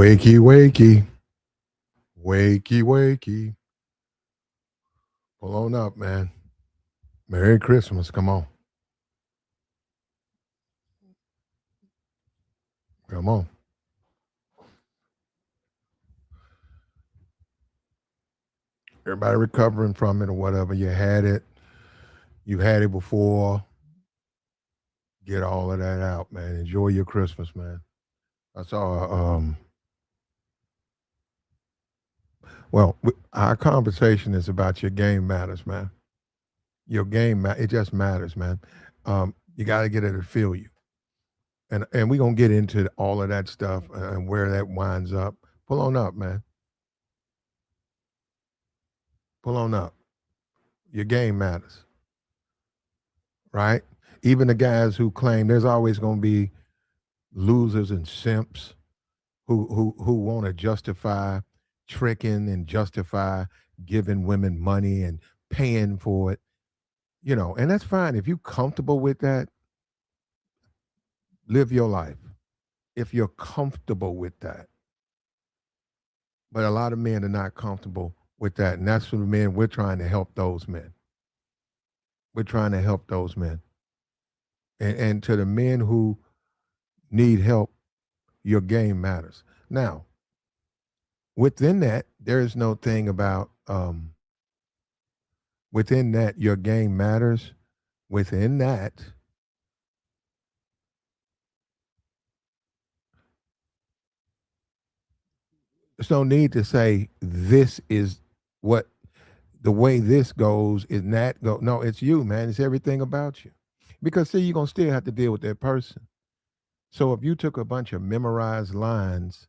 Wakey, wakey, wakey, wakey. Pull on up, man. Merry Christmas. Come on. Come on. Everybody recovering from it or whatever. You had it. You've had it before. Get all of that out, man. Enjoy your Christmas, man. I saw, our conversation is about your game matters, man. Your game, it just matters, man. You got to get it to feel you. And we're going to get into all of that stuff and where that winds up. Pull on up, man. Pull on up. Your game matters, right? Even the guys who claim there's always going to be losers and simps who want to justify tricking and justify giving women money and paying for it, and that's fine. If you're comfortable with that, live your life. If you're comfortable with that. But a lot of men are not comfortable with that. And that's for the men. We're trying to help those men. We're trying to help those men. And to the men who need help, your game matters. Now, within that, there is no thing about within that, your game matters. Within that, there's no need to say this is what the way this goes is that go. No, it's you, man. It's everything about you. Because see, you're gonna still have to deal with that person. So if you took a bunch of memorized lines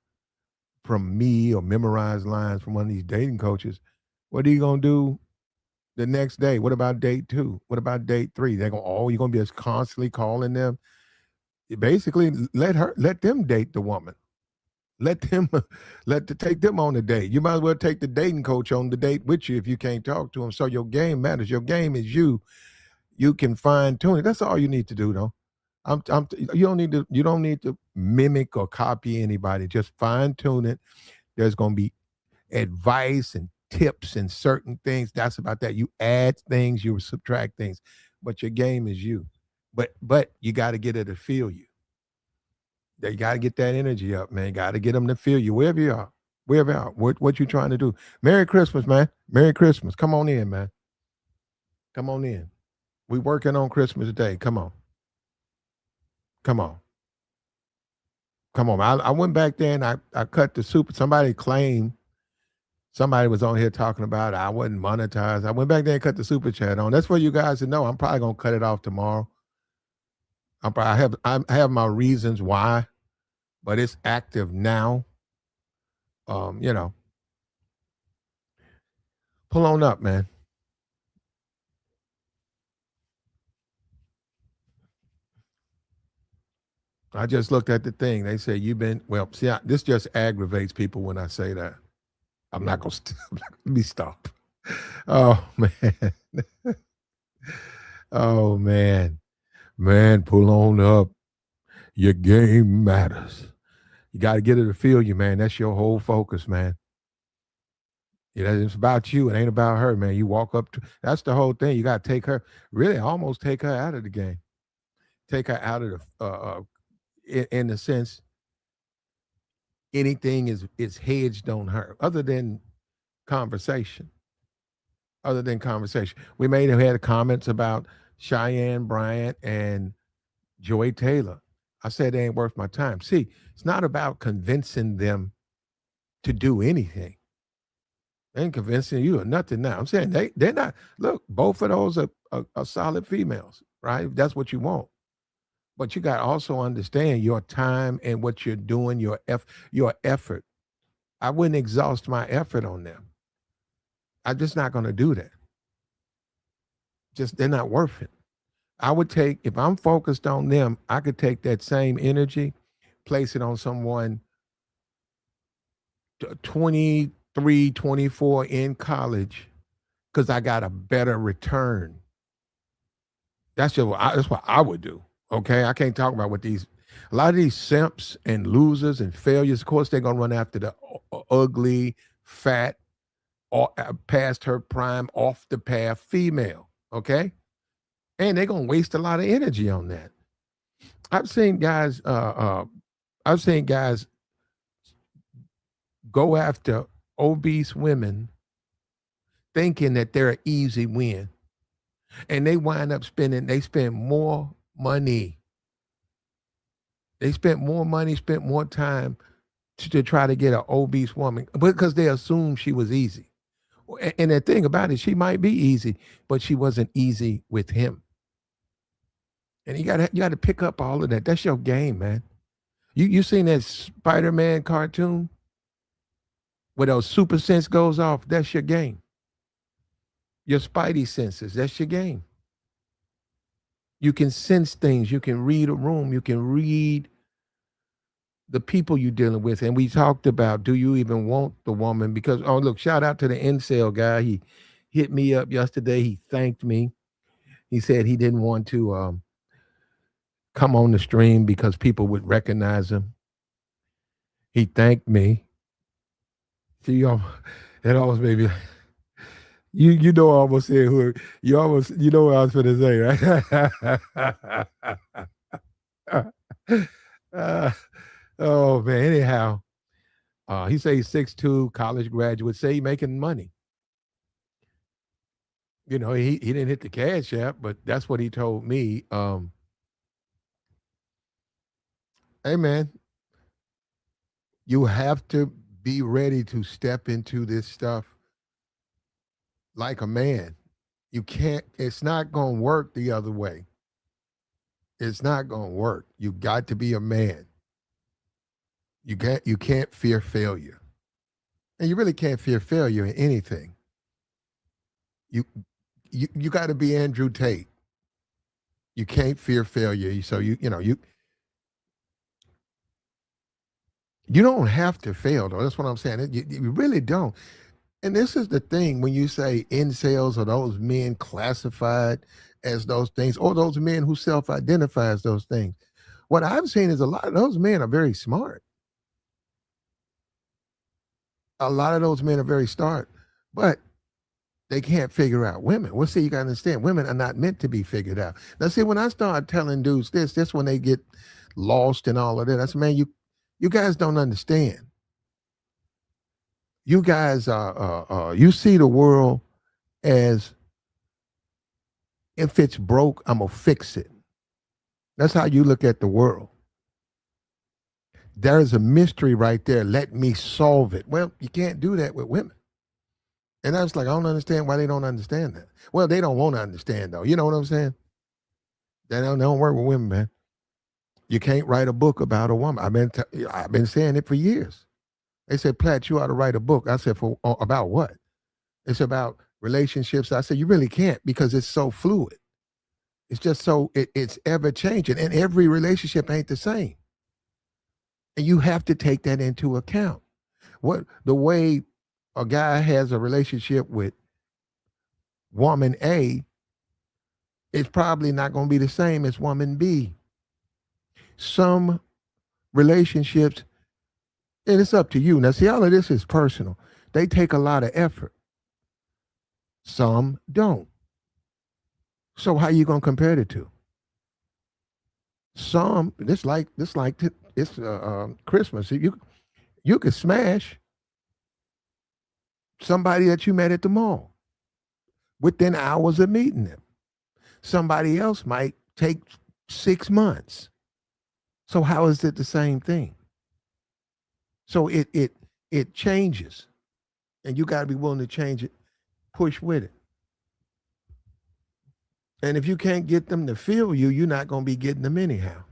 from me or memorized lines from one of these dating coaches, what are you gonna do the next day? What about date two? What about date three? They're gonna you're gonna be just constantly calling them. Basically, let them date the woman. Let them take them on the date. You might as well take the dating coach on the date with you if you can't talk to them. So your game matters. Your game is you. You can fine tune it. That's all you need to do, though. You don't need to mimic or copy anybody. Just fine tune it. There's going to be advice and tips and certain things. That's about that. You add things, you subtract things, but your game is you. But you got to get it to feel you. They got to get that energy up, man. Got to get them to feel you wherever you are. Wherever you are. What you trying to do? Merry Christmas, man. Merry Christmas. Come on in, man. Come on in. We working on Christmas Day. Come on. Come on. Come on. I went back there and I cut the super. Somebody claimed somebody was on here talking about it. I wasn't monetized. I went back there and cut the super chat on. That's for you guys to know. I'm probably gonna cut it off tomorrow. I have my reasons why, but it's active now. You know, pull on up, man. I just looked at the thing. They say you've been well. See, this just aggravates people when I say that. I'm not gonna. Let me stop. Oh man. Oh man, pull on up. Your game matters. You got to get her to feel you, man. That's your whole focus, man. It's about you. It ain't about her, man. You walk up to. That's the whole thing. You got to take her. Really, almost take her out of the game. Take her out of the. In the sense, anything is hedged on her, other than conversation. Other than conversation, we made have had comments about Cheyenne Bryant and Joy Taylor. I said they ain't worth my time. See, it's not about convincing them to do anything. They ain't convincing you or nothing now. I'm saying they're not. Look, both of those are solid females, right? If that's what you want. But you got to also understand your time and what you're doing, your effort. I wouldn't exhaust my effort on them. I'm just not going to do that. Just they're not worth it. I would take, if I'm focused on them, I could take that same energy, place it on someone 23, 24 in college because I got a better return. That's what I would do. Okay. I can't talk about what these A lot of these simps and losers and failures, of course, they're gonna run after the ugly, fat, or past her prime, off the path female. Okay, and they're gonna waste a lot of energy on that. I've seen guys. I've seen guys go after obese women, thinking that they're an easy win, and they wind up spending. They spend more money. They spent more money, spent more time to try to get an obese woman because they assumed she was easy. And the thing about it, she might be easy, but she wasn't easy with him. And you gotta pick up all of that. That's your game, man. You seen that Spider-Man cartoon where those super sense goes off? That's your game. Your spidey senses, that's your game. You can sense things, you can read a room, you can read the people you're dealing with. And we talked about, do you even want the woman? Because, oh, look, shout out to the incel guy. He hit me up yesterday. He thanked me. He said he didn't want to come on the stream because people would recognize him. He thanked me. See, it almost made me. You know, I almost said who you know what I was going to say, right? Oh man. Anyhow, he say he's 6'2", college graduate. Say he making money. You know, he didn't hit the cash app, but that's what he told me. Hey man, you have to be ready to step into this stuff like a man. You can't. It's not gonna work the other way. It's not gonna work. You got to be a man. You can't fear failure, and you really can't fear failure in anything. You you got to be Andrew Tate. You can't fear failure. So you don't have to fail though. That's what I'm saying. You really don't. And this is the thing when you say incels or those men classified as those things, or those men who self-identify as those things. What I've seen is a lot of those men are very smart. A lot of those men are very smart, but they can't figure out women. Well, see, you gotta understand, women are not meant to be figured out. Now, see, when I start telling dudes this when they get lost and all of that, I said, man, you guys don't understand. You guys are you see the world as, if it's broke, I'm gonna fix it. That's how you look at the world. There's a mystery right there. Let me solve it. Well, you can't do that with women. And I was like, I don't understand why they don't understand that. Well, they don't want to understand though. You know what I'm saying? They don't work with women, man. You can't write a book about a woman. I've been saying it for years. They said, Platt, you ought to write a book. I said, for about what? It's about relationships. I said, you really can't because it's so fluid. It's just so it's ever changing, and every relationship ain't the same. And you have to take that into account. What the way a guy has a relationship with woman A is probably not going to be the same as woman B. Some relationships, and it's up to you. Now, see, all of this is personal. They take a lot of effort. Some don't. So how you gonna compare the two? Some it's Christmas. You could smash somebody that you met at the mall within hours of meeting them. Somebody else might take 6 months. So how is it the same thing? So it changes, and you got to be willing to change it, push with it. And if you can't get them to feel you, you're not going to be getting them anyhow.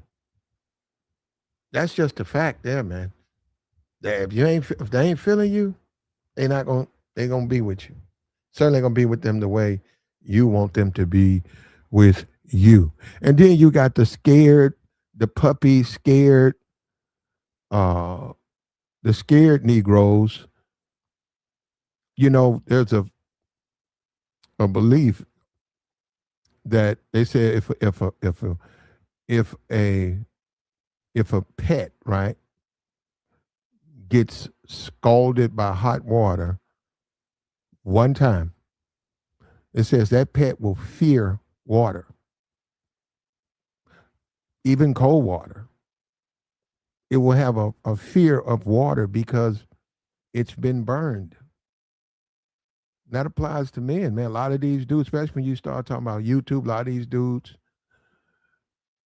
That's just a fact there, man. If they ain't feeling you, they're gonna be with you. Certainly gonna be with them the way you want them to be with you. And then you got the puppy scared, uh, the scared Negroes. You know, there's a belief that they say if a if a pet, right, gets scalded by hot water one time, it says that pet will fear water, even cold water. It will have a fear of water because it's been burned. That applies to men, man. A lot of these dudes, especially when you start talking about YouTube, a lot of these dudes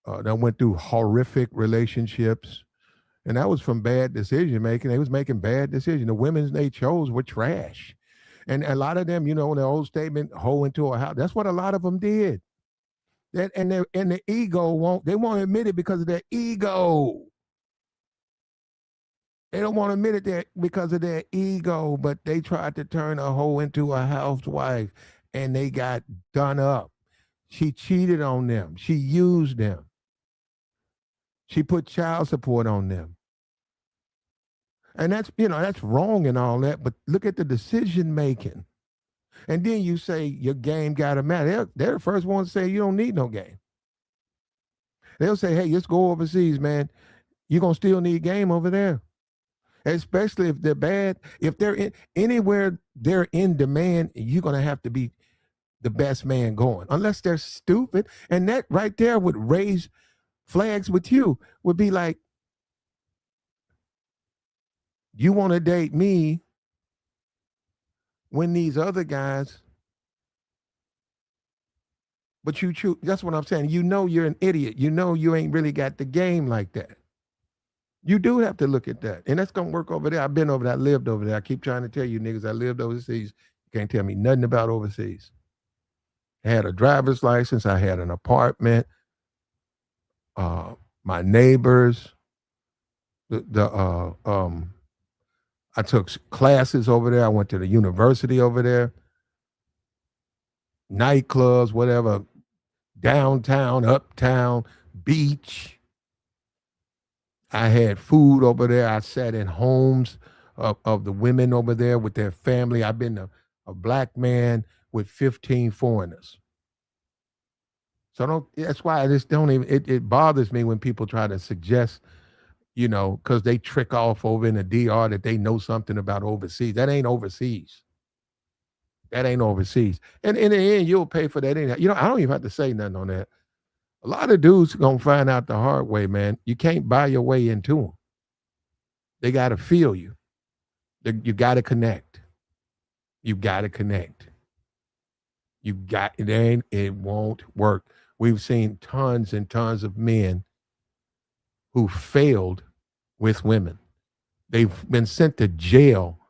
that went through horrific relationships, and that was from bad decision making. They was making bad decisions. The women they chose were trash, and a lot of them, you know, the old statement, "hoe into a house." That's what a lot of them did. That and the ego won't. They won't admit it because of their ego. They don't want to admit it there because of their ego, but they tried to turn a hoe into a housewife and they got done up. She cheated on them. She used them. She put child support on them. And that's, you know, that's wrong and all that, but look at the decision making. And then you say your game got to matter. They're the first ones to say you don't need no game. They'll say, hey, just go overseas, man. You're going to still need game over there. Especially if they're bad. If they're anywhere they're in demand, you're going to have to be the best man going, unless they're stupid. And that right there would raise flags with you, would be like, you want to date me when these other guys, but you choose. That's what I'm saying. You know you're an idiot. You know you ain't really got the game like that. You do have to look at that. And that's going to work over there. I've been over there. I lived over there. I keep trying to tell you niggas I lived overseas. You can't tell me nothing about overseas. I had a driver's license. I had an apartment. My neighbors, I took classes over there. I went to the university over there, nightclubs, whatever, downtown, uptown, beach. I had food over there. I sat in homes of the women over there with their family. I've been a black man with 15 foreigners. So don't. That's why I just don't even. It bothers me when people try to suggest, you know, because they trick off over in the DR that they know something about overseas. That ain't overseas. That ain't overseas. And in the end, you'll pay for that. You know, I don't even have to say nothing on that. A lot of dudes gonna find out the hard way, man. You can't buy your way into them. They gotta feel you. You gotta connect. You gotta connect. You got it. Ain't it won't work. We've seen tons and tons of men who failed with women. They've been sent to jail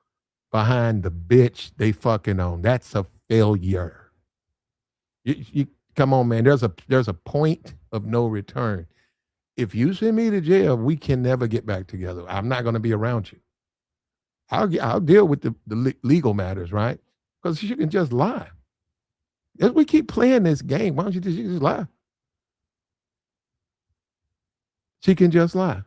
behind the bitch they fucking on. That's a failure. You come on, man. There's a point of no return. If you send me to jail, we can never get back together. I'm not going to be around you. I'll deal with the legal matters, right? Because you can just lie. As we keep playing this game, why don't you just lie? She can just lie.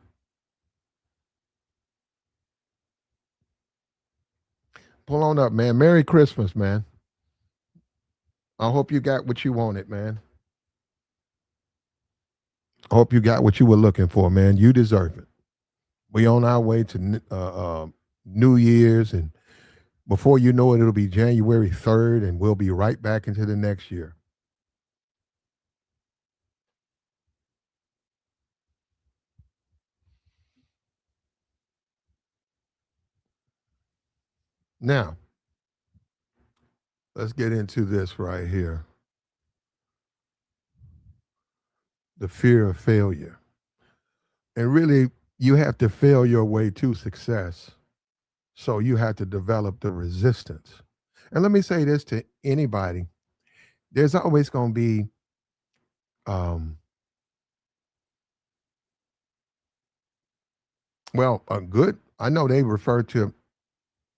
Pull on up, man. Merry Christmas, man. I hope you got what you wanted, man. I hope you got what you were looking for, man. You deserve it. We on our way to New Year's, and before you know it, it'll be January 3rd, and we'll be right back into the next year. Now, let's get into this right here. The fear of failure. And really, you have to fail your way to success. So you have to develop the resistance. And let me say this to anybody, there's always going to be um, well, a good, I know they refer to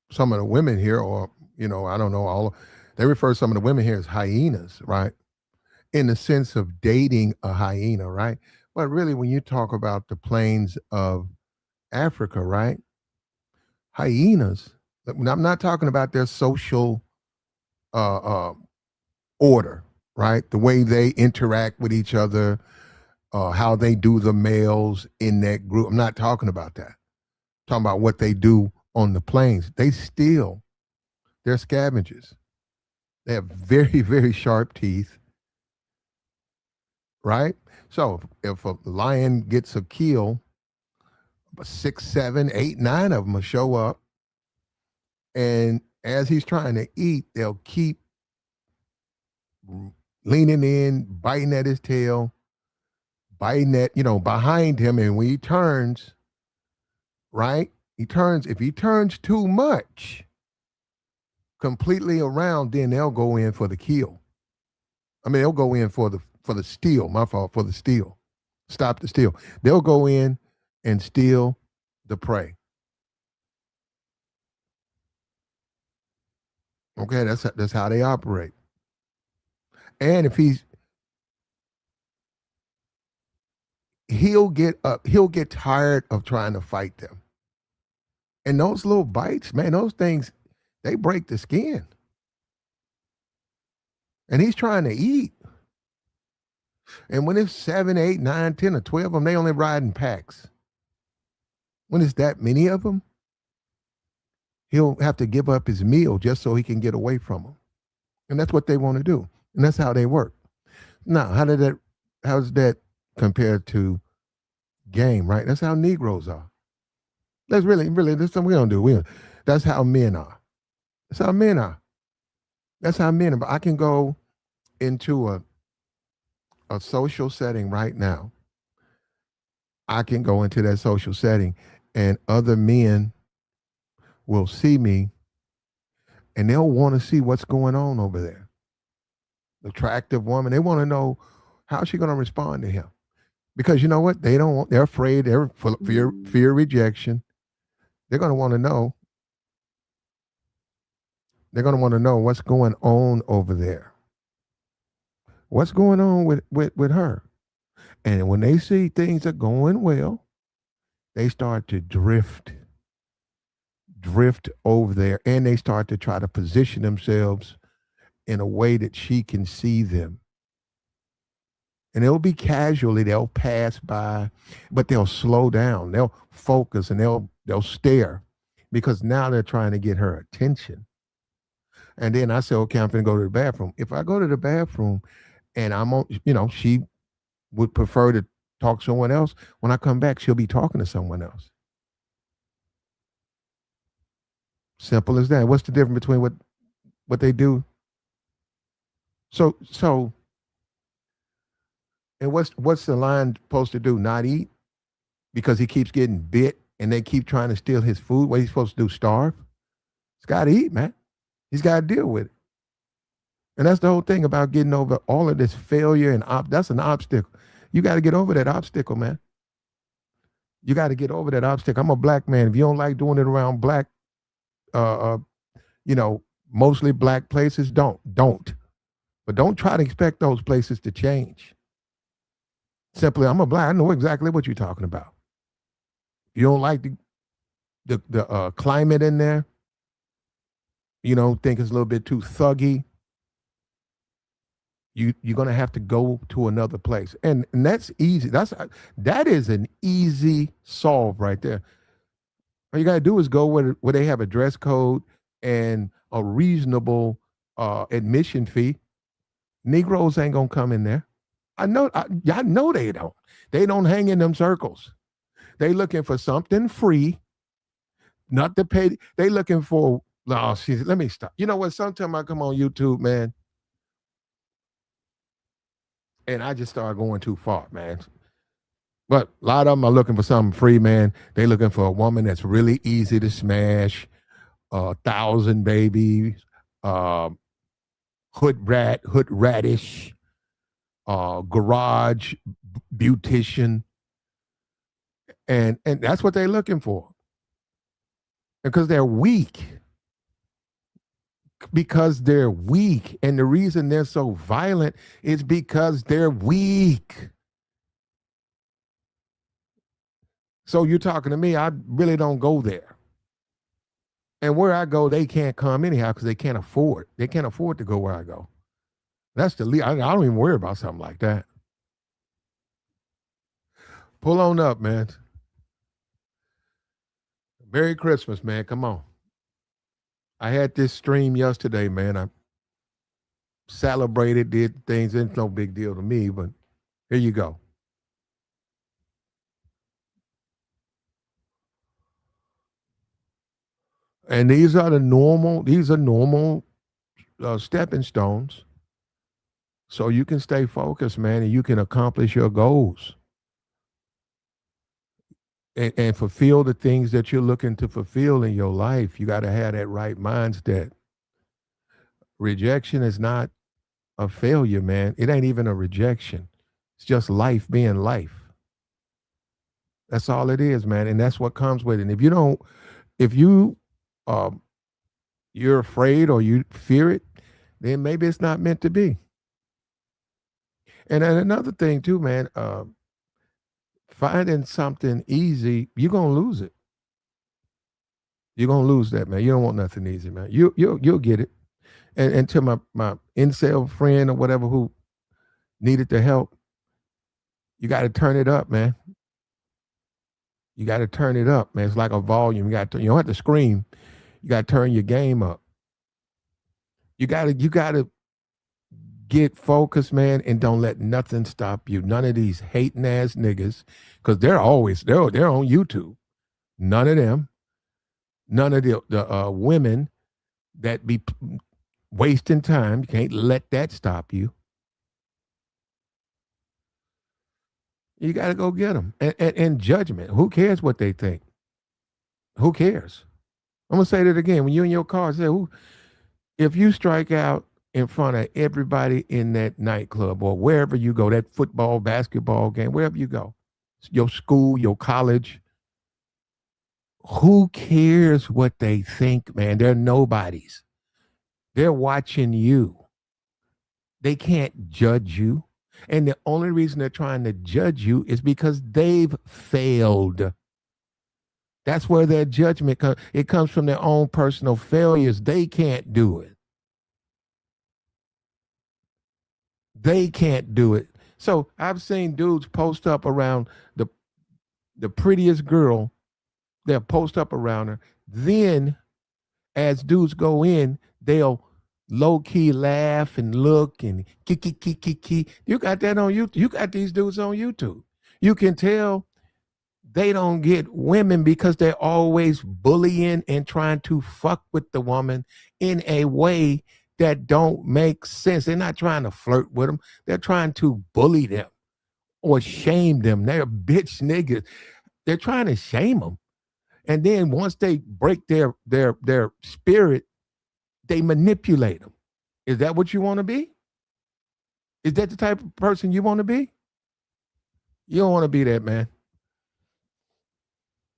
some of the women here, or, you know, I don't know, they refer to some of the women here as hyenas, right? In the sense of dating a hyena, right? But really, when you talk about the plains of Africa, right? Hyenas, I'm not talking about their social uh, uh, order, right? The way they interact with each other, how they do the males in that group. I'm not talking about that. I'm talking about what they do on the plains. They steal. They're scavengers. They have very, very sharp teeth, right? So if a lion gets a kill, 6, 7, 8, 9 of them will show up, and as he's trying to eat, they'll keep leaning in, biting at his tail, biting at, behind him. And when he turns, right? If he turns too much completely around, then they'll go in for the kill. I mean, they'll go in for the steal. My fault, for the steal. Stop the steal. They'll go in and steal the prey. Okay, that's how they operate. And if he'll get tired of trying to fight them. And those little bites, man, those things, they break the skin. And he's trying to eat. And when it's 7, 8, 9, 10, or 12 of them, they only ride in packs. When it's that many of them, he'll have to give up his meal just so he can get away from them. And that's what they want to do. And that's how they work. Now, how's that compared to game, right? That's how Negroes are. That's really, that's something we don't do. That's how men are. That's how men are. That's how men are. But I can go into a social setting right now. I can go into that social setting and other men will see me and they'll want to see what's going on over there. The attractive woman, they want to know how's she going to respond to him. Because you know what? They're afraid, they're fear rejection. They're going to want to know. They're going to want to know what's going on over there. What's going on with her? And when they see things are going well, they start to drift over there, and they start to try to position themselves in a way that she can see them. And it'll be casually, they'll pass by, but they'll slow down, they'll focus, and they'll stare because now they're trying to get her attention. And then I say, okay, I'm going to go to the bathroom. If I go to the bathroom and I'm on, she would prefer to talk to someone else. When I come back, she'll be talking to someone else. Simple as that. What's the difference between what they do? So, and what's the lion supposed to do? Not eat because he keeps getting bit and they keep trying to steal his food. What he's supposed to do? Starve? He's got to eat, man. He's got to deal with it. And that's the whole thing about getting over all of this failure and that's an obstacle. You got to get over that obstacle, man. You got to get over that obstacle. I'm a black man. If you don't like doing it around black, mostly black places, don't. But don't try to expect those places to change. Simply, I'm a black. I know exactly what you're talking about. You don't like the climate in there. You don't think it's a little bit too thuggy. You're gonna have to go to another place, and that's easy. That is an easy solve right there. All you gotta do is go where they have a dress code and a reasonable admission fee. Negroes ain't gonna come in there. I know they don't. They don't hang in them circles. They looking for something free, not to pay. They looking for. No, let me stop. You know what? Sometimes I come on YouTube, man, and I just start going too far, man. But a lot of them are looking for something free, man. They looking for a woman that's really easy to smash, 1,000 babies, hood radish, garage beautician, and that's what they're looking for. Because they're weak. Because they're weak. And the reason they're so violent is because they're weak. So you're talking to me, I really don't go there. And where I go, they can't come anyhow because they can't afford. They can't afford to go where I go. That's the least. I don't even worry about something like that. Pull on up, man. Merry Christmas, man. Come on. I had this stream yesterday, man. I celebrated, did things. It's no big deal to me, but here you go. And these are normal stepping stones. So you can stay focused, man, and you can accomplish your goals and fulfill the things that you're looking to fulfill in your life. You got to have that right mindset. Rejection is not a failure, man. It ain't even a rejection. It's just life being life. That's all it is, man. And that's what comes with it. And if you um, you're afraid or you fear it, then maybe it's not meant to be. And then another thing too, man, finding something easy, you're gonna lose it. You're gonna lose that, man. You don't want nothing easy, man. You'll get it. And to my incel friend or whatever who needed the help, you got to turn it up, man. You got to turn it up, man. It's like a volume. You don't have to scream. You got to turn your game up. You got to get focused, man, and don't let nothing stop you. None of these hating ass niggas, because they're on YouTube. None of them. None of the women that be wasting time. You can't let that stop you. You got to go get them. And judgment. Who cares what they think? Who cares? I'm gonna say that again. When you're in your car, say, "Who?" If you strike out in front of everybody in that nightclub or wherever you go, that football, basketball game, wherever you go, your school, your college, who cares what they think, man? They're nobodies. They're watching you. They can't judge you. And the only reason they're trying to judge you is because they've failed. That's where their judgment comes. It comes from their own personal failures. They can't do it. They can't do it. So I've seen dudes post up around the prettiest girl. They'll post up around her. Then as dudes go in, they'll low key laugh and look and kiki. You got that on YouTube. You got these dudes on YouTube. You can tell they don't get women because they're always bullying and trying to fuck with the woman in a way that don't make sense. They're not trying to flirt with them. They're trying to bully them or shame them. They're bitch niggas. They're trying to shame them. And then once they break their spirit, they manipulate them. Is that what you want to be? Is that the type of person you want to be? You don't want to be that, man.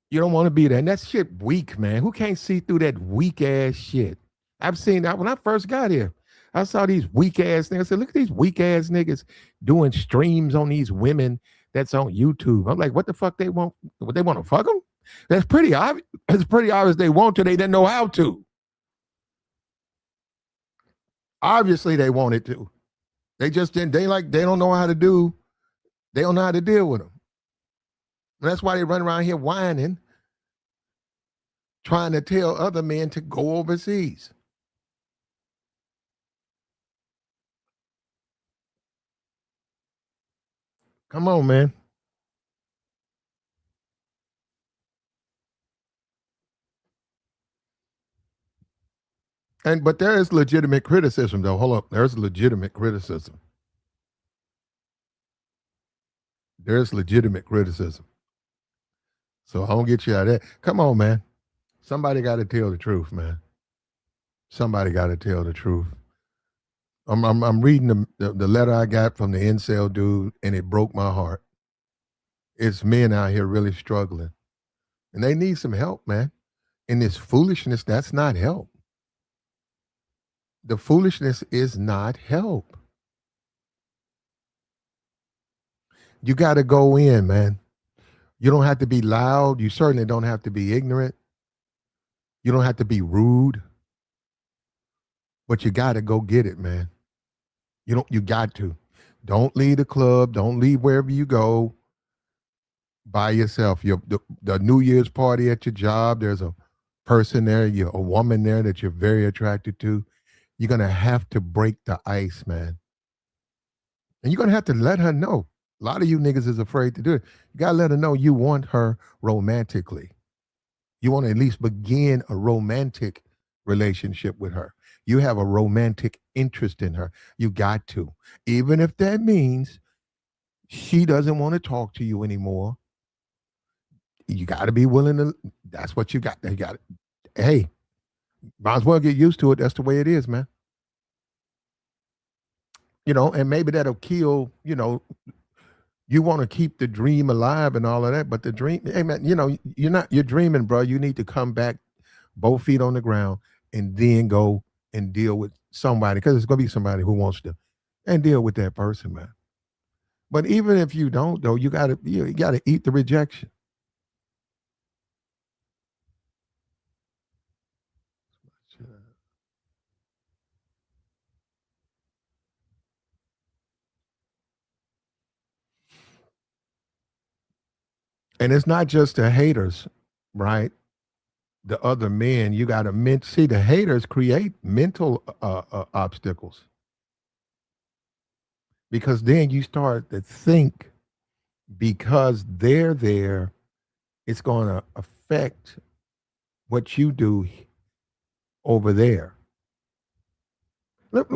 You don't want to be that. And that shit weak, man. Who can't see through that weak ass shit? I've seen that when I first got here. I saw these weak ass niggas. I said, look at these weak ass niggas doing streams on these women that's on YouTube. I'm like, what the fuck they want? What they want to fuck them? That's pretty obvious. It's pretty obvious they want to. They didn't know how to. Obviously, they wanted to. They just didn't. They don't know how to do. They don't know how to deal with them. And that's why they run around here whining, trying to tell other men to go overseas. Come on, man. And but there is legitimate criticism, though. Hold up, there's legitimate criticism. There's legitimate criticism. So I don't get you out of that. Come on, man. Somebody got to tell the truth, man. Somebody got to tell the truth. I'm reading the letter I got from the incel dude, and it broke my heart. It's men out here really struggling, and they need some help, man. And this foolishness, that's not help. The foolishness is not help. You got to go in, man. You don't have to be loud. You certainly don't have to be ignorant. You don't have to be rude, but you got to go get it, man. You got to. Don't leave the club. Don't leave wherever you go. by yourself. The New Year's party at your job, there's a person there, a woman there that you're very attracted to. You're gonna have to break the ice, man. And you're gonna have to let her know. A lot of you niggas is afraid to do it. You gotta let her know you want her romantically. You want to at least begin a romantic relationship with her. You have a romantic interest in her. You got to. Even if that means she doesn't want to talk to you anymore, you got to be willing to. That's what you got. You got it. Hey, might as well get used to it. That's the way it is, man. And maybe that'll kill, you want to keep the dream alive and all of that, but the dream, hey man, you're dreaming, bro. You need to come back both feet on the ground and then go and deal with somebody, because it's going to be somebody who wants to, and deal with that person, man. But even if you don't, though, you got to eat the rejection. And it's not just the haters, right? The other men, you got to see the haters create mental obstacles, because then you start to think, because they're there, it's going to affect what you do over there. How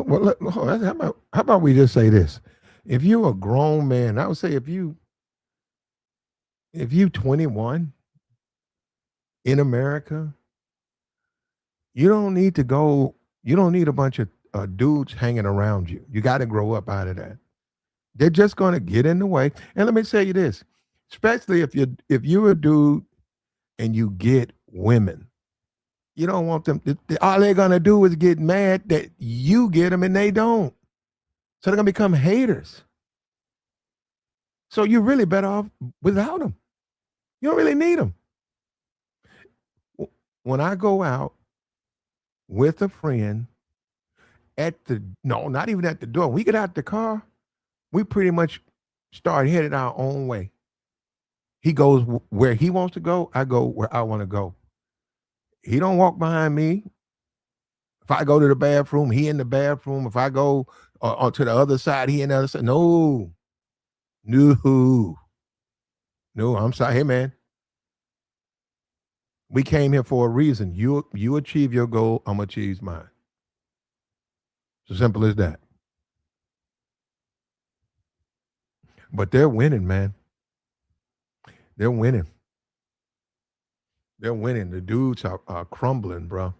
about we just say this? If you're a grown man, I would say if you 21 in America, you don't need to go. You don't need a bunch of dudes hanging around you. You got to grow up out of that. They're just going to get in the way. And let me tell you this, especially if you're a dude and you get women, you don't want them. All they're going to do is get mad that you get them and they don't. So they're going to become haters. So you're really better off without them. You don't really need them. When I go out with a friend no, not even at the door. We get out the car, we pretty much start headed our own way. He goes where he wants to go. I go where I want to go. He don't walk behind me. If I go to the bathroom, he in the bathroom. If I go to the other side, he in the other side. No, no, no. I'm sorry, hey man. We came here for a reason. You achieve your goal. I'm gonna achieve mine. It's as simple as that. But they're winning, man. They're winning. They're winning. The dudes are crumbling, bro.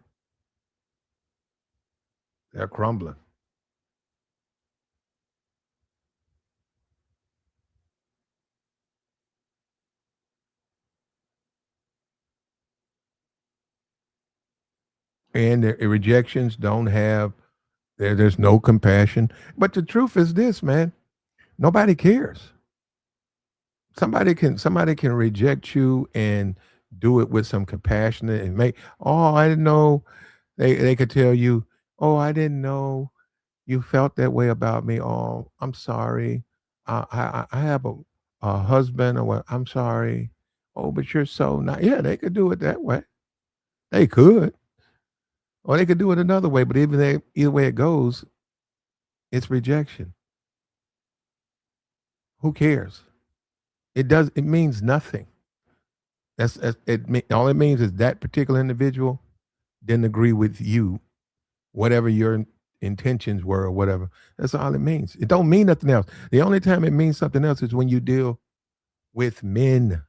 They're crumbling. And the rejections don't have, there's no compassion. But the truth is this, man. Nobody cares. Somebody can reject you and do it with some compassion and make, oh, I didn't know. They could tell you, oh, I didn't know you felt that way about me. Oh, I'm sorry. I have a husband, or what? I'm sorry. Oh, but you're so nice. Yeah, they could do it that way. They could, or they could do it another way. But either way it goes, it's rejection. Who cares? It does. It means nothing. All it means is that particular individual didn't agree with you, whatever your intentions were or whatever. That's all it means. It don't mean nothing else. The only time it means something else is when you deal with men,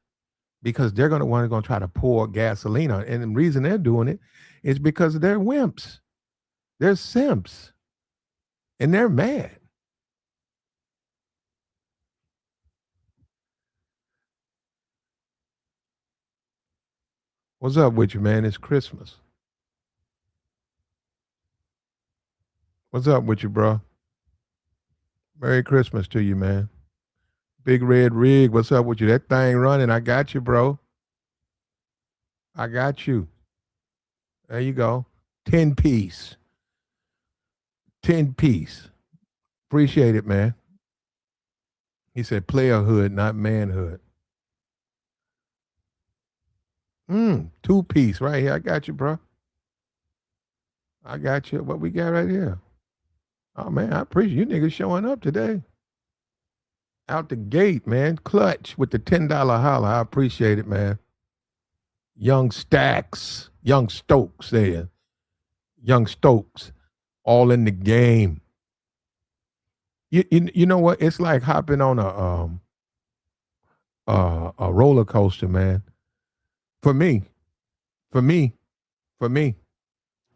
because they're going to try to pour gasoline on it. And the reason they're doing it is because they're wimps. They're simps. And they're mad. What's up with you, man? It's Christmas. What's up with you, bro? Merry Christmas to you, man. Big Red Rig, what's up with you? That thing running. I got you, bro. I got you. There you go. 10 piece. 10 piece. Appreciate it, man. He said playerhood, not manhood. Two-piece right here. I got you, bro. I got you. What we got right here? Oh man, I appreciate you niggas showing up today. Out the gate, man. Clutch with the $10 holler. I appreciate it, man. Young Stacks, Young Stokes there. Young Stokes, all in the game. You know what? It's like hopping on a roller coaster, man. For me, for me, for me,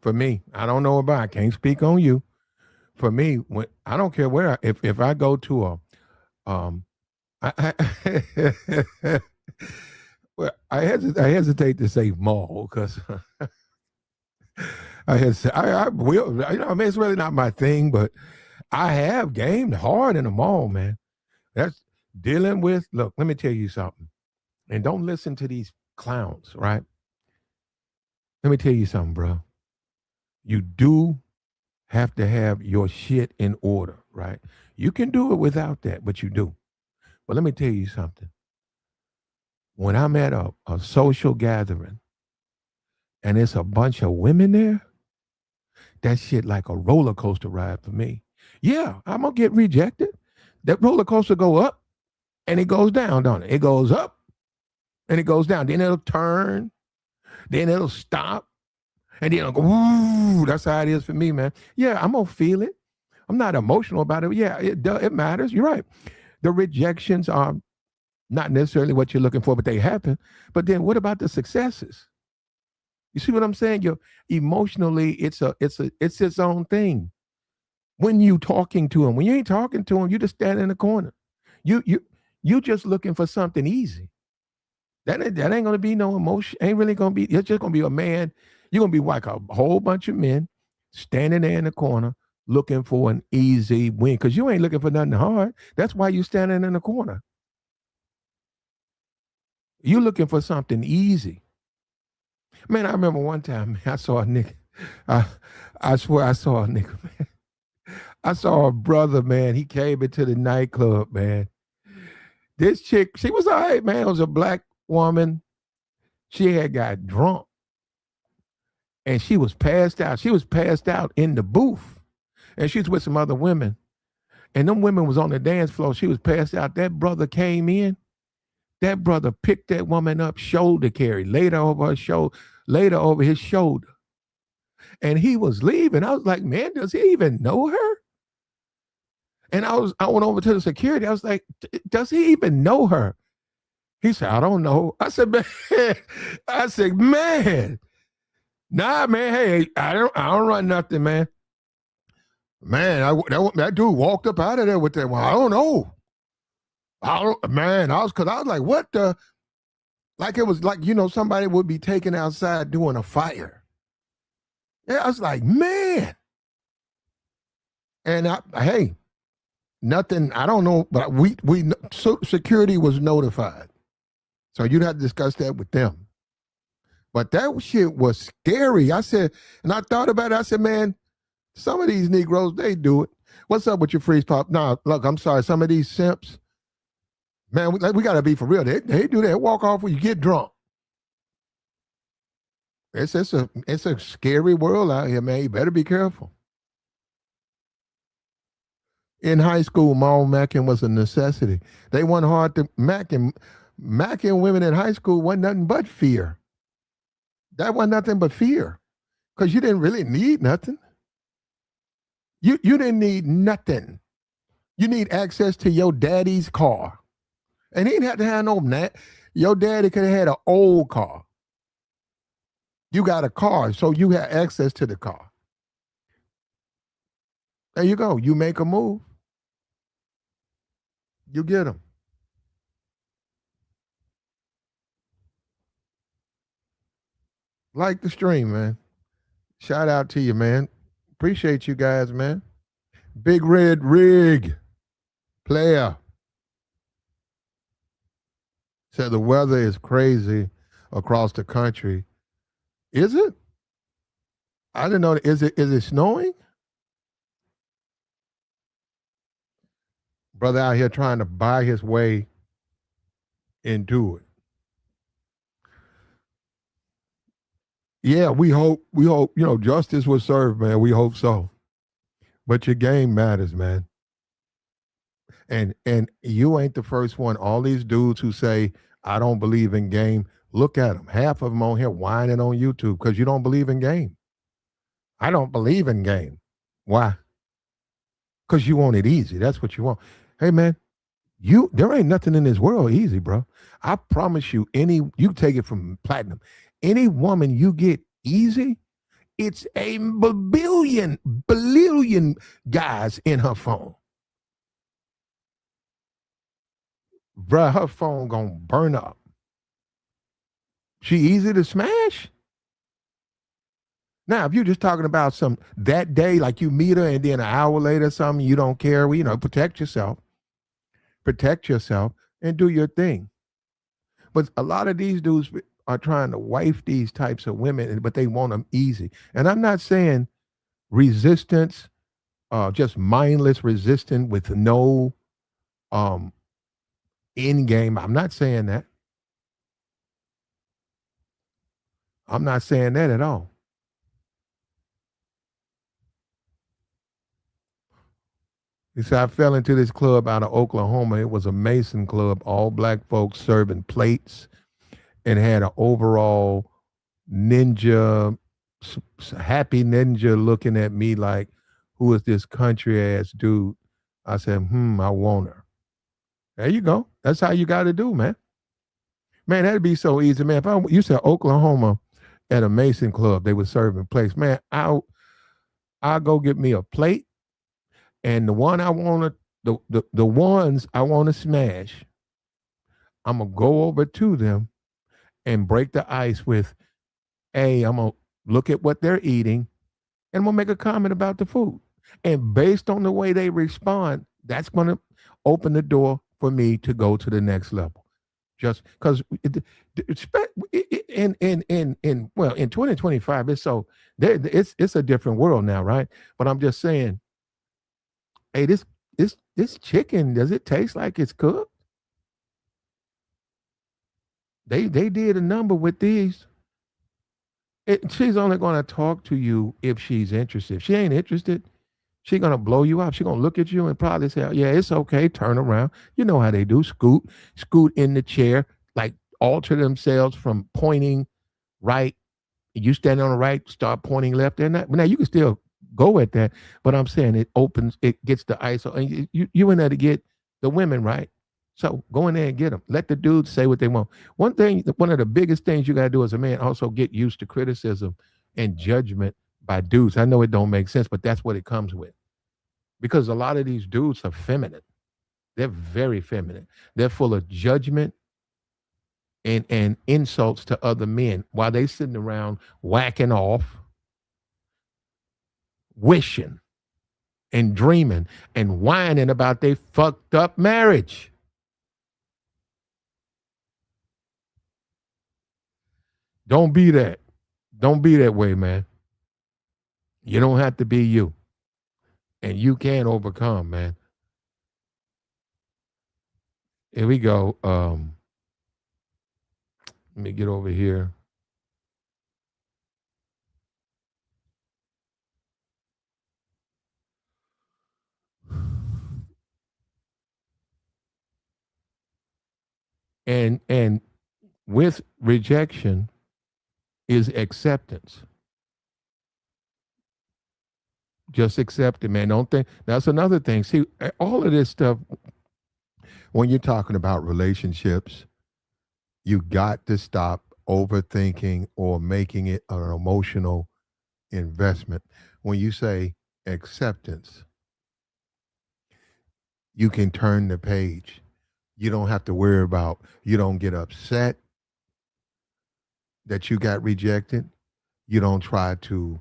for me. I don't know about. I can't speak on you. For me, when I don't care where. If I go to a I well, I hesitate to say mall because I will. I mean, it's really not my thing, but I have gamed hard in the mall, man. That's dealing with. Look, let me tell you something, and don't listen to these clowns, right? Let me tell you something, bro. You do have to have your shit in order, right? You can do it without that, but you do. But let me tell you something. When I'm at a social gathering and it's a bunch of women there, that shit like a roller coaster ride for me. Yeah, I'm gonna get rejected. That roller coaster go up and it goes down, don't it? It goes up and it goes down. Then it'll turn, then it'll stop, and then it'll go. Ooh, that's how it is for me, man. Yeah, I'm gonna feel it. I'm not emotional about it. Yeah, it matters. You're right. The rejections are not necessarily what you're looking for, but they happen. But then what about the successes? You see what I'm saying? You emotionally, it's its own thing. When you talking to him, when you ain't talking to him, you just stand in the corner. You you you just looking for something easy. That ain't gonna be no emotion. Ain't really gonna be. It's just gonna be a man. You're gonna be like a whole bunch of men standing there in the corner looking for an easy win because you ain't looking for nothing hard. That's why you standing in the corner. You looking for something easy. Man, I remember one time, man, I saw a nigga. I, I swear I saw a nigga, man. I saw a brother, man. He came into the nightclub, man. This chick, she was all right, man. It was a black woman. She had got drunk and she was passed out. She was passed out in the booth. And she was with some other women. And them women was on the dance floor. She was passed out. That brother came in. That brother picked that woman up, shoulder carry, laid her over her shoulder, laid her over his shoulder. And he was leaving. I was like, man, does he even know her? And I went over to the security. I was like, does he even know her? He said, I don't know. I said, man, I said, man, nah, man, hey, I don't run nothing, man. Man, that dude walked up out of there with that one. I don't know. Man, cause I was like, what the? Like it was like, somebody would be taken outside doing a fire. Yeah, I was like, man. And hey, nothing. I don't know, but so security was notified, so you'd have to discuss that with them. But that shit was scary. I said, and I thought about it. I said, man, some of these Negroes they do it. What's up with your freeze pop? Nah, look, I'm sorry. Some of these simps, man, we got to be for real. They do that. Walk off when you get drunk. It's a scary world out here, man. You better be careful. In high school, mall macking was a necessity. They went hard to macking women in high school wasn't nothing but fear. That wasn't nothing but fear. Because you didn't really need nothing. You didn't need nothing. You need access to your daddy's car. And he didn't have to have no that. Your daddy could have had an old car. You got a car, so you have access to the car. There you go. You make a move, you get them. Like the stream, man. Shout out to you, man. Appreciate you guys, man. Big Red Rig player said the weather is crazy across the country. Is it? I didn't know. Is it snowing? Brother out here trying to buy his way into it. Yeah, we hope, justice was served, man. We hope so. But your game matters, man. And you ain't the first one. All these dudes who say, I don't believe in game, look at them. Half of them on here whining on YouTube because you don't believe in game. I don't believe in game. Why? Because you want it easy. That's what you want. Hey, man, there ain't nothing in this world easy, bro. I promise you, you take it from platinum. Any woman you get easy, it's a billion guys in her phone. Bruh, her phone gonna burn up. She easy to smash? Now, if you're just talking about some that day, like you meet her and then an hour later, something you don't care, well, protect yourself, and do your thing. But a lot of these dudes are trying to wife these types of women, but they want them easy. And I'm not saying resistance, just mindless resistance with no um, end game. I'm not saying that. I'm not saying that at all. He said, I fell into this club out of Oklahoma. It was a Mason club, all black folks serving plates and had an overall ninja, happy ninja looking at me like, who is this country ass dude? I said, I want her. There you go. That's how you got to do, man. Man, that'd be so easy, man. You said Oklahoma at a Mason club, they were serving plates. Man, I'll go get me a plate and the one I want to, the ones I want to smash, I'm going to go over to them and break the ice with, hey, I'm going to look at what they're eating and I'm going to make a comment about the food. And based on the way they respond, that's going to open the door for me to go to the next level. Just because in 2025, it's a different world now, right? But I'm just saying, hey, this chicken, does it taste like it's cooked? They did a number with these. She's only going to talk to you if she's interested. If she ain't interested, she's going to blow you off. She's going to look at you and probably say, yeah, it's okay. Turn around. You know how they do. Scoot in the chair, like alter themselves from pointing right. You stand on the right, start pointing left. And that. Now you can still go at that, but I'm saying it gets the ice. And you in there to get the women, right? So go in there and get them. Let the dudes say what they want. One of the biggest things you got to do as a man, also get used to criticism and judgment by dudes. I know it don't make sense, but that's what it comes with. Because a lot of these dudes are feminine. They're very feminine. They're full of judgment and insults to other men while they sitting around whacking off, wishing and dreaming and whining about their fucked up marriage. Don't be that. Don't be that way, man. You don't have to be you. And you can overcome, man. Here we go. Let me get over here. And with rejection is acceptance. Just accept it, man. Don't think that's another thing. See, all of this stuff, when you're talking about relationships, you got to stop overthinking or making it an emotional investment. When you say acceptance, you can turn the page. You don't have to worry about, you don't get upset that you got rejected. You don't try to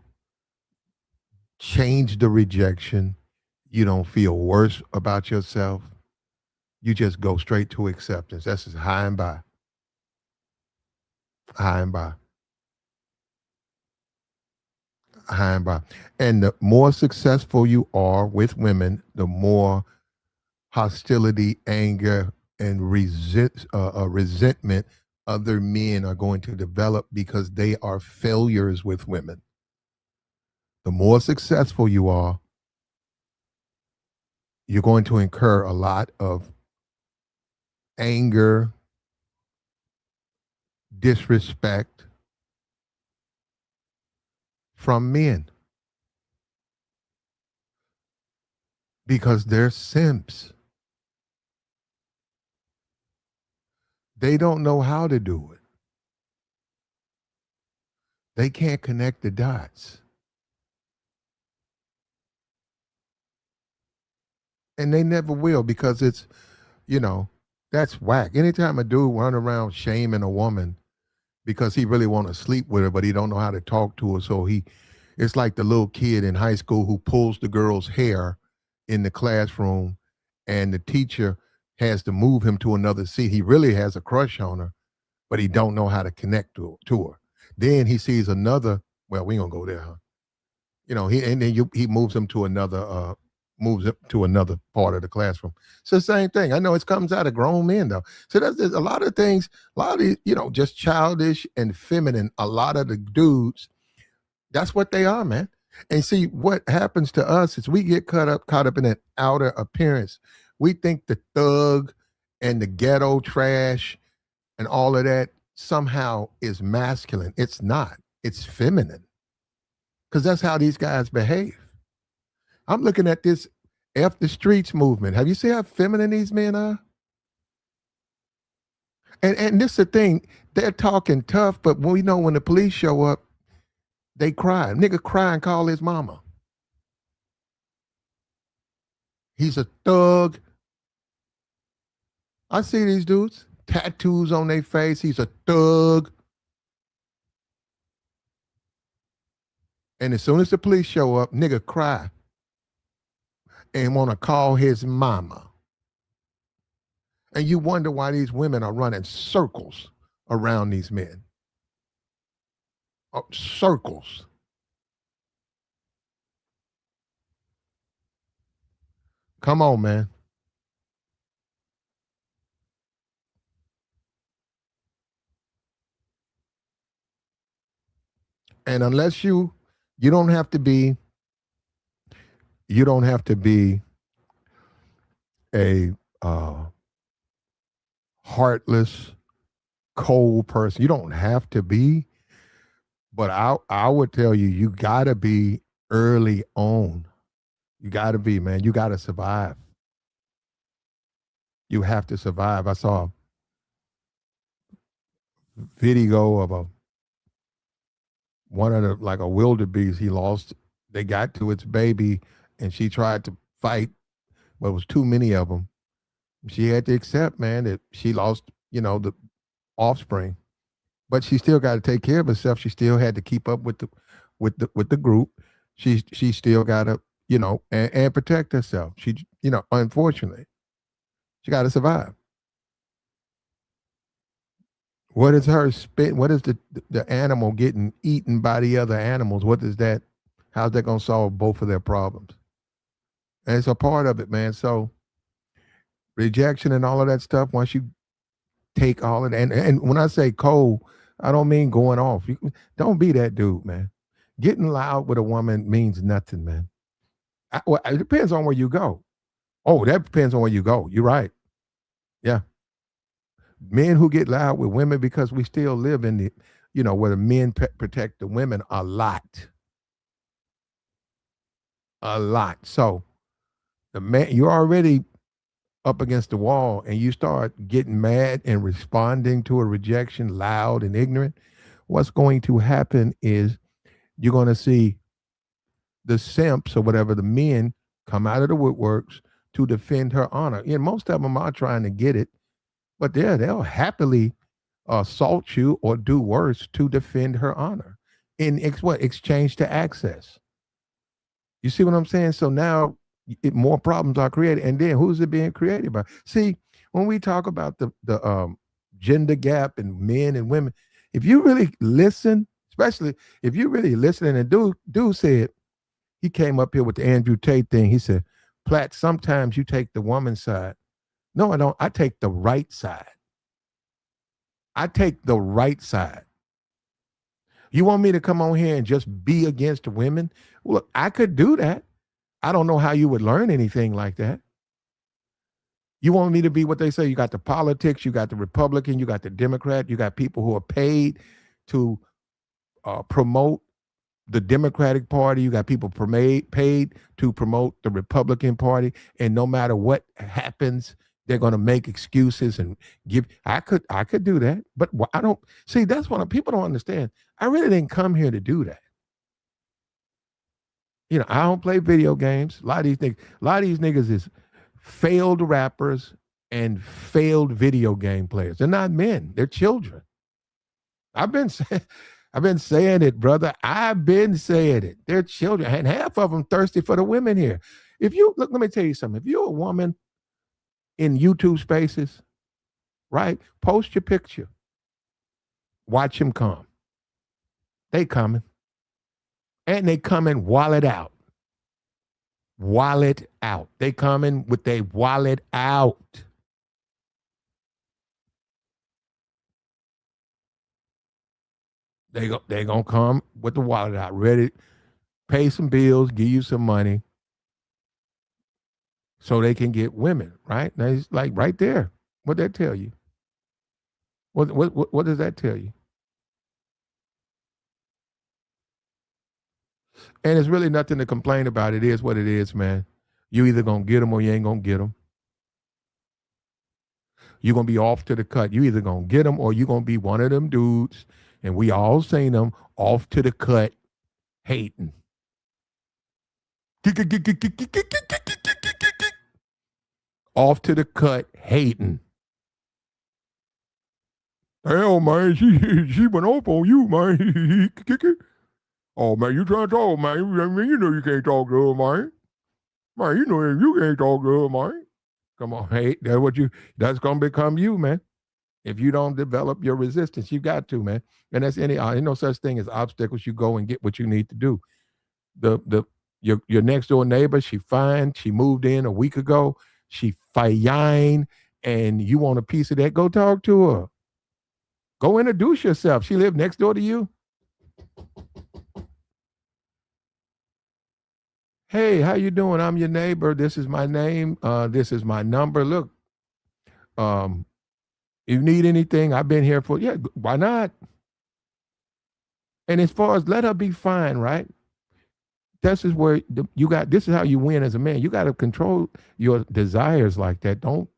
change the rejection. You don't feel worse about yourself. You just go straight to acceptance. That's just high and by, high and by, high and by. And the more successful you are with women, the more hostility, anger, and resentment other men are going to develop because they are failures with women. The more successful you are, you're going to incur a lot of anger, disrespect from men because they're simps. They don't know how to do it. They can't connect the dots. And they never will because it's, you know, that's whack. Anytime a dude run around shaming a woman because he really want to sleep with her, but he don't know how to talk to her. So it's like the little kid in high school who pulls the girl's hair in the classroom and the teacher has to move him to another seat. He really has a crush on her, but he don't know how to connect to her. Then he sees another, well, we ain't gonna go there, huh? He moves him to another part of the classroom. It's the same thing. I know it comes out of grown men though. So there's a lot of things, a lot of these, just childish and feminine. A lot of the dudes, that's what they are, man. And see what happens to us is we get caught up in that outer appearance. We think the thug and the ghetto trash and all of that somehow is masculine. It's not. It's feminine. Because that's how these guys behave. I'm looking at this F the streets movement. Have you seen how feminine these men are? And this is the thing, they're talking tough, but when the police show up, they cry. Nigga cry and call his mama. He's a thug. I see these dudes, tattoos on their face. He's a thug. And as soon as the police show up, nigga cry and want to call his mama. And you wonder why these women are running circles around these men. Circles. Come on, man. And unless you don't have to be a heartless, cold person. You don't have to be, but I would tell you, you gotta be early on. You gotta be, man. You gotta survive. You have to survive. I saw a video of one of the like a wildebeest. He lost. They got to its baby, and she tried to fight, but it was too many of them. She had to accept, man, that she lost, the offspring. But she still got to take care of herself. She still had to keep up with the group. She still got to, and protect herself. She, unfortunately, she got to survive. What is her spit? What is the animal getting eaten by the other animals? What is that? How's that gonna solve both of their problems? And it's a part of it, man. So rejection and all of that stuff. Once you take all of that, and when I say cold, I don't mean going off. Don't be that dude, man. Getting loud with a woman means nothing, man. Well, it depends on where you go. Oh, that depends on where you go. You're right. Yeah. Men who get loud with women because we still live in the, where the men protect the women a lot. A lot. So the man, you're already up against the wall and you start getting mad and responding to a rejection loud and ignorant. What's going to happen is you're going to see the simps or whatever, the men come out of the woodworks to defend her honor. And most of them are trying to get it, but they'll happily assault you or do worse to defend her honor in exchange to access. You see what I'm saying? So now more problems are created, and then who's it being created by? See, when we talk about the gender gap and men and women, if you really listen, especially if you really listening, and dude said he came up here with the Andrew Tate thing. He said, Platt, sometimes you take the woman's side. No, I don't. I take the right side. I take the right side. You want me to come on here and just be against women? Look, I could do that. I don't know how you would learn anything like that. You want me to be what they say? You got the politics, you got the Republican, you got the Democrat, you got people who are paid to promote the Democratic Party. You got people paid to promote the Republican Party, and no matter what happens, they're going to make excuses and give. I could do that, but I don't see. That's what people don't understand. I really didn't come here to do that. I don't play video games. A lot of these niggas is failed rappers and failed video game players. They're not men. They're children. I've been saying, I've been saying it, brother. I've been saying it. They're children, and half of them thirsty for the women here. If you look, let me tell you something. If you're a woman in YouTube spaces, right? Post your picture. Watch them come. They coming, and they coming wallet out. Wallet out. They coming with their wallet out. They gonna come with the wallet out, ready, pay some bills, give you some money, so they can get women. Right now, it's like right there. What that tell you? What does that tell you? And it's really nothing to complain about. It is what it is, man. You either gonna get them or you ain't gonna get them. You're gonna be off to the cut. You either gonna get them or you gonna be one of them dudes, and we all seen them off to the cut, hating. Off to the cut, hating. Hell, man, she went off on you, man. Oh, man, you trying to talk, man. You know you can't talk to her, man. Man, you know you can't talk to her, man. Come on, hey, that's gonna become you, man. If you don't develop your resistance, you got to, man. And that's ain't no such thing as obstacles. You go and get what you need to do. The your next door neighbor, she fine. She moved in a week ago. She fine, and you want a piece of that? Go talk to her. Go introduce yourself. She lived next door to you. Hey, how you doing? I'm your neighbor. This is my name. This is my number. Look, um, if you need anything, I've been here for, yeah, why not? And as far as let her be fine, right? This is where this is how you win as a man. You got to control your desires like that. Don't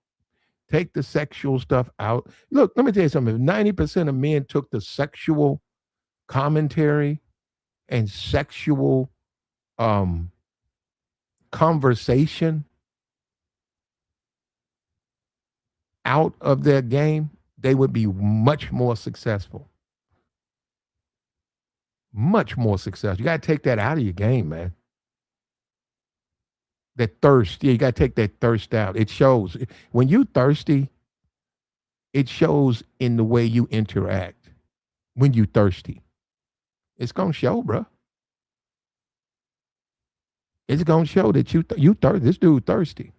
take the sexual stuff out. Look, let me tell you something. If 90% of men took the sexual commentary and sexual conversation out of their game, they would be much more successful. Much more successful. You got to take that out of your game, man. That thirst. Yeah, you got to take that thirst out. It shows. When you thirsty, it shows in the way you interact. When you thirsty, it's going to show, bro. It's going to show that this dude thirsty.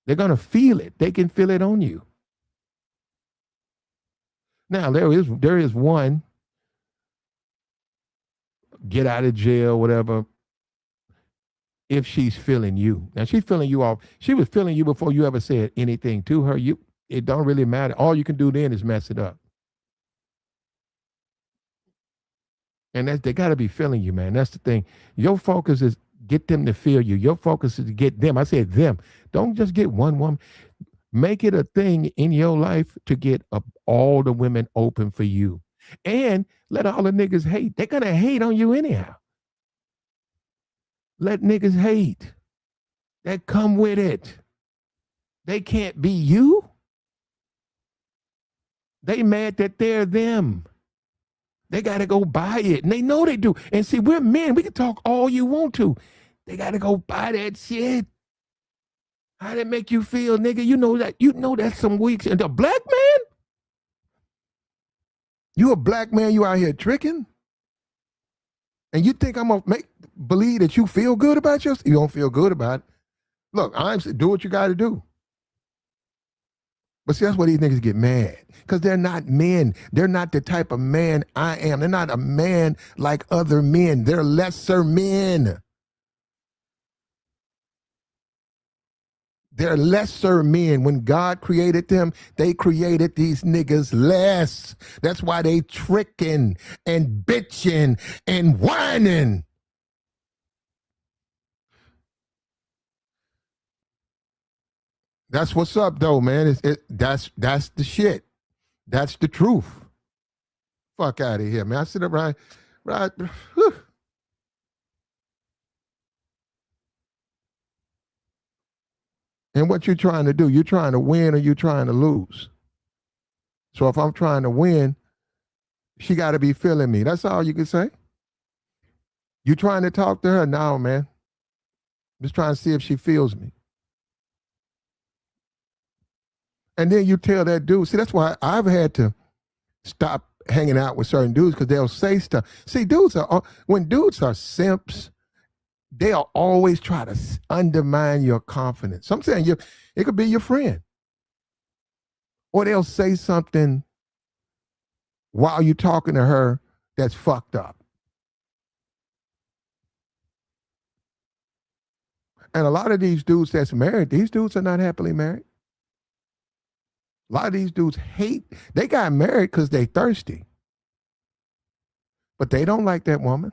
They're going to feel it. They can feel it on you. Now, there is one get out of jail, whatever, if she's feeling you. Now, she's feeling you off. She was feeling you before you ever said anything to her. It don't really matter. All you can do then is mess it up. And they got to be feeling you, man. That's the thing. Your focus is get them to feel you. Your focus is to get them. I said them. Don't just get one woman. Make it a thing in your life to get all the women open for you. And let all the niggas hate. They're going to hate on you anyhow. Let niggas hate. That come with it. They can't be you. They mad that they're them. They got to go buy it. And they know they do. And see, we're men. We can talk all you want to. They got to go buy that shit. How that make you feel, nigga? You know that's some weak shit. And a black man? You a black man, you out here tricking? And you think I'm going to believe that you feel good about yourself? You don't feel good about it. Look, do what you got to do. But see, that's why these niggas get mad. Because they're not men. They're not the type of man I am. They're not a man like other men. They're lesser men. They're lesser men. When God created them, they created these niggas less. That's why they tricking and bitching and whining. That's what's up, though, man. That's the shit. That's the truth. Fuck out of here, man. I sit up right. And what you trying to do? You trying to win or you trying to lose? So if I'm trying to win, she got to be feeling me. That's all you can say. You trying to talk to her now, man? Just trying to see if she feels me. And then you tell that dude. See, that's why I've had to stop hanging out with certain dudes because they'll say stuff. See, when dudes are simps, they'll always try to undermine your confidence. I'm saying it could be your friend, or they'll say something while you're talking to her that's fucked up. And a lot of these dudes that's married, these dudes are not happily married. A lot of these dudes they got married because they thirsty. But they don't like that woman.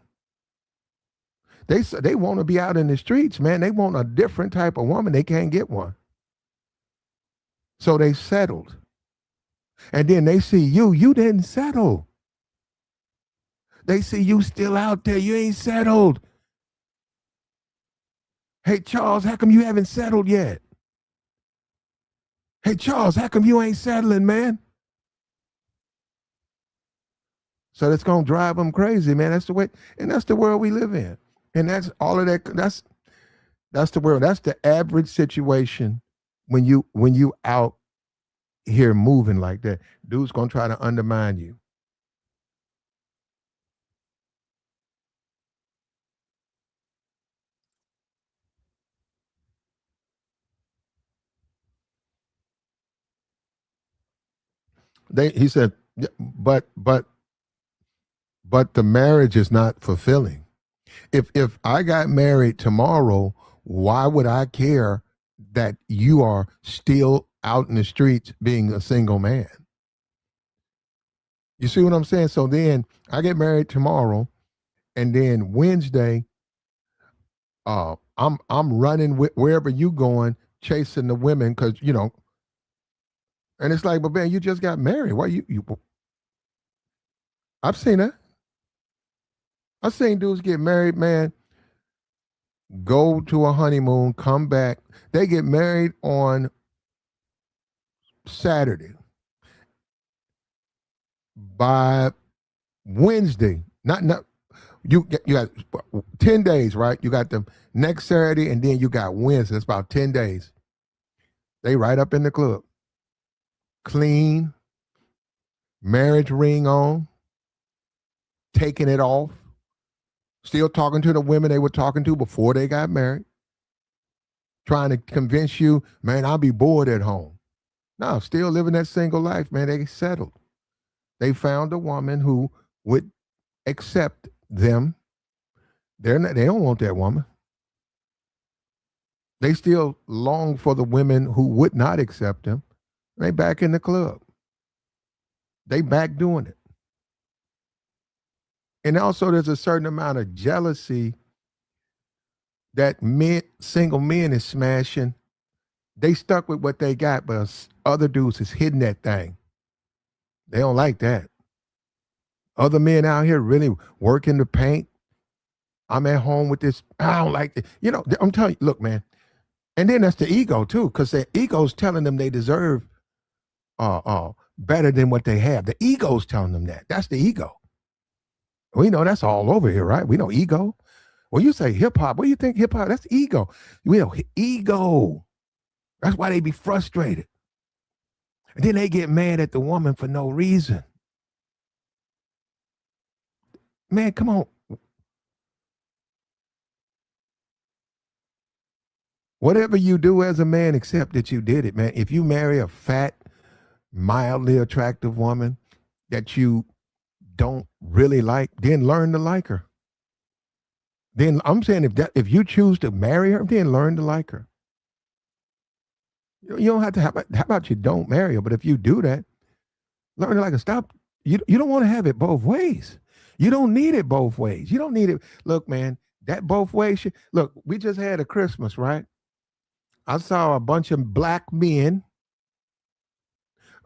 They want to be out in the streets, man. They want a different type of woman. They can't get one. So they settled. And then they see you didn't settle. They see you still out there. You ain't settled. Hey, Charles, how come you haven't settled yet? Hey, Charles, how come you ain't settling, man? So that's going to drive them crazy, man. That's the way, and that's the world we live in. And that's all of that. That's the world. That's the average situation when you out here moving like that. Dude's going to try to undermine you. He said, "Yeah, but the marriage is not fulfilling. If I got married tomorrow, why would I care that you are still out in the streets being a single man? You see what I'm saying? So then I get married tomorrow, and then Wednesday, I'm running wherever you going, chasing the women because and it's like, but man, you just got married. Why you? I've seen that. I've seen dudes get married, man, go to a honeymoon, come back. They get married on Saturday. By Wednesday, not you got 10 days, right? You got the next Saturday and then you got Wednesday. That's about 10 days. They right up in the club. Clean, marriage ring on, taking it off, still talking to the women they were talking to before they got married, trying to convince you, man, I'll be bored at home. No, still living that single life, man. They settled. They found a woman who would accept them. They don't want that woman. They still long for the women who would not accept them. They back in the club. They back doing it. And also there's a certain amount of jealousy that single men is smashing. They stuck with what they got, but other dudes is hitting that thing. They don't like that. Other men out here really working the paint. I'm at home with this. I don't like it. I'm telling you, look, man. And then that's the ego too, because their ego's telling them they deserve better than what they have. The ego's telling them that. That's the ego. We know that's all over here, right? We know ego. When you say hip hop, what do you think hip hop? That's ego. We know ego. That's why they be frustrated. And then they get mad at the woman for no reason. Man, come on. Whatever you do as a man, accept that you did it, man. If you marry a fat, mildly attractive woman that you don't really like, then learn to like her. Then I'm saying if you choose to marry her, then learn to like her. You don't have to. How about you don't marry her? But if you do that, learn to like her. Stop. You don't want to have it both ways. You don't need it both ways. You don't need it. Look, man, that both ways. Look, we just had a Christmas, right? I saw a bunch of black men.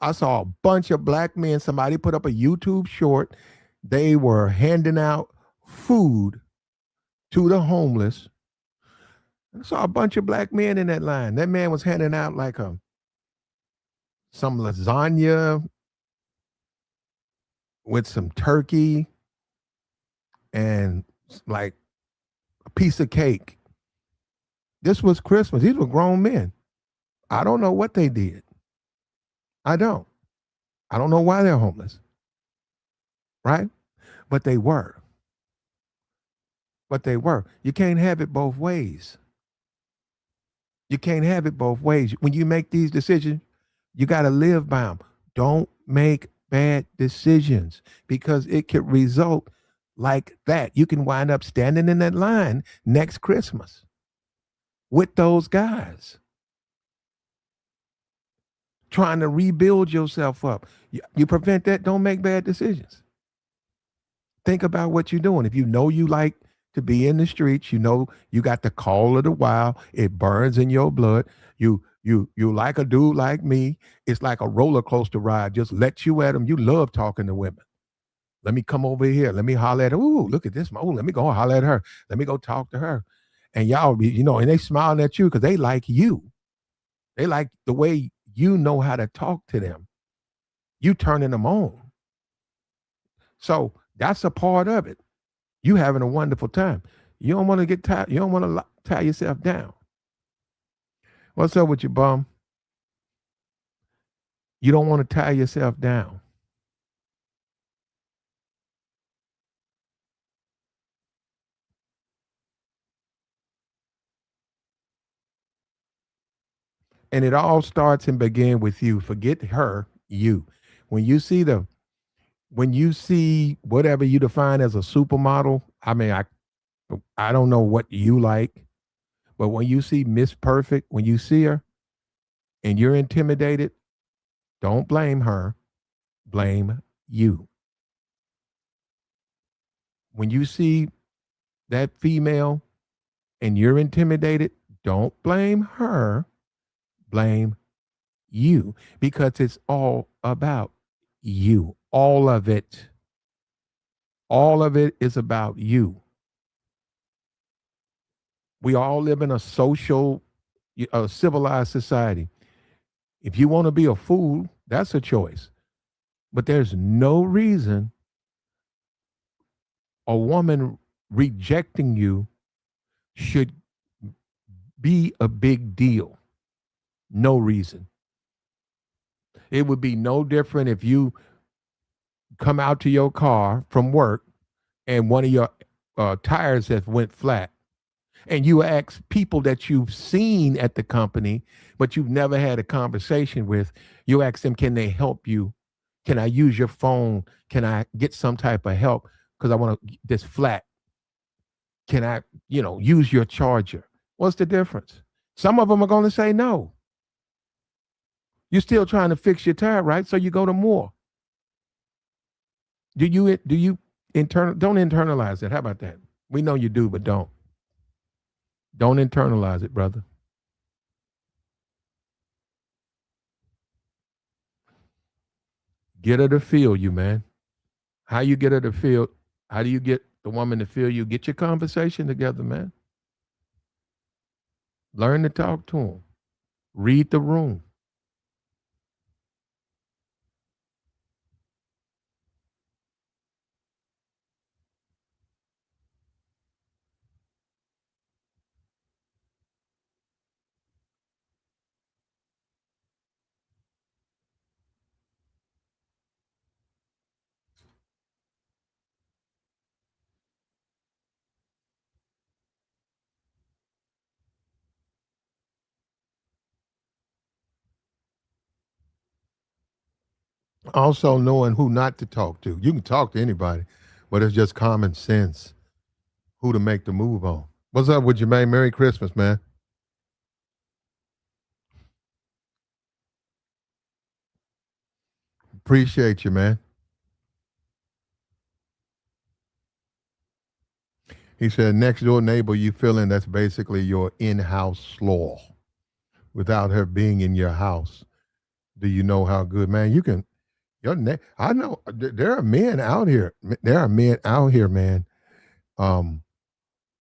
I saw a bunch of black men. Somebody put up a YouTube short. They were handing out food to the homeless. I saw a bunch of black men in that line. That man was handing out like some lasagna with some turkey and like a piece of cake. This was Christmas. These were grown men. I don't know what they did. I don't. I don't know why they're homeless, right? But they were. But they were. You can't have it both ways. You can't have it both ways. When you make these decisions, you got to live by them. Don't make bad decisions because it could result like that. You can wind up standing in that line next Christmas with those guys trying to rebuild yourself up. You prevent that, don't make bad decisions. Think about what you're doing. If you know you like to be in the streets, you know you got the call of the wild, it burns in your blood. You like a dude like me. It's like a roller coaster ride. Just let you at them. You love talking to women. Let me come over here. Let me holler at her. Ooh, look at this. Oh, let me go holler at her. Let me go talk to her. And y'all be, and they smiling at you because they like you. They like the way you know how to talk to them. You turning them on. So that's a part of it. You having a wonderful time. You don't want to get tired. You don't want to tie yourself down. What's up with you, bum? You don't want to tie yourself down. And it all starts and begin with you. Forget her, you. When you see whatever you define as a supermodel, I mean, I don't know what you like, but when you see Miss Perfect, when you see her and you're intimidated, don't blame her, blame you. When you see that female and you're intimidated, don't blame her, blame you because it's all about you. All of it. All of it is about you. We all live in a social, a civilized society. If you want to be a fool, that's a choice. But there's no reason a woman rejecting you should be a big deal. No reason. It would be no different if you come out to your car from work and one of your tires have went flat and you ask people that you've seen at the company but you've never had a conversation with, you ask them, can they help you? Can I use your phone? Can I get some type of help because I want to this flat? Can I use your charger? What's the difference? Some of them are going to say no. You're still trying to fix your tire, right? So you go to more. Do you don't internalize it? How about that? We know you do, but don't internalize it, brother. Get her to feel you, man. How you get her to feel? How do you get the woman to feel you? Get your conversation together, man. Learn to talk to them. Read the room. Also knowing who not to talk to. You can talk to anybody, but it's just common sense who to make the move on. What's up with you, man? Merry Christmas, man. Appreciate you, man. He said, next door neighbor, you feeling that's basically your in-house slaw without her being in your house. Do you know how good, man? You can. I know there are men out here. There are men out here, man. Um,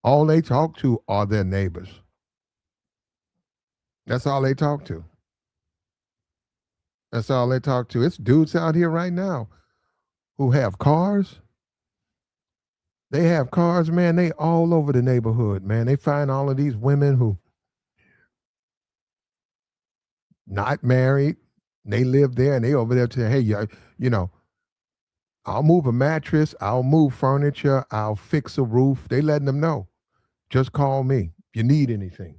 all they talk to are their neighbors. That's all they talk to. That's all they talk to. It's dudes out here right now who have cars. They have cars, man. They all over the neighborhood, man. They find all of these women who not married. They live there and they over there to hey, you know, I'll move a mattress, I'll move furniture, I'll fix a roof. They letting them know. Just call me if you need anything.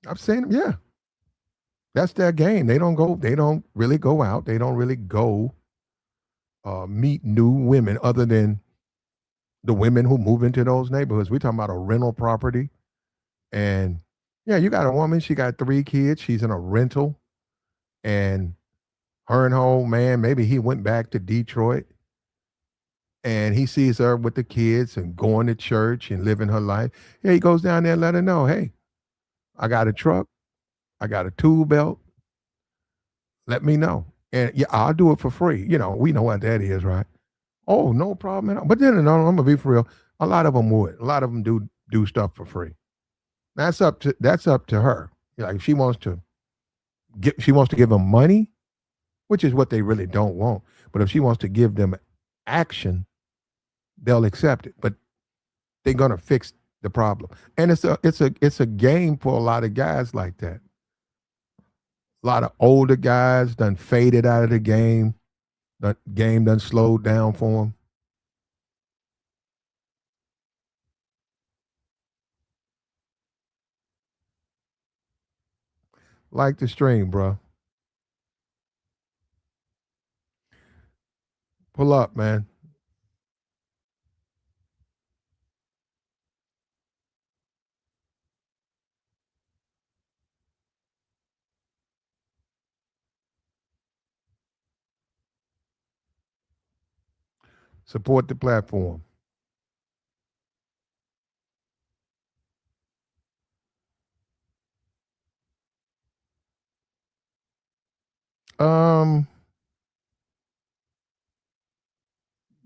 I'm saying, yeah, that's their game. They don't really go out. They don't really go meet new women other than the women who move into those neighborhoods. We're talking about a rental property. And yeah, you got a woman, she got 3 kids, she's in a rental, and her and her old man, maybe he went back to Detroit and he sees her with the kids and going to church and living her life. Yeah, he goes down there and let her know, hey, I got a truck, I got a tool belt, let me know. And yeah, I'll do it for free. We know what that is, right? Oh, no problem at all. But then, no, I'm gonna be for real. A lot of them would. A lot of them do stuff for free. That's up to her. Like if she wants to give them money, which is what they really don't want. But if she wants to give them action, they'll accept it. But they're gonna fix the problem. And it's a game for a lot of guys like that. A lot of older guys done faded out of the game. The game done slowed down for them. Like the stream, bro. Pull up, man. Support the platform. Um,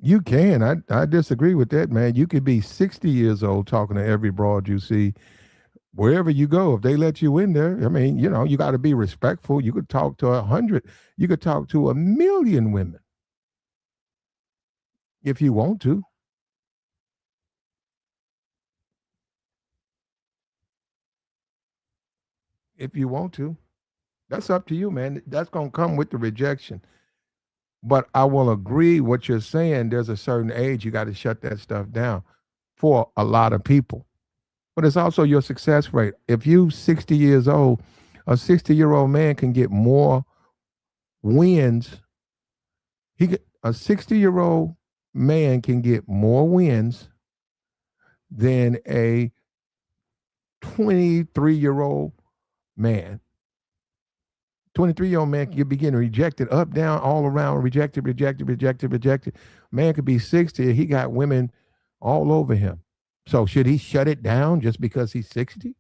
you can. I disagree with that, man. You could be 60 years old talking to every broad you see wherever you go. If they let you in there, I mean, you got to be respectful. You could talk to 100. You could talk to 1,000,000 women if you want to. If you want to, that's up to you, man. That's gonna come with the rejection. But I will agree what you're saying. There's a certain age you got to shut that stuff down for a lot of people. But it's also your success rate. If you 60 years old, a 60-year-old man can get more wins. A 60-year-old man can get more wins than a 23-year-old man. 23-year-old man can be getting rejected up, down, all around, rejected, rejected, rejected, rejected. Man could be 60, he got women all over him. So should he shut it down just because he's 60?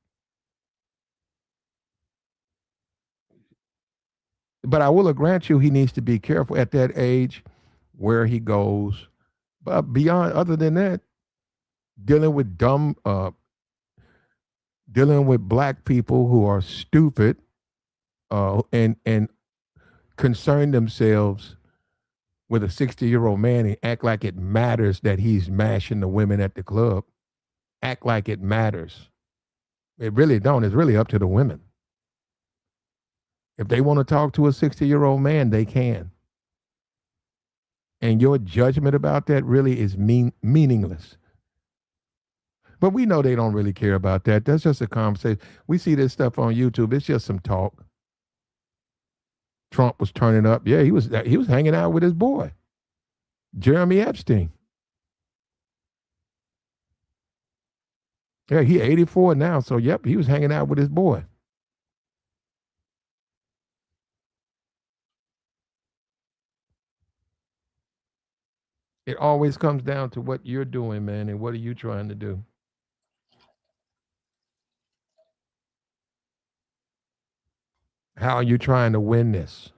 But I will grant you he needs to be careful at that age where he goes. But beyond, other than that, dealing with dealing with black people who are stupid and concern themselves with a 60-year-old man and act like it matters that he's mashing the women at the club. Act like it matters. It really don't. It's really up to the women. If they want to talk to a 60-year-old man, they can. And your judgment about that really is meaningless. But we know they don't really care about that. That's just a conversation. We see this stuff on YouTube. It's just some talk. Trump was turning up. Yeah, he was hanging out with his boy, Jeremy Epstein. Yeah, he 84 now. So yep, he was hanging out with his boy. It always comes down to what you're doing, man, and what are you trying to do? How are you trying to win this?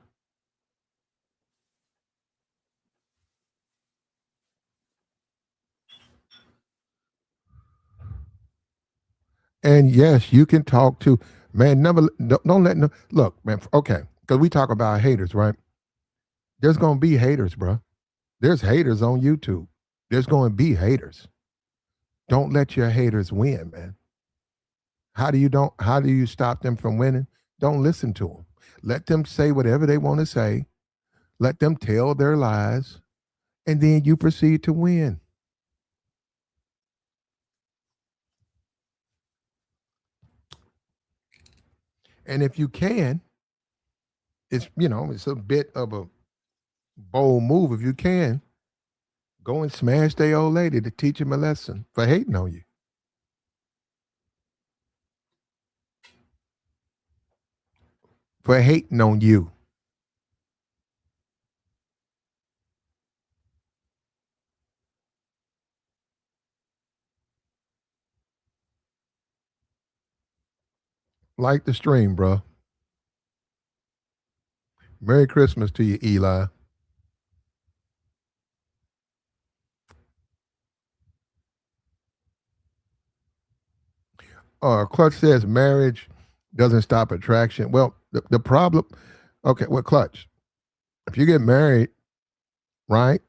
And yes, you can talk to man. Never don't let no look, man. Okay, because we talk about haters, right? There's gonna be haters, bro. There's haters on YouTube. There's gonna be haters. Don't let your haters win, man. How do you stop them from winning? Don't listen to them. Let them say whatever they want to say. Let them tell their lies, and then you proceed to win. And if you can, it's a bit of a bold move. If you can, go and smash their old lady to teach him a lesson for hating on you. For hating on you. Like the stream, bro. Merry Christmas to you, Eli. Clutch says marriage doesn't stop attraction. Well, the problem, okay, well, Clutch, if you get married, right,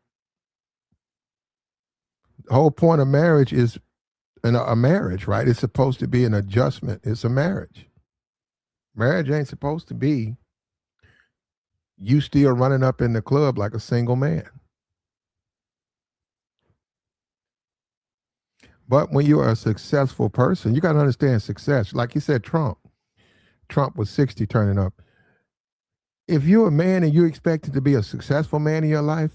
the whole point of marriage is a marriage, right? It's supposed to be an adjustment. It's a marriage. Marriage ain't supposed to be you still running up in the club like a single man. But when you are a successful person, you got to understand success. Like you said, Trump was 60 turning up. If you're a man and you're expected to be a successful man in your life,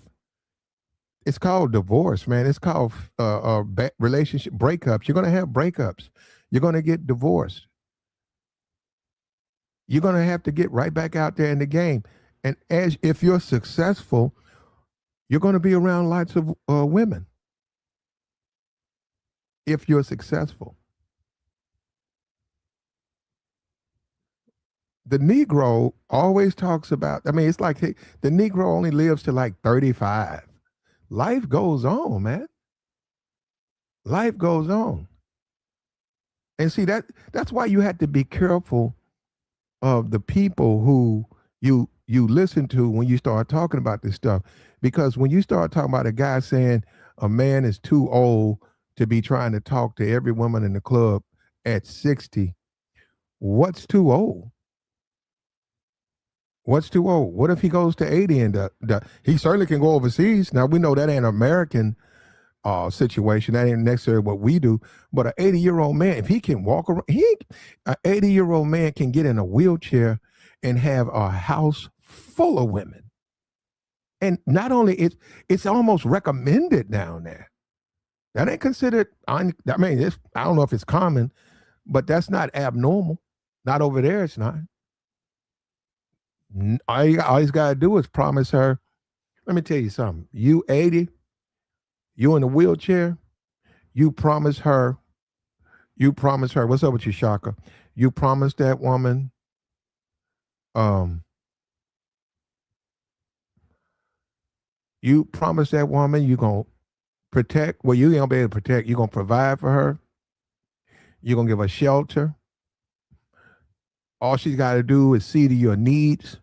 it's called divorce, man. It's called relationship breakups. You're going to have breakups. You're going to get divorced. You're going to have to get right back out there in the game. And as if you're successful, you're going to be around lots of women. If you're successful, the Negro always talks about. I mean, it's like the Negro only lives to like 35. Life goes on, man. Life goes on. And see that's why you had to be careful of the people who you listen to when you start talking about this stuff. Because when you start talking about a guy saying a man is too old to be trying to talk to every woman in the club at 60, what's too old? What's too old? What if he goes to 80 and he certainly can go overseas? Now we know that ain't American situation. That ain't necessarily what we do. But an 80-year-old man, if he can walk around, an 80-year-old man can get in a wheelchair and have a house full of women. And not only it's almost recommended down there. That ain't considered. I mean, I don't know if it's common, but that's not abnormal. Not over there. It's not. All he's got to do is promise her. Let me tell you something. You 80, you in a wheelchair. You promise her. You promise her. What's up with you, Shaka? You promise that woman. Um, you promise that woman you gonna protect. Well, you ain't gonna be able to protect. You gonna provide for her. You're gonna give her shelter. All she's got to do is see to your needs,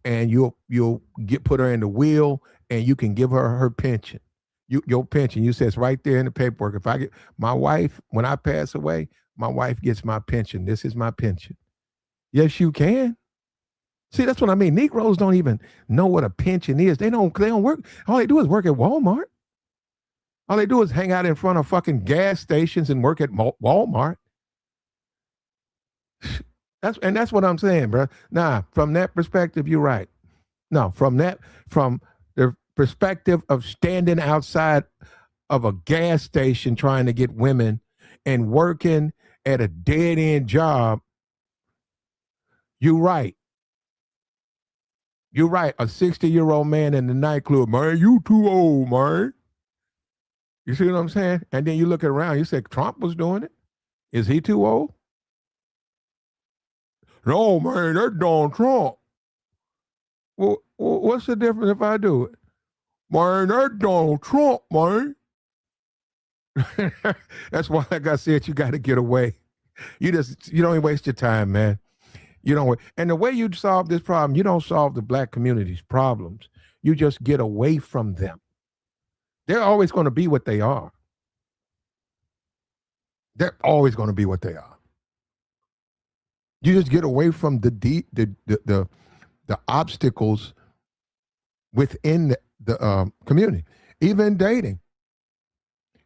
and you'll get put her in the wheel, and you can give her her pension. Your pension. You says right there in the paperwork. If I get my wife when I pass away, my wife gets my pension. This is my pension. Yes, you can. See, that's what I mean. Negroes don't even know what a pension is. They don't work. All they do is work at Walmart. All they do is hang out in front of fucking gas stations and work at Walmart. That's what I'm saying, bro. Nah, from that perspective, you're right. No, from the perspective of standing outside of a gas station trying to get women and working at a dead end job, you're right. You're right. A 60-year-old man in the nightclub, man, you too old, man. You see what I'm saying? And then you look around, you say Trump was doing it. Is he too old? No, man, that's Donald Trump. Well, what's the difference if I do it? Man, that's Donald Trump, man. That's why, like I said, you got to get away. You don't even waste your time, man. You don't. And the way you solve this problem, you don't solve the black community's problems. You just get away from them. They're always going to be what they are. They're always going to be what they are. You just get away from the obstacles within the community, even dating.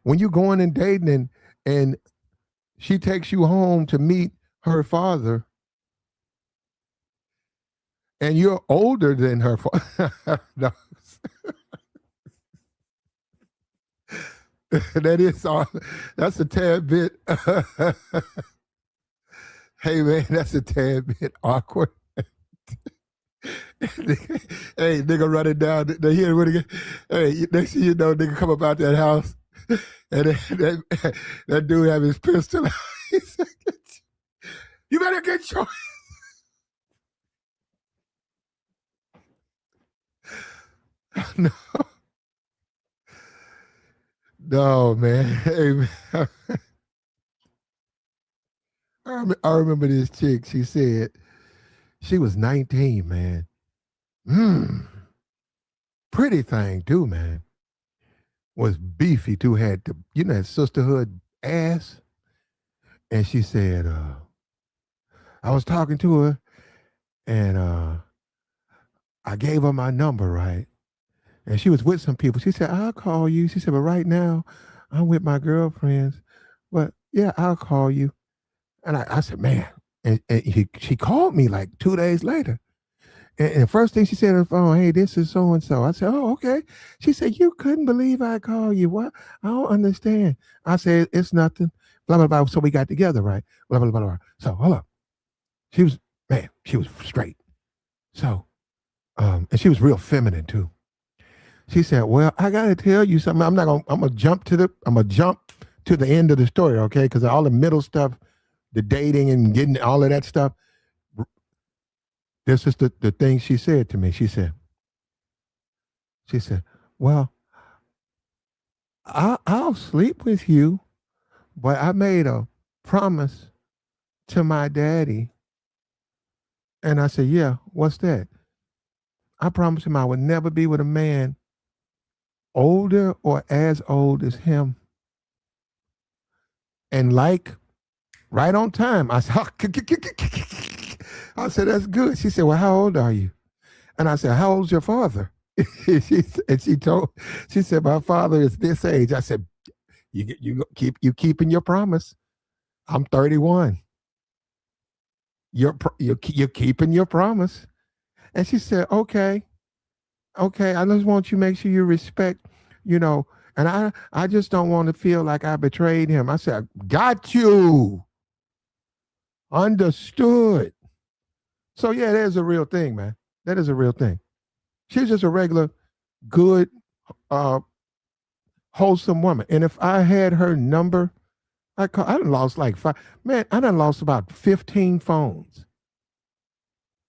When you go in and dating and she takes you home to meet her father, and you're older than her father. No. That is all. That's a tad bit. Hey man, that's a tad bit awkward. Hey, nigga running down the here with again. Hey, next thing you know, nigga come about that house, and that dude have his pistol. You better get your. No, no, man. Hey, man. I remember this chick. She said she was 19, man. Pretty thing too, man. Was beefy too. Had the that sisterhood ass. And she said, I was talking to her, and I gave her my number, right? And she was with some people. She said, I'll call you. She said, but right now, I'm with my girlfriends. But yeah, I'll call you. And I said, man. And she called me like 2 days later. And the first thing she said on the phone, hey, this is so and so. I said, oh, okay. She said, you couldn't believe I called you. What? I don't understand. I said, it's nothing. Blah, blah, blah. So we got together, right? Blah, blah, blah, blah. So hold up. She was straight. So, and she was real feminine too. She said, well, I got to tell you something. I'm going to jump to the end of the story, okay? Because all the middle stuff, the dating and getting all of that stuff, this is the thing she said to me. She said, well, I'll sleep with you, but I made a promise to my daddy. And I said, yeah, what's that? I promised him I would never be with a man older or as old as him. And like right on time, I said, that's good. She said, well, how old are you? And I said, how old's your father? She said, my father is this age. I said, you keeping your promise. I'm 31. You're keeping your promise. And she said, okay, I just want you to make sure you respect, and I just don't want to feel like I betrayed him. I said, got you. Understood. So yeah, that is a real thing, man. That is a real thing. She's just a regular, good, wholesome woman. And if I had her number, I done lost like 5. Man, I done lost about 15 phones.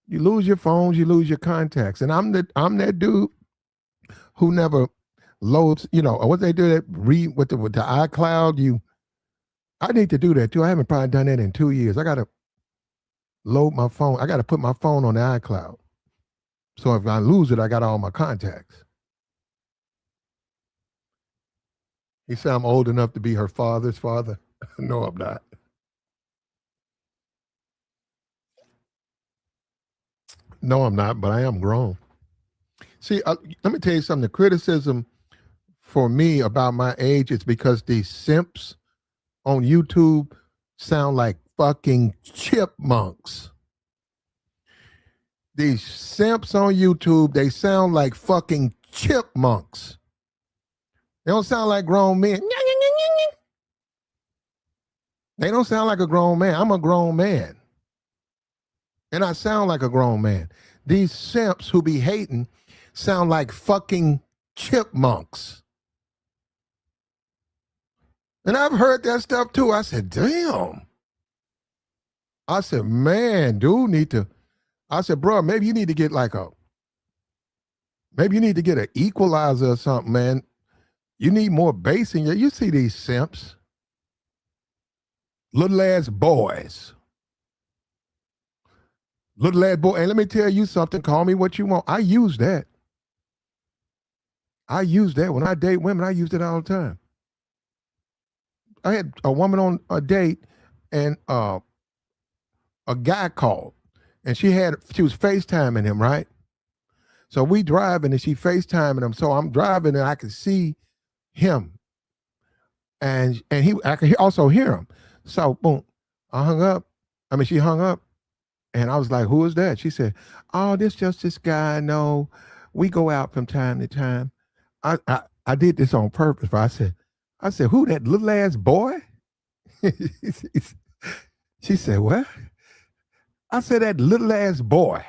You lose your phones, you lose your contacts. And I'm that dude who never loads, what they do that read with the iCloud. I need to do that too. I haven't probably done that in 2 years. I gotta load my phone. I gotta put my phone on the iCloud. So if I lose it, I got all my contacts. He said I'm old enough to be her father's father. No, I'm not. No, I'm not, but I am grown. See, let me tell you something. The criticism for me about my age is because these simps on YouTube sound like fucking chipmunks. These simps on YouTube, they sound like fucking chipmunks. They don't sound like grown men. They don't sound like a grown man. I'm a grown man. And I sound like a grown man. These simps who be hating sound like fucking chipmunks. And I've heard that stuff too. I said, damn. I said, man, dude need to. I said, bro, maybe you need to get maybe you need to get an equalizer or something, man. You need more bass in you. You see these simps. Little ass boys. Little ass boy. And let me tell you something. Call me what you want. I use that. I use that. When I date women, I use it all the time. I had a woman on a date and a guy called and she was FaceTiming him, right? So we driving and she FaceTiming him. So I'm driving and I could see him. And I could also hear him. So boom, she hung up and I was like, who is that? She said, oh, this guy I know. We go out from time to time. I did this on purpose, but I said, who, that little ass boy? She said, what? I said, that little ass boy.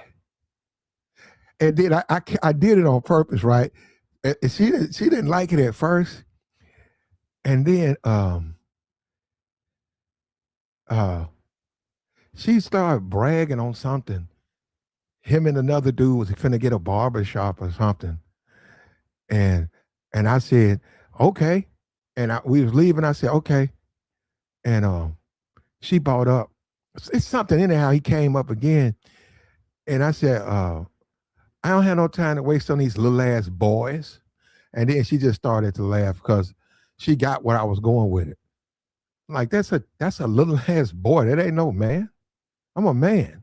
And then I did it on purpose, right? And she didn't like it at first. And then she started bragging on something. Him and another dude was finna get a barber shop or something. And I said, okay. And we was leaving. I said, okay. And she brought up, it's something anyhow. He came up again. And I said, I don't have no time to waste on these little ass boys. And then she just started to laugh because she got what I was going with it. Like, that's a little ass boy. That ain't no man. I'm a man.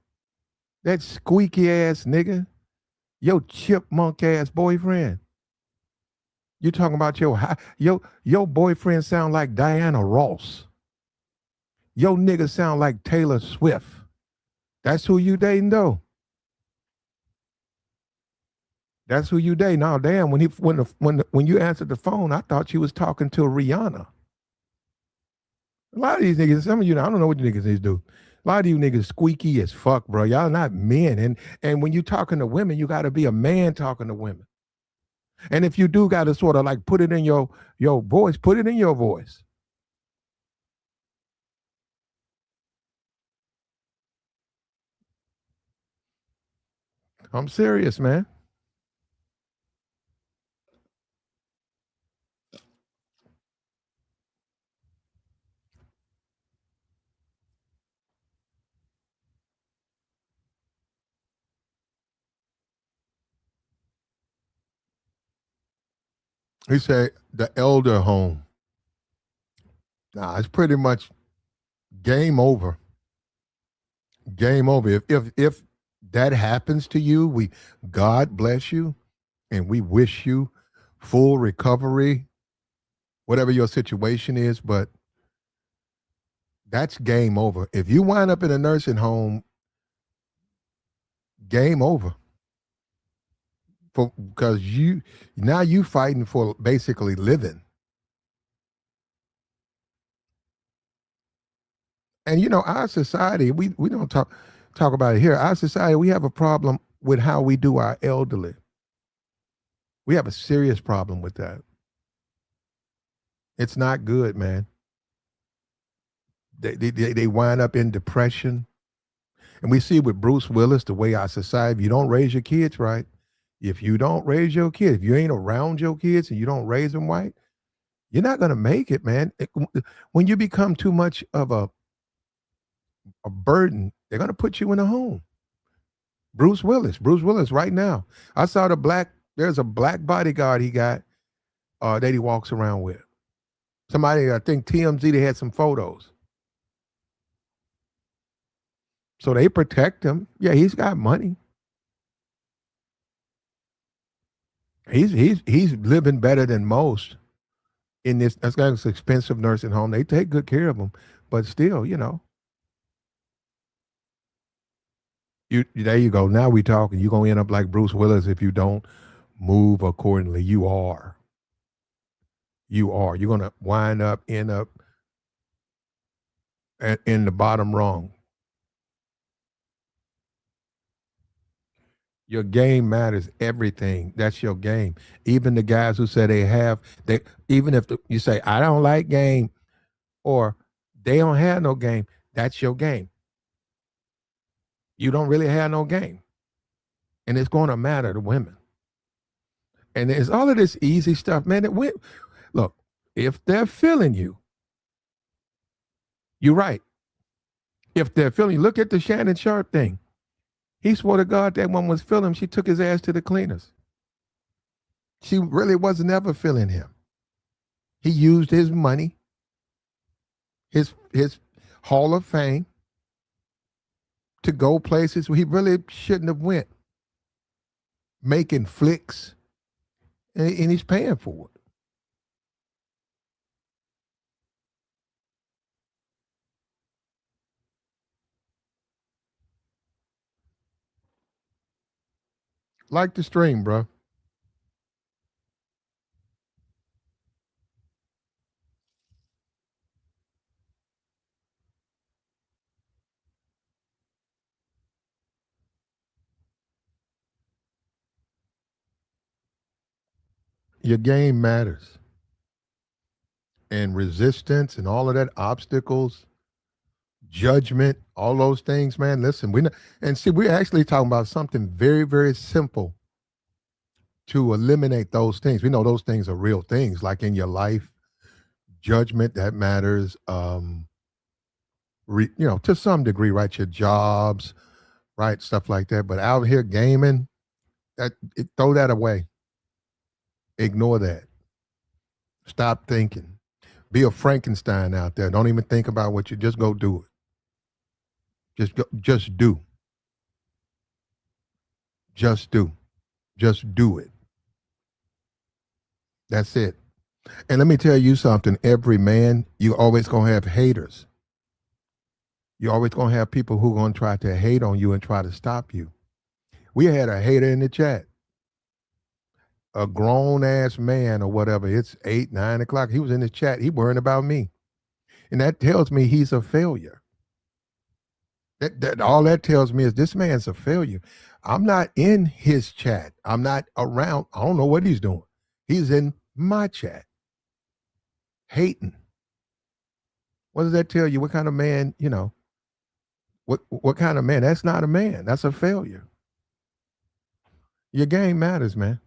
That squeaky ass nigga, your chipmunk ass boyfriend. You talking about your boyfriend sound like Diana Ross. Your nigga sound like Taylor Swift. That's who you dating though. That's who you dating. Now, damn, when you answered the phone, I thought you was talking to Rihanna. A lot of these niggas, some of you, I don't know what you niggas do. A lot of you niggas squeaky as fuck, bro. Y'all not men. And when you talking to women, you got to be a man talking to women. And if you do got to sort of like put it in your voice, put it in your voice. I'm serious, man. He said the elder home. Nah, it's pretty much game over. Game over. If that happens to you, God bless you, and we wish you full recovery, whatever your situation is. But that's game over. If you wind up in a nursing home, game over. Because you fighting for basically living. And our society, we don't talk about it here. Our society, we have a problem with how we do our elderly. We have a serious problem with that. It's not good, man. They wind up in depression. And we see with Bruce Willis, the way our society, if you don't raise your kids right, if you don't raise your kids, if you ain't around your kids and you don't raise them right, you're not going to make it, man. When you become too much of a burden, they're going to put you in a home. Bruce Willis right now. I saw there's a black bodyguard he got that he walks around with. Somebody, I think TMZ, they had some photos. So they protect him. Yeah, he's got money. He's living better than most in that's an expensive nursing home. They take good care of him, but still, You there you go. Now we talking. You're gonna end up like Bruce Willis if you don't move accordingly. You are. You are. You're gonna wind up end up in the bottom rung. Your game matters everything. That's your game. Even the guys who say they even if you say I don't like game or they don't have no game, that's your game. You don't really have no game, and it's going to matter to women. And it's all of this easy stuff, man. Look, if they're feeling you, you're right. If they're feeling you, look at the Shannon Sharp thing. He swore to God that one was feeling him. She took his ass to the cleaners. She really wasn't ever feeling him. He used his money, his Hall of Fame, to go places where he really shouldn't have went, making flicks, and he's paying for it. Like the stream, bro. Your game matters, and resistance and all of that, obstacles, judgment, all those things, man. Listen, and see, we're actually talking about something very, very simple to eliminate those things. We know those things are real things, like in your life, judgment that matters. To some degree, right? Your jobs, right? Stuff like that. But out here gaming, throw that away. Ignore that. Stop thinking. Be a Frankenstein out there. Don't even think about what you just go do it. Just do. Just do. Just do it. That's it. And let me tell you something. Every man, you always gonna have haters. You're always gonna have people who gonna try to hate on you and try to stop you. We had a hater in the chat, a grown ass man or whatever. It's 8, 9 o'clock. He was in the chat. He worrying about me, and that tells me he's a failure. That all that tells me is this man's a failure. I'm not in his chat. I'm not around. I don't know what he's doing. He's in my chat, hating. What does that tell you? What kind of man? What kind of man? That's not a man. That's a failure. Your game matters, man.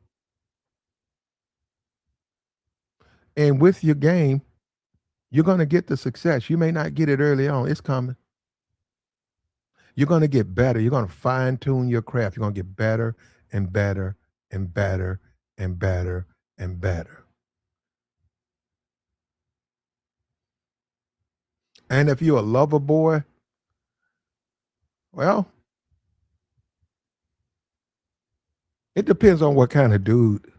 And with your game, you're going to get the success. You may not get it early on. It's coming. You're going to get better. You're going to fine tune your craft. You're going to get better and better and better and better and better. And if you're a lover boy, well, it depends on what kind of dude.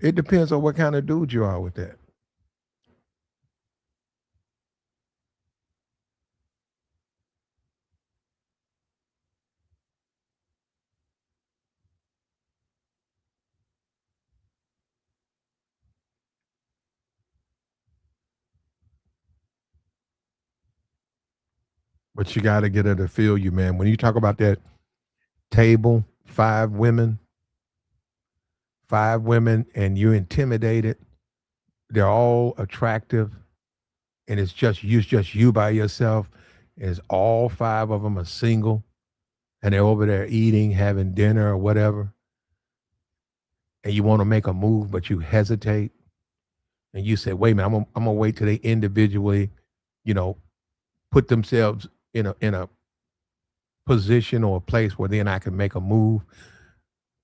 It depends on what kind of dude you are with that. But you got to get her to feel you, man. When you talk about that table, five women, and you're intimidated, they're all attractive, and it's just you by yourself. And it's all five of them are single, and they're over there eating, having dinner or whatever, and you want to make a move, but you hesitate, and you say, "Wait a minute, I'm gonna wait till they individually, you know, put themselves in a position or a place where then I can make a move."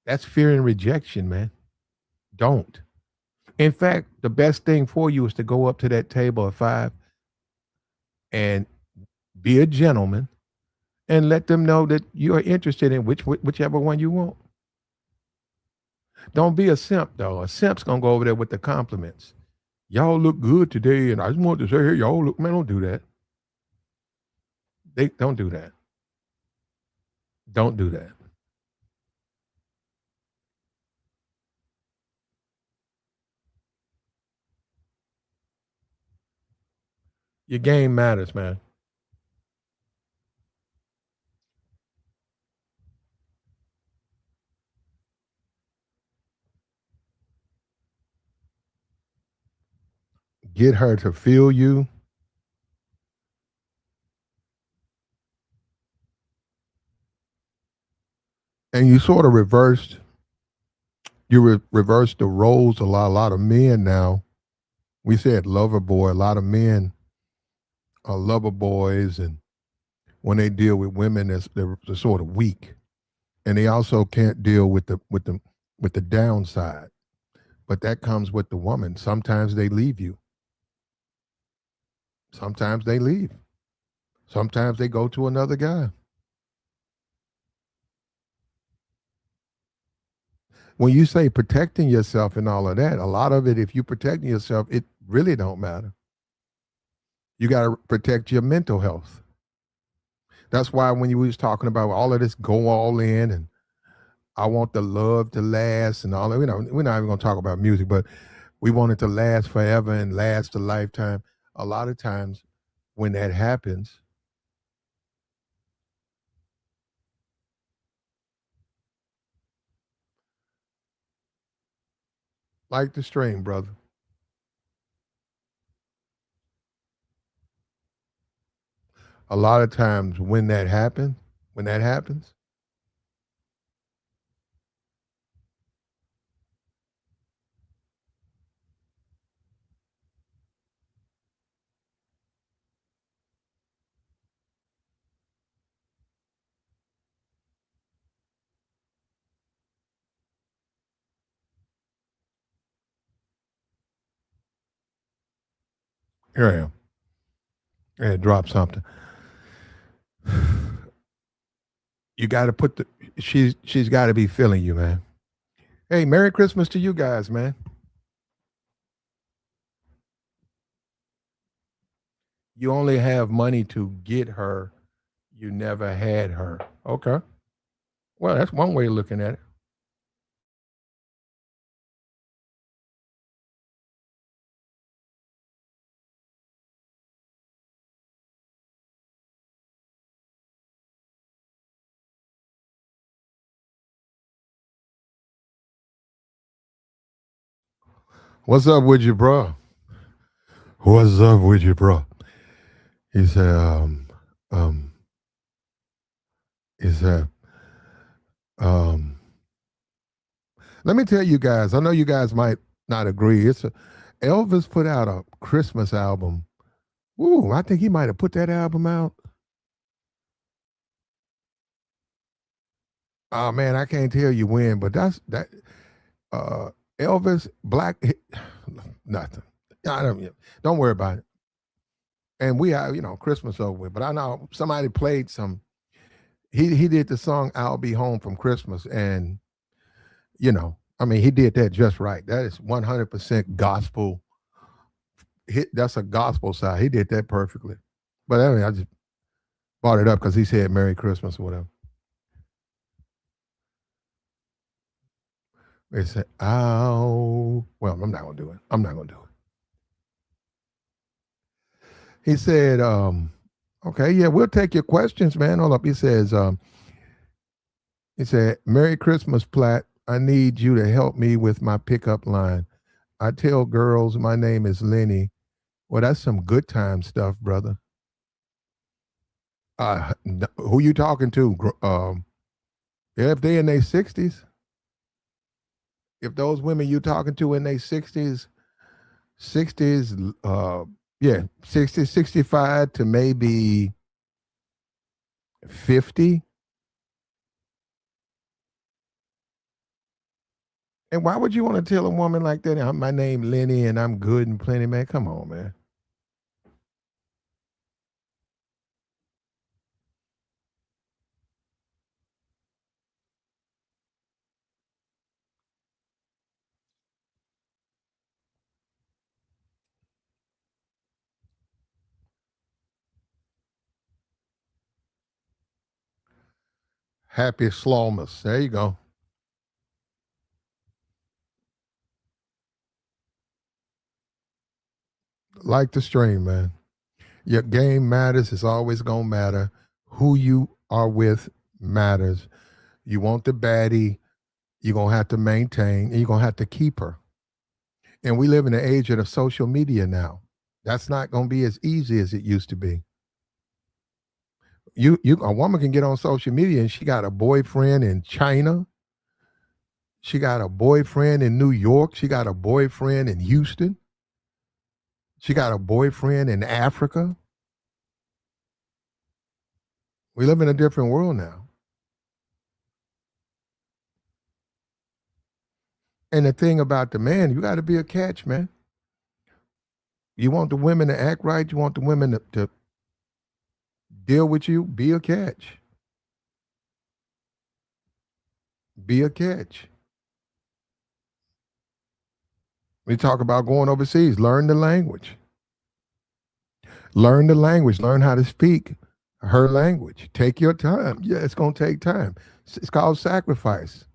That's fear and rejection, man. Don't. In fact, the best thing for you is to go up to that table of five and be a gentleman and let them know that you are interested in whichever one you want. Don't be a simp though. A simp's gonna go over there with the compliments. Y'all look good today, and I just want to say, hey, y'all look, man, don't do that. They don't do that. Don't do that. Your game matters, man. Get her to feel you, and you sort of reversed. You reversed the roles a lot. A lot of men now. We said lover boy. A lot of men are lover boys, and when they deal with women, they're sort of weak, and they also can't deal with the downside. But that comes with the woman. Sometimes they leave you. Sometimes they leave. Sometimes they go to another guy. When you say protecting yourself and all of that, a lot of it, if you protecting yourself, it really don't matter. You got to protect your mental health. That's why when you was talking about all of this, go all in, and I want the love to last, and all that. We're not even going to talk about music, but we want it to last forever and last a lifetime. A lot of times, when that happens, like the string, brother. A lot of times when that happens, here I am. And drop something. You got to put the she's got to be feeling you, man. Hey, Merry Christmas to you guys, man. You only have money to get her. You never had her. Okay. Well, that's one way of looking at it. What's up with you, bro? What's up with you, bro? He said, um, he said, um, let me tell you guys, I know you guys might not agree. Elvis put out a Christmas album. Ooh, I think he might have put that album out. Oh man, I can't tell you when, but that's that uh Elvis Black nothing. I don't worry about it. And we have, Christmas over with. But I know somebody played some he did the song I'll Be Home from Christmas, and I mean he did that just right. That is 100% gospel hit. That's a gospel side. He did that perfectly. But I mean I just brought it up because he said Merry Christmas or whatever. They said, "Oh, well, I'm not gonna do it. I'm not gonna do it." He said, "Okay, yeah, we'll take your questions, man." Hold up. He said, "Merry Christmas, Platt. I need you to help me with my pickup line. I tell girls my name is Lenny. Well, that's some good time stuff, brother. Who you talking to? Yeah, if they in their 60s, if those women you talking to in their 60s, yeah, 60, 65 to maybe 50. And why would you want to tell a woman like that? My name Lenny and I'm good and plenty, man. Come on, man. Happy Slomas. There you go. Like the stream, man. Your game matters. It's always going to matter. Who you are with matters. You want the baddie, you're going to have to maintain, and you're going to have to keep her. And we live in the age of the social media now. That's not going to be as easy as it used to be. A woman can get on social media and she got a boyfriend in China. She got a boyfriend in New York. She got a boyfriend in Houston. She got a boyfriend in Africa. We live in a different world now. And the thing about the man, you got to be a catch, man. You want the women to act right. You want the women to deal with you. Be a catch. Be a catch. We talk about going overseas. Learn the language. Learn the language. Learn how to speak her language. Take your time. Yeah, it's going to take time. It's called sacrifice.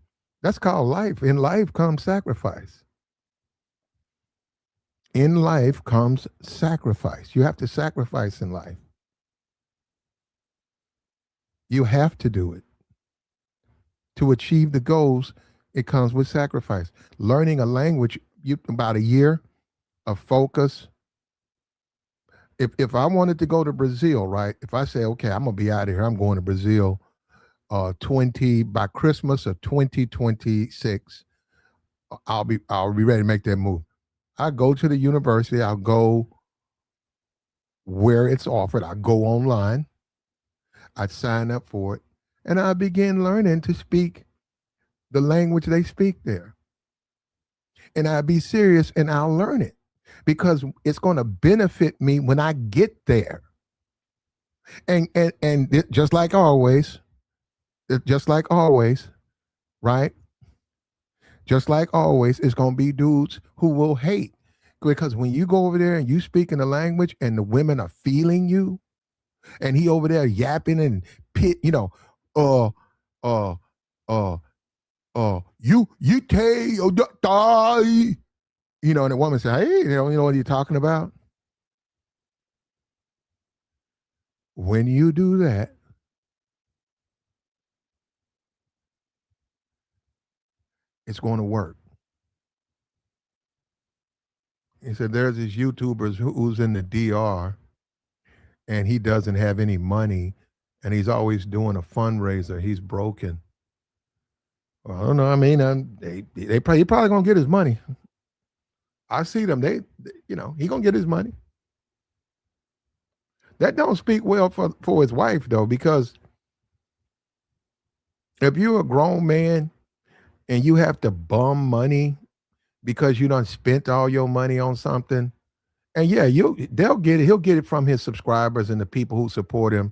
That's called life. In life comes sacrifice. In life comes sacrifice. You have to sacrifice in life. You have to do it. To achieve the goals, it comes with sacrifice. Learning a language, about a year of focus. If I wanted to go to Brazil, right? If I say, okay, I'm gonna be out of here, I'm going to Brazil 20 by Christmas of 2026, I'll be ready to make that move. I go to the university, I'll go where it's offered, I go online, I sign up for it, and I begin learning to speak the language they speak there. And I'll be serious and I'll learn it because it's going to benefit me when I get there. And just like always, right? Just like always, it's going to be dudes who will hate because when you go over there and you speak in the language and the women are feeling you, and he over there yapping and uh, uh, uh, you take die. And the woman said, hey, you know what you're talking about? When you do that, it's going to work. He said, there's these YouTubers who's in the DR and he doesn't have any money and he's always doing a fundraiser. He's broken. Well, I don't know. I mean, he probably going to get his money. I see them. He going to get his money. That don't speak well for his wife, though, because if you're a grown man and you have to bum money because you done spent all your money on something, and yeah, they'll get it. He'll get it from his subscribers and the people who support him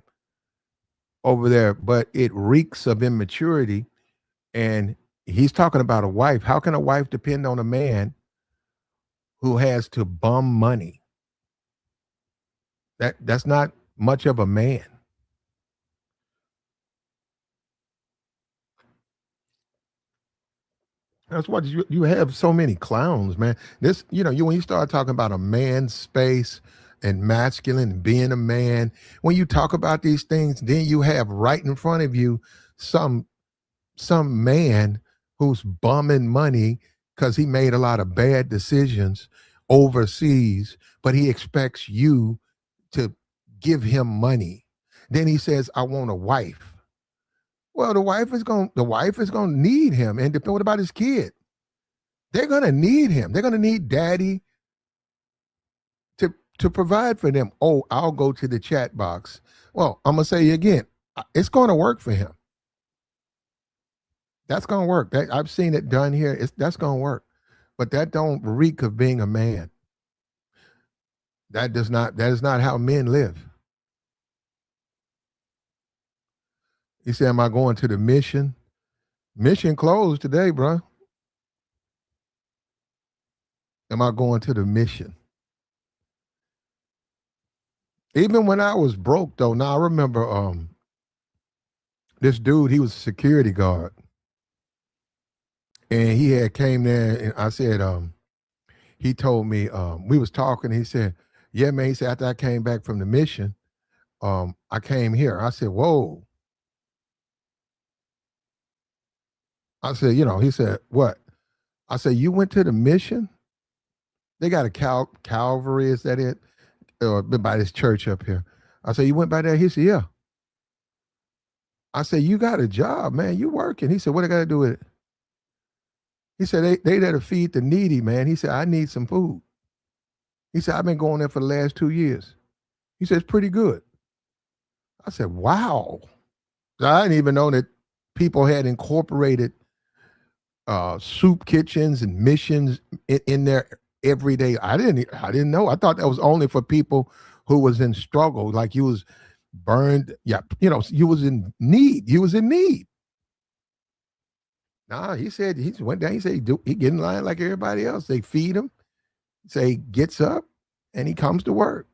over there, but it reeks of immaturity. And he's talking about a wife. How can a wife depend on a man who has to bum money? That's not much of a man. That's what you have so many clowns, man. This, when you start talking about a man's space and masculine and being a man, when you talk about these things, then you have right in front of you some man who's bumming money because he made a lot of bad decisions overseas, but he expects you to give him money. Then he says, I want a wife. Well, the wife is gonna need him. And what about his kid? They're gonna need him. They're gonna need daddy to provide for them. Oh, I'll go to the chat box. Well, I'm gonna say again, it's gonna work for him. That's gonna work. I've seen it done here. That's gonna work. But that don't reek of being a man. That is not how men live. He said, am I going to the mission? Mission closed today, bro. Am I going to the mission? Even when I was broke, though, now I remember This dude, he was a security guard, and he had came there, and I said, he told me, we was talking. He said, "Yeah, man." He said, "After I came back from the mission, I came here." I said, "Whoa." I said, He said, "What?" I said, "You went to the mission? They got a Calvary, is that it? Or by this church up here?" I said, "You went by there?" He said, "Yeah." I said, "You got a job, man. You working?" He said, "What I got to do with it?" He said, they there to feed the needy, man." He said, "I need some food." He said, "I've been going there for the last 2 years." He said, "It's pretty good." I said, "Wow." I didn't even know that people had incorporated soup kitchens and missions in their everyday. I didn't know. I thought that was only for people who was in struggle, like you was burned. Yeah, you was in need. You was in need. Nah, he said he went down. He said he get in line like everybody else. They feed him. Say he gets up and he comes to work.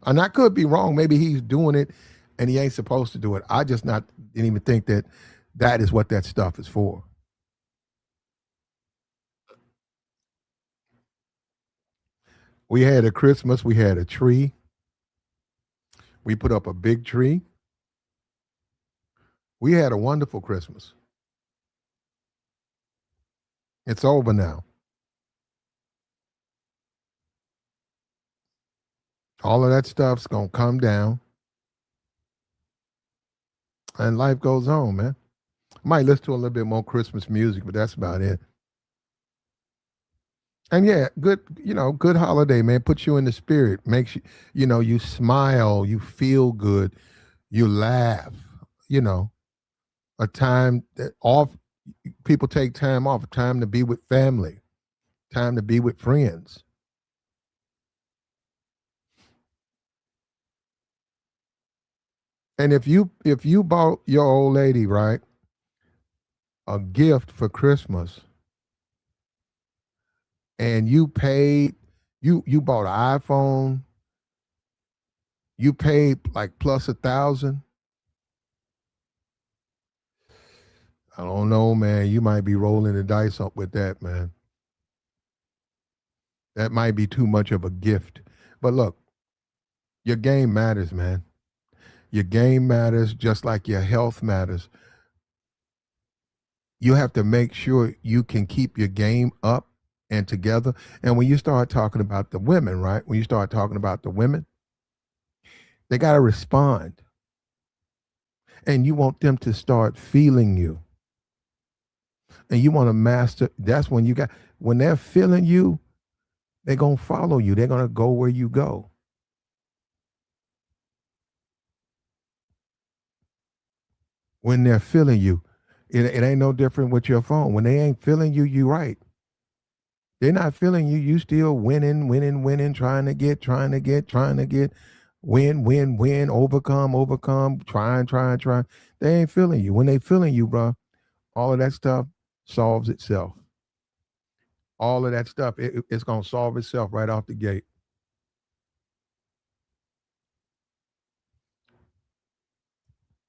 And I could be wrong. Maybe he's doing it and he ain't supposed to do it. I just not didn't even think that that is what that stuff is for. We had a Christmas. We had a tree. We put up a big tree. We had a wonderful Christmas. It's over now. All of that stuff's gonna come down, and life goes on, man. I might listen to a little bit more Christmas music, but that's about it. And yeah, good, good holiday, man. Puts you in the spirit. Makes you, you smile, you feel good, you laugh. You know, a time that off. People take time off, time to be with family, time to be with friends. And if you bought your old lady, right, a gift for Christmas, and you paid, you bought an iPhone, you paid like plus 1,000. I don't know, man. You might be rolling the dice up with that, man. That might be too much of a gift. But look, your game matters, man. Your game matters just like your health matters. You have to make sure you can keep your game up and together. And when you start talking about the women, right? When you start talking about the women, they got to respond. And you want them to start feeling you. And you want to master. That's when when they're feeling you, they're going to follow you. They're going to go where you go. When they're feeling you, it ain't no different with your phone. When they ain't feeling you, you right. They're not feeling you. You still winning, winning, winning, trying to get, win, win, win, overcome, overcome, trying, trying, trying. They ain't feeling you. When they feeling you, bro, all of that stuff solves itself. All of that stuff, it's gonna solve itself right off the gate.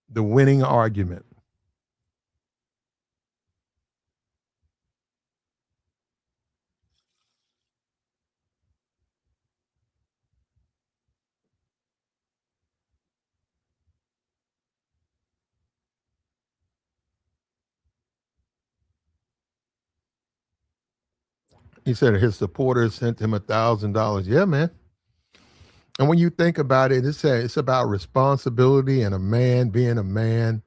The winning argument. He said his supporters sent him $1,000. Yeah, man. And when you think about it, it's about responsibility and a man being a man.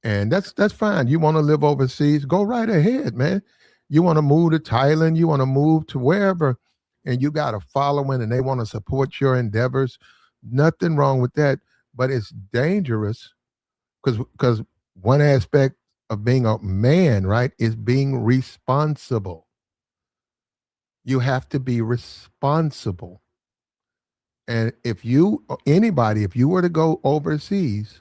And that's fine. You want to live overseas, go right ahead, man. You want to move to Thailand, you want to move to wherever, and you got a following and they want to support your endeavors. Nothing wrong with that, but it's dangerous because one aspect of being a man, right, is being responsible. You have to be responsible. And if you were to go overseas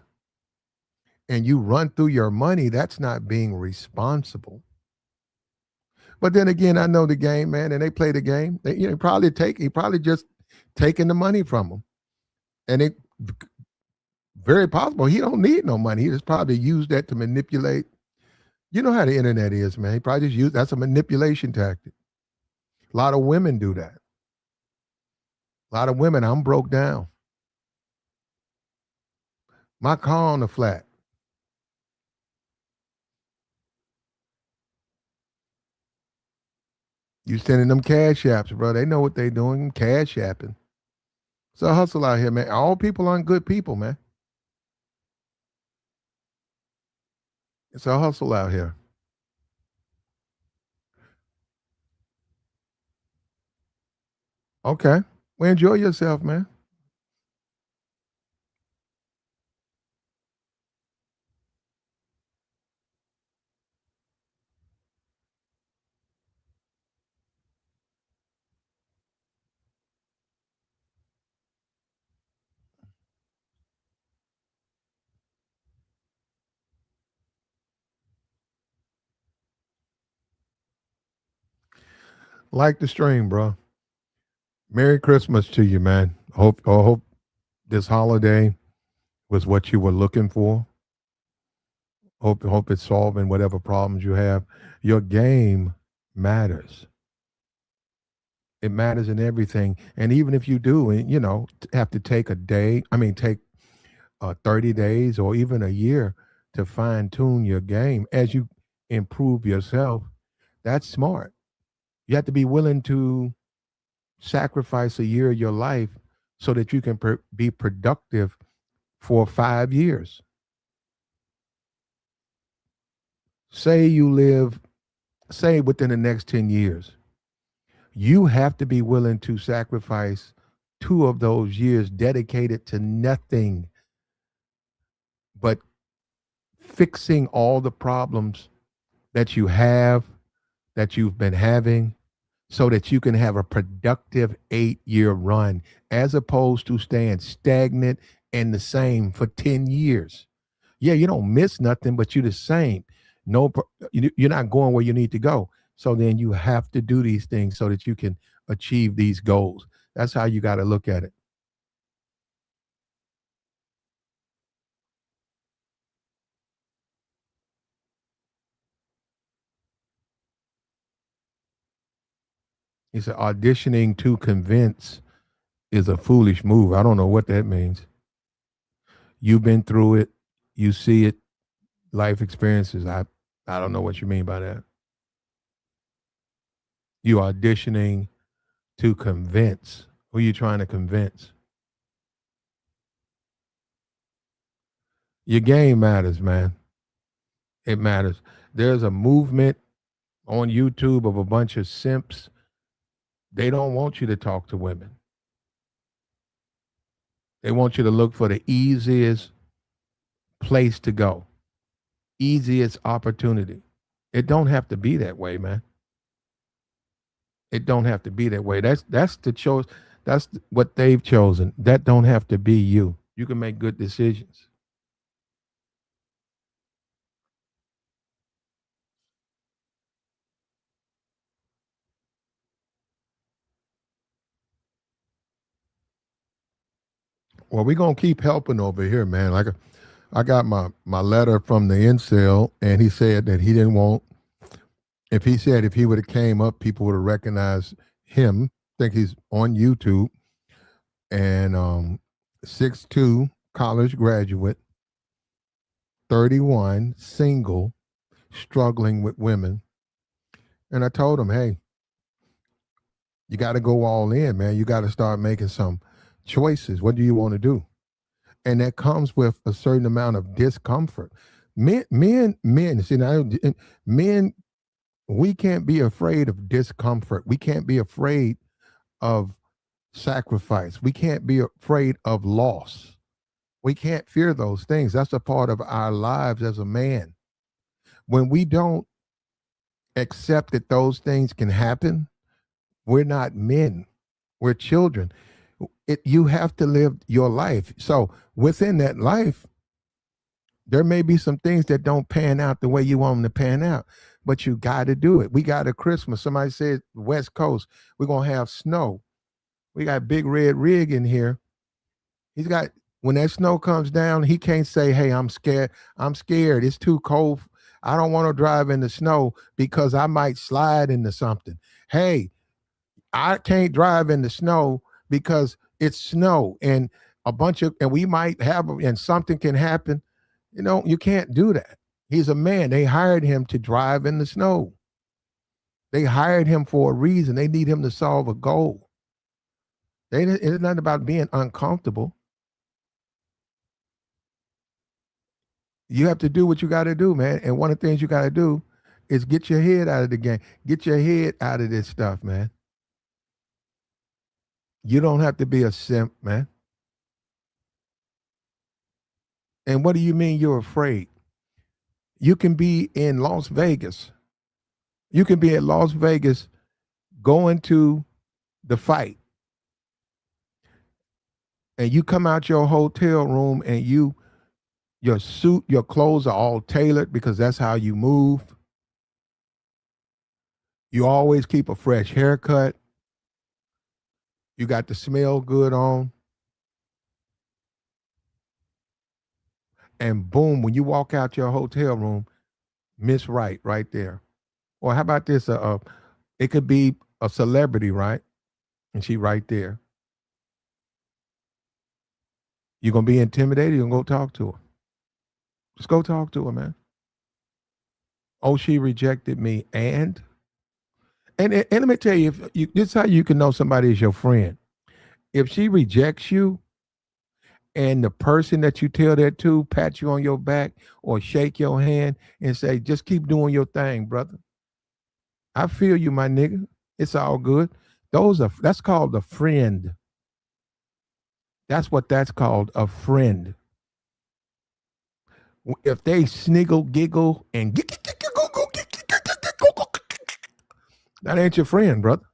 and you run through your money, that's not being responsible. But then again, I know the game, man, and they play the game. He probably just taking the money from them, and it Very possible. He don't need no money. He just probably used that to manipulate. You know how the internet is, man. He probably just used that's a manipulation tactic. A lot of women do that. A lot of women, I'm broke down. My car on the flat. You sending them cash apps, bro. They know what they doing. Cash apping. It's a hustle out here, man. All people aren't good people, man. It's a hustle out here. Okay. Well, enjoy yourself, man. Like the stream, bro. Merry Christmas to you, man. Hope this holiday was what you were looking for. Hope it's solving whatever problems you have. Your game matters. It matters in everything. And even if you do, and have to take a day, I mean, take 30 days or even a year to fine tune your game as you improve yourself, that's smart. You have to be willing to sacrifice a year of your life so that you can be productive for 5 years. Say you live, say within the next 10 years, you have to be willing to sacrifice 2 of those years dedicated to nothing but fixing all the problems that you have, that you've been having, so that you can have a productive 8-year run as opposed to staying stagnant and the same for 10 years. Yeah, you don't miss nothing, but you're the same. No, you're not going where you need to go. So then you have to do these things so that you can achieve these goals. That's how you got to look at it. He said auditioning to convince is a foolish move. I don't know what that means. You've been through it, you see it, life experiences. I don't know what you mean by that. You auditioning to convince. Who are you trying to convince? Your game matters, man. It matters. There's a movement on YouTube of a bunch of simps. They don't want you to talk to women. They want you to look for the easiest place to go, easiest opportunity. It don't have to be that way, man. It don't have to be that way. That's the choice. That's what they've chosen. That don't have to be you. You can make good decisions. Well, we're gonna keep helping over here, man. Like I got my letter from the incel, and he said that he didn't want. If he said if he would have came up, people would have recognized him. I think he's on YouTube, and 6'2", college graduate, 31, single, struggling with women. And I told him, hey, you got to go all in, man. You got to start making some choices. What do you want to do? And that comes with a certain amount of discomfort. Men. See now, men, we can't be afraid of discomfort. We can't be afraid of sacrifice. We can't be afraid of loss. We can't fear those things. That's a part of our lives as a man. When we don't accept that those things can happen, we're not men. We're children. You have to live your life. So within that life, there may be some things that don't pan out the way you want them to pan out, but you got to do it. We got a Christmas. Somebody said West Coast, we're gonna have snow. We got Big Red Rig in here. He's got When that snow comes down, he can't say, "Hey, I'm scared. I'm scared. It's too cold. I don't want to drive in the snow because I might slide into something." Hey, I can't drive in the snow because it's snow and we might have, and something can happen. You can't do that. He's a man. They hired him to drive in the snow. They hired him for a reason. They need him to solve a goal. It's not about being uncomfortable. You have to do what you got to do, man. And one of the things you got to do is get your head out of the game. Get your head out of this stuff, man. You don't have to be a simp, man. And what do you mean you're afraid? You can be in Las Vegas. You can be at Las Vegas going to the fight, and you come out your hotel room and your suit, your clothes are all tailored because that's how you move. You always keep a fresh haircut. You got the smell good on. And boom, when you walk out your hotel room, Miss right there. Or how about this? It could be a celebrity, right? And she right there. You gonna be intimidated? You gonna go talk to her? Just go talk to her, man. Oh, she rejected me, and let me tell you, this is how you can know somebody is your friend. If she rejects you, and the person that you tell that to pat you on your back or shake your hand and say, "Just keep doing your thing, brother. I feel you, my nigga. It's all good." That's called a friend. That's what that's called, a friend. If they sniggle, giggle, and that ain't your friend, brother.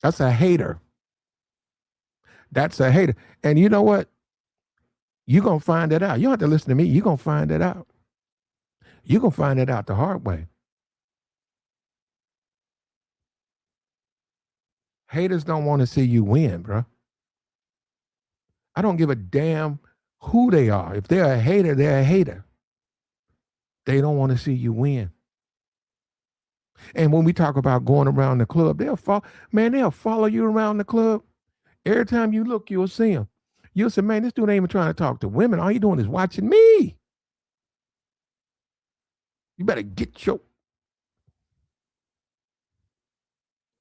That's a hater. That's a hater. And you know what? You're gonna find it out. You don't have to listen to me. You're gonna find it out. You're gonna find it out the hard way. Haters don't want to see you win, bro. I don't give a damn who they are. If they're a hater, they're a hater. They don't want to see you win. And when we talk about going around the club, they'll follow you around the club. Every time you look, you'll see them. You'll say, "Man, this dude ain't even trying to talk to women. All you doing is watching me. You better get your."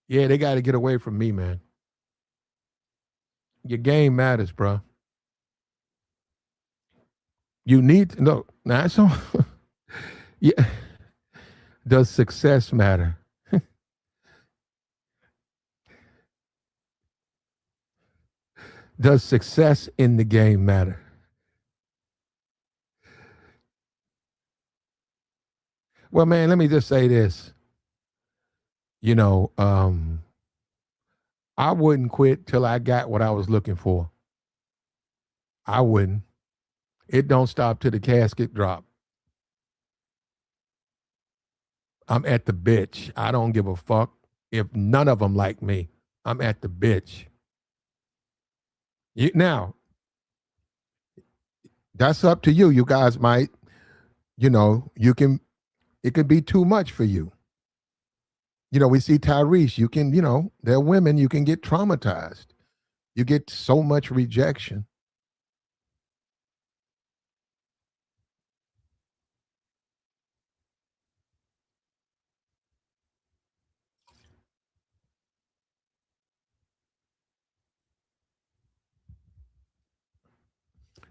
Yeah, they got to get away from me, man. Your game matters, bro. You need to know. Now, so, yeah. Does success matter? Does success in the game matter? Well, man, let me just say this. You know, I wouldn't quit till I got what I was looking for. I wouldn't. It don't stop till the casket drop. I'm at the bitch. I don't give a fuck if none of them like me. I'm at the bitch. Now, that's up to you. You guys might, you can, it could be too much for you. We see Tyrese, they're women, you can get traumatized. You get so much rejection.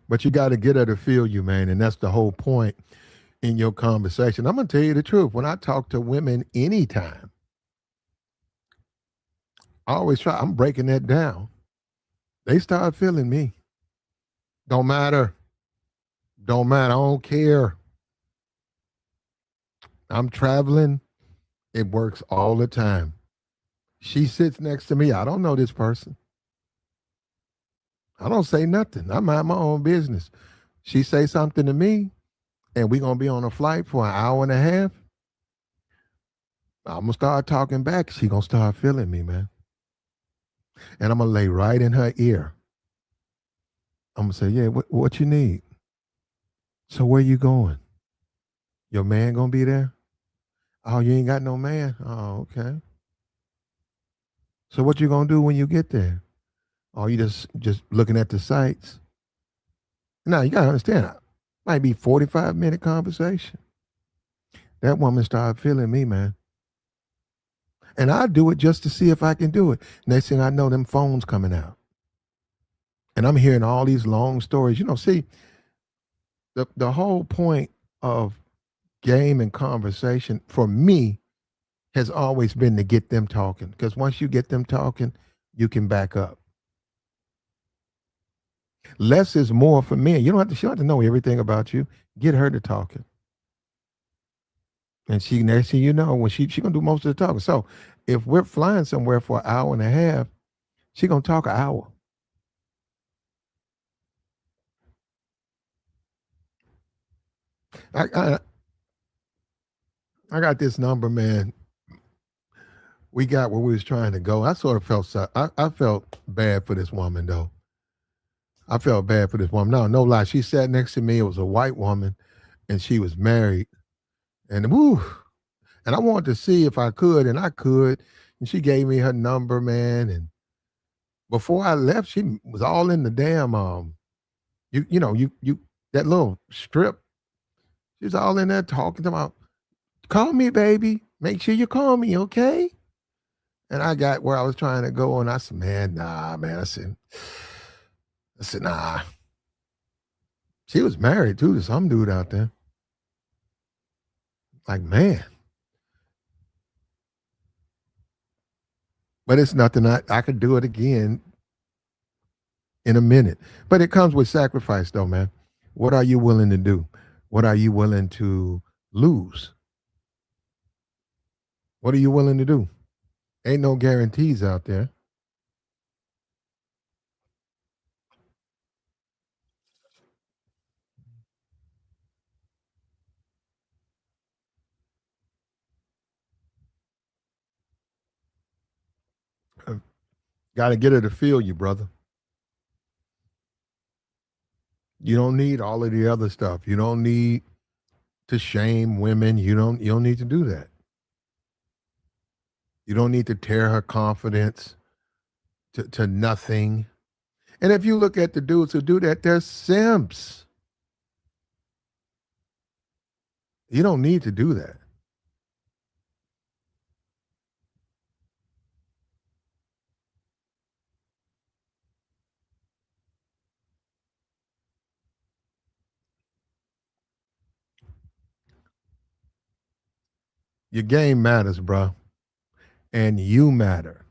But you got to get her to feel you, man. And that's the whole point in your conversation. I'm going to tell you the truth. When I talk to women anytime, I always I'm breaking that down. They start feeling me. Don't matter. Don't matter. I don't care. I'm traveling. It works all the time. She sits next to me. I don't know this person. I don't say nothing. I mind my own business. She say something to me, and we gonna be on a flight for an hour and a half. I'm gonna start talking back. She gonna start feeling me, man. And I'm gonna lay right in her ear. I'm gonna say, yeah, what you need? So where you going? Your man gonna be there? Oh, you ain't got no man? Oh, okay. So what you gonna do when you get there? Oh, you just looking at the sights? No, you gotta understand. Might be 45-minute conversation. That woman started feeling me, man. And I do it just to see if I can do it. Next thing I know, them phones coming out. And I'm hearing all these long stories. See, the whole point of game and conversation for me has always been to get them talking. Because once you get them talking, you can back up. Less is more for me. She don't have to know everything about you. Get her to talking. And she next thing you know, when she gonna do most of the talking. So if we're flying somewhere for an hour and a half, she gonna talk an hour. I I, I got this number, man. We got where we was trying to go. I sort of felt I felt bad for this woman though. I felt bad for this woman. No, no lie. She sat next to me. It was a white woman, and she was married. And woo, and I wanted to see if I could, and I could. And she gave me her number, man. And before I left, she was all in the damn you that little strip. She was all in there talking about, call me, baby. Make sure you call me, okay? And I got where I was trying to go, and I said, man, nah, man. I said, nah. She was married too to some dude out there. Like, man. But it's nothing. I could do it again in a minute. But it comes with sacrifice, though, man. What are you willing to do? What are you willing to lose? What are you willing to do? Ain't no guarantees out there. Got to get her to feel you, brother. You don't need all of the other stuff. You don't need to shame women. You don't need to do that. You don't need to tear her confidence to nothing. And if you look at the dudes who do that, they're simps. You don't need to do that. Your game matters, bro, and you matter.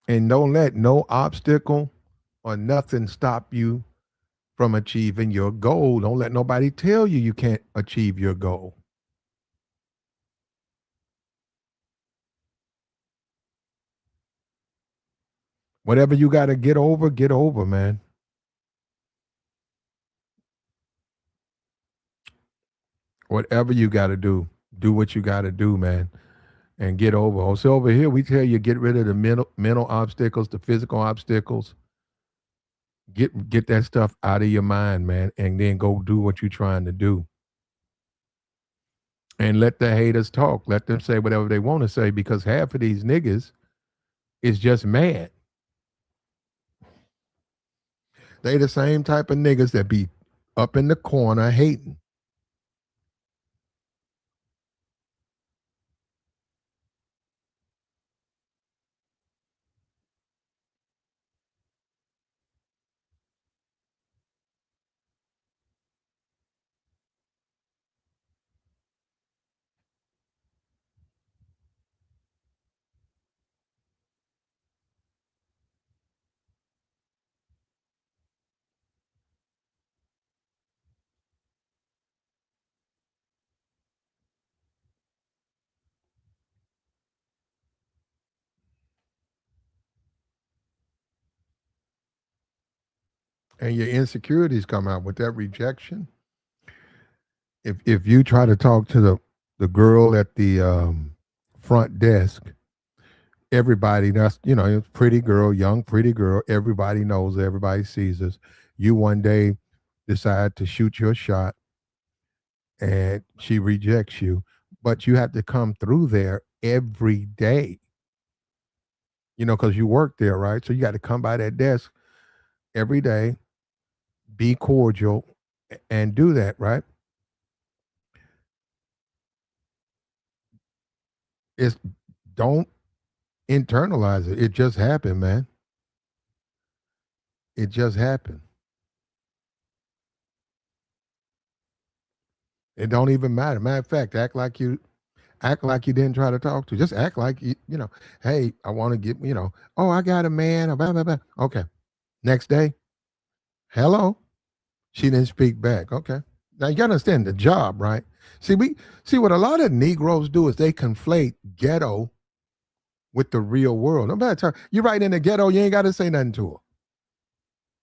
And don't let no obstacle or nothing stop you from achieving your goal. Don't let nobody tell you you can't achieve your goal. Whatever you got to get over, man. Whatever you got to do what you got to do, man, and get over. So over here, we tell you get rid of the mental obstacles, the physical obstacles. Get that stuff out of your mind, man, and then go do what you're trying to do. And let the haters talk. Let them say whatever they want to say because half of these niggas is just mad. They the same type of niggas that be up in the corner hating. And your insecurities come out with that rejection. If you try to talk to the girl at the front desk Everybody, that's, pretty girl, young pretty girl. Everybody knows, everybody sees us. You one day decide to shoot your shot, and she rejects you, but you have to come through there every day, because you work there, right? So you got to come by that desk every day, be cordial, and do that, right? It's Don't internalize it. It just happened, man. It just happened. It don't even matter. Matter of fact, act like you didn't try to talk to. Just act like hey, I want to oh, I got a man. Blah, blah, blah. Okay. Next day, hello. She didn't speak back. Okay. Now you gotta understand the job, right? See what a lot of Negroes do is they conflate ghetto with the real world. No matter you're right in the ghetto, you ain't gotta say nothing to her.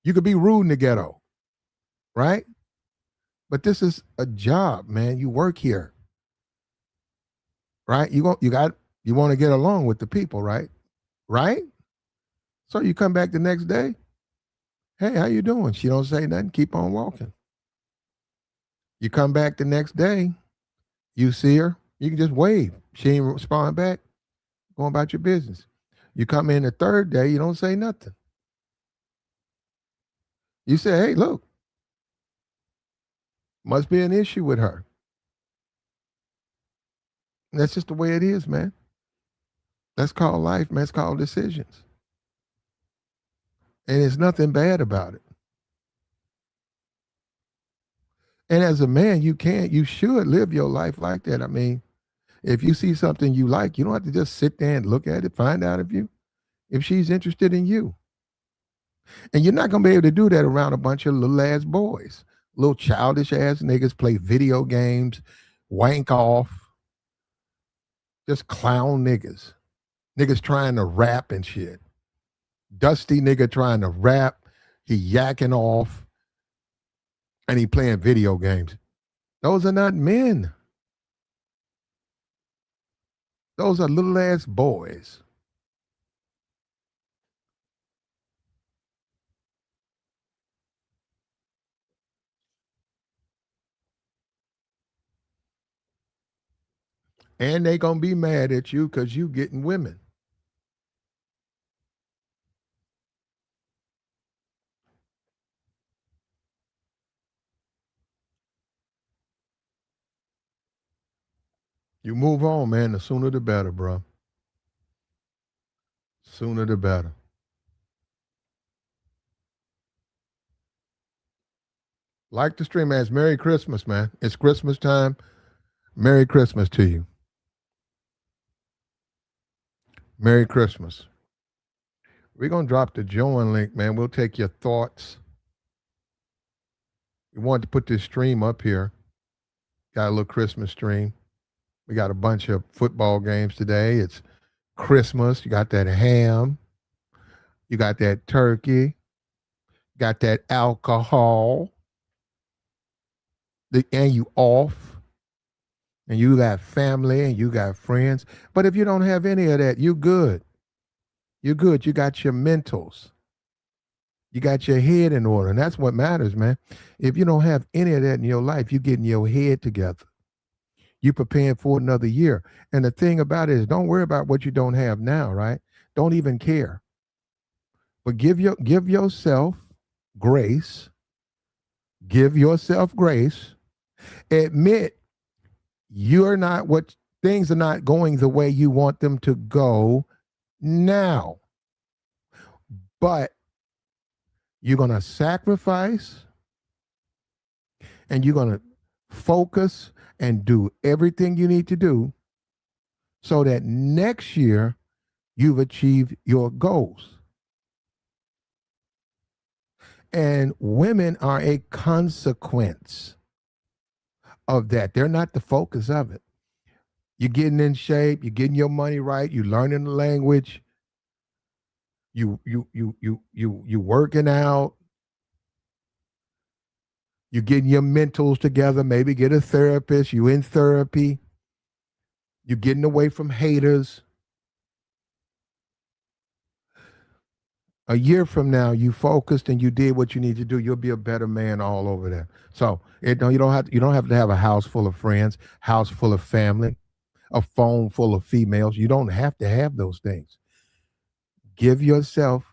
You could be rude in the ghetto, right? But this is a job, man. You work here, right? You want to get along with the people, right? Right? So you come back the next day. Hey, how you doing? She don't say nothing. Keep on walking. You come back the next day. You see her. You can just wave. She ain't respond back. Go about your business. You come in the third day. You don't say nothing. You say, hey, look, must be an issue with her. And that's just the way it is, man. That's called life, man. It's called decisions. And there's nothing bad about it. And as a man, you should live your life like that. I mean, if you see something you like, you don't have to just sit there and look at it, find out if she's interested in you. And you're not gonna be able to do that around a bunch of little ass boys. Little childish ass niggas play video games, wank off, just clown niggas. Niggas trying to rap and shit. Dusty nigga trying to rap, he yakking off, and he playing video games. Those are not men. Those are little ass boys. And they gonna be mad at you because you getting women. You move on, man. The sooner the better, bro. Sooner the better. Like the stream, man. It's Merry Christmas, man. It's Christmas time. Merry Christmas to you. Merry Christmas. We're gonna drop the join link, man. We'll take your thoughts. We wanted to put this stream up here. Got a little Christmas stream. We got a bunch of football games today. It's Christmas. You got that ham. You got that turkey. Got that alcohol. And you off. And you got family and you got friends. But if you don't have any of that, you good. You're good. You got your mentals. You got your head in order. And that's what matters, man. If you don't have any of that in your life, you getting your head together. You preparing for another year. And the thing about it is don't worry about what you don't have now, right? Don't even care. But give yourself grace. Give yourself grace. Admit you're not what things are not going the way you want them to go now. But you're going to sacrifice and you're going to focus and do everything you need to do so that next year you've achieved your goals. And women are a consequence of that. They're not the focus of it. You're getting in shape, you're getting your money right, you're learning the language, you working out, you're getting your mentals together, maybe get a therapist, you in therapy, you're getting away from haters, A year from now, you focused and you did what you need to do. You'll be a better man all over there. So you don't have to have a house full of friends, house full of family, a phone full of females. You don't have to have those things. Give yourself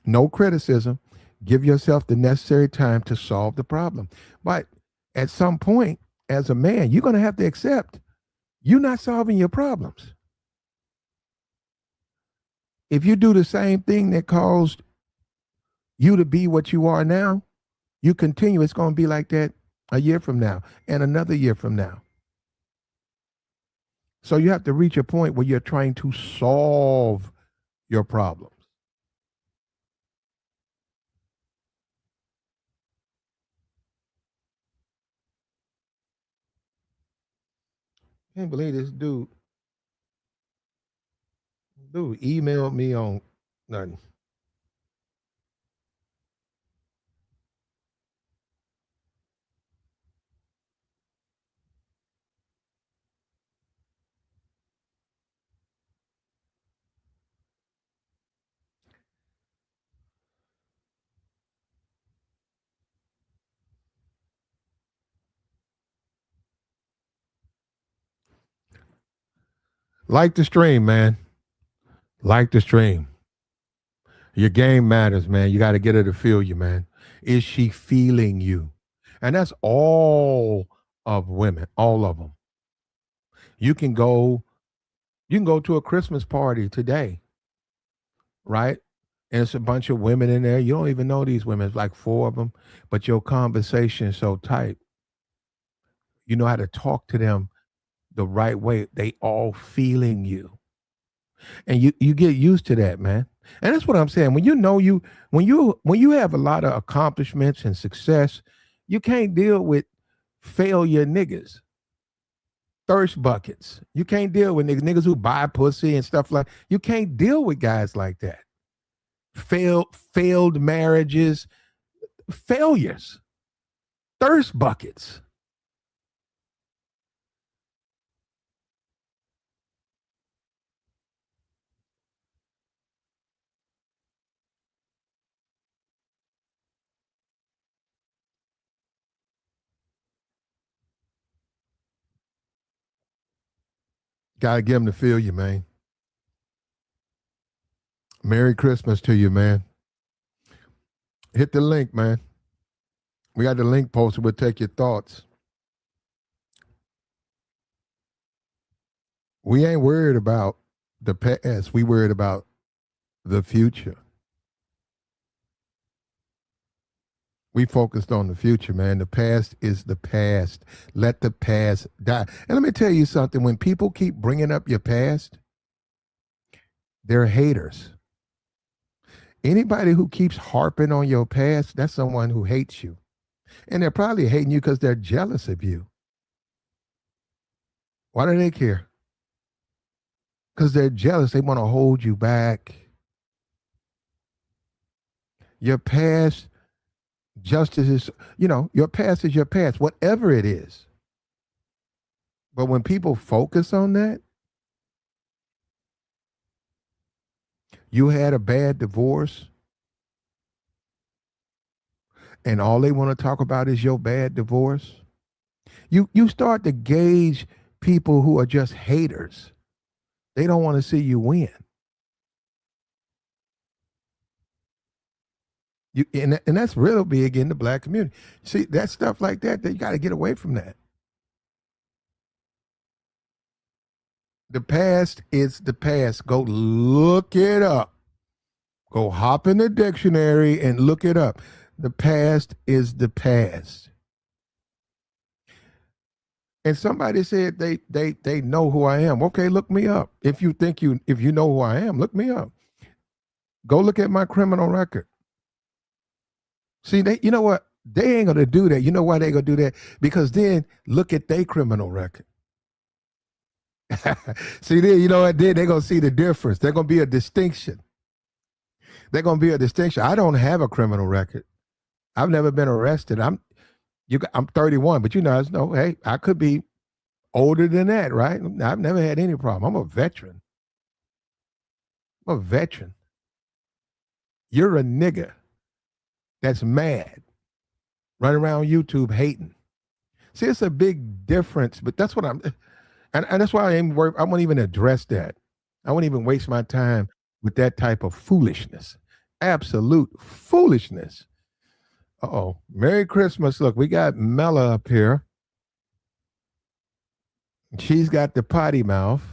no criticism. Give yourself the necessary time to solve the problem. But at some point, as a man, you're going to have to accept you're not solving your problems. If you do the same thing that caused you to be what you are now, you continue, it's going to be like that a year from now and another year from now. So you have to reach a point where you're trying to solve your problems. I can't believe this dude emailed me on nothing. Like the stream, man. Like the stream. Your game matters, man. You got to get her to feel you, man. Is she feeling you? And that's all of women, all of them. You can go, you can go to a Christmas party today, right? And it's a bunch of women in there. You don't even know these women. It's like four of them, but your conversation is so tight. You know how to talk to them the right way. They all feeling you. And you get used to that, man. And that's what I'm saying. When you know you when you have a lot of accomplishments and success, you can't deal with failure niggas, thirst buckets. You can't deal with niggas who buy pussy and stuff like. You can't deal with guys like that. Failed marriages, failures, thirst buckets. Gotta get them to feel you, man. Merry Christmas to you, man. Hit the link, man. We got the link posted. We'll take your thoughts. We ain't worried about the past. We worried about the future. We focused on the future, man. The past is the past. Let the past die. And let me tell you something. When people keep bringing up your past, they're haters. Anybody who keeps harping on your past, that's someone who hates you. And they're probably hating you because they're jealous of you. Why do they care? Because they're jealous. They want to hold you back. Your past justice is, your past is your past, whatever it is. But when people focus on that, you had a bad divorce, and all they want to talk about is your bad divorce. You start to gauge people who are just haters. They don't want to see you win. And that's real big in the black community. See, that stuff like that you got to get away from that. The past is the past. Go look it up. Go hop in the dictionary and look it up. The past is the past. And somebody said they know who I am. Okay, look me up. If you know who I am, look me up. Go look at my criminal record. See, you know what? They ain't gonna do that. You know why they gonna do that? Because then look at their criminal record. See, then you know what? Then they're gonna see the difference. They're gonna be a distinction. They're gonna be a distinction. I don't have a criminal record. I've never been arrested. I'm 31, but hey, I could be older than that, right? I've never had any problem. I'm a veteran. I'm a veteran. You're a nigga that's mad, running around YouTube hating. See, it's a big difference, but that's what I'm, and that's why I ain't work. I won't even address that. I won't even waste my time with that type of foolishness. Absolute foolishness. Oh, Merry Christmas. Look, we got Mella up here. She's got the potty mouth.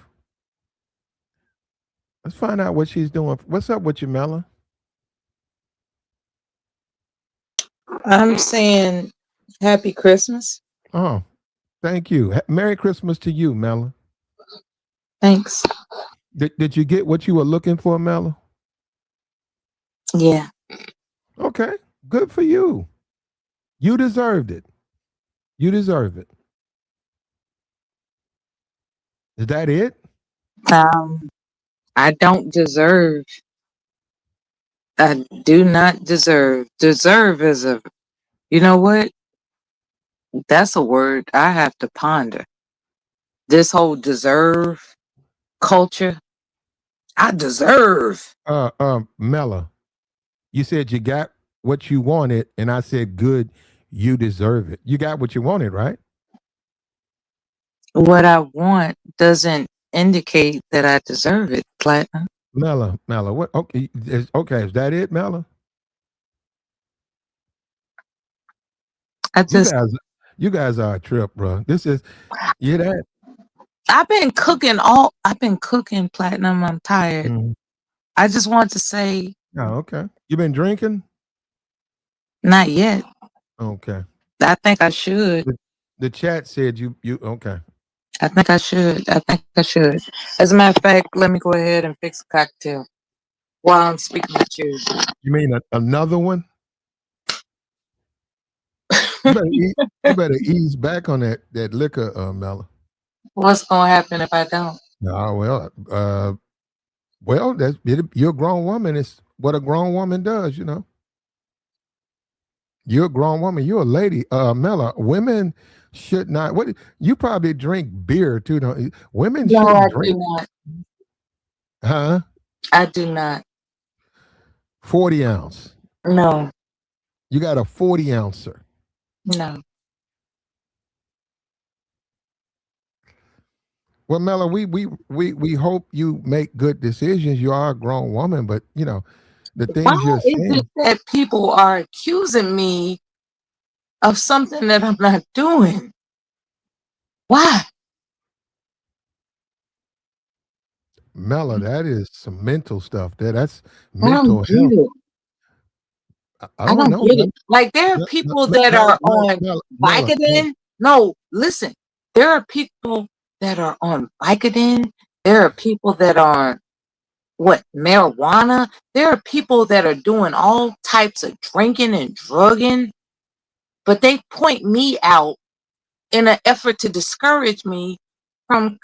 Let's find out what she's doing. What's up with you, Mella? I'm saying Happy Christmas. Oh, thank you. Merry Christmas to you, Mella. Thanks. Did you get what you were looking for, Mella? Yeah. Okay, good for you. You deserved it. You deserve it. Is that it? Um, I don't deserve. I do not deserve. Deserve is a, you know what? That's a word I have to ponder. This whole deserve culture. I deserve. Mella, you said you got what you wanted, and I said, good, you deserve it. You got what you wanted, right? What I want doesn't indicate that I deserve it, Platinum. Mella, what? Okay, okay, is that it, Mella? I You just, guys, you guys are a trip, bro. This is you that. I've been cooking, Platinum. I'm tired. Mhm. I just want to say, Oh, okay. You been drinking? not yet. Okay. I think I should. The chat said you okay. I think I should. I think I should. As a matter of fact, let me go ahead and fix a cocktail while I'm speaking with you. You mean another one? You better eat, you better ease back on that liquor, Mella. What's gonna happen if I don't? No, well, you're a grown woman. It's what a grown woman does, you know. You're a grown woman. You're a lady, Mella. Women should not. What you probably drink beer too, don't you? Women No, shouldn't I do drink, not. huh? I do not. 40 ounce. No, You got a 40 ouncer. no. Well, Mella, we hope you make good decisions. You are a grown woman, but you know the Why things you're is it saying. that people are accusing me of something that I'm not doing? Why? Mella, that is some mental stuff. That's I don't mental get health. it. I I don't don't know, get it. Like there are people that are on Mella. Vicodin. No, listen. There are people that are on Vicodin. There are people that are what marijuana. There are people that are doing all types of drinking and drugging, but they point me out in an effort to discourage me from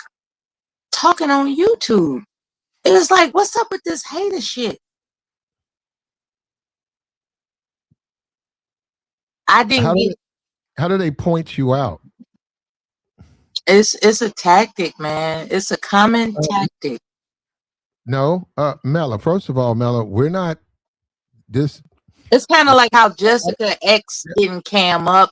talking on YouTube. It's like, what's up with this hater shit? I How didn't do get. they, how do they point you out? It's a tactic, man. It's a common Uh, tactic. no, Mella. First of all, Mella, we're not this. It's kind of like how Jessica X didn't cam up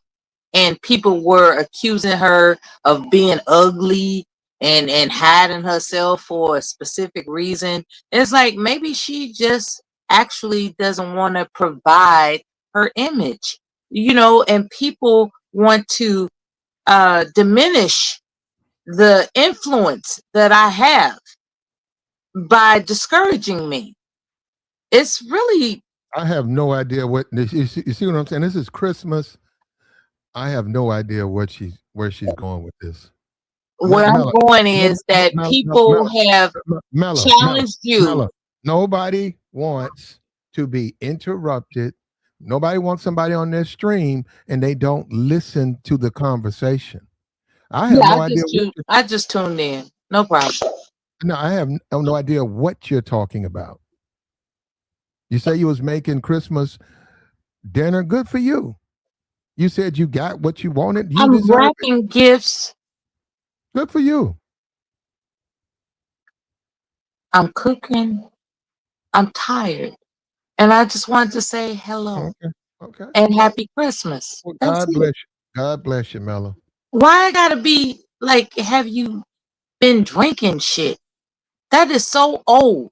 and people were accusing her of being ugly and hiding herself for a specific reason. It's like maybe she just actually doesn't want to provide her image, and people want to diminish the influence that I have by discouraging me. It's really I have no idea what you see what I'm saying. This is Christmas. I have no idea where she's going with this. where I'm Mella, going no, is that Mella, people have Mella, Mella, challenged you. Mella. Nobody wants to be interrupted. Nobody wants somebody on their stream and they don't listen to the conversation. I have Yeah, no idea what. I just tuned in. No problem. No, I have no idea what you're talking about. You say you was making Christmas dinner. Good for you. You said you got what you wanted. You I'm deserve it. wrapping gifts. Good for you. I'm cooking. I'm tired. And I just wanted to say hello Okay. Okay. and Well, happy Christmas. well, That's God it. bless you. God bless you, Mello. Why I gotta be like, have you been drinking shit? That is so old.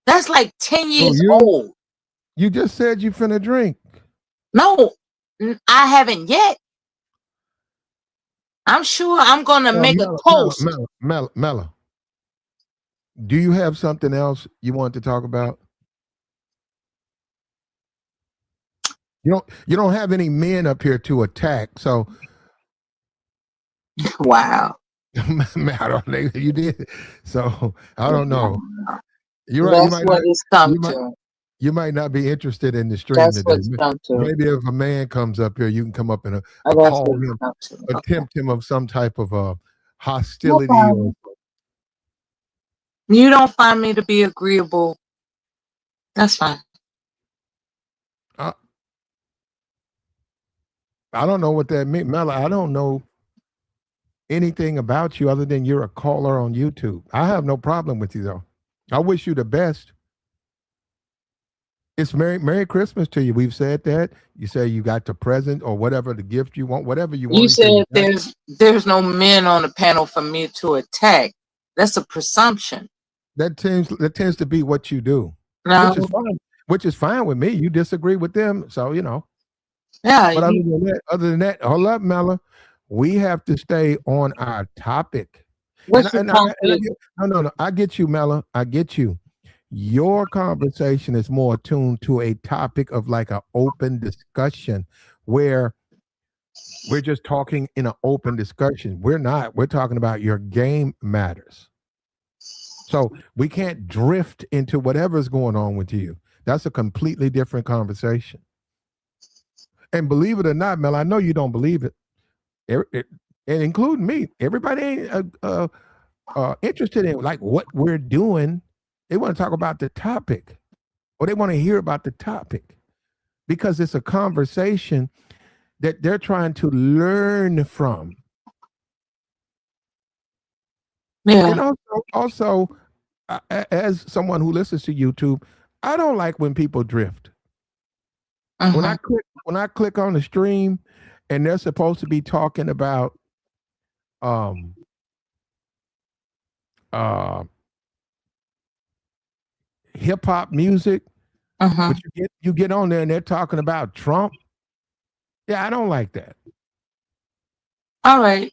That's like 10 Oh, years you old. you just said you finna drink. No, I haven't yet. I'm sure I'm gonna make a Mello, Mello, toast. Mello, Mello, Mello. Do you have something else you want to talk about? You don't have any men up here to attack, so Wow. I don't think you did. So I don't know. Wow. You're right. You That's might what not. it's come You might. to. You might not be interested in the stream That's today. what's come to. Maybe if a man comes up here, you can come up and That's call what it's him, come to. Okay. attempt him of some type of No hostility or problem. You don't find me to be agreeable. That's fine. I, I don't know what that means, Mela. I don't know anything about you other than you're a caller on YouTube. I have no problem with you though. I wish you the best. It's Merry Christmas to you. We've said that. You say you got the present or whatever the gift you want, whatever you You want. You say you said got. there's no men on the panel for me to attack. That's a presumption. That tends to be what you do, which is No, fine. Which is fine with me. You disagree with them, so you know. yeah, But other than that, hold up, Mella. We have to stay on our topic. And what's the I topic? get, no. I get you, Mella. I get you. Your conversation is more attuned to a topic of like an open discussion where we're just talking in an open discussion. We're not. We're talking about your game matters. So we can't drift into whatever's going on with you. That's a completely different conversation. And believe it or not, Mel, I know you don't believe it. And including me, everybody ain't interested in like what we're doing. They want to talk about the topic, or they want to hear about the topic because it's a conversation that they're trying to learn from. And Yeah. also, as someone who listens to YouTube, I don't like when people drift. When I Hmm. click on the stream, and they're supposed to be talking about um uh hip hop music, but Hmm. you get on there and they're talking about Trump. Yeah, I don't like that. All right.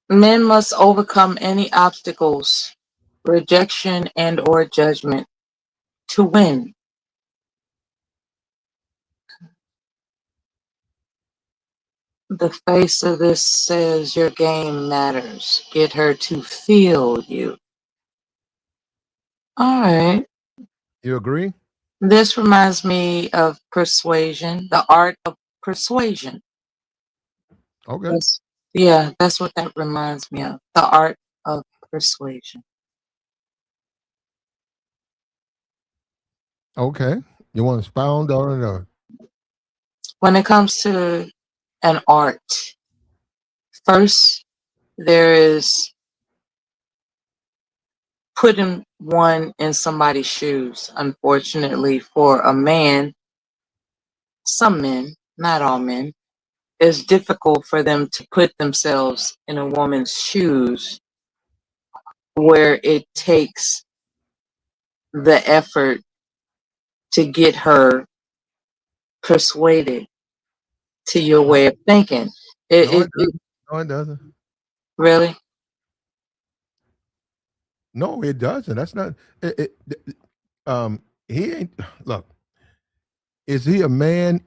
Men must overcome any obstacles, rejection and or judgment to win. The face of this says your game matters. Get her to feel you. All right. You agree? This reminds me of persuasion, the art of persuasion. Okay. That's, yeah, that's what that reminds me of. The art of persuasion. Okay. You want to expound on it? When it comes to an art, first there is putting one in somebody's shoes. Unfortunately, for a man, some men, not all men, it's difficult for them to put themselves in a woman's shoes where it takes the effort to get her persuaded to your No, way of thinking. no, it It doesn't. No, it doesn't. really. No, it doesn't. That's not. He ain't. Look, is he a man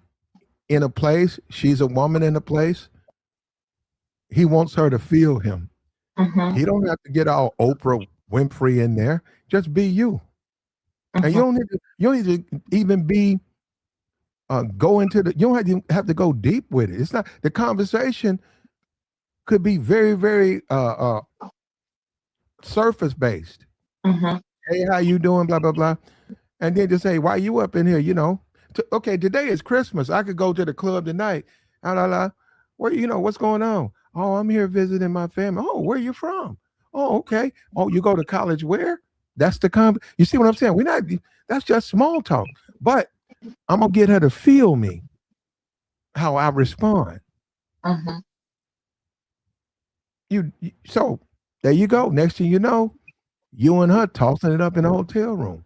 in a place? She's a woman in a place. He wants her to feel him. Hmm. He don't have to get all Oprah Winfrey in there. Just be you. And you Hmm. don't need to. You don't need to even be go into the. You don't have to go deep with it. It's not the conversation could be very very surface based. Hmm. Hey, how you doing? Blah blah blah. And then just say, why you up in here? Okay, today is Christmas. I could go to the club tonight. Ah, la, la. Where what's going on? Oh, I'm here visiting my family. Oh, where you from? Oh, okay. Oh, you go to college where? That's the you see what I'm saying? We're not, that's just small talk. But I'm gonna get her to feel me, how I respond. Hmm. So there you go. Next thing you know, you and her tossing it up in a hotel room.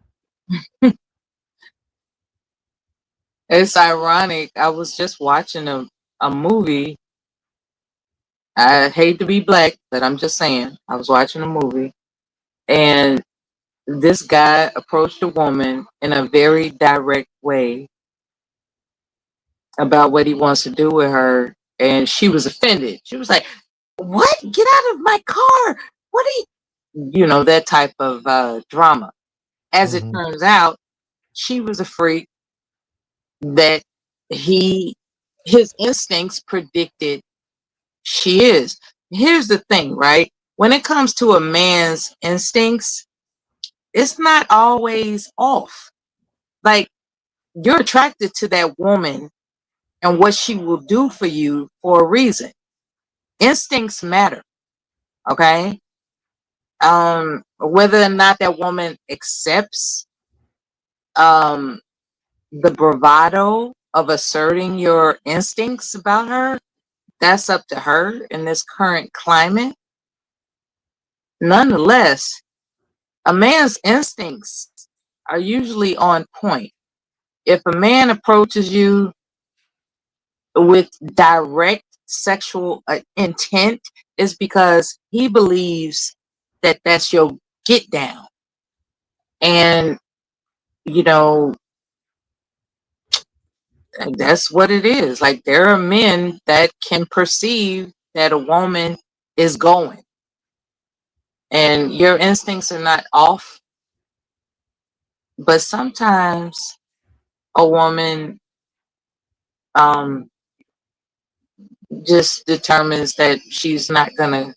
It's ironic. I was just watching a movie. I hate to be black, but I'm just saying. I was watching a movie, and this guy approached a woman in a very direct way about what he wants to do with her, and she was offended. She was like, "What? Get out of my car! What are you know, that type of drama?" As it Hmm. turns out, she was a freak that he his instincts predicted she is. Here's the thing, right? When it comes to a man's instincts, it's not always off. Like, you're attracted to that woman and what she will do for you for a reason. Instincts matter, okay? Whether or not that woman accepts um the bravado of asserting your instincts about her, that's up to her in this current climate. Nonetheless, a man's instincts are usually on point. If a man approaches you with direct sexual intent, it's because he believes that that's your get down. And, you know, that's what it is. Like, there are men that can perceive that a woman is going, and your instincts are not off, but sometimes a woman um, just determines that she's not gonna,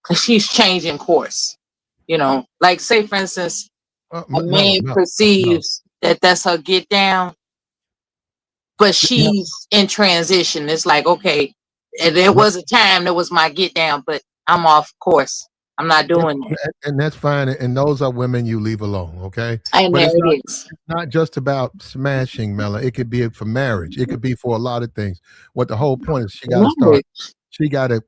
cause she's changing course. You know, like, say for instance, a Mellow, man mellow, no. perceives that that's her get down, but Yeah, she's in transition. It's like, okay, there no, was a time that was my get down, but I'm off course. I'm not yeah, doing that. and that's fine. And those are women you leave alone, okay? And But there it's it not. is. It's not just about smashing, Mela. It could be for marriage. It could be for a lot of things. What the whole point is, she got to start. Marriage. She got to.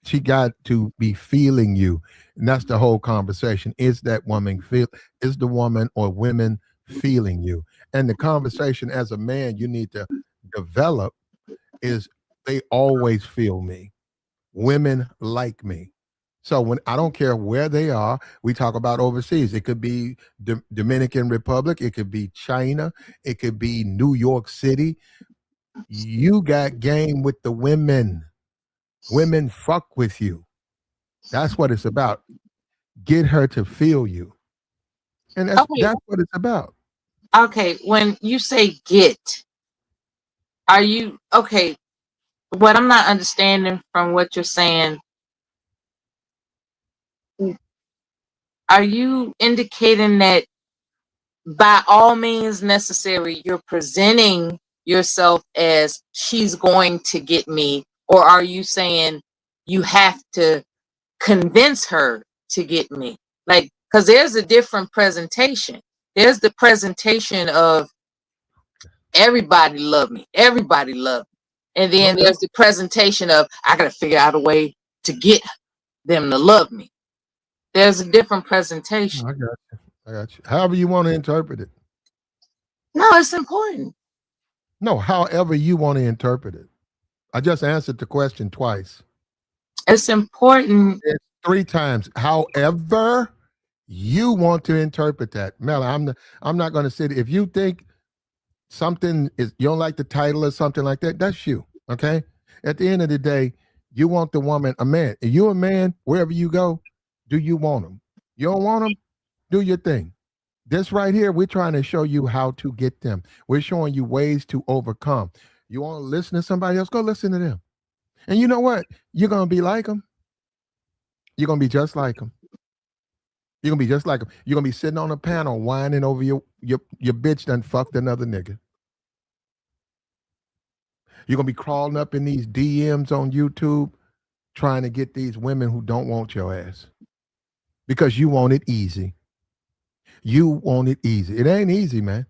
She got to be feeling you, and that's the whole conversation. Is that woman feel? Is the woman or women feeling you? And the conversation as a man, you need to develop is they always feel me. Women like me. So when I don't care where they are, we talk about overseas. It could be Dominican Republic, it could be China, it could be New York City. You got game with the women. Women fuck with you. That's what it's about. Get her to feel you. And Okay, that's what it's about. okay. When you say get, are you okay? What I'm not understanding from what you're saying, are you indicating that by all means necessary, you're presenting yourself as she's going to get me, or are you saying you have to convince her to get me? Like, because there's a different presentation. There's the presentation of everybody love me, everybody love me, and then Okay. there's the presentation of I gotta figure out a way to get them to love me. There's a different presentation. I got you. I got you. However you want to interpret it. No, it's important. No, however you want to interpret it. I just answered the question twice. It's important. It's three times. However, you want to interpret that. Mel, I'm not going to sit. If you think something is you don't like the title or something like that, that's you. Okay. At the end of the day, you want the woman, a man. If you a man, wherever you go, do you want them? You don't want them? Do your thing. This right here, we're trying to show you how to get them. We're showing you ways to overcome. You want to listen to somebody else? Go listen to them. And you know what? You're gonna be like them. You're gonna be just like them. You're gonna be just like them. You're gonna be sitting on a panel whining over your bitch done fucked another nigga. You're gonna be crawling up in these DMs on YouTube trying to get these women who don't want your ass. because you want it easy. You want it easy. It ain't easy, man.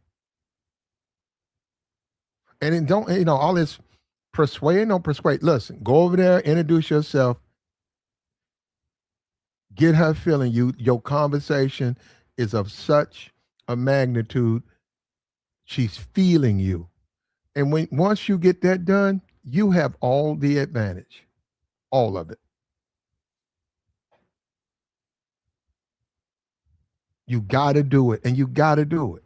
And it don't, all this persuade, don't persuade. Listen, go over there, introduce yourself, get her feeling you. Your conversation is of such a magnitude. She's feeling you. And once you get that done, you have all the advantage. All of it. You got to do it, and you got to do it.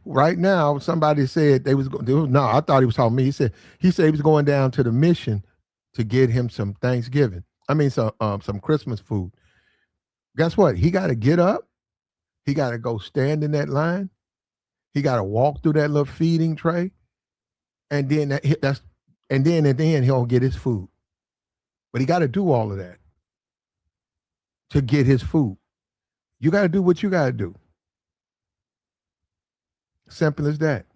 Right now, somebody said no, I thought he was talking to me. He said he was going down to the mission to get him some Thanksgiving. I mean, some Christmas food. Guess what? He got to get up. He got to go stand in that line. He got to walk through that little feeding tray, and then and then at the end he'll get his food. But he got to do all of that to get his food. You got to do what you got to do. Simple as that.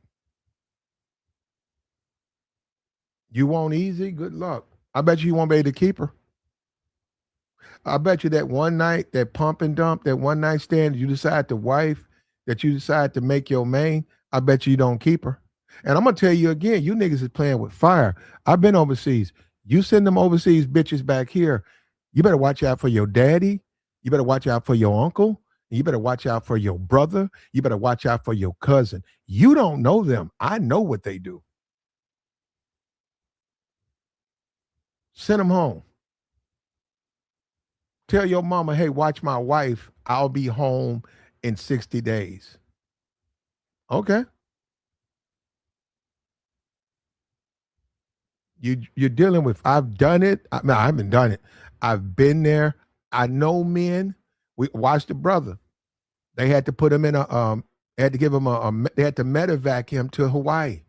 You want easy? Good luck. I bet you won't be able to keep her. I bet you that one night, that pump and dump, that one night stand, you decide to wife, that you decide to make your main, I bet you don't keep her. And I'm going to tell you again, you niggas is playing with fire. I've been overseas. You send them overseas bitches back here, you better watch out for your daddy. You better watch out for your uncle. You better watch out for your brother. You better watch out for your cousin. You don't know them. I know what they do. Send them home. Tell your mama, hey, watch my wife. I'll be home in 60 days. Okay. You're dealing with, I've done it. I haven't done it. I've been there. I know men. We watched the brother. They had to put him in they had to give him they had to medevac him to Hawaii.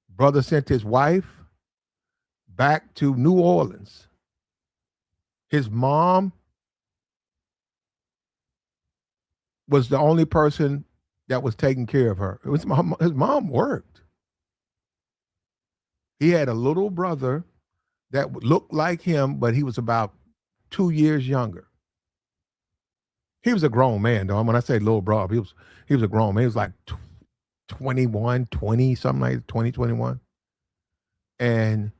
Brother sent his wife back to New Orleans. His mom was the only person that was taking care of her. His mom worked. He had a little brother that looked like him, but he was about 2 years younger. He was a grown man, though. When I say little brother, he was a grown man. He was like 21, 20, something like 20, 21. And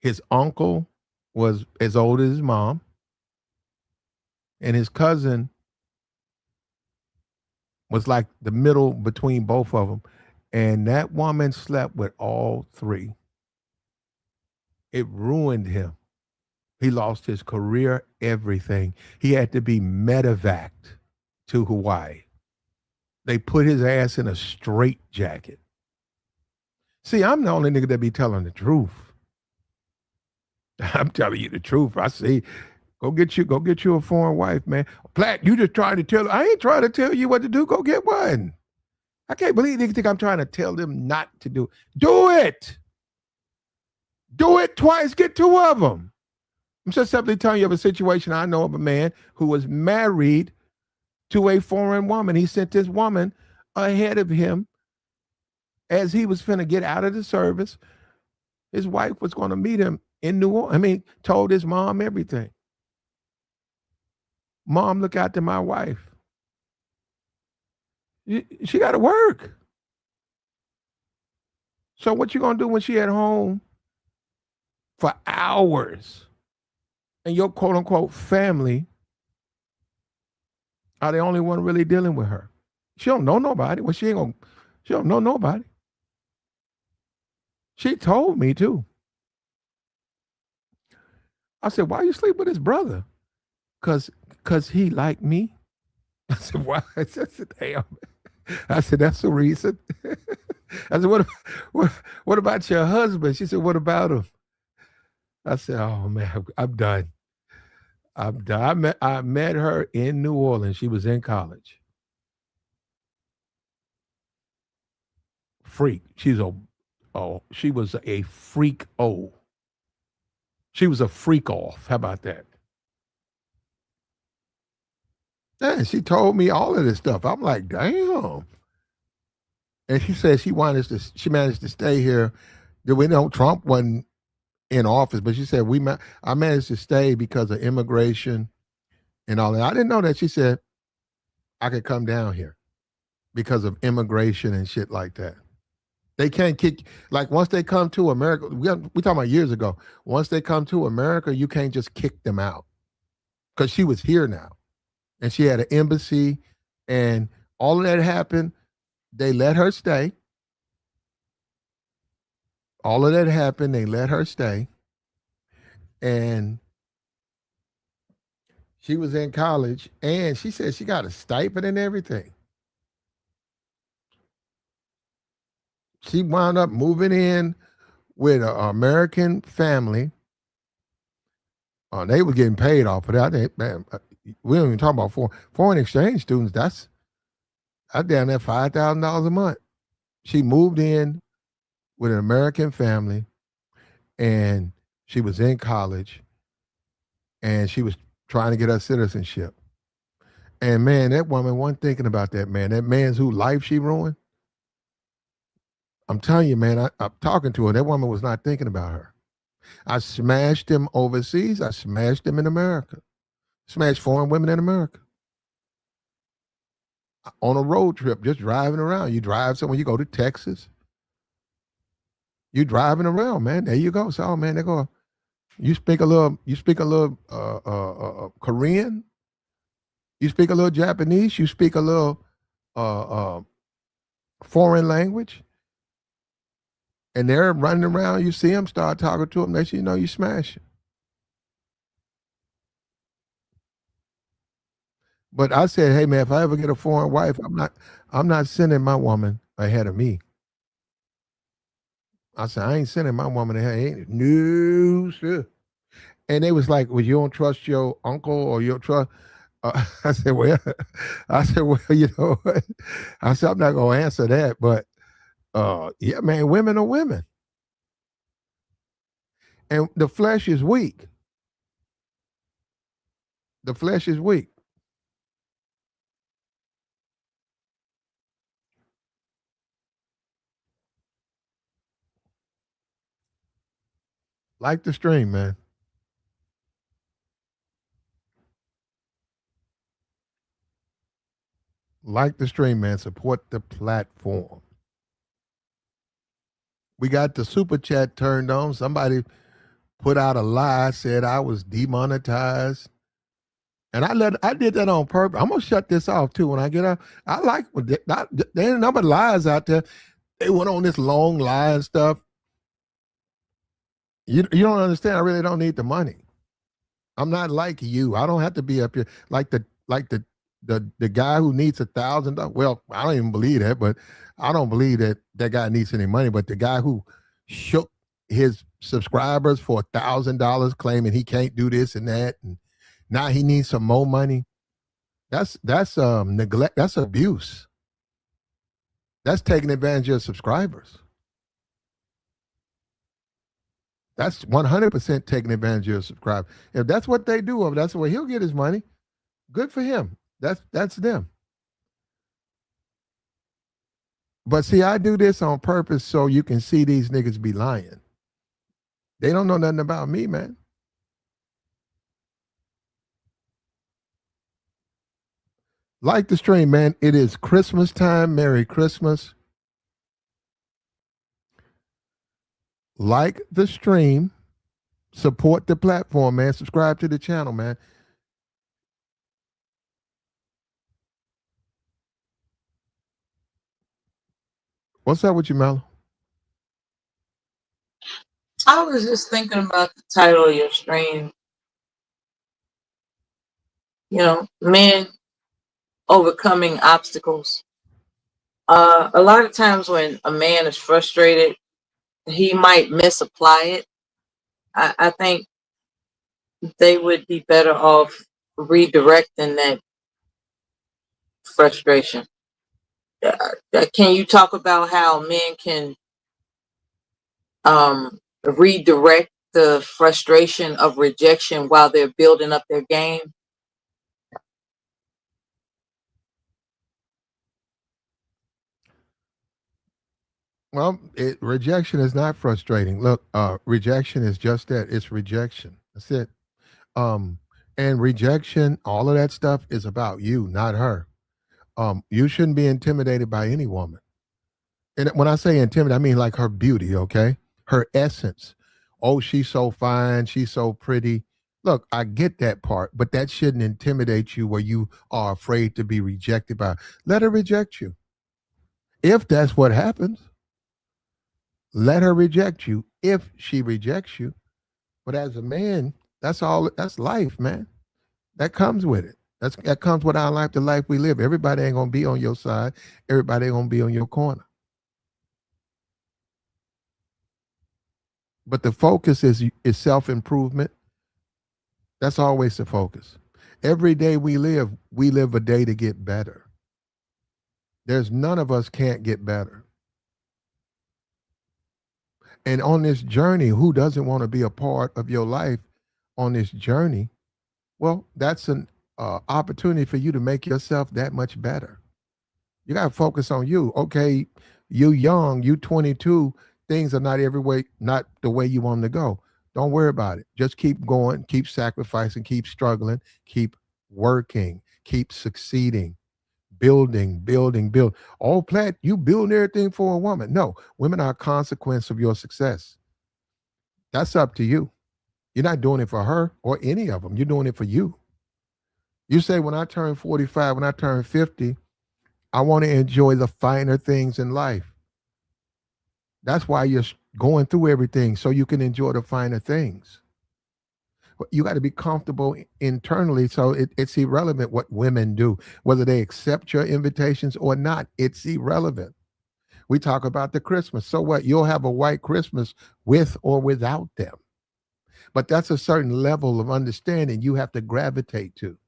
his uncle was as old as his mom. And his cousin was like the middle between both of them. And that woman slept with all three. It ruined him. He lost his career, everything. He had to be medevaced to Hawaii. They put his ass in a straitjacket. See, I'm the only nigga that be telling the truth. I'm telling you the truth. I see. Go get you a foreign wife, man. Platt, you just trying to tell. I ain't trying to tell you what to do. Go get one. I can't believe niggas think I'm trying to tell them not to do. Do it. Do it twice. Get two of them. I'm just simply telling you of a situation I know of a man who was married to a foreign woman. He sent this woman ahead of him as he was finna get out of the service. His wife was going to meet him in New Orleans. I mean, told his mom everything. Mom, look out to my wife. She got to work. So what you going to do when she at home for hours? And your quote unquote family are the only one really dealing with her. She don't know nobody. Well, she don't know nobody. She told me too. I said, why you sleep with his brother? Cause he liked me. I said, why? I said, damn. I said, that's the reason. I said, what about your husband? She said, what about him? I said, oh man, I'm done. I met her in New Orleans. She was in college. Freak. She was a freak. She was a freak off. How about that? Yeah, she told me all of this stuff. I'm like, damn. And she said she managed to stay here. We know Trump wasn't in office, but she said I managed to stay because of immigration and all that. I didn't know that. She said I could come down here because of immigration and shit like that. They can't kick like once they come to America. We talking about years ago. Once they come to America, you can't just kick them out because she was here now and she had an embassy, and all of that happened. They let her stay. All of that happened. They let her stay, and she was in college, and she said she got a stipend and everything. She wound up moving in with an American family. They were getting paid off of that. Man, we don't even talk about foreign exchange students. That's down there $5,000 a month. She moved in with an American family, and she was in college, and she was trying to get her citizenship. And man, that woman wasn't thinking about that man. That man's whose life she ruined. I'm telling you, man, I'm talking to her. That woman was not thinking about her. I smashed him overseas. I smashed him in America. Smashed foreign women in America. On a road trip, just driving around. You drive somewhere, you go to Texas. You driving around, man. There you go. So, oh, man, they go. You speak a little Korean. You speak a little Japanese. You speak a little uh, uh, foreign language. And they're running around. You see them, start talking to them. Next thing you know, you smash it. But I said, hey man, if I ever get a foreign wife, I'm not sending my woman ahead of me. I said, I ain't sending my woman ahead. Ain't no sir. And they was like, well, you don't trust your uncle or your trust. I said, well, you know what? I said, I'm not gonna answer that, but yeah, man, women are women. And the flesh is weak. The flesh is weak. Like the stream, man. Like the stream, man. Support the platform. We got the super chat turned on. Somebody put out a lie, said I was demonetized. And I did that on purpose. I'm gonna shut this off too when I get out. I like there ain't a number of lies out there. They went on this long lie and stuff. You don't understand. I really don't need the money. I'm not like you. I don't have to be up here like the guy who needs $1,000. Well, I don't even believe that, but I don't believe that that guy needs any money. But the guy who shook his subscribers for $1,000, claiming he can't do this and that, and now he needs some more money. That's neglect. That's abuse. That's taking advantage of subscribers. That's 100% taking advantage of your subscriber. If that's what they do, if that's the way he'll get his money, good for him. That's them. But see, I do this on purpose so you can see these niggas be lying. They don't know nothing about me, man. Like the stream, man. It is Christmas time. Merry Christmas. Like the stream. Support the platform, man. Subscribe to the channel, man. What's up with you, Mello? I was just thinking about the title of your stream. Men overcoming obstacles. A lot of times when a man is frustrated, he might misapply it. I think they would be better off redirecting that frustration. Can you talk about how men can redirect the frustration of rejection while they're building up their game? Well, rejection is not frustrating. Look, rejection is just that. It's rejection. That's it. Um, And rejection, all of that stuff is about you, not her. You shouldn't be intimidated by any woman. And when I say intimidated, I mean like her beauty, okay? Her essence. Oh, she's so fine, she's so pretty. Look, I get that part, but that shouldn't intimidate you where you are afraid to be rejected by. Let her reject you. If that's what happens, let her reject you if she rejects you. But as a man, that's all that's life, man. That comes with it. That comes with our life, the life we live. Everybody ain't gonna be on your side. Everybody ain't gonna be on your corner. But the focus is self-improvement. That's always the focus. Every day we live a day to get better. There's none of us can't get better. And on this journey, who doesn't want to be a part of your life on this journey? Well, that's an opportunity for you to make yourself that much better. You got to focus on you. Okay, you young, you 22, things are not every way, not the way you want them to go. Don't worry about it. Just keep going, keep sacrificing, keep struggling, keep working, keep succeeding, building, building, build. Oh, Platt, you building everything for a woman. No, women are a consequence of your success. That's up to you. You're not doing it for her or any of them. You're doing it for you. You say, when I turn 45, when I turn 50, I want to enjoy the finer things in life. That's why you're going through everything, so you can enjoy the finer things. But you got to be comfortable internally, so it's irrelevant what women do, whether they accept your invitations or not. It's irrelevant. We talk about the Christmas. So what? You'll have a white Christmas with or without them. But that's a certain level of understanding you have to gravitate to.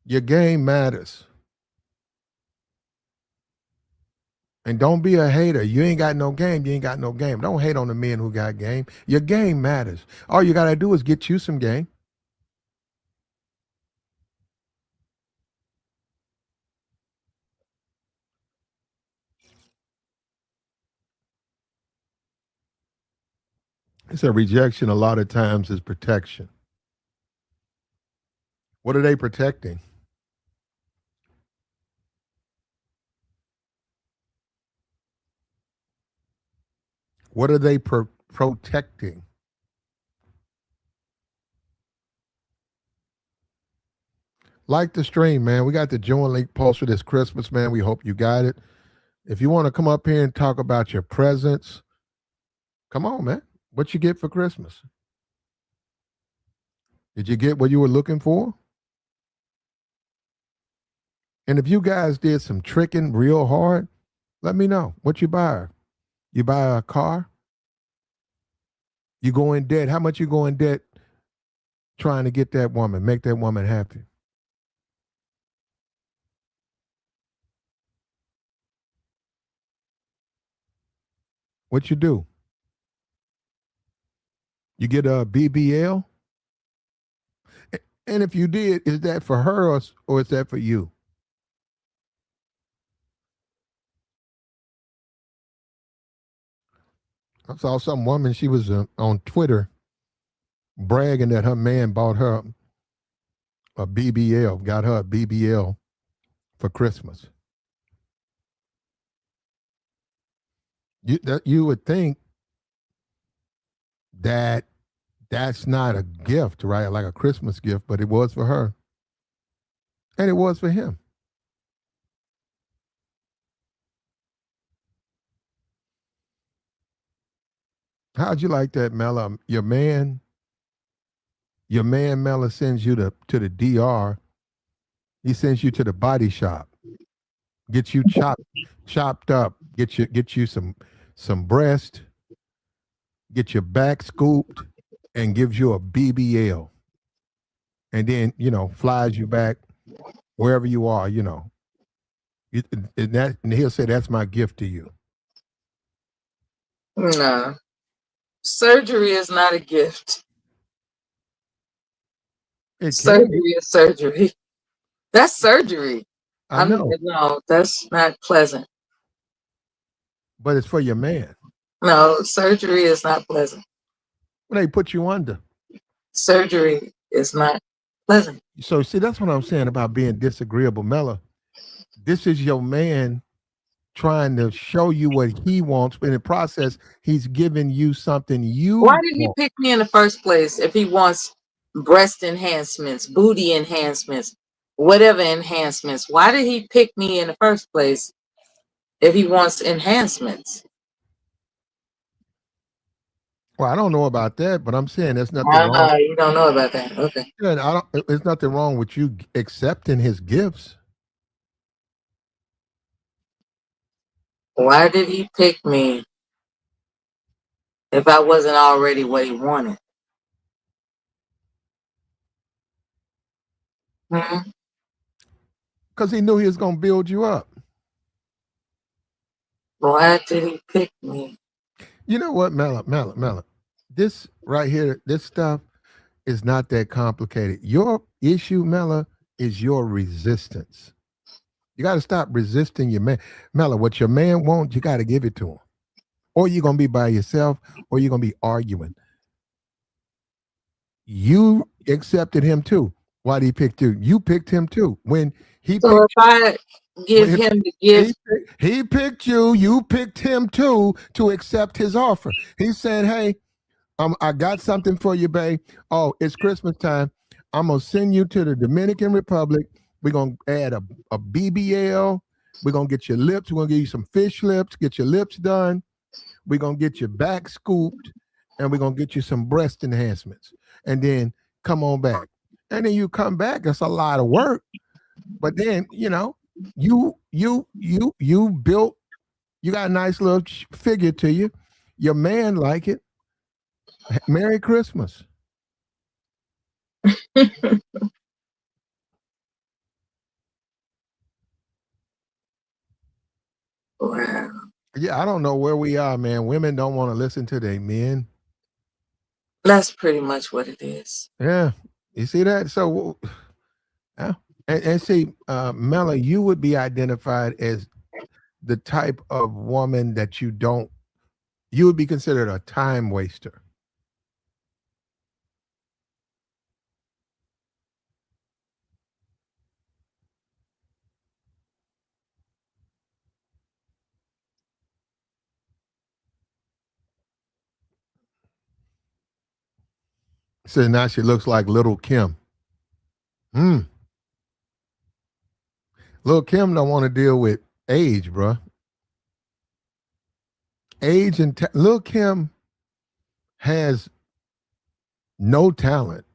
Your game matters. And don't be a hater. You ain't got no game. You ain't got no game. Don't hate on the men who got game. Your game matters. All you got to do is get you some game. It's a rejection a lot of times is protection. What are they protecting? What are they protecting? Like the stream, man. We got the join link posted this Christmas, man. We hope you got it. If you want to come up here and talk about your presents, come on, man. What you get for Christmas? Did you get what you were looking for? And if you guys did some tricking real hard, let me know. What you buy her? You buy a car? You go in debt. How much you go in debt trying to get that woman, make that woman happy? What you do? You get a BBL? And if you did, is that for her or is that for you? I saw some woman, she was on Twitter bragging that her man bought her a BBL, got her a BBL for Christmas. You would think that that's not a gift, right? Like a Christmas gift, but it was for her. And it was for him. How'd you like that, Mella? Your man Mella sends you to the DR. He sends you to the body shop, gets you chopped up, get you some breast, get your back scooped, and gives you a BBL, and then flies you back wherever you are. And he'll say that's my gift to you. No, surgery is not a gift. It can be. Surgery is surgery. That's surgery. I know, No, that's not pleasant. but it's for your man. No, surgery is not pleasant. When they put you under. Surgery is not pleasant. So see, that's what I'm saying about being disagreeable, Mella. This is your man trying to show you what he wants. But in the process, he's giving you something Why you did he want. pick me in the first place if he wants breast enhancements, booty enhancements, whatever enhancements? Why did he pick me in the first place if he wants enhancements? Well, I don't know about that, but I'm saying there's nothing wrong. You don't know about that. Okay. Yeah, I don't. There's nothing wrong with you accepting his gifts. Why did he pick me if I wasn't already what he wanted? Hmm? Because he knew he was going to build you up. Why did he pick me? You know what, Mela? This right here, this stuff is not that complicated. Your issue, Mela, is your resistance. You got to stop resisting your man. Mela, what your man wants, you got to give it to him. Or you're going to be by yourself, or you're going to be arguing. You accepted him too. Why did he pick you? You picked him too. When he So if picked I give when him the gift, he picked you, you picked him too to accept his offer. He said, "Hey, I got something for you, babe. Oh, it's Christmas time. I'm gonna send you to the Dominican Republic. We're gonna add a BBL. We're gonna get your lips. We're gonna give you some fish lips. Get your lips done. We're gonna get your back scooped, and we're gonna get you some breast enhancements. And then come on back. And then you come back. It's a lot of work, but then you built. You got a nice little figure to you. Your man like it. Merry Christmas." wow, Yeah, I don't know where we are, man. Women don't want to listen to their men. that's pretty much what it is. Yeah, you see that? So, yeah. And see, Mela, you would be identified as the type of woman that you don't. You would be considered a time waster. So now she looks like Little Kim. Hmm. Little Kim don't want to deal with age, bruh. Age and Little Kim has no talent.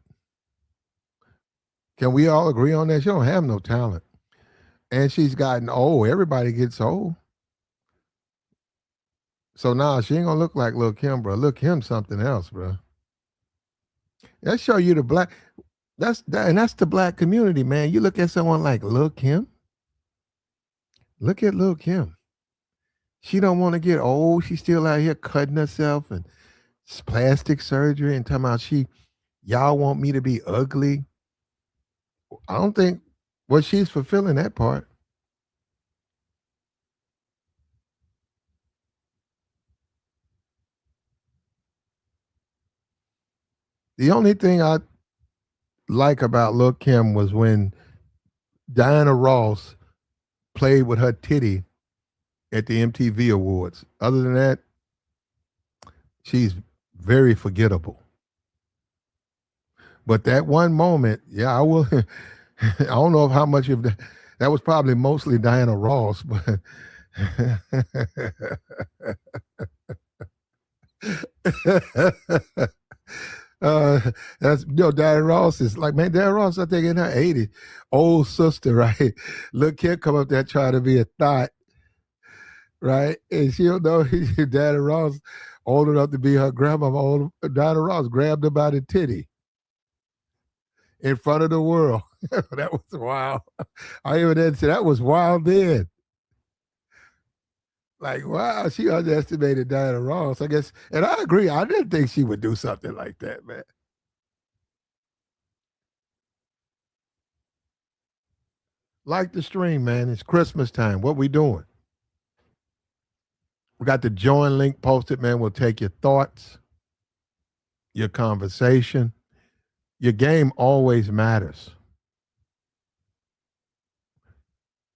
Can we all agree on that? She don't have no talent. And she's gotten old. Everybody gets old. So now she ain't gonna look like Lil Kim, bro. Lil Kim something else, bro. That show you the black. And that's the black community, man. You look at someone like Lil Kim. Look at Lil Kim. She don't want to get old. She's still out here cutting herself and plastic surgery and talking about y'all want me to be ugly. I don't think she's fulfilling that part. The only thing I like about Lil Kim was when Diana Ross played with her titty at the MTV Awards. Other than that, she's very forgettable. But that one moment, yeah, I will. I don't know how much of that was probably mostly Diana Ross, but that's Diana Ross is like, man, Diana Ross, I think in her 80s, old sister, right? Little kid come up there trying to be a thought, right? And she don't know Diana Ross old enough to be her grandma. Diana Ross grabbed her by the titty in front of the world. That was wild. I even then said that was wild then. Like, wow, she underestimated Diana Ross, I guess. And I agree. I didn't think she would do something like that, man. Like the stream, man. It's Christmas time. What we doing? We got the join link posted, man. We'll take your thoughts, your conversation. Your game always matters.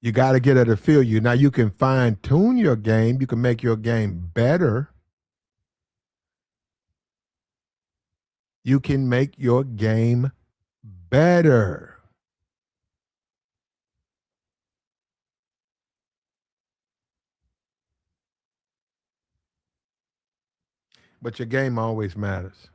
You got to get it to feel you. Now you can fine tune your game. You can make your game better. You can make your game better. But your game always matters.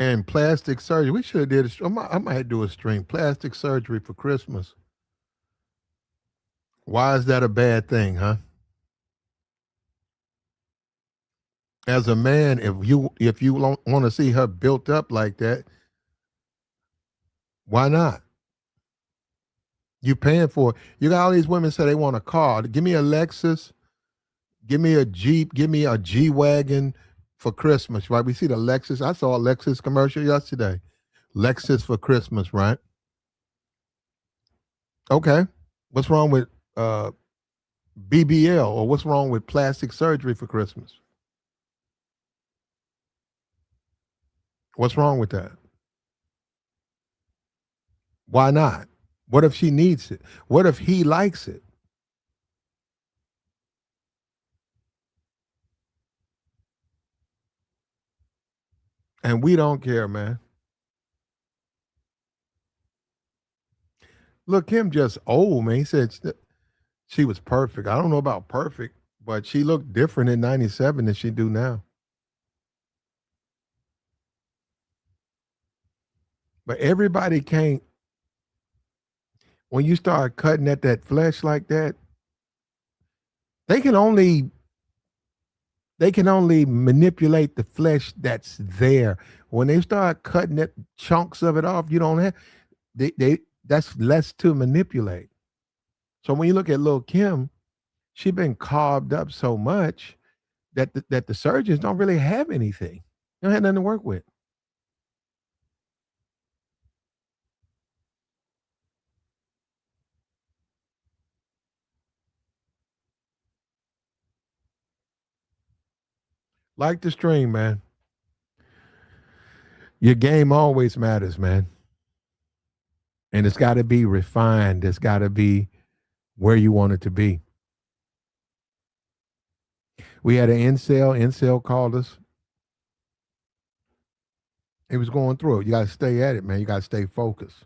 And plastic surgery. We should have did. I might do a stream. Plastic surgery for Christmas. Why is that a bad thing, huh? As a man, if you want to see her built up like that, why not? You paying for it. You got all these women say they want a car. Give me a Lexus. Give me a Jeep. Give me a G wagon for Christmas. Right? We see the Lexus. I saw a Lexus commercial yesterday. Lexus for Christmas, right? Okay. What's wrong with uh, BBL, or what's wrong with plastic surgery for Christmas? What's wrong with that? Why not? What if she needs it? What if he likes it? And we don't care, man. Look, Kim just old, man. He said she was perfect. I don't know about perfect, but she looked different in 97 than she do now. But everybody can't, when you start cutting at that flesh like that, they can only they can only manipulate the flesh that's there. When they start cutting it chunks of it off, you don't have they that's less to manipulate. So when you look at Lil Kim, she been carved up so much that the surgeons don't really have anything. They don't have nothing to work with. Like the stream, man. Your game always matters, man. And it's got to be refined. It's got to be where you want it to be. We had an incel. Incel called us. He was going through it. You got to stay at it, man. You got to stay focused.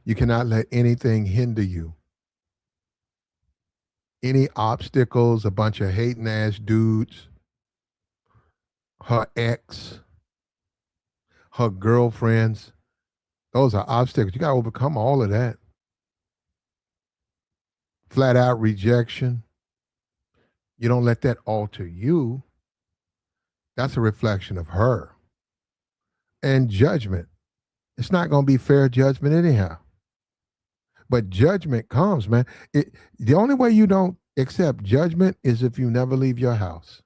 You cannot let anything hinder you. Any obstacles, a bunch of hating ass dudes, her ex, her girlfriends, those are obstacles. You got to overcome all of that. Flat out rejection. You don't let that alter you. That's a reflection of her. And judgment. It's not going to be fair judgment anyhow. But judgment comes, man. The only way you don't accept judgment is if you never leave your house.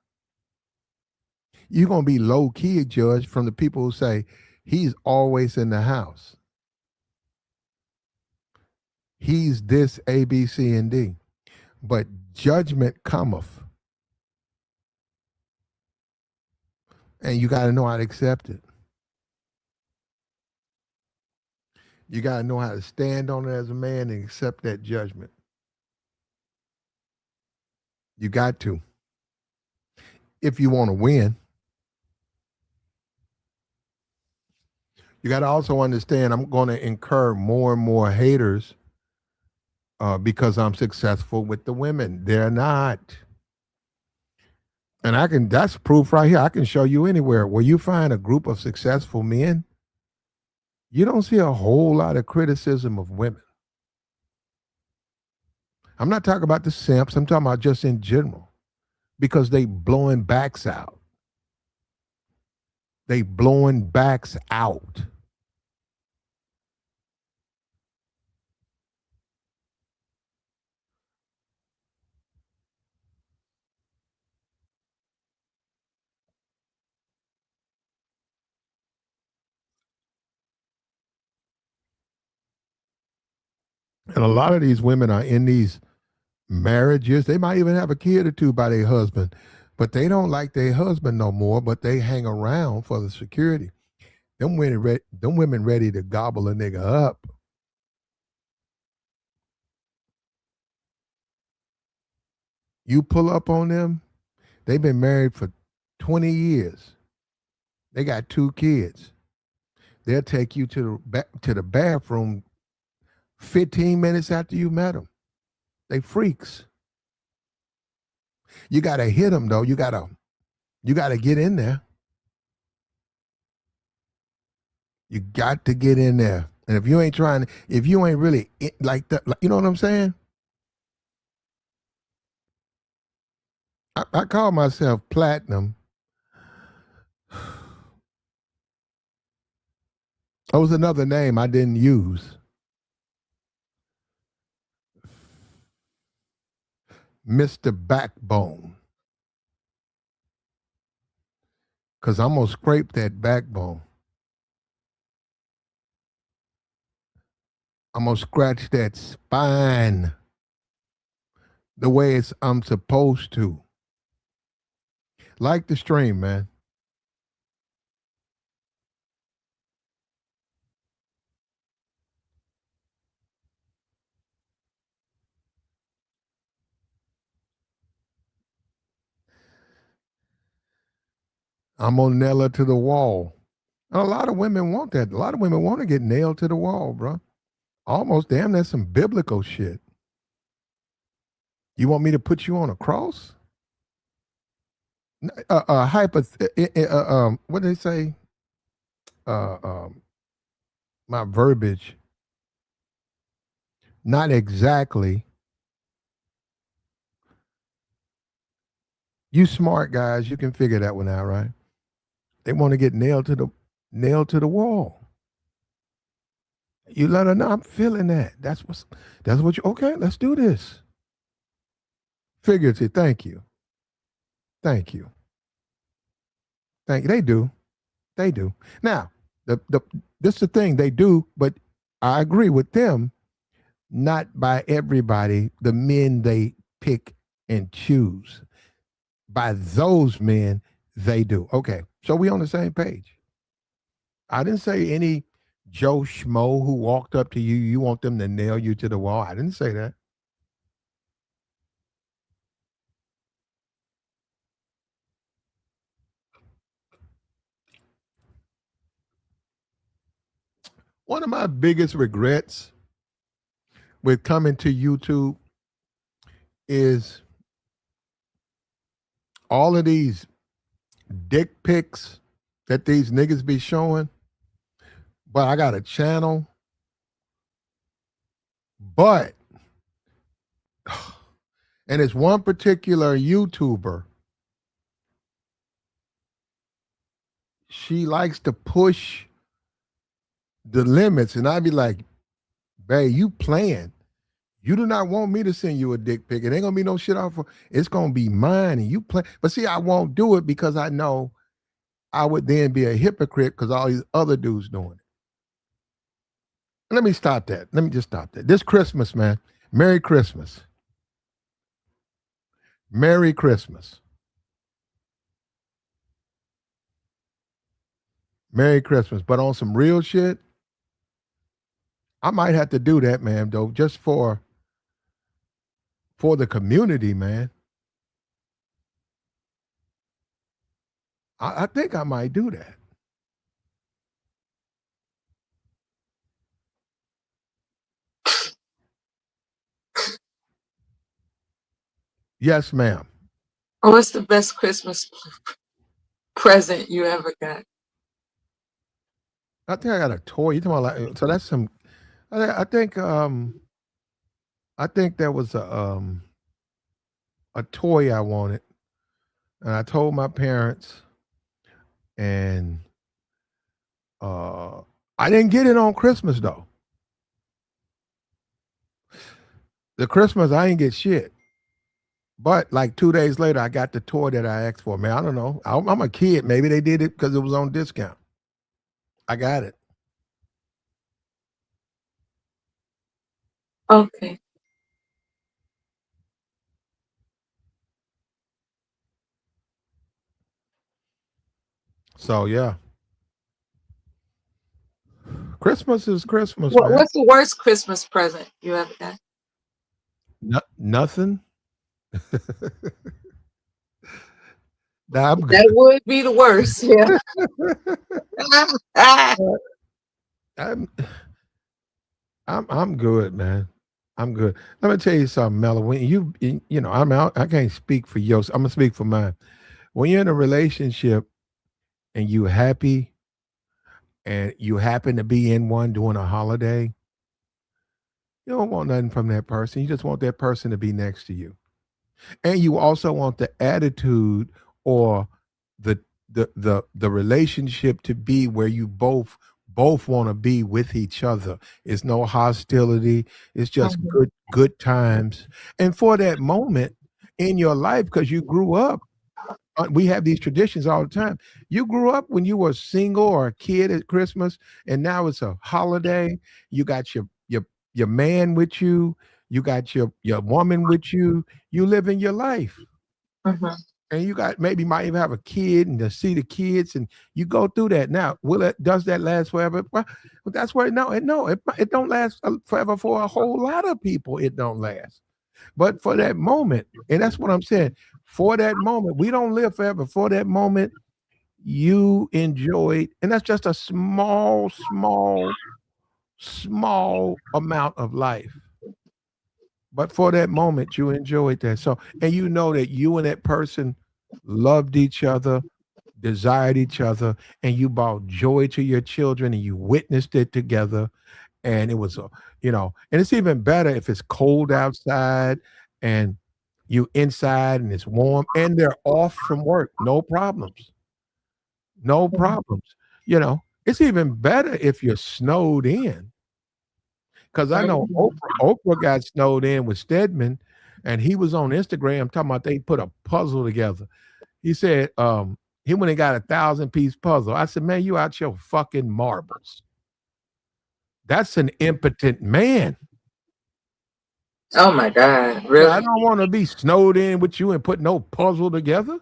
You're going to be low key judged from the people who say, he's always in the house. He's this A, B, C, and D. But judgment cometh. And you got to know how to accept it. You got to know how to stand on it as a man and accept that judgment. You got to. If you want to win, you got to also understand I'm going to incur more and more haters because I'm successful with the women. They're not. And that's proof right here. I can show you anywhere where you find a group of successful men, you don't see a whole lot of criticism of women. I'm not talking about the simps, I'm talking about just in general because they blowing backs out. They blowing backs out. And a lot of these women are in these marriages. They might even have a kid or two by their husband, but they don't like their husband no more, but they hang around for the security. Them women ready to gobble a nigga up. You pull up on them, they've been married for 20 years. They got 2 kids. They'll take you to the bathroom 15 minutes after you met them. They freaks. You got to hit them though. You got to get in there. You got to get in there. And if you ain't really like that, like, you know what I'm saying? I call myself platinum. That was another name I didn't use. Mr. Backbone. Because I'm going to scrape that backbone. I'm going to scratch that spine the way I'm supposed to. Like the stream, man. I'm going to nail her to the wall. And a lot of women want that. A lot of women want to get nailed to the wall, bro. Almost damn, that's some biblical shit. You want me to put you on a cross? What did they say? Uh, um, my verbiage. Not exactly. You smart guys, you can figure that one out, right? They want to get nailed to the wall. You let her know I'm feeling that. That's what you okay, let's do this. Figurative, thank you. Thank you. Thank you. They do. They do. Now, the this is the thing, they do, but I agree with them, not by everybody, the men they pick and choose. By those men, they do. Okay. So we on the same page. I didn't say any Joe Schmo who walked up to you, you want them to nail you to the wall. I didn't say that. One of my biggest regrets with coming to YouTube is all of these dick pics that these niggas be showing. But I got a channel. But, and it's one particular YouTuber. She likes to push the limits. And I'd be like, babe, you playing. You do not want me to send you a dick pic. It ain't gonna be no shit off. It's gonna be mine, and you play. But see, I won't do it because I know I would then be a hypocrite because all these other dudes doing it. Let me stop that. Let me just stop that. This Christmas, man. Merry Christmas. Merry Christmas. Merry Christmas. But on some real shit, I might have to do that, man, though, just for the community, man. I think I might do that. Yes, ma'am. What's the best Christmas present you ever got? I think I got a toy. You talking about like so that's some I think there was a toy I wanted. And I told my parents and uh I didn't get it on Christmas though. The Christmas I didn't get shit. But like 2 days later, I got the toy that I asked for. Man, I don't know. I'm a kid. Maybe they did it because it was on discount. I got it. Okay. So yeah, Christmas is Christmas, man. What's the worst Christmas present you ever got? Nothing. Nah, I'm good. That would be the worst. Yeah. I'm, I'm good, man. I'm good. Let me tell you something, Mello. When you know, I'm out. I can't speak for yours. I'm gonna speak for mine. When you're in a relationship and you happy and you happen to be in one during a holiday, you don't want nothing from that person. You just want that person to be next to you. And you also want the attitude or the the relationship to be where you both want to be with each other. It's no hostility. It's just Mhm, good times. And for that moment in your life, because you grew up, we have these traditions all the time. You grew up when you were single or a kid at Christmas, and now it's a holiday. You got your man with you. You got your woman with you. You living your life, mhm. and you got maybe might even have a kid, and to see the kids, and you go through that. Now, will it does that last forever? Well, that's where it don't last forever for a whole lot of people. It don't last. But for that moment, and that's what I'm saying, for that moment, we don't live forever. For that moment, you enjoyed, and that's just a small amount of life. But for that moment, you enjoyed that. So, and you know that you and that person loved each other, desired each other, and you brought joy to your children and you witnessed it together. And it was and it's even better if it's cold outside and you inside and it's warm and they're off from work, no problems, no problems. It's even better if you're snowed in, because I know Oprah got snowed in with Stedman, and he was on Instagram talking about they put a puzzle together. He said he went and got 1,000-piece puzzle. I said, man, you out your fucking marbles. That's an impotent man. Oh my God, Yeah, I really? don't want to be snowed in with you and put no puzzle together.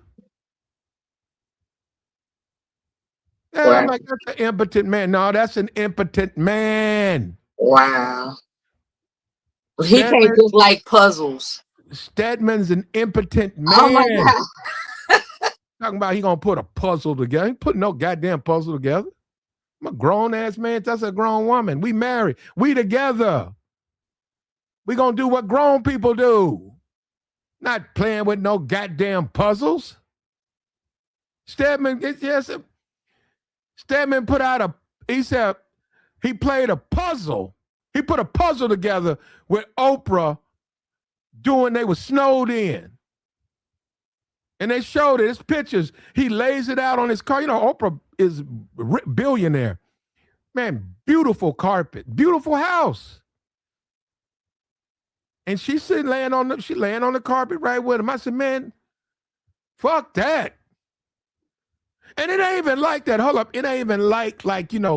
Yeah, I'm Wow. like, that's an impotent man. No, that's an impotent man. Wow. He can't Stedman, just like puzzles. Stedman's an impotent Oh my man. God. Talking about he gonna put a puzzle together. He ain't putting no goddamn puzzle together. I'm a grown ass man. That's a grown woman. We married. We together. We gonna do what grown people do. Not playing with no goddamn puzzles. Stedman, yes, Stedman put out he said he played a puzzle. He put a puzzle together with Oprah they were snowed in. And they showed it. It's pictures. He lays it out on his car. Oprah is billionaire. Man, beautiful carpet, beautiful house. And she's sitting laying on the carpet right with him. I said, man, fuck that. And it ain't even like that. Hold up. It ain't even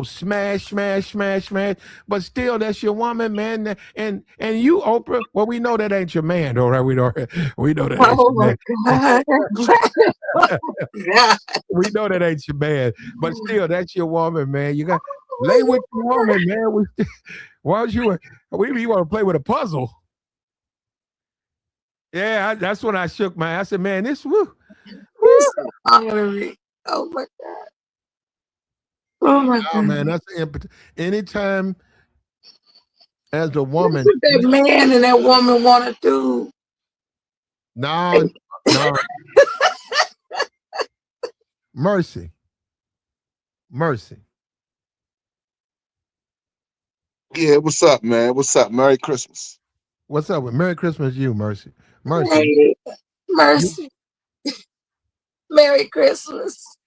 smash, smash, smash, smash. But still, that's your woman, man. And you, Oprah, well, we know that ain't your man, though, right? We know that ain't Oh your my man. God. Yeah. We know that ain't your man. But still, that's your woman, man. You got lay with your woman, man. Why was you you want to play with a puzzle? Yeah, that's when I shook my I said, man, this woo, woo. He's so honorary. Oh my God. Oh my Oh man, God. that's anytime as a That's woman. what that man and that woman want to do. No, no, mercy, mercy. Yeah, what's up, man? What's up? Merry Christmas. What's up with Merry Christmas, you Mercy, Mercy, Hey, you mercy. Merry Christmas.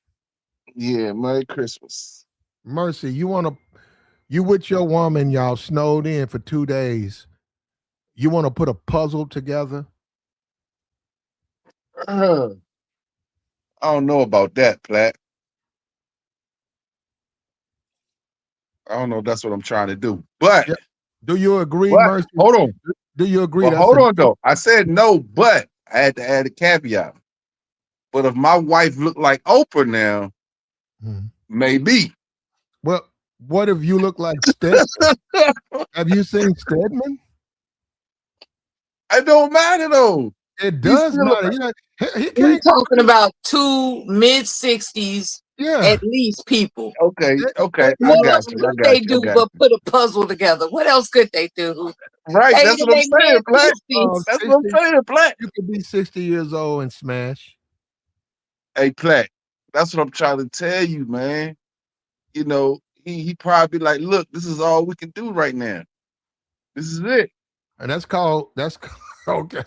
Yeah, Merry Christmas. Mercy. You with your woman, y'all snowed in for 2 days. You want to put a puzzle together? Uh, I don't know about that, Platt. I don't know if that's what I'm trying to do. But Yeah. Do you agree, But Mercy? hold on. Do you agree But that's hold a on though. I said no, but I had to add a caveat. But if my wife looked like Oprah now, Mhm. maybe. Well, what if you look like Stedman? Have you seen Stedman? It don't matter though. It He's does still matter. You know, he We can't go. talking about two mid-60s Yeah. at least people. okay. Okay. I What Stedman, got else you. I could got they you. I do got but you. put a puzzle together? What else could they do? Right. They That's in what I'm their saying, mid Black. fifties. That's what I'm 60, saying, Black. you could be 60 years old and smash. Hey, Black. That's what I'm trying to tell you, man. You know, he probably like, look, this is all we can do right now. This is it. And that's okay.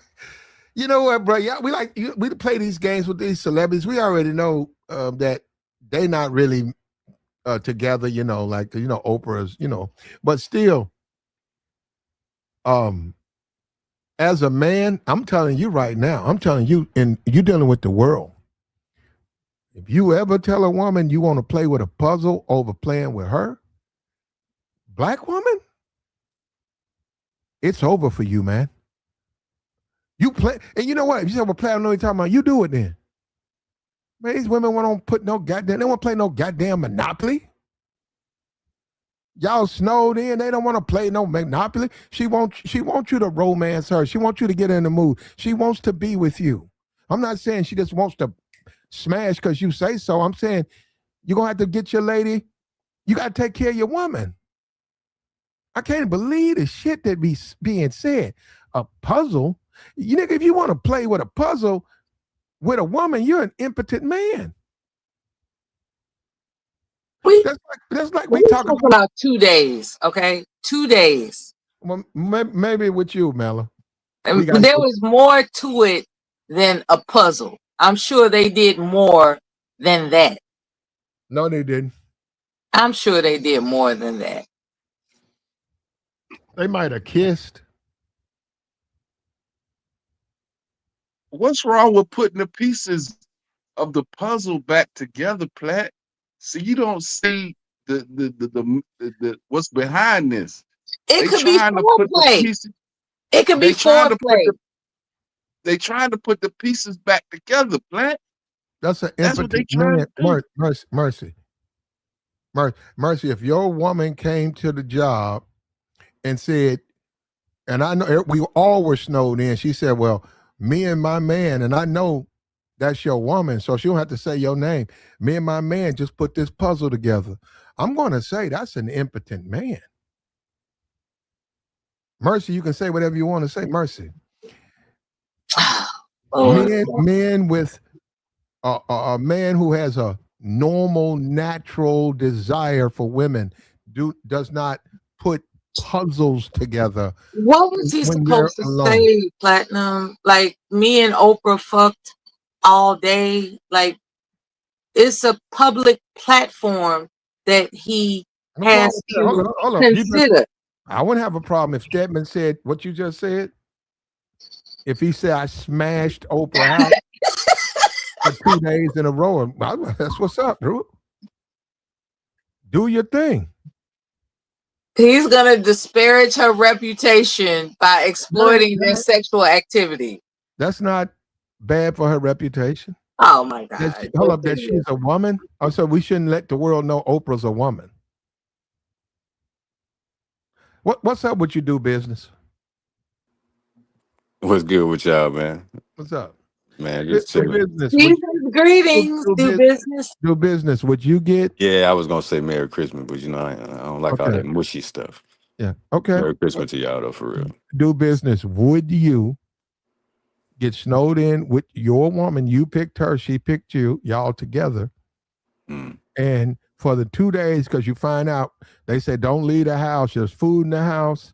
You know what, bro? Yeah, we play these games with these celebrities. We already know that they not really together. You know, like Oprah's. But still, um, as a man, I'm telling you right now. I'm telling you, and you're dealing with the world. If you ever tell a woman you want to play with a puzzle over playing with her, black woman, it's over for you, man. You play, and you know what? If you say, "Well, play," I know you're talking about. You do it then. Man, these women want to put no goddamn. They want to play no goddamn Monopoly. Y'all snowed in. They don't want to play no Monopoly. She wants you to romance her. She wants you to get in the mood. She wants to be with you. I'm not saying she just wants to smash because you say so. I'm saying you're gonna have to get your lady. You got to take care of your woman. I can't believe the shit that be being said. A puzzle. You nigga, if you want to play with a puzzle with a woman, you're an impotent man. We That's like we we talk talking about. about 2 days, okay? 2 days. Well, maybe with you, Mella. We And got there was more to it than a puzzle. I'm sure they did more than that. no, they didn't. I'm sure they did more than that. They might have kissed. What's wrong with putting the pieces of the puzzle back together, Platt? See, you don't see the what's behind this. It They could be trying to put the foreplay. pieces. It could be They trying to put foreplay. the they trying to put the pieces back together, Platt. That's an That's what they impotent trying man. to do. Mercy. If your woman came to the job and said, and I know we all were snowed in, she said, "Well, me and my man," and I know that's your woman, so she don't have to say your name. Me and my man just put this puzzle together. I'm going to say that's an impotent man. Mercy, you can say whatever you want to say. Mercy, Lord. men with a man who has a normal, natural desire for women does not put puzzles together What was he when they're supposed to alone. say, Platinum? Like me and Oprah fucked all day. Like it's a public platform that he No problem has with that. to Hold on. consider. I wouldn't have a problem if Stedman said what you just said. If he said I smashed Oprah out for 2 days in a row, that's what's up, Drew. Do your thing. He's gonna disparage her reputation by That ain't, exploiting their that ain't- sexual activity. that's not bad for her reputation. Oh my God. Hold Yes, up, it that she's is. a woman. Oh, so we shouldn't let the world know Oprah's a woman. What's up with you do business? What's good with y'all, man? What's up? Man, Do just chilling. business. Would Jesus, you greetings, do business. do business? Would you get Yeah, I was gonna say Merry Christmas, but I don't like all okay? that mushy stuff. Yeah. Okay. Merry Christmas to y'all though, for real. Do business. Would you get snowed in with your woman? You picked her. She picked you. Y'all together. Mm. And for the 2 days, because you find out they say don't leave the house. There's food in the house.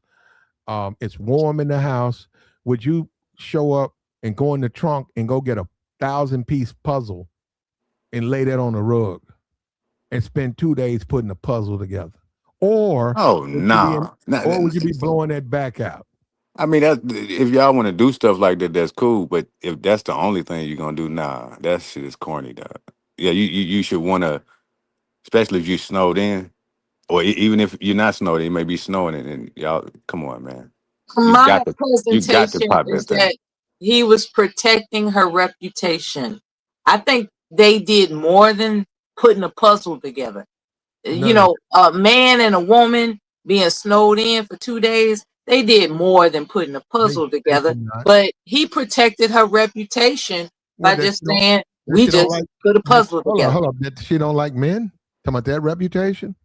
It's warm in the house. Would you show up and go in the trunk and go get a 1,000-piece puzzle and lay that on the rug and spend 2 days putting a puzzle together? Or Oh would you be nah. Nah, or would you be blowing that back out? I mean, that if y'all want to do stuff like that, that's cool. But if that's the only thing you're gonna do, nah, that shit is corny, dog. Yeah, you should want to, especially if you snowed in, or even if you're not snowing, it may be snowing, and y'all, come on, man, My you got to presentation pop is that thing. that he was protecting her reputation. I think they did more than putting a puzzle together. You No, know, a man and a woman being snowed in for 2 days, they did more than putting a puzzle they together. did not. But he protected her reputation Well, by that just saying, that we she don't just like put a that. puzzle together. Hold on. That she don't like men. Talking about that reputation.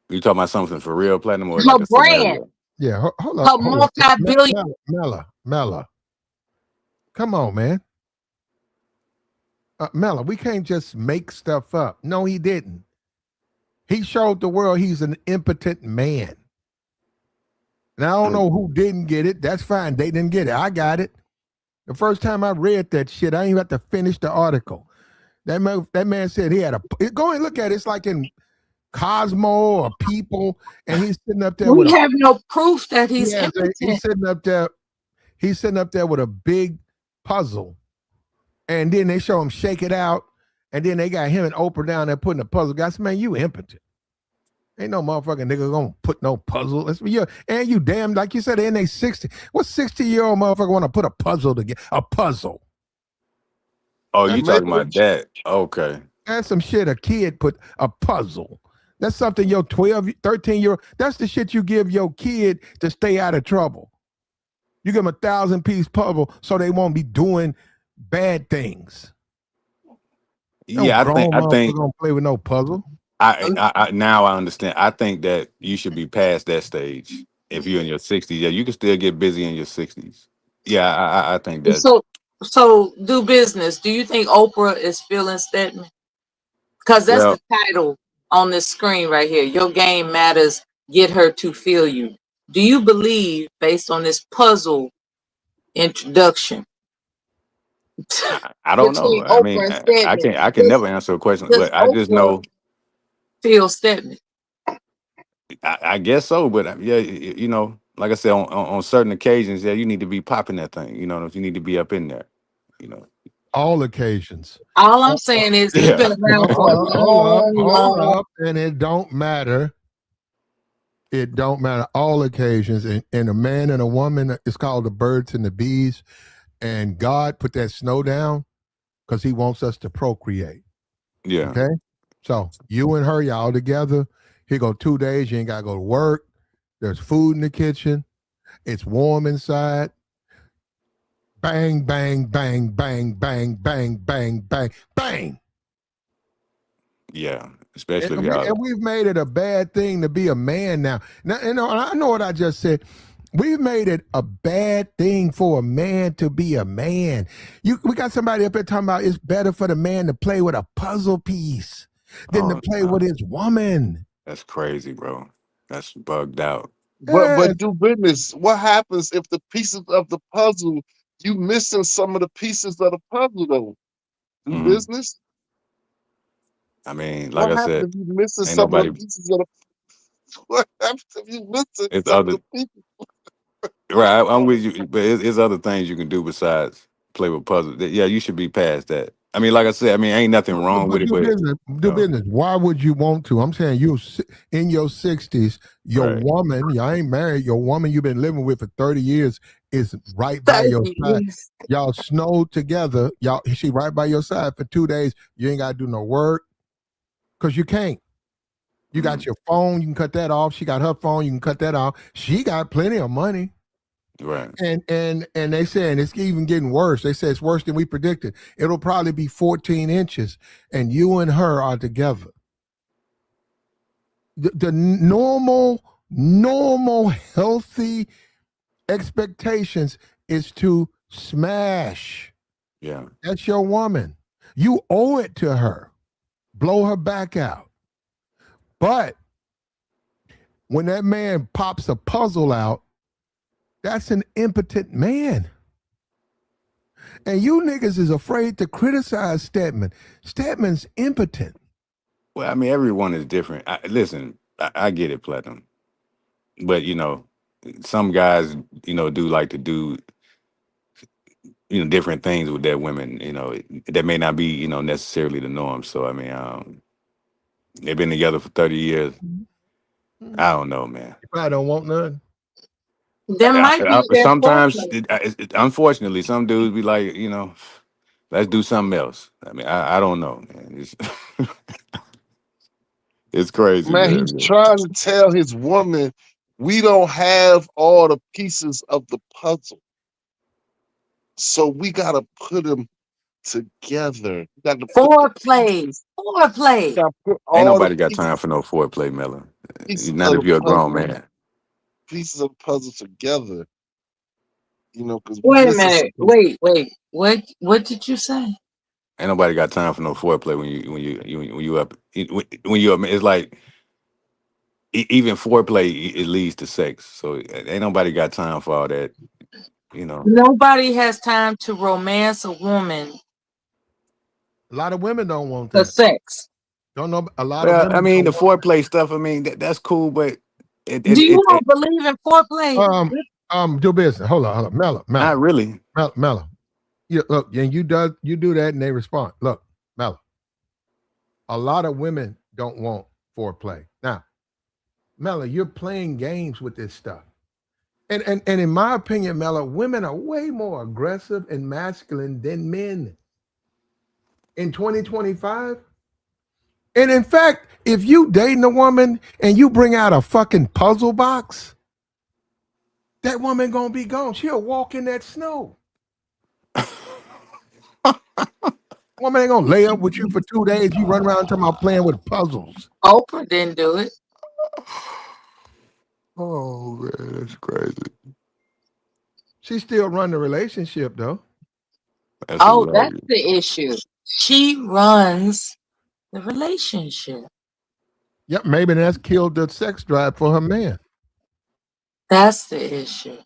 You talking about something for real, Platinum, or Her like a brand, scenario? Yeah, her hold up. multi-billion. Mella. Come on, man. Mella, we can't just make stuff up. No, he didn't. He showed the world he's an impotent man. Now I don't know who didn't get it. That's fine. They didn't get it. I got it. The first time I read that shit, I didn't even have to finish the article. That man said he had a. Go and look at it. It's like in Cosmo or People, and he's sitting up there with We a. have no proof that he's He's impotent. sitting up there. He's sitting up there with a big puzzle, and then they show him shake it out, and then they got him and Oprah down there putting a puzzle. Guys, man, you impotent. Ain't no motherfucking nigga gonna put no puzzle. And you damn, like you said, in they 60. What 60-year-old motherfucker want to put a puzzle together? A puzzle. Oh, you That's Maybe talking about that? Okay. That's some shit a kid put a puzzle. That's something your 12, 13-year-old, that's the shit you give your kid to stay out of trouble. You give them 1,000-piece puzzle so they won't be doing bad things. No Yeah, grown I motherfucker think gonna play with no puzzle. I now I understand. I think that you should be past that stage. If you're in your 60s, yeah, you can still get busy in your 60s. Yeah, I think that's So, do business. Do you think Oprah is feeling Stedman? Because that's well. the title on this screen right here. Your game matters. Get her to feel you. Do you believe, based on this puzzle introduction I don't know. between I mean, Oprah and Stedman, I can does, never answer a question, does but I just Oprah know. feel Stedman? I guess so, but yeah, like I said, on certain occasions, yeah, you need to be popping that thing. You need to be up in there. You know, All occasions. All I'm saying is he's yeah. been around for a long, Hold long. up. And it don't matter. It don't matter. All occasions. And a man and a woman, it's called the birds and the bees. And God put that snow down because he wants us to procreate. Yeah. Okay. So you and her, y'all together. Here go 2 days. You ain't got to go to work. There's food in the kitchen. It's warm inside. Bang, bang, bang, bang, bang, bang, bang, bang, bang. Yeah, especially if y'all. And we've made it a bad thing to be a man now. Now, I know what I just said. We've made it a bad thing for a man to be a man. We got somebody up there talking about it's better for the man to play with a puzzle piece than to Oh, play no, with his woman. that's crazy, bro. That's bugged out. Yes, but do business. What happens if the pieces of the puzzle you missing some of the pieces of the puzzle though? Do Mm. business. I mean, like What I happens said, if you missing ain't some of the nobody. pieces of the? What happens if you missing It's some of other the pieces? right. I'm with you, but it's other things you can do besides play with puzzles. Yeah, you should be past that. I mean, like I said, I mean, ain't nothing wrong but with it, do but business. Do no, business. Why would you want to? I'm saying in your 60s, your right. woman, y'all ain't married, your woman you've been living with for 30 years is right by 30 your side. years. Y'all snowed together. She right by your side for 2 days. You ain't got to do no work because you can't. You got Mm, your phone, you can cut that off. She got her phone, you can cut that off. She got plenty of money. right. And they saying it's even getting worse. They say it's worse than we predicted. It'll probably be 14 inches, and you and her are together. The normal, healthy expectations is to smash. Yeah. That's your woman. You owe it to her. Blow her back out. But when that man pops a puzzle out, that's an impotent man. And you niggas is afraid to criticize Stedman. Stedman's impotent. Well, I mean, everyone is different. Listen, I get it, Platinum, but some guys, do like to do, different things with their women. That may not be, necessarily the norm. So I mean, they've been together for 30 years. I don't know, man. You probably don't want none. There might be their Sometimes, foreplay. unfortunately, some dudes be like, let's do something else. I mean, I don't know, man. It's crazy, Man, he's man. trying to tell his woman, we don't have all the pieces of the puzzle. So we gotta put them together. We got to put the Foreplay. pieces. We Foreplay. got to put Ain't all the nobody got time pieces, for no foreplay, Melon. pieces Not of if the you're a grown puzzle, man. pieces of the puzzle together. Because we Wait a missing minute. something. Wait. What did you say? Ain't nobody got time for no foreplay when you up when you up. It's like even foreplay it leads to sex. So ain't nobody got time for all that. Nobody has time to romance a woman A lot of women don't want for that. sex. Don't know. A lot of Well, I women mean don't the want foreplay stuff. I mean that's cool, but Do you it not believe in foreplay? that. Do business. Hold on. not really. Mellow. You look, and you do that, and they respond. Look, Mellow. A lot of women don't want foreplay. Now, Mellow, you're playing games with this stuff. And in my opinion, Mellow, women are way more aggressive and masculine than men in 2025. And in fact, if you dating a woman and you bring out a fucking puzzle box, that woman gonna be gone. She'll walk in that snow. Woman ain't gonna lay up with you for 2 days. You run around talking about playing with puzzles. Oprah didn't do it. Oh man, that's crazy. She still run the relationship though. That's Oh, that's hilarious. the issue. She runs the relationship. Yep, maybe that's killed the sex drive for her man. That's the issue.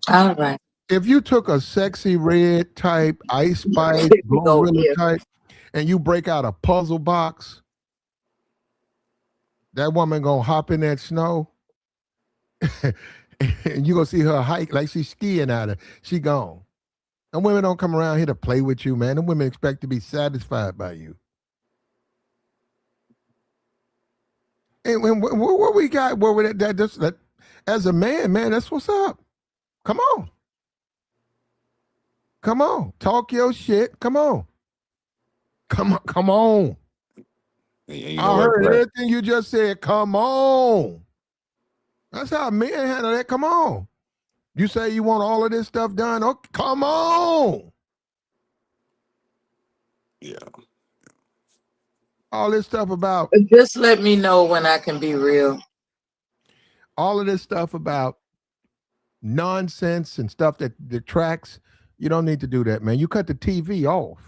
All right. If you took a sexy red type, Ice Spice, Here we go. Glorilla Here. type, and you break out a puzzle box, that woman gonna hop in that snow, and you gonna see her hike like she's skiing out of. She gone. And women don't come around here to play with you, man. And women expect to be satisfied by you. And what we got, what we that as a man, that's what's up. Come on. Come on. Talk your shit. Come on. Come on. And you know I what, heard Black? everything you just said. Come on. That's how men handle that. Come on. You say you want all of this stuff done. Okay, come on. Yeah. All this stuff about Just let me know when I can be real. all of this stuff about nonsense and stuff that detracts. You don't need to do that, man. You cut the TV off.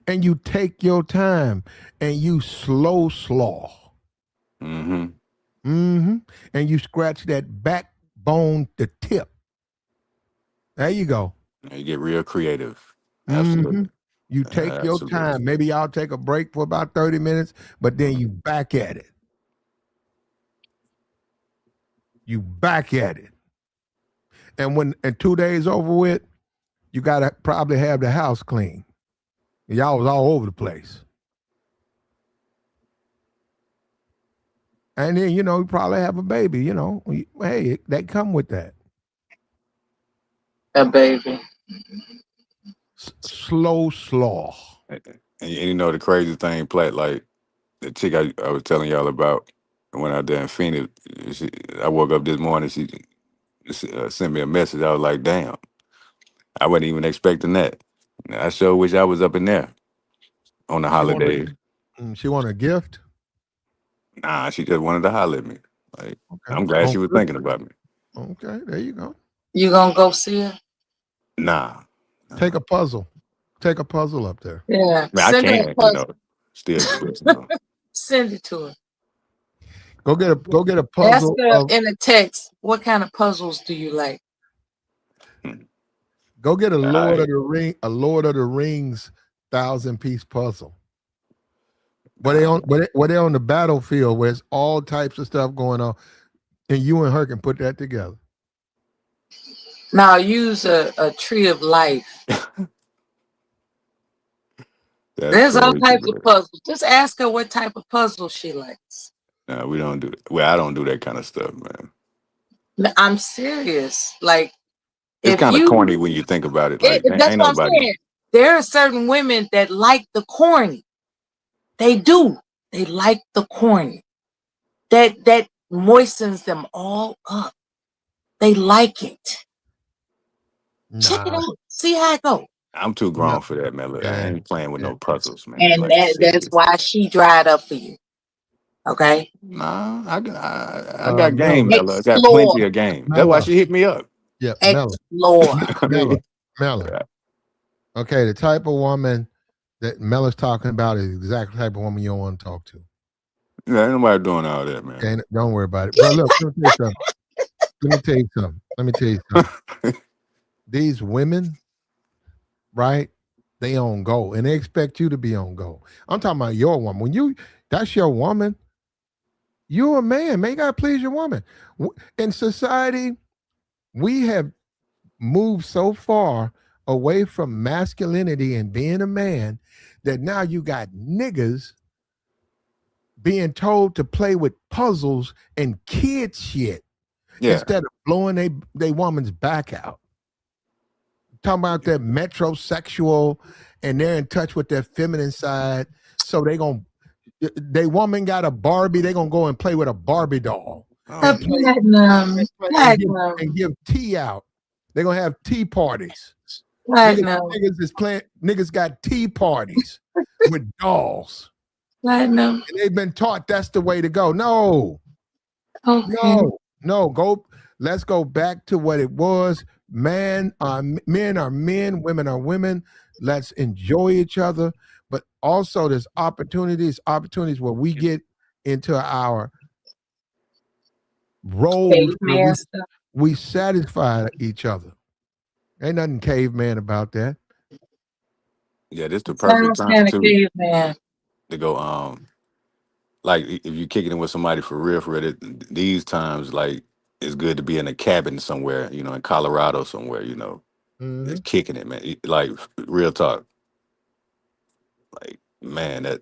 And you take your time and you slow slaw. Mm-hmm. Mm-hmm. And you scratch that backbone, the tip. There you go. You get real creative. Mm-hmm. Absolutely. You take your Absolutely. time. Maybe I'll take a break for about 30 minutes, but then you back at it. You back at it. And when 2 days over with, you gotta probably have the house clean. Y'all was all over the place. And then, you probably have a baby, Hey, they come with that. A baby. Slow slaw. And you know the crazy thing, Plat, like the chick I was telling y'all about when I was there in Phoenix, I woke up this morning, she sent me a message. I was like, damn, I wasn't even expecting that. I sure wish I was up in there on the She want holidays. she want a gift. Nah, she just wanted to holler at me. Like, Okay. I'm glad On she was thinking about me. Okay, there you go. You gonna go see her? Nah. Take a puzzle. Take a puzzle up there. Yeah. I mean, I Send her a can, puzzle. still do this. Send it to her. Go get a Ask puzzle her of in a text, what kind of puzzles do you like? go get a All Lord right. of the Rings 1,000-piece puzzle. Where they on the battlefield where it's all types of stuff going on, and you and her can put that together. Now use a tree of life. That's There's all crazy, types of bro. puzzles. Just ask her what type of puzzle she likes. Nah, we don't do that. Well, I don't do that kind of stuff, man. I'm serious. Like It's if kind of you, corny when you think about it. Like, that's ain't what I'm nobody. saying. There are certain women that like the corny. They do. They like the corny. That moistens them all up. They like it. Check it Nah, out. See how it go. I'm too no, grown for that, man. Look, I yeah, ain't playing with yeah. no puzzles, man. And Like, that's serious. why she dried up for you. Okay. Nah, I got game, Mella, Mella. I got plenty Explore. of game. That's why Mella, she hit me up. yeah, Mella, Explore. I Mella, mean, Mella. Okay, the type of woman that Mella's talking about is exactly the type of woman you don't want to talk to. yeah, ain't nobody doing all that, man. Okay, don't worry about it, bro. Look, let me tell you something. Let me tell you something. Let me tell you something. These women, right? They on go, and they expect you to be on go. I'm talking about your woman. That's your woman. You're a man. Man, you gotta please your woman. In society, we have moved so far away from masculinity and being a man that now you got niggas being told to play with puzzles and kid shit Yeah. instead of blowing they woman's back out. Talking about that metrosexual and they're in touch with their feminine side. So they woman got a Barbie, they gonna go and play with a Barbie doll Oh, and play Platinum. and give Platinum. tea out. They're gonna have tea parties. Niggas, Platinum. niggas got tea parties with dolls. Platinum. And they've been taught that's the way to go. No, Okay. no, let's go back to what it was. Men are men, women are women. Let's enjoy each other. But also there's opportunities where we get into our roles where Caveman stuff. we satisfy each other. Ain't nothing caveman about that. yeah, this the It perfect sounds time kind of too caveman. to go. Like if you kicking it with somebody for real, these times like it's good to be in a cabin somewhere, in Colorado somewhere, Hmm. just kicking it, man. Like real talk, like man, that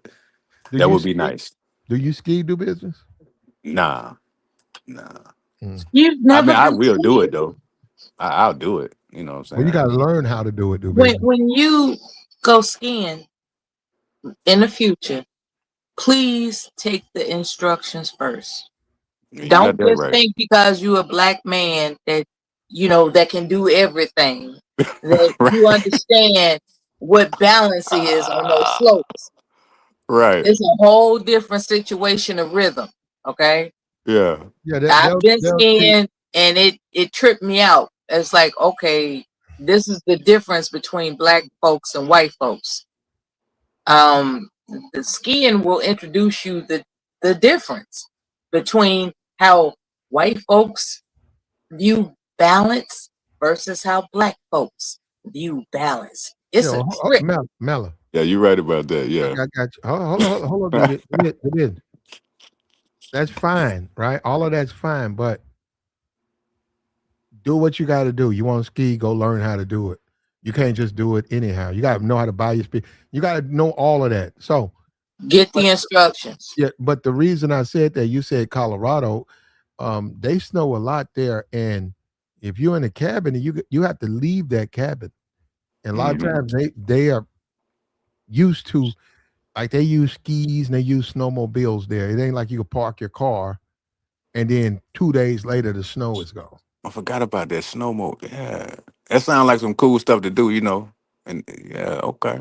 Do that you would be ski? nice. Do you ski do business? Nah, nah. Mm. You've I never mean, I been will do it skiing. though. I'll do it. You know what Well, you I'm got to saying? learn how to do When business. when you go skiing in the future, please take the instructions first. You got Don't that just right. think because you're a black man that that can do everything, that you Right. understand what balance is on those slopes. Right. It's a whole different situation of rhythm. Okay. Yeah. Yeah, I've been they'll teach. skiing and it tripped me out. It's like, okay, this is the difference between black folks and white folks. Um, the skiing will introduce you the difference between how white folks view balance versus how black folks view balance. It's a trip. Mella. Yeah, you're right about that. I Yeah. got you. Hold on, David. That's fine, right? All of that's fine, but do what you got to do. You want to ski, go learn how to do it. You can't just do it anyhow. You got to know how to buy your speed. You got to know all of that. So, Get but the instructions. yeah, but the reason I said that, you said Colorado, they snow a lot there, and if you're in a cabin, you have to leave that cabin. And a lot of Hmm. times they are used to, like, they use skis and they use snowmobiles there. It ain't like you can park your car and then 2 days later the snow is gone. I forgot about that snow mode. Yeah. That sounds like some cool stuff to do. And yeah, okay.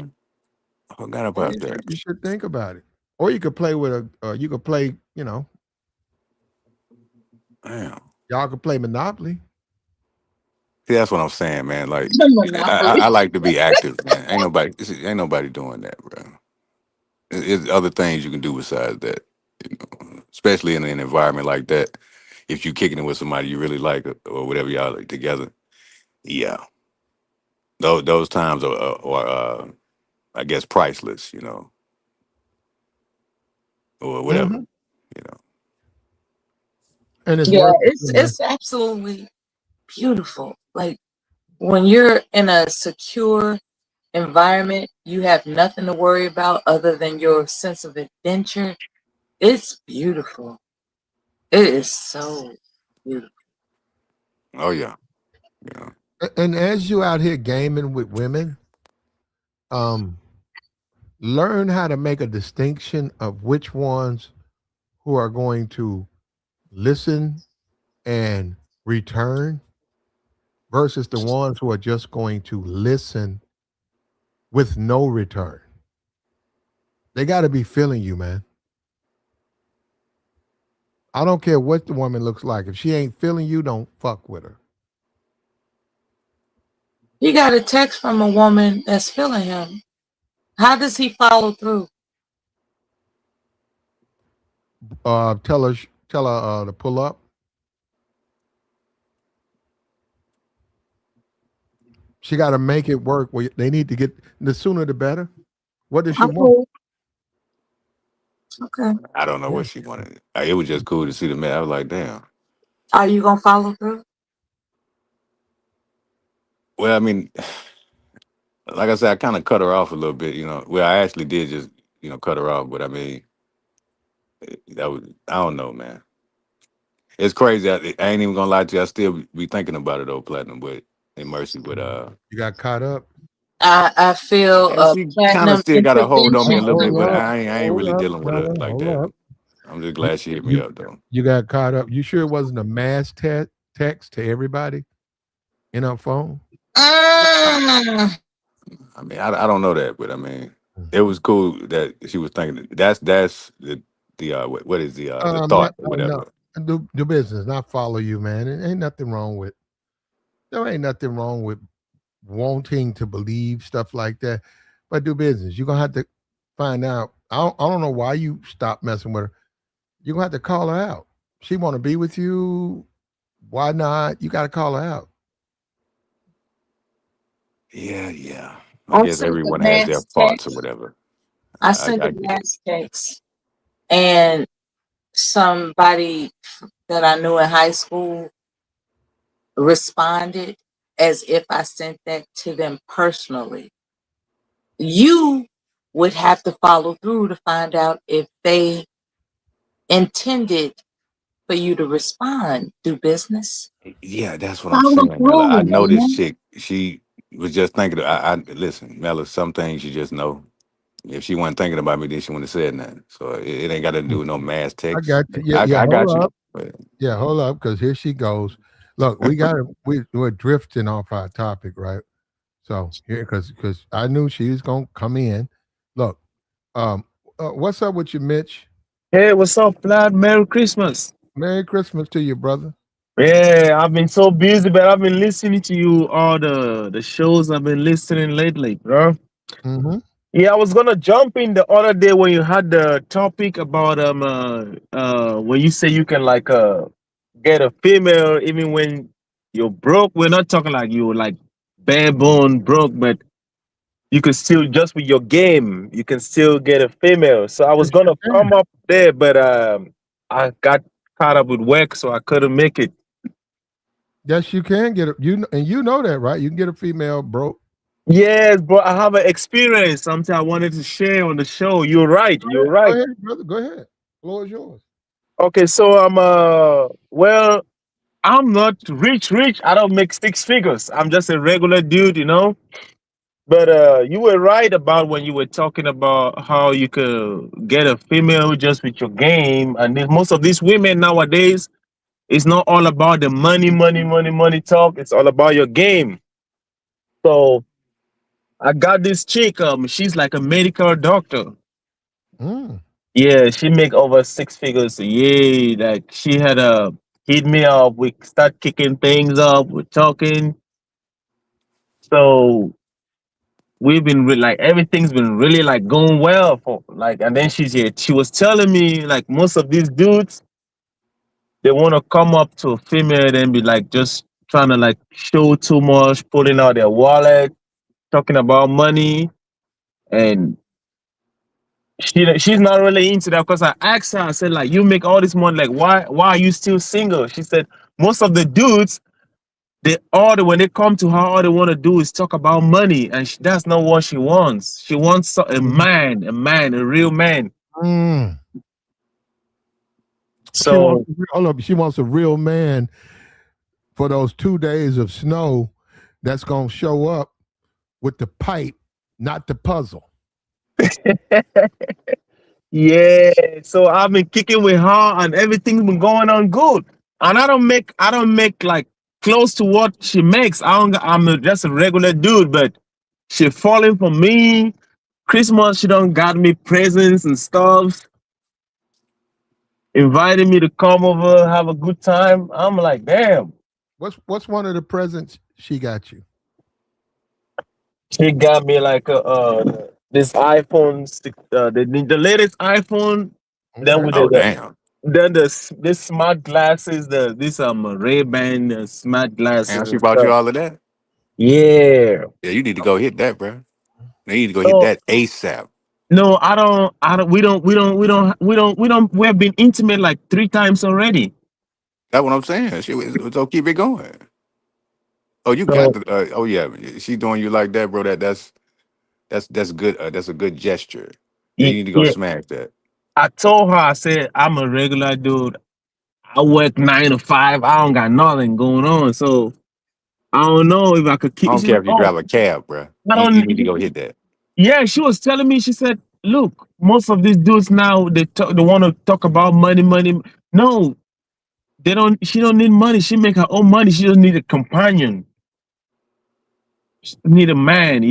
I forgot Well, about that. you should think about it. Or you could play with you could play, Damn. y'all could play Monopoly. See, that's what I'm saying, man. Like, I Monopoly. like to be active, man. Ain't nobody doing that, bro. It's other things you can do besides that. Especially in an environment like that. If you kicking it with somebody you really like or whatever y'all like together, yeah, those times are I guess priceless, or whatever, Hmm. you know. And it's Yeah, worth it, it's absolutely beautiful. Like when you're in a secure environment, you have nothing to worry about other than your sense of adventure. It's beautiful. It is so beautiful. Oh yeah, yeah. And as you out here gaming with women, um, learn how to make a distinction of which ones who are going to listen and return versus the ones who are just going to listen with no return. They got to be feeling you, man. I don't care what the woman looks like. If she ain't feeling you, don't fuck with her. He got a text from a woman that's feeling him. How does he follow through? Tell her to pull up. She got to make it work. They need to get the sooner the better. What does she want? Okay. Okay. I don't know Yeah, what she wanted. It was just cool to see the man. I was like, damn. Are you gonna follow through? Well, I mean, like I said, I kind of cut her off a little bit. Well, I actually did just cut her off, but I mean, that was I don't know, man. It's crazy. I ain't even gonna lie to you. I still be thinking about it though, platinum. But in mercy, but you got caught up. I feel and a she kind of platinum still got a hold on me a intervention little bit. on But that. I ain't Hold really up, dealing with her brother. like Hold that. up. I'm just You, glad she hit me you, up though. you got caught up. You sure it wasn't a mass text to everybody in her phone? Mm. I mean, I don't know that, but I mean, Mm. it was cool that she was thinking. That's the what is the thought or No, whatever. do business, not follow you, man. It ain't nothing wrong with. There ain't nothing wrong with wanting to believe stuff like that, but do business. You're gonna have to find out. I don't know why you stopped messing with her. You're gonna have to call her out. She want to be with you. Why not? You got to call her out. Yeah, yeah. I I guess sent the everyone has their mass faults or text. whatever. I I, sent I the get it. mass text, and somebody that I knew in high school responded as if I sent that to them personally. You would have to follow through to find out if they intended for you to respond. Do business. Yeah, that's what I'm Follow saying, Mella. I through, know this man. chick. She was just thinking. I listen, Mella. Some things you just know. If she wasn't thinking about me, then she wouldn't have said nothing. So it ain't got to do with no mass I text. got you. Yeah, yeah. I got Hold you. up. But Yeah, hold up, because here she goes. Look, we're drifting off our topic, right? So here, because I knew she was gonna come in. Look, um, what's up with you, Mitch? Hey, what's up, lad? Merry Christmas. Merry Christmas to you, brother. Yeah, I've been so busy, but I've been listening to you all the shows I've been listening lately, bro. Mm-hmm. Yeah, I was gonna jump in the other day when you had the topic about when you say you can get a female even when you're broke. We're not talking like you like bare bone broke, but you can still just with your game, you can still get a female. So I was Yes, you gonna can. come up there, but I got caught up with work, so I couldn't make it. Yes, you can get and you know that, right? You can get a female broke. Yes, bro, I have an experience, something I wanted to share on the show. You're right. You're Go right. ahead, brother. Go ahead. Floor is yours. Okay, so well, I'm not rich. I don't make six figures. I'm just a regular dude, you know. But you were right about when you were talking about how you could get a female just with your game. And most of these women nowadays, it's not all about the money talk. It's all about your game. So I got this chick. She's like a medical doctor. Mm. Yeah, she make over six figures a year. Like she had hit me up. We start kicking things up. We're talking. So we've been like everything's been really like going well for like. And then she's here. She was telling me like most of these dudes they want to come up to a female and be like just trying to like show too much, pulling out their wallet, talking about money, and she's not really into that because I asked her, I said, like, you make all this money, like why are you still single? She said most of the dudes when they come to her, all they want to do is talk about money, and that's not what she wants. She wants a man, a real man. Mm. So She wants a real man for those 2 days of snow that's gonna show up with the pipe, not the puzzle. yeah, so I've been kicking with her, and everything's been going on good. And I don't make like close to what she makes. Just a regular dude, but she falling for me. Christmas, she don't got me presents and stuff, inviting me to come over, have a good time. I'm like, damn. What's one of the presents she got you? She got me like this iPhone, the latest iPhone. Then Okay. with Oh damn. then this smart glasses, this Ray-Ban smart Damn, glasses she and bought you stuff. all of that? Yeah. Yeah, you need to go hit that, bro. Now you need to go hit So that ASAP. no, I don't. We have been intimate like 3 times already. That's what I'm saying. So keep it going. Oh, you got So the. Oh yeah, she doing you like that, bro. That's good. That's a good gesture. Yeah, you need to go yeah, smash that. I told her, I said, I'm a regular dude. I work 9 to 5. I don't got nothing going on. So I don't know if I could I keep. don't She's care like, if you oh, drive a cab, bro. I You don't. need to go hit that. Yeah, she was telling me. She said, look, most of these dudes now they want to talk about money, money. No, they don't. She don't need money. She make her own money. She doesn't need a companion. She need a man.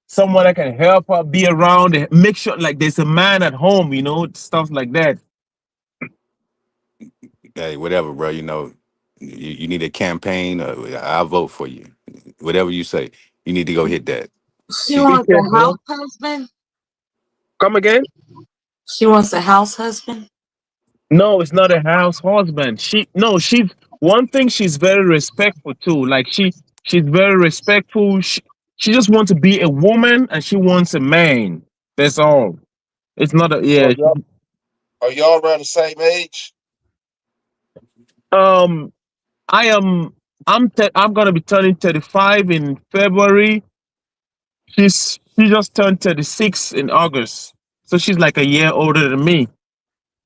Someone that can help her be around. And make sure like there's a man at home. Stuff like that. Hey, whatever, bro. You need a campaign. I'll vote for you. Whatever you say, you need to go hit that. She She, wants Appreciate a bro. house husband. Come again? She wants a house husband. No, it's not a house husband. She's one thing. She's very respectful too. Like she's very respectful. She just wants to be a woman, and she wants a man. That's all. It's not a So yeah. are y'all around the same age? Um, I am. I'm gonna be turning 35 in February. She just turned 36 in August, so she's like a year older than me.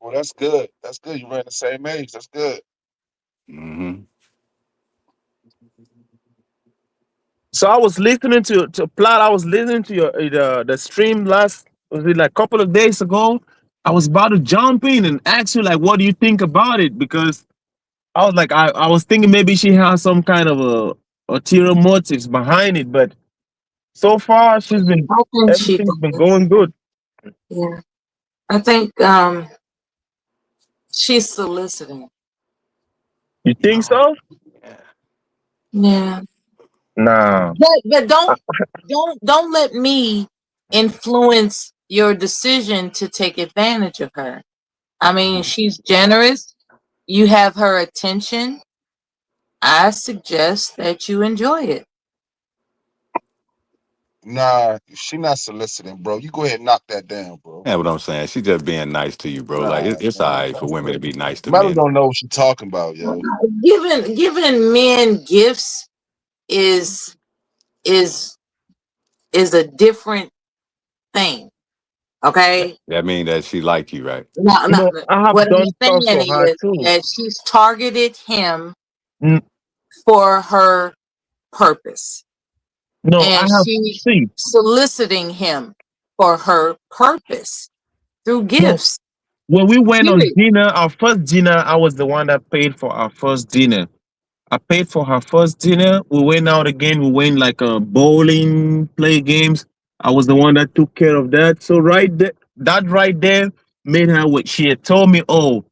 Well, that's good. That's good. You around the same age. That's good. mm-hmm. So I was listening to Plot. I was listening to your the stream last was it like a couple of days ago. I was about to jump in and ask you like, what do you think about it? Because I was like, I was thinking maybe she has some kind of a ulterior motives behind it, but so far I think she everything's been does. going good. Yeah. I think she's soliciting. You think No. so? Yeah. Yeah. Nah. But don't let me influence your decision to take advantage of her. I mean, she's generous. You have her attention. I suggest that you enjoy it. Nah, she not soliciting, bro. You go ahead and knock that down, bro. Yeah, what I'm saying. She just being nice to you, bro. Like Nah, it's all man. right for women to be nice to Mother men. don't know what she talking about, yo. Giving men gifts is is is a different thing. Okay. That mean that she like you, right? No. I have What I'm done stuff saying for her is too. that she's targeted him N- for her purpose, No, I and have she's see. soliciting him for her purpose through No, gifts. when we went on Period. dinner, our first dinner, I was the one that paid for our first dinner. I paid for her first dinner. We went out again. We went like bowling, play games. I was the one that took care of that. So that right there made her what she had told me. Oh,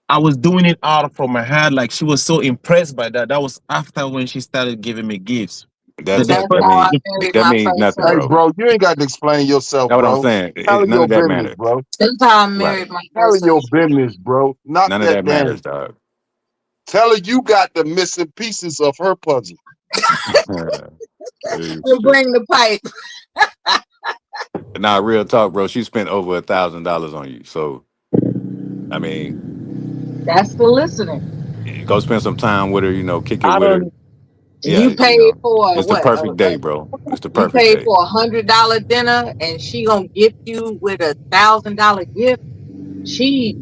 I was doing it out from my head. Like she was so impressed by that. That was after when she started giving me gifts. That But That's that that how I mean married that my means first nothing, Hey, bro. husband. bro, you ain't got to explain yourself, That's what I'm bro. saying. Tell her None your of that business, matters. bro. That's how I Right. married my Tell her first your husband. business, bro. Knock None of that that down. matters, dog. Tell her you got the missing pieces of her puzzle. You And stupid. bring the pipe. Nah, real talk, bro. She spent over $1,000 on you. So I mean, That's soliciting. Go spend some time with her. You know, kick it I with her. don't. Yeah, You you paid know, for it's the what? perfect day, bro. It's the You perfect paid day. for $100 dinner, and she gonna gift you with $1,000 gift. She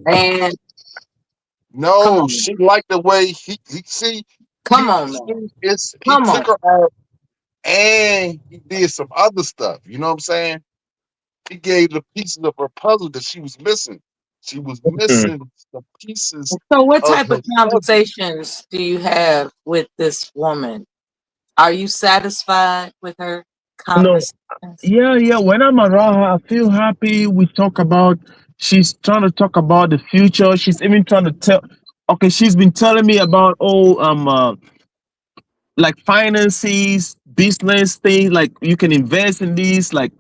man, come No, on, she liked the way he see come on, man, he come took on. her out and he did some other stuff. You know what I'm saying? He gave the pieces of her puzzle that she was missing. She was Mm. missing the pieces So, what of type her of puzzle. conversations do you have with this woman? Are you satisfied with her No. conversations? Yeah, yeah. When I'm around her, I feel happy. We talk about. She's trying to talk about the future. She's even trying to tell. Okay, she's been telling me about like finances, business things. Like you can invest in these. Like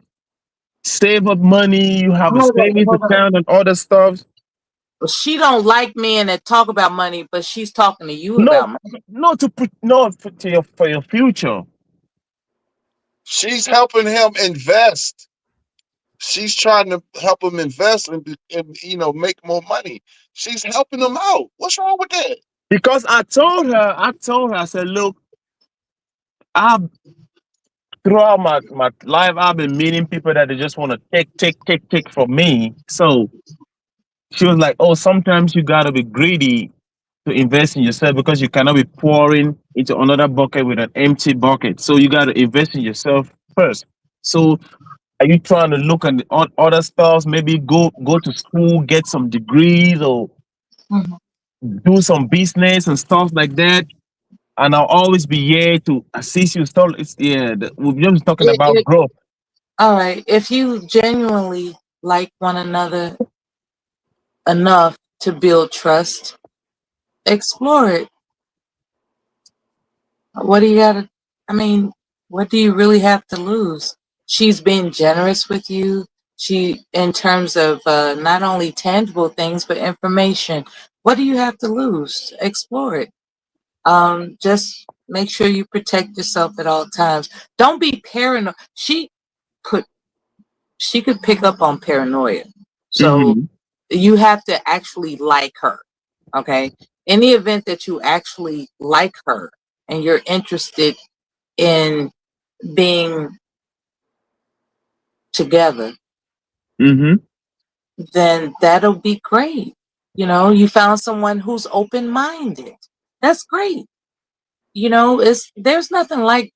save up money. You have a Hold up, savings hold up. account and other stuff. She don't like men that talk about money, but she's talking to you No, about money. no to put no for your future. She's helping him invest. She's trying to help him invest and make more money. She's helping him out. What's wrong with that? Because I said, look, I throughout my life, I've been meeting people that they just want to take from me. So she was like, oh, sometimes you gotta be greedy to invest in yourself because you cannot be pouring into another bucket with an empty bucket. So you gotta invest in yourself first. So are you trying to look at other stuff? Maybe go to school, get some degrees, or Mhm. do some business and stuff like that. And I'll always be here to assist you. Stuff. We've just talking It, about it, growth. all right. If you genuinely like one another enough to build trust, explore it. What do you got to, I mean, what do you really have to lose? She's being generous with you. In terms of not only tangible things, but information. What do you have to lose? Explore it. Just make sure you protect yourself at all times. Don't be paranoid. Could, she could pick up on paranoia. So Mm-hmm. you have to actually like her. Okay. In the event that you actually like her and you're interested in being together, Mm-hmm. then that'll be great. You found someone who's open minded. That's great. There's nothing like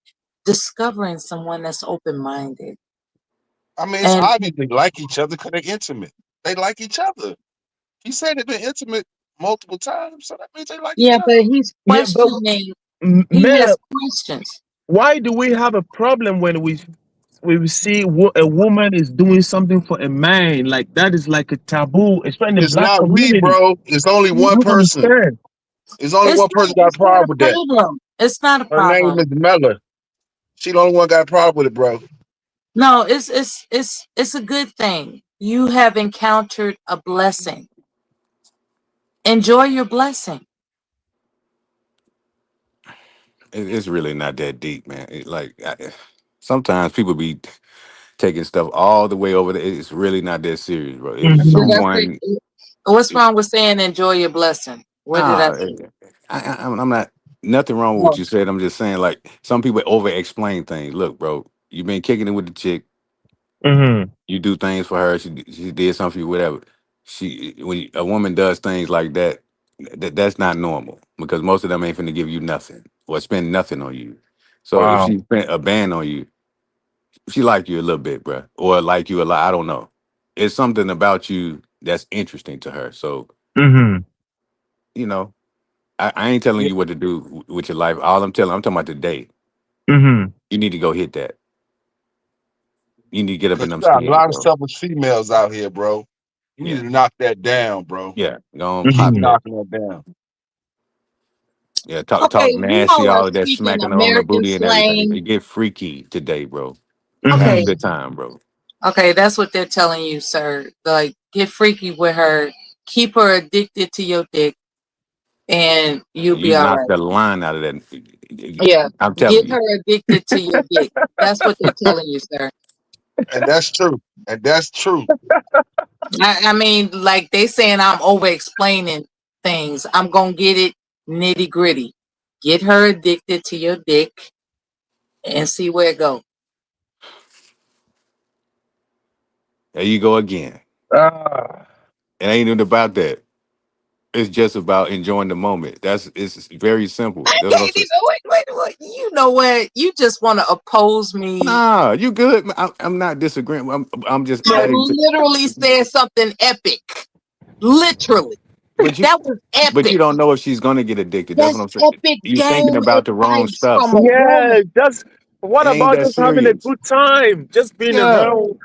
discovering someone that's open minded. I mean, it's And obvious they like each other because they're intimate. They like each other. He said they've been intimate multiple times, so that means they like yeah, each other. but he's Yeah, but questioning. He Mela, has questions. why do we have a problem when we see a woman is doing something for a man? Like that is like a taboo, especially in the It's black not we, community. bro. It's only I one don't person. understand. It's only It's one not. person got a It's not problem a with that. problem. It's not a Her name problem. is Mella. She the only one got a problem with it, bro. No, it's a good thing. You have encountered a blessing. Enjoy your blessing. It's really not that deep, man. Sometimes people be taking stuff all the way over there. It's really not that serious, bro. If Did Mm-hmm. I say? someone, What's wrong with saying enjoy your blessing? What did I nah, say? I'm not nothing wrong with what Oh, you said. I'm just saying, like some people over explain things. Look, bro, you been kicking it with the chick. Mm-hmm. You do things for her. She did something for you, whatever. When a woman does things like that, that's not normal because most of them ain't finna give you nothing or spend nothing on you. So if Wow. she spent a band on you, she like you a little bit, bruh, or like you a lot. I don't know. It's something about you that's interesting to her. So Mm-hmm. you know, I ain't telling Yeah, you what to do with your life. I'm talking about today. Mm-hmm. You need to go hit that. You need to get up in because them you got a stairs, lot of bro. selfish females out here, bro. You need Yeah, to knock that down, bro. yeah. Go on, Keep pop Mm-hmm. that. knocking that down. Yeah, talk okay. You nasty, all are all of that, speaking smacking her on the American booty and everything. slang. It get freaky today, bro. Have a Okay, Mm-hmm. good time, bro. okay. That's what they're telling you, sir. Like, get freaky with her. Keep her addicted to your dick, and you'll be You all knocked right. the line out of that. Yeah, I'm telling get you. her addicted to your dick. That's what they're telling you, sir. And that's true. And that's true. I mean, like they saying I'm over explaining things. I'm gonna get it nitty gritty. Get her addicted to your dick and see where it goes. There you go again. Ah, It ain't even about that. It's just about enjoying the moment. It's very simple. I That's what I'm can't saying. even wait. You know what? You just want to oppose me. Nah, you good. I'm not disagreeing. I'm just I man, adding to. literally said something epic. Literally. But you, That was but you epic. don't know if she's gonna get addicted. That's what That's I'm saying. epic You thinking game about the wrong advice from stuff. a yeah, woman. just what It ain't about that just having a serious. good time, just being Yeah. around?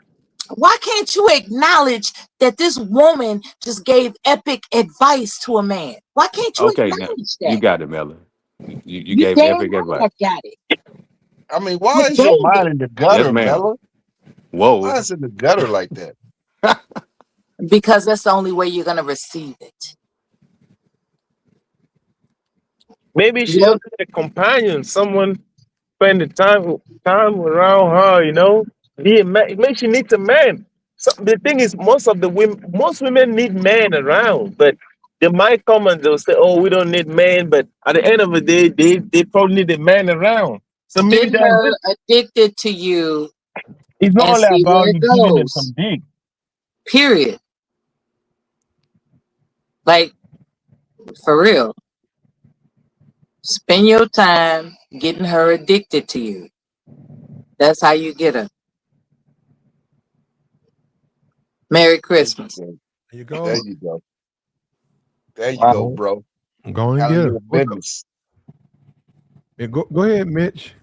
Why can't you acknowledge that this woman just gave epic advice to a man? Why can't you Okay. Now acknowledge you that? got it, Mella. You You gave damn epic right advice. I got it. I mean, I why is your gave mind it in the Yes, gutter, ma'am. Mella? Why Whoa. is it in the gutter like that? because that's the only way you're gonna receive it. Maybe she Yep. just need a companion, someone spend the time around her. Be a man. Maybe she needs a man. So the thing is, most women need men around, but they might come and they'll say, "Oh, we don't need men," but at the end of the day, they probably need a man around. So maybe Get that's her it. addicted to you It's not and only see where about it you giving them goes. some dick. Period. Like, for real. Spend your time getting her addicted to you. That's how you get her. Merry There you Christmas. go. There you There go. you go. There you go, Wow. bro. Go and get Handle her. your business. Yeah, go ahead, Mitch.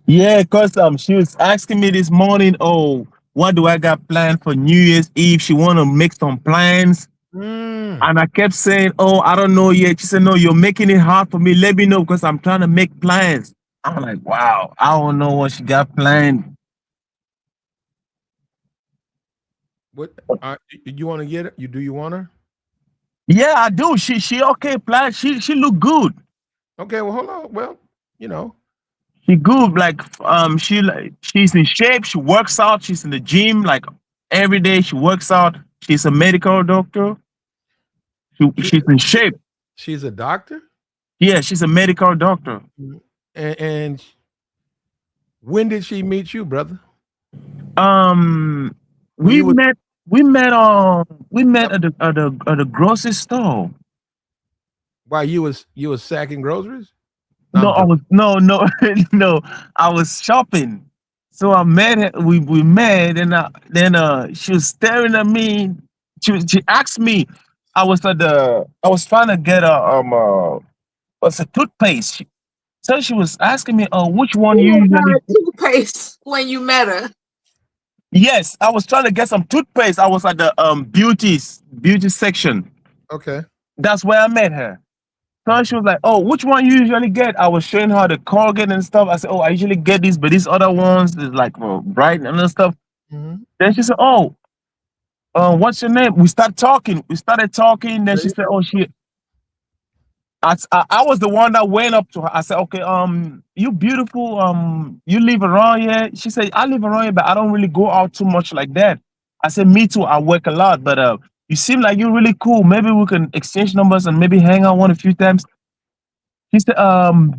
Yeah, cause she was asking me this morning, oh, what do I got planned for New Year's Eve? She wanna make some plans. Mm. And I kept saying, oh, I don't know yet. She said, no, you're making it hard for me. Let me know because I'm trying to make plans. I'm like, wow, I don't know what she got planned. What you want to get her? You want her? Yeah, I do. She okay, plan. She look good. Okay, well hold on. Well, you know. She good. She's in shape. She works out. She's in the gym like every day. She works out. She's a medical doctor. She's She's in shape. she's a doctor? Yeah, she's a medical doctor. Mm. And when did she meet you, brother? Um, When we you was met. We met uh, at the grocery store. while you was sacking groceries? No, No, I'm I joking. was no, no. I was shopping. So I met her. We met, and then she was staring at me. She asked me. I was trying to get a what's a toothpaste. So she was asking me, oh, which one Who you was usually? buying toothpaste when you met her? Yes, I was trying to get some toothpaste. I was at the beauty section. Okay. That's where I met her. So she Mhm. was like, "Oh, which one you usually get?" I was showing her the Colgate and stuff. I said, "Oh, I usually get these, but these other ones is like bright and other stuff." Mhm. Then she said, "Oh, what's your name?" We started talking. We started talking. Then There she you said, go. "Oh, she." I was the one that went up to her. I said, "Okay, you beautiful. You live around here?" She said, "I live around here, but I don't really go out too much like that." I said, "Me too. I work a lot, but you seem like you're really cool. Maybe we can exchange numbers and maybe hang out one a few times." He said,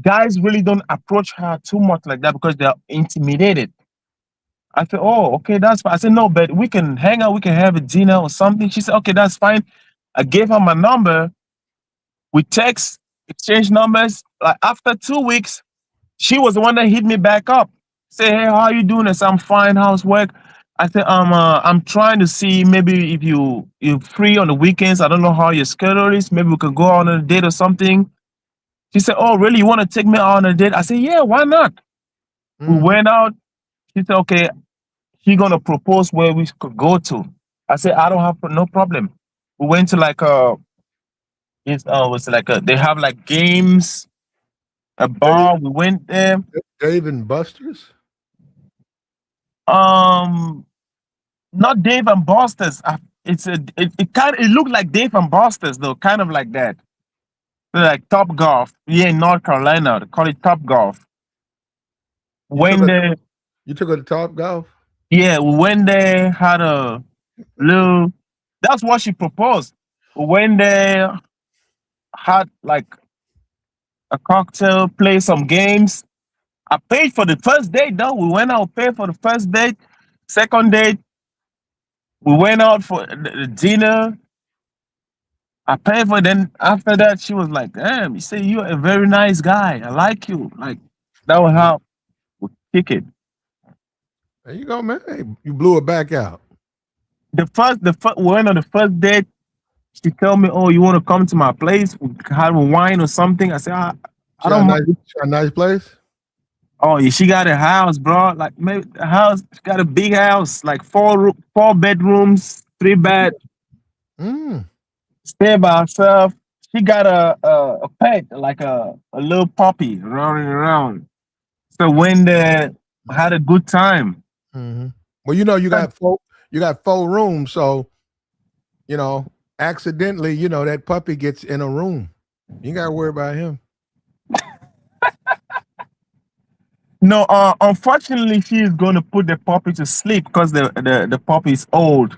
guys really don't approach her too much like that because they're intimidated. I said, oh, okay, that's fine. I said, no, but we can hang out, we can have a dinner or something. She said, okay, that's fine. I gave her my number. We text, exchange numbers. Like after 2 weeks, she was the one that hit me back up. Say, hey, how you doing? I said, I'm fine. How's work? I said, I'm trying to see maybe if you're free on the weekends. I don't know how your schedule is. Maybe we could go on a date or something. She said, "Oh, really? You want to take me on a date?" I said, "Yeah, why not?" We Mhm. went out. She said, "Okay, she gonna propose where we could go to." I said, "I don't have no problem." We went to like they have like games, a Dave, bar. We went there. Dave and Buster's? Um, Not Dave and Buster's. It looked like Dave and Buster's though, kind of like that. Like Top Golf. Yeah, in North Carolina, they call it Top Golf. You took Went a there. you took her to Top Golf? Yeah, we went there, had a little. That's what she proposed. We went there, had like a cocktail, play some games. I paid for the first date though. We went out, paid for the first date. Second date, we went out for the dinner. I paid for it. Then after that, she was like, "Damn, you say you're a very nice guy. I like you." Like that was how we kick it. There you go, man. Hey, you blew it back out. The first we went on the first date. She told me, "Oh, you want to come to my place? We have a wine or something." I said, "I She got don't mind." a nice place. Oh, yeah, she got a house, bro. Like maybe a house. She got a big house, like four bedrooms, three bed. Mm. Stay by herself. She got a pet, like a little puppy running around. So when they had a good time. Hmm. Well, you got four rooms, so accidentally, that puppy gets in a room. You ain't got to worry about him. No, unfortunately, she is going to put the puppy to sleep because the puppy is old.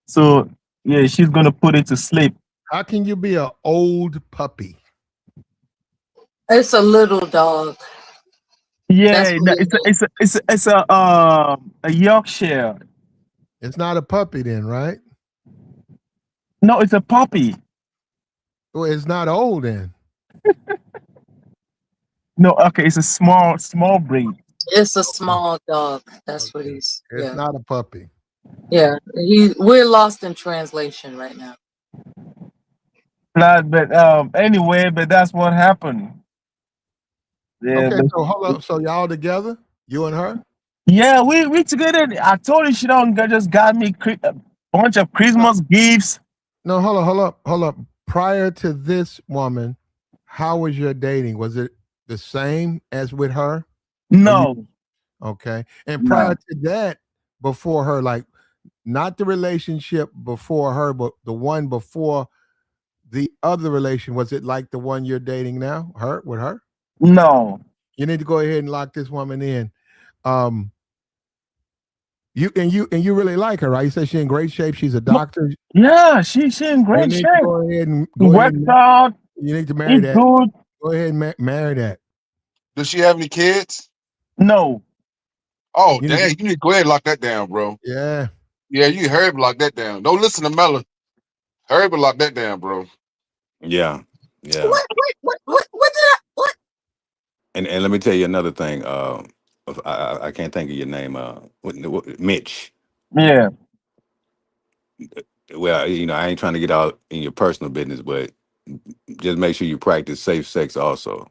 So yeah, she's going to put it to sleep. How can you be an old puppy? It's a little dog. Yeah, That's what it is. it's a Yorkshire. It's not a puppy then, right? No, it's a puppy. Well, it's not old then. No, okay, it's a small breed. It's a small dog. That's what Okay. he's. It's Yeah, not a puppy. yeah. We're lost in translation right now. But anyway, but that's what happened. Yeah, Okay, but so hold up. So y'all together? You and her? yeah, we together. I told her she don't just got me a bunch of No, Christmas gifts. no, hold up. Prior to this woman, how was your dating? Was it the same as with her? Or you No, okay? And prior no, to that, before her, like not the relationship before her, but the one before the other relation, was it like the one you're dating now? Her with her? no, You need to go ahead and lock this woman in. Um, you really like her, right? You said she's in great shape. She's a no. doctor. Yeah, she in You great need to shape. She go ahead works and out, you need to marry eat that. good. Go ahead and marry that. Does she have any kids? No, Oh, You need damn. to, You need to go ahead and lock that down, bro. yeah. Yeah, you heard lock that down. Don't listen to Mella. Hurry up and lock that down, bro. Yeah, yeah. What did I? What? And let me tell you another thing. I can't think of your name. Mitch. yeah, Well, I ain't trying to get out in your personal business, but just make sure you practice safe sex also.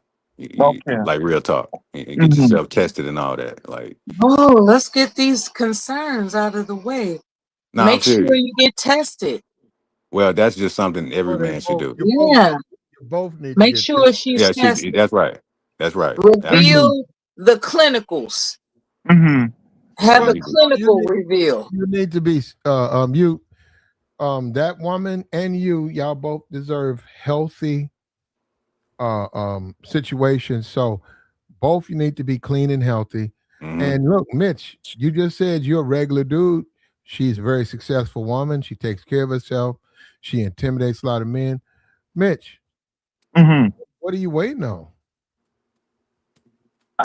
okay. Like real talk, and get Hmm. yourself tested and all that. Like, Oh, let's get these concerns out of the way. no, I'm Make sure serious. you get tested. Well, that's just something every Oh, man should do. Yeah. you both need to Make get this. sure she's Yeah, tested. that's right. That's right. Hmm. Absolutely. Reveal the clinicals. Hmm. Have There a Well, you go. you clinical need reveal. you need to be that woman and y'all both deserve healthy situations. So both you need to be clean and healthy. Hmm. And look, Mitch, you just said you're a regular dude. She's a very successful woman. She takes care of herself. She intimidates a lot of men. Mitch, Hmm. what are you waiting on?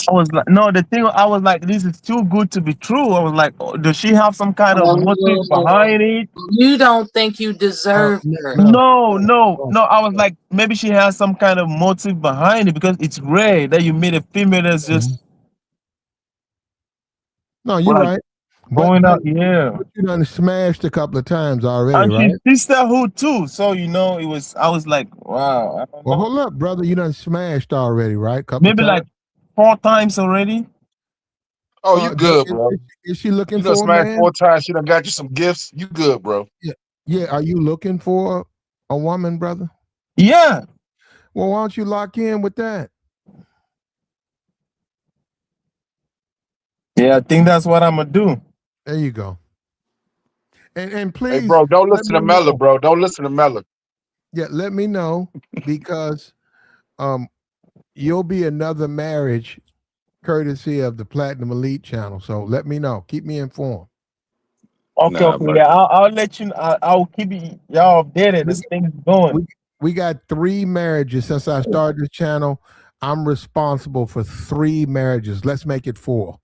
I was like, no, the thing I was like, this is too good to be true. I was like, oh, does she have some kind of motive Oh, behind it? you don't think you deserve her. No, No, no, no, no, no. I was no. like, maybe she has some kind of motive behind it because it's rare that you meet a female that's Mhm. just No, you're like right. But going but out. Yeah, but you done smashed a couple of times already, and she's right? sisterhood too. So it was. I was like, wow. I don't Well, know. hold up, brother. You done smashed already, right? Couple of Maybe times. like 4 times already. Oh, you good, bro. Is she looking You done for a smashed man? 4 times. She done got you some gifts. You good, bro. Yeah. Yeah. Are you looking for a woman, brother? Yeah, Well, why don't you lock in with that? yeah. I think that's what I'm gonna do. There you go. And Hey, please bro, don't let listen me to Mella, know. bro. Don't listen to Mella. Yeah, let me know because um you'll be another marriage courtesy of the Platinum Elite channel. So let me know. Keep me informed. Okay, Nah, okay. but Yeah, I'll let you. I'll keep y'all updated. We This thing is going. we We got 3 marriages since I started this channel. I'm responsible for 3 marriages. Let's make it 4.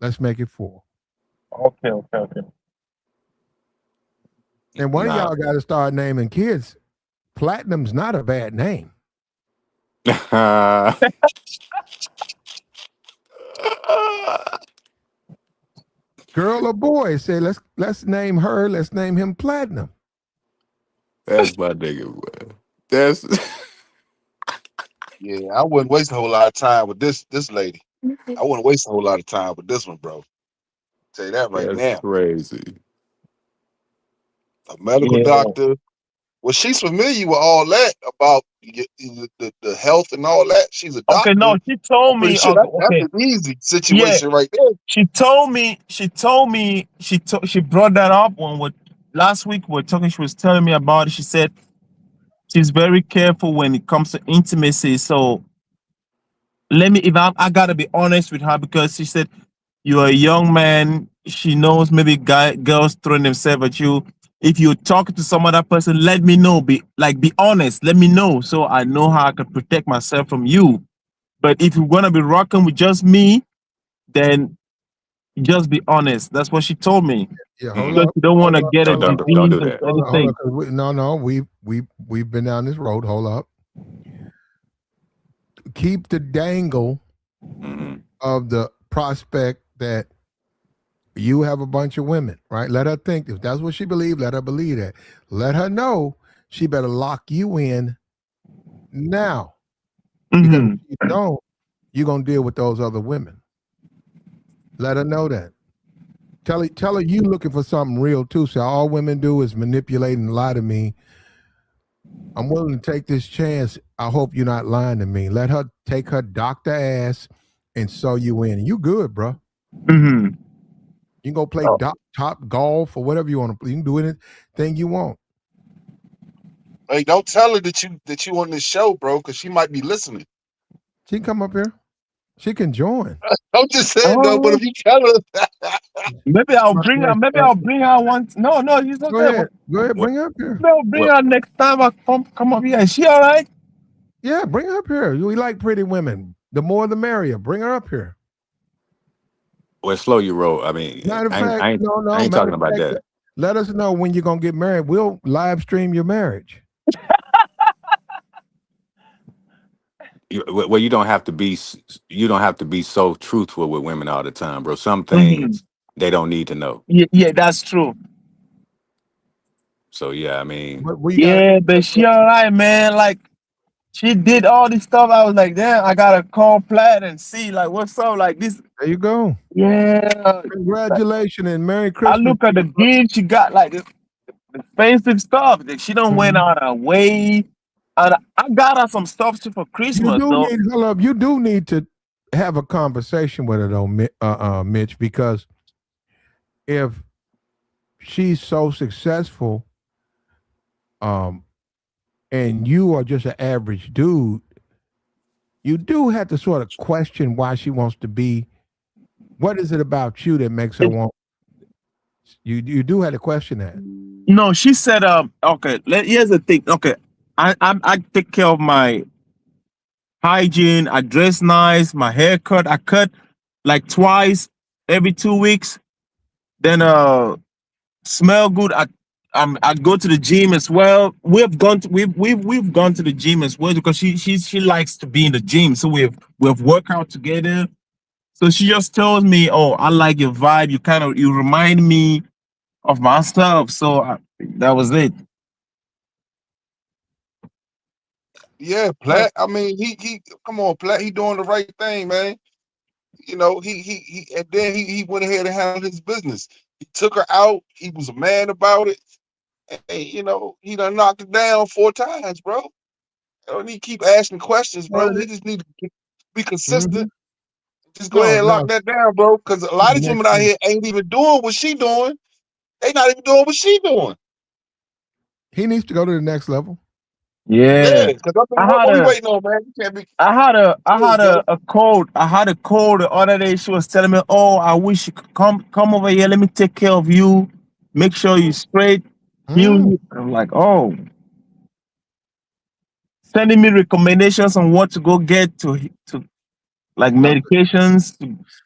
Let's make it 4. Okay, okay, okay. And one of Nah. y'all got to start naming kids. Platinum's not a bad name. Girl or boy, say let's name her. Let's name him Platinum. That's my nigga, boy. That's Yeah, I wouldn't waste a whole lot of time with this lady. I wouldn't waste a whole lot of time with this one, bro. Tell you that right that's now. crazy. A medical Yeah. doctor. Well, she's familiar with all that about the health and all that. She's a Okay, doctor. no, she I'm told pretty me. sure Okay, that's okay. an easy Yeah, situation right there. she told me. She brought that up when we last week we were talking. She was telling me about it. She said she's very careful when it comes to intimacy. So let me, if I gotta be honest with her, because she said you're a young man. She knows maybe girls throwing themselves at you. If you're talking to some other person, let me know. Be honest. Let me know so I know how I can protect myself from you. But if you're gonna be rocking with just me, then just be honest. That's what she told me. Yeah, hold Mm-mm. Because up, you don't want hold to up, get a Don't hold don't up, don't disease do and that. hold up. anything. 'Cause no, we've been down this road. Hold up. Keep the dangle Mm-hmm. of the prospect that you have a bunch of women, right? Let her think if that's what she believes, let her believe that. Let her know she better lock you in now. Because if Hmm. you don't, you're gonna deal with those other women. Let her know that. Tell her you looking for something real too. So all women do is manipulate and lie to me. I'm willing to take this chance. I hope you're not lying to me. Let her take her doctor ass and sew you in. You good, bro. Hmm. You can go play Oh. top golf or whatever you want to play. You can do anything you want. Hey, don't tell her that you on this show, bro, because she might be listening. She can come up here. She can join. I'm just saying though, but Oh, if you tell her, maybe I'll bring her. Maybe I'll bring her once. No, no, it's Go okay. ahead. Go ahead. What Bring her up here. Maybe I'll bring what her next time I come up here. Is she all right? Yeah, bring her up here. We like pretty women. The more the merrier. Bring her up here. what slow you roll? I mean, Matter of fact, I no. ain't Matter talking of about fact, that. let us know when you're gonna get married. We'll live stream your marriage. Well, you don't have to be you don't have to be so truthful with women all the time, bro. Some Hmm. things they don't need to know. Yeah, yeah, that's true. So yeah, I mean, But we got Yeah, but she all right, man. Like she did all this stuff. I was like, damn, I gotta call Platt and see like what's up. Like this. there you go. Yeah. Like, Congratulations and Merry I Christmas look at to the you, bro. gift she got, like this expensive stuff that she don't went Mhm. out her way. And I got her some stuff too for You Christmas do though. need hold up. You do need to have a conversation with her though, Mitch, because if she's so successful, um, and you are just an average dude, you do have to sort of question why she wants to be. What is it about you that makes her want? You do have to question that. No, she said, okay, here's the thing. Okay, I take care of my hygiene. I dress nice. My haircut, I cut like twice every 2 weeks. Then smell good. I go to the gym as well. We've gone to the gym as well because she likes to be in the gym. So we've worked out together. So she just tells me, "Oh, I like your vibe. You remind me of myself." So that was it. yeah, But Platt. I mean, he come on, Platt. He doing the right thing, man. You know, he and then he went ahead and handled his business. He took her out. He was a man about it. And, you know, he done knocked it down 4 times, bro. You don't need to keep asking questions, bro. He just need to be consistent. mhm. Just go ahead No, and lock no. that down, bro. Because a lot of these Next women out thing. here ain't even doing what she doing. They not even doing what she doing. He needs to go to the next level. Yeah, Yeah. because I mean, I what had we a waiting on, man? You can't be. I Go had ahead, brother. a code. I had a code the other day. She was telling me, "Oh, I wish you could come over here. Let me take care of you. Make sure you straight, heal Mm. you." I'm like, "Oh, sending me recommendations on what to go get to like medications,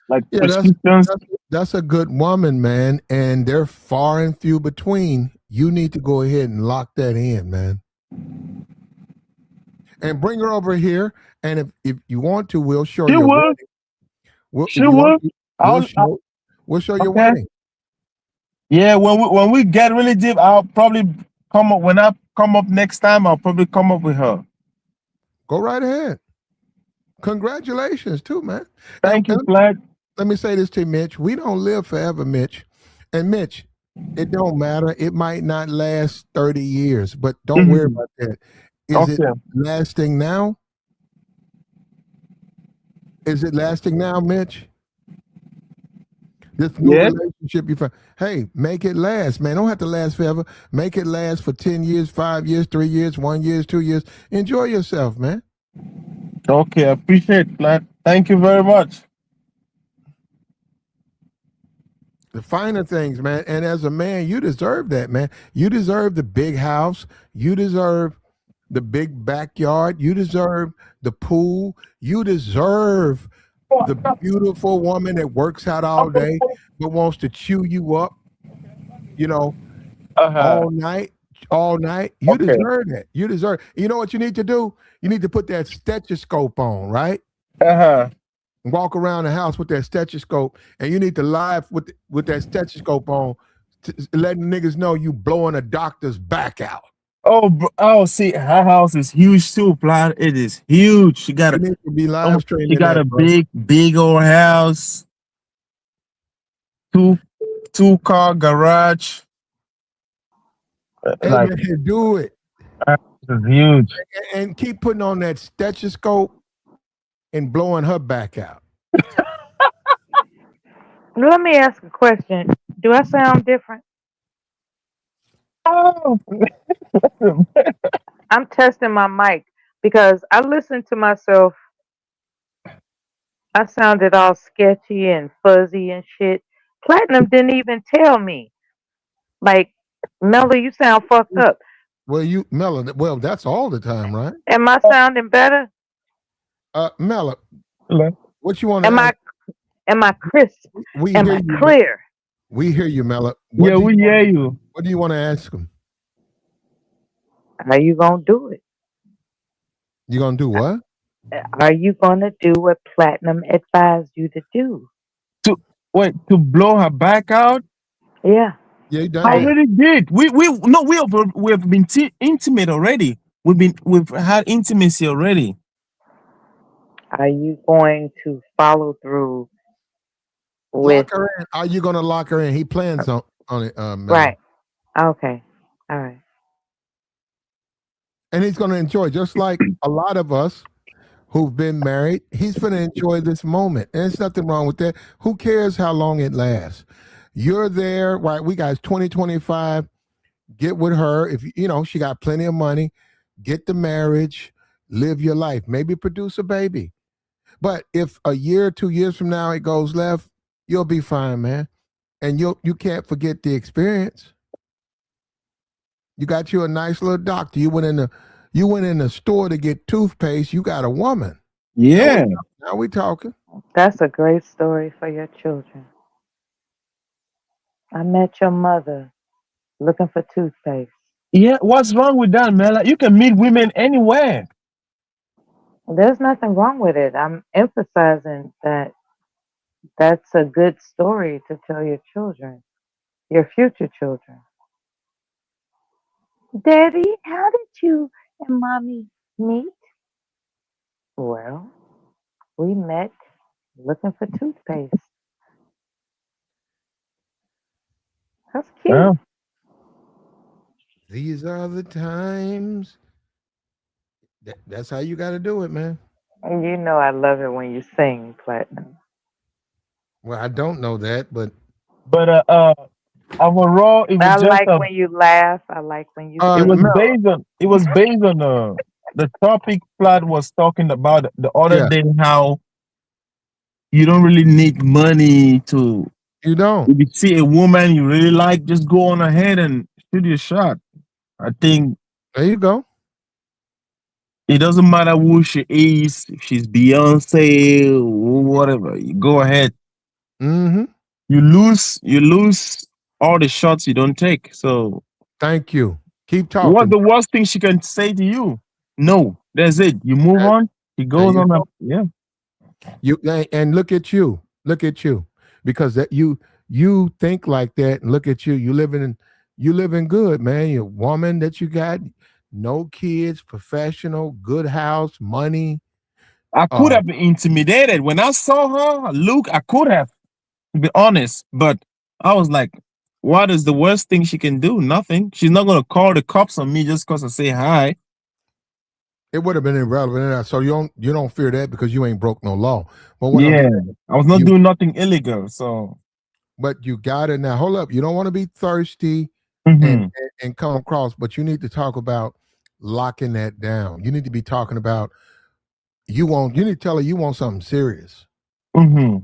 like Yeah, prescriptions. that's a good woman, man, and they're far and few between. You need to go ahead and lock that in, man, and bring her over here. And if you want to, we'll show She your will. wedding. We'll, She if you want, will. we'll I'll show we'll show your okay. wedding. Yeah, when we get really deep, I'll probably come up when I come up next time. I'll probably come up with her. Go right ahead. Congratulations, too, man. Thank you, And Flat. let me say this to Mitch: we don't live forever, Mitch. And Mitch, it don't matter. It might not last 30 years, but don't worry Mhm. about that. Is it Okay. lasting now? Is it lasting now, Mitch? This new Yes. relationship you find. Hey, make it last, man. Don't have to last forever. Make it last for 10 years, 5 years, 3 years, 1 year, 2 years. Enjoy yourself, man. Okay, I appreciate Flat. Thank you very much. The finer things, man. And as a man, you deserve that, man. You deserve the big house. You deserve the big backyard. You deserve the pool. You deserve the beautiful woman that works out all day but wants to chew you up, you know, Uh-huh. all night. You Okay. deserve that. You deserve. You know what you need to do? You need to put that stethoscope on, right? Uh-huh. And walk around the house with that stethoscope, and you need to live with that stethoscope on, letting niggas know you blowing a doctor's back out. Oh, see, her house is huge too, Flat. It is huge. You need to be Oh, live she streaming got that, a bro. big old house, two car garage. Hey Like man, do it. it's huge. And keep putting on that stethoscope and blowing her back out. Let me ask a question. Do I sound different? Oh, I'm testing my mic because I listened to myself. I sounded all sketchy and fuzzy and shit. Platinum didn't even tell me. Like, Mello, you sound fucked up. Well, Mella, well, that's all the time, right? Am I sounding better? Mella, like, what you want to Am ask? I crisp? We Am hear I you. clear? We hear you, Mella. yeah, we hear you. What do you want to ask him? Are you gonna do it? You gonna do what? Are you gonna do what Platinum advised you to do? To wait to blow her back out. Yeah. Yeah, you I done Are you, that. already did. We have been intimate already. We've had intimacy already. are you going to follow through with Lock her in. Are you gonna lock her in? He plans on it, Mella. right? Okay. All right. And he's gonna enjoy, just like a lot of us who've been married. He's gonna enjoy this moment. And there's nothing wrong with that. Who cares how long it lasts? You're there, right? We got 2025. Get with her. If you know she got plenty of money, get the marriage, live your life, maybe produce a baby. But if a year, 2 years from now it goes left, you'll be fine, man. And you can't forget the experience. You got you a nice little doctor. You went in the store to get toothpaste. You got a woman. Yeah. Now we talking. That's a great story for your children. I met your mother looking for toothpaste. Yeah. What's wrong with that, man? Like, you can meet women anywhere. There's nothing wrong with it. I'm emphasizing that that's a good story to tell your children, your future children. Daddy, how did you and mommy meet? Well, we met looking for toothpaste. That's Yeah. cute. These are the times. That's how you got to do it, man. And you know I love it when you sing, Platinum. Well, I don't know that, but But overall, it was I just like when you laugh. I like when you it was sing. Mel, based on the topic Flat was talking about the other yeah, day, how you don't really need money to you don't. if you see a woman you really like, just go on ahead and shoot your shot. I think There you go. It doesn't matter who she is, if she's Beyonce, whatever. You go ahead. Mm-hmm. You lose all the shots you don't take. So Thank you. Keep what's talking. the worst thing she can say to you? No. That's it. You move There, on. She there goes you on up. go. Yeah. You and look at you. Look at you. Because that you think like that and look at you. You living good, man. You're a woman that you got, no kids, professional, good house, money. I could Uh have been intimidated. When I saw her look, I could have, to be honest. But I was like, what is the worst thing she can do? Nothing. She's not gonna call the cops on me just because I say hi. it would have been irrelevant. So you don't fear that because you ain't broke no law. But what I'm Yeah. saying, I was not you doing nothing illegal. So but you got it now. Hold up. You don't want to be thirsty and, hmm and come across, but you need to talk about locking that down. You need to be talking about you need to tell her you want something serious. hmm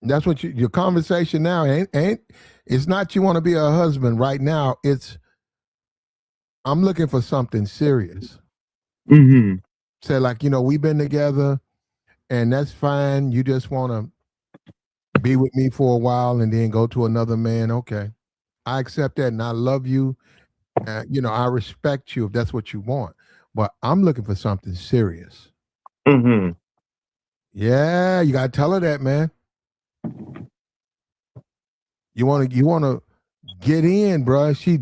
That's what your conversation now ain't it's not you want to be a husband right now. It's I'm looking for something serious. hmm Say like, we've been together and that's fine. You just want to be with me for a while and then go to another man. Okay. I accept that and I love you. I respect you if that's what you want. But I'm looking for something serious. hmm Yeah, you gotta tell her that, man. You wanna get in, bro. She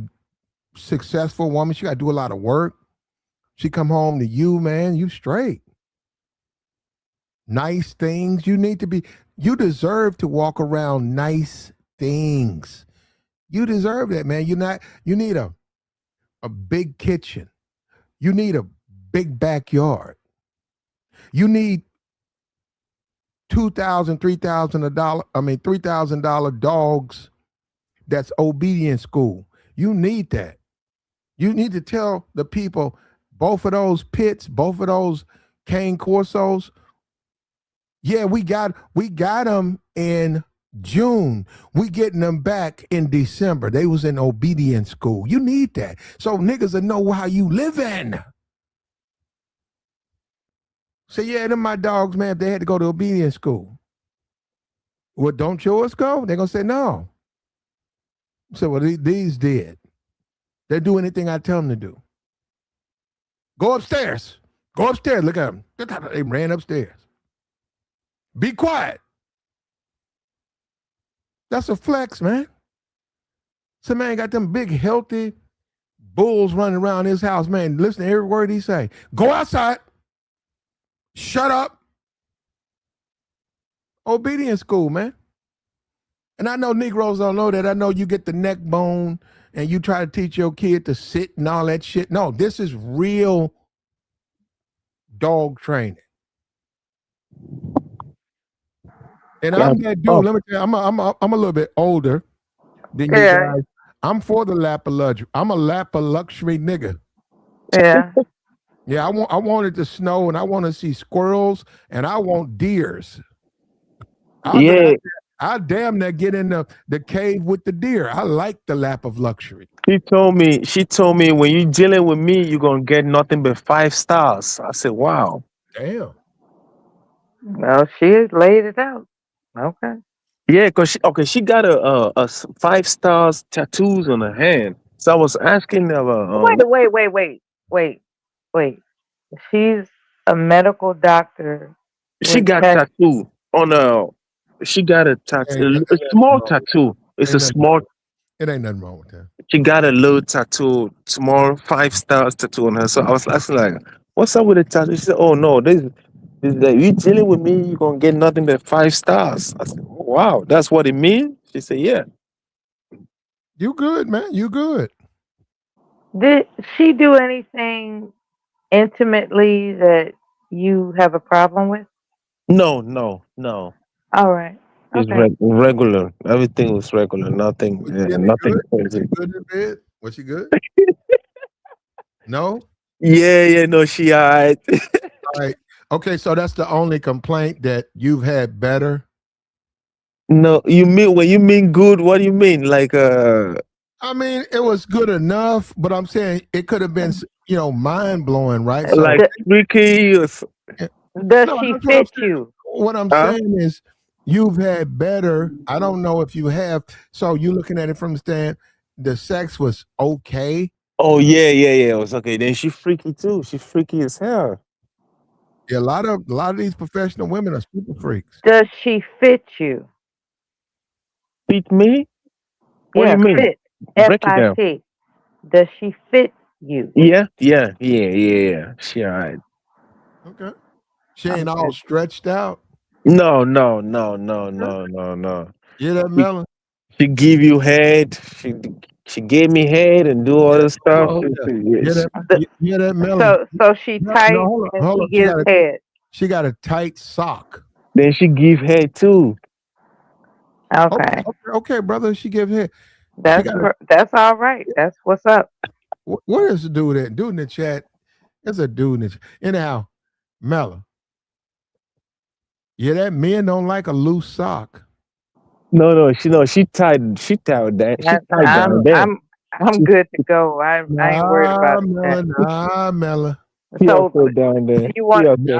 successful woman. She gotta do a lot of work. She come home to you, man. You straight. Nice things. You deserve to walk around nice things. You deserve that, man. You need a big kitchen. You need a big backyard. You need $2,000, $3,000 $3,000 dogs that's obedience school. You need that. You need to tell the people both of those pits, both of those cane corsos. Yeah, we got them in June. We getting them back in December. They was in obedience school. You need that. So niggas will know how you living. Say, yeah, them my dogs, man, if they had to go to obedience school. Well, don't yours go? They're gonna say no. So well, these did. They do anything I tell them to do. Go upstairs. Go upstairs. Look at them. They ran upstairs. Be quiet. That's a flex, man. Some man got them big, healthy bulls running around his house, man. Listen to every word he say. Go outside. Shut up. Obedience school, man. And I know Negroes don't know that. I know you get the neck bone and you try to teach your kid to sit and all that shit. No, this is real dog training. And Yeah. I'm that dude. Oh, Let me tell you, I'm a little bit older than you Yeah, guys. I'm for the lap of luxury. I'm a lap of luxury nigga. yeah. Yeah, I want it to snow and I want to see squirrels and I want deers. I'll go yeah. out there. I damn near get in the cave with the deer. I like the lap of luxury. She told me when you're dealing with me, you're gonna get nothing but 5 stars. I said, wow. Damn. Well, she laid it out. Okay. Yeah, because she got a 5 stars tattoos on her hand. So I was asking her, Wait. Wait. She's a medical doctor she with got test. tattoo on a, she got a Ain't, tattoo, a nothing small wrong with tattoo. that. It's a Ain't nothing small. wrong. It ain't nothing wrong with that. She got a little tattoo, small 5 stars tattoo on her. So I was asking like, what's up with the tattoo? She said, oh no, this like, you dealing with me, you're gonna get nothing but 5 stars. I said, oh, wow, that's what it means. She said, yeah. You good, man. You good. Did she do anything intimately that you have a problem with? No, no, no. All right. It's Okay. regular. Everything was regular. Nothing, Was she in it nothing good? Was she crazy. good in bed? Was she good? No? Yeah, yeah, no, she alright. All right. Okay, so that's the only complaint that you've had better. No, you mean when you mean good, what do you mean? Like I mean, it was good enough, but I'm saying it could have been mind blowing, right? So, Like D- freaky or eh, does no, she that's what I'm fit saying. you? What I'm huh? saying is, you've had better. I don't know if you have. So you looking at it from the stand, the sex was okay. Oh yeah. It was okay. Then she freaky too. She freaky as hell. Yeah, a lot of these professional women are super freaks. Does she fit you? Beat me? What do Yeah, you mean? fit. Break it down. FIT. Does she fit you? Yeah. She alright. Okay, she ain't all Okay. stretched out. Okay, No. yeah, that She, melon. she give you head. She gave me head and do all Yeah, this stuff. hold up. Yeah, Yes. that. Yeah, that melon. So she No, no, tight hold up, and hold she up. She gives got a head. she got a tight sock. Then she give head too. Okay, Okay. okay, brother. She give head. She got a. That's all right. That's what's up. What is the dude that dude in the chat? There's a dude in the chat. Anyhow, Mella. Yeah, that men don't like a loose sock. No. She tied down. She I, tied I'm down there. I'm I'm She, good to go. I ain't worried Nah, about that. Mella. Nah, Mella. she So okay down there. you She want okay. Nah,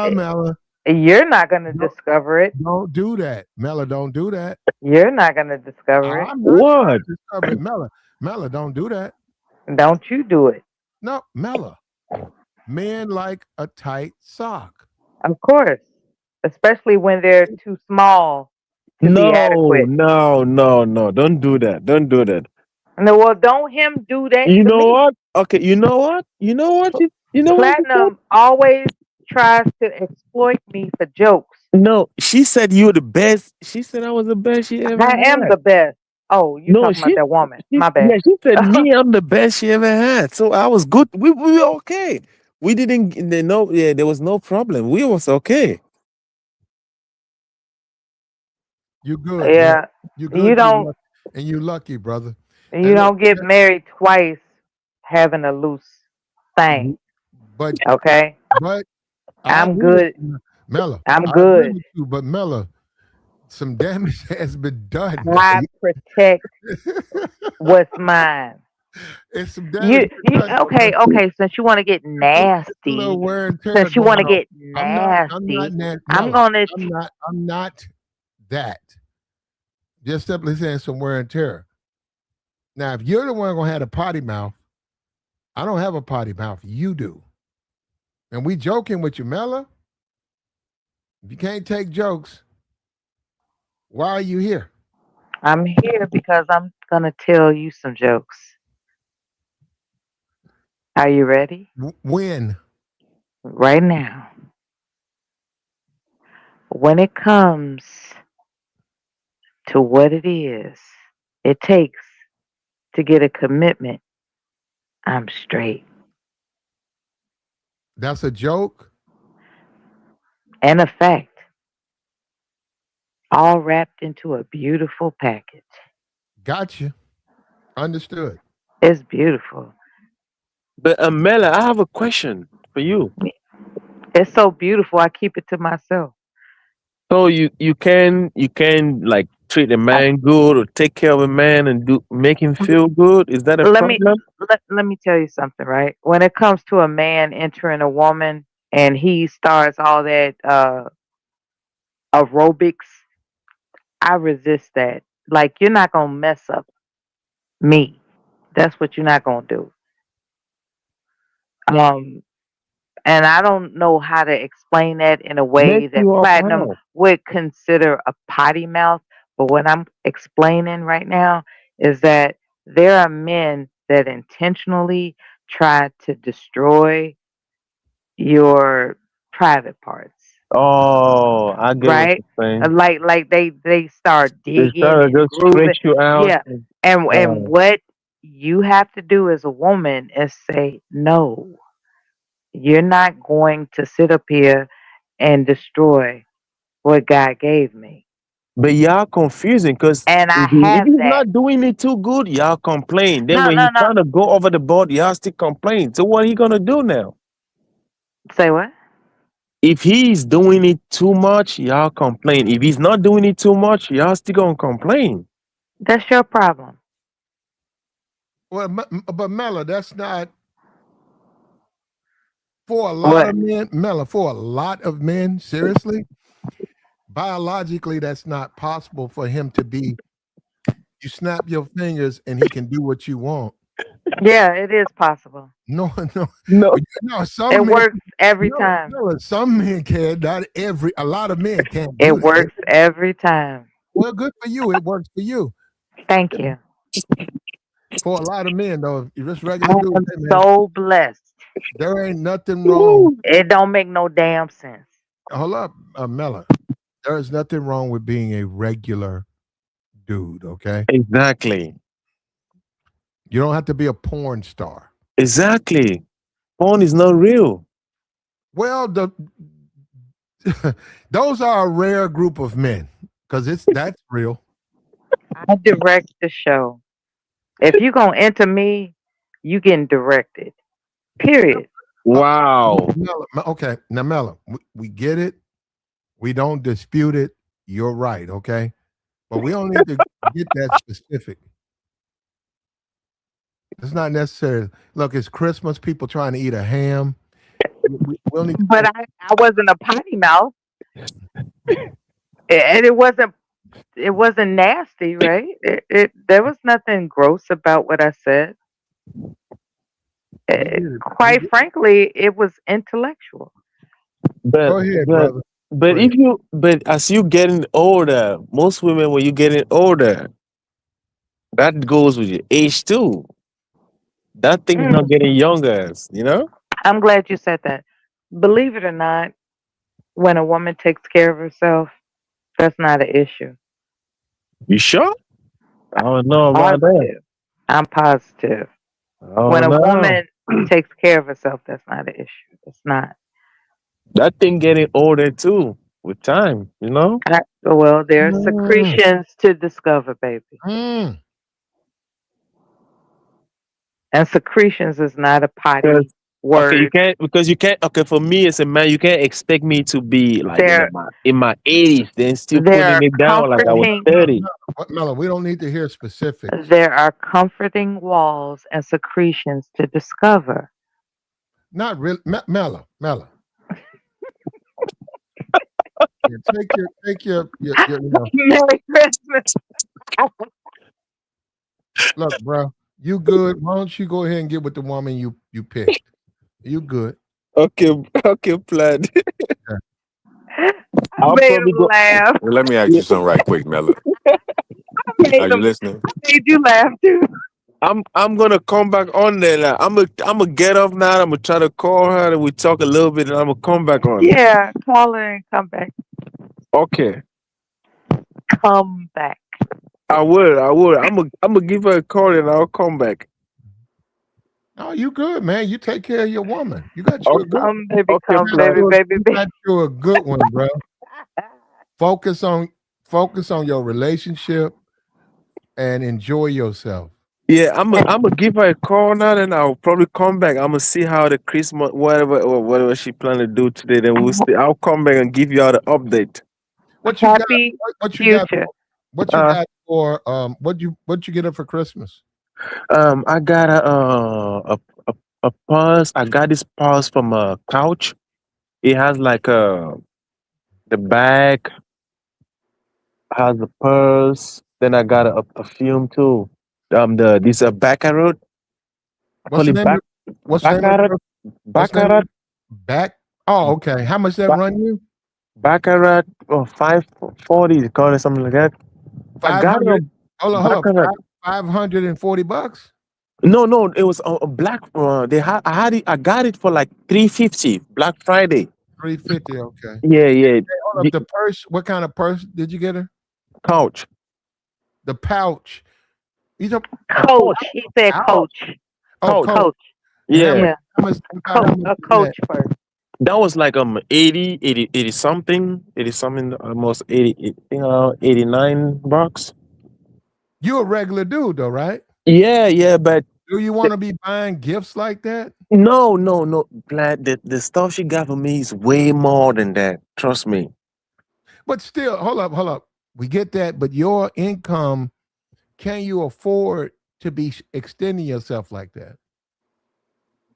eh, Mella. you're not gonna Don't, discover it. don't do that. Mella, don't do that. You're not gonna discover it. I'm not trying What? to discover it. Mella. Mella, don't do that. Don't you do it. No, Mella. Men like a tight sock. Of course. Especially when they're too small to be No, adequate. no. Don't do that. Don't do that. No, well, don't him do that You to know me. what? Okay, you know what? You said? Platinum always tries to exploit me for jokes. No, she said you were the best. She said I was the best she ever I am had. the best. Oh, you No, talking about that woman? My yeah, bad. she said me, I'm the best she ever had. So I was good. We were okay. We didn't no yeah, there was no problem. We was okay. You good, man. Yeah, You you good. You don't lucky, and you lucky, brother. you And look, don't get married twice having a loose thing. but Okay, but I I'm agree with good. you, Mella. I'm I agree good. with you, but Mella, some damage has been done, I man. protect what's mine. It's some damage You been done. okay? Since you want to get It's a little nasty, wear and tear since you want going to on. get I'm not nasty, I'm Mella. gonna. I'm not that. Just simply saying some wear and tear. Now, if you're the one gonna have a potty mouth, I don't have a potty mouth. You do. And we joking with you, Mella. If you can't take jokes, why are you here? I'm here because I'm gonna tell you some jokes. Are you ready? When? Right now. When it comes to what it takes to get a commitment, I'm straight. That's a joke? And a fact, all wrapped into a beautiful package. Gotcha. Understood. It's beautiful. But Mela, I have a question for you. It's so beautiful. I keep it to myself. So you can like treat a I, man good or take care of a man and do make him feel good? Is that a let me problem? let me tell you something, right? When it comes to a man entering a woman and he starts all that aerobics, I resist that. Like you're not gonna mess up me. That's what you're not gonna do. Um, and I don't know how to explain that in a Mess way that you up Platinum how? would consider a potty mouth. But what I'm explaining right now is that there are men that intentionally try to destroy your private parts, Oh, I get what right? you're saying. Like they start They digging try to and just grooving. stretch you out. Yeah, and Uh, what you have to do as a woman is say no. You're not going to sit up here and destroy what God gave me. but y'all confusing because And I if have he's that. not doing it too good, y'all complain. Then No, when no, he's no. trying to go over the board, y'all still complain. So what he gonna do now? Say what? If he's doing it too much, y'all complain. If he's not doing it too much, y'all still gonna complain. That's your problem. Well, but Mella, that's not for a lot What? of men. Mella, for a lot of men, seriously, biologically, that's not possible for him to be. You snap your fingers and he can do what you want. Yeah, it is possible. No, no, No, no. Some It men, works every no, time. no. Some men can. Not every. A lot of men can't do It that. works every time. Well, good for you. It works for you. Thank you. For a lot of men, though, if you're just I regular dude, am hey man, so blessed. there ain't nothing wrong. It don't make no damn sense. Hold up, Mella. There is nothing wrong with being a regular dude. Okay, exactly. you don't have to be a porn star. Exactly. Porn is not real. Well, those are a rare group of men because that's real. I direct the show. If you gonna enter me, you getting directed. Period. Uh, Wow. okay, now Mella, we get it. We don't dispute it. You're right. Okay, but we don't need to get that specific. It's not necessary. Look, it's Christmas. People trying to eat a ham. We don't need to But say, I wasn't a potty mouth, and it wasn't nasty, right? It there was nothing gross about what I said. we get it. We Quite get, frankly, it was intellectual. But go ahead, but brother. Go but ahead. if you but as you getting older, most women when you getting older, that goes with your age too. That thing is not Mm, getting younger, you know? I'm glad you said that. Believe it or not, when a woman takes care of herself, that's not an issue. You sure? I don't know about that. Positive. I'm positive. I When don't a know. woman takes care of herself, that's not an issue. It's not. That thing getting older too with time, you know? Well, there are Mm, secretions to discover, baby. mm. And secretions is not a Because potty okay, you word. can't because you can't okay for me as a man, you can't expect me to be like There, in my 80s, then still there putting are it down like I was comforting, 30. Mella, we don't need to hear specifics. there are comforting walls and secretions to discover. Not really, Mella. Yeah, take your. Merry Christmas. Look, bro, you good? Why don't you go ahead and get with the woman you picked? You good? Okay, okay, plan. Yeah. I I'll made probably him go. laugh. Well, let me ask Yeah, you something right quick, Mella. Are you listening? I made you laugh too. I'm gonna come back on there. Like, I'm gonna get off now. I'm gonna try to call her and we talk a little bit, and I'm gonna come back on. Yeah, call her and come back. Okay, Come back. I will. I will. I'm gonna give her a call and I'll come back. Oh, you good, man. You take care of your woman. You got you a Okay, good. okay, Come, You got plan. baby, you a, baby, you baby. got you a good one, bro. Focus on focus on your relationship and enjoy yourself. Yeah, I'm gonna give her a call now, and I'll probably come back. I'm gonna see how the Christmas whatever she plan to do today. Then we'll see. I'll come back and give you all the update. What you got? Happy What you got? future. What you Uh, got for what you get her for Christmas? I got a purse. I got this purse from a couch. It has like the bag has the purse. Then I got a perfume too. This baccarat. I What's call the it name of what's the name of baccarat the what's the name of baccarat the back? Oh, okay. How much that ba- run you? baccarat. Oh, 540. They call it something like that. I Five got a hundred. Hold up. baccarat. 540 bucks. No, it was a black. I had it. I got it for like 350 Black Friday. 350. Okay. Yeah, yeah. Hold up. The The purse. What kind of purse did you get her? couch. The pouch. These are a Couch. Coach. He said pouch. coach. Oh, Couch. coat. Coach. And how Yeah. much? Yeah. How much? About how much A is that? coach first. That was like 80 something, almost 89 bucks. You a regular dude though, right? Yeah, yeah, but Do you the- want to be buying gifts like that? no. Glad that the stuff she got for me is way more than that. Trust me. But still, hold up. We get that, but your income, can you afford to be extending yourself like that?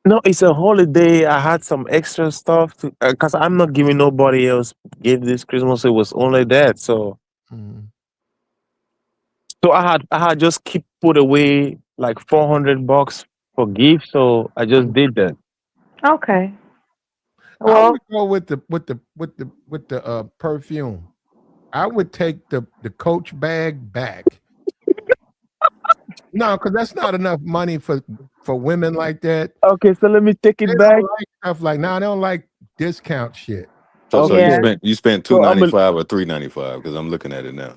No, it's a holiday. I had some extra stuff to because I'm not giving nobody else gift this Christmas. It was only that. Mhm. So I had just keep put away like $400 for gift. So I just did that. Okay. I Well, would go with the perfume. I would take the Coach bag back. No, because that's not enough money for women like that. Okay, so let me take They it don't back. like stuff like no, they don't like discount shit. So you Okay, yeah. spent two so ninety five or $3.95 because I'm looking at it now.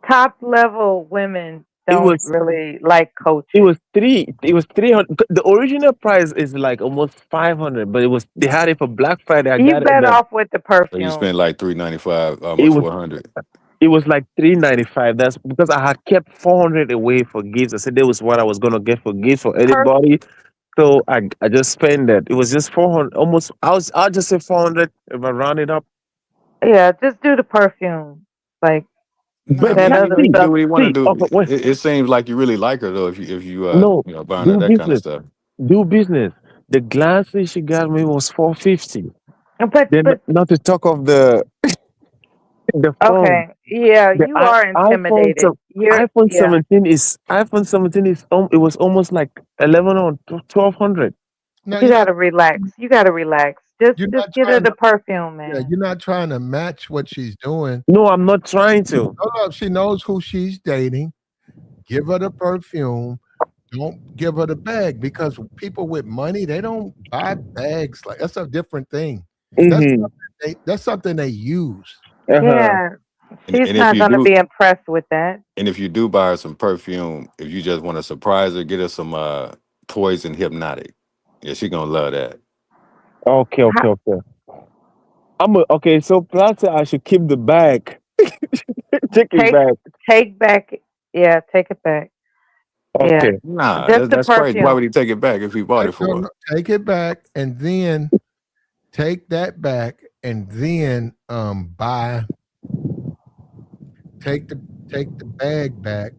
Top level women it don't was really like it coaches. was three. It was 300. The original price is like almost 500, but they had it for Black Friday. I You got it. better off with the So you perfume. spent like $3.95, It almost was 400. it was like 395. That's because I had kept 400 away for gifts. I said that was what I was gonna get for gifts for Per anybody. So I just spent that. It was just 400. Almost. I'll just say 400 if I round it up. yeah, just do the perfume. Like Nah, But that man, Black, other you can see, do stuff. what you want to see. do. Okay, wait. It seems like you really like her though. If you No, buying her do that kind of business. stuff. Do business. The glasses she got me was 450. Then But not to talk of the phone. okay. Yeah, The you are iPhone intimidated. You're yeah. iPhone 17 is it was almost like 11 or 1200. No, You gotta relax. You gotta relax. Just you're just not get her trying the to perfume, yeah, man. you're not trying to match what she's doing. No, I'm not trying to. No, no, she knows who she's dating. Give her the perfume. Don't give her the bag because people with money, they don't buy bags like that's a different thing. That's Mm-hmm. that's something they use. Uh-huh. Yeah. And She's and if not you gonna do be impressed with that. and if you do buy her some perfume, if you just want to surprise her, get her some Poison Hypnotic. Yeah, she gonna love that. Okay, How, okay, okay. Okay, so Plata, I should keep the bag. Take it take back. take back yeah, take it back. Yeah. Okay. Nah, Just the that's crazy. Why would perfume. he take it back if he bought it No, for her? no, take it back and then take that back and then buy take the bag back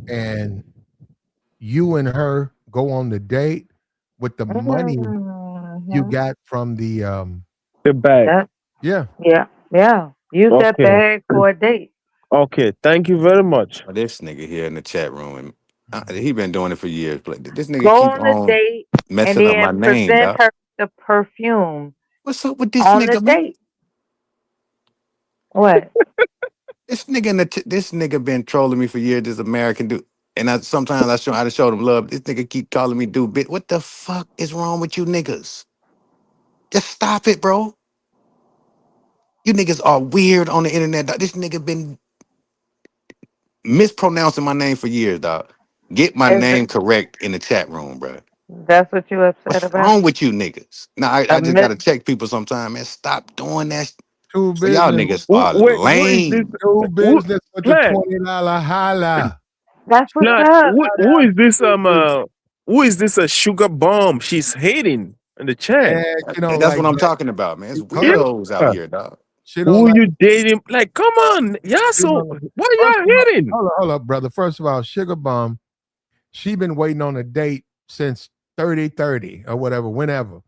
and you and her go on the date with the money you Mhm. got from the The bag. That yeah. yeah, yeah. Use that Okay. bag for a date. Okay. Thank you very much. Oh, this nigga here in the chat room, and he been doing it for years. But this nigga Go keep on a on date and messing up my then name, present dog. her the perfume What's up with this on the nigga, man? date. What? This nigga been trolling me for years. This American dude, and sometimes I show him love. This nigga keep calling me dude. Bit. What the fuck is wrong with you niggas? Just stop it, bro. You niggas are weird on the internet, dog. This nigga been mispronouncing my name for years, dog. Get my Is name correct in the chat room, bro. that's what you upset What's about? wrong with you niggas? Now I A just mis- gotta check people sometime, man. Stop doing that. Do So y'all business. niggas are Who is this? lame. Do Who, business with the Flat, $20 holla. that's what's Flat, up. who is this? Absolutely. Who is this? A sugar bomb? She's hating in the chat. And she don't That's like what I'm black. talking about, man. It's Hold up. weirdos out Yeah. here, dog. She don't Who like you dating? Like, come on, yeah. she So don't, why first y'all of all, hating? hold up, brother. First of all, Sugar Bum, she been waiting on a date since 3030 or whatever, whenever.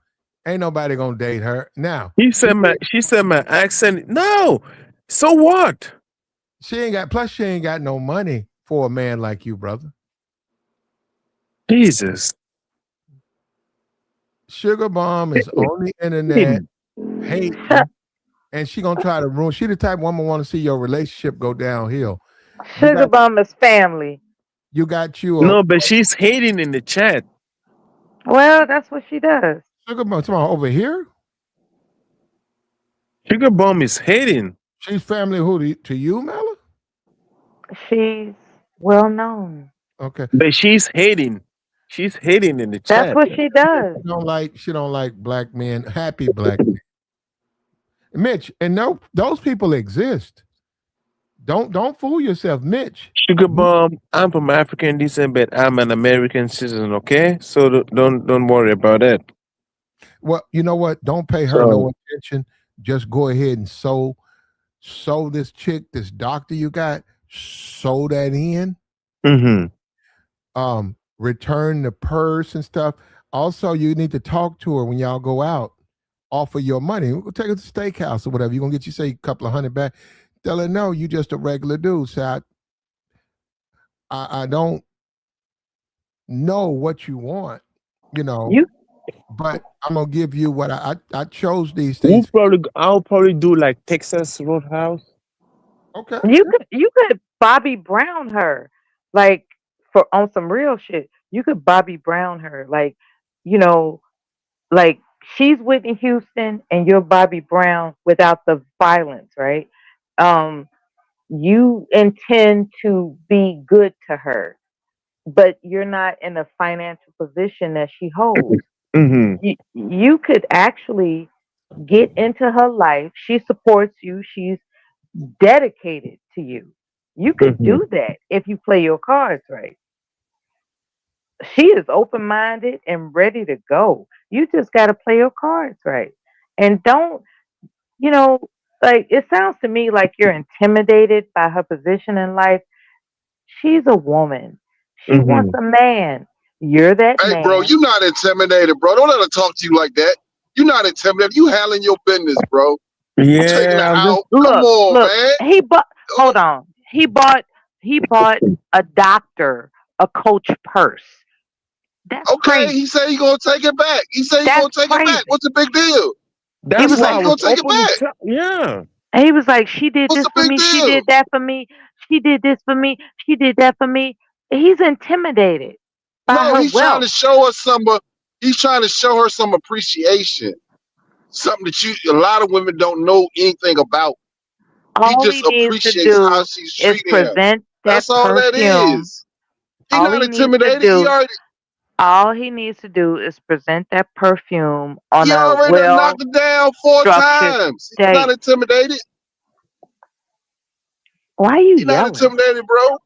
Ain't nobody gonna date her. Now, She said my accent. No. So what? she ain't got plus she ain't got no money for a man like you, brother. Jesus. Sugar Bomb is on the internet Hating. hating, and she gonna try to ruin. She the type of woman want to see your relationship go downhill. You Sugar got Bum is family. you got you a No, but she's hating in the chat. Well, that's what she does. Sugar Bomb. Come on over here. Sugar bomb is hating. She's family who to you, Mella? She's well known. Okay. But she's hating. She's hating in the That's chat. what she does. She don't like black men, happy black men. Mitch, and no, those people exist. Don't fool yourself, Mitch. Sugar bomb. I'm from African descent, but I'm an American citizen. Okay, so don't worry about that. Well, you know what? Don't pay her So no attention. Just go ahead and sew this chick, this doctor you got, sew that in. mhm. return the purse and stuff. Also, you need to talk to her when y'all go out. Offer your money. We'll take her to steakhouse or whatever. You're gonna get you say a couple of hundred back. Tell her no, you just a regular dude. Say I don't know what you want, You but I'm gonna give you what I chose these things. I'll probably do like Texas Roadhouse. Okay. you could Bobby Brown her, like, for on some real shit. You could Bobby Brown her, like, you know, like she's Whitney Houston and you're Bobby Brown without the violence, right? Um, you intend to be good to her, but you're not in a financial position that she holds. Mm-hmm. You could actually get into her life. She supports you. She's dedicated to you. You could Mm-hmm. do that if you play your cards right. She is open minded and ready to go. You just got to play your cards right. And don't, you know, like, it sounds to me like you're intimidated by her position in life. She's a woman. She wants Mm-hmm. a man. You're that Hey, bro, man. you not intimidated, bro. Don't let her talk to you like that. You not intimidated. You handling your business, bro. You taking her Yeah, I'm just out. Come Look, on, look. man. He bought. Hold on. He bought a doctor a Coach purse. That's Okay, crazy. he said he gonna take it back. He said he That's gonna take it back. crazy. What's the big deal? He He that's was said why like, I he was gonna take it open to back. yeah. he was like, she did What's this the for big me. She deal? did that for me. She did this for me. She did that for me. He's intimidated by No, her he's trying to wealth. show us some. He's trying to show her some appreciation. Something that a lot of women don't know anything about. He All just he needs to appreciates how do she's is treating him. present that That's all that perfume. is. He All not he needs to intimidated. do, all he needs to do is present that perfume on He a already done well knocked it down 4 structured times. He's not date. intimidated. Why are you He's not yelling? intimidated, bro.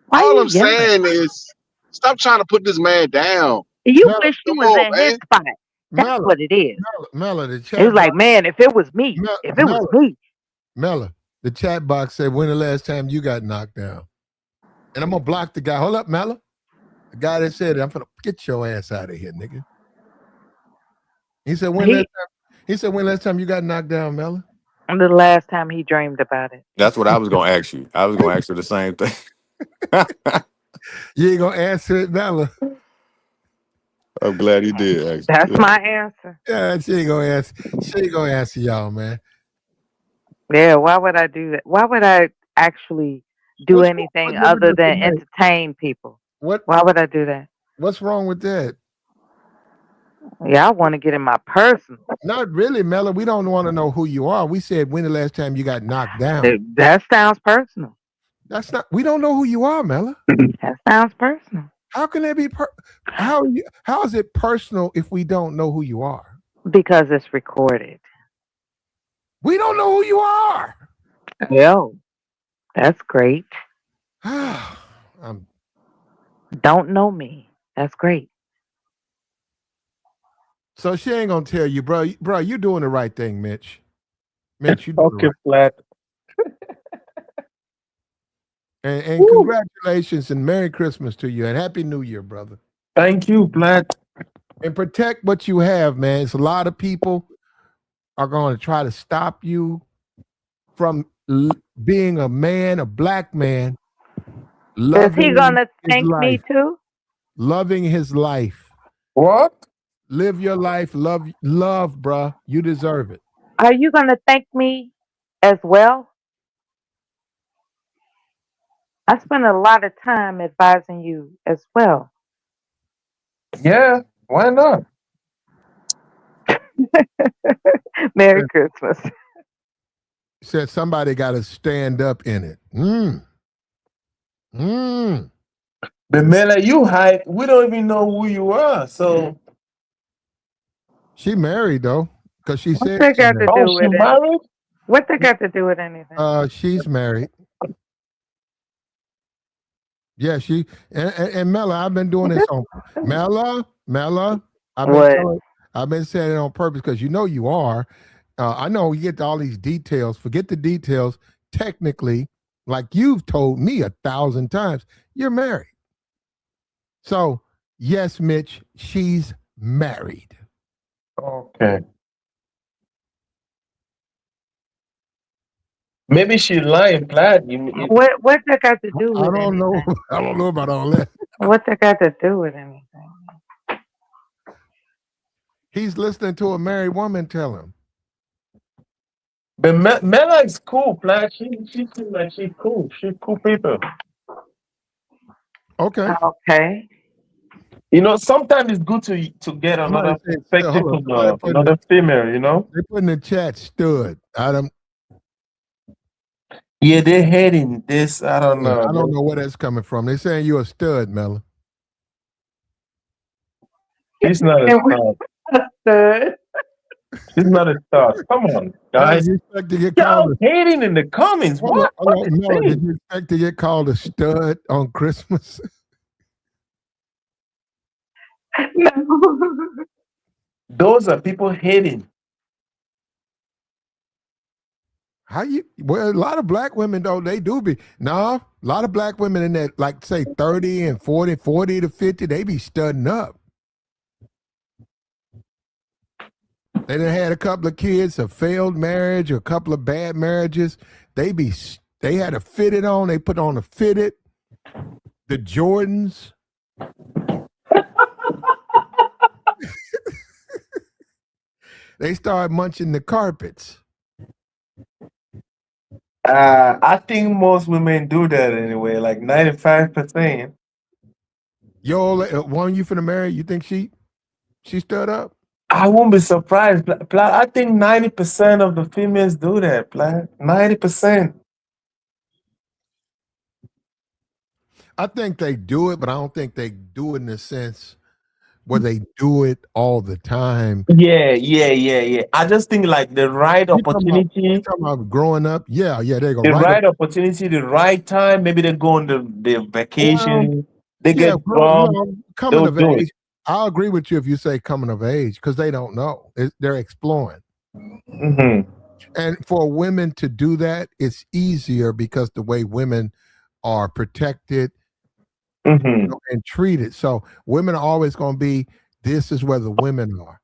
Why are All you I'm yelling? saying is, stop trying to put this man down. You Mella, wish you Come was on, in his man. spot. That's Mella, what it is. Mella, the It was chat like, box, man, if it was me, if it was Mella, me. Mella, the chat box said, when the last time you got knocked down? And I'm gonna block the guy. Hold up, Mella. The guy that said it, I'm gonna get your ass out of here, nigga. He said, He when last time you got knocked down, Mella? the last time he dreamed about it. That's what I was gonna ask you. I was gonna ask you the same thing. You ain't gonna answer it, Mella. I'm glad he did. That's Actually, my answer. Yeah, she ain't gonna answer. She ain't gonna answer y'all, man. Yeah, why would I do that? Why would I actually do anything other than entertain people? What Why would I do that? what's wrong with that? Yeah, I want to get in my personal. Not really, Mella. We don't want to know who you are. We said when the last time you got knocked down. That sounds personal. That's not. We don't know who you are, Mella. That sounds personal. How can that be? How is it personal if we don't know who you are? Because it's recorded. We don't know who you are. Yo, that's great. I'm, Don't know me. That's great. so she ain't gonna tell you, bro. Bro, you doing the right thing, Mitch. Mitch, you doing the Okay, right. flat. And congratulations and Merry Christmas to you and Happy New Year, brother. Thank you, flat. And protect what you have, man. It's a lot of people are going to try to stop you from being a man, a black man, Is he loving gonna his thank me life, too? loving his life. What? Live your life, love, bruh. You deserve it. Are you gonna thank me as well? I spend a lot of time advising you as well. Yeah, why not? Merry Christmas. Said somebody got to stand up in it. But Mela, you hide. We don't even know who you are. So She married though, because she What's said that she got to married. oh, do she with it? married? What's that got to do with anything? She's married. Yeah, and Mella, I've been doing this on Mella. What? I've been saying it on purpose because you know you are. I know you get all these details. Forget the details. Technically, like you've told me 1,000 times, you're married. So yes, Mitch, she's married. Okay. Maybe she lying, Platt. What that got to do I with don't know. anything? I don't know about all that. What that got to do with anything? He's listening to a married woman tell him. But Mela is cool, Platt. She seems like she's cool. She's cool people. Okay. Okay. You know, sometimes it's good to get Somebody another said, perspective hold on. from Somebody put in another female. You know. they put in the chat stud. Yeah, they're hating this. I don't Yeah, know. I don't know where that's coming from. They're saying you're a stud, Mella. She's not a And we star. understood. She's not a star. Come on, Mella, guys. you expect to get called Y'all a hating in the comments. What? What hold is on, Mella, did this? you expect to get called a stud on Christmas? No. Those are people hating. How you well a lot of black women though, they do be a lot of black women in that like say 30 and 40, 40 to 50, they be studding up. They done had a couple of kids, a failed marriage, a couple of bad marriages. They had a fitted on, they put on a fitted, the Jordans. They started munching the carpets. I think most women do that anyway, like 95%. Yo, one you finna marry, you think she stood up? I won't be surprised. I think 90% of the females do that, Plat. 90%. I think they do it, but I don't think they do it in the sense where they do it all the time. Yeah. I just think like the right You opportunity, talking about growing up? Yeah, they go the right up. right opportunity, the right time. Maybe they go on the Well, vacation, they yeah, get drunk, no, coming they'll of do it. age. I'll agree with you if you say coming of age because they don't know. They're exploring. Hmm. And for women to do that, it's easier because the way women are protected Hmm. and treated. So women are always going to be, this is where the women are.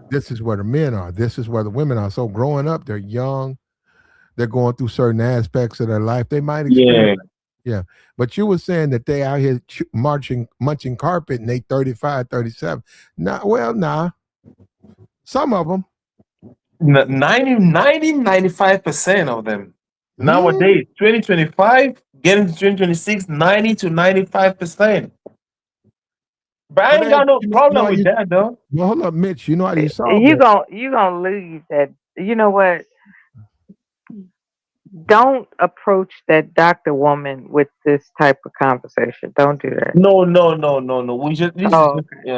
This is where the men are. This is where the women are. So growing up, they're young. They're going through certain aspects of their life. They might experience. Yeah. Yeah. But you were saying that they out here munching carpet and they 35, 37. Nah. Some of them. 95% of them. Mm, Nowadays, 2025, getting to 2026, 90 to 95%. But I but ain't then, got no problem with that though. well, hold up, Mitch. You know how you solve You that? gonna leave that. You know what? Don't approach that doctor woman with this type of conversation. Don't do that. No. We just this is Oh, just okay.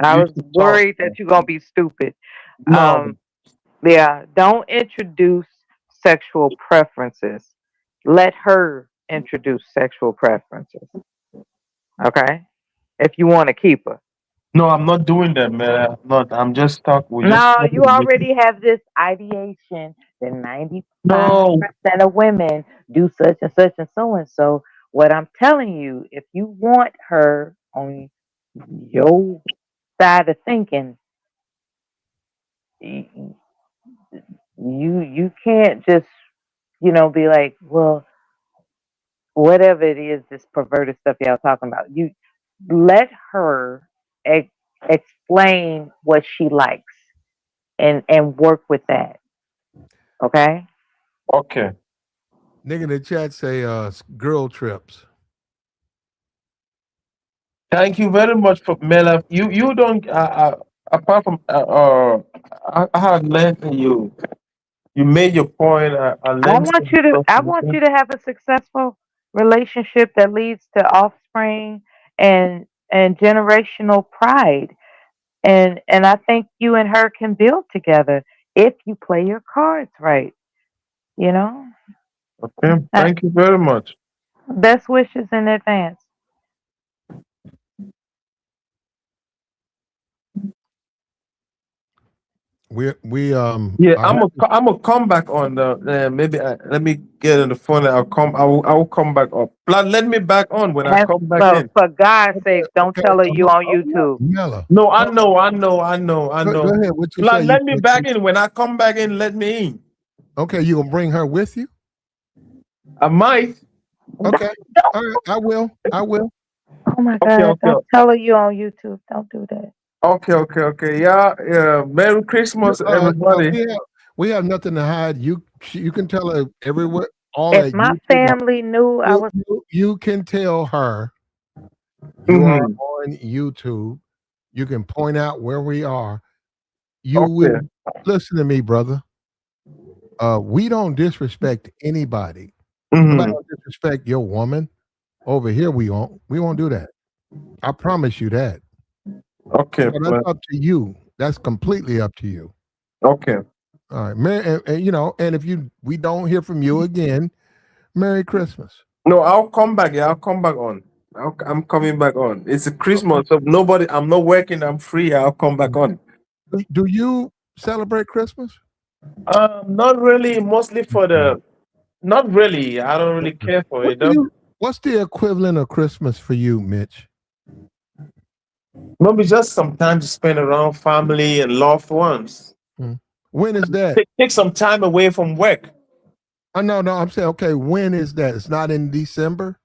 I used was to talk. worried that you're gonna be stupid. No. Yeah, don't introduce sexual preferences. Let her introduce sexual preferences. Okay? If you want to keep her. No, I'm not doing that, man. I'm not. I'm just talk. We're just No, you talking. already have this ideation that 95% No, of women do such and such and so and so. What I'm telling you, if you want her on your side of thinking, y- you can't just, be like, well, whatever it is, this perverted stuff y'all talking about. You let her ex- explain what she likes and work with that. Okay. okay. Nigga in the chat say girl trips. Thank you very much for Mela. You don't apart from I have learned that you made your point. I I learned want some you to stuff I from want you. you to have a successful relationship that leads to offspring and generational pride. And I think you and her can build together if you play your cards right, you know? Okay. Uh, Thank you very much. Best wishes in advance. Yeah, I have I'm gonna come back on the maybe let me get on the phone and I will come back up. Let me back on when I And come back in. for God's sake, don't okay. tell her you on Hold up, YouTube. Mella. No, I Hold know, I know, I know, I Go know. ahead. What you say? You Let me back in. When I come back in, let me in. okay? You gonna bring her with you? I might. Okay. Don't. All right. I will. I will. Oh my Okay, God! okay. Don't tell her you on YouTube. Don't do that. Okay. Yeah, yeah. Merry Christmas, No, everybody. we have nothing to hide. You can tell her everywhere. All If that my YouTube. family knew I was, You can tell her you are Mm-hmm. on YouTube. You can point out where we are. You Okay. will listen to me, brother. We don't disrespect anybody. Nobody Mm-hmm. don't disrespect your woman. Over here, we won't. We won't do that. I promise you that. Okay, So that's but up to you. That's completely up to you. okay. All right, and and if we don't hear from you again, Merry Christmas. No, I'll come back. Yeah, I'll come back on. I'm coming back on. It's a Christmas, so nobody. I'm not working. I'm free. I'll come back on. Do you celebrate Christmas? Not really. Mostly for Mhm. the. Not really. I don't really Okay. care for What it. do you? What's the equivalent of Christmas for you, Mitch? Maybe just some time to spend around family and loved ones. Hmm. When is that? Take some time away from work. Oh, no, no. I'm saying, okay, when is that? It's not in December.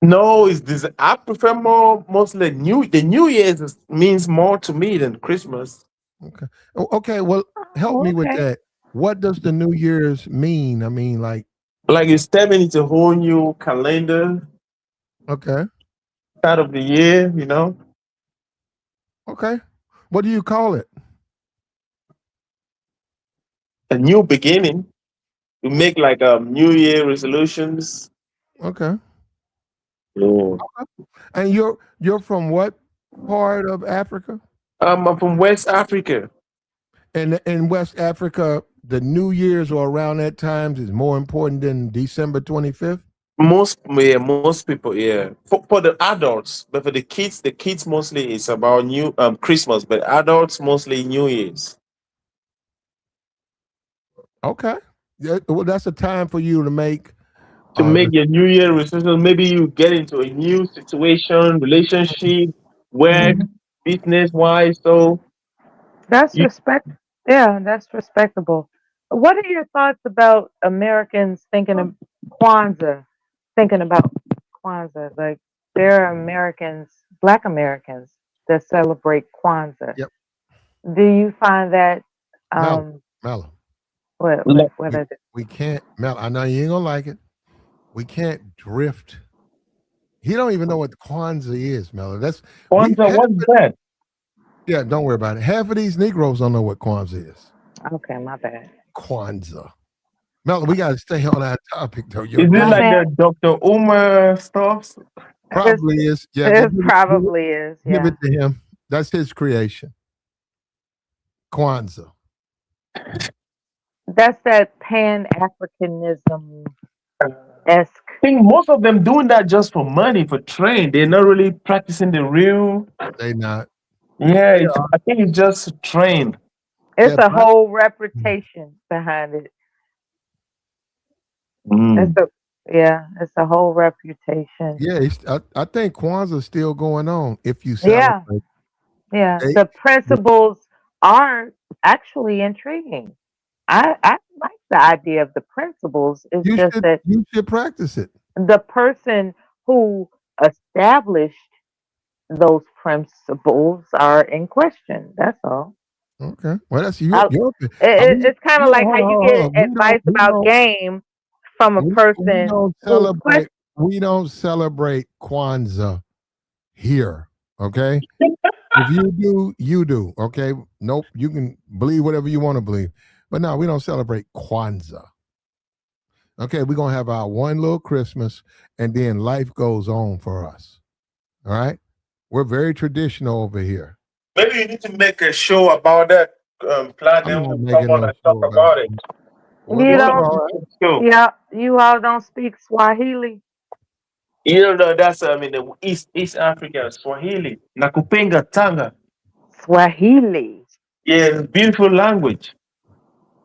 No, it's this. I prefer more mostly new. The New Year's means more to me than Christmas. Okay. Okay. Well, help oh, me with okay. that. What does the New Year's mean? I mean, like, Like it's stepping into a whole new calendar, okay, start of the year. okay. What do you call it? A new beginning. We make like New Year resolutions. Okay. Yeah. And you're from what part of Africa? I'm from West Africa. And in West Africa, the New Year's or around that times is more important than December 25th. Most people, yeah. For the adults, but for the kids mostly it's about new Christmas, but adults mostly New Year's. Okay. Yeah, well, that's a time for you to make. To Uh, make your New Year resolution, maybe you get into a new situation, relationship, work, Mhm. business wise. So That's you respect. Yeah, that's respectable. What are your thoughts about Americans thinking of Kwanzaa? Thinking about Kwanzaa, like there are Americans, Black Americans that celebrate Kwanzaa. Yep. Do you find that Mel, um Mel, what we, is it? we can't, Mel, I know you ain't gonna like it. We can't drift. He don't even know what Kwanzaa is, Mel. That's we Kwanzaa, half, what's that? yeah, don't worry about it. Half of these Negroes don't know what Kwanzaa is. Okay, my bad. Kwanzaa. Mel, we gotta stay on our topic though. Is it My like bad. the Dr. Umar stuff? It's, Probably is. Yeah, it probably is, give yeah. it to him. That's his creation. Kwanzaa. That's that Pan Africanism esque. I think most of them doing that just for money, for trade. They're not really practicing the real. They not. Yeah, They are. I think it's just trained. It's Yeah, a black. whole reputation behind it. It's Mm. a yeah, it's a whole reputation. Yeah, I think Kwanzaa's still going on. If you Yeah, celebrate, yeah. they, The principles are actually intriguing. I like the idea of the principles. It's just that you should practice it. the person who established those principles are in question. That's all. Okay. Well, that's I, your it's kind of no, like how you hold get on. advice about game from a We person don't who celebrate questions. we don't celebrate Kwanzaa here. Okay. If you do, you do. Okay. Nope. You can believe whatever you want to believe. But no, we don't celebrate Kwanzaa. Okay, we're gonna have our one little Christmas and then life goes on for us. All right. We're very traditional over here. Maybe you need to make a show about that. Plan I'm them not with making someone no and talk show about about it. it. You Well, don't. all right. Show. Yeah, you all don't speak Swahili. That's in the East Africa, Swahili, Nakupinga, Tanga. Swahili. Yeah, it's beautiful language.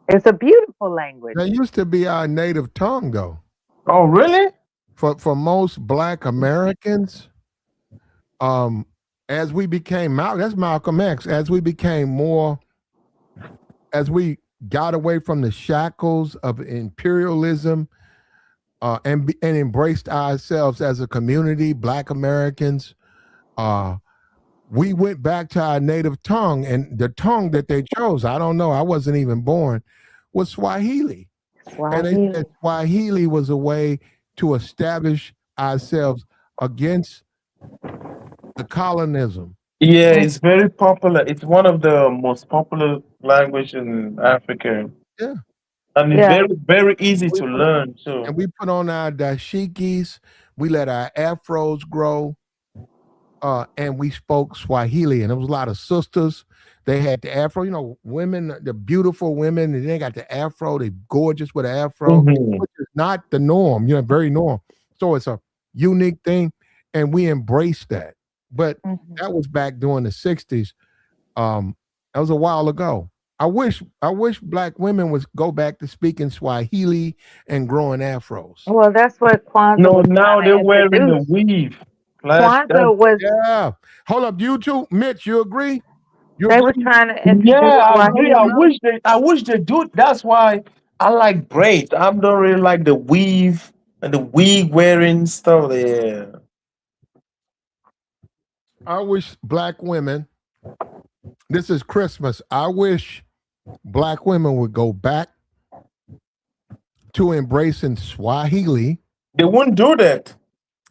It's a beautiful language. That used to be our native tongue, though. Oh, really? For most Black Americans, um, as we became that's Malcolm X. As we became more, as we got away from the shackles of imperialism, and embraced ourselves as a community, Black Americans, uh, we went back to our native tongue, and the tongue that they chose, I don't know, I wasn't even born, was Swahili. And they Swahili. said Swahili was a way to establish ourselves against the colonism. Yeah, it's very popular. It's one of the most popular language in Africa, Yeah. and it's Yeah. very easy We to put on, learn too. and we put on our dashikis, we let our afros grow, and we spoke Swahili, and there was a lot of sisters. They had the afro, women, the beautiful women, and they got the afro. They gorgeous with the afro, Mhm. which is not the norm, very norm. So it's a unique thing, and we embraced that. But Mhm. that was back during the '60s. That was a while ago. I wish Black women would go back to speaking Swahili and growing afros. Well, that's what Kwanzaa No, was now trying they're to wearing the introduce. weave. That Kwanzaa was Yeah. Hold up, you two, Mitch. You agree? You they were agree? trying to yeah, introduce I agree. I Swahili. wish they do. That's why I like braids. I don't really like the weave and the wig wearing stuff. Yeah. I wish Black women. This is Christmas. I wish Black women would go back to embracing Swahili They wouldn't do that.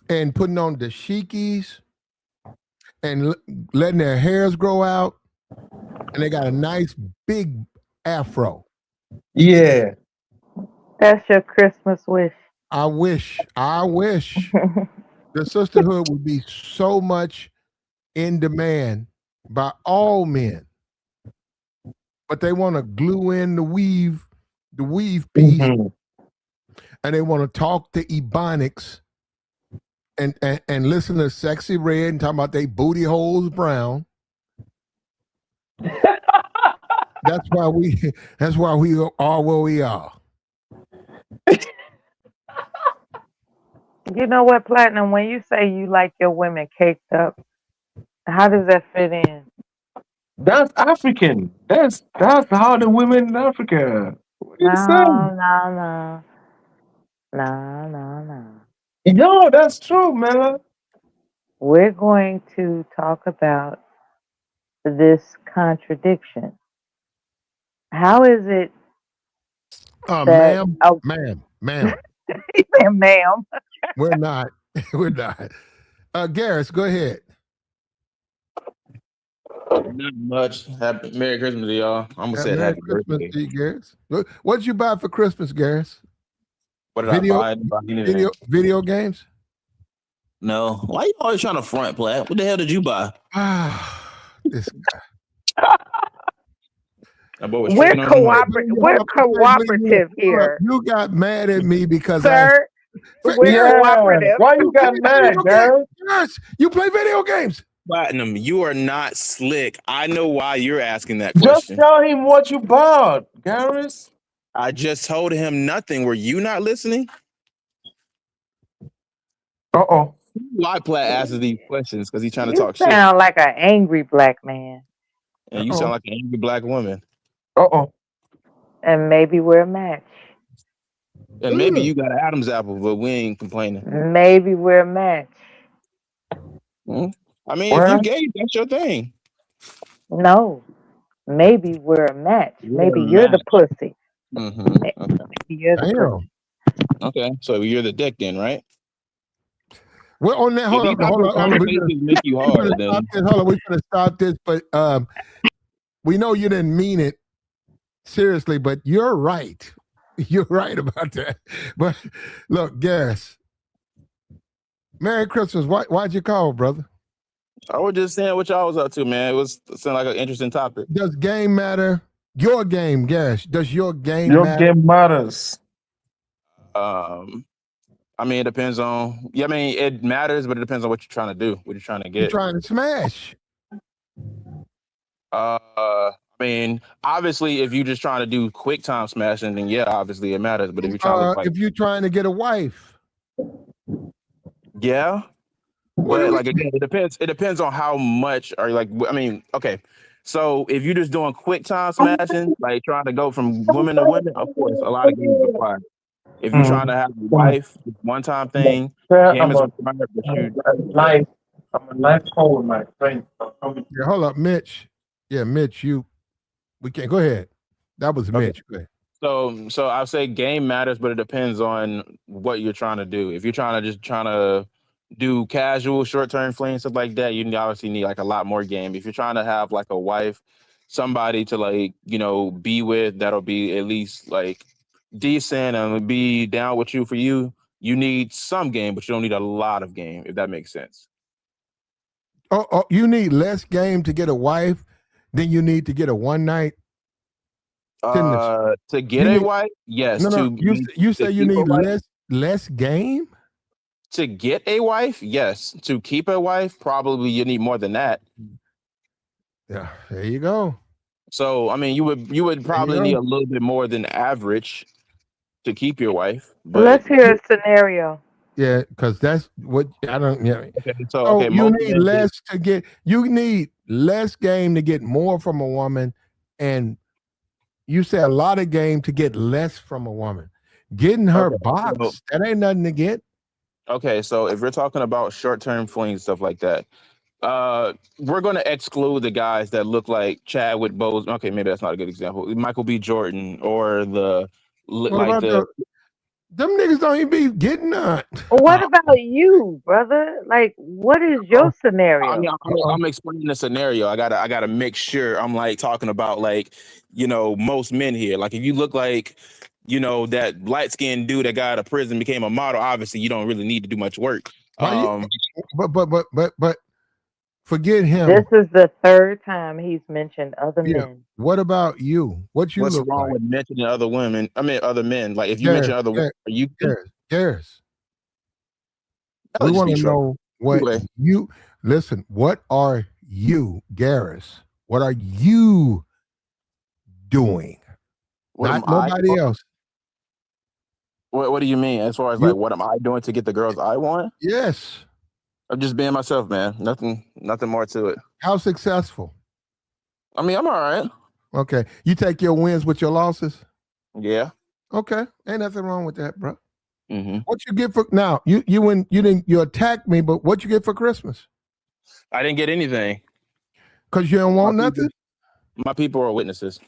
and putting on the shikis and letting their hairs grow out, and they got a nice big afro. Yeah. That's your Christmas wish. I wish the sisterhood would be so much in demand by all men, but they want to glue in the weave piece, Mhm. and they want to talk to Ebonics and listen to Sexy Red and talking about they booty holes brown. That's why we that's why we are where we are. You know what, Platinum? When you say you like your women caked up, how does that fit in? That's African. That's how the women in Africa. What are you saying? No, no, no, no, no, no. No, that's true, Mela. We're going to talk about this contradiction. How is it that Ma'am, oh ma'am, ma'am. we're not. We're not. Garris, go ahead. Not much. Happy Merry Christmas to y'all. I'm gonna say Merry happy Christmas birthday. to you, Garris. What did you buy for Christmas, Garris? What did I Video, buy? I didn't buy anything. video games. No. Why you always trying to front, Plat? What the hell did you buy? This That boy was We're tricking on them hoes. we're cooperative Hold up. here, You got mad at me because sir. We're Yeah. cooperative. Why you got play mad, video games. girl? Yes, you play video games. Platinum, you are not slick. I know why you're asking that Just question. tell him what you bought, Garris. I just told him nothing. Were you not listening? Uh-oh. Why Plat asks these questions? Because he's trying to You talk shit. sound like an angry black man, And you Uh-oh. sound like an angry black woman. Uh-oh. and maybe we're a match. And maybe you got an Adam's apple, but we ain't complaining. Maybe we're a match. Hmm? I mean, if you Well, gay, that's your thing. No, maybe we're a match. You're Maybe a you're the match. pussy. Mm-hmm. Okay. Maybe you're the pussy. Damn. Okay. So you're the dick then, right? We're on that. If Hold these up. type Hold of up. Hold up. conversations make you We're gonna hard, stop then this. Hold on. We're gonna stop this. But we know you didn't mean it seriously. But you're right. You're right about that. But look, Garris. Merry Christmas. Why'd you call, brother? I was just saying what y'all was up to, man. It sounded like an interesting topic. Does game matter? Your game, Garris. Does your game your matter? game matters. Um, I mean, it depends on. Yeah, I mean, it matters, but it depends on what you're trying to do, what you're trying to You're get. trying to smash. I I mean, obviously, if you're just trying to do quick time smashing, then yeah, obviously it matters. But if you're trying to look like, If you're trying to get a wife, yeah, what do but we? like again, it depends. It depends on how much are you like. I mean, okay. So if you're just doing quick time smashing, like trying to go from women to women, of course, a lot of games apply. If you're trying to have a wife, one time thing, game is required, but you live. I'm on live call with my friend. Yeah, hold up, Mitch. Yeah, Mitch, we can't go ahead. That was okay. Mitch. Go ahead. So I'll say game matters, but it depends on what you're trying to do. If you're trying to do casual, short term fling, stuff like that, you obviously need like a lot more game. If you're trying to have like a wife, somebody to like, be with, that'll be at least like decent and be down with you for you, you need some game, but you don't need a lot of game, if that makes sense. Oh, you need less game to get a wife than you need to get a one night. To get You a need wife, yes. no. You say you keep a need wife? less game. To get a wife, yes. To keep a wife, probably you need more than that. Yeah, there you go. So I mean, you would probably need a little bit more than average to keep your wife. But Let's hear a scenario. Yeah, because that's what I don't. Yeah. okay, so So okay, you most need men less to get. You need less game to get more from a woman, and you say a lot of game to get less from a woman. Getting her okay, box, that ain't nothing to get. okay, so if we're talking about short-term fling stuff like that, we're going to exclude the guys that look like Chadwick Boseman. Okay, maybe that's not a good example. Michael B. Jordan or What about them niggas don't even be getting none. What about you, brother? Like, what is your I scenario? mean, I'm explaining the scenario. I gotta make sure I'm like talking about like, most men here. Like if you look like, that light skinned dude that got out of prison became a model, obviously you don't really need to do much work. Why you, but forget him. This is the third time he's mentioned other men. What about you? What you What's look wrong like? with mentioning other women? I mean, other men. Like if you mention other women, are you? Garris. I'll We just want be to trouble. know what Anyway. you listen. What are you, Garris? What are you doing? What am Not nobody else. What do you mean? As far as like, what am I doing to get the girls I want? Yes. I'm just being myself, man. Nothing more to it. How successful? I mean, I'm all right. Okay. You take your wins with your losses? Yeah. Okay. Ain't nothing wrong with that, bro. Mm-hmm. What you get for now? You attacked me, but what you get for Christmas? I didn't get anything. Because you don't want nothing? My people are witnesses.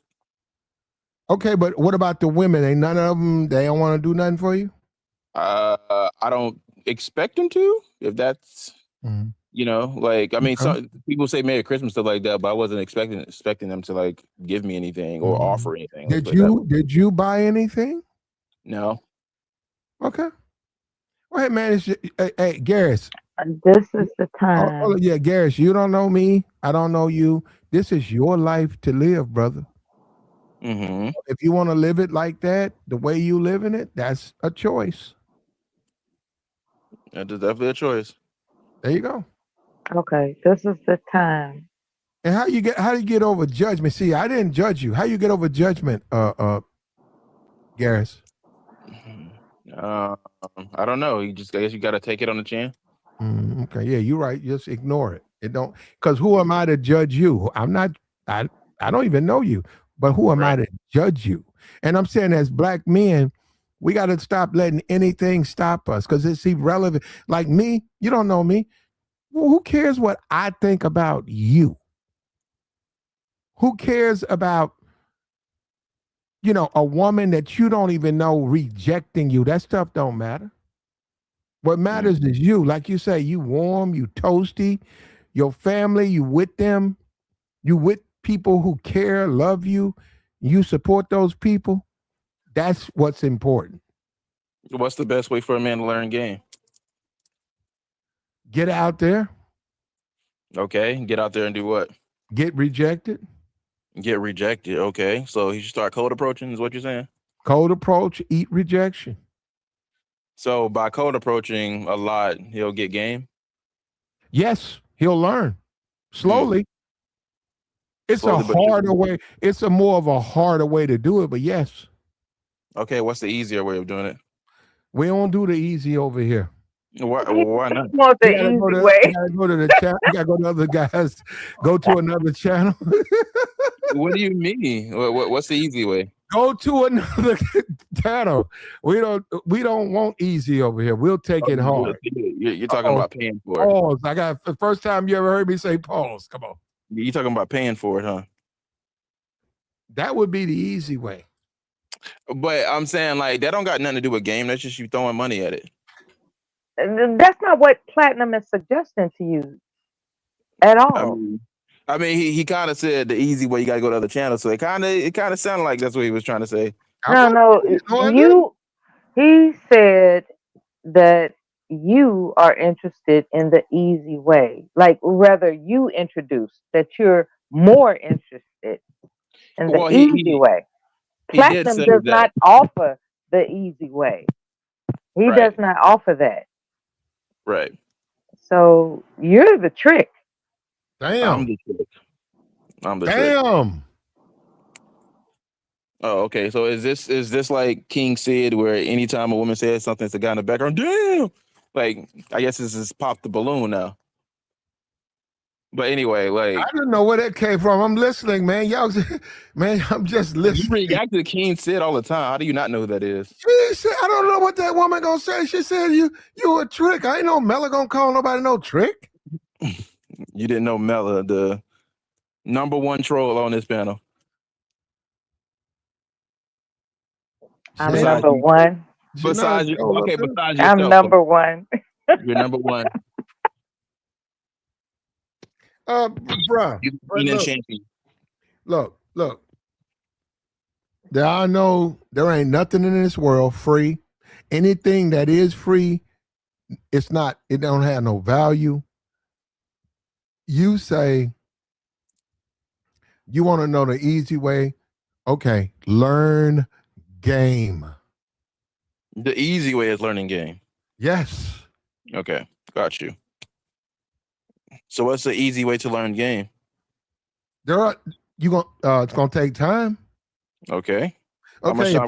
Okay, but what about the women? Ain't none of them, they don't want to do nothing for you? I don't expect them to, if that's like, I mean, some people say Merry Christmas, stuff like that, but I wasn't expecting them to like give me anything or offer anything. Did you buy anything? No. Okay. Well, hey man, hey Garris. This is the time. Yeah, Garris, you don't know me. I don't know you. This is your life to live, brother. Mm-hmm. If you want to live it like that, the way you live in it, that's a choice. That's definitely a choice. There you go. Okay, this is the time. And how do you get over judgment? See, I didn't judge you. How you get over judgment, Garris? I don't know. I guess you got to take it on the chin. Okay, yeah, you're right. Just ignore it. It don't, because who am I to judge you? I'm not. I don't even know you. But who am I to judge you? And I'm saying, as black men, we got to stop letting anything stop us because it's irrelevant. Like me, you don't know me. Who cares what I think about you? Who cares about, a woman that you don't even know rejecting you? That stuff don't matter. What matters is you. Like you say, you warm, you toasty, your family, you with them, you with people who care, love you, you support those people. That's what's important. What's the best way for a man to learn game? Get out there. Okay, get out there and do what? Get rejected. Get rejected. Okay, so he should start cold approaching, is what you're saying? Cold approach, eat rejection. So by cold approaching a lot, he'll get game? Yes, he'll learn slowly. It's Slowly a but surely. harder way. It's a more of a harder way to do it, but yes, Okay, what's the easier way of doing it? we don't do the easy over here. Why He not? wants the You gotta go easy to way. you gotta go to the channel. You gotta go to other guys. Go to another channel. What do you mean? What's the easy way? Go to another channel. We don't want easy over here. We'll take Oh, it hard. you're talking Oh, about paying for it. pause. I got the first time you ever heard me say pause. Come on. You're talking about paying for it, huh? That would be the easy way. But I'm saying like that don't got nothing to do with game. That's just you throwing money at it. That's not what Platinum is suggesting to you at all. I mean, he kind of said the easy way. You got to go to other channels. So it kind of sounded like that's what he was trying to say. No, he said that you are interested in the easy way. Like rather you introduce that you're more interested in the Well, easy way. he did Platinum say does that. not offer the easy way. He does not offer that. Right. So you're the trick. Damn. I'm the trick. Damn. Oh, okay. So is this like King Sid, where anytime a woman says something, it's a guy in the background? Damn. Like I guess this is pop the balloon now. But anyway, like I don't know where that came from. I'm listening, man. Y'all, man, I'm just you listening. react to King Sid all the time. How do you not know who that is? She said, I don't know what that woman gonna say. She said you a trick. I ain't know Mella gonna call nobody no trick. You didn't know Mella, the #1 troll on this panel. I'm Besides number you- one. Besides you, okay, besides yourself, I'm number one. you're #1. Bruh. You're the champion. Look. There ain't nothing in this world free. Anything that is free, it don't have no value. You say you want to know the easy way. Okay, learn game. The easy way is learning game. Yes. Okay, got you. So what's the easy way to learn game? It's gonna take time. Okay. Okay,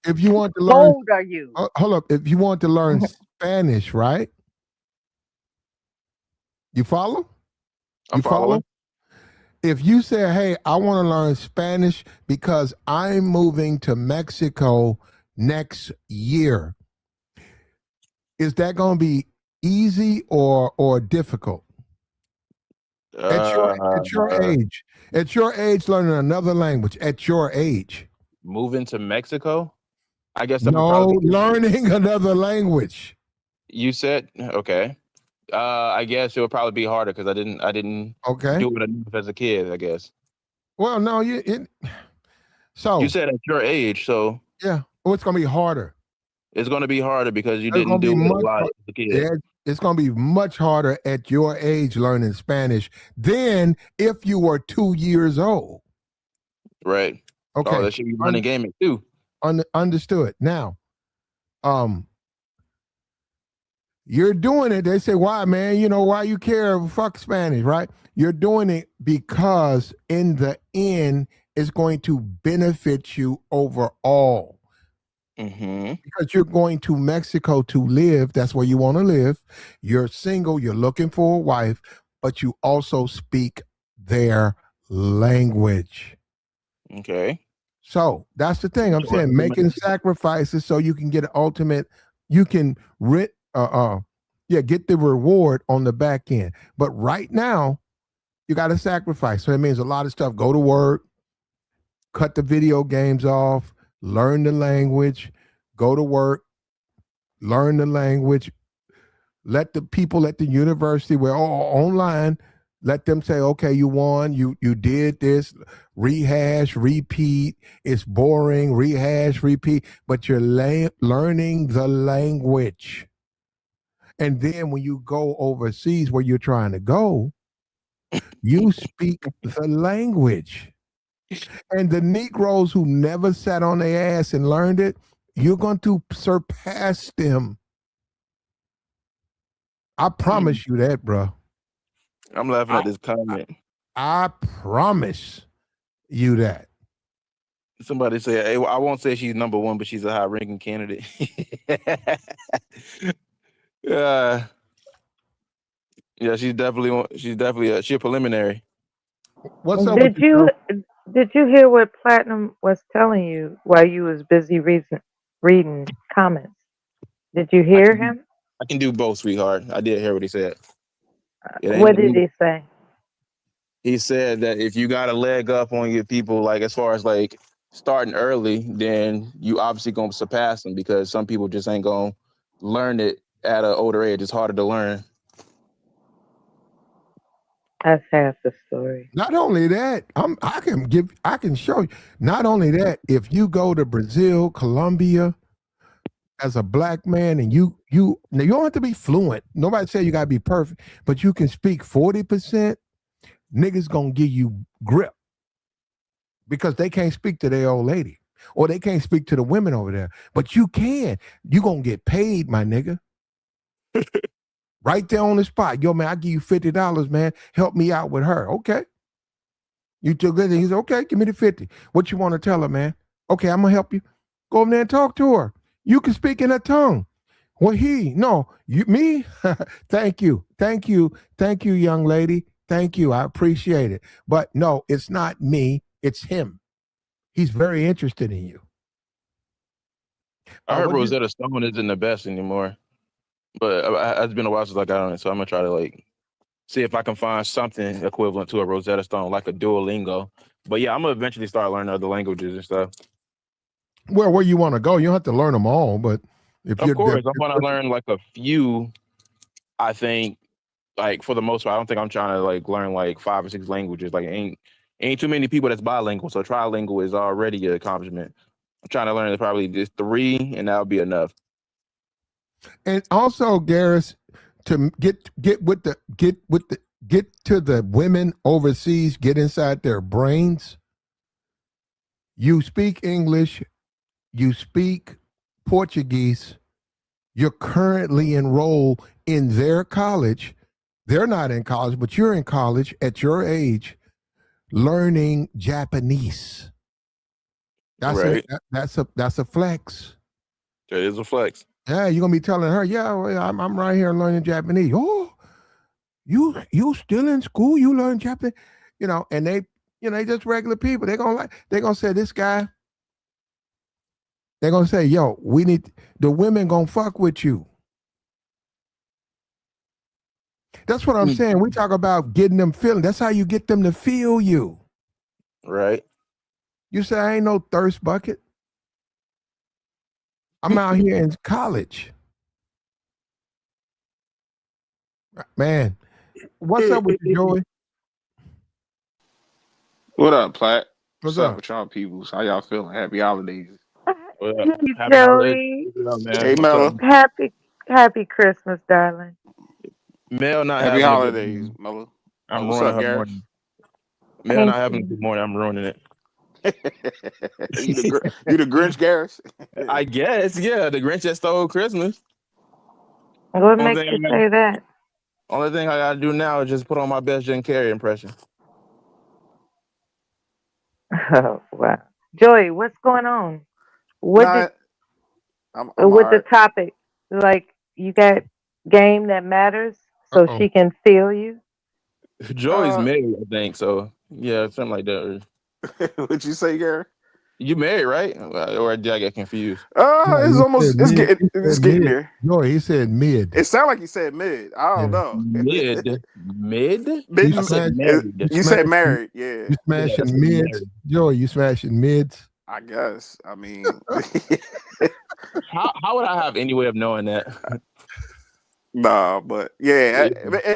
if you want to learn, How old are you? hold up. If you want to learn Spanish, right? You follow? I'm following. If you say, "Hey, I want to learn Spanish because I'm moving to Mexico next year," is that going to be easy or difficult? At your age, learning another language at your age. Moving to Mexico? I guess learning another language. You said okay. I guess it would probably be harder because I didn't do it enough as a kid, I guess. Well, no, so you said at your age, so yeah. Oh, it's gonna be harder. It's gonna be harder because you didn't do it a lot as a kid. Yeah, it's gonna be much harder at your age learning Spanish than if you were 2 years old. Right. Okay. Oh, that should be running gaming too. Understood. Now, you're doing it. They say, why, man? You know, why you care? Fuck Spanish, right? You're doing it because in the end, it's going to benefit you overall. Mm-hmm. Because you're going to Mexico to live. That's where you want to live. You're single. You're looking for a wife, but you also speak their language. Okay. So that's the thing. I'm saying making sacrifices so you can get an ultimate, you can get the reward on the back end. But right now, you got to sacrifice. So it means a lot of stuff. Go to work, cut the video games off, learn the language, go to work, learn the language. Let the people at the university, online, let them say, okay, you won, you did this, rehash, repeat. It's boring, rehash, repeat, but you're learning the language. And then when you go overseas where you're trying to go, you speak the language. And the Negroes who never sat on their ass and learned it, you're going to surpass them. I promise you that, bro. I'm laughing at this comment. I promise you that. Somebody say, hey, I won't say she's number one, but she's a high-ranking candidate. Yeah, yeah, she's definitely she a preliminary. What's up with you, Joe? Did you hear what Platinum was telling you while you was busy reading comments? Did you I hear can him? I can do both, sweetheart. I did hear what he said. It ain't What did nothing. he say? He said that if you got a leg up on your people, like as far as like starting early, then you obviously gonna surpass them because some people just ain't gonna learn it at an older age. It's harder to learn. That's half the story. Not only that, I can show you. Not only that, if you go to Brazil, Colombia as a black man and now you don't have to be fluent. Nobody say you gotta be perfect, but you can speak 40%, niggas gonna give you grip because they can't speak to their old lady. Or they can't speak to the women over there. But you can. You gonna get paid, my nigga. Right there on the spot. Yo, man, I give you $50, man. Help me out with her. Okay. You too good. He's okay, give me the 50. What you want to tell her, man? Okay, I'm gonna help you. Go over there and talk to her. You can speak in her tongue. Well, me? Thank you. Thank you. Thank you, young lady. Thank you. I appreciate it. But no, it's not me. It's him. He's very interested in you. I heard What you Rosetta Stone isn't the best anymore, but it's been a while since I got on it, so I'm gonna try to like see if I can find something equivalent to a Rosetta Stone, like a Duolingo. But yeah, I'm gonna eventually start learning other languages and stuff. well, where you want to go? You don't have to learn them all, but if Of you're course, I'm gonna learn like a few. I think, like for the most part, I don't think I'm trying to like learn like 5 or 6 languages. Like ain't too many people that's bilingual, so trilingual is already an accomplishment. I'm trying to learn probably just 3, and that'll be enough. and also, Garris, to get to the women overseas, get inside their brains. You speak English, you speak Portuguese, you're currently enrolled in their college. They're not in college, but you're in college at your age learning Japanese. Right? That's a flex. That is a flex. Yeah, you're gonna be telling her, yeah, well, I'm right here learning Japanese. Oh, you still in school? You learn Japanese? And they just regular people. They're gonna say this guy. They're gonna say, yo, the women gonna fuck with you. That's what I'm saying. We talk about getting them feeling. That's how you get them to feel you. Right? You say I ain't no thirst bucket. I'm out here in college. Man, what's up with you, Joey? What up, Platt? What's What's up up? with y'all peoples? How y'all feeling? Happy holidays. Well, Hey, happy holidays. Joey. What's up, man? Hey, What's up? Mella. Happy Christmas, darling. Mel not Happy having a good holidays, morning. Mella. I'm What's ruining up, her Gareth? morning. Mel Thank not having a you. good morning. I'm ruining it. you the Grinch, Gareth? I guess, yeah. The Grinch that stole Christmas. What Only makes thing, you say that? only thing I gotta do now is just put on my best Jim Carrey impression. Oh, wow. Joey, what's going on? What did Nah, I'm with all the right. topic? Like you got game that matters so Uh-oh. she can feel you? Joey's Uh, married, I think. So yeah, something like that. what you say, Gareth? You married, right? Or did I get confused? No, It's he almost said mid. He it's said getting mid. there. Joey, he said mid. It sounded like you said mid. I don't Yeah. know. Mid? You I said smash married. you You said smashing married, yeah. you Yeah, I smashing said mids. married. Joey, you smashing mids. I guess. I mean, How would I have any way of knowing that? nah, but yeah,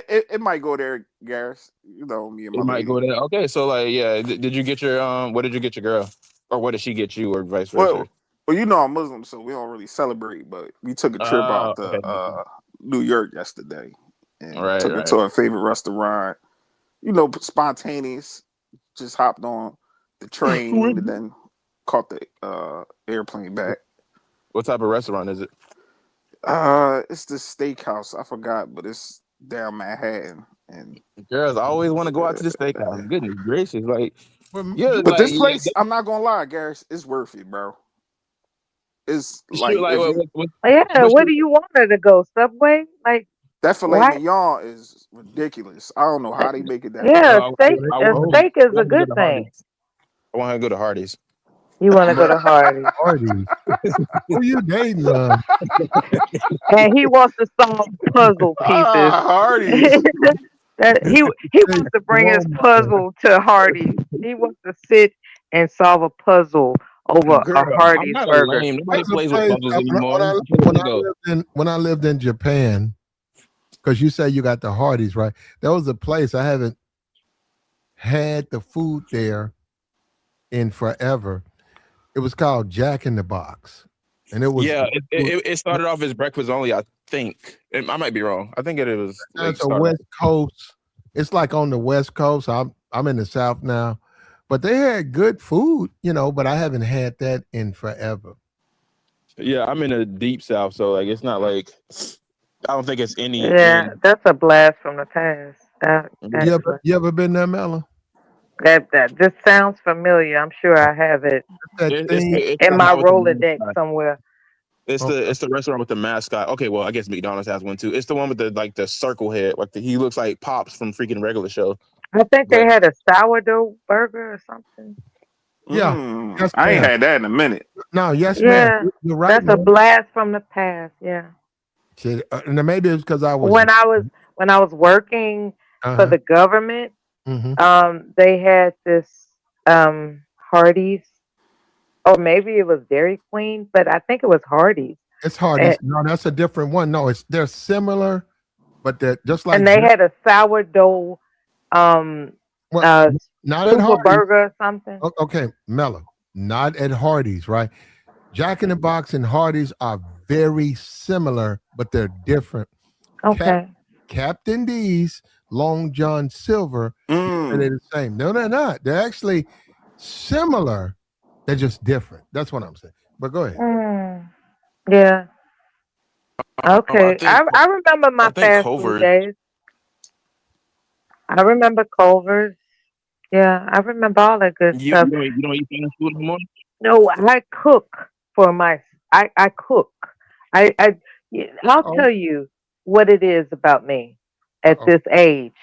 It it might go there, Gareth. You know me and my might lady. go there. Okay, so like, yeah. Did you get your what did you get your girl, or what did she get you, or vice versa? Well, you know I'm Muslim, so we don't really celebrate. But we took a trip out to Okay. New York yesterday and Right, took her right. to her favorite restaurant. You know, spontaneous. Just hopped on the train and then caught the airplane back. What type of restaurant is it? It's the steakhouse. I forgot, but it's down Manhattan, And Girls always want to go out to the steakhouse. Goodness gracious, like Well, yeah, but like this place, I'm not gonna lie, Garris, it's worth it, bro. It's shoot, like like if you Yeah, what where do you want her to go? Subway? Like that filet what? mignon is ridiculous. I don't know how they make it that Yeah, good. I, steak. I A want her to, steak is I a want her to go good to thing. Hardee's. I want her to go to Hardee's. You want to go to Hardee's, Hardee's. Who you dating, love? and he wants to solve puzzle pieces. Hardee's. That he Hey, wants to bring his Walmart. puzzle to Hardee's. He wants to sit and solve a puzzle over Girl, a I'm Hardee's not a burger. lame. Nobody There's a plays with place puzzles anymore. Which one when to I go? when I lived in Japan, because you say you got the Hardee's, right? There was a place I haven't had the food there in forever. It was called Jack in the Box, and it was Yeah, it started off as breakfast only. I think I might be wrong. I think it was like that's a started. West Coast. It's like on the West Coast. I'm in the South now, but they had good food, but I haven't had that in forever. Yeah, I'm in the deep south, so like it's not like I don't think it's any Yeah, in. that's a blast from the past. That You actually, ever you ever been there, Mella? that just sounds familiar. I'm sure I have it That It's thing. the it's in the my one with the Rolodex mascot. somewhere. Okay. It's the restaurant with the mascot. Okay, well I guess McDonald's has one too. It's the one with the circle head. He looks like Pops from freaking regular show. I think they But had a sourdough burger or something. Yeah. Yes, I ain't ma'am. had that in a minute. No, yes, ma'am. Yeah, You're right, that's a man. blast from the past. Yeah. Shit, and then maybe it's because I was. When I was working for Uh-huh. the government, Hmm. they had this Hardee's, or maybe it was Dairy Queen, but I think it was Hardee's. It's And, Hardee's. No, that's a different one. No, they're similar, but they're just like and they had a sourdough um well, uh not at super Hardee's. burger or something. Okay, Mellow. Not at Hardee's, right? Jack in the Box and Hardee's are very similar, but they're different. Cap, Okay. Captain D's, Long John Silver, they're the same. No, they're not. They're actually similar. They're just different. That's what I'm saying. But go ahead. Mm, yeah. I Okay. think I remember I my think fast food Culver. days. I remember Culver's. Yeah, I remember all that good stuff. You don't eat fast food anymore. No, I cook for my. I cook. I I'll Oh, tell you what it is about me at oh, this age.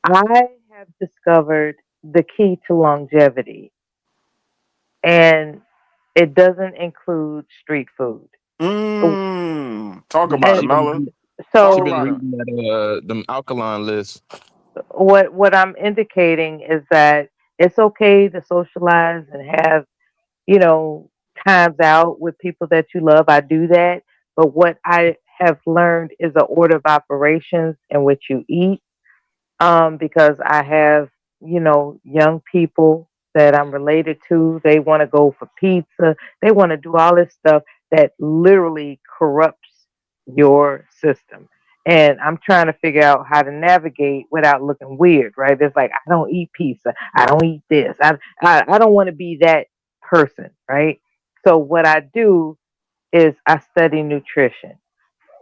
I have discovered the key to longevity, and it doesn't include street food. Talk about it, And Mella. Talk She so been about it. reading that them alkaline lists. what I'm indicating is that it's okay to socialize and have, you know, times out with people that you love. I do that. But what I have learned is an order of operations in which you eat, because I have, young people that I'm related to. They want to go for pizza. They want to do all this stuff that literally corrupts your system. And I'm trying to figure out how to navigate without looking weird, right? It's like, I don't eat pizza. I don't eat this. I don't want to be that person, right? So what I do is I study nutrition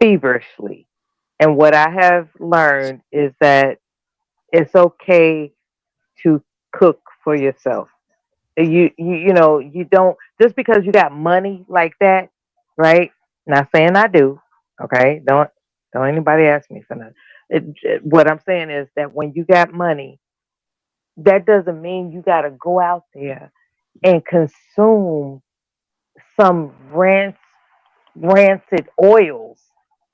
feverishly. And what I have learned is that it's okay to cook for yourself. You don't, just because you got money like that, right? Not saying I do, okay? Don't anybody ask me for nothing. What I'm saying is that when you got money, that doesn't mean you got to go out there and consume some rancid oils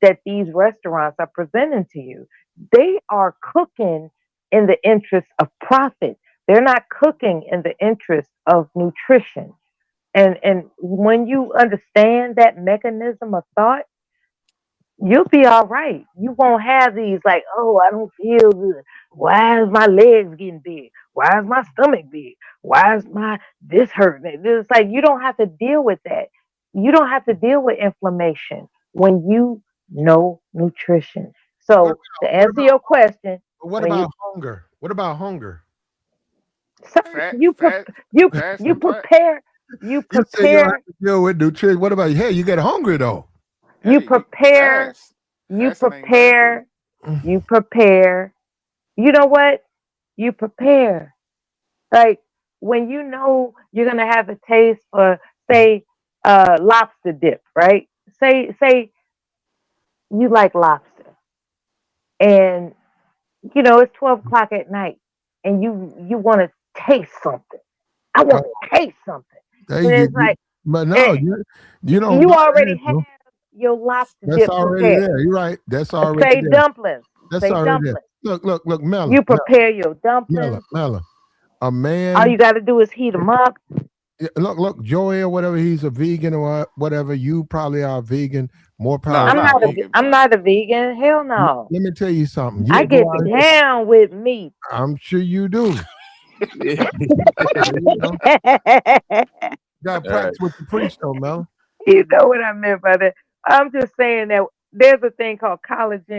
that these restaurants are presenting to you. They are cooking in the interest of profit. They're not cooking in the interest of nutrition. And when you understand that mechanism of thought, you'll be all right. You won't have these like, oh, I don't feel good. Why is my legs getting big? Why is my stomach big? Why is my this hurting? It's like you don't have to deal with that. You don't have to deal with inflammation when you know nutrition. what So to about what answer about your question, what when you about hunger? What about hunger? sir, Fat, you fat, you you fasting plat. prepare you You say you don't have prepare to deal with nutrition. What about hey? You get hungry though. you Hey, prepare fast. you Fasting ain't bad for you. prepare You prepare. You know what? You prepare. Like when you know you're gonna have a taste for, say, lobster dip, right? Say you like lobster, and it's 12 o'clock at night, and you want to taste something. I want Oh, to taste something, there and you, it's like but no, it, you don't you go already ahead, have bro. your lobster That's dip already prepared. there. You're right. That's already Say there. dumplings. That's Say already there. dumplings. Look, Mella, You prepare your Mella, dumplings. Mella. A All you man, got to do is heat them up. yeah, look, Joey or whatever, he's a vegan or whatever. You probably are vegan. More No, power I'm to not you. vegan, I'm but not a vegan. Hell Let no. let me tell you something. I You'll go get out here. down with meat. I'm sure you do. Yeah. So, got to All right. practice what you preach, though, Mel. You know what I meant by that. I'm just saying that there's a thing called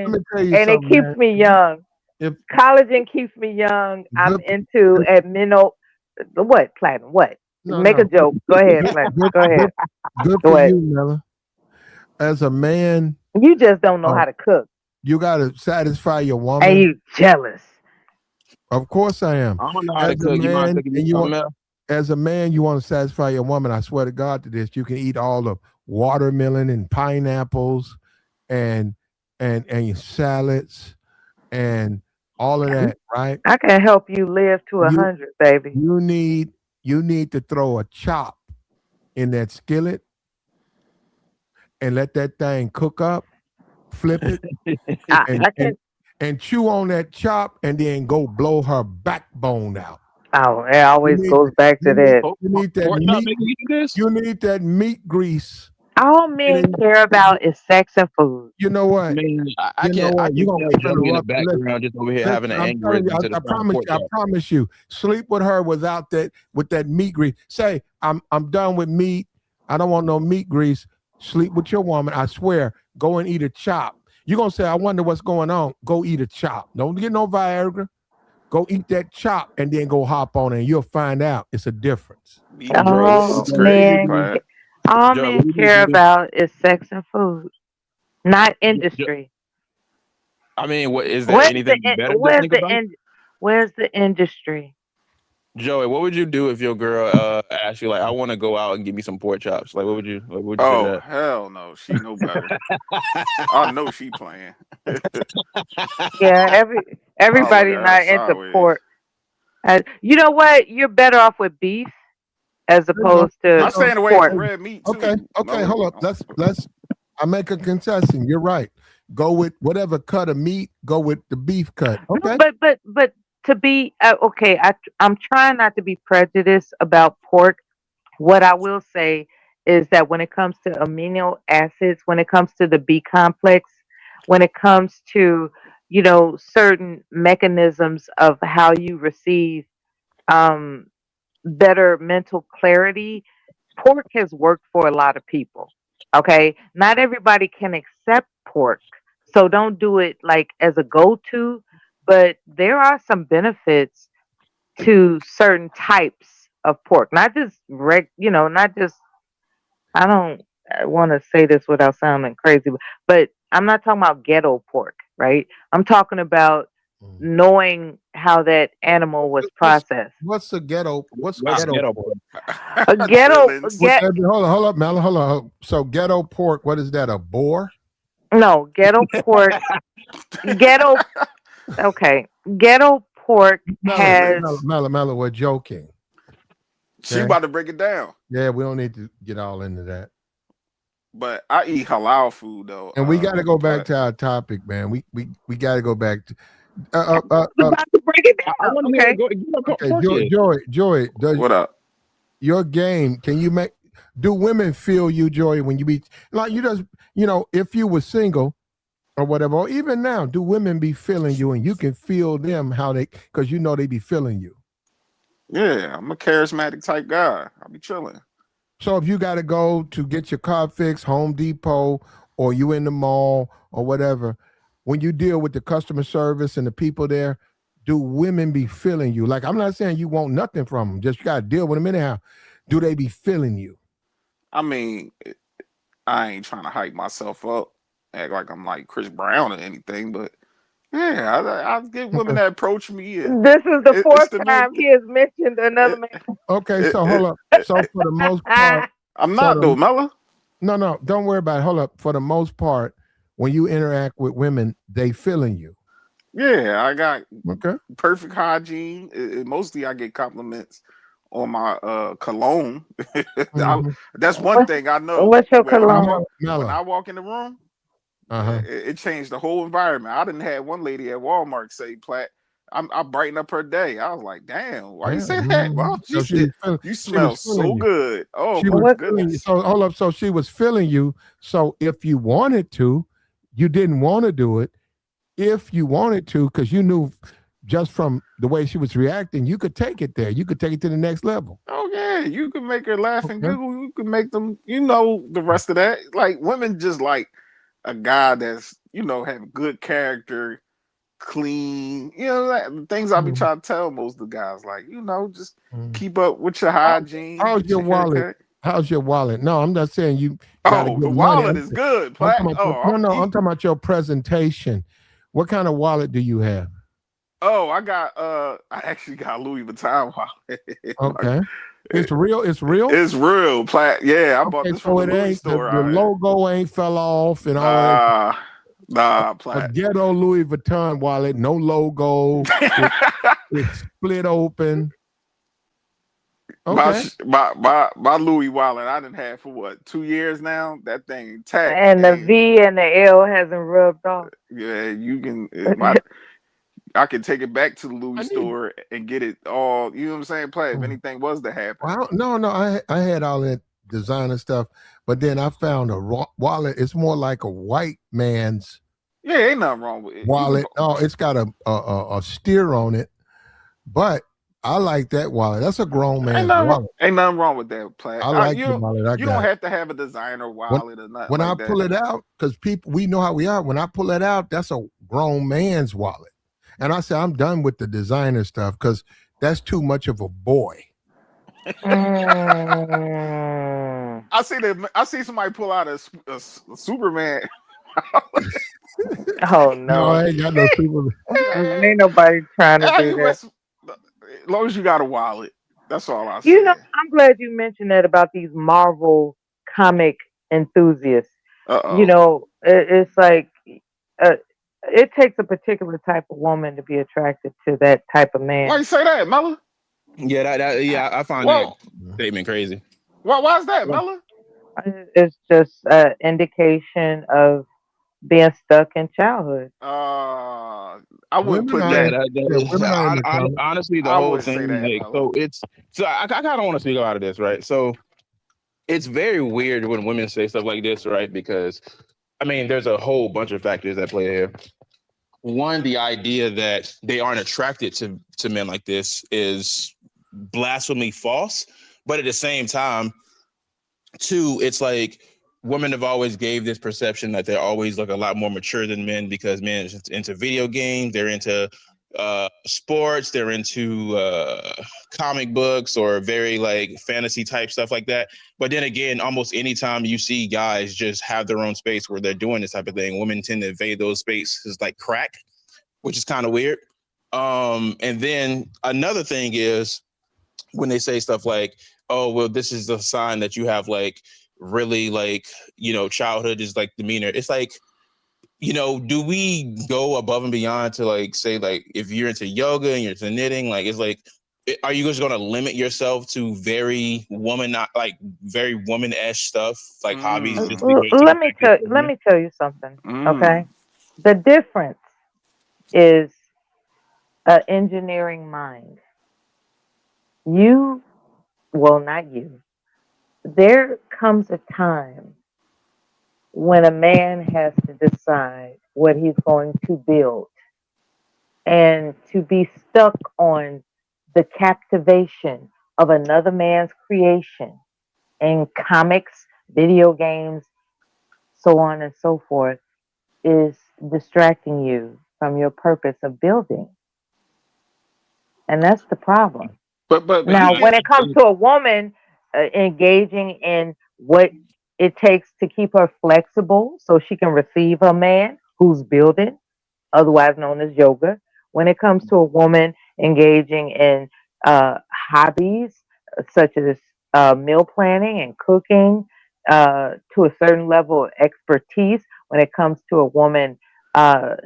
Let collagen, me tell you and it something, keeps man. me young. If Collagen keeps me young. I'm good, into good amino. What, Platinum? What? no, Make a no, joke. Go ahead, good, Platinum. good, Go ahead. good, good Go for ahead. you, Mella. As a man, You just don't know uh, how to cook, you got to satisfy your and woman. you jealous. Of course, I am. I don't know how As to a cook. You mind man, cooking me and you want, something else? as a man, you want to satisfy your woman. I swear to God to this, you can eat all the watermelon and pineapples and and your salads and all of that, right? I can help you live to You 100, baby. you need you need to throw a chop in that skillet and let that thing cook up, flip it, I, and I can. chew on that chop, and then go blow her backbone out. Oh, it You always need goes back to that. you need that Pork chop meat. making you do this? You need that meat grease. All men Getting, care about is sex and food. you know I what? mean, I You know can what? I You're can gonna tell keep Joey in the interrupting. background just over here Listen, having an I'm telling you, aneurysm to the I sound of promise pork you, I chop. promise you, sleep with her without that, with that meat grease. Say, I'm done with meat. I don't want no meat grease. Sleep with your woman. I swear, go and eat a chop. You're gonna say, I wonder what's going on. Go eat a chop. Don't get no Viagra. Go eat that chop and then go hop on it, and you'll find out it's a difference. meat Joey, grease All is what do you crazy, men, do? Platt. all Joey, men what do you care do? about is sex and food, not industry. I mean, what is there Where's the anything better to where's think the about? end? Where's the industry? Joey, what would you do if your girl asked you like, "I want to go out and give me some pork chops"? Like, what would you say Oh to hell no, she know better. I know she playing. Yeah, I'll look everybody at her not into sideways. pork. You know what? You're better off with beef as There you go. opposed There to I'm you go. staying away pork. from red meat Okay, too. okay, No, hold up. Let's I make a concession. You're right. Go with whatever cut of meat, go with the beef cut. No, Okay. but to be okay, I'm trying not to be prejudiced about pork. What I will say is that when it comes to amino acids, when it comes to the B complex, when it comes to certain mechanisms of how you receive um, better mental clarity, pork has worked for a lot of people. Okay, not everybody can accept pork, so don't do it like as a go-to. But there are some benefits to certain types of pork, not just not just. I don't want to say this without sounding crazy, but I'm not talking about ghetto pork, right? I'm talking about Mm. knowing how that animal was What's processed. what's the ghetto? What's what's ghetto ghetto pork? pork? A ghetto, Drillings. What, hold up, Mel. Hold on. So ghetto pork. What is that? A boar? no, ghetto pork, ghetto, okay, ghetto pork has, Drillings. Mela. We're joking. She Okay. about to break it down. Yeah, we don't need to get all into that. But I eat halal food though. And we got to go back Platt. to our topic, man. We got to go back to. about to break it I down. want to hear Okay, what Okay, pork is. Joy. Does What up? your game? Can you make? Do women feel you, Joy, when you be like you just if you were single or whatever, or even now, do women be feeling you and you can feel them how they because they be feeling you. Yeah, I'm a charismatic type guy. I'll be chilling. So if you got to go to get your car fixed, Home Depot, or you in the mall or whatever, when you deal with the customer service and the people there, do women be feeling you? Like I'm not saying you want nothing from them, just you got to deal with them anyhow. Do they be feeling you? I mean, I ain't trying to hype myself up, act like I'm like Chris Brown or anything, but Yeah, I get women Okay. that approach me, and This is the it's fourth the new. time he has mentioned another It, man. Okay. it, So it, hold up. So for the most part, I'm so not though, the Mella. no, no, don't worry about it. Hold up. For the most part, when you interact with women, they feeling you. Yeah, I got Okay. perfect hygiene. Mostly, I get compliments on my cologne. Mm-hmm. That's one What's thing I know. what's your When I Now, cologne? walk when Mella. I walk in the room, Uh-huh. it changed the whole environment. I didn't have one lady at Walmart say, "Platt, I brighten up her day." I was like, "Damn, why you Yeah. say that?" Mhm. Well, she So said, "You she was smell feeling so you. good." Oh She my was What feeling you. goodness. So hold up. So she was feeling you. So if you wanted to, you didn't want to do it. If you wanted to, because you knew just from the way she was reacting, you could take it there. You could take it to the next level. Oh yeah, you can make her laugh and Okay. giggle. You can make them, the rest of that. Like women just like a guy that's have good character, clean. Like, things I be Mhm. trying to tell most of the guys, like just Mhm. keep up with your How, hygiene, how's get your your wallet? haircut. How's your wallet? No, I'm not saying you got to Oh, the get money. wallet is good, I'm Platt. talking about Oh, no, I'm no. I'm eat. talking about your presentation. What kind of wallet do you have? Oh, I actually got a Louis Vuitton wallet. Okay, it's It- real. It's real. it's real, Platt. Yeah, I bought Okay, this from so the it Louis ain't store the out here. logo ain't fell off and all that. Nah, nah, A Platt. ghetto Louis Vuitton wallet, no logo. It's split open. Okay. My Louis wallet I didn't have for what 2 years now. That thing intact. and the And V and the L hasn't rubbed off. yeah, you can I can take it back to the Louis I need. store and get it all. You know what I'm saying? Play if Mm. anything was to happen. Well, no, no. I had all that designer stuff, but then I found a wallet. It's more like a white man's Yeah, ain't nothing wrong with it. You can. wallet. No, it's got a steer on it, but I like that wallet. That's a grown man's wallet. Ain't nothing wrong with that. Play. I like the wallet I You don't got. have to have a designer When wallet or nothing when I like that. pull it out, because people we know how we are. When I pull it out, that's a grown man's wallet, and I say I'm done with the designer stuff because that's too much of a boy. Mm. I see somebody pull out a Superman. Oh No, no. I ain't got no super. Ain't nobody trying to How do you that. mess? As long as you got a wallet, that's all I You know, said. I'm glad you mentioned that about these Marvel comic enthusiasts. Uh You oh. know, it's like uh, it takes a particular type of woman to be attracted to that type of Why man. you say that, Mella? Yeah, yeah, I find that Well, statement crazy. why is that, Mella? It's just an indication of being stuck in childhood. I wouldn't Women put are Yeah, that. in, yeah, women are in the comment. honestly, the I whole wouldn't say thing, that, like, Mella. I kind of want to speak about this, right? So it's very weird when women say stuff like this, right? Because I mean, there's a whole bunch of factors that play here. One, the idea that they aren't attracted to men like this is blasphemy false. But at the same time, two, it's like women have always gave this perception that they're always like a lot more mature than men because men is into video games, they're into sports, they're into comic books or very like fantasy type stuff like that. But then again, almost anytime you see guys just have their own space where they're doing this type of thing, women tend to invade those spaces like crack, which is kind of weird. And then another thing is when they say stuff like, "Oh, well, this is a sign that you have like really like childhood is like demeanor." It's like, do we go above and beyond to like say like if you're into yoga and you're into knitting, like it's like, are you just going to limit yourself to very woman, not like very woman-esque stuff like hobbies just because you think it's Let feminine? me tell you something. Mm. Okay, the difference is an engineering mind. You, well, not you. There comes a time when a man has to decide what he's going to build, and to be stuck on the captivation of another man's creation in comics, video games, so on and so forth, is distracting you from your purpose of building. And that's the problem. But I you Now, mean, get when it comes to a woman engaging in what it takes to keep her flexible so she can receive a man who's building, otherwise known as yoga. When it comes to a woman engaging in hobbies such as meal planning and cooking to a certain level of expertise, when it comes to a woman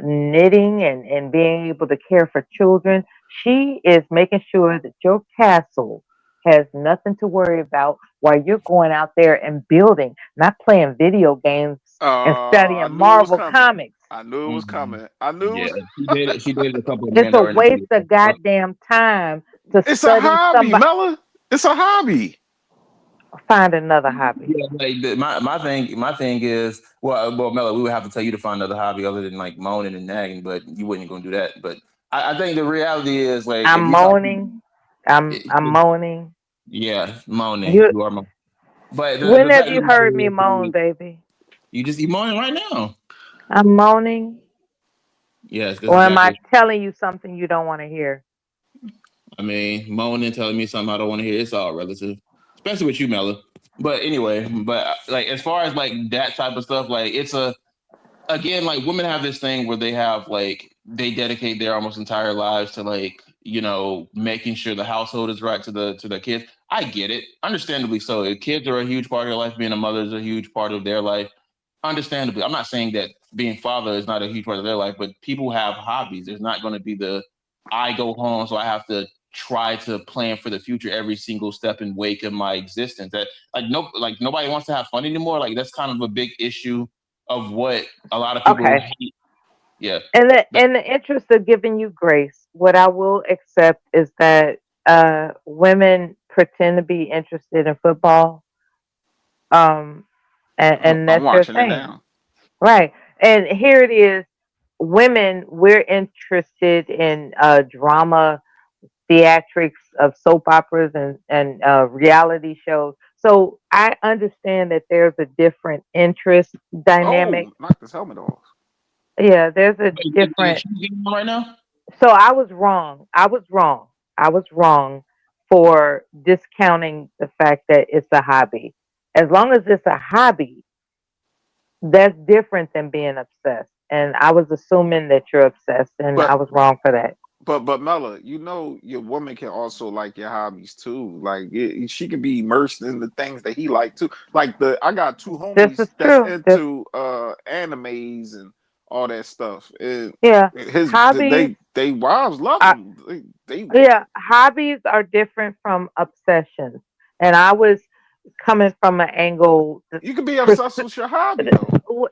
knitting and being able to care for children, she is making sure that your castle has nothing to worry about while you're going out there and building, not playing video games and I studying knew it was Marvel coming. comics. I knew it was Mhm. coming. I knew it Yeah, was. she dated a couple of It's men a already. waste of goddamn time to It's a study hobby, somebody. Mella. It's a hobby. Find another hobby. Yeah, like my thing is well, Melo, we would have to tell you to find another hobby other than like moaning and nagging, but you wouldn't gonna do that. But I think the reality is like if I'm we talk, moaning. I'm moaning. yeah, moaning, You you are moaning. But when the have fact of you the matter heard me is, moan, like, baby? you moaning right now. I'm moaning. Yes, that's Or am exactly. I telling you something you don't want to hear? I mean, moaning, telling me something I don't want to hear. It's all relative, especially with you, Melo. But anyway, like as far as like that type of stuff, like it's a again, like women have this thing where they have like they dedicate their almost entire lives to like making sure the household is right to the kids. I get it, understandably so. Kids are a huge part of their life. Being a mother is a huge part of their life. Understandably, I'm not saying that being father is not a huge part of their life, but people have hobbies. There's not going to be the I go home, so I have to try to plan for the future every single step and wake of my existence. That like nobody wants to have fun anymore. Like that's kind of a big issue of what a lot of people Okay. hate. Yeah. In the interest of giving you grace, what I will accept is that women pretend to be interested in football, um, and I'm that's their watching it thing, now. right? And here it is, women, we're interested in drama, theatrics of soap operas and reality shows. So I understand that there's a different interest dynamic. Oh, knock this helmet off. Yeah, there's a Is different. she getting one right now? So I was wrong. I was wrong. I was wrong for discounting the fact that it's a hobby. As long as it's a hobby, that's different than being obsessed. And I was assuming that you're obsessed, and I But was wrong for that. but Mella, your woman can also like your hobbies too. Like she can be immersed in the things that he like too. Like I got two This homies is that's true. This, into animes and all that stuff. And yeah, his hobbies they wives love are them. They yeah, hobbies are different from obsessions. And I was coming from an angle. You can be obsessed with your hobby though. No, what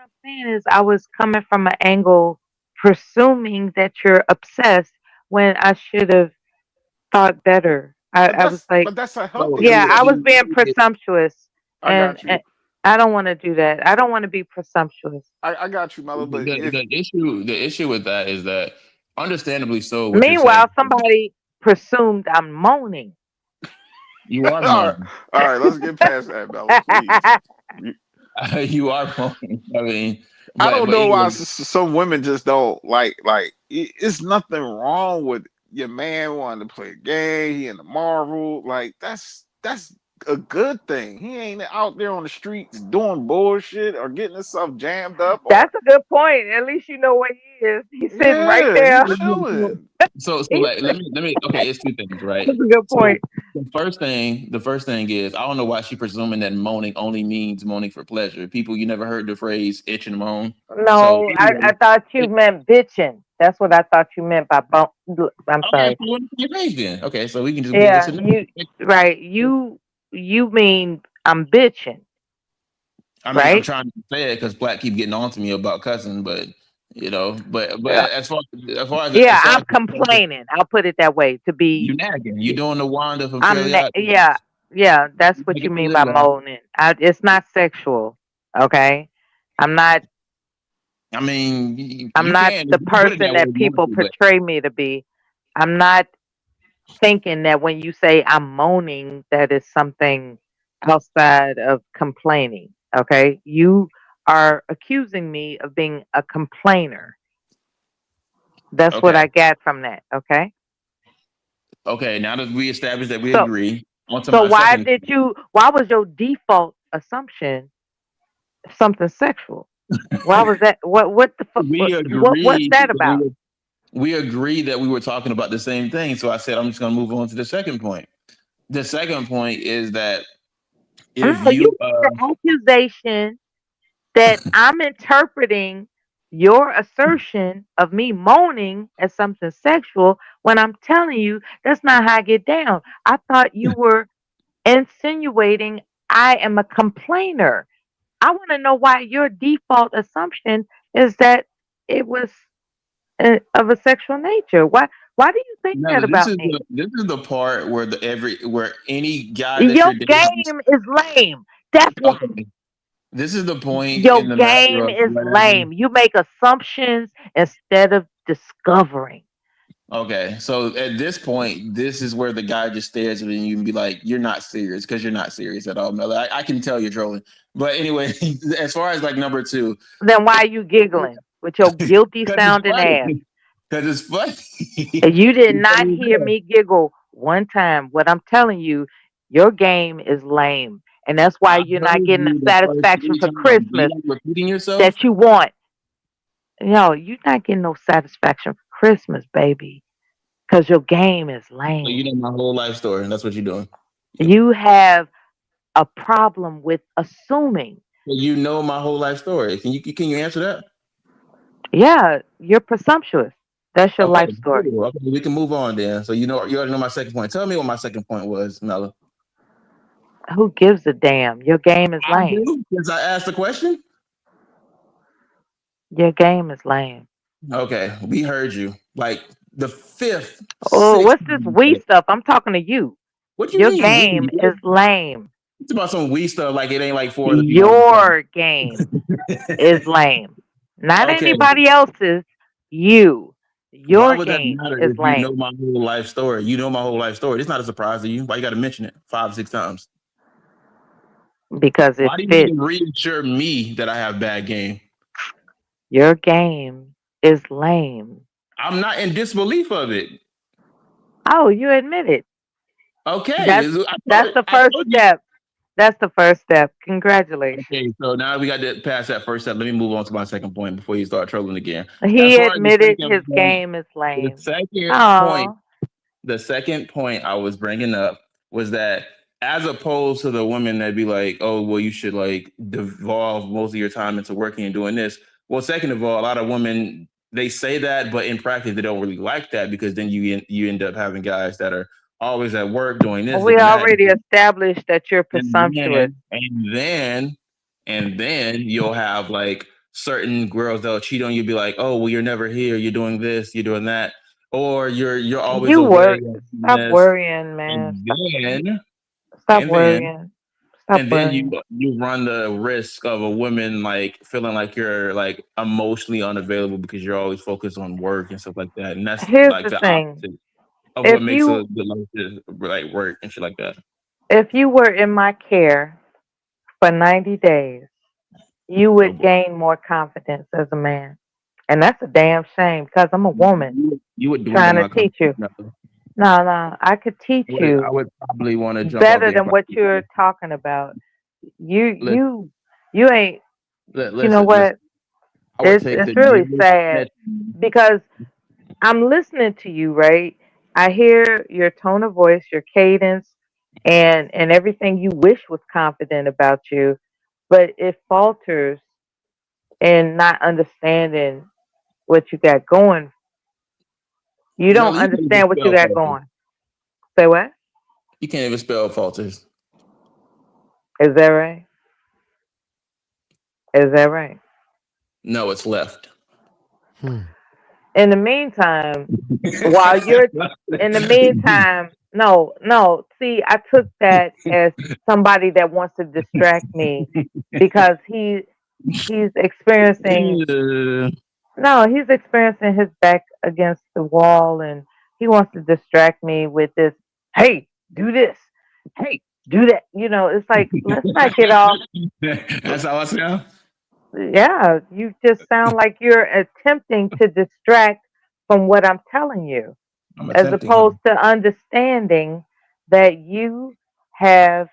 I'm saying is I was coming from an angle presuming that you're obsessed when I should have thought better. I was like, But that's a So healthy yeah, I was obsession. being presumptuous, I got and you. I don't want to do that. I don't want to be presumptuous. I got you, Mella. But if the issue with that is that understandably so what you're saying, Meanwhile, somebody presumed I'm moaning. you are all right, moaning. all right, let's get past that, Mella, please. You are moaning. I mean, I but don't but know why anyway, some women just don't like. It's nothing wrong with your man wanting to play a game. He in the Marvel, like that's a good thing. He ain't out there on the streets doing bullshit or getting himself jammed up or That's a good point. At least you know where he is. He's sitting right yeah, he there. chilling. so He's, like let me okay, it's two things, right? that's a good So point. the first thing is I don't know why she presuming that moaning only means moaning for pleasure. People, you never heard the phrase itch and moan. So No, I anyway, thought you it, meant bitching. That's what I thought you meant by bump. I'm okay, sorry. so we're on the same page then. Okay, so we can just move this Yeah, to the you next. right. You mean I'm bitching, I mean, I'm right? trying to say it because Black keep getting on to me about cussing, but but Yeah, as yeah. far I'm as complaining. I'll put it that way. To be, you nagging, you doing the Wanda from I'm Fairly Odd yeah, Parents. yeah. That's You what you making me mean live by long. moaning. It's not sexual. Okay, I'm not. I mean, I'm you not can if the you put it person that way that if you want people to, but portray me to be. I'm not thinking that when you say I'm moaning, that is something outside of complaining. Okay. You are accusing me of being a complainer. That's what okay, I got from that. Okay. okay. Now that we established that we So, agree, on to so my second. why was your default assumption something sexual? Why was that? What the fuck? We What's agreed that that about? we agreed that we were talking about the same thing. So I said I'm just gonna move on to the second point. The second point is that if No, you you made the accusation that I'm interpreting your assertion of me moaning as something sexual when I'm telling you that's not how I get down. I thought you were insinuating I am a complainer. I want to know why your default assumption is that it was of a sexual nature. Why do you think Now that this about is me? the part where where any guy that Your you're dating. game is lame. That's why. Okay, this is the point Your in the matter game of is whatever. lame. You make assumptions instead of discovering. Okay, so at this point, this is where the guy just stares at you and be like, "You're not serious," because you're not serious at all, Miller. I can tell you're trolling. But anyway, as far as like number two, Then why are you giggling with your guilty because it's sounding funny. ass? Because it's funny. And you did It's not funny as hear hell. me giggle one time. What I'm telling you, your game is lame. And that's why I you're heard not getting the you the first satisfaction three for times. Do you Christmas like repeating yourself? that you want. No, you're not getting no satisfaction for Christmas, baby, because your game is So you lame. know my whole life story, and that's what you're doing. You have a problem with assuming. So you know my whole life story. Can you answer that? Yeah, you're presumptuous. That's your Okay, life story. cool. Okay, we can move on then. So you already know my second point. Tell me what my second point was, Mella. Who gives a damn? Your game is I lame. do since I asked the question. Your game is lame. Okay, we heard you. Like the fifth, Oh, sixth what's this time. we stuff? I'm talking to you. What you Your mean game we? is lame. It's about some we stuff. Like it ain't like four other people on Your game the is phone. lame. Not Okay, anybody else's. You. why Your would that game matter is if you know lame my whole life story? You know my whole life story. It's not a surprise to you. Why you got to mention it 5, 6 times? because it Why do you fits. even reassure me that I have bad game? Your game is lame. I'm not in disbelief of it. Oh, you admit it. Okay, That's I that's told, the I first told you. step. That's the first step. Congratulations. Okay, so now we got to pass that first step. Let me move on to my second point before you start trolling again. As He far as admitted his game is the lame. second point Oh, the second point I was bringing up was that as opposed to the women that be like, oh, well, you should like devolve most of your time into working and doing this. Well, second of all, a lot of women they say that, but in practice they don't really like that because then you end up having guys that are always at work doing this, we doing that, already established that you're and presumptuous. then you'll have like certain girls that'll cheat on you, be like, oh, well, you're never here, you're doing this, you're doing that, or you're always You away work. doing Stop this, worrying, man. and then Stop and then worrying. Stop you worrying. run the risk of a woman like feeling like you're like emotionally unavailable because you're always focused on work and stuff like that, and that's Here's like the the thing. opposite of what If makes a you good life, like work and shit like that. if you were in my care for 90 days, you Oh would boy, gain more confidence as a man. And that's a damn shame because I'm a woman you would dwindle trying to my teach confidence. you. No, no, I could teach I you would probably want to jump off better the than what apartment. you're talking about. You Listen, you you ain't. You know listen. what? I would take It's the really nearest sad met- because I'm listening to you, right? I hear your tone of voice, your cadence, and everything you wish was confident about you, but it falters in not understanding what you got going. You don't Mel, you can't even understand what you spell got falters. going. Say what? You can't even spell falters. Is that right? Is that right? No, it's left. Hmm. In the meantime, while you're in the meantime, no, no. See, I took that as somebody that wants to distract me because he's experiencing no, he's experiencing his back against the wall and he wants to distract me with this, hey, do this. Hey, do that. It's like let's not get off. That's how I sound. Yeah, you just sound like you're attempting to distract from what I'm telling you, I'm as attempting, huh? opposed to understanding that you have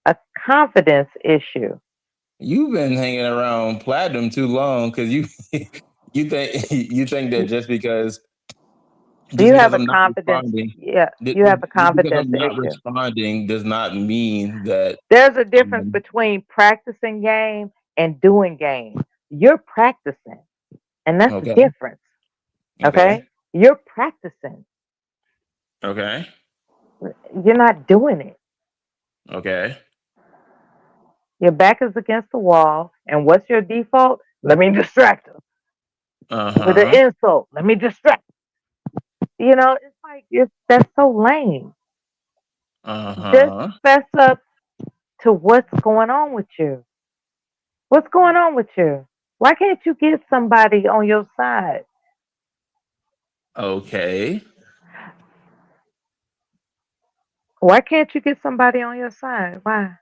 a confidence issue. You've been hanging around platinum too long because you think that just because You have a I'm not confidence. responding, Yeah, you have a just because confidence I'm not issue. responding does not mean that. There's a difference Um, between practicing game and doing game. You're practicing, and that's the okay, difference. okay, Okay? You're practicing. okay, You're not doing it. okay. Your back is against the wall, and what's your default? Let me distract her Uh with an huh. insult. Let me distract. It's like that's so lame. Uh Just huh. fess up to what's going on with you. What's going on with you? Why can't you get somebody on your side? Okay. Why can't you get somebody on your side? Why?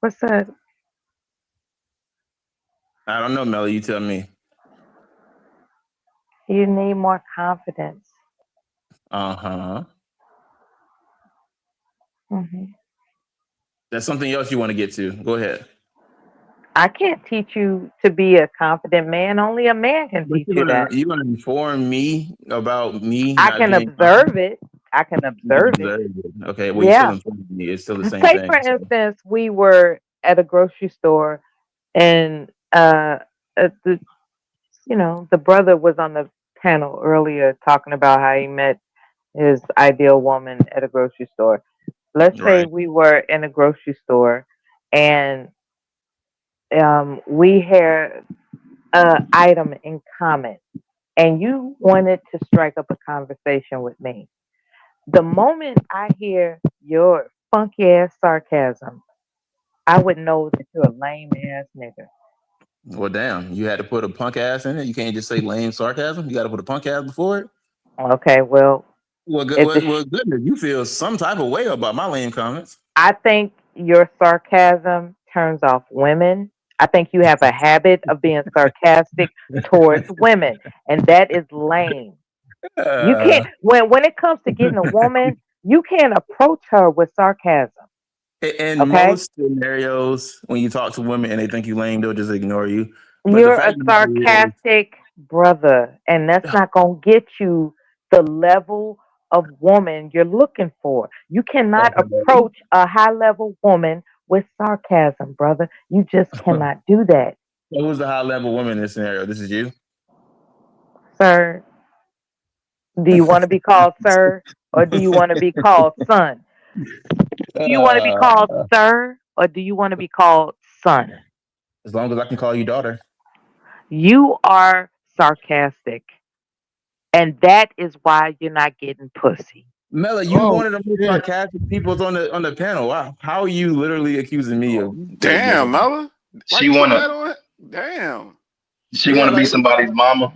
What's that? I don't know, Melly. You tell me. You need more confidence. Uh huh. hmm That's something else you want to get to. Go ahead. I can't teach you to be a confident man. Only a man can But teach you that. you're gonna inform me about me I not can being confident. observe it. I can You can observe it. observe it. Okay. Well, you still Yeah. inform me. It's still the same Say, for thing. So. instance, we were at a grocery store, and the the brother was on the panel earlier talking about how he met his ideal woman at a grocery store. Let's say Right. we were in a grocery store, and we had an item in common, and you wanted to strike up a conversation with me. The moment I hear your funky ass sarcasm, I would know that you're a lame ass nigga. Well, damn. You had to put a punk ass in it. You can't just say lame sarcasm. You got to put a punk ass before it. Okay, well, Well, good. if the Well, goodness. You feel some type of way about my lame comments. I think your sarcasm turns off women. I think you have a habit of being sarcastic towards women, and that is lame. You Uh, can't when it comes to getting a woman, you can't approach her with sarcasm. in Okay? most scenarios, when you talk to women and they think you lame, they'll just ignore you. But the You're a fact of the matter sarcastic brother, and that's not gonna get you the level of woman you're looking for. You cannot is, approach a high level woman with sarcasm, brother. You just cannot do that. so who's the high level woman in this scenario? This is you. Sir, do you want to be called sir, or do you want to be called son? Do you want to be Uh, called sir, or do you want to be called son? as long as I can call you daughter. You are sarcastic, and that is why you're not getting pussy. Mela, you Oh one of the most shit! sarcastic people on the panel. Wow. How are you literally accusing me of like this? Damn, Mella. Why She you put wanna that on it? Damn. she Yeah, wanna be like somebody's mama.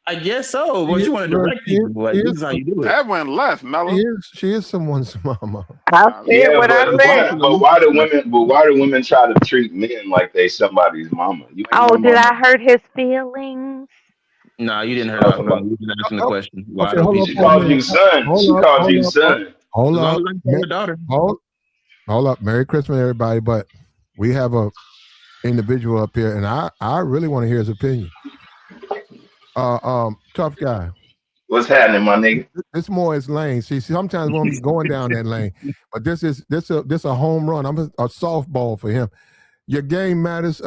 I guess so. She But is, you want to look, direct people. Like this is how you do it. That went left, Mella. she is someone's mama. I said Yeah, what I said. Unfortunately. but why do women try to treat men like they somebody's mama? You ain't Oh, no did mama. I hurt his feelings? No, you didn't hurt Uh, our feelings. You didn't asking the Oh, question. Why okay, do hold up people she for a do called that? minute. you son. Hold She up, called hold you up, son. hold As long up, as I can call her daughter. hold, hold up. Merry Christmas, everybody. But we have a individual up here, and I really want to hear his opinion. Tough guy. What's happening, my nigga? This more is lane. See, sometimes women be going down that lane, but this a home run. I'm a softball for him. Your game matters,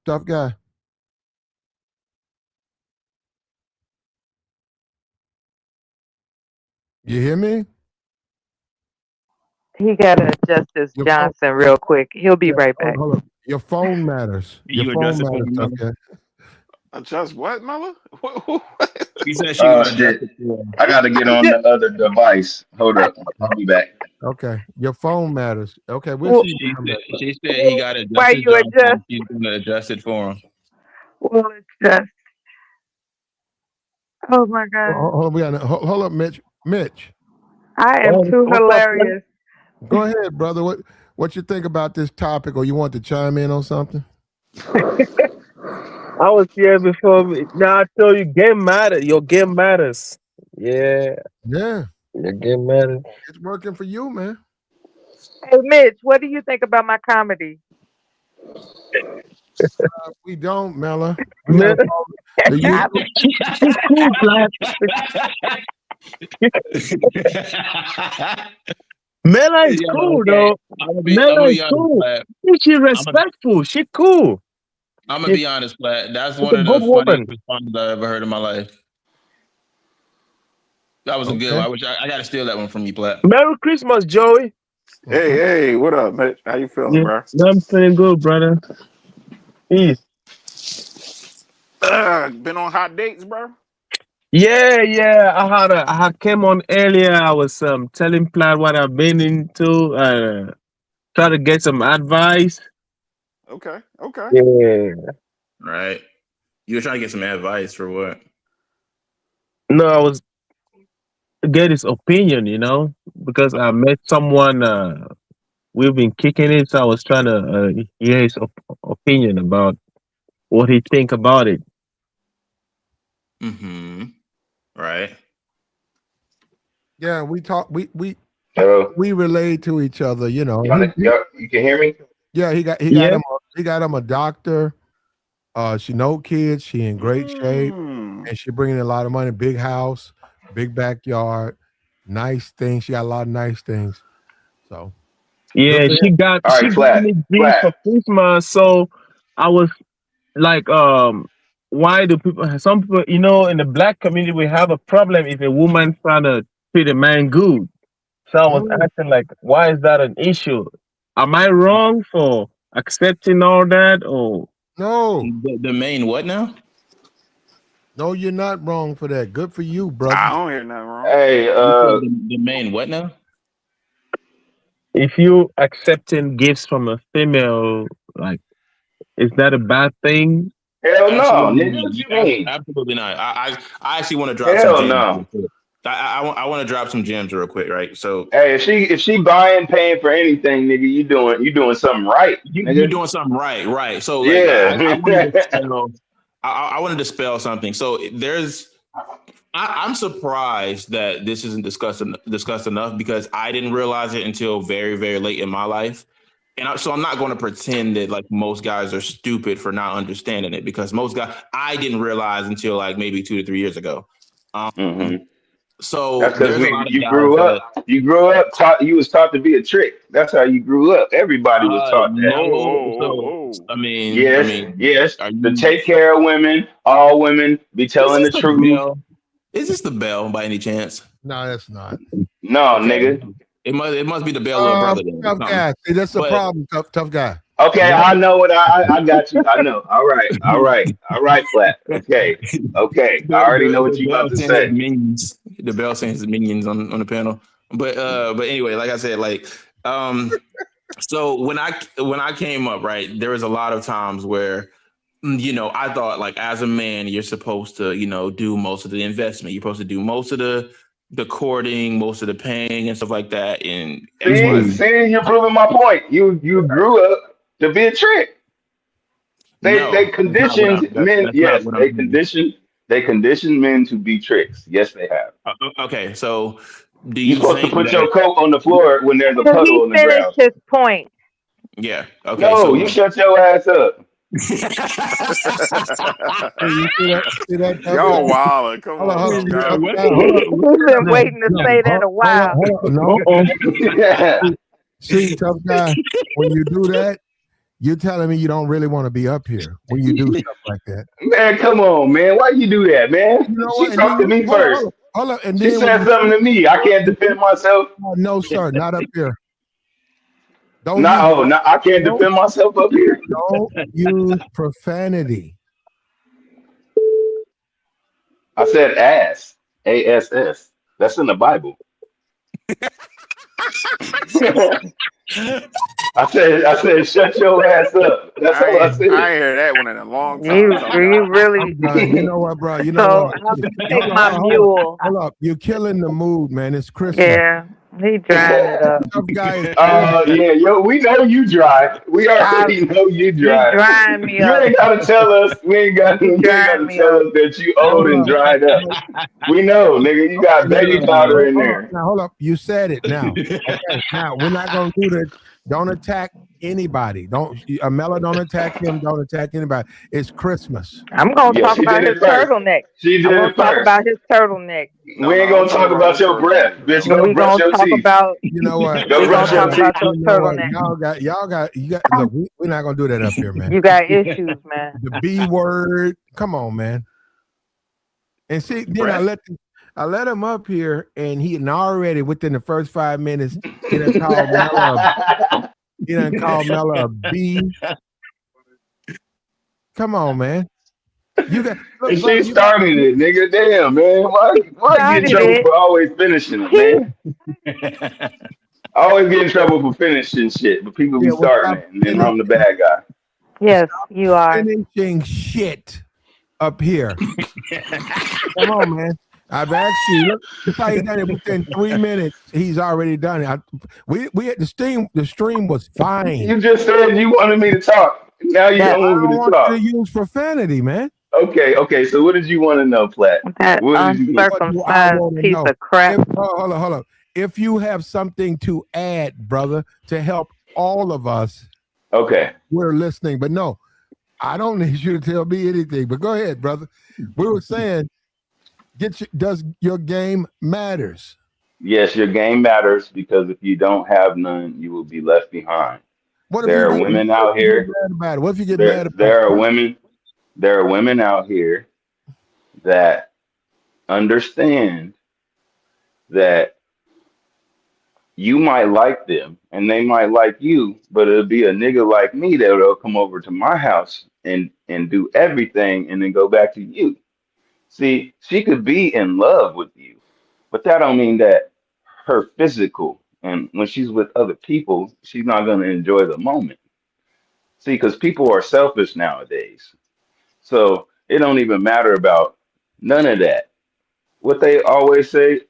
tough guy. You hear me? He gotta adjust his Your phone, Johnson real quick. He'll be yeah, right hold, back. hold up. Your phone matters. Can Your you address phone it for matters, me, tough Mela? guy. Adjust what, Mella? She said she Oh gonna address shit. it for him. I gotta get on the other device. Hold up. I'll be back. Okay, your phone matters. Okay, we'll Well, see you when you come back. She said he got to adjust Why his you adjust? Johnson. She's gonna adjust it for him. Well, adjust. Oh my God, Hold on, hold up, Mitch. Mitch, I am too What's up, man? hilarious. go ahead, brother. What you think about this topic, or you want to chime in on something? I was here before. Now I tell you, game matters. Your game matters. Yeah, Yeah, your game matters. it's working for you, man. Hey, Mitch, what do you think about my comedy? We don't, Mella. We got Mel, a problem. The you she's cool, Plat. Mela is Yeah, cool okay. though. I'm Mela gonna is be honest, cool. Platt. She I'm gonna respectful. She cool. I'm gonna She's, be honest, Platt. That's she's one a of good the funniest woman. responses I ever heard in my life. That was a good okay? one. I got to steal that one from you, Platt. Merry Christmas, Joey. Hey, Okay. hey, what up, man? How you feeling, Yeah, bro? I'm feeling good, brother. Peace. Been on hot dates, bro? Yeah. I came on earlier. I was telling Plat what I've been into. Try to get some advice. Okay, okay. Yeah. Right. You were trying to get some advice for what? No, I was to get his opinion, because I met someone. We've been kicking it, so I was trying to hear his opinion about what he think about it. Mm-hmm. Right. Yeah, we talk. Hello. We relate to each other. You know. You can hear me? Yeah, Yeah. he got him a doctor. She no kids. She in great shape, Mm. and she bringing in a lot of money. Big house, big backyard, nice things. She got a lot of nice things. So good Yeah, for she him. got All she right, gave me gifts flat. for Christmas. So I was like, why do people? Some people, in the black community, we have a problem if a woman trying to treat a man good. So I was Oh, asking, like, why is that an issue? Am I wrong for accepting all that, or no, The main what now? no, you're not wrong for that. Good for you, I brother. don't hear nothing wrong. Hey, You said the main what now? if you accepting gifts from a female, like, is that a bad thing? hell no, Absolutely nigga. not. What you mean? Absolutely not. I actually want to drop some Hell gems real no. quick. I want to drop some gems real quick, right? So Hey, if she buying, paying for anything, nigga, you doing something right, you're nigga. doing something right, right? So like I Yeah. wanted to dispel, I wanted to dispel something. So I'm surprised that this isn't discussed enough because I didn't realize it until very very late in my life, and so I'm not going to pretend that like most guys are stupid for not understanding it because most guys I didn't realize until like maybe 2 to 3 years ago. hmm So That's because there's a lot of you guys grew that up. You grew up taught. You was taught to be a trick. That's how you grew up. Everybody was taught that. Whoa, no. whoa, whoa, So whoa. I Yes, mean, yes. are To you? take care of women, all women, be Is telling this the the truth. bell? Is this the bell by any chance? No, that's not. No, Okay, nigga. it must be the bell little brother then, Tough or something. guy. See, that's the But problem. Tough guy. Okay, what? I know what I got you. I know. All right, flat. Okay. I already know what The you about bell to sends his say. minions. The bell sends his minions on the panel. But anyway, like I said, like so when I came up, right, there was a lot of times where I thought like as a man, you're supposed to, do most of the investment. You're supposed to do most of the courting, most of the paying and stuff like that, and X, Y, See, Z. you're proving my point. You grew up to be a trick. They No, conditioned men. that's not Yes, what I'm saying. they conditioned men to be tricks. Yes, they have. Okay, so do You're you supposed to think put that? your coat on the floor when there's a Can he puddle on the finish ground. his point? Yeah. Okay. No, So you shut your ass up. Hey, you see that tough guy? Y'all wilder. Come Hold on, on, hold on. tough yeah, guy. Tough what? guy, hold on. He's been No, waiting to no. say that a while. Hold on. No. Uh-oh. See, tough guy, when you do that, you're telling me you don't really want to be up here when you do stuff like that. Man, come on, man. Why you do that, man? You know She what? And then talked to you me hold on, first. hold on. And She then when said you something to me. I can't defend myself. no, sir, not up here. Don't use No, no, I can't don't, defend myself up here. don't use profanity. I said ass. ASS. That's in the Bible. I said shut your ass up. That's all I I said. ain't heard that one in a long time, You, tough guy. you really. I'm done. You know what, bro? You know So what? I'm gonna take Hold on, my hold on. mule. Hold up. You're killing the mood, man. It's Christmas. Yeah, he drying it up. Tough guy is cool. Yeah, yo, we know you dry. We I, already know you he dry. drying me You up. ain't gotta tell us. We ain't got. He You ain't drying gotta me tell up. us that you old Hold and up. dried up. We know, nigga. You got Okay, baby powder in hold up. there. Now, hold up. You said it now. Okay. Now, we're not going to do this. Don't attack anybody. Don't Mela. Don't attack him. Don't attack anybody. It's Christmas. I'm gonna Yeah, talk she about did his it first. turtleneck. She I'm did gonna it talk first. about his turtleneck. We ain't I'm gonna gonna talk talk about about his your breath, turtleneck. bitch. And Go we brush gonna your talk teeth. about You know what? Go we brush gonna your talk teeth. about your You know what? turtleneck. You got. Look, we're not gonna do that up here, man. You got issues, man. The B word. Come on, man. And see, then Breath. I let him up here, and he and already within the first 5 minutes, he done called Mela. He done called Mela a B. Come on, man. You got look, And brother. she You got started it, nigga. Damn, man. Why get in Started trouble it. for always finishing it, He man? I always get in trouble for finishing shit, but people be yeah. Well, starting stop it, and then I'm the finishing, bad guy. yes, you are. finishing shit up here. Come on, man. I've asked you. Look, that's how he done it within 3 minutes. He's already done it. We had the stream. The stream was fine. You just said you wanted me to talk. Now you That don't I want don't me to want you to talk. use profanity, man. Okay. So what did you want to know, Platt? that What did you get? What do I uncircumcised want to piece know? of crap. If hold on. If you have something to add, brother, to help all of us, Okay. we're listening. But no, I don't need you to tell me anything. But go ahead, brother. We were saying, does your game matters? Yes, your game matters because if you don't have none, you will be left behind. What if you There are get women out mad here. about it? What if you get There mad about there are it? women. There are women out here that understand that you might like them and they might like you, but it'll be a nigga like me that'll come over to my house and do everything and then go back to you. See, she could be in love with you, but that don't mean that her physical and when she's with other people, she's not going to enjoy the moment. See, because people are selfish nowadays. So it don't even matter about none of that. What they always say,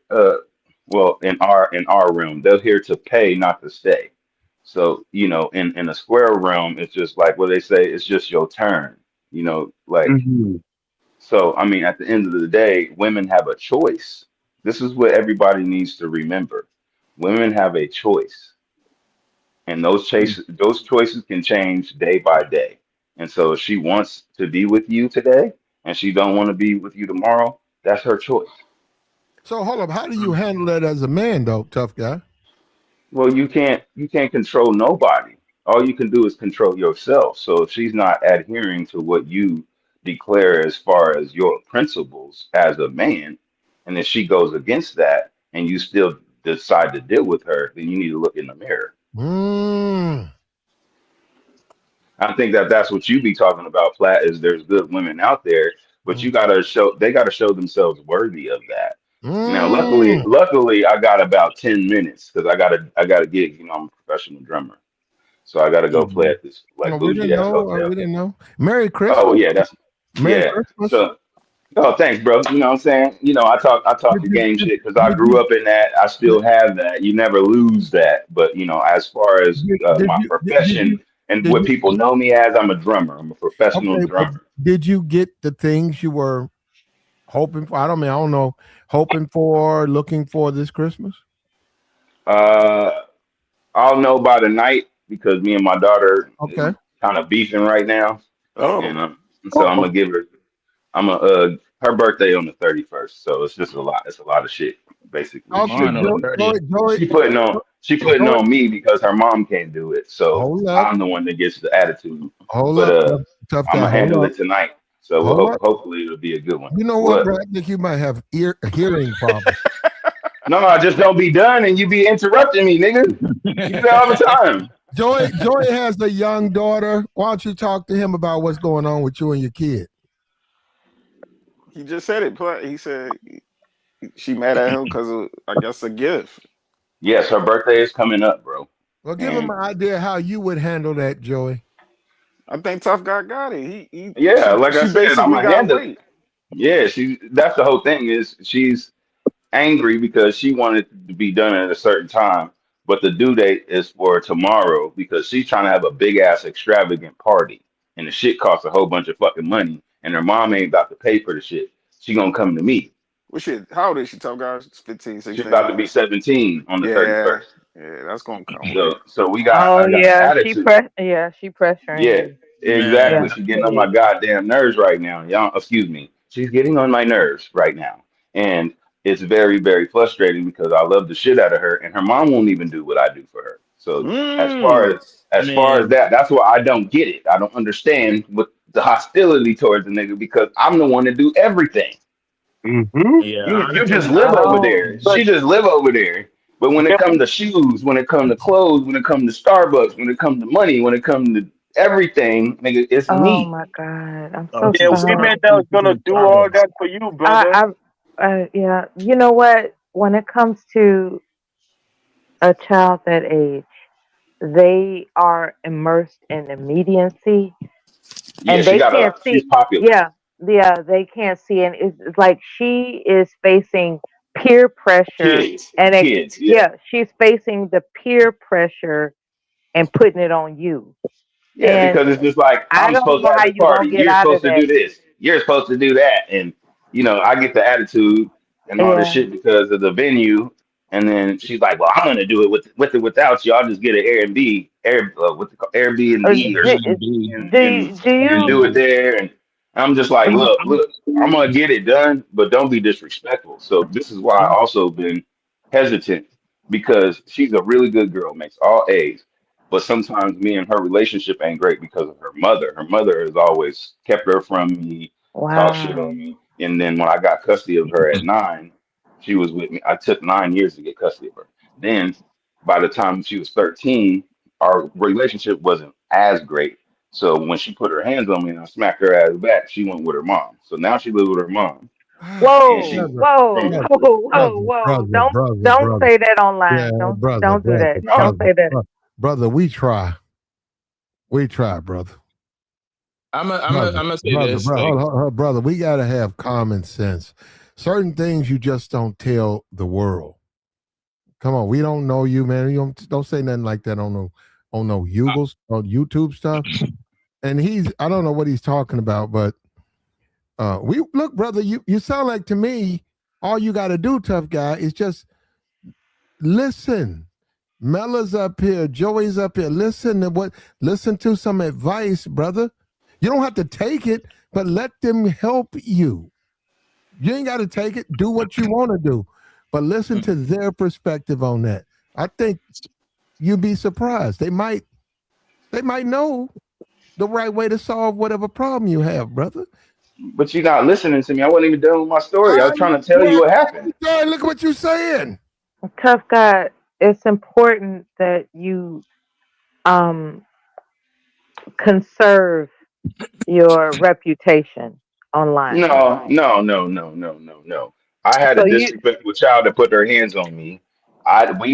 well, in our realm, they're here to pay, not to stay. So, in a square realm, it's just like what they say, it's just your turn. Like Mhm. so I mean, at the end of the day, women have a choice. This is what everybody needs to remember. Women have a choice, and those choices can change day by day. And so if she wants to be with you today and she don't want to be with you tomorrow, that's her choice. So hold up. How do you handle that as a man, though, tough guy? Well, you can't control nobody. All you can do is control yourself. So if she's not adhering to what you declare as far as your principles as a man, and if she goes against that and you still decide to deal with her, then you need to look in the mirror. Mm, I think that that's what you be talking about, Platt, is there's good women out there, but mm, they gotta show themselves worthy of that. Now, luckily, mm. luckily, I got about 10 minutes because I got a gig. I'm a professional drummer. So I got to go play Mhm. at this Oh, like we bougie didn't ass know. hotel. We didn't know. Merry Oh Christmas. yeah, Merry yeah. Christmas. So thanks, bro. You know what I'm saying? I talk Did the you game did, shit because I did grew you up in that. I still have that. You never lose that. But as far as did my you did profession you and did what you people know me as, I'm a drummer. I'm a professional okay? But drummer. did you get the things you were hoping for? I don't know. Hoping for, looking for this Christmas. Uh, I'll know by the night because me and my daughter is Okay. kind of beefing right now, and Oh, so I'm gonna give her. I'm a her birthday on the 31st, so it's just a lot. It's a lot of shit, basically. Okay. Mine on the Joey, 30th. Joey, Joey, She putting Joey, on me because her mom can't do it, so hold up, I'm the one that gets the attitude. hold But up, tough I'm guy. gonna handle it tonight, so Hold up. hopefully it'll be a good one. You know what, bro? What? I think you might have hearing problem. No, just don't be done and you be interrupting me, nigga. You do that all the time. Joey has a young daughter. Why don't you talk to him about what's going on with you and your kid? he just said it. He said she mad at him because of, I guess, a gift. Yes, her birthday is coming up, bro. Well, give him And an idea how you would handle that, Joey. I think Tough Guy got it. yeah, She like I she said, I'm basically gonna got to handle. wait. Yeah, that's the whole thing is she's angry because she wanted to be done at a certain time, but the due date is for tomorrow because she's trying to have a big ass extravagant party, and the shit costs a whole bunch of fucking money, and her mom ain't about to pay for the shit. She gonna come to me. Well, shit, how old is she? Tough Guy? 15, She's about 16. to be 17 on the Yeah, 31st. Yeah, that's gonna come with it. So Oh I got yeah, attitude. she pressuring Yeah, you. Man, exactly. Yeah. She's getting on my goddamn nerves right now. Y'all, excuse me. She's getting on my nerves right now. And it's very, very frustrating because I love the shit out of her and her mom won't even do what I do for her. So Mm. as far as man, that, that's why I don't get it. I don't understand what the hostility towards the nigga because I'm the one that do everything. Mm-hmm. yeah. You just Honestly, live over Oh. there. But She just live over there. But when it yeah, comes to shoes, when it comes to clothes, when it comes to Starbucks, when it comes to money, when it comes to everything, nigga, it's Oh me. my God. I'm oh, so there are she's women sorry. that's gonna do all Starbucks. that for you, brother. Yeah. You know what? When it comes to a child that age, they are immersed in immediacy Yeah, and they can't she's see. popular. Yeah. Yeah. They can't see. And it's like she is facing peer pressure Kids, yeah. yeah, she's facing the peer pressure and putting it on you. Yeah, And because it's just like I I'm don't supposed to know have how this you're going party. to get You're out supposed of to do that. this. You're supposed to do that, and I get the attitude and all this Yeah. shit because of the venue. And then she's like, "Well, I'm gonna do it with it without you. I'll just get an what they call Airbnb or something, Airbnb. Do and you do it there." And I'm just like, "Look, I'm gonna get it done, but don't be disrespectful." So this is why I also been hesitant because she's a really good girl, makes all A's. But sometimes me and her relationship ain't great because of her mother. Her mother has always kept her from me, talked shit wow. on me. And then when I got custody of her at 9, she was with me. I took 9 years to get custody of her. Then by the time she was 13, our relationship wasn't as great. So when she put her hands on me and I smacked her ass back, she went with her mom. So now she lives with her mom. And Whoa, she brother, whoa, from brother, whoa, whoa, brother, whoa. brother, brother, Don't brother. say that Yeah, online. brother, Don't do brother, that. oh, Don't brother, say that. brother. We try. We try, brother. I'm Brother, gonna say brother, this. brother, Like, brother. We gotta have common sense. Certain things you just don't tell the world. Come on, we don't know you, man. You don't say nothing like that on no YouTube stuff. And I don't know what he's talking about, but we look, brother. You sound like to me. All you got to do, tough guy, is just listen. Mella's up here, Joey's up here. Listen to some advice, brother. You don't have to take it, but let them help you. You ain't got to take it. Do what you want to do, but listen to their perspective on that. I think you'd be surprised. They might know the right way to solve whatever problem you have, brother. but you're not listening to me. I wasn't even done with my story. I was trying to tell you what happened. Look what you're saying. Tough guy, it's important that you um conserve your reputation online. No. I had a So you disrespectful child that put their hands on me.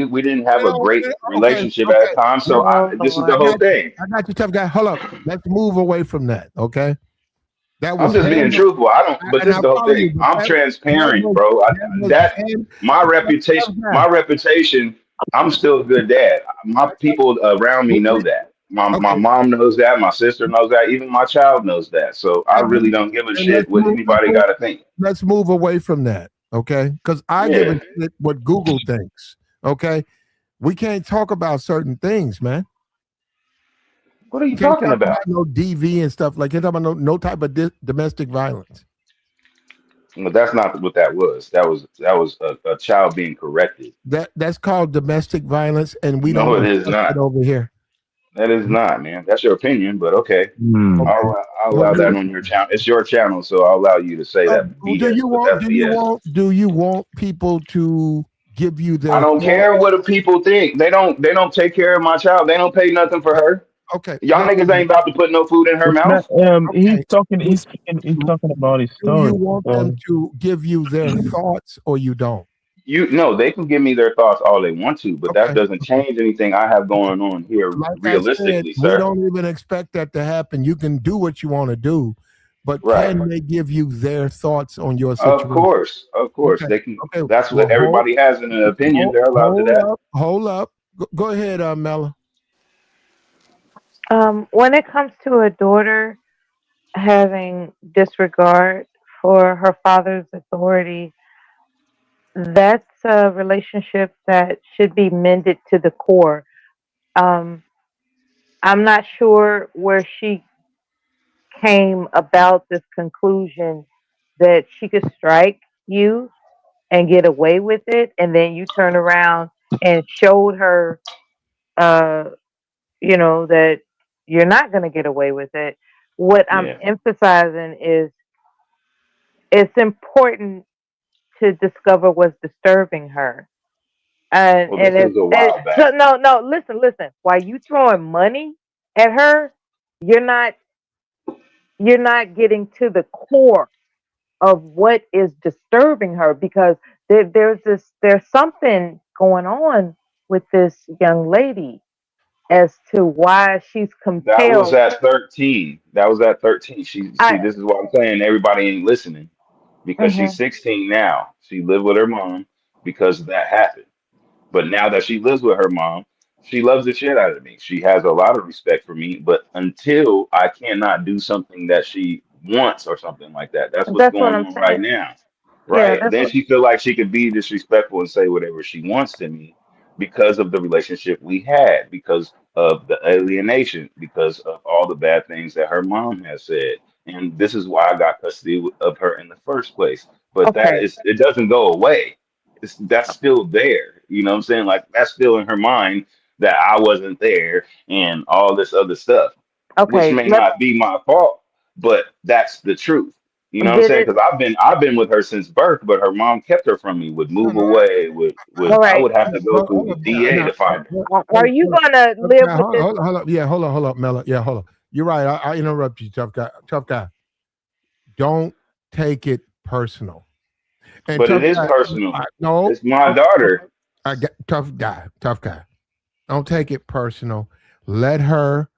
We didn't have a great Okay, relationship at okay. the time, so oh this is I the Lord. whole got you. thing. I got you, tough guy. Hold up. Let's move away from that. Okay. That I'm was just being handled, truthful. I don't, but and this I is the whole follow you. thing. But I'm that transparent, was bro. that was hand, tough guy. My reputation. I'm still a good dad. My people around me know that. My Okay, mom knows that. My sister knows that. Even my child knows that. So I I get really it. don't give a And shit what anybody got to think. let's move away from that. Okay, because I give a Yeah. shit what Google thinks. Okay, we can't talk about certain things, man. What are you You can't talking talk about about? no DV and stuff like. Can't talk about no type of domestic violence. But that's not what that was. That was a child being corrected. That's called domestic violence, and we No, don't it is discuss it not. over here. That is not, man. That's your opinion, but okay. Hmm. Okay. I'll But allow that on your channel. It's your channel, so I'll allow you to say that do BS. you But want that's do you BS. want do you want people to give you I their don't thought? care what the people think. They don't take care of my child. They don't pay nothing for her. Okay, Y'all niggas ain't about to put no food in her It's not. mouth. okay. He's speaking. He's talking about his Do you story. want them So to give you their thoughts or you don't? You know, they can give me their thoughts all they want to, but that Okay. doesn't change anything I have Okay. going on here Like I said, realistically, we sir. don't even expect that to happen. You can do what you want to do, but Right. can they give you their thoughts on your Of situation? course. Of course. Okay. They can Okay. that's what Well, everybody has in an opinion. They're allowed to hold that. up. Hold up. Go ahead, Mella. When it comes to a daughter having disregard for her father's authority, that's a relationship that should be mended to the core. Um, I'm not sure where she came about this conclusion that she could strike you and get away with it, and then you turn around and showed her, uh, that you're not going to get away with it. What I'm Yeah. emphasizing is it's important to discover what's disturbing her. And Well, this and was a while so back. no, listen. While you throwing money at her, you're not you're not getting to the core of what is disturbing her, because there's something going on with this young lady as to why she's That was compelled. at 13. That was at 13. She see, I this is what I'm saying. Everybody ain't listening because she's mhm. 16 now. She lived with her mom because that happened. But now that she lives with her mom, she loves the shit out of me. She has a lot of respect for me. But until I cannot do something that she wants or something like that, that's what's That's what going I'm on right saying. now. Yeah, Right? that's Then what. she feel like she could be disrespectful and say whatever she wants to me because of the relationship we had, because of the alienation, because of all the bad things that her mom has said. And this is why I got custody of her in the first place. But that Okay, is, it doesn't go away. That's still there. You know what I'm saying? Like that's still in her mind that I wasn't there and all this other stuff, which okay. may Let not be my fault, but that's the truth. You know what I'm did saying? it. Because I've been with her since birth, but her mom kept her from me. Would No, move no, away. All I right. would have to go through hold the up. Yeah, DA no, to find her. Are you gonna live yeah, with this? hold up. Yeah, hold up, Mella. Yeah, hold up. You're right. I interrupt you, tough guy. Tough guy. Don't take it personal. And But it tough is guy, personal. no, It's my daughter. I got tough guy. Tough guy. Don't take it personal. Let her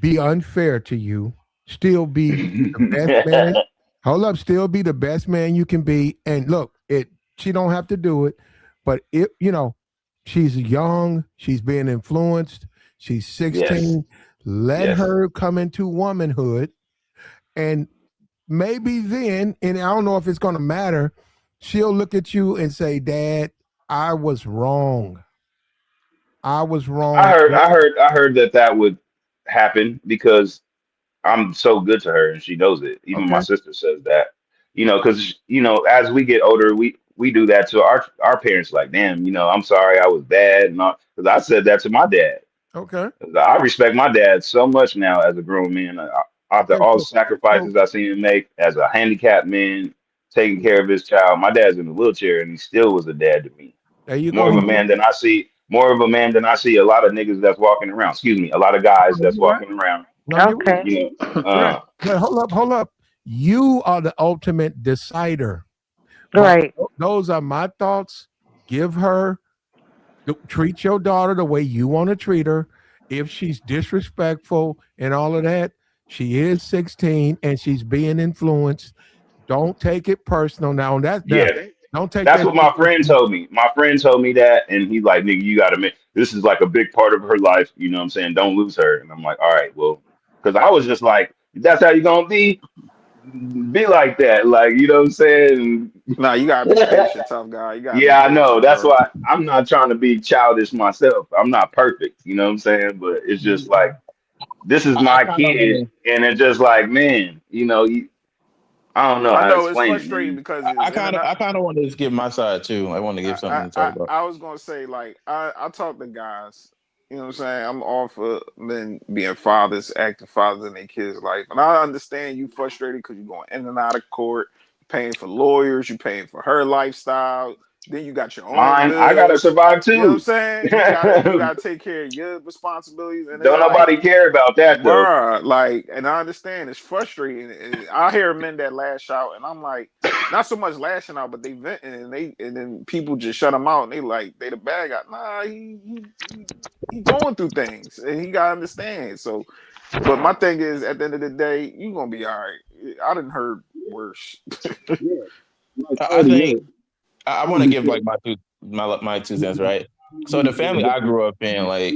be unfair to you. Still be the best man. Hold up. Still be the best man you can be. And look, she don't have to do it, but she's young. She's being influenced. She's Yes. 16. Let Yes. her come into womanhood, and maybe then, and I don't know if it's going to matter, she'll look at you and say, Dad, I was wrong. I was wrong. I heard that would happen because I'm so good to her and she knows it. Even my Okay. sister says that. Because as we get older, we do that to our parents. Like, damn, I'm sorry, I was bad, and because I said that to my dad. Okay. I respect my dad so much now as a grown man. After Okay. all the So sacrifices I seen him make as a handicapped man, taking care of his child. My dad's in a wheelchair, and he still was a dad to me. there you More go. of a man than I see. More of a man than I see a lot of niggas that's walking around. Excuse me, a lot of guys No, that's you're right. walking around. No, you're right. Okay. You're right. Uh, But hold up. You are the ultimate decider. My Right. those are my thoughts. Give her treat your daughter the way you want to treat her. If she's disrespectful and all of that, she is 16 and she's being influenced. Don't take it personal. Now yeah, don't take that's that what shit my friend personal. told me. My friend told me that, and he's like, "Nigga, you got to make this is like a big part of her life." You know what I'm saying? Don't lose her. And I'm like, "All right, well," because I was just like, "That's how you gonna be like that." Like, you know what I'm saying? Nah, you gotta be patient, tough guy. You gotta be Yeah, I know. patient, That's bro. why I'm not trying to be childish myself. I'm not perfect. You know what I'm saying? But it's just like this is I my kind of kid, and it's just like, man, I don't know I how to know it's explain it, frustrating man. because it's in and out. I kind of want to just give my side too. I want to give something to talk about. I was gonna say like I talk to guys, you know what I'm saying? I'm all for men being fathers, active fathers in their kids' life. And I understand you frustrated because you're going in and out of court, paying for lawyers, you're paying for her lifestyle, then you got your own Mine, I gotta bills. survive You know what I'm too. saying? You gotta take care of your responsibilities. And it's Don't like, nobody care about that though. bruh, like, and I understand it's frustrating. And I hear men that lash out, and I'm like, not so much lashing out, but they venting, and then people just shut them out, and they the bad guy. Nah, he going through things, and he gotta understand. So, but my thing is, at the end of the day, you gonna be all right. I didn't heard worse. Yeah, like I 30 years. think I want to give like my 2 cents, right? So the family I grew up in, like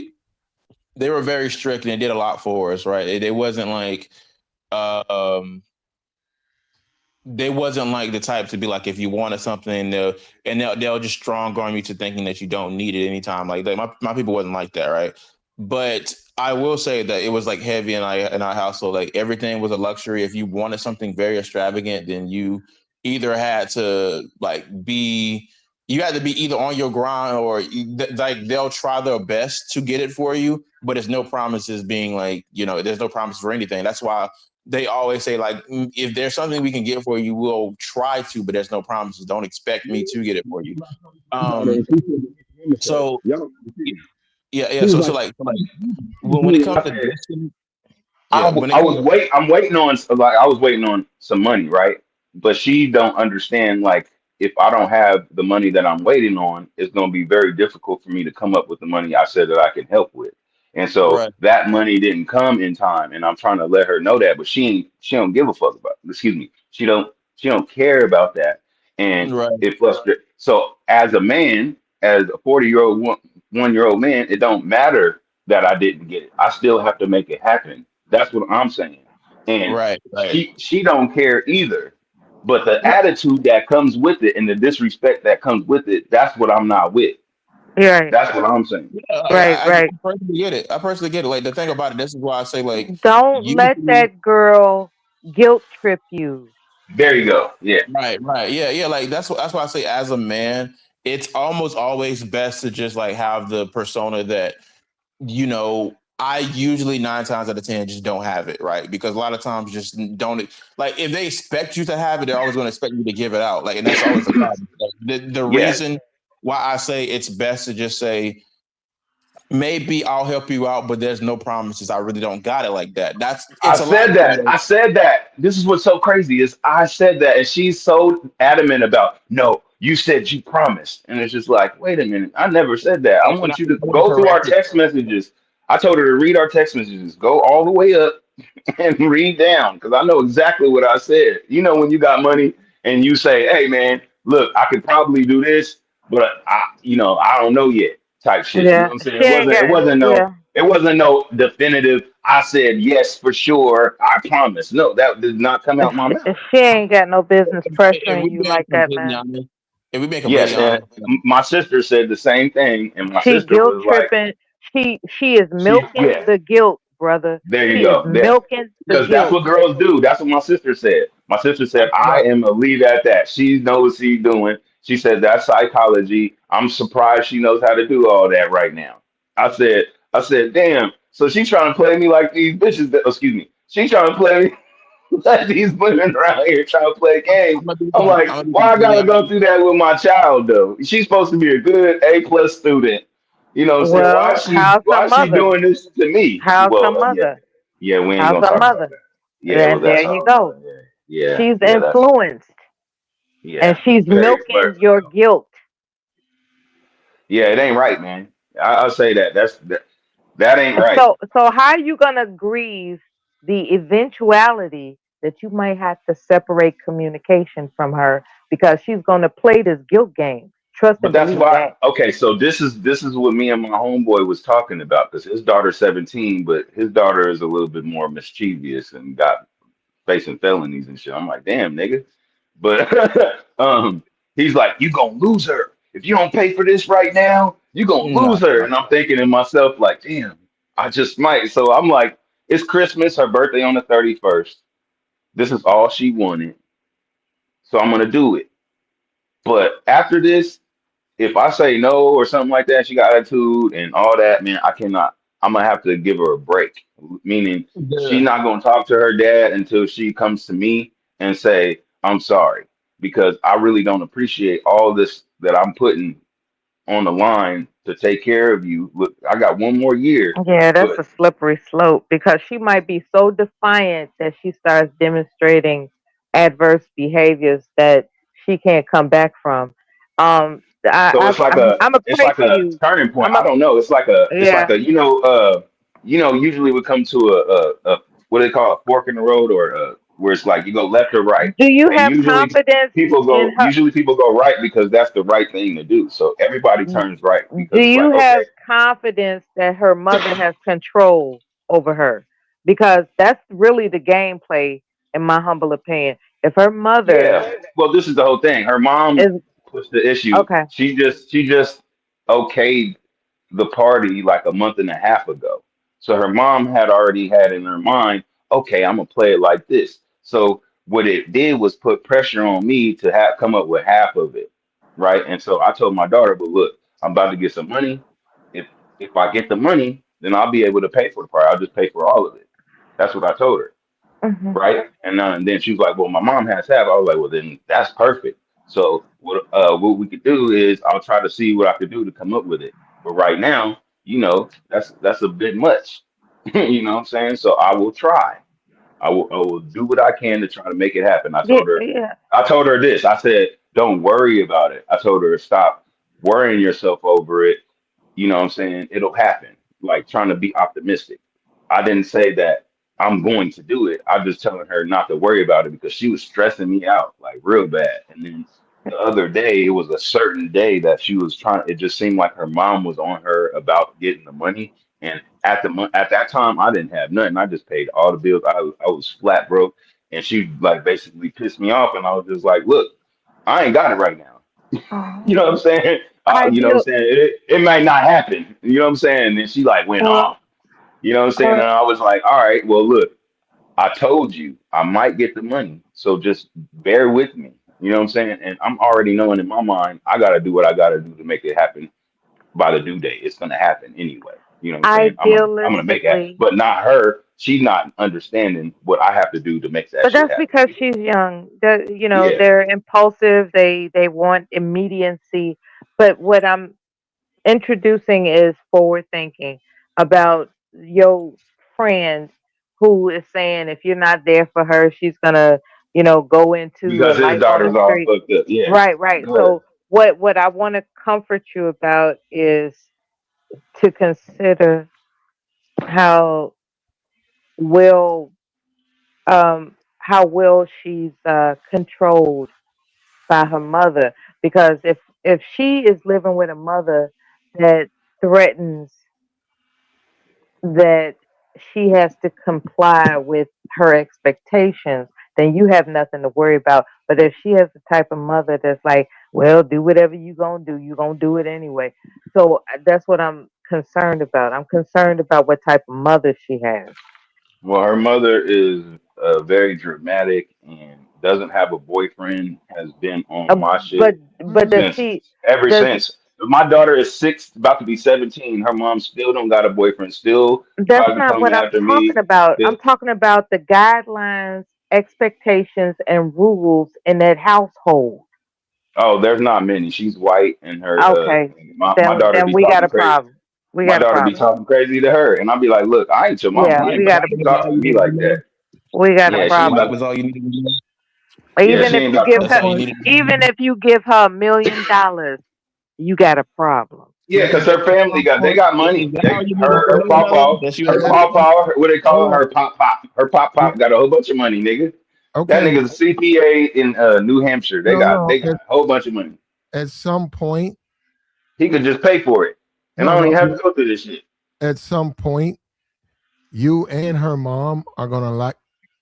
they were very strict and they did a lot for us, right? They wasn't like um they wasn't like the type to be like if you wanted something they'll just strong arm you to thinking that you don't need it anytime. Like my people wasn't like that, right? But I will say that it was like heavy in our household. Like everything was a luxury. If you wanted something very extravagant, then you either had to you had to be either on your grind or like they'll try their best to get it for you, but it's no promises being like, there's no promise for anything. That's why they always say like, if there's something we can get for you, we'll try to, but there's no promises. Don't expect me to get it for you. Um, so yeah. So like when it comes to distance, yeah, when it I comes was to wait. I'm waiting on like I was waiting on some money, right? But she don't understand. Like if I don't have the money that I'm waiting on, it's going to be very difficult for me to come up with the money I said that I can help with. And so right, that money didn't come in time, and I'm trying to let her know that. But she don't give a fuck about. Excuse me. She don't care about that, and right, it frustrates. So as a man, as a 40-year-old one-year old man, it don't matter that I didn't get it. I still have to make it happen. That's what I'm saying. And right. she don't care either. But the attitude that comes with it and the disrespect that comes with it, that's what I'm not with. Right, That's what I'm saying. right, I right. personally get it. I personally get it. Like the thing about it, this is why I say like Don't let usually. that girl guilt trip you. There you go. Yeah. Right. Yeah. Like that's why I say as a man, it's almost always best to just like have the persona that I usually 9 times out of 10 just don't have it, right? Because a lot of times just don't like if they expect you to have it, they're always going to expect you to give it out. Like, and that's always the problem. Like, the Yeah. reason why I say it's best to just say, maybe I'll help you out, but there's no promises. I really don't got it like that. I It's a lot said that. better. I said that. This is what's so crazy is I said that, and she's so adamant about no. You said you promised, and it's just like, wait a minute. I never said that. I And want you to I want to go through our correct it. text messages. I told her to read our text messages. Go all the way up and read down because I know exactly what I said. You know, when you got money and you say, "Hey, man, look, I could probably do this, but I don't know yet." Type shit. You know Yeah, what I'm saying? she ain't got. Yeah, It wasn't no definitive. I said yes for sure. I promise. No, that did not come out my mouth. she ain't got no business If pressuring we you being like that, completely man. honest, if we being Yes, completely and honest, my sister said the same thing, and my She sister guilt was like, tripping. She is milking yeah. the guilt, brother. There She you is go. There. milking the Because that's guilt. what girls do. That's what my sister said. My sister said, I I'm am a leave at that. She knows what she's doing. She said, that's psychology. I'm surprised she knows how to do all that right now. I said, damn. So she's trying to play me like these bitches. Excuse me. She's trying to play me like these women around here trying to play games. I'm I'm like, gonna be why I completely gotta honest. go through that with my child though? She's supposed to be a good A+ student. You know what I'm saying? Well, how's her Why is she mother? doing this to me? How's her Well, yeah. mother? Yeah, we ain't How's gonna her talk about mother? that. Yeah, well, And there that's you all. go. She's Yeah, that's influenced, and yeah, she's very much milking your so. guilt. Yeah, it ain't right, man. I'll say that. That ain't right. So how are you gonna grieve the eventuality that you might have to separate communication from her because she's gonna play this guilt game? Trust But and that's believe why. that. Okay, so this is what me and my homeboy was talking about because his daughter's 17, but his daughter is a little bit more mischievous and got facing felonies and shit. I'm like, damn, nigga. But he's like, you gonna lose her if you don't pay for this right now. You gonna No, lose her, and I'm thinking to myself like, damn, I just might. So I'm like, it's Christmas, her birthday on the 31st. This is all she wanted, so I'm gonna do it. But after this, if I say no or something like that, she got attitude and all that, man, I cannot. I'm gonna have to give her a break. Meaning, she's yeah. not gonna talk to her dad until she comes to me and say, "I'm sorry," because I really don't appreciate all this that I'm putting on the line to take care of you. Look, I got one more year, Yeah, that's but a slippery slope because she might be so defiant that she starts demonstrating adverse behaviors that she can't come back from. so I'm gonna it's pray like for a you. turning point. I'm a I don't know. It's like Yeah. a usually we come to a what do they call a fork in the road or where it's like you go left or right, Do you and have confidence in her? usually people go right because that's the right thing to do. So everybody turns right Do because it's you like okay, have confidence that her mother has control over her? Because that's really the gameplay, in my humble opinion. If her mother Yeah. Well, this is the whole thing. Her mom is puts the issue. okay. She just okayed the party like a month and a half ago. So her mom had already had in her mind, okay, I'm gonna play it like this. So what it did was put pressure on me to have come up with half of it, right? And so I told my daughter, but look, I'm about to get some money. If if I get the money, then I'll be able to pay for the party. I'll just pay for all of it. That's what I told her, Hmm. right? And then she was like, "Well, my mom has half." I was like, "Well, then that's perfect." So what we could do is I'll try to see what I could do to come up with it. But right now, that's a bit much. You know what I'm saying? So I will try. I will do what I can to try to make it happen. Yeah, yeah. I told her this. I said, "Don't worry about it." I told her, "Stop worrying yourself over it. You know what I'm saying? It'll happen." Like trying to be optimistic. I didn't say that I'm going to do it. I'm just telling her not to worry about it because she was stressing me out like real bad. And then the other day, it was a certain day that she was trying. It just seemed like her mom was on her about getting the money. And at that time, I didn't have nothing. I just paid all the bills. I was flat broke, and she like basically pissed me off. And I was just like, "Look, I ain't got it right now." You Oh, know what I'm saying? I You know what I'm feel saying? It might not happen. You know what I'm saying? And then she like went well. off. You know what I'm saying? And I was like, all right, well, look, I told you I might get the money. So just bear with me. You know what I'm saying? And I'm already knowing in my mind, I got to do what I got to do to make it happen by the due date. It's going to happen anyway. You know what I'm saying? I'm gonna make it, Idealistically, but not her. She's not understanding what I have to do to make that but shit that's happen. because she's young. Yeah, They're impulsive. They want immediacy. But what I'm introducing is forward thinking about your friend who is saying if you're not there for her, she's gonna, go into a because his life on the daughter's all street. fucked up. Yeah, Right, right. go ahead. So what I want to comfort you about is to consider how will she's controlled by her mother, because if she is living with a mother that threatens that she has to comply with her expectations, then you have nothing to worry about. But if she has the type of mother that's like, well, do whatever you're gonna do it anyway. So that's what I'm concerned about. I'm concerned about what type of mother she has. Well, her mother is very dramatic and doesn't have a boyfriend. Has been on Uh, my but shit but does since she ever does since. My daughter is 6, about to be 17. Her mom still don't got a boyfriend. Still That's tries to not come what I'm after talking me. about. Still, I'm talking about the guidelines, expectations, and rules in that household. oh, there's not many. She's white, and her Okay, my then daughter be we got talking a crazy. problem. We My got a daughter be problem. talking crazy to her, and I'll be like, "Look, I ain't your mama. Yeah, You we ain't got about a to be Wife is talking all to you me needed to like that." know. we got a Yeah, she ain't Wife about. problem. is all you needed to know. Yeah, Even she if ain't you about. give That's her, all you needed to know. even if you give her $1 million, you got a problem. Yeah, because her family they got Is money. that all They you needed to her know, papa, though? That she was her At, ugly? papa, what they call hold her, on. her pop, her pop got a whole bunch of money, nigga. That Okay. nigga's a CPA in New Hampshire. They No, got no. they got a whole bunch of money. At some point, He could just pay for it, and I no, don't no. even have to go through this shit. At some point, you and her mom are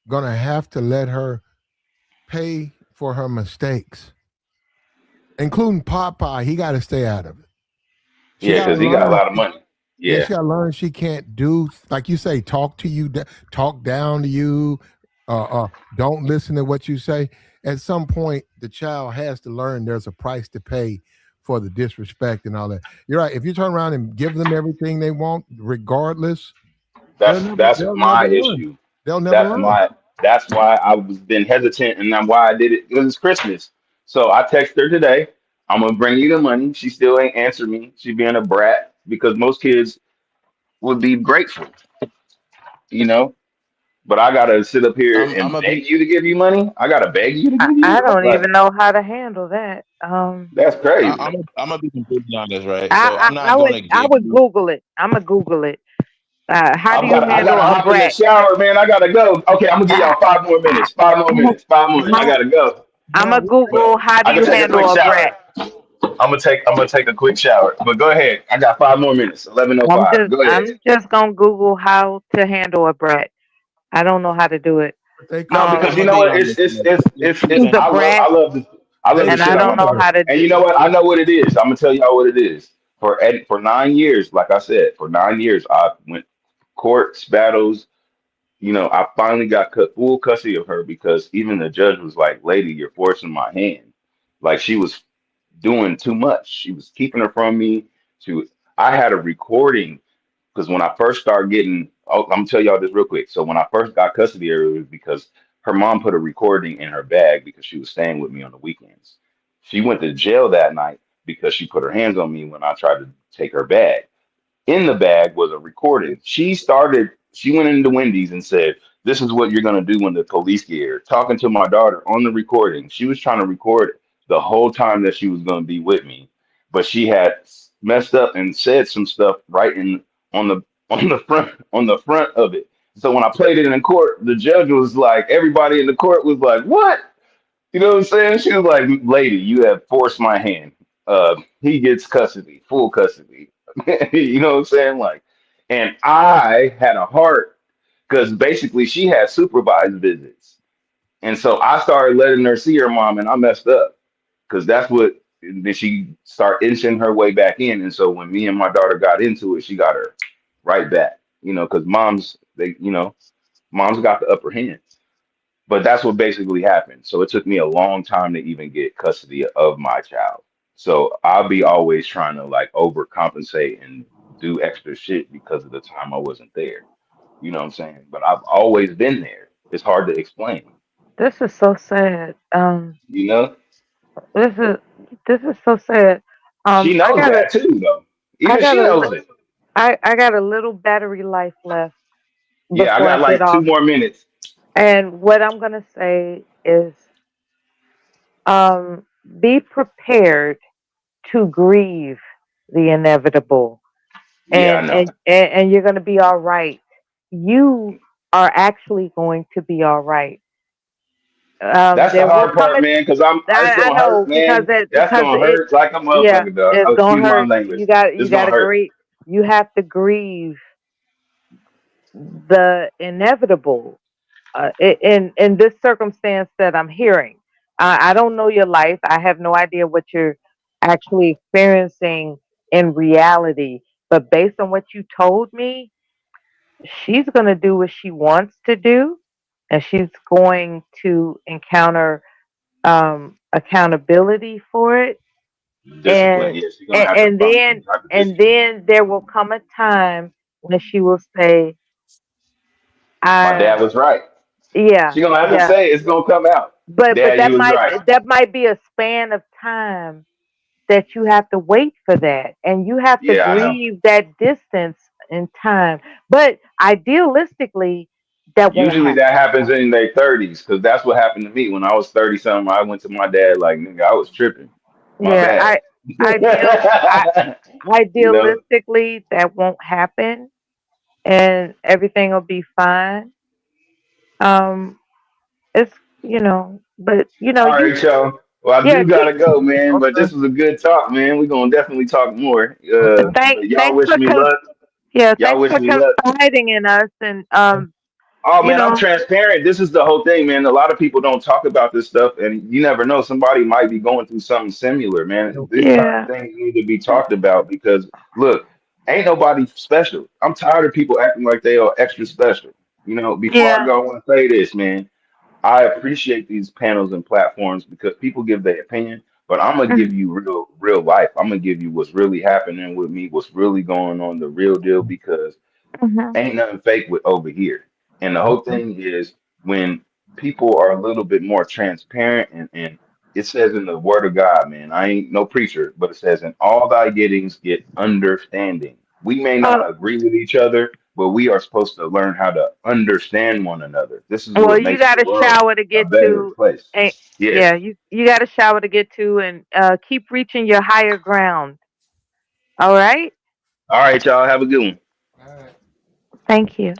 gonna have to let her pay for her mistakes, including Popeye. He got to stay out of it. She Yeah, got to because he got a learn. lot of money. Yeah, Yeah, she got to learn she can't do like you say. Talk to you, talk down to you. Don't listen to what you say. At some point, the child has to learn there's a price to pay for the disrespect and all that. You're right. If you turn around and give them everything they want, regardless, that's they'll my never learn. issue. They'll never That's learn. my that's why I was been hesitant, and that's why I did it. Because it's Christmas, so I text her today. I'm gonna bring you the money. She still ain't answered me. She being a brat because most kids would be grateful, you know. But I gotta sit up here I'm and gonna beg be you to give you money. I gotta beg you to I, give you I money. don't Like even know how to handle that. that's crazy. I'm gonna be completely honest, right? So I, I'm I, I not would gonna I give would you. Google it. I'm gonna Google it. How do you I handle gotta a hop in the brat? shower, man. I gotta go. Okay, I'm gonna give I, y'all 5 more minutes. 5 more minutes. 5 more minutes. I how, gotta go. I'm Now, gonna Google But how do I can you take a quick handle a brat. shower. I'm gonna take a quick shower. But go ahead. I got 5 more minutes. 11:05. Go ahead. I'm just gonna Google how to handle a brat. I don't know how to do it. They No, call because I'm you gonna know be what? honest, man. He's a brat, I love this. I love they the and shit I out don't my know slander. daughter. how to And do. you know what? I know what it is. I'm gonna tell y'all what it is. For 9 years, like I said, for 9 years, I went courts, battles. You know, I finally got full custody of her because even the judge was like, "Lady, you're forcing my hand." Like she was doing too much. She was keeping her from me. I had a recording because when I first started getting, I'm gonna tell y'all this real quick. So when I first got custody of her, it was because her mom put a recording in her bag because she was staying with me on the weekends. She went to jail that night because she put her hands on me when I tried to take her bag. In the bag was a recording. She went into Wendy's and said, "This is what you're going to do when the police get here." Talking to my daughter on the recording. She was trying to record the whole time that she was going to be with me, but she had messed up and said some stuff right in on the on the front of it. So when I played it in court, the judge was like, everybody in the court was like, "What?" You know what I'm saying? She was like, "Lady, you have forced my hand. He gets custody, full custody." You know what I'm saying? Like, and I had a heart because basically she had supervised visits. And so I started letting her see her mom, and I messed up because that's what, then she started inching her way back in. And so when me and my daughter got into it, she got her right back, you know, because moms got the upper hand. But that's what basically happened. So it took me a long time to even get custody of my child. So I'll be always trying to like overcompensate and do extra shit because of the time I wasn't there. You know what I'm saying? But I've always been there. It's hard to explain. This is so sad. You know? This is this is so sad. She I knows got a that too, though. I Even got she a knows it. I got a little battery life left Yeah, I before I got get like two off. more minutes. And what I'm gonna say is, um, be prepared to grieve the inevitable, Yeah, I know. and you're gonna be all right. You are actually going to be all right. That's the There will hard come part, a man, because it's I gonna hurt, know man. That's because gonna it hurt like a yeah, motherfucker, dog. it's Oh, gonna excuse my hurt. language. You It's gonna gotta hurt. grieve. You have to grieve the inevitable. In this circumstance that I'm hearing, I don't know your life. I have no idea what you're actually experiencing in reality. But based on what you told me, she's gonna do what she wants to do, and she's going to encounter accountability for it, Discipline. Yes, you're gonna have to find some type of and discipline. then there will come a time when she will say, My "I dad was right. yeah She's gonna have to yeah," say it's gonna come out. but Dad, you was right. that might be a span of time that you have to wait for that, and you have to Yeah, I know. grieve that distance in time. But idealistically, that won't Usually that happen. happens in their 30s, because that's what happened to me when I was 30 something. I went to my dad like, "Nigga, I was tripping. My Yeah, bad." ideal I You know? idealistically that won't happen, and everything will be fine. Um, it's but All you right, y'all. Well, I yeah do keep gotta go, man. But okay. this was a good talk, man. We're gonna definitely talk more. But y'all Thanks wish for me luck. Y'all thanks wish for me luck. confiding in us, and Oh you man, I'm know transparent. This is the whole thing, man. A lot of people don't talk about this stuff, and you never know. Somebody might be going through something similar, man. These type of yeah things need to be talked about because look, ain't nobody special. I'm tired of people acting like they are extra special. You know, before I yeah go, I want to say this, man. I appreciate these panels and platforms because people give their opinion, but I'm gonna give you real life. I'm gonna give you what's really happening with me, what's really going on, the real deal, because hmm ain't nothing fake with over here. And the whole thing is when people are a little bit more transparent and it says in the word of God, man, I ain't no preacher, but it says in all thy gettings get understanding. We may uh, not agree with each other, but we are supposed to learn how to understand one another. This is well, what you makes the got a world shower to a get better to, place. and Yeah. yeah, you got a shower to get to, and keep reaching your higher ground. All right. All right, y'all. Have a good one. All right. Thank you.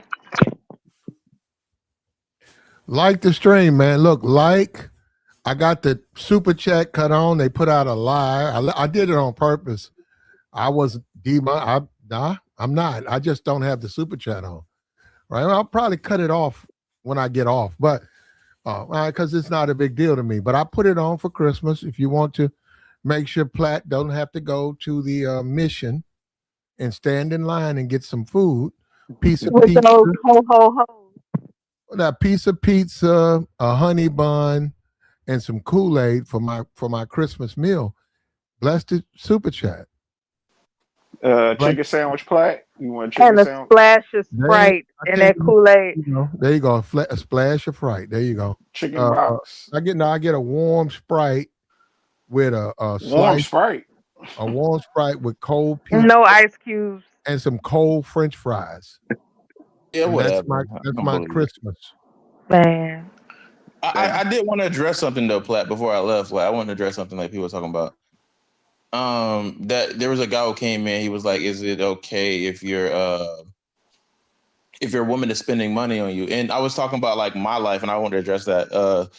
Like the stream, man. Look, I got the super chat cut on. They put out a lie. I did it on purpose. I was nah, I'm not. I just don't have the super chat on. Right. I'll probably cut it off when I get off. But Oh, because it's not a big deal to me. But I put it on for Christmas. If you want to make sure Platt don't have to go to the mission and stand in line and get some food, piece of With pizza, those ho ho ho. that piece of pizza, a honey bun, and some Kool-Aid for my Christmas meal. Bless the super chat. Bless, Chicken sandwich plat. You want a chicken And a sandwich? splash of there, Sprite I in can't. that Kool-Aid. There you go. A splash of fright. There you go. Chicken Uh, box. I get a warm Sprite with Warm Sprite. a warm Sprite with cold pizza No ice cubes. and some cold French fries, Yeah, and whatever. that's I my believe it. Christmas. Man. I did want to address something though, Platt, before I left. Like, I wanted to address something like people were talking about. That there was a guy who came in. He was like, "Is it okay if your woman is spending money on you?" And I was talking about like my life, and I wanted to address that.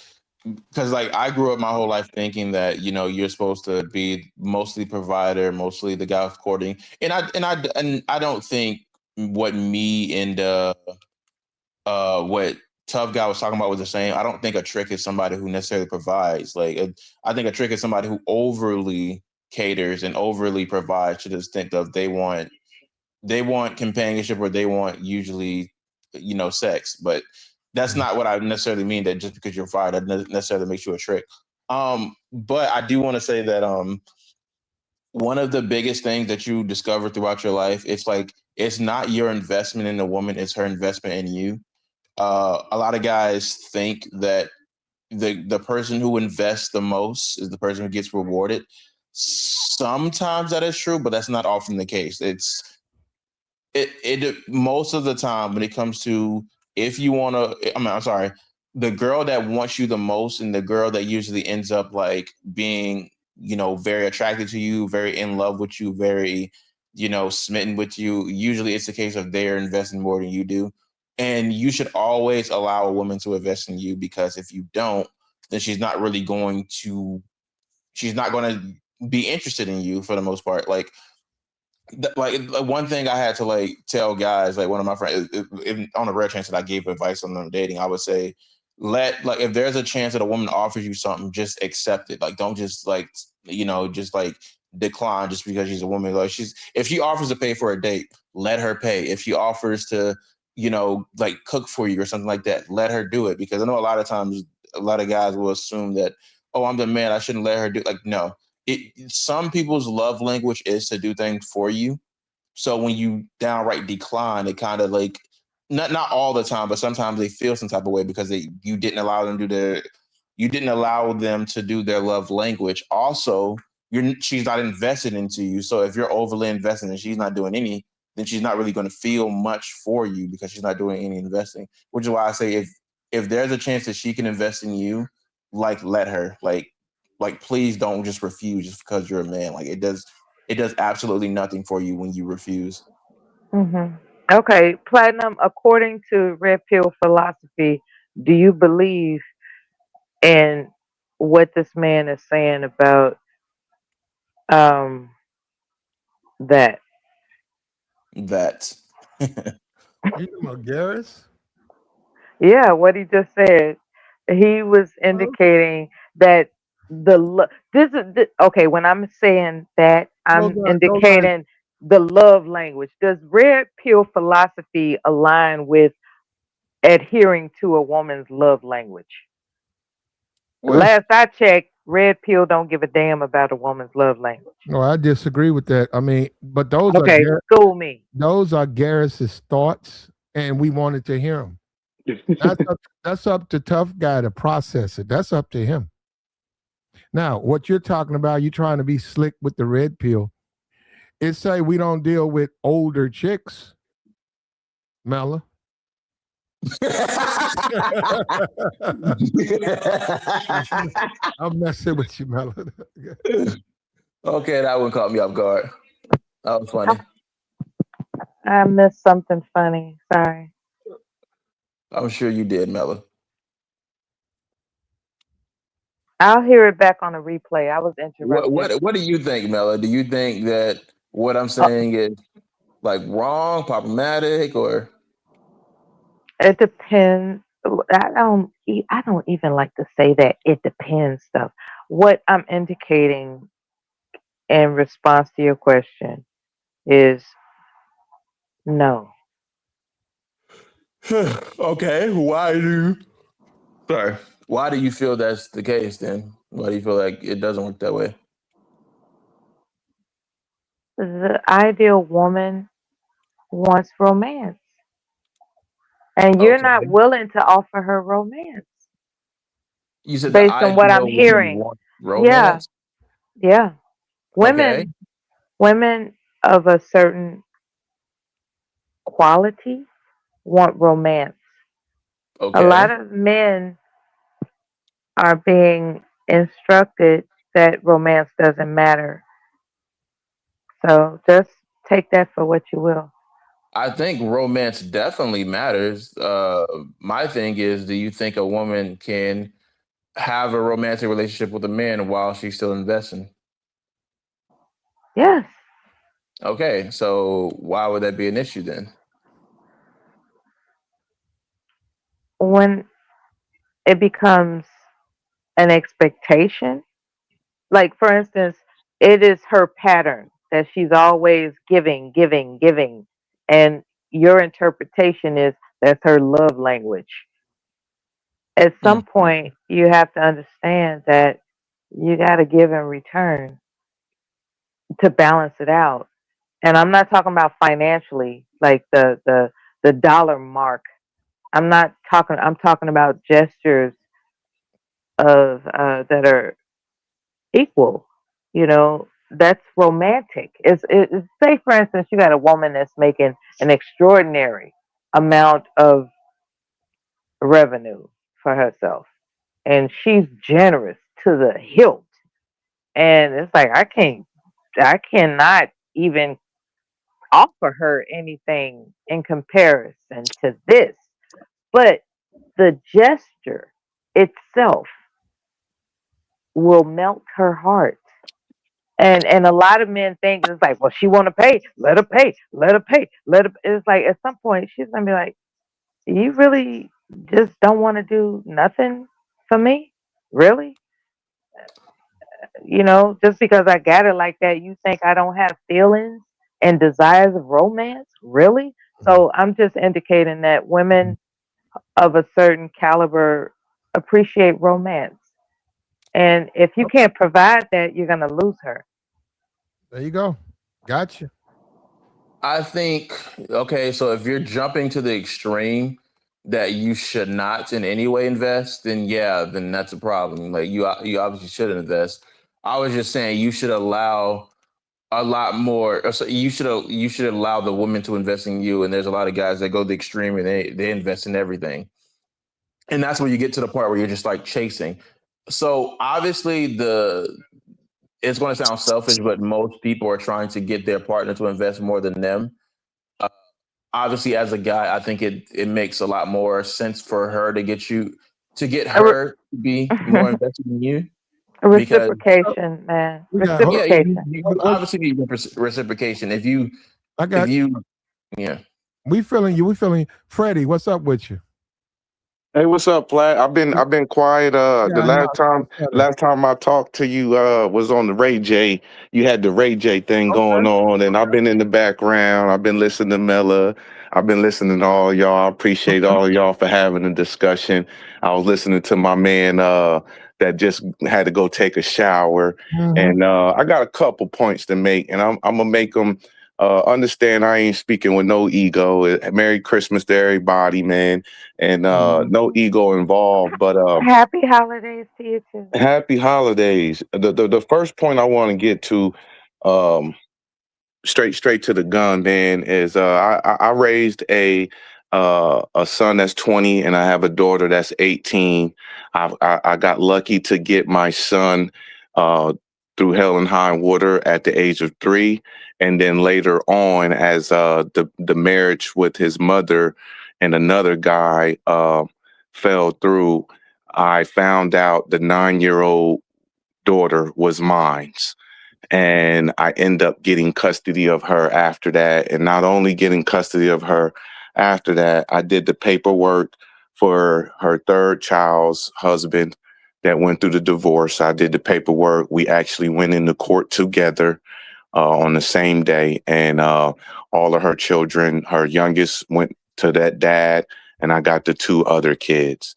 Because like I grew up my whole life thinking that you're supposed to be mostly provider, mostly the guy courting, and I don't think what me and what tough guy was talking about was the same. I don't think a trick is somebody who necessarily provides. I think a trick is somebody who overly caters and overly provides to the extent of they want companionship or they want usually sex, but that's not what I necessarily mean. That just because you're fired, that doesn't necessarily makes you a trick. But I do want to say that one of the biggest things that you discover throughout your life, it's like it's not your investment in the woman, it's her investment in you. A lot of guys think that the person who invests the most is the person who gets rewarded. Sometimes that is true, but that's not often the case. It most of the time when it comes to, if you want to, I'm sorry, the girl that wants you the most and the girl that usually ends up like being very attracted to you, very in love with you, very smitten with you, usually it's the case of they're investing more than you do. And you should always allow a woman to invest in you, because if you don't, then she's not going to be interested in you for the most part. One thing I had to like tell guys, like one of my friends, on a rare chance that I gave advice on them dating, I would say, if there's a chance that a woman offers you something, just accept it. Like, don't just just like decline just because she's a woman. Like, if she offers to pay for a date, let her pay. If she offers to like cook for you or something like that, let her do it. Because I know a lot of times a lot of guys will assume that, oh, I'm the man, I shouldn't let her do. Like, no, some people's love language is to do things for you. So when you downright decline, it kind of like, not all the time, but sometimes they feel some type of way because you didn't allow them to do you didn't allow them to do their love language. Also, she's not invested into you. So if you're overly invested and she's not doing any, then she's not really going to feel much for you because she's not doing any investing. Which is why I say, if there's a chance that she can invest in you, like, let her. Like please don't just refuse just because you're a man. Like, it does absolutely nothing for you when you refuse. Okay, Platinum, according to Red Pill philosophy, do you believe in what this man is saying about um that? That. You talking about Garris? Yeah, what he just said. He was Well, indicating that this is okay. When I'm saying that, I'm those are indicating the love language. Does Red Pill philosophy align with adhering to a woman's love language? well. Last I checked, Red Pill don't give a damn about a woman's love language. No, I disagree with that. I mean, but Okay, school me. Those are Garris's thoughts, and we wanted to hear them. That's up to tough guy to process it. That's up to him. Now, what you're talking about, you trying to be slick with the red pill. It say we don't deal with older chicks, Mella. I'm messing with you, Mella. Okay, that one caught me off guard. That was funny. I missed something funny. Sorry. I'm sure you did, Mella. I'll hear it back on the replay. I was What interrupted. what what do you think, Mella? Do you think that what I'm Uh, saying is like wrong, problematic, or it depends. I don't even like to say that it depends stuff. What I'm indicating in response to your question is no. Okay, sorry. Why do you feel that's the case then? Why do you feel like it doesn't work that way? The ideal woman wants romance, and you're not Okay. willing to offer her romance You said the based on what I'm ideal woman hearing. wants Yeah, romance? yeah. Okay. Women of a certain quality want romance. A lot Okay. of men are being instructed that romance doesn't matter. So just take that for what you will. I think romance definitely matters. My thing is, do you think a woman can have a romantic relationship with a man while she's still investing? Yes. Okay, so why would that be an issue then? When it becomes an expectation, like for instance, it is her pattern that she's always giving, giving, giving. And your interpretation is that's her love language. At some Mm. point, you have to understand that you got to give and return to balance it out. And I'm not talking about financially, like the dollar mark. I'm talking about gestures of that are equal. That's romantic. Say for instance, you got a woman that's making an extraordinary amount of revenue for herself, and she's generous to the hilt. And it's like I cannot even offer her anything in comparison to this. But the gesture itself will melt her heart. And a lot of men think it's like, well, she want to pay, let her pay, let her pay, let her. It's like at some point she's gonna be like, you really just don't want to do nothing for me, really? Just because I got it like that, you think I don't have feelings and desires of romance, really? So I'm just indicating that women of a certain caliber appreciate romance, and if you can't provide that, you're gonna lose her. There you go. Gotcha. I think, okay, so if you're jumping to the extreme that you should not in any way invest, then yeah, then that's a problem. Like you obviously should invest. I was just saying you should allow a lot more. So you should allow the woman to invest in you. And there's a lot of guys that go the extreme and they invest in everything. And that's where you get to the part where you're just like chasing. So obviously the it's going to sound selfish, but most people are trying to get their partner to invest more than them. Uh, Obviously, as a guy, I think it makes a lot more sense for her to get A re- her to be more invested in you because Reciprocation, man. We got. Hold yeah, on. Reciprocation. you obviously need reciprocation. I If got. you yeah. We feeling you. We feeling Freddie. What's up with you? Hey, what's up, Platt? I've been quiet. The Yeah, I know. last time I talked to you was on the Ray J. You had the Ray J thing going Okay. on, and I've been in the background. I've been listening to Mella. I've been listening to all y'all. I appreciate all y'all for having a discussion. I was listening to my man that just had to go take a shower, Mm-hmm. and I got a couple points to make, and I'm gonna make them. Understand I ain't speaking with no ego. Merry Christmas to everybody, man, and no ego involved. But Happy holidays to you too. happy holidays. The first point I want to get to, um, straight to the gun, man, is I raised a son that's 20 and I have a daughter that's 18. I got lucky to get my son uh, through hell and high water at the age of 3, and then later on, as the marriage with his mother and another guy fell through, I found out the 9-year-old daughter was mine, and I end up getting custody of her after that. And not only getting custody of her after that, I did the paperwork for her third child's husband that went through the divorce. I did the paperwork. We actually went into court together on the same day, and all of her children, her youngest went to that dad, and I got the two other kids.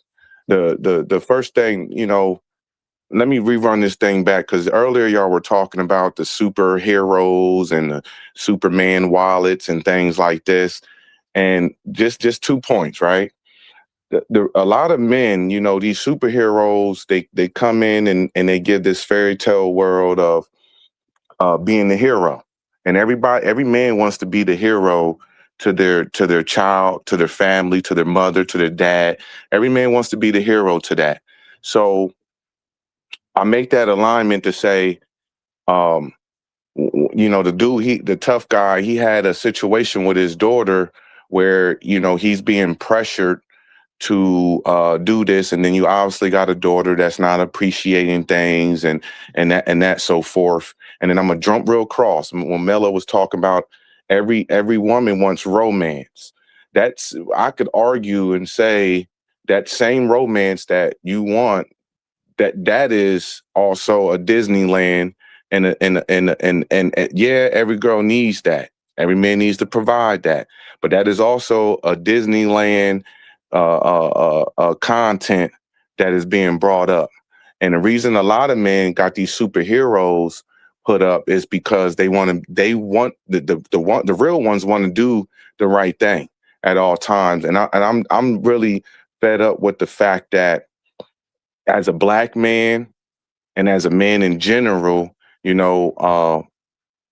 The first thing, let me rerun this thing back, because earlier y'all were talking about the superheroes and the Superman wallets and things like this, and just 2 points, right? A lot of men, these superheroes, they come in and they give this fairy tale world of being the hero, and every man wants to be the hero to their child, to their family, to their mother, to their dad. Every man wants to be the hero to that. So I make that alignment to say, the tough guy, he had a situation with his daughter where, he's being pressured to do this, and then you obviously got a daughter that's not appreciating things, and that so forth. And then I'm gonna jump real cross when Melo was talking about every woman wants romance. I could argue and say that same romance that you want, that is also a Disneyland, and yeah, every girl needs that. Every man needs to provide that, but that is also a Disneyland content that is being brought up. And the reason a lot of men got these superheroes put up is because they want the real ones want to do the right thing at all times. And I'm really fed up with the fact that as a black man and as a man in general,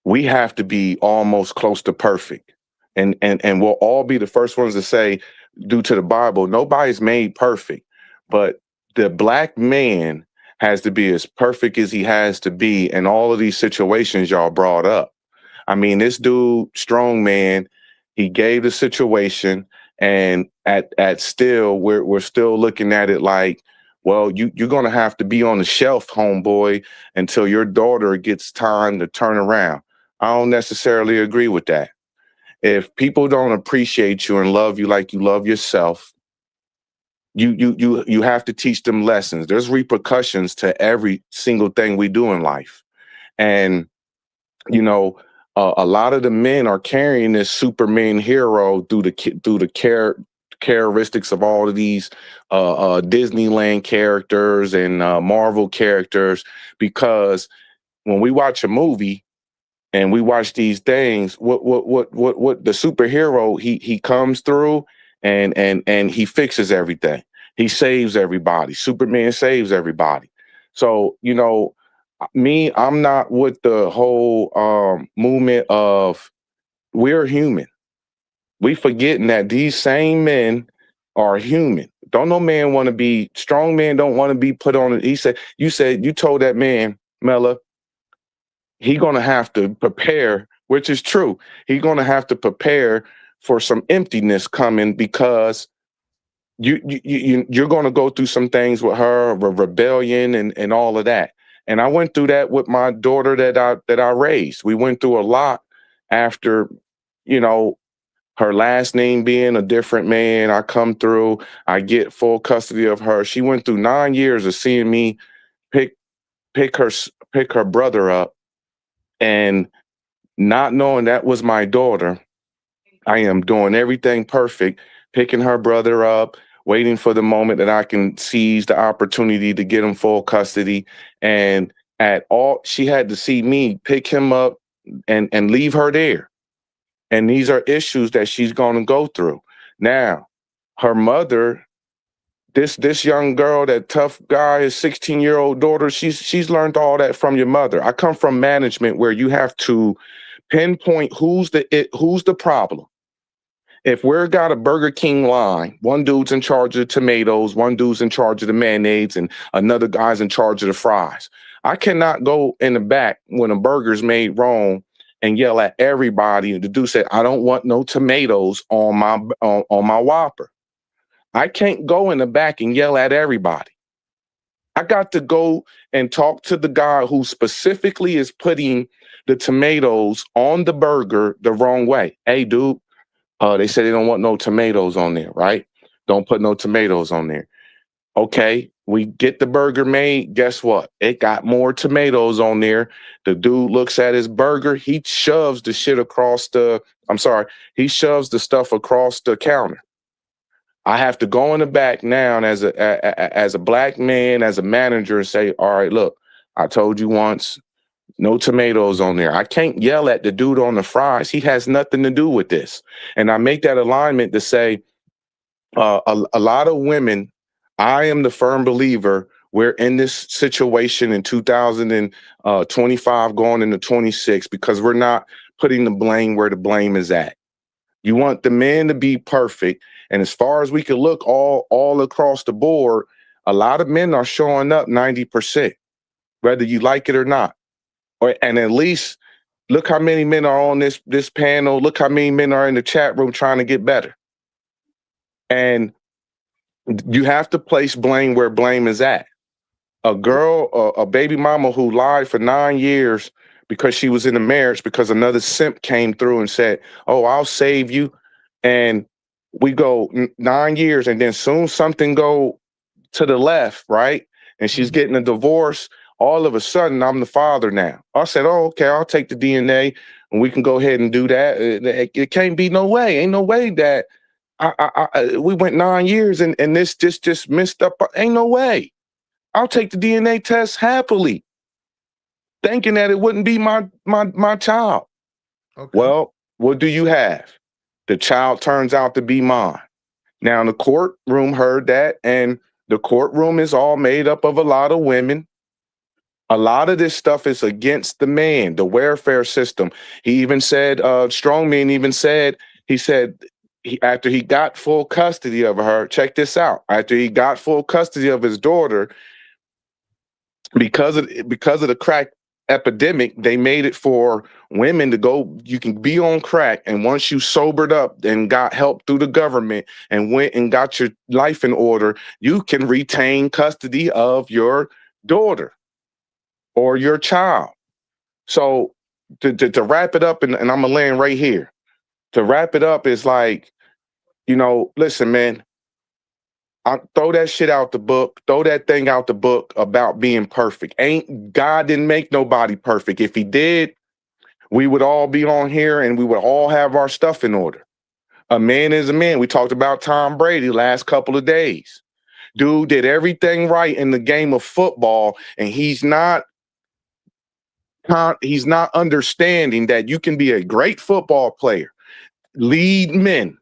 we have to be almost close to perfect. And we'll all be the first ones to say, due to the Bible, nobody's made perfect, but the black man has to be as perfect as he has to be in all of these situations y'all brought up. I mean, this dude, strong man, he gave the situation, and at still, we're still looking at it like, well, you're gonna have to be on the shelf, homeboy, until your daughter gets time to turn around. I don't necessarily agree with that. If people don't appreciate you and love you like you love yourself, you have to teach them lessons. There's repercussions to every single thing we do in life, and you know, a lot of the men are carrying this Superman hero through the characteristics of all of these Disneyland characters and Marvel characters, because when we watch a movie and we watch these things, what the superhero, he comes through and he fixes everything. He saves everybody. Superman saves everybody. So, I'm not with the whole movement of we're human. We forgetting that these same men are human. Don't no man want to be strong. Man don't want to be put on. You told that man, Mella, he gonna have to prepare, which is true. He gonna have to prepare for some emptiness coming, because you're going to go through some things with her, rebellion and all of that. And I went through that with my daughter that I raised. We went through a lot after, her last name being a different man. I come through, I get full custody of her. She went through 9 years of seeing me pick pick her pick her brother up, and not knowing that was my daughter. I am doing everything perfect, picking her brother up, waiting for the moment that I can seize the opportunity to get him full custody. And she had to see me pick him up and leave her there. And these are issues that she's going to go through. Now, her mother, this young girl, that tough guy, his 16-year-old daughter, she's learned all that from your mother. I come from management where you have to pinpoint who's the problem. If we're got a Burger King line, one dude's in charge of the tomatoes, one dude's in charge of the mayonnaise, and another guy's in charge of the fries. I cannot go in the back when a burger's made wrong and yell at everybody. And the dude said, "I don't want no tomatoes on my Whopper." I can't go in the back and yell at everybody. I got to go and talk to the guy who specifically is putting the tomatoes on the burger the wrong way. Hey, dude, they said they don't want no tomatoes on there, right? Don't put no tomatoes on there. Okay, we get the burger made. Guess what? It got more tomatoes on there. The dude looks at his burger. He shoves the shit across the, I'm sorry, he shoves the stuff across the counter. I have to go in the back now and as a black man, as a manager, and say, all right, look, I told you once, no tomatoes on there. I can't yell at the dude on the fries. He has nothing to do with this. And I make that alignment to say, a lot of women, I am the firm believer we're in this situation in 2025 going into 26 because we're not putting the blame where the blame is at. You want the man to be perfect. And as far as we can look all across the board, a lot of men are showing up 90%, whether you like it or not. And at least look how many men are on this panel. Look how many men are in the chat room trying to get better. And you have to place blame where blame is at. A girl, a baby mama who lied for 9 years because she was in a marriage because another simp came through and said, oh, I'll save you. And we go 9 years and then soon something go to the left, right? And she's getting a divorce. All of a sudden, I'm the father now. I said, oh, okay, I'll take the DNA and we can go ahead and do that. It can't be no way. Ain't no way that we went 9 years and this just messed up. Ain't no way. I'll take the DNA test happily, thinking that it wouldn't be my child. Okay. Well, what do you have? The child turns out to be mine. Now, the courtroom heard that, and the courtroom is all made up of a lot of women. A lot of this stuff is against the man, the welfare system. He even said, Strongman even said, after he got full custody of her, check this out, after he got full custody of his daughter, because of the crack epidemic, they made it for women to go, you can be on crack, and once you sobered up and got help through the government and went and got your life in order, you can retain custody of your daughter or your child. So to wrap it up, and I'm gonna land right here. To wrap it up is like, listen, man, throw that shit out the book. Throw that thing out the book about being perfect. God didn't make nobody perfect. If he did, we would all be on here and we would all have our stuff in order. A man is a man. We talked about Tom Brady last couple of days. Dude did everything right in the game of football, and he's not understanding that you can be a great football player, lead men,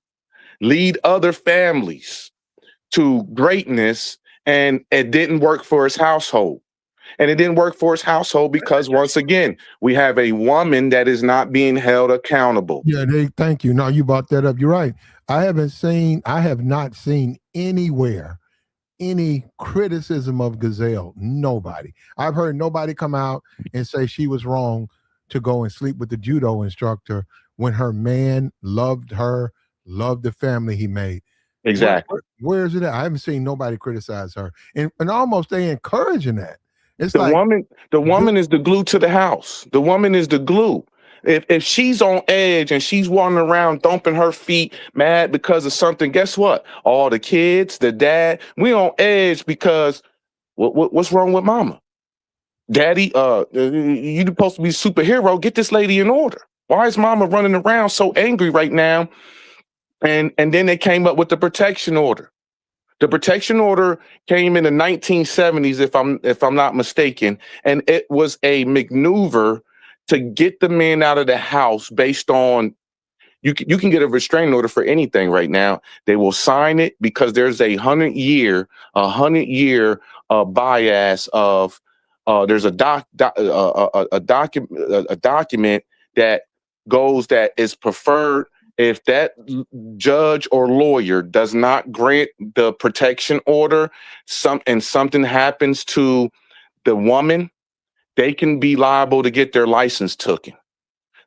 lead other families to greatness, and it didn't work for his household. And it didn't work for his household because, once again, we have a woman that is not being held accountable. Yeah, thank you. No, you brought that up. You're right. I have not seen anywhere any criticism of Gazelle. Nobody. I've heard nobody come out and say she was wrong to go and sleep with the judo instructor when her man loved her, loved the family he made. Exactly. Where is it at? I haven't seen nobody criticize her. And almost they encouraging that. It's the woman is the glue to the house. The woman is the glue. If she's on edge and she's wandering around thumping her feet mad because of something, guess what? All the kids, the dad, we on edge because what's wrong with mama? Daddy, you supposed to be a superhero. Get this lady in order. Why is mama running around so angry right now? And then they came up with the protection order. The protection order came in the 1970s, if I'm not mistaken, and it was a maneuver to get the man out of the house based on you can get a restraining order for anything right now. They will sign it because there's a 100-year bias of there's a document that goes that is preferred. If that judge or lawyer does not grant the protection order, something happens to the woman, they can be liable to get their license taken.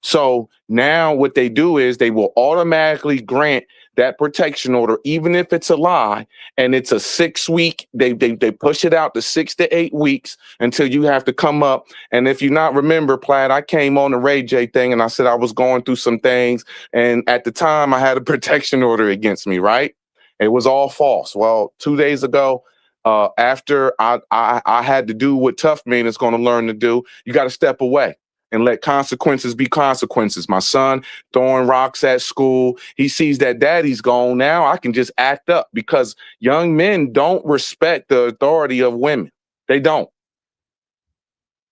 So now what they do is they will automatically grant that protection order, even if it's a lie, and it's a 6 week, they push it out to 6 to 8 weeks until you have to come up. And if you not remember, Plaid, I came on the Ray J thing and I said I was going through some things. And at the time I had a protection order against me, right? It was all false. Well, 2 days ago, after I had to do what tough men is going to learn to do, you got to step away and let consequences be consequences. My son throwing rocks at school, he sees that daddy's gone. Now I can just act up because young men don't respect the authority of women. They don't.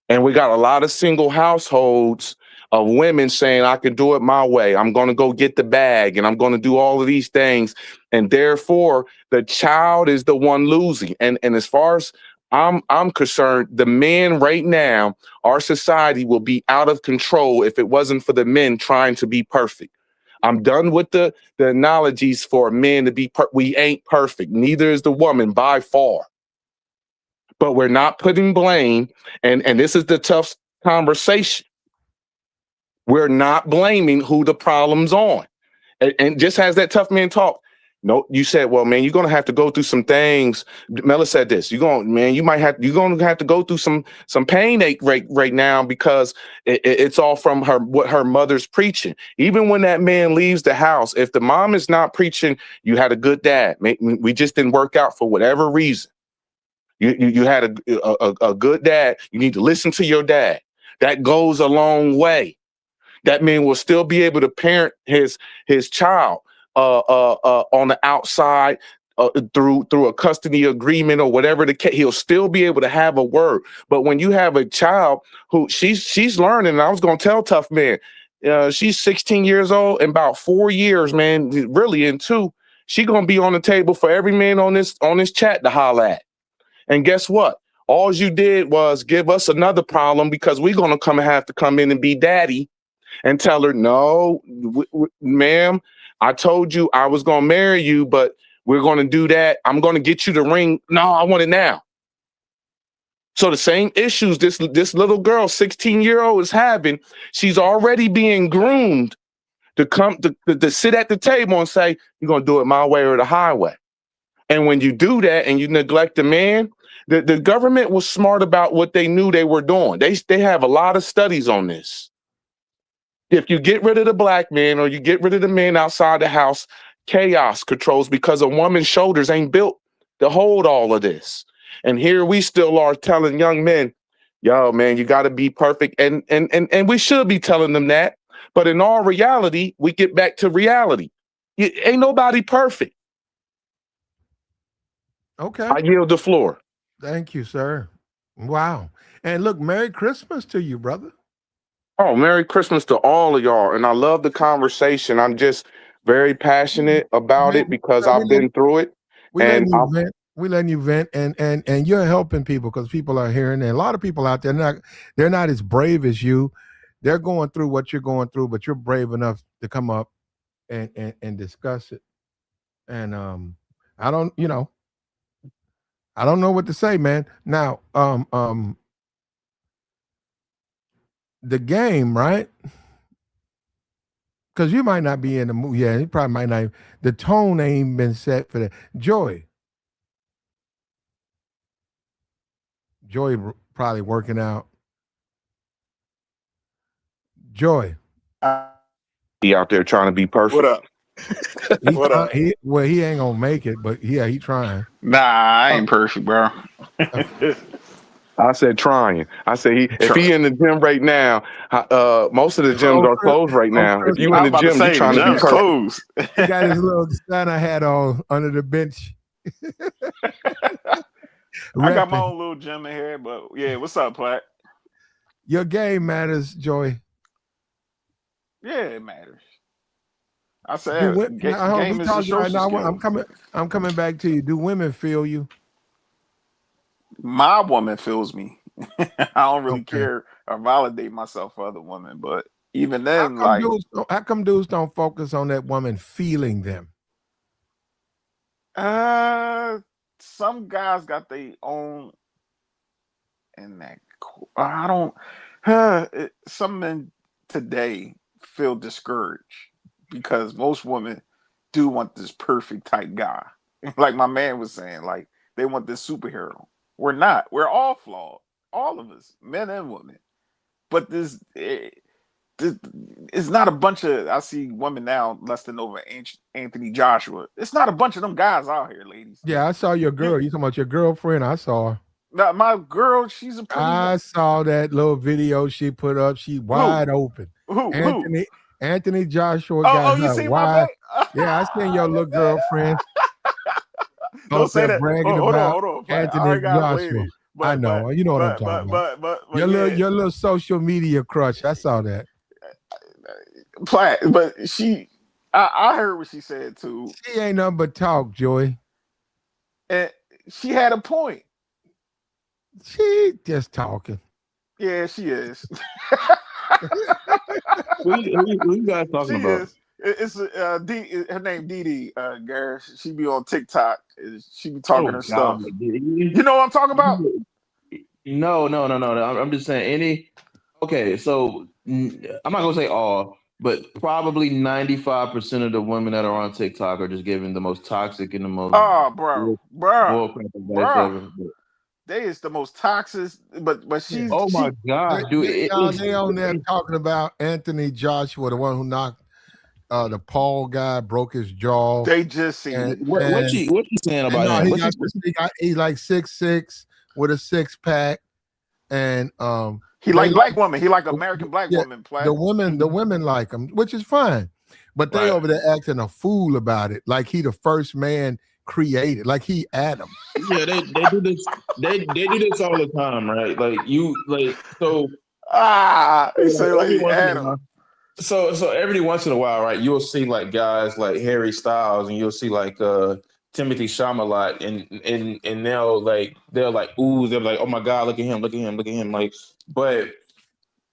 And we got a lot of single households of women saying, I can do it my way. I'm going to go get the bag and I'm going to do all of these things. And therefore, the child is the one losing. And as far as I'm concerned, the men right now, our society will be out of control if it wasn't for the men trying to be perfect. I'm done with the analogies for men to be we ain't perfect. Neither is the woman by far. But we're not putting blame, and this is the tough conversation. We're not blaming who the problem's on. And just as that tough man talk, no, you said, well, man, you're gonna have to go through some things. Mela said this. You're gonna have to go through some pain ache right now because it's all from what her mother's preaching. Even when that man leaves the house, if the mom is not preaching, you had a good dad. We just didn't work out for whatever reason. You had a good dad. You need to listen to your dad. That goes a long way. That man will still be able to parent his child on the outside through a custody agreement or whatever the case. He'll still be able to have a word. But when you have a child who she's learning, and I was gonna tell tough man, she's 16 years old. In about 4 years, man, really in 2, she gonna be on the table for every man on this chat to holler at. And guess what? All you did was give us another problem because we're going to have to come in and be daddy and tell her, no, ma'am, I told you I was going to marry you, but we're going to do that. I'm going to get you the ring. No, I want it now. So the same issues this little girl, 16-year-old is having, she's already being groomed to come to sit at the table and say, you're going to do it my way or the highway. And when you do that and you neglect the man, the government was smart about what they knew they were doing. They have a lot of studies on this. If you get rid of the black man or you get rid of the man outside the house, chaos controls because a woman's shoulders ain't built to hold all of this. And here we still are telling young men, yo, man, you got to be perfect. And we should be telling them that. But in all reality, we get back to reality. Ain't nobody perfect. Okay. I yield the floor. Thank you, sir. Wow. And look, Merry Christmas to you, brother. Oh, Merry Christmas to all of y'all. And I love the conversation. I'm just very passionate about it because I've been through it. We letting you vent. We letting you vent, and you're helping people because people are hearing. And a lot of people out there, they're not as brave as you. They're going through what you're going through, but you're brave enough to come up and discuss it. And I don't, I don't know what to say, man. Now, the game, right? Because you might not be in the mood. Yeah, you probably might not. The tone ain't been set for that. Joy probably working out. Joy. He out there trying to be perfect. What up? What up? He ain't gonna make it, but yeah, he trying. Nah, I ain't perfect, bro. I said trying. I said if he in the gym right now, most of the gyms are closed right now. If you in the gym, you're trying to be perfect. Closed. He got his little Santa hat on under the bench. I got my own little gym in here, but yeah, what's up, Platt? Your game matters, Joy. Yeah, it matters. I said, game is a social skill. I'm coming back to you. Do women feel you? My woman feels me. I don't really care or validate myself for other women, but even then, how come dudes don't focus on that woman feeling them? Some guys got their own, and that I don't. Some men today feel discouraged because most women do want this perfect type guy. Like my man was saying, like they want this superhero. We're not. We're all flawed. All of us, men and women. But the it's not a bunch of. I see women now lusting over Anthony Joshua. It's not a bunch of them guys out here, ladies. Yeah, I saw your girl. You talking about your girlfriend? I saw her. Now, my girl, she's a pretty. I saw that little video she put up. She wide open. Who? Anthony Joshua Oh, got you her see wide. my Yeah, I seen your little girlfriend. Don't say that. bragging Hold about on. I Anthony already got a Joshua. lady. I know. You know what I'm talking about. Your little social media crush. I saw that. Platt, but I heard what she said too. She ain't nothing but talk, Joey. And she had a point. She just talking. Yeah, she is. Who you guys talking She about? is. It's her name Dee Garrett. She be on TikTok. She be talking her stuff. You know what I'm talking about? No. I'm just saying okay, so I'm not gonna say all, but probably 95% of the women that are on TikTok are just giving the most toxic and the most bro. They is the most toxic, but she's oh my god, dude! They on there talking about Anthony Joshua, the one who knocked the Paul guy, broke his jaw. They just seen what you saying about him? He's like 6'6" with a 6-pack, and he like black women. He like American black women. The women like him, which is fine, but they over there acting a fool about it, like he the first man created, like he Adam. Yeah, they do this. They do this all the time, right? So every once in a while, right, you'll see like guys like Harry Styles, and you'll see like Timothy Chalamet, and they'll like ooh, they're like, oh my god, look at him, like. But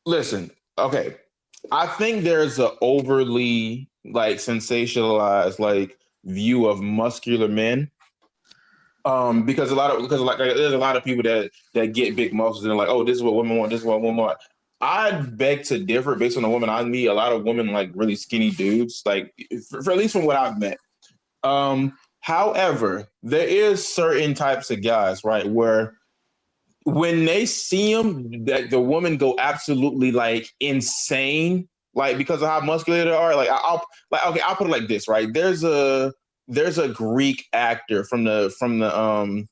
listen, okay, I think there's a overly like sensationalized like view of muscular men. Because there's a lot of people that get big muscles and they're like, oh, this is what women want, this is what women want. I beg to differ based on the women I meet. A lot of women like really skinny dudes, like for at least from what I've met. However, there is certain types of guys, right, where when they see them, that the women go absolutely like insane, like because of how muscular they are. I'll put it like this, right? There's a Greek actor from the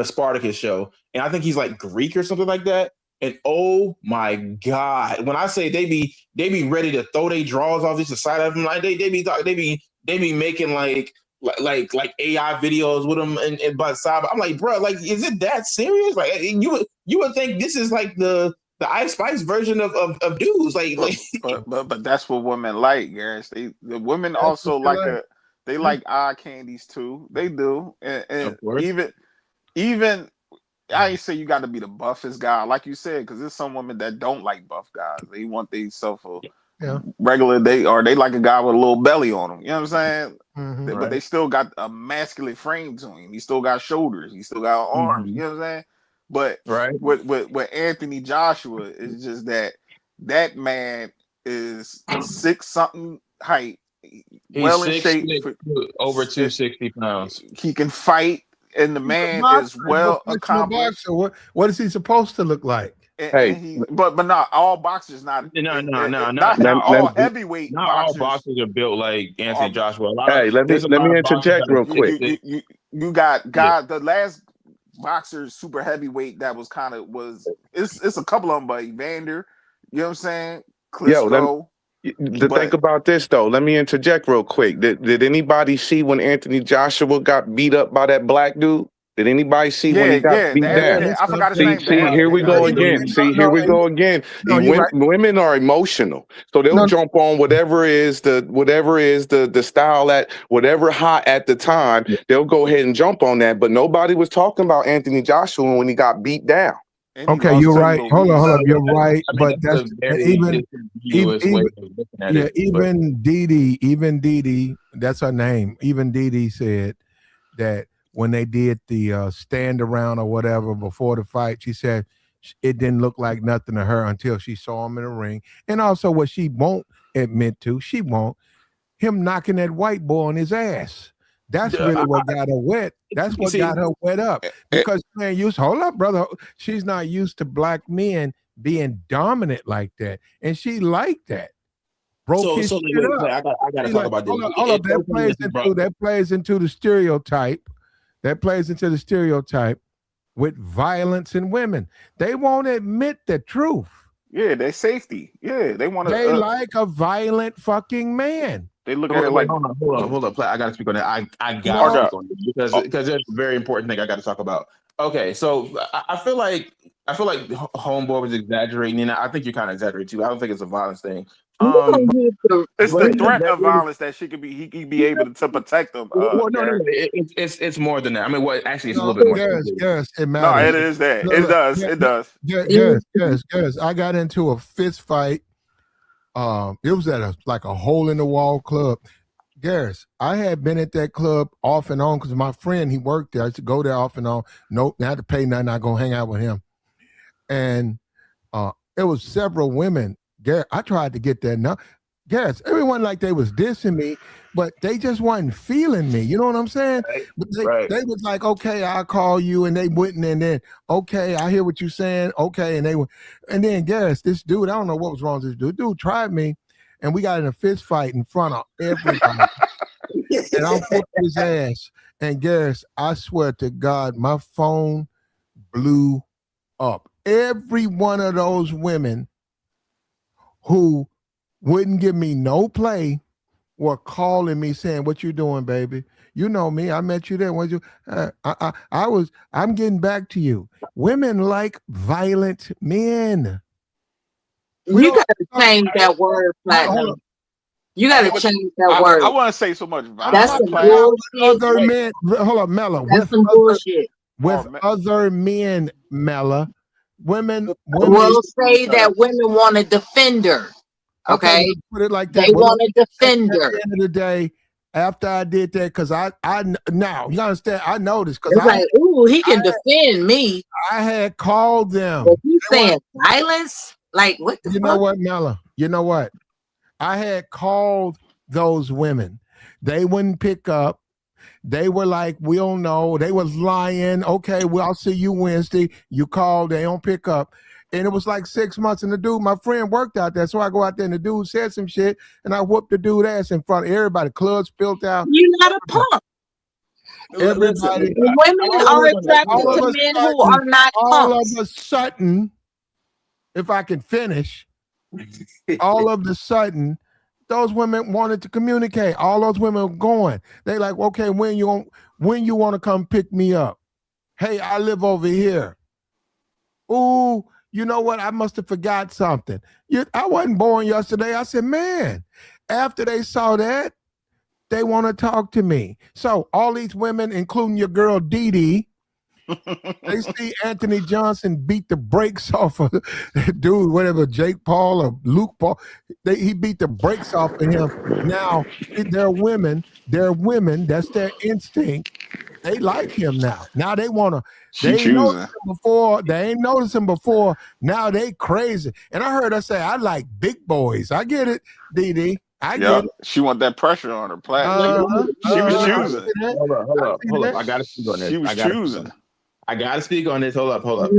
Spartacus show, and I think he's like Greek or something like that. And oh my god, when I say they be ready to throw their drawers off just the side of them, like they be making like AI videos with them and by the side. I'm like, bro, like, is it that serious? Like, you would think this is like the Ice Spice version of dudes, but that's what women like, Garrett. The women also like they like eye candies too. They do, and even I ain't say you got to be the buffest guy, like you said, because there's some women that don't like buff guys. They want themselves regular. They like a guy with a little belly on them. You know what I'm saying? Mm-hmm. But they still got a masculine frame to him. He still got shoulders. He still got arms. Mm-hmm. You know what I'm saying? But with Anthony Joshua, it's just that man is 6-something height, well in shape, over 260 pounds. He can fight. And the man is well accomplished. What is he supposed to look like? But not all boxers. Not all heavyweight. Not all boxers are built like Anthony Joshua. Let me interject real quick. You got the last boxer super heavyweight that was it's a couple of them, but Evander. You know what I'm saying? Klitschko. Think about this though. Let me interject real quick. Did anybody see when Anthony Joshua got beat up by that black dude? Did anybody see when he got beat down? I forgot his name. Here we go again. Here we go again. Women are emotional, so they'll jump on whatever is the style at whatever hot at the time. They'll go ahead and jump on that. But nobody was talking about Anthony Joshua when he got beat down. Okay, you're right. Hold on. You're right, but that's even Dee Dee. That's her name. Even Dee Dee said that when they did the stand around or whatever before the fight, she said it didn't look like nothing to her until she saw him in the ring. And also, what she won't admit to, him knocking that white boy on his ass. That's really what got her wet. That's what got her wet up. Because hold up, brother. She's not used to black men being dominant like that, and she liked that. Broke So his so shit wait, up. I got to See, talk like, about this. hold up. It's so funny that you brought. That plays into the stereotype. That plays into the stereotype with violence in women. They won't admit the truth. Yeah, they safety. Yeah, they want to. They like a violent fucking man. They look So at it wait, like hold on. I got to speak on that. I got to No, Arda. speak on this because Oh, there's a very important thing I got to talk about. Okay, so I feel like Homeboy was exaggerating, and I think you're kind of exaggerating too. I don't think it's a violence thing. You don't need to it's the But read. threat of violence that he could be able to protect them. well, no, Garrett. it's more than that. I mean, what actually it's a no, little bit more yes, complicated. yes, it No, it matters. is that. No, It look, does. It does. yes. I got into a fist fight. It was at a hole in the wall club. Garris, I had been at that club off and on because my friend, he worked there. I used to go there off and on. Nope, not to pay nothing. I go hang out with him. And it was several women. Garrett, I tried to get there. Now, Garrett, everyone like they was dissing me, but they just wasn't feeling me. You know what I'm saying? But they was like, okay, I'll call you, and they wouldn't. And then, okay, I hear what you're saying. Okay, and they were, and then Garrett, this dude, I don't know what was wrong with this dude. Dude tried me, and we got in a fist fight in front of everybody. And I'm whooping his ass. And Garrett, I swear to God, my phone blew up. Every one of those women who wouldn't give me no play were calling me saying, "What you doing, baby? You know me. I met you there. What you? I'm getting back to you." Women like violent men. You got to change that word, Platinum. You got to change that word. I want to say so much. That's some bullshit. Other men, hold up, Mella. That's some bullshit. With other men, Mella, women will say that women want a defender. Okay, put it like that. They want a defender. At the end of the day, after I did that, because I now you understand, I noticed because it's like, ooh, he can defend me. I had called them. But he's saying violence? Like what the You fuck? know what, Mella? You know what? I had called those women. They wouldn't pick up. They were like, we don't know. They was lying. Okay, well, I'll see you Wednesday. You called, they don't pick up. And it was like 6 months. And the dude, my friend worked out there. So I go out there and the dude said some shit and I whooped the dude ass in front of everybody. Club spilled out. You're not a punk. Everybody. Women are attracted to men who are not punks. All of a sudden, if I can finish, all of a sudden, those women wanted to communicate. All those women were going. They like, okay, when you want to come pick me up? Hey, I live over here. Ooh, you know what? I must have forgot something. I wasn't born yesterday. I said, man, after they saw that, they want to talk to me. So all these women, including your girl Dee Dee, they see Anthony Johnson beat the brakes off of dude, whatever, Jake Paul or Luke Paul. He beat the brakes off of him. Now they're women. That's their instinct. They like him now. Now they want to. They ain't noticed him before. They ain't noticed him before. Now they crazy. And I heard her say, "I like big boys." I get it, Dee Dee. I get it. She want that pressure on her. She was choosing. Hold up. I gotta speak on this. She was choosing. I gotta speak on this. Hold up. So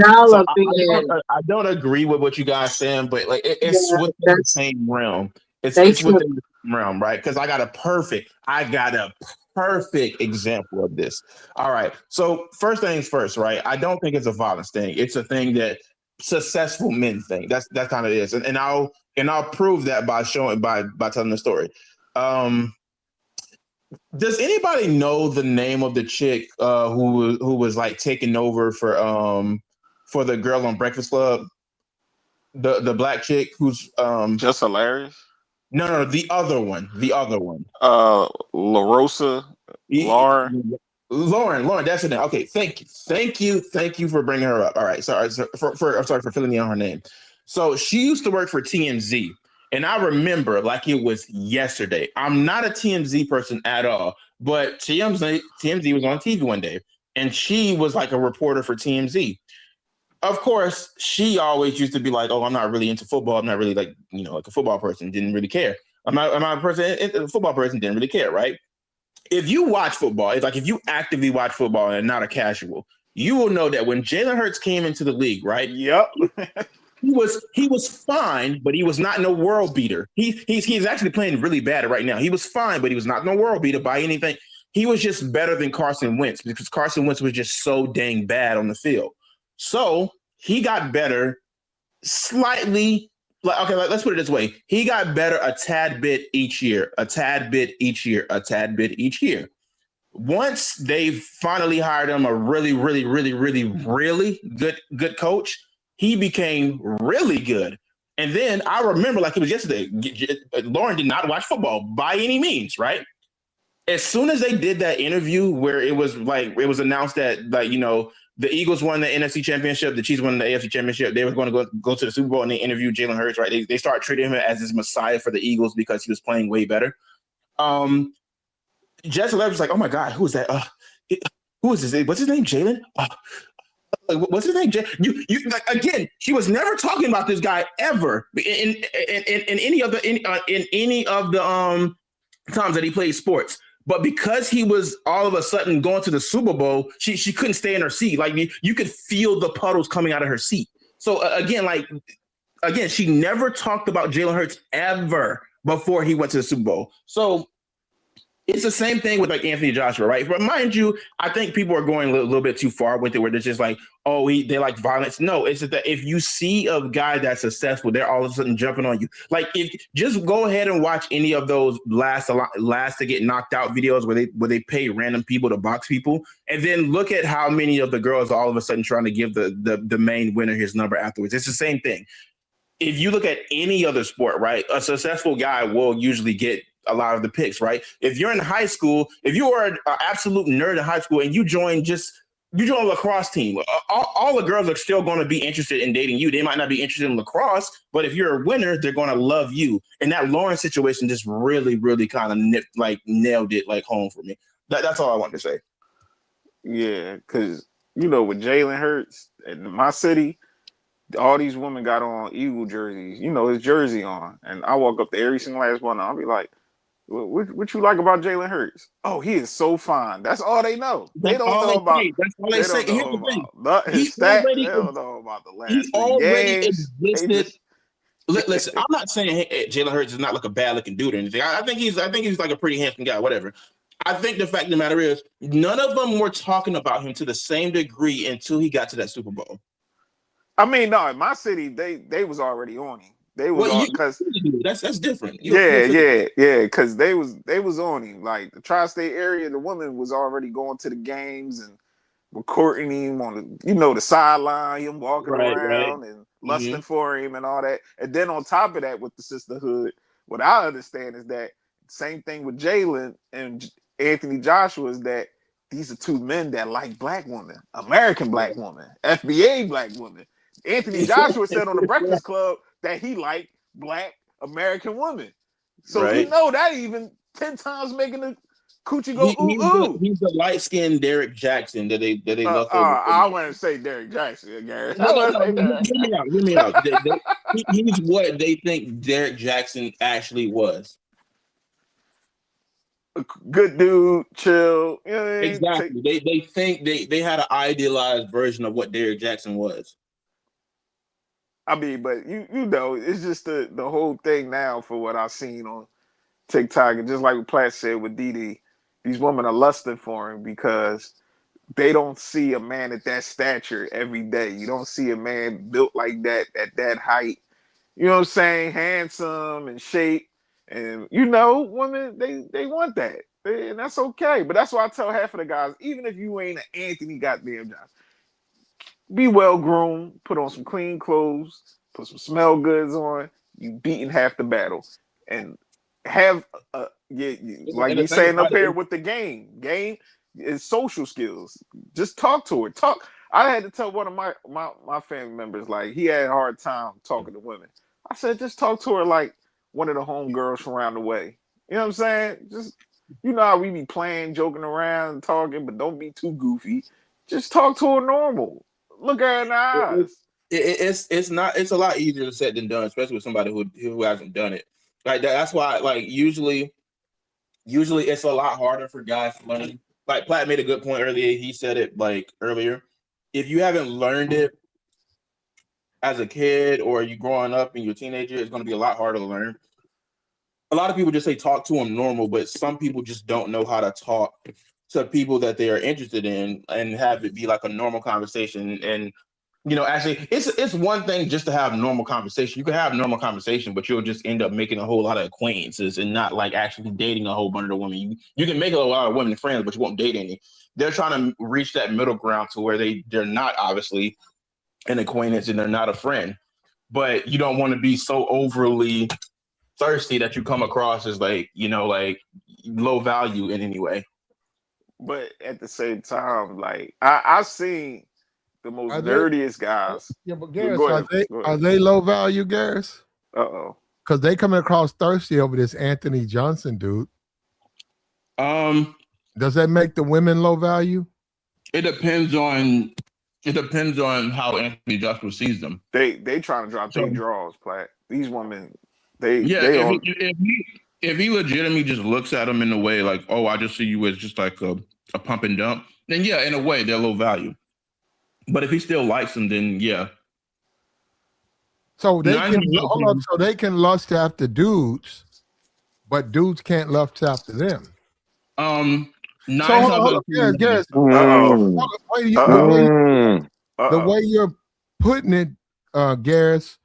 I don't agree with what you guys saying, but like it's within the same realm. It's within the same realm, right? Because I got a perfect example of this. All right. So first things first, right? I don't think it's a violence thing. It's a thing that successful men think. That's kind of it is, and I'll prove that by telling the story. Does anybody know the name of the chick who was like taking over for the girl on Breakfast Club? The black chick who's just hilarious. No, the other one. La Rosa, Lauren, that's her name. Okay, thank you for bringing her up. All right, sorry for filling me on her name. So she used to work for TMZ. And I remember like it was yesterday. I'm not a TMZ person at all, but TMZ was on TV one day, and she was like a reporter for TMZ. Of course, she always used to be like, "Oh, I'm not really into football. I'm not really like a football person. Didn't really care. I'm not a football person. Didn't really care, right?" If you watch football, if you actively watch football and not a casual, you will know that when Jalen Hurts came into the league, right? Yep. he was fine, but he was not no world beater. He's actually playing really bad right now. He was fine, but he was not no world beater by anything. He was just better than Carson Wentz because Carson Wentz was just so dang bad on the field. So he got better slightly. Okay, let's put it this way. He got better a tad bit each year, a tad bit each year, a tad bit each year. Once they finally hired him a really, really, really, really, really good coach, he became really good. And then I remember like it was yesterday, Lauren did not watch football by any means, right? As soon as they did that interview where it was announced that like, you know, the Eagles won the NFC Championship, the Chiefs won the AFC Championship, they were going to go to the Super Bowl, and they interviewed Jalen Hurts, right? They started treating him as this messiah for the Eagles because he was playing way better. Jesse Levy was like, "Oh my God, who is that? Who is this? What's his name? Jalen? What's his name? You like again? She was never talking about this guy ever in any of the times that he played sports. But because he was all of a sudden going to the Super Bowl, she couldn't stay in her seat. Like you could feel the puddles coming out of her seat. So again, she never talked about Jalen Hurts ever before he went to the Super Bowl. So it's the same thing with like Anthony Joshua, right? But mind you, I think people are going a little bit too far with it, where they're just like, oh, they like violence. No, it's just that if you see a guy that's successful, they're all of a sudden jumping on you. Like, if just go ahead and watch any of those last to get knocked out videos where they pay random people to box people, and then look at how many of the girls are all of a sudden trying to give the main winner his number afterwards. It's the same thing. If you look at any other sport, right, a successful guy will usually get a lot of the picks, right? If you're in high school, if you are an absolute nerd in high school and you join a lacrosse team, all the girls are still going to be interested in dating you. They might not be interested in lacrosse, but if you're a winner, they're going to love you. And that Lauren situation just really, really kind of nailed it like home for me. That's all I wanted to say. Yeah, because, you know, with Jalen Hurts in my city, all these women got on Eagle jerseys, you know, his jersey on. And I walk up to every single last one, and I'll be like, what you like about Jalen Hurts? Oh, he is so fine. That's all they know. They don't know about. That's all they say. Here's the thing. His stat. They don't know about the last three games. Existed. Listen, I'm not saying Jalen Hurts is not like a bad looking dude or anything. I think he's like a pretty handsome guy. Whatever. I think the fact of the matter is, none of them were talking about him to the same degree until he got to that Super Bowl. I mean, no, in my city, they was already on him. They was because that's different. Yeah, because they was on him. Like the tri-state area, the woman was already going to the games and recording him on the sideline, him walking around and lusting for him and all that. And then on top of that, with the sisterhood, what I understand is that same thing with Jalen and Anthony Joshua is that these are two men that like black women, American black women, FBA black women. Anthony Joshua said on the Breakfast Club that he liked black American women. So you know that even 10 times making the coochie go ooh. He's the light-skinned Derek Jackson that they love. I want to say Derek Jackson, Garrett. Hear me out. He's what they think Derek Jackson actually was. A good dude, chill. You know what I mean? Exactly. They think they had an idealized version of what Derek Jackson was. I mean, but you know, it's just the whole thing now for what I've seen on TikTok, and just like what Platt said with Didi, these women are lusting for him because they don't see a man at that stature every day. You don't see a man built like that at that height. You know what I'm saying? Handsome and shape, and women they want that, and that's okay. But that's why I tell half of the guys, even if you ain't an Anthony goddamn Johnson, be well groomed, put on some clean clothes, put some smell goods on. You beating half the battle, and have like you saying up here with the game. Game is social skills. Just talk to her. Talk. I had to tell one of my family members, like, he had a hard time talking to women. I said, just talk to her like one of the homegirls from around the way. You know what I'm saying? Just how we be playing, joking around, talking, but don't be too goofy. Just talk to her normal. Look at her in the eyes. It's a lot easier said than done, especially with somebody who hasn't done it. Like that's why, like, usually it's a lot harder for guys to learn. Like Platt made a good point earlier. He said it like earlier. If you haven't learned it, as a kid or you growing up and you're a teenager, it's going to be a lot harder to learn. A lot of people just say talk to them normal, but some people just don't know how to talk to people that they are interested in and have it be like a normal conversation. And actually, it's one thing just to have normal conversation. You can have normal conversation, but you'll just end up making a whole lot of acquaintances and not like actually dating a whole bunch of women. You can make a lot of women friends, but you won't date any. They're trying to reach that middle ground to where they're not obviously an acquaintance and they're not a friend, but you don't want to be so overly thirsty that you come across as like low value in any way. But at the same time, like I've seen the most Are they- nerdiest guys. Yeah, but Go Garris, ahead, go are ahead. they low value, Garris? Uh-oh. Because they coming across thirsty over this Anthony Johnson dude. Does that make the women low value? It depends on how Anthony Joshua sees them. They trying to drop their draws, Platt. These women, if he legitimately just looks at them in a way like, oh, I just see you as just like a pump and dump, then yeah, in a way they're low value. But if he still likes them, then yeah. So they so they can lust after dudes, but dudes can't lust after them. The way you're putting it, Garris,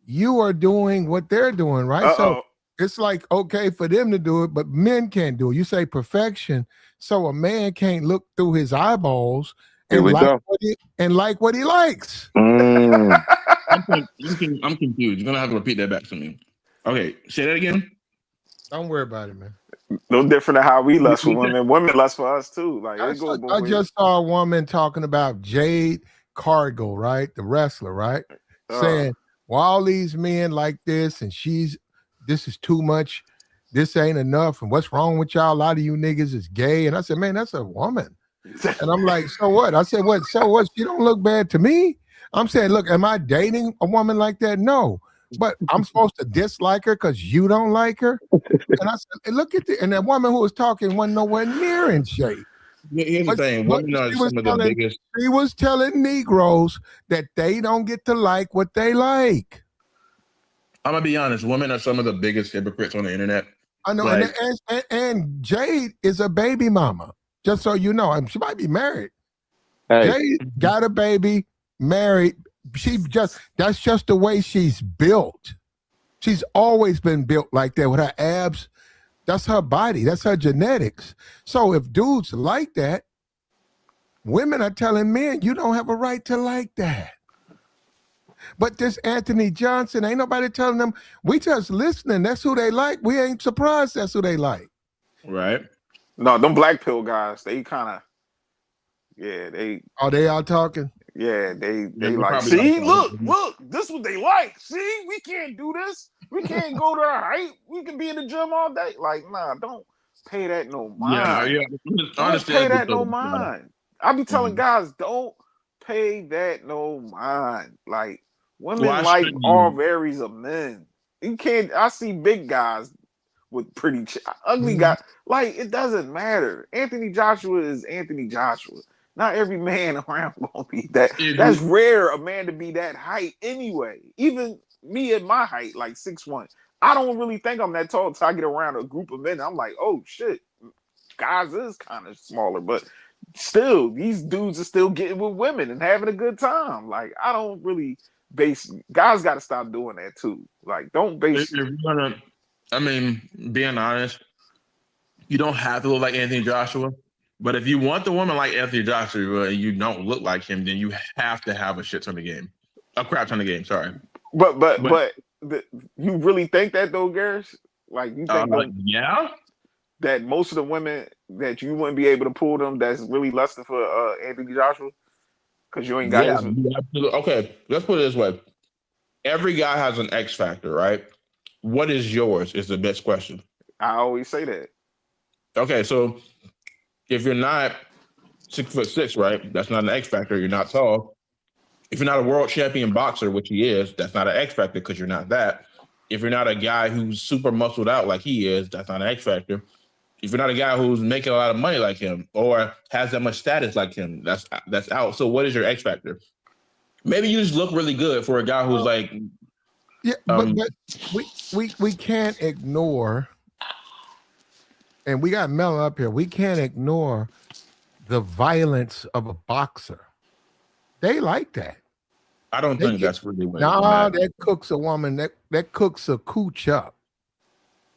you are doing what they're doing, right? So it's like okay for them to do it, but men can't do it. You say perfection, so a man can't look through his eyeballs and like what he likes. I'm confused. You're gonna have to repeat that back to me. Okay, say that again. Don't worry about it, man. No different than how we lust for women. Women lust for us too. Like I just saw a woman talking about Jade Cargill, right? The wrestler, right? Saying, well, all these men like this, and this is too much. This ain't enough. And what's wrong with y'all? A lot of you niggas is gay. And I said, man, that's a woman. And I'm like, so what? I said, what? So what? She don't look bad to me. I'm saying, look, am I dating a woman like that? No. But I'm supposed to dislike her because you don't like her? And I said, look at and that woman who was talking wasn't nowhere near in shape. Here's the thing. Women are some of the biggest. She was telling Negroes that they don't get to like what they like. I'm going to be honest. Women are some of the biggest hypocrites on the internet. I know. And Jade is a baby mama. Just so you know. She might be married. Hey. Jade got a baby, married. That's just the way she's built. She's always been built like that with her abs. That's her body. That's her genetics. So if dudes like that, women are telling men, you don't have a right to like that. But this Anthony Johnson, ain't nobody telling them. We just listening. That's who they like. We ain't surprised that's who they like. Right. No, them black pill guys, they kind of, they. Are they out talking? Yeah, they like, see, look, this is what they like. See, we can't do this. We can't go to our height. We can be in the gym all day. Like, nah, don't pay that no mind. Don't pay that no mind. I be telling guys, don't pay that no mind. Like, women like all varies of men. You can't. I see big guys with pretty ugly guys. Like, it doesn't matter. Anthony Joshua is Anthony Joshua. Not every man around gonna be that. That's rare, a man to be that height anyway. Even me at my height, like 6'1", I don't really think I'm that tall until I get around a group of men. I'm like, oh shit, guys is kind of smaller, but still, these dudes are still getting with women and having a good time. Like, I don't really base. Guys got to stop doing that too. Like, don't base. Being honest, you don't have to look like Anthony Joshua. But if you want the woman like Anthony Joshua and you don't look like him, then you have to have a crap ton of game. Sorry. But you really think that though, Garris? Like, you think that most of the women that you wouldn't be able to pull them that's really lusting for Anthony Joshua? Because you ain't got his. Okay, let's put it this way. Every guy has an X factor, right? What is yours is the best question. I always say that. Okay, so if you're not 6'6", right? That's not an X factor. You're not tall. If you're not a world champion boxer, which he is, that's not an X factor because you're not that. If you're not a guy who's super muscled out like he is, that's not an X factor. If you're not a guy who's making a lot of money like him or has that much status like him, that's out. So what is your X factor? Maybe you just look really good for a guy who's like. Yeah, but we can't ignore, and we got Mel up here. We can't ignore the violence of a boxer. They like that. I don't think that's really what. Nah, that cooks a woman. That cooks a cooch up.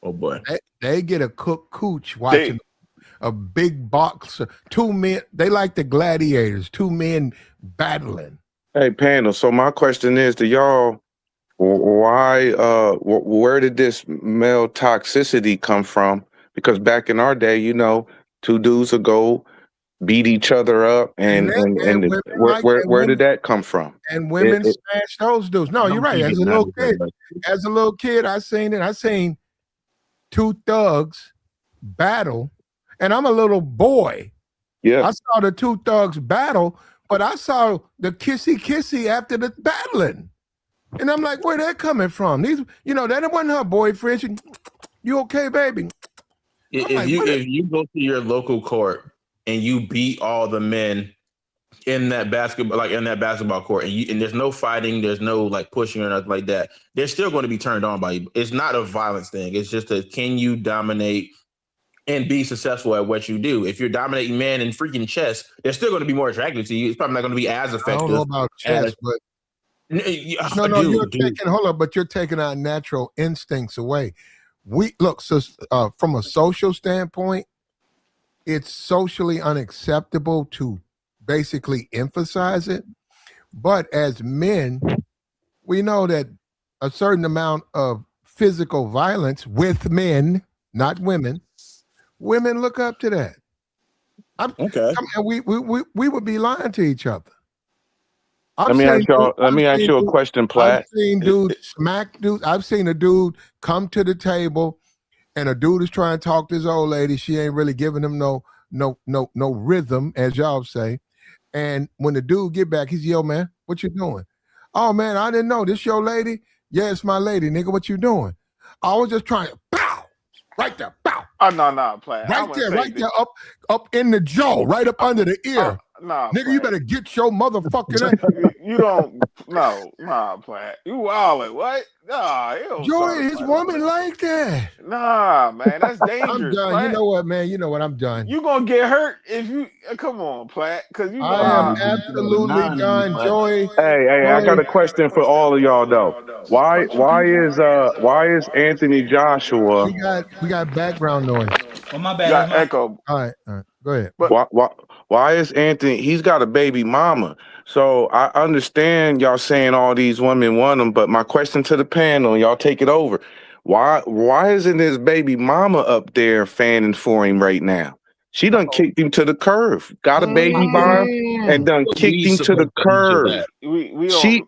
Oh boy, they get a cooked cooch watching a big boxer. Two men. They like the gladiators. Two men battling. Hey, panel. So my question is to y'all: why? Where did this male toxicity come from? Because back in our day, two dudes would go beat each other up, and where did that come from? And women smash those dudes. No, you're right. As a little kid, I seen it. I seen two thugs battle, and I'm a little boy. Yeah, I saw the two thugs battle, but I saw the kissy after the battling, and I'm like, where that coming from? These, that wasn't her boyfriend. You okay, baby? If you go to your local court and you beat all the men in that basketball court, and there's no fighting, there's no like pushing or nothing like that, they're still going to be turned on by you. It's not a violence thing. It's just can you dominate and be successful at what you do? If you're dominating men in freaking chess, they're still going to be more attractive to you. It's probably not going to be as effective. I don't know about chess, but hold up, but you're taking our natural instincts away. From a social standpoint, it's socially unacceptable to basically emphasize it. But as men, we know that a certain amount of physical violence with men, not women look up to that. Okay. And we would be lying to each other. Let me ask you a question, Platt. I've seen dudes smack dudes. I've seen a dude come to the table, and a dude is trying to talk to his old lady. She ain't really giving him no rhythm, as y'all say. And when the dude get back, he's, yo, man, what you doing? Oh, man, I didn't know. This your lady? Yeah, it's my lady, nigga. What you doing? I was just trying to pow, right there, pow. Oh, no, Platt. Right there, up in the jaw, right up under the ear. Nah, nigga, Platt. You better get your motherfucking You don't, nah, Platt. You wildin', what? Nah, Joy, his woman like that. Nah, man, that's dangerous. I'm done. Platt. You know what, man? You know what? I'm done. You gonna get hurt if you come on, Platt, because you know I am absolutely done, Joy. Hey, I got a question for all of y'all though. Why is Anthony Joshua? We got background noise. Oh, my bad. Got echo. All right, go ahead. Why is Anthony? He's got a baby mama. So I understand y'all saying all these women want him, but my question to the panel, y'all take it over. Why isn't his baby mama up there fanning for him right now? She done kicked him to the curb, got a baby by him, and done kicked him to the curb.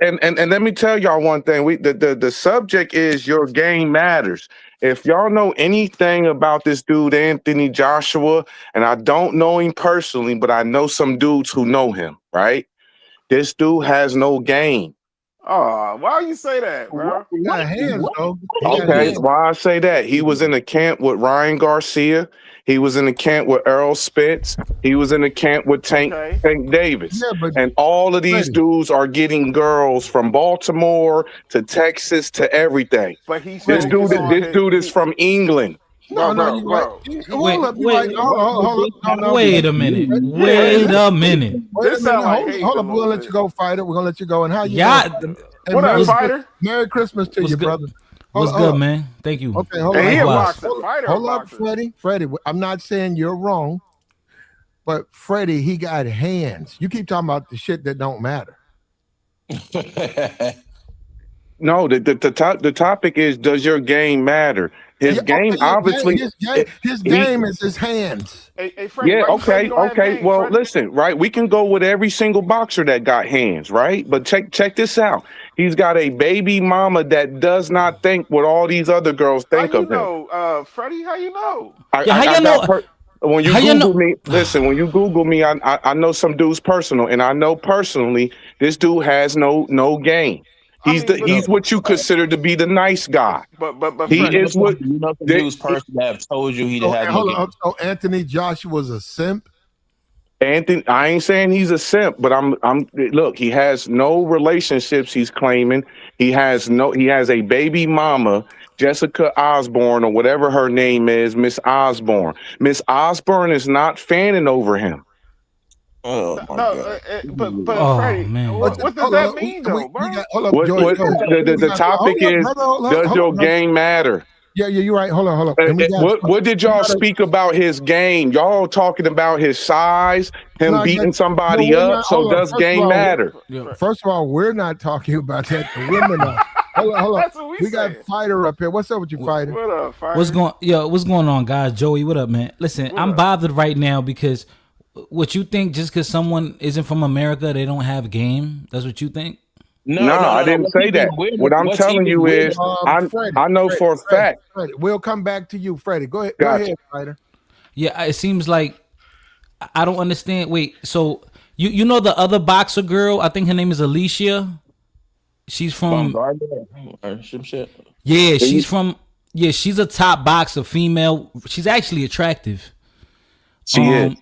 And let me tell y'all one thing. The subject is your game matters. If y'all know anything about this dude, Anthony Joshua, and I don't know him personally, but I know some dudes who know him, right? This dude has no game. Oh, why you say that, bro? He got hands, though. Okay, why I say that? He was in a camp with Ryan Garcia. He was in a camp with Earl Spence. He was in a camp with Tank Davis. Yeah, and all of these dudes are getting girls from Baltimore to Texas to everything. But this dude is from England. Bro. Wait a minute. Wait a minute. Hold up, we're gonna let you go, fighter. We're gonna let you go. And how you? What up, fighter? Merry Christmas to you, brother. What's good, man? Thank you. Okay, hold up, Freddie. I'm not saying you're wrong, but Freddie, he got hands. You keep talking about the shit that don't matter. No, the topic is, does your game matter? His game, obviously, his game is his hands. Hey, Freddie, okay. Well, listen, right? We can go with every single boxer that got hands, right? But check this out. He's got a baby mama that does not think what all these other girls think of him. Freddie, how you know? When you Google me, listen. When you Google me, I know some dudes personal, and I know personally this dude has no game. He's what you consider to be the nice guy. But he is what you know. The dude's person that have told you he had. Hold on. So Anthony Joshua's a simp. Anthony, I ain't saying he's a simp, but I'm look, he has no relationships he's claiming. He has a baby mama, Jessica Osborne, or whatever her name is, Miss Osborne. Miss Osborne is not fanning over him. Oh my God. But Oh Freddie, man. what does that mean though, bro? Hold up, What Joy. Joy, the topic hold up, is, brother, hold does up, your brother. game matter? Yeah, you're right. Hold up. And we got What did y'all speak about his game? Y'all talking about his size, him beating somebody we're up. not. So Hold up. does game matter? First of all, we're not talking about that. The women are. Hold up. That's what We got Fighter up here. What's up with you, Fighter? What up, Fighter? What's going on, guys? Joey, what up, man? Listen, I'm bothered right now because what you think just because someone isn't from America, they don't have game? That's what you think? No, I didn't say that. What I'm telling you is, I know for a fact. Freddie, we'll come back to you, Freddie. Go ahead. Gotcha. Go ahead, Fighter. Yeah, it seems like I don't understand. Wait, so you know the other boxer girl? I think her name is Alicia. She's from Yeah, she's from she's a top boxer, female. She's actually attractive. She is.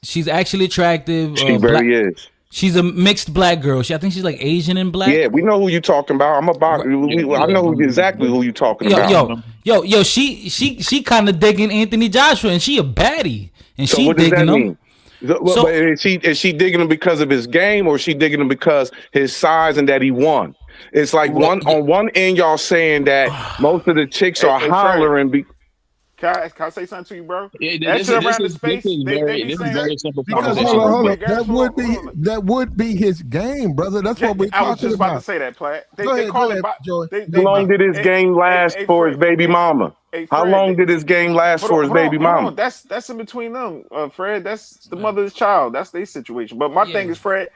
She's actually attractive. She very is. She's a mixed black girl. I think she's like Asian and black. Yeah, we know who you talking about. I know exactly who you talking about. Yo, she kind of digging Anthony Joshua, and she a baddie, and So she what does digging that him. mean? So, is she digging him because of his game, or is she digging him because his size and that he won? It's like on one end, y'all saying that most of the chicks are hollering. Can I say something to you, bro? This is very simple. Because hold up. That would be his game, brother. That's what we're talking about. I was just about to say that, Platt. Go ahead, Joey. How long did his game last for his baby mama? How long did his game last for his baby mama? That's in between them, Fred. That's the mother's child. That's their situation. But my thing is, Fred,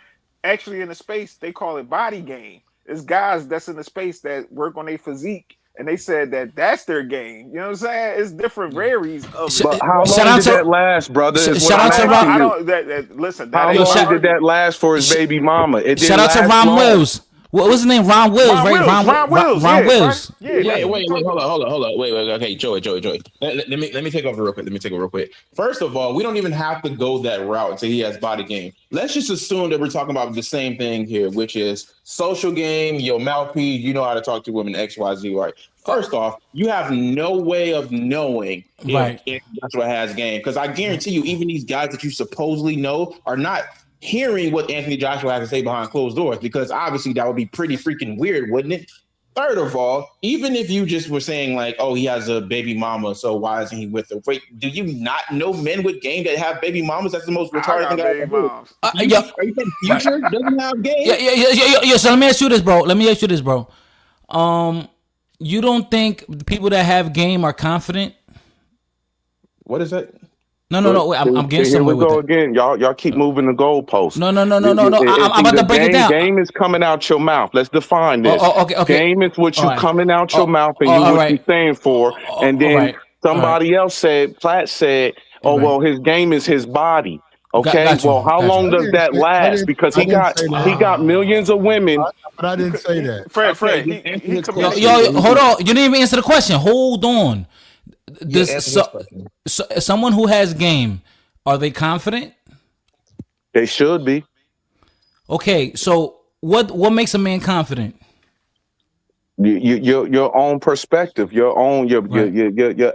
actually in the space, they call it body game. It's guys that's in the space that work on their physique. And they said that's their game. You know what I'm saying? It's different varies of. But how long did that last, brother? Listen, how long did that last for his baby mama? It shout out to Ron Wills. What was his name? Ron Wills, right? Ron Wills. Wait, hold on. Wait. Okay, Joey. Let me take over real quick. First of all, we don't even have to go that route and say he has body game. Let's just assume that we're talking about the same thing here, which is social game, your mouthpiece, you know how to talk to women, XYZ, right? First off, you have no way of knowing if Joshua has game. Because I guarantee you, even these guys that you supposedly know are not hearing what Anthony Joshua has to say behind closed doors, because obviously that would be pretty freaking weird, wouldn't it? Third of all, even if you just were saying like, oh, he has a baby mama, so why isn't he with her? Wait, do you not know men with game that have baby mamas? That's the most retarded thing I've ever heard. Are you saying Future doesn't have game? Yeah. So let me ask you this, bro. You don't think people that have game are confident? What is that? No. I'm getting somewhere with it. Here we go again. Y'all keep moving the goalposts. No. I'm about to break it down. Game is coming out your mouth. Let's define this. Okay. Game is what you coming out your mouth and what you saying for. And then somebody else said, Platt said, well, his game is his body. Okay. Well, how long does that last? Because he got millions of women. But I didn't say that. Fred, yo, hold on. You didn't even answer the question. Hold on. Someone who has game, are they confident? They should be. Okay, so what makes a man confident? Your own perspective, your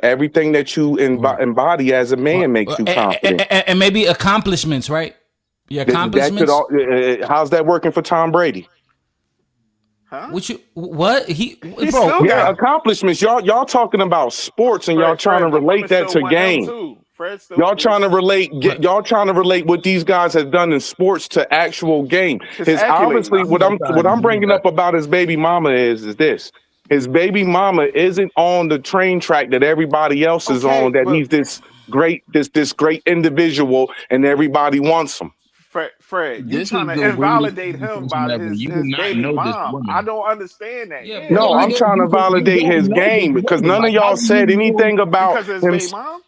everything that you embody as a man makes you confident, and maybe accomplishments, right? Your accomplishments. How's that working for Tom Brady? Huh? Accomplishments. Y'all talking about sports and y'all trying to relate that to game. Y'all trying to relate what these guys have done in sports to actual game. Obviously what I'm bringing up about his baby mama is this. His baby mama isn't on the train track that everybody else is on, that he's this great individual and everybody wants him. Fred, you trying to invalidate him by his baby mom. I don't understand that. No, I'm trying to validate his game because none of y'all said anything about because his baby mom.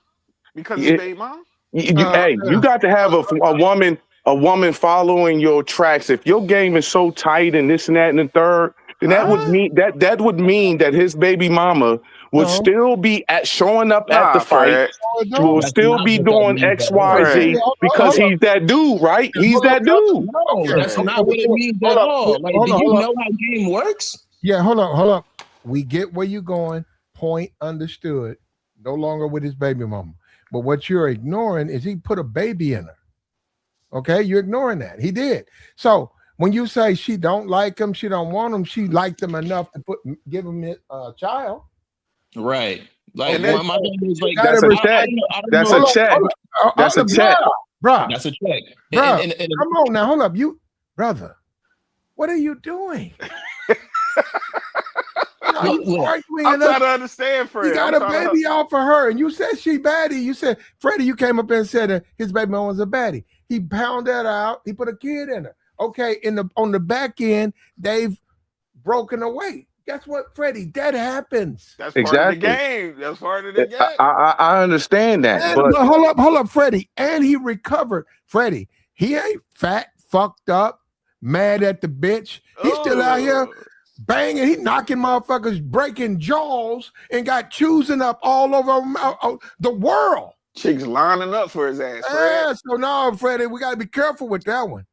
Because his baby mom. You got to have a woman following your tracks. If your game is so tight and this and that and the third, then that would Huh? mean that his baby mama would No, still be at showing up at the Nah, fight, Fred. no, it will don't. That's still not be what that doing means X, at all. Y, Fred. Z because Hold up, he's that dude, right? He's hold up, that brother. dude. No, Okay, that's okay, not what it means at hold up, all. Like, do you hold up. know how game works? Yeah, hold up. We get where you're going. Point understood. No longer with his baby mama. But what you're ignoring is he put a baby in her. Okay, you're ignoring that. He did. So when you say she don't like him, she don't want him, she liked him enough to give him a child. Right. Like And Okay, then my thing is like gotta That's a check. I don't That's know. a hold up, check. hold up. That's a check. Bruh, That's a check. bruh. And Come on now, hold up. You brother, what are you doing? You look, arguing I'm and us. trying to understand, Fred. You got I'm a trying baby out for her, and you said she baddie. You said, Freddie, you came up and said that his baby mama was a baddie. He pounded that out. He put a kid in her. Okay, on the back end, they've broken away. Guess what, Freddie? That happens. That's part of the Exactly. game. That's part of the game. I understand that, And, but but hold up, Freddie. And he recovered. Freddie, he ain't fat, fucked up, mad at the bitch. He's still out here banging. He knocking motherfuckers, breaking jaws, and got choosing up all over the world. Chicks lining up for his ass, Fred. Yeah, so no, Freddie, we got to be careful with that one.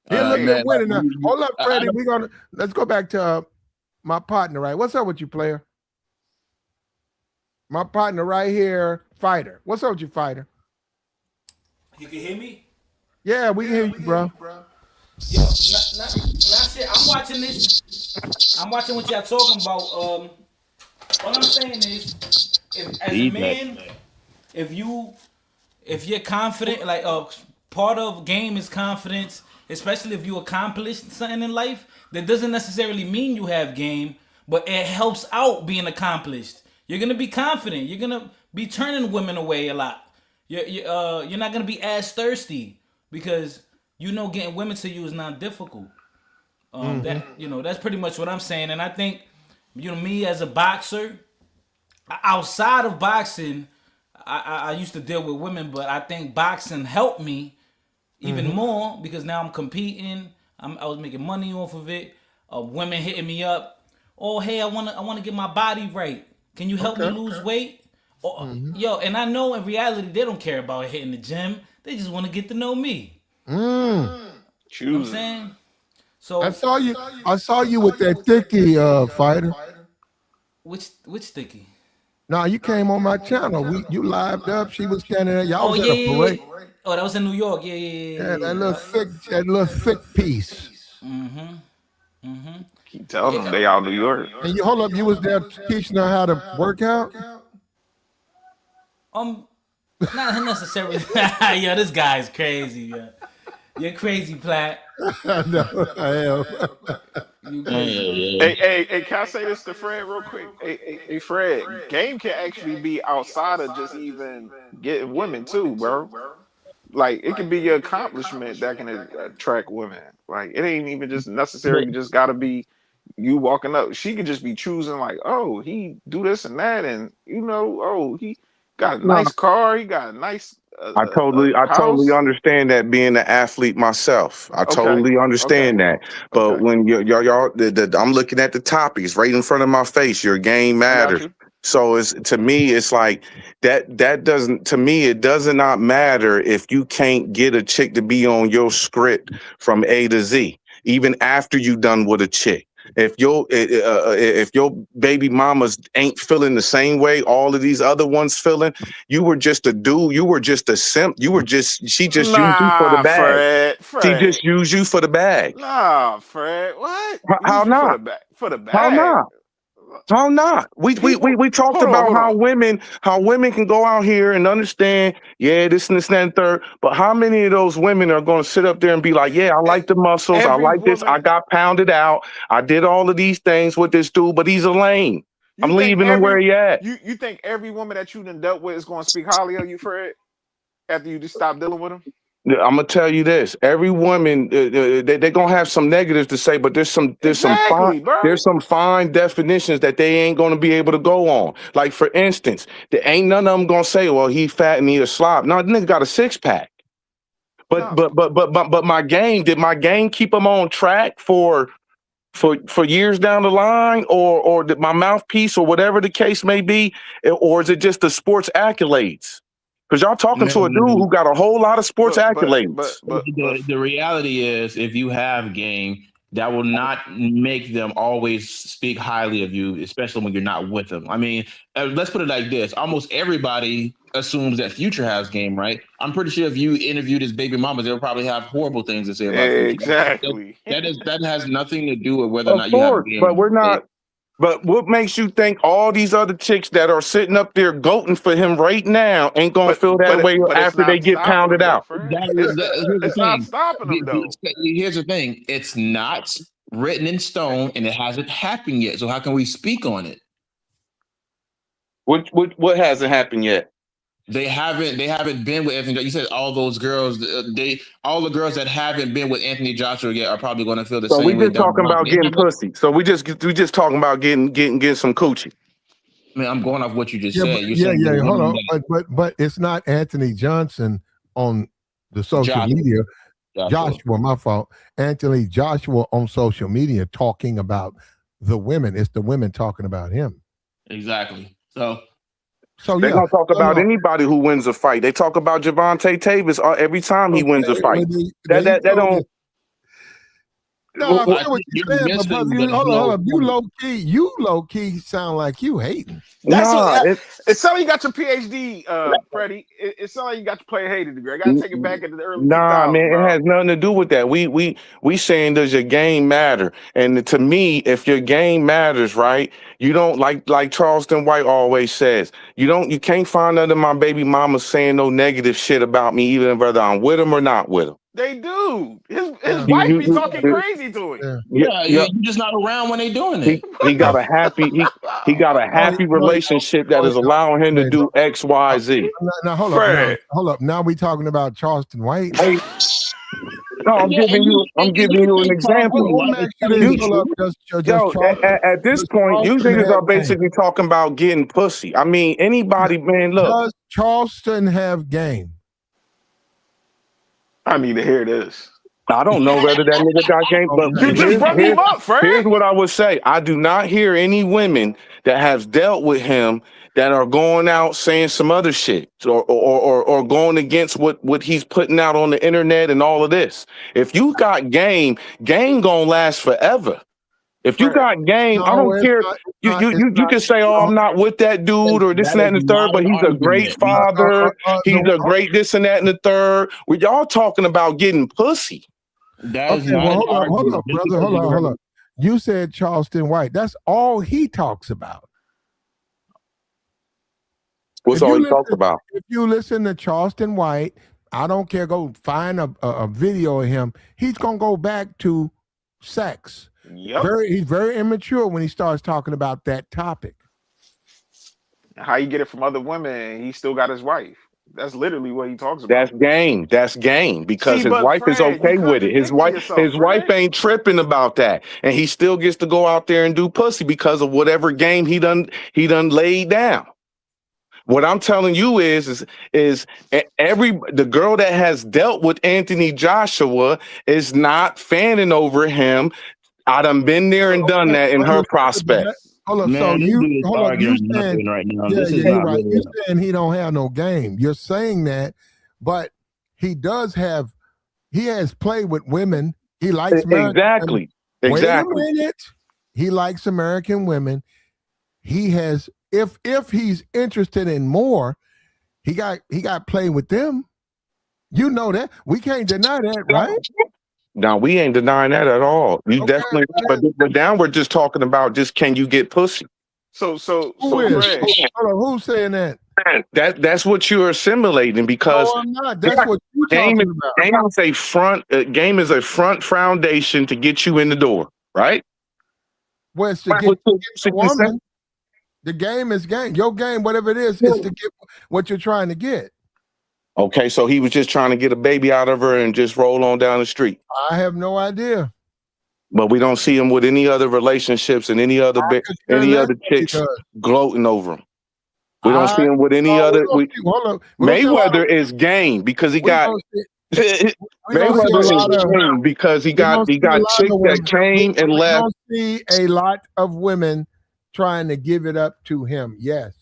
He'll look man, at winning now. Hold up, I Freddie. don't- Let's go back to my partner, right? What's up with you, player? My partner right here, fighter. What's up with you, fighter? You can hear me? Yeah, we can hear you, bro. Yo, I'm watching this. I'm watching what y'all talking about. What I'm saying is, if as a Feedback. man, if you're confident, like part of game is confidence, especially if you accomplished something in life. That doesn't necessarily mean you have game, but it helps out being accomplished. You're gonna be confident. You're gonna be turning women away a lot. You're not gonna be as thirsty because you know getting women to you is not difficult. That's pretty much what I'm saying. And I think me as a boxer, outside of boxing, I used to deal with women, but I think boxing helped me even more because now I'm competing. I was making money off of it. Women hitting me up. Oh, hey, I wanna get my body right. Can you help me lose weight? Yo, and I know in reality they don't care about hitting the gym. They just want to get to know me. You know what I'm saying? So I saw you with that thicky fighter. which sticky? No, you came on my channel. You lived up. She was standing there. Y'all was at a parade. Oh, that was in New York. Yeah. That little thick piece. Keep telling them they all New York. And you hold up, you was there teaching her how to work out? Not necessarily. Yo, this guy's crazy. Yo. You're crazy, Platt. I know, I am. You crazy. Hey, can I say this to Fred real quick? Hey, Fred, game can actually be outside of just even getting women too, bro. Like it can be your accomplishment that can attract women. Like it ain't even just necessarily just gotta be you walking up. She could just be choosing like, oh, he do this and that, and oh, he got a nice car, he got a nice I totally house. understand that being an athlete myself. I totally understand that. But when y'all, I'm looking at the topics right in front of my face. Your game matters. So to me, it's like that doesn't, to me, it does not matter if you can't get a chick to be on your script from A to Z, even after you done with a chick. If your baby mamas ain't feeling the same way all of these other ones feeling, you were just a dude. You were just a simp. She just used you for the bag. Fred. She just used you for the bag. Nah, Fred. What? How not? For the bag. How not? How not? We talked about how women can go out here and understand, this and this and that, third. But how many of those women are going to sit up there and be like, yeah, I like the muscles, I like this, I got pounded out, I did all of these things with this dude, but he's a lame. I'm leaving him where he at. You think every woman that you done dealt with is going to speak highly of you, Fred? After you just stop dealing with him? I'm gonna tell you this: every woman, they're gonna have some negatives to say, but there's some fine definitions that they ain't gonna be able to go on. Like for instance, there ain't none of them gonna say, "Well, he fat and he a slob." No, the nigga got a six pack. But my game, did my game keep him on track for for years down the line, or my mouthpiece, or whatever the case may be, or is it just the sports accolades? Because y'all talking to a dude Man, who got a whole lot of sports But accolades. the reality is, if you have game, that will not make them always speak highly of you, especially when you're not with them. I mean, let's put it like this: almost everybody assumes that Future has game, right? I'm pretty sure if you interviewed his baby mamas, they'll probably have horrible things to say about Future. exactly. That has nothing to do with whether or Of not you have course, but game. we're not. But what makes you think all these other chicks that are sitting up there goating for him right now ain't gonna feel that way but it's after they not get stopping pounded them though, out? Fred. Here's the It's not thing. stopping them though. Here's the thing. It's not written in stone, and it hasn't happened yet. So how can we speak on it? What hasn't happened yet? They haven't been with Anthony. You said all those girls. All the girls that haven't been with Anthony Joshua yet are probably going to feel the So we same way just down the talking line. about getting pussy. So we just talking about getting some coochie. I mean, I'm going off what you just Yeah, said. but, You're yeah, saying yeah. the Hold women on, but it's not Anthony Johnson on the social Joshua. media. Joshua. Joshua, my fault. Anthony Joshua on social media talking about the women. It's the women talking about him. Exactly. So They're yeah, gonna talk about anybody who wins a fight. They talk about Javante Tavis every time he wins a fight. That don't. No, I Well, feel what you're you're saying, but missing brother, the hold whole on. You low key sound like you hating. That's nah, it's something you got your PhD, Freddie. It's something you got your player hater degree. I gotta take it back into the early 2000s, man, bro. it has nothing to do with that. We saying, does your game matter? And to me, if your game matters, right, you don't like Charleston White always says, you can't find none of my baby mamas saying no negative shit about me, even whether I'm with them or not with them. They do. His wife be talking crazy to him. yeah, you're just not around when they doing it. He got a happy relationship that is allowing him to do X, Y, Z. Now hold up. Now we talking about Charleston White. No, I'm giving you an example. At this point, you niggas are basically talking about getting pussy. I mean, anybody, man, look. Does Charleston have game? I need to hear this. I don't know whether that nigga got game, but you just brought him up, Fred. Here's what I would say. I do not hear any women that have dealt with him that are going out saying some other shit or going against what he's putting out on the internet and all of this. If you got game gonna last forever. If you got game, I don't care. You can say, "Oh, I'm not with that dude," or this and that and the third, but he's a great father. He's a great this and that and the third. We y'all talking about getting pussy. Hold up, brother. Hold up. You said Charleston White. That's all he talks about. What's all he talks about? If you listen to Charleston White, I don't care. Go find a video of him. He's gonna go back to sex. Yep. He's very immature when he starts talking about that topic. How you get it from other women? He still got his wife. That's literally what he talks about. That's game because his wife is okay with it. His wife ain't tripping about that, and he still gets to go out there and do pussy because of whatever game he done laid down. What I'm telling you is the girl that has dealt with Anthony Joshua is not fanning over him. I done been there and done that in her prospect. Hold up, man, so you saying right now. Yeah, you're right. You're saying he don't have no game. You're saying that, but he has played with women. He likes exactly. Wait a minute. He likes American women. He has if he's interested in more, he got played with them. You know that. We can't deny that, right? No, we ain't denying that at all. You definitely, but now we're just talking about can you get pussy? So Fred, Fred, who's saying that? That's what you're assimilating because no, I'm not. That's what you're talking about. Game is a front foundation to get you in the door, right? Well, it's to get the woman. The game is game. Your game, whatever it is to get what you're trying to get. Okay, so he was just trying to get a baby out of her and just roll on down the street. I have no idea. But we don't see him with any other relationships and any other chicks gloating over him. We don't see him with any other. Mayweather is game because he got We're gonna see a Mayweather is lot of king because he we're gonna got see a lot chicks of that women. came and We're left. gonna see a lot of women trying to give it up to him. Yes.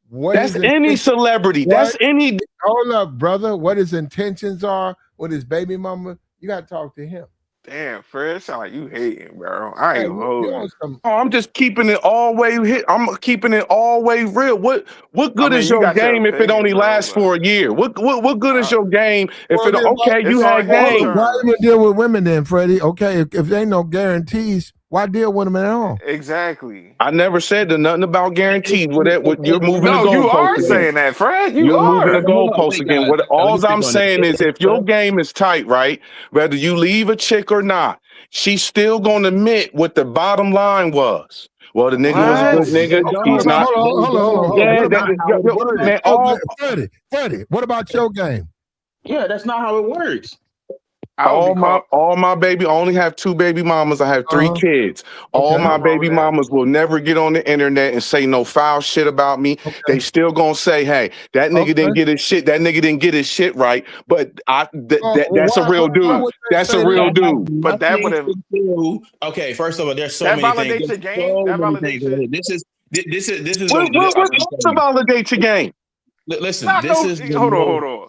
What That's his any intention? celebrity. What? That's any. Hold up, brother. What his intentions are? What his baby mama? You got to talk to him. Damn, Fred, sound like you hating, bro. I ain't Hey, gonna you hold on you. some? Oh, I'm just keeping it all way hit. I'm keeping it all way real. What I good mean, is you your got your game if it opinion, only bro, lasts for but a year? What good is your game if Well, it then okay? You it's on had his hold up. game. Why terms. even deal with women then, Freddie? Okay, if there ain't no guarantees, why deal with them at all? Exactly. I never said nothing about guarantees. What you're moving the No, you goalpost are again. saying that, Fred. You You're moving the are. Hold on, goalpost wait, again. guys. What Let me all speak I'm on this. saying is if your game is tight, right? Whether you leave a chick or not, she's still gonna admit what the bottom line was. Well, the nigga was a What? good nigga. They What He's don't. about? not. Hold on. Yeah, What That's about? not how it What works. about man. your game, All Freddie? What about your game? Yeah, that's not how it works. I would be called. all my baby I only have 2 baby mamas. I have 3 Uh huh. kids. All Okay. my Nothing wrong with baby that. mamas will never get on the internet and say no foul shit about me. Okay. They still gonna say, hey, that nigga Okay. didn't get his shit. That nigga didn't get his shit right. But that's a real Why dude. would they That's a say that? real That has dude. But that would nothing have to do. Okay, first of all, there's so that many things. validates There's your game. so That many things. validates your. This is What what I'm what gonna tell to you. validate your game? Listen, Not this no. is the Hold on, most. hold on.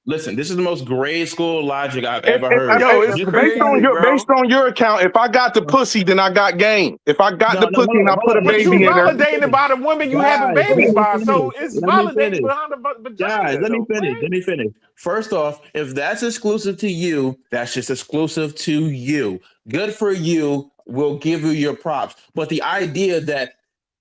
Listen, this is the most grade school logic I've If, ever if, heard. Yo, it's Just crazy, based bro. on your account, if I got the pussy, then I got game. If I got no, the no, pussy and I put a But Let you baby me in her, validating finish. by the women you having Guys, babies let me by, so finish. it's Let me validating finish. behind the Guys, vagina, let me though, finish. Fred. Let me finish. First off, if that's exclusive to you, that's just exclusive to you. Good for you. We'll give you your props. But the idea that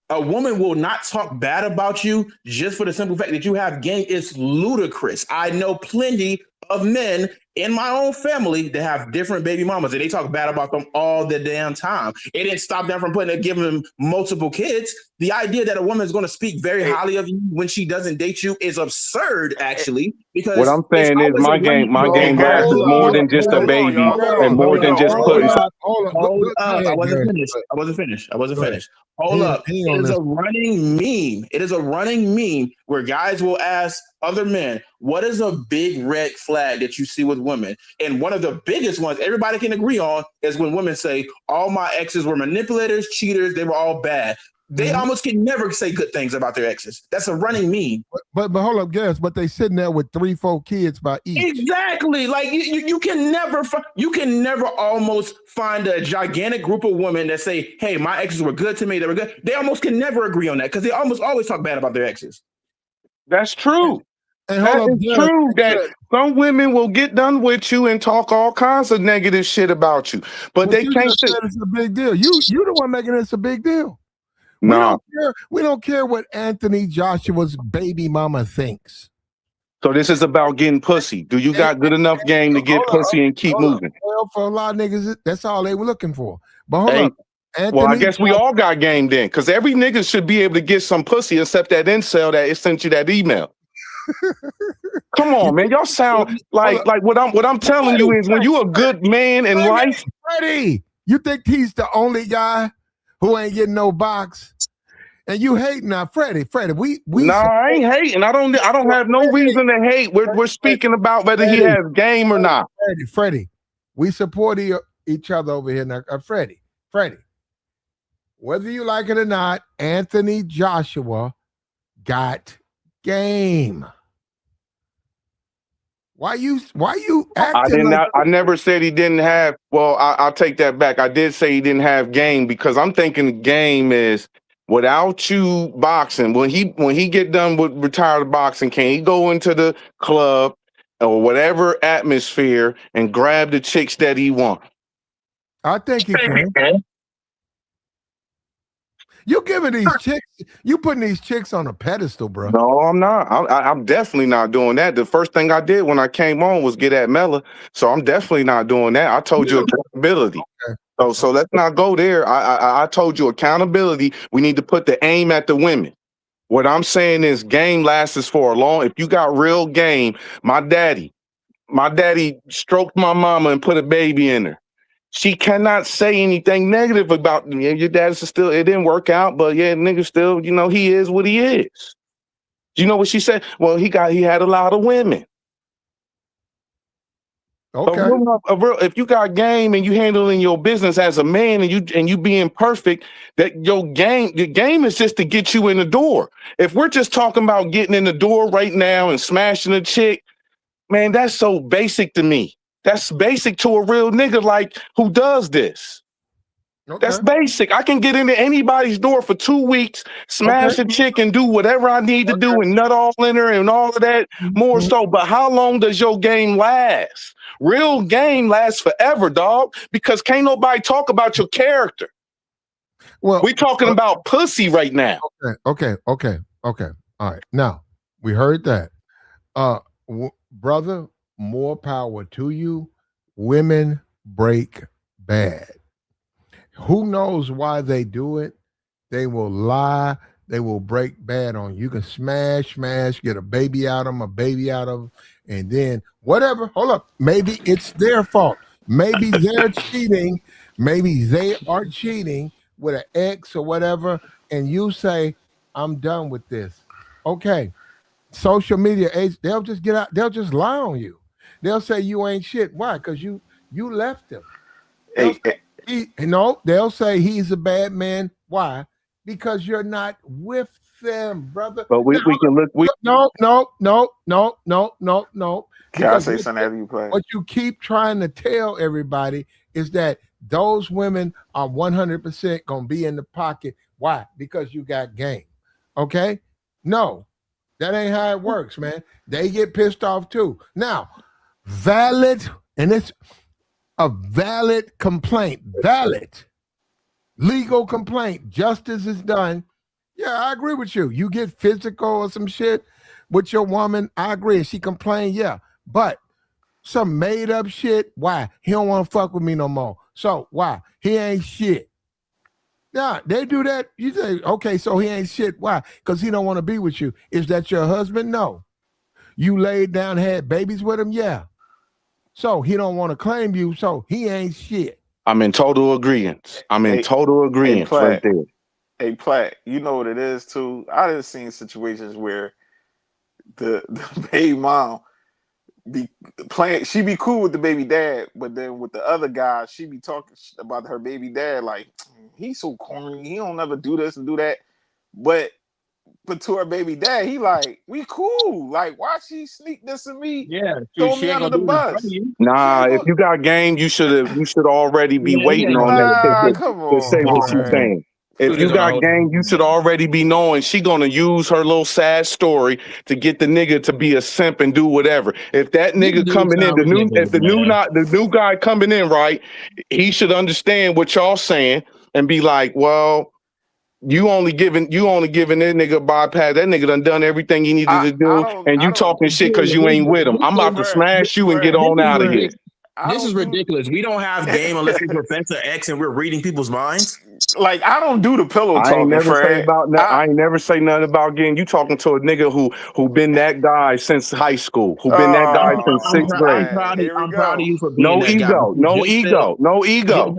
a woman will not talk bad about you just for the simple fact that you have game is ludicrous. I know plenty of men in my own family that have different baby mamas and they talk bad about them all the damn time. It didn't stop them from giving them multiple kids. The idea that a woman is going to speak very It, highly of you when she doesn't date you is absurd, it, actually, what because I'm it's saying is always a running. my Oh, game lasts is hold more up, than just a hold on, baby y'all. Freddie, Hold and on. more We than gonna just hold hold putting. on. up, hold up. Hold Go up. I ahead, wasn't Gary. finished. I wasn't finished. I wasn't Go ahead. finished. Hold up. He It on is this. a running meme. It is a running meme where guys will ask other men, what is a big red flag that you see with women? And one of the biggest ones everybody can agree on is when women say, all my exes were manipulators, cheaters, they were all bad. They Mhm. almost can never say good things about their exes. That's a running meme. But hold up, guess. But they sitting there with 3, 4 kids by each. Exactly. Like you can never almost find a gigantic group of women that say, "Hey, my exes were good to me. They were good." They almost can never agree on that because they almost always talk bad about their exes. That's true. And hold That up, is guess. true. That some women will get done with you and talk all kinds of negative shit about you, but But they you can't just say, said it's a big deal. You the one making this a big deal. We nah. don't care. We don't care what Anthony Joshua's baby mama thinks. So this is about getting pussy. Do you And, got good enough game to get hold up, pussy and keep hold up. moving? Well, for a lot of niggas, that's all they were looking for. But hold Hey, up, well, I Anthony. guess we all got game then, because every nigga should be able to get some pussy except that incel that sent you that email. Come You on, man. Y'all think, sound hold up, like what I'm telling you is when you a good man in life. Freddie, you think he's the only guy who ain't getting no box? And you hating now, Freddie. We Nah, I ain't hating. I don't have no reason to hate. We're speaking about whether he has game or not. Freddie, we support each other over here now. Freddie, whether you like it or not, Anthony Joshua got game. Why you acting like I never said he didn't have. Well, I'll take that back. I did say he didn't have game because I'm thinking the game is without you boxing. When he get done with retired boxing, can he go into the club or whatever atmosphere and grab the chicks that he wants? I think he can. You giving these chicks, you putting these chicks on a pedestal, bro. No, I'm not. I'm definitely not doing that. The first thing I did when I came on was get at Mella, so I'm definitely not doing that. I told you accountability. So let's not go there. I told you accountability. We need to put the aim at the women. What I'm saying is game lasts for a long. If you got real game, my daddy stroked my mama and put a baby in her. She cannot say anything negative about me. Your dad's still, it didn't work out, but yeah, nigga still, he is what he is. You know what she said? Well, he had a lot of women. Okay. If you got game and you handling your business as a man and you being perfect, that your game is just to get you in the door. If we're just talking about getting in the door right now and smashing a chick, man, that's so basic to me. That's basic to a real nigga like who does this. Okay. That's basic. I can get into anybody's door for 2 weeks, smash a chick and do whatever I need to do and nut all in her and all of that more so. But how long does your game last? Real game lasts forever, dog, because can't nobody talk about your character. Well, we talking about pussy right now. Okay. All right. Now, we heard that. Brother, more power to you. Women break bad. Who knows why they do it? They will lie. They will break bad on you. You can smash, get a baby out of them, and then whatever. Hold up. Maybe it's their fault. Maybe they're cheating. Maybe they are cheating with an ex or whatever, and you say, I'm done with this. Okay. Social media age, they'll just get out, they'll just lie on you. They'll say you ain't shit. Why? Because you left him. They'll say he's a bad man. Why? Because you're not with them, brother. But we can look. No. Can I say something after you play? What you keep trying to tell everybody is that those women are 100% gonna be in the pocket. Why? Because you got game. Okay? No, that ain't how it works, man. They get pissed off too. Now, valid, and it's a valid complaint, valid legal complaint. Justice is done. Yeah, I agree with you. You get physical or some shit with your woman, I agree. She complained, yeah. But some made up shit, why? He don't want to fuck with me no more. So why? He ain't shit. Yeah, they do that. You say, okay, so he ain't shit. Why? Because he don't want to be with you. Is that your husband? No. You laid down, had babies with him? Yeah. So he don't want to claim you, so he ain't shit. I'm in total agreement. Right there. Hey, Platt, you know what it is too? I done seen situations where the baby mom be playing, she be cool with the baby dad, but then with the other guy, she be talking about her baby dad like, he's so corny, he don't never do this and do that. But to her baby dad, he like, we cool. Like, why she sneak this in me? Yeah, throw me under the bus. Nah, if you got game, you should already be waiting on that to say what she's saying. If you got game, you should already be knowing she gonna use her little sad story to get the nigga to be a simp and do whatever. If that nigga coming in, the new guy coming in, right, he should understand what y'all saying and be like, well, you only giving that nigga a bypass. That nigga done everything he needed to do, and you talking shit because you ain't with him. I'm about to smash you and get on out of here. This is ridiculous. We don't have game unless we prevent the X and we're reading people's minds. Like, I don't do the pillow talking. I ain't never say nothing about getting you talking to a nigga who been that guy since high school, who been that guy since sixth grade. I'm proud of you for being that guy. No ego.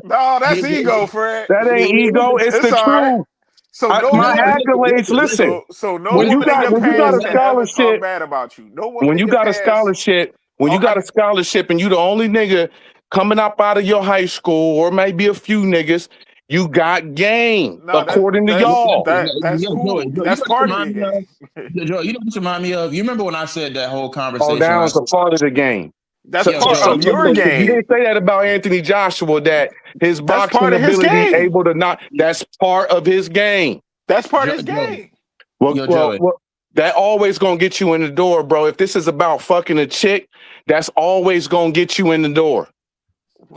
No, that's ego, Fred. That ain't ego. It's the truth. Right. So my accolades. Listen. So no when you got a scholarship, bad about you. No one. When you got a scholarship. When you got a scholarship and you the only nigga coming up out of your high school, or maybe a few niggas, you got game, according to y'all. That's cool. That's part of the game. Joe, you know what you remind me of? You remember when I said that whole conversation? Oh, that was a part of the game. That's part of your game. You didn't say that about Anthony Joshua, that his boxing ability able to not. That's part of his game. That's part of his game. Well, that always gonna get you in the door, bro. If this is about fucking a chick, that's always gonna get you in the door.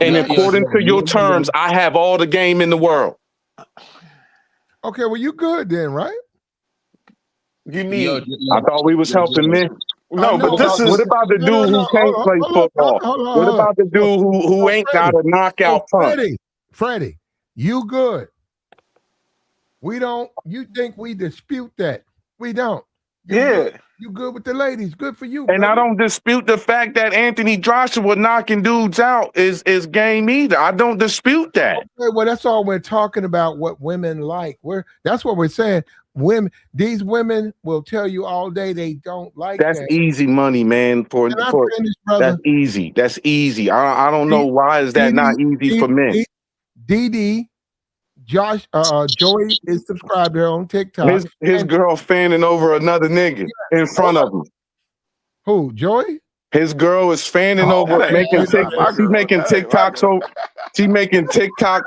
And according to your terms, I have all the game in the world. Okay, well, you good then, right? You need. I thought we was helping men. No, but this is. What about the dude who can't play football? What about the dude who ain't got a knockout punch? Freddie, you good. We don't. You think we dispute that? We don't. You good. Yeah. You good with the ladies. Good for you, And I brother. don't dispute the fact that Anthony Joshua knocking dudes out is game either. I don't dispute that. Okay, well, that's all we're talking about. What women like. That's what we're saying. These women will tell you all day they don't like That's that. easy money, man. Can I finish, brother? That's easy. That's easy. I don't know why is that not easy for men. DD, Josh, Joey is subscribed here on TikTok. His girl fanning over another nigga in front of him. Who, Joey? His girl is fanning over, making TikToks. She's making TikToks. So she making TikToks.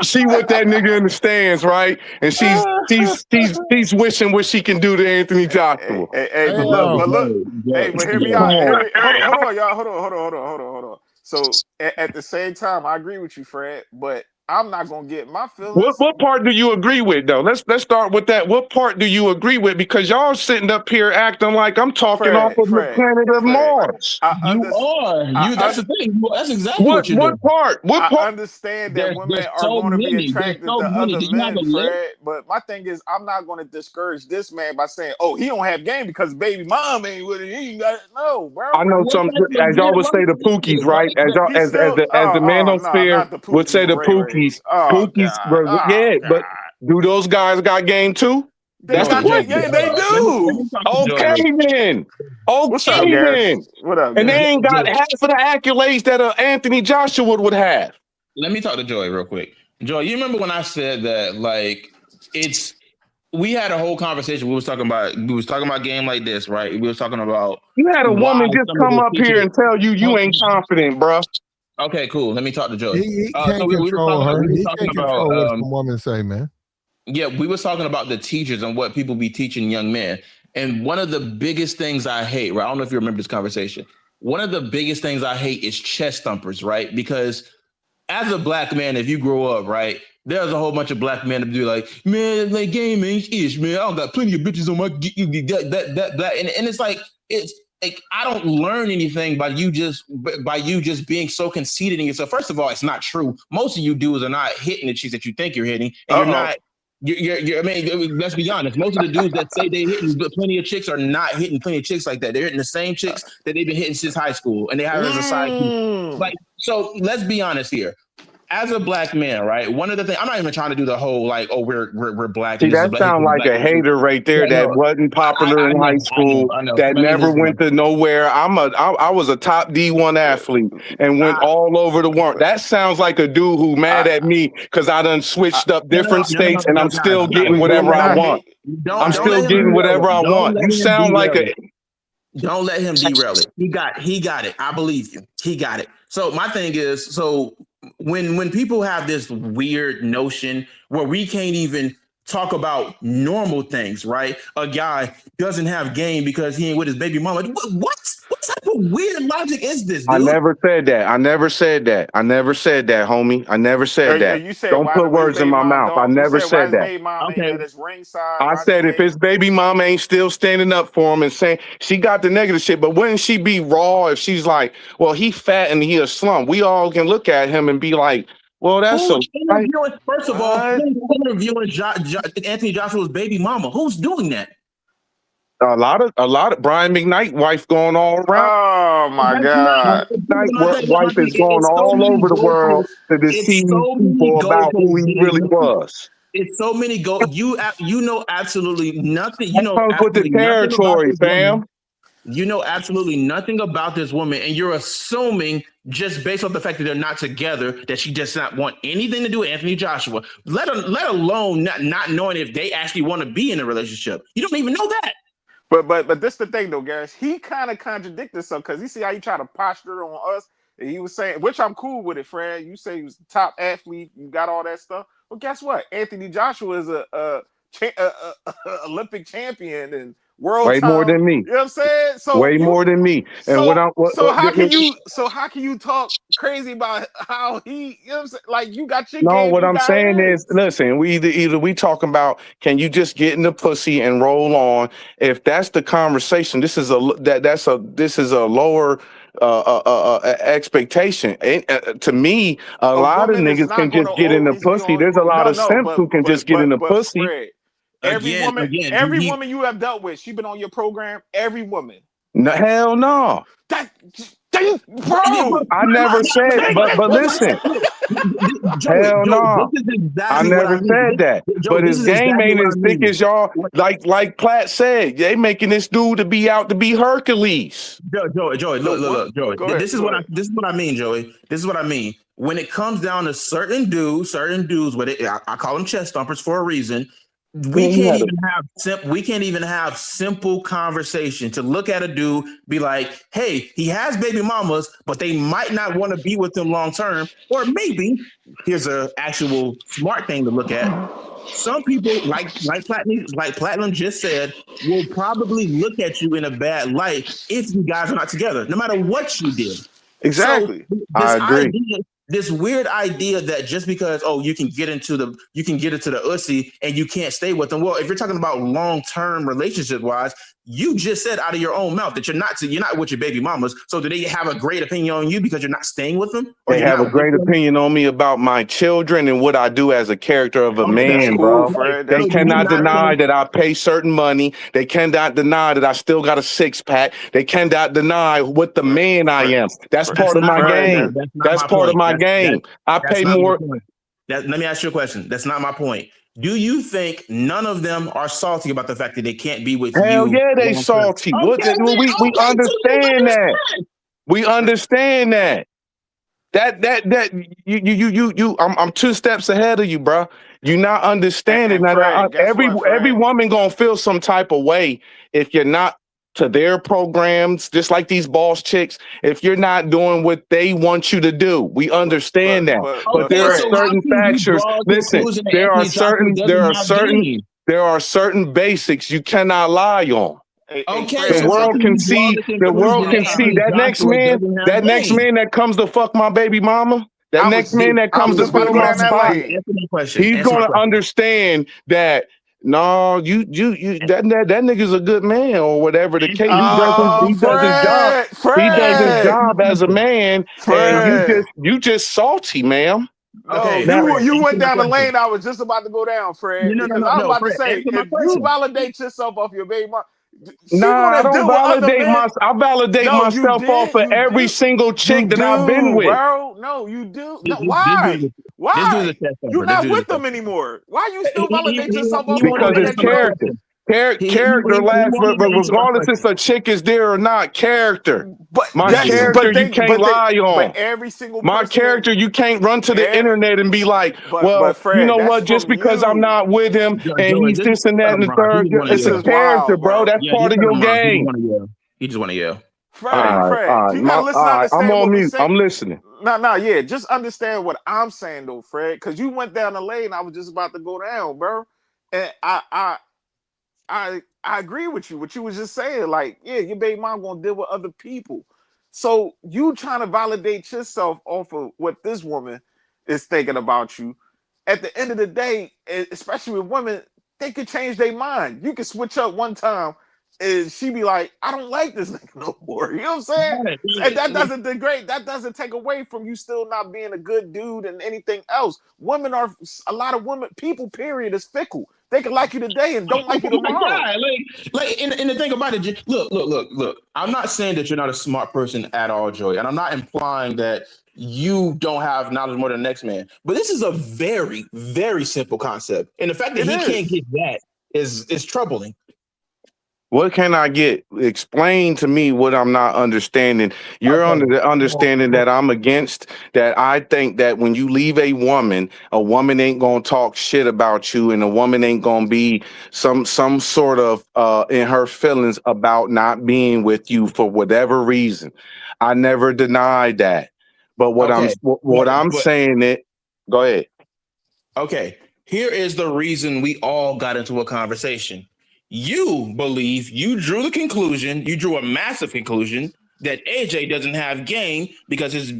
She with that nigga in the stands, right? And she's wishing what she can do to Anthony Joshua. Hey, but look. Hey, but hear me out. Hold on, y'all. Hold on. So at the same time, I agree with you, Fred. But I'm not gonna get my feelings. What part do you agree with, though? Let's start with that. What part do you agree with? Because y'all sitting up here acting like I'm talking off of the planet of Mars. That's the thing. That's exactly what you're doing. What part? I understand that women are going to be attracted to other men, Fred. But my thing is, I'm not going to discourage this man by saying, "Oh, he don't have game because baby mom ain't with it. He ain't got it." No, bro. I know some, as y'all would say, the Pookies, right? As the manosphere would say, the Pookies. Pookies, bro. Yeah, but do those guys got game too? That's the question. Yeah, they do. Okay, then. What's up, guys? What up? And they ain't got half of the accolades that Anthony Joshua would have. Let me talk to Joy real quick. Joy, you remember when I said that, like, we had a whole conversation. We was talking about game like this, right? We was talking about. You had a woman just come up here and tell you ain't confident, bro. Okay, cool. Let me talk to Joey. He can't control her. He can't control what some women say, man. Yeah, we was talking about the teachers and what people be teaching young men. And one of the biggest things I hate, right? I don't know if you remember this conversation. One of the biggest things I hate is chest thumpers, right? Because as a black man, if you grow up, right, there's a whole bunch of black men to be like, man, like game ain't ish, man. I don't got plenty of bitches on my that. And it's like I don't learn anything by you just being so conceited in yourself. First of all, it's not true. Most of you dudes are not hitting the chicks that you think you're hitting, and you're not. I mean, let's be honest. Most of the dudes that say they're hitting plenty of chicks are not hitting plenty of chicks like that. They're hitting the same chicks that they've been hitting since high school, and they have as a side piece. Like, so let's be honest here. As a black man, right? One of the things I'm not even trying to do the whole like, oh, we're black. See, that sounds like a hater right there that wasn't popular in high school, that never went to nowhere. I was a top D1 athlete and went all over the world. That sounds like a dude who mad at me because I done switched up different states and I'm still getting whatever I want. I'm still getting whatever I want. You sound like a. Don't let him derail it. He got it. I believe you. He got it. So my thing is, so when people have this weird notion where we can't even talk about normal things, right? A guy doesn't have game because he ain't with his baby mama. What type of weird logic is this, dude? I never said that, homie. I never said that. You said, don't put words in my mouth. I never said that. I said if his baby mama ain't still standing up for him and saying she got the negative shit, but wouldn't she be raw if she's like, well, he fat and he a slump? We all can look at him and be like, well, that's first of all, who's interviewing Anthony Joshua's baby mama? Who's doing that? A lot of Brian McKnight wife going all around. Oh my God! McKnight wife is going all over the world to deceive people about who he really was. It's so many you know absolutely nothing. You know comes with the territory, fam. You know absolutely nothing about this woman, and you're assuming just based off the fact that they're not together that she does not want anything to do with Anthony Joshua. Let alone not knowing if they actually want to be in a relationship. You don't even know that. But this the thing though, Gareth. He kind of contradicted himself because you see how he tried to posture on us, and he was saying, which I'm cool with it, Fred. You say he was the top athlete, you got all that stuff. Well, guess what? Anthony Joshua is a Olympic champion and world way more than me. You know what I'm saying? So way more than me. And how can you talk crazy about how he? You know what I'm saying? Like you got your no. game, What I'm saying is, listen, we either we talking about can you just get in the pussy and roll on? If that's the conversation, this is a lower expectation. To me, a lot of niggas can just get in the pussy. There's a lot of simps who can just get in the pussy. Fred, Every woman, every he, woman you have dealt with, she been on your program. Every woman. No, hell no. That, bro. I never said, but listen, Joey, hell no. this is I exactly what I never mean. said that. Joey, But this his is game exactly ain't what as I thick mean. as y'all. Like Platt said, they making this dude to be out to be Hercules. Joey, look, Joey. Go ahead, This is what I mean, Joey. This is what I mean. When it comes down to certain dudes, I call them chest thumpers for a reason. We can't even have simple conversation to look at a dude, be like, hey, he has baby mamas, but they might not want to be with him long term. Or maybe here's an actual smart thing to look at. Some people, like Platinum just said, will probably look at you in a bad light if you guys are not together, no matter what you did. Exactly. So I agree. this weird idea that just because you can get into the ussy and you can't stay with them. Well, if you're talking about long-term relationship wise, you just said out of your own mouth that you're not with your baby mamas. So do they have a great opinion on you because you're not staying with them? Or They have a great opinion on me about my children and what I do as a character of a That's man, cool, bro. Fred. They That's cannot deny that I pay certain money. They cannot deny that I still got a six pack. They cannot deny what the man I am. That's part of my game. That's part of my game. I pay more. Let me ask you a question. That's not my point. Do you think none of them are salty about the fact that they can't be with you? Hell yeah, they salty. We understand that. We understand that. I'm 2 steps ahead of you, bro. You not understanding that. Fred, Every woman gonna feel some type of way if you're not to their programs, just like these boss chicks. If you're not doing what they want you to do, we understand that. But there are certain factors. Listen, there are certain basics you cannot lie on. The world can see that next man that comes to fuck my baby mama, that next man that comes to fill my spot, he's gonna understand that. No, that nigga's a good man or whatever the case. He does his job. He does his job as a man, and you just salty, ma'am. No, you went down the lane I was just about to go down, Fred. Because I was about to say, if you validate yourself off your baby mama, I don't validate myself. I validate myself off of every single chick that I've been with. Bro, no, you do. No, why? Why? You're not with them anymore. Why you still validate yourself off? Because it's character. Character lasts, regardless if a chick is there or not. Character. But my character, you can't lie on. But every single my character, you can't run to the internet and be like, well, Fred, you know what? Just because I'm not with him and he's this and that and the third, it's a character, bro. That's part of your game. You just want to yell. Fred, you gotta listen. I'm on mute. I'm listening. Yeah. Just understand what I'm saying though, Fred, because you went down the lane I was just about to go down, bro. And I agree with you. What you was just saying, like, yeah, your baby mom gonna deal with other people. So you trying to validate yourself off of what this woman is thinking about you. At the end of the day, especially with women, they could change their mind. You can switch up one time and she be like, I don't like this nigga no more. You know what I'm saying? And that doesn't degrade, that doesn't take away from you still not being a good dude and anything else. Women are, a lot of women, people, period, is fickle. They can like you today and don't like you tomorrow. And the thing about it, look. I'm not saying that you're not a smart person at all, Joey, and I'm not implying that you don't have knowledge more than the next man. But this is a very, very simple concept, and the fact that he can't get that is troubling. What can I get? Explain to me what I'm not understanding. You're under the understanding that I'm against, that I think that when you leave a woman ain't gonna talk shit about you, and a woman ain't gonna be some sort of in her feelings about not being with you for whatever reason. I never denied that. But I'm saying it. Go ahead. Okay. Here is the reason we all got into a conversation. You believe you drew the conclusion, you drew a massive conclusion that AJ doesn't have game because his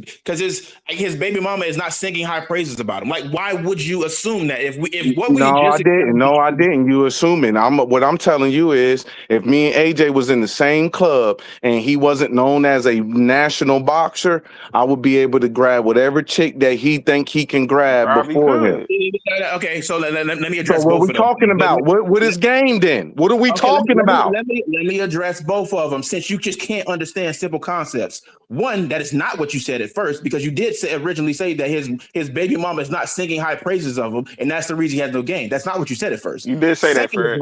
baby mama is not singing high praises about him. Like, why would you assume that if what we No, I just didn't. No, I didn't. You assuming. What I'm telling you is, if me and AJ was in the same club and he wasn't known as a national boxer, I would be able to grab whatever chick that he think he can grab Probably before him. could. okay, so let me So address what both we of them. talking about? What is game then? What are we Okay, talking about? let me address both of them since you just can't understand simple concepts. One, that is not what you said at first because you did originally say that his baby mama is not singing high praises of him, and that's the reason he has no game. That's not what you said at first. You did say that, Fred.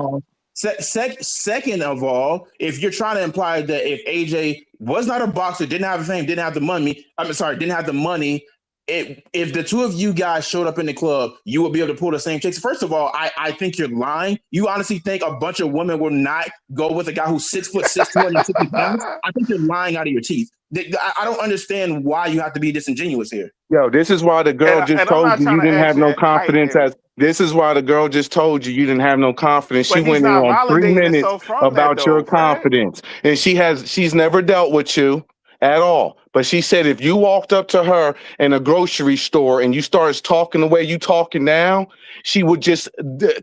Second of all, if you're trying to imply that if AJ was not a boxer, didn't have the fame, didn't have the money, didn't have the money. If the two of you guys showed up in the club, you would be able to pull the same chicks. First of all, I think you're lying. You honestly think a bunch of women will not go with a guy who's 6'6", 260 pounds? I think you're lying out of your teeth. I don't understand why you have to be disingenuous here. Yo, this is why the girl just told you didn't have no confidence. This is why the girl just told you didn't have no confidence. She went in on 3 minutes about your confidence, and she's never dealt with you at all. But she said if you walked up to her in a grocery store and you started talking the way you talking now, she would just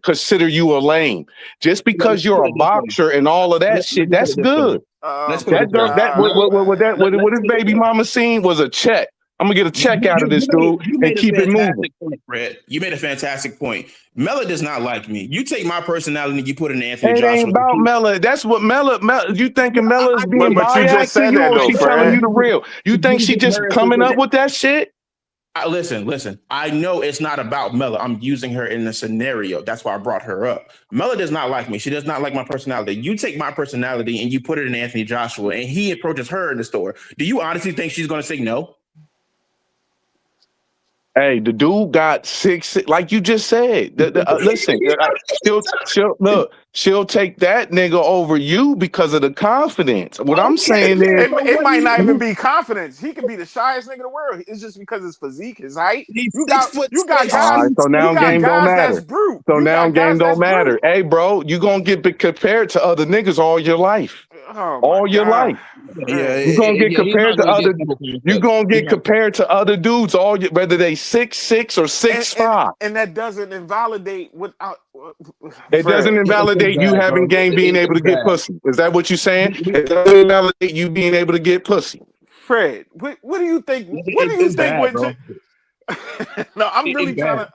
consider you a lame. Just because you're a boxer and all of that shit, that's good. What his baby mama seen was a check. I'm gonna get a check out of this dude and keep it moving. Point, Fred. You made a fantastic point. Mela does not like me. You take my personality and you put it in Anthony Joshua. It ain't about Mela. That's what Mela. You thinking Mela is being biased to you, or she telling you the real? You think she just coming up with that shit? Listen. I know it's not about Mela. I'm using her in a scenario. That's why I brought her up. Mela does not like me. She does not like my personality. You take my personality and you put it in Anthony Joshua, and he approaches her in the store. Do you honestly think she's going to say no? Hey, the dude got 6'6", like you just said. Listen, she'll take that nigga over you because of the confidence. What I'm saying is, it might not even be confidence. He could be the shyest nigga in the world. It's just because his physique, his height. You got guys. Right, so now game don't matter. That's brute. So now game don't matter. Hey, bro, you gonna get compared to other niggas all your life. All your life. Yeah, you're gonna get compared to other. You're gonna get compared to other dudes, whether they 6'6" or 6'5". And that doesn't invalidate without. It doesn't invalidate you having game, being able to get pussy. Is that what you're saying? It doesn't invalidate you being able to get pussy. Fred, what do you think? What do you think? No, I'm really trying to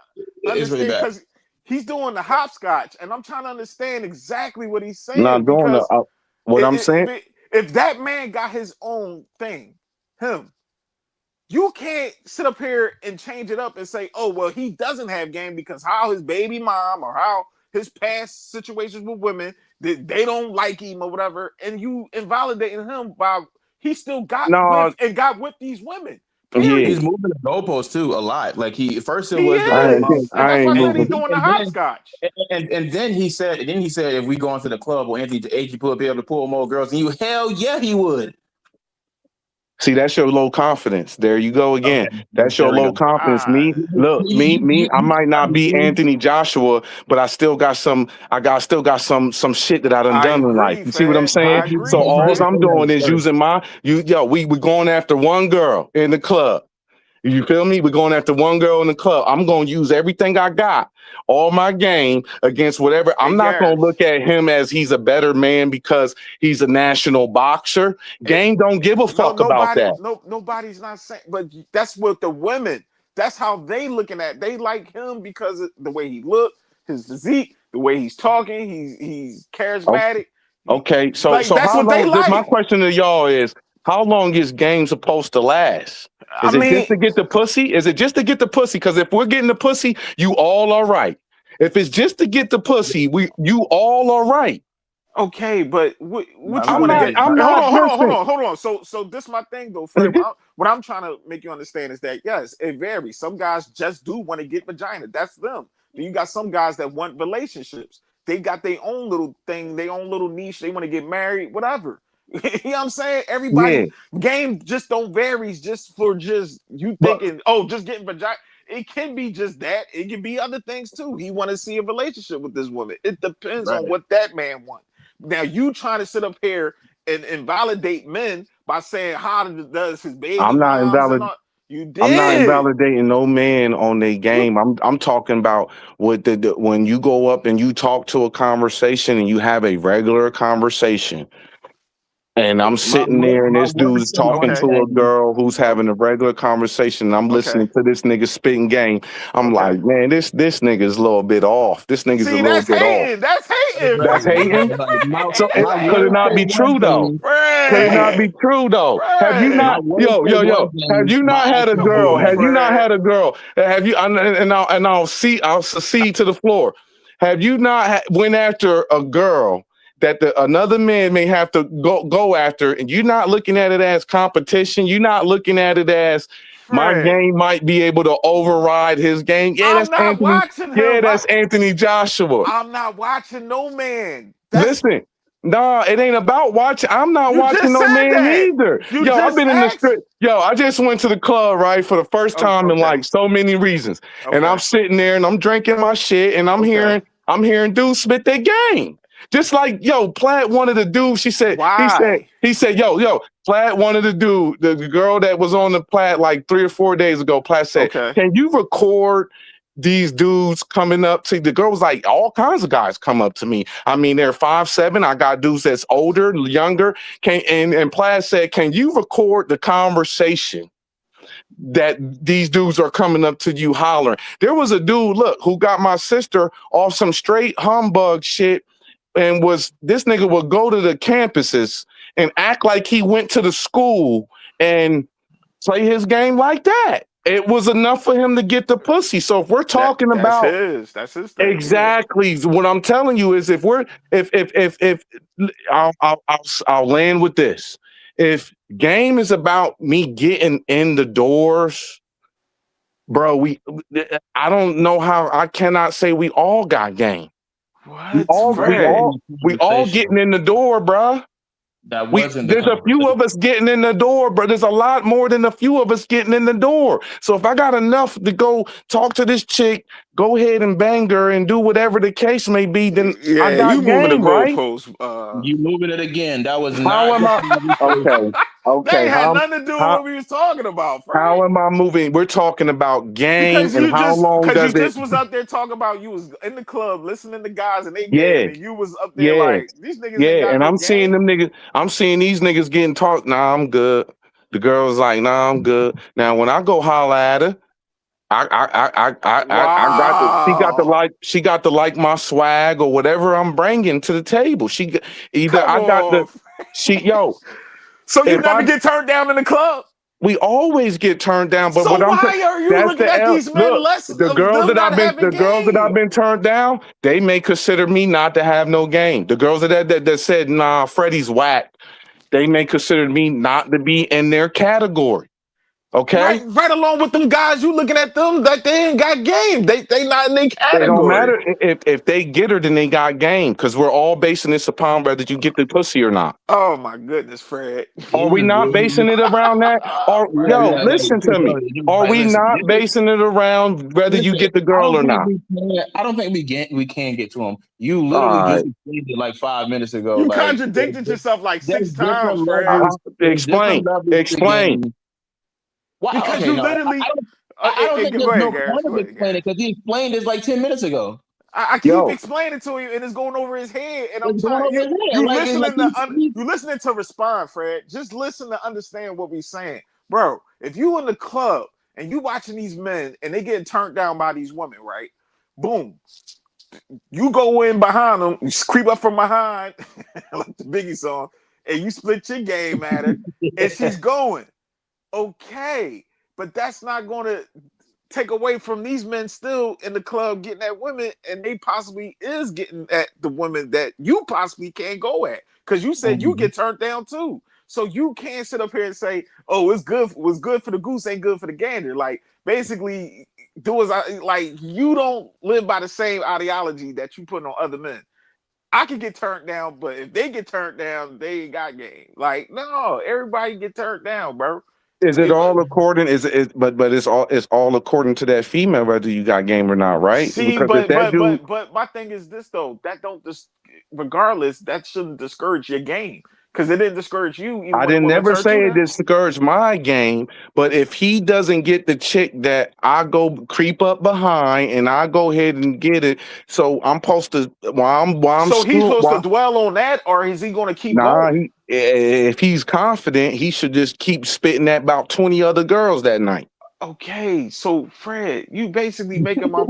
understand because he's doing the hopscotch, and I'm trying to understand exactly what he's saying. Not doing what I'm saying. If that man got his own thing, you can't sit up here and change it up and say, oh, well, he doesn't have game because how his baby mom or how his past situations with women, they don't like him or whatever. And you invalidating him by he still got with these women. Yeah. He's moving the goalposts too a lot. Like he was he's doing the hopscotch. And then he said if we go into the club, will Anthony will be able to pull more girls than you? Hell yeah, he would. See, that's your low confidence. There you go again. Okay. That's your low confidence. Me, I might not be Anthony Joshua, but I still got some shit that I done in life. You see what I'm saying? So all I'm doing is using we going after one girl in the club. You feel me? We're going after one girl in the club. I'm going to use everything I got, all my game against whatever. I'm not going to look at him as he's a better man because he's a national boxer. Game don't give a fuck about that. Nobody's not saying, but that's what the women, that's how they looking at. They like him because of the way he looked, his physique, the way he's talking. He's charismatic. Okay, so that's what they like. My question to y'all is, how long is game supposed to last? Is it just to get the pussy? Is it just to get the pussy? Because if we're getting the pussy, you all are right. If it's just to get the pussy, you all are right. Okay, but what you want to get? Hold on. So this is my thing though, Fred. What I'm trying to make you understand is that yes, it varies. Some guys just do want to get vagina. That's them. Then you got some guys that want relationships. They got their own little thing, their own little niche. They want to get married, whatever. You know what I'm saying? Everybody game just don't varies just for you thinking, just getting vagina. It can be just that. It can be other things too. He want to see a relationship with this woman. It depends on what that man wants. Now you trying to sit up here and invalidate men by saying how does his baby I'm not moms and invalid. all. You did. I'm not invalidating no man on their game. I'm talking about what when you go up and you talk to a conversation and you have a regular conversation. And I'm sitting there, and my this dude's words tend to talking Okay. to a understand girl who's having a regular conversation. And I'm Okay. listening to this nigga spitting game. I'm Okay. like, man, this nigga's a little bit off. This nigga's a See, little that's bit off. hating. That's hating, That's hating. like So my could it words not say be one true though? thing. Could it not be Fred. true though? Have you Fred. My not, words say one have thing. you My not had a actions say girl? Come on, Have another. you not Fred. had a girl? Have you? I'll secede to the floor. Have you not went after a girl that another man may have to go after, and you're not looking at it as competition? You're not looking at it as my Fred. game might be able to override his game. Yeah, I'm that's not Anthony. watching Yeah, him. that's Anthony Joshua. I'm not watching no man. That's Listen, nah, it ain't about watching. I'm not you watching just no said man that. either. You Yo, I've just been in the asked. street. Yo, I just went to the club, right, for the first time in Okay. like so many reasons. And I'm Okay. sitting there and I'm drinking my shit and Okay. I'm hearing dudes spit their game. Just like, yo, Platt wanted to do, Why? he said, yo, Platt wanted to do, the girl that was on the Platt like 3 or 4 days ago, Platt said, Okay. can you record these dudes coming up to the girl? Was like, all kinds of guys come up to me. I mean, they're 5'7". I got dudes that's older, younger. And Platt said, can you record the conversation that these dudes are coming up to you hollering? There was a dude, look, who got my sister off some straight humbug shit, and this nigga would go to the campuses and act like he went to the school and play his game like that. It was enough for him to get the pussy. So if we're talking about That's his thing. Yeah. exactly what I'm telling you is, if I'll land with this. If game is about me getting in the doors, bro, I don't know how. I cannot say we all got game. What, We Fred? all getting in the door, bro. That wasn't the There's a few of conversation. us getting in the door, but there's a lot more than a few of us getting in the door. So if I got enough to go talk to this chick, go ahead and bang her and do whatever the case may be, then I Yeah, you got moving the game, right? goalposts. You moving it again. That was How not am the I? conversation. Okay, They okay. ain't had nothing to do with How what we was talking about, Fred. how am I moving? We're talking about game Because and how long you does it? just was out there talking about you was in the club listening to guys and they game Yeah, and you was up there yeah, like these niggas ain't yeah. got And no I'm seeing game. them niggas. I'm seeing these niggas getting talked. Nah, I'm good. The girl's like, nah, I'm good. Now when I go holla at her, I got to. Wow. She got to like my swag or whatever I'm bringing to the table. Either Come I got the. on. Yo, So you if never get turned down in the club? we always get turned down. But So what I'm saying, why are you that's looking the at L. these men Look, less of them not having the girls that I've game? been turned down, they may consider me not to have no game. The girls that said, nah, Freddie's whack, they may consider me not to be in their category. Okay. Right along with them guys, you looking at them that they ain't got game. They not in their It don't category. matter if they get her, then they got game, because we're all basing this upon whether you get the pussy or not. Oh my goodness, Fred. Are we not basing it around that? Or yo, listen to me. Are Like, we listen, not basing it around whether you listen, get the girl or not? I don't think we can get to him. You All literally just right. explained it like 5 minutes ago. You Like contradicted yourself like there's 6 times, different Fred. levels. There's different Explain. levels to Explain. game. Wow. Because Okay. you No, literally I don't think go there's ahead, no Garrett. point of Go ahead, explaining Garrett. because he explained this like 10 minutes ago. I keep Yo, explaining to you, and it's going over his head. And I'm It's going trying over his head. you Like it's like listening you listening to respond, Fred. Just listen to understand what we're saying, bro. If you in the club and you watching these men and they getting turned down by these women, right? Boom, you go in behind them, you creep up from behind, like the Biggie song, and you split your game at her, and she's going. Okay, but that's not going to take away from these men still in the club getting at women, and they possibly is getting at the women that you possibly can't go at, because you said you get turned down too. So you can't sit up here and say, "Oh, it's good. What's good for the goose ain't good for the gander." Like basically, you don't live by the same ideology that you put on other men. I can get turned down, but if they get turned down, they ain't got game. Like no, everybody get turned down, bro. is it all according? But it's all according to that female whether you got game or not, right? See, Because if that dude, but my thing is this though. That don't just regardless. That shouldn't discourage your game. Because it didn't discourage you even I when a didn't woman never hurt you say it now? discouraged my game, but if he doesn't get the chick that I go creep up behind and I go ahead and get it, so I'm supposed to while I'm So he's screwed. supposed to dwell on that, or is he going to keep Nah, going? if he's confident, he should just keep spitting at about 20 other girls that night. Okay, so Fred, you basically making my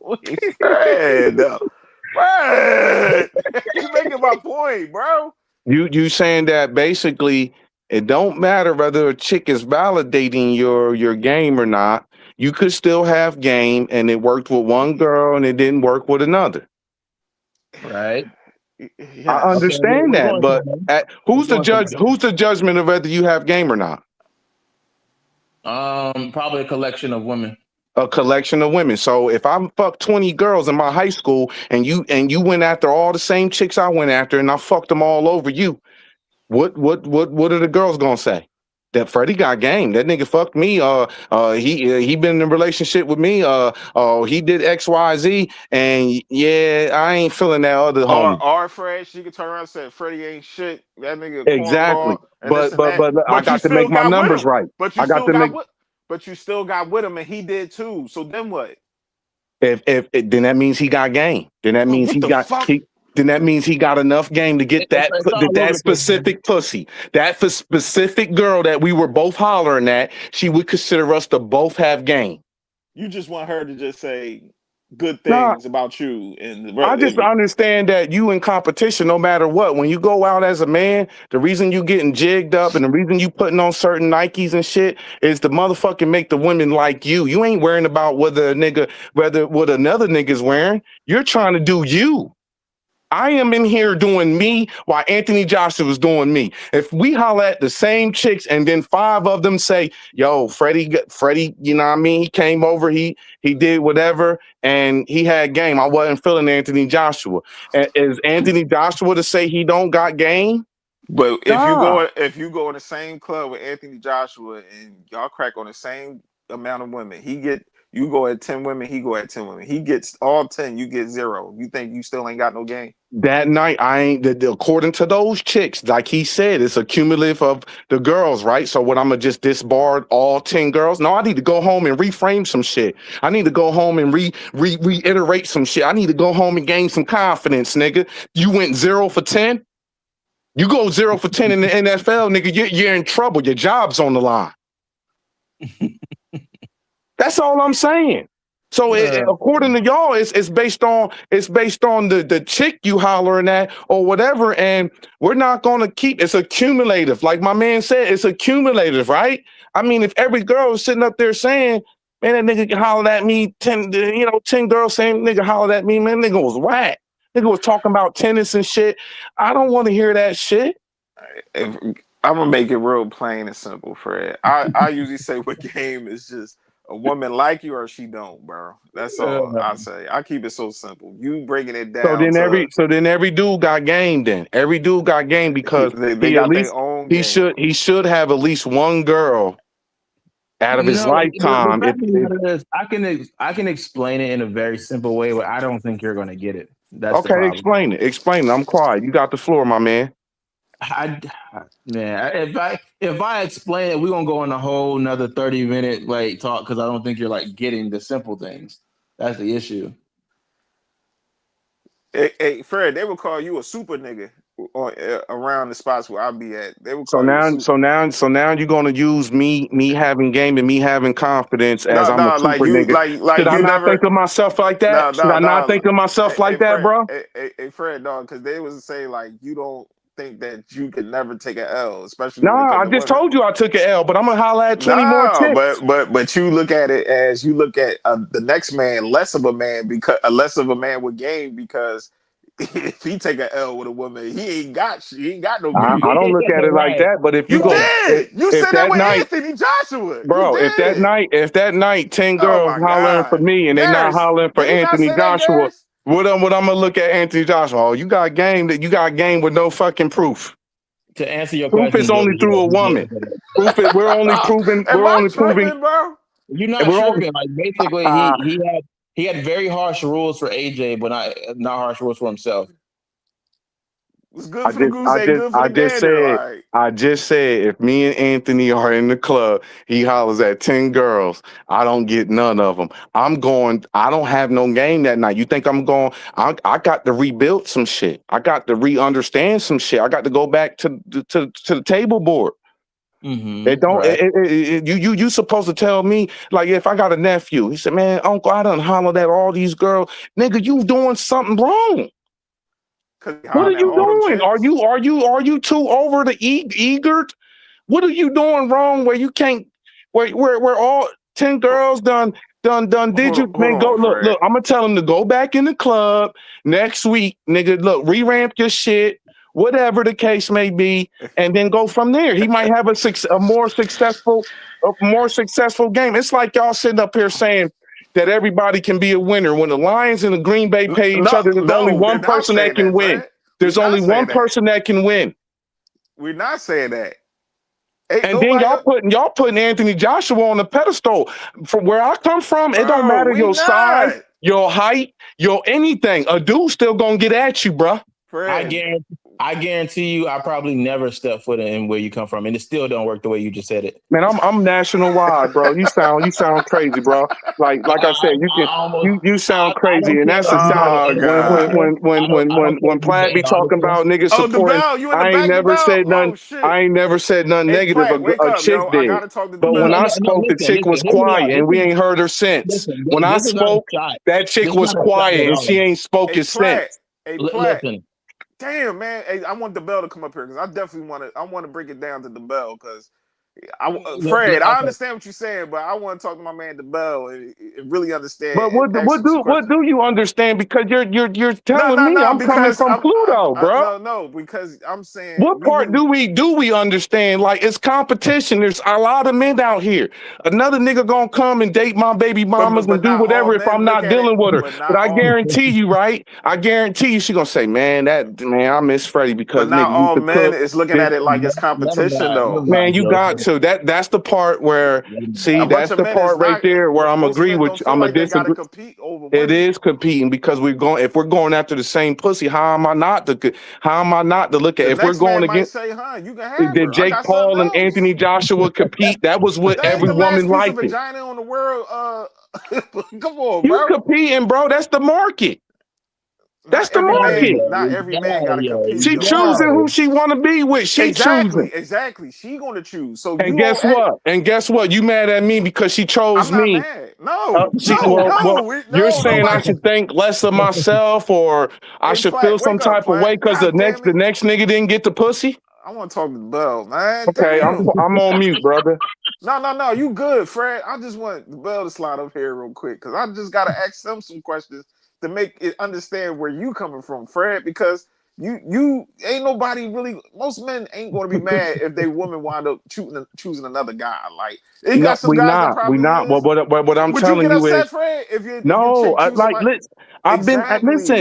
point, Fred. Fred, you making my point, bro. You saying that basically it don't matter whether a chick is validating your game or not. You could still have game, and it worked with one girl and it didn't work with another. Right. I Yes. Okay, understand we're that, going but somewhere. We're who's the going judge? somewhere. Who's the judgment of whether you have game or not? Probably a collection of women. A collection of women. So if I fucked 20 girls in my high school and you went after all the same chicks I went after and I fucked them all over you, what are the girls gonna say? That Freddie got game. That nigga fucked me. He been in a relationship with me. He did X Y Z, and yeah, I ain't feeling that other homie. Or Fred, she could turn around and say Freddie ain't shit. That nigga a Exactly. cornball and this and that. But I But you got to make still my got with numbers him. right. But you I got still to make got with. But you still got with him, and he did too. So then what? if then that means he got game. Then that Bro, means what he the got fuck? he. Then that means he got enough game to get It's all over that the place, man. specific pussy, that for specific girl that we were both hollering at. She would consider us to both have game. You just want her to just say good Nah, things about you, and I just understand that you in competition no matter what. When you go out as a man, the reason you getting jigged up and the reason you putting on certain Nikes and shit is to motherfucking make the women like you. You ain't worrying about whether what another nigga's wearing. You're trying to do you. I am in here doing me while Anthony Joshua was doing me. If we holler at the same chicks and then 5 of them say, yo, Freddie, you know what I mean? He came over, he did whatever, and he had game. I wasn't feeling Anthony Joshua. Is Anthony Joshua to say he don't got game? But Nah. if you go in the same club with Anthony Joshua and y'all crack on the same amount of women, you go at 10 women, he go at 10 women. He gets all 10, you get 0. You think you still ain't got no game? That night, I ain't according to those chicks, like he said, it's a cumulative of the girls, right? So what I'm gonna just disbarred all 10 girls? No, I need to go home and reframe some shit. I need to go home and reiterate some shit. I need to go home and gain some confidence, nigga. You went 0 for 10. You go 0 for 10 in the NFL, nigga. You're in trouble. Your job's on the line. That's all I'm saying. So according to y'all, it's based on the chick you hollering at or whatever, and we're not gonna keep it's accumulative. Like my man said, it's accumulative, right? I mean, if every girl is sitting up there saying, man, that nigga hollered at me, 10 girls saying nigga hollered at me, man, nigga was whack. Nigga was talking about tennis and shit. I don't want to hear that shit. I'm gonna make it real plain and simple, Fred. I usually say what game is just a woman like you or she don't, bro. That's all I say. I keep it so simple. You breaking it down to So then every dude got game. Then every dude got game because they he at got their least own game. he should have at least one girl out of his No, the lifetime. fact of the matter is, I can explain it in a very simple way, but I don't think you're going to get it. That's the Okay, problem. explain it. Explain it. I'm quiet. You got the floor, my man. If I explain it, we're gonna go on a whole another 30-minute like talk because I don't think you're like getting the simple things. That's the issue. Hey, Fred, they would call you a super nigga around the spots where I be at. They would So call you a now, super. you're gonna use me having game and me having confidence as No, I'm a no, super nigga. like Should I you not think never. of myself like No, that? Should no, I not no. think of myself like that, Fred, bro? Fred, dog, because they was say like you don't think that you could never take an L, especially when it Nah, comes I to just women. told you I took an L, but I'm gonna holler at 20 more No, chicks. but you look at it as you look at the next man less of a man because less of a man with game because if he take an L with a woman, he ain't got no I game. don't look at it like Right. that, but if you You go, did. You if said that that with night, Anthony Joshua. You bro, did. if that night 10 Oh girls my hollering for God, me and they not Garris, hollering for did he not Anthony say that, Joshua, Garris? what I'm gonna look at Anthony Joshua? Oh, you got game with no fucking proof. To answer your Proof is question, only Joey, through a he did woman. say that. Proof is Am we're I only proving tripping, bro? You're not we're only tripping. Like basically, he had very harsh rules for AJ, but not harsh rules for himself. What's good for the goose ain't good for the gander. Like, I just said, if me and Anthony are in the club, he hollers at 10 girls. I don't get none of them. I don't have no game that night. You think I'm going? I got to rebuild some shit. I got to re-understand some shit. I got to go back to the table board. It don't. Right. You supposed to tell me, like, if I got a nephew, he said, man, uncle, I done hollered at all these girls. Nigga, you doing something wrong. What are you doing? Are you too over the eager? What are you doing wrong where you can't, where all 10 girls done did you, man, go, look, I'm gonna tell them to go back in the club next week, nigga, look, re-ramp your shit, whatever the case may be, and then go from there. He might have a more successful game. It's like y'all sitting up here saying that everybody can be a winner. When the Lions and the Green Bay pay each other, there's only one person that can win. There's only one person that can win. We're not saying that. And then y'all putting Anthony Joshua on the pedestal. From where I come from, it don't matter your size, your height, your anything. A dude's still gonna get at you, bruh. I guarantee you, I probably never step foot in where you come from, and it still don't work the way you just said it. Man, I'm national wide, bro. You sound crazy, bro. Like I said, you sound crazy, and that's the sound. When Plaid be talking about niggas supporting, I ain't never said nothing. I ain't never said nothing negative. A chick did, but when I spoke, the chick was quiet, and we ain't heard her since. When I spoke, that chick was quiet, and she ain't spoken since. Listen. Damn, man. Hey, I want the bell to come up here because I definitely want to break it down to the bell because Fred, I understand what you're saying, but I want to talk to my man DeBell and really understand. But what do you understand? Because you're telling me I'm coming from Pluto, bro. No, because I'm saying what part do we understand? Like, it's competition. There's a lot of men out here. Another nigga gonna come and date my baby mamas and do whatever if I'm not dealing with her. But I guarantee you, right? I guarantee you, she gonna say, man, I miss Freddie because not all men is looking at it like it's competition though. Man, you got to. That's the part where that's the part right there where I'm agree with you. I'm a disagree. It is competing because if we're going after the same pussy, how am I not to look at if we're going against did Jake Paul and Anthony Joshua compete? That was what every woman liked. Vagina on the world. Come on, bro. You competing, bro. That's the market. That's the market. Not every man got to compete. She choosing who she want to be with. She choosing. Exactly. She going to choose. So and guess what? You mad at me because she chose me? I'm not mad. No. You're saying I should think less of myself, or I should feel some type of way because the next nigga didn't get the pussy. I want to talk to the bell, man. Okay, I'm on mute, brother. No, you good, Fred. I just want the bell to slide up here real quick because I just gotta ask them some questions to make it understand where you coming from, Fred, because you ain't nobody really. Most men ain't going to be mad if their woman wind up choosing another guy. Like they got some guys that probably not. What I'm telling you is, Fred, if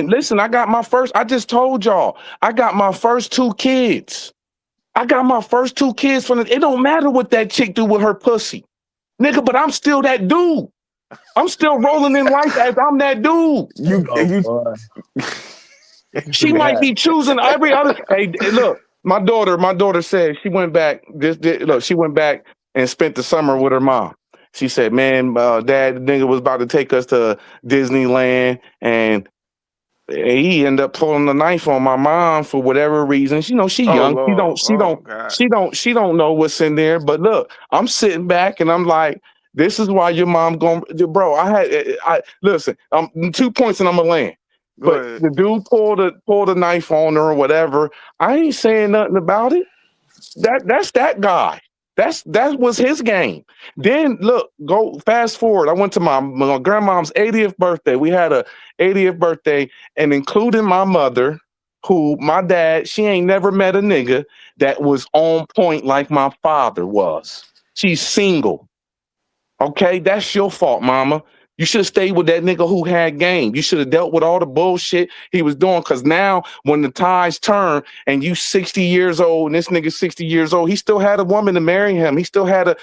listen. I got my first. I just told y'all, I got my first 2 kids. It don't matter what that chick do with her pussy, nigga. But I'm still that dude. I'm still rolling in life as I'm that dude. She might be choosing every other. Hey, look, my daughter said she went back. She went back and spent the summer with her mom. She said, "Man, Dad, the nigga was about to take us to Disneyland, and he ended up pulling the knife on my mom for whatever reason. She young. She don't know what's in there. But look, I'm sitting back and I'm like, this is why your mom going, bro. I listen. 2 points and I'm gonna land. But the dude pulled a knife on her or whatever. I ain't saying nothing about it. That's that guy. That was his game. Then look, go fast forward. I went to my grandmom's 80th birthday. We had a 80th birthday, and including my mother, who my dad, she ain't never met a nigga that was on point like my father was. She's single. Okay, that's your fault, mama. You should have stayed with that nigga who had game. You should have dealt with all the bullshit he was doing. Because now when the tides turn and you 60 years old and this nigga 60 years old, he still had a woman to marry him. He still had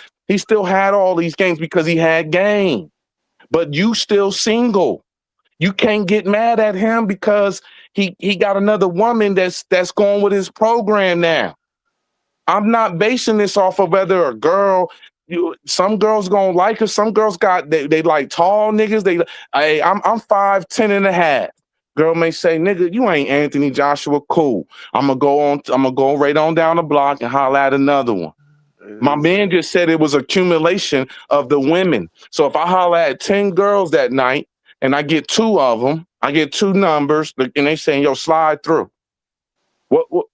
all these games because he had game. But you still single. You can't get mad at him because he got another woman that's going with his program now. I'm not basing this off of whether a girl, some girls gonna like her, some girls they like tall niggas. I'm 5'10" and a half. Girl may say, nigga, you ain't Anthony Joshua. Cool. I'm gonna go right on down the block and holler at another one. My man just said it was accumulation of the women. So if I holler at 10 girls that night and I get 2 of them, I get 2 numbers, and they saying, yo, slide through. What,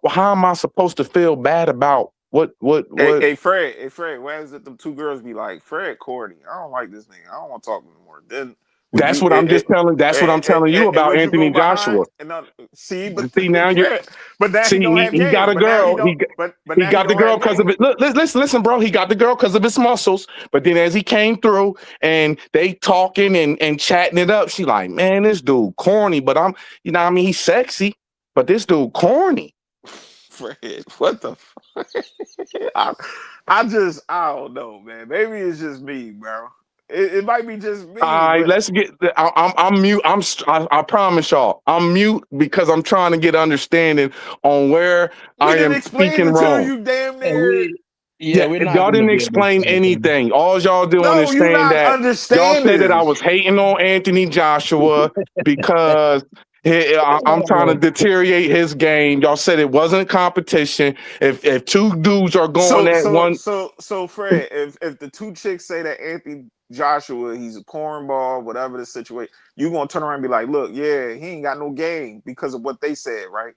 how am I supposed to feel bad about what? Hey, Fred, why is it them 2 girls be like, Fred corny? I don't like this nigga. I don't want to talk anymore. Then that's what I'm telling you about Anthony Joshua. See, now Fred, but now he don't have he got a girl. He got the girl because of it. Look, listen, bro. He got the girl because of his muscles. But then as he came through and they talking and chatting it up, she like, man, this dude corny. But he's sexy. But this dude corny. Fred, what the fuck? I don't know, man. Maybe it's just me, bro. It might be just me. All right, let's get. I'm mute. I promise y'all, I'm mute because I'm trying to get understanding on where I am speaking wrong. You damn near. Y'all didn't explain anything. All y'all doing is saying that y'all said that I was hating on Anthony Joshua because I'm trying to deteriorate his game. Y'all said it wasn't competition. If 2 dudes are going one, so Fred, if the 2 chicks say that Anthony Joshua, he's a cornball, whatever the situation, you gonna turn around and be like, look, yeah, he ain't got no game because of what they said, right?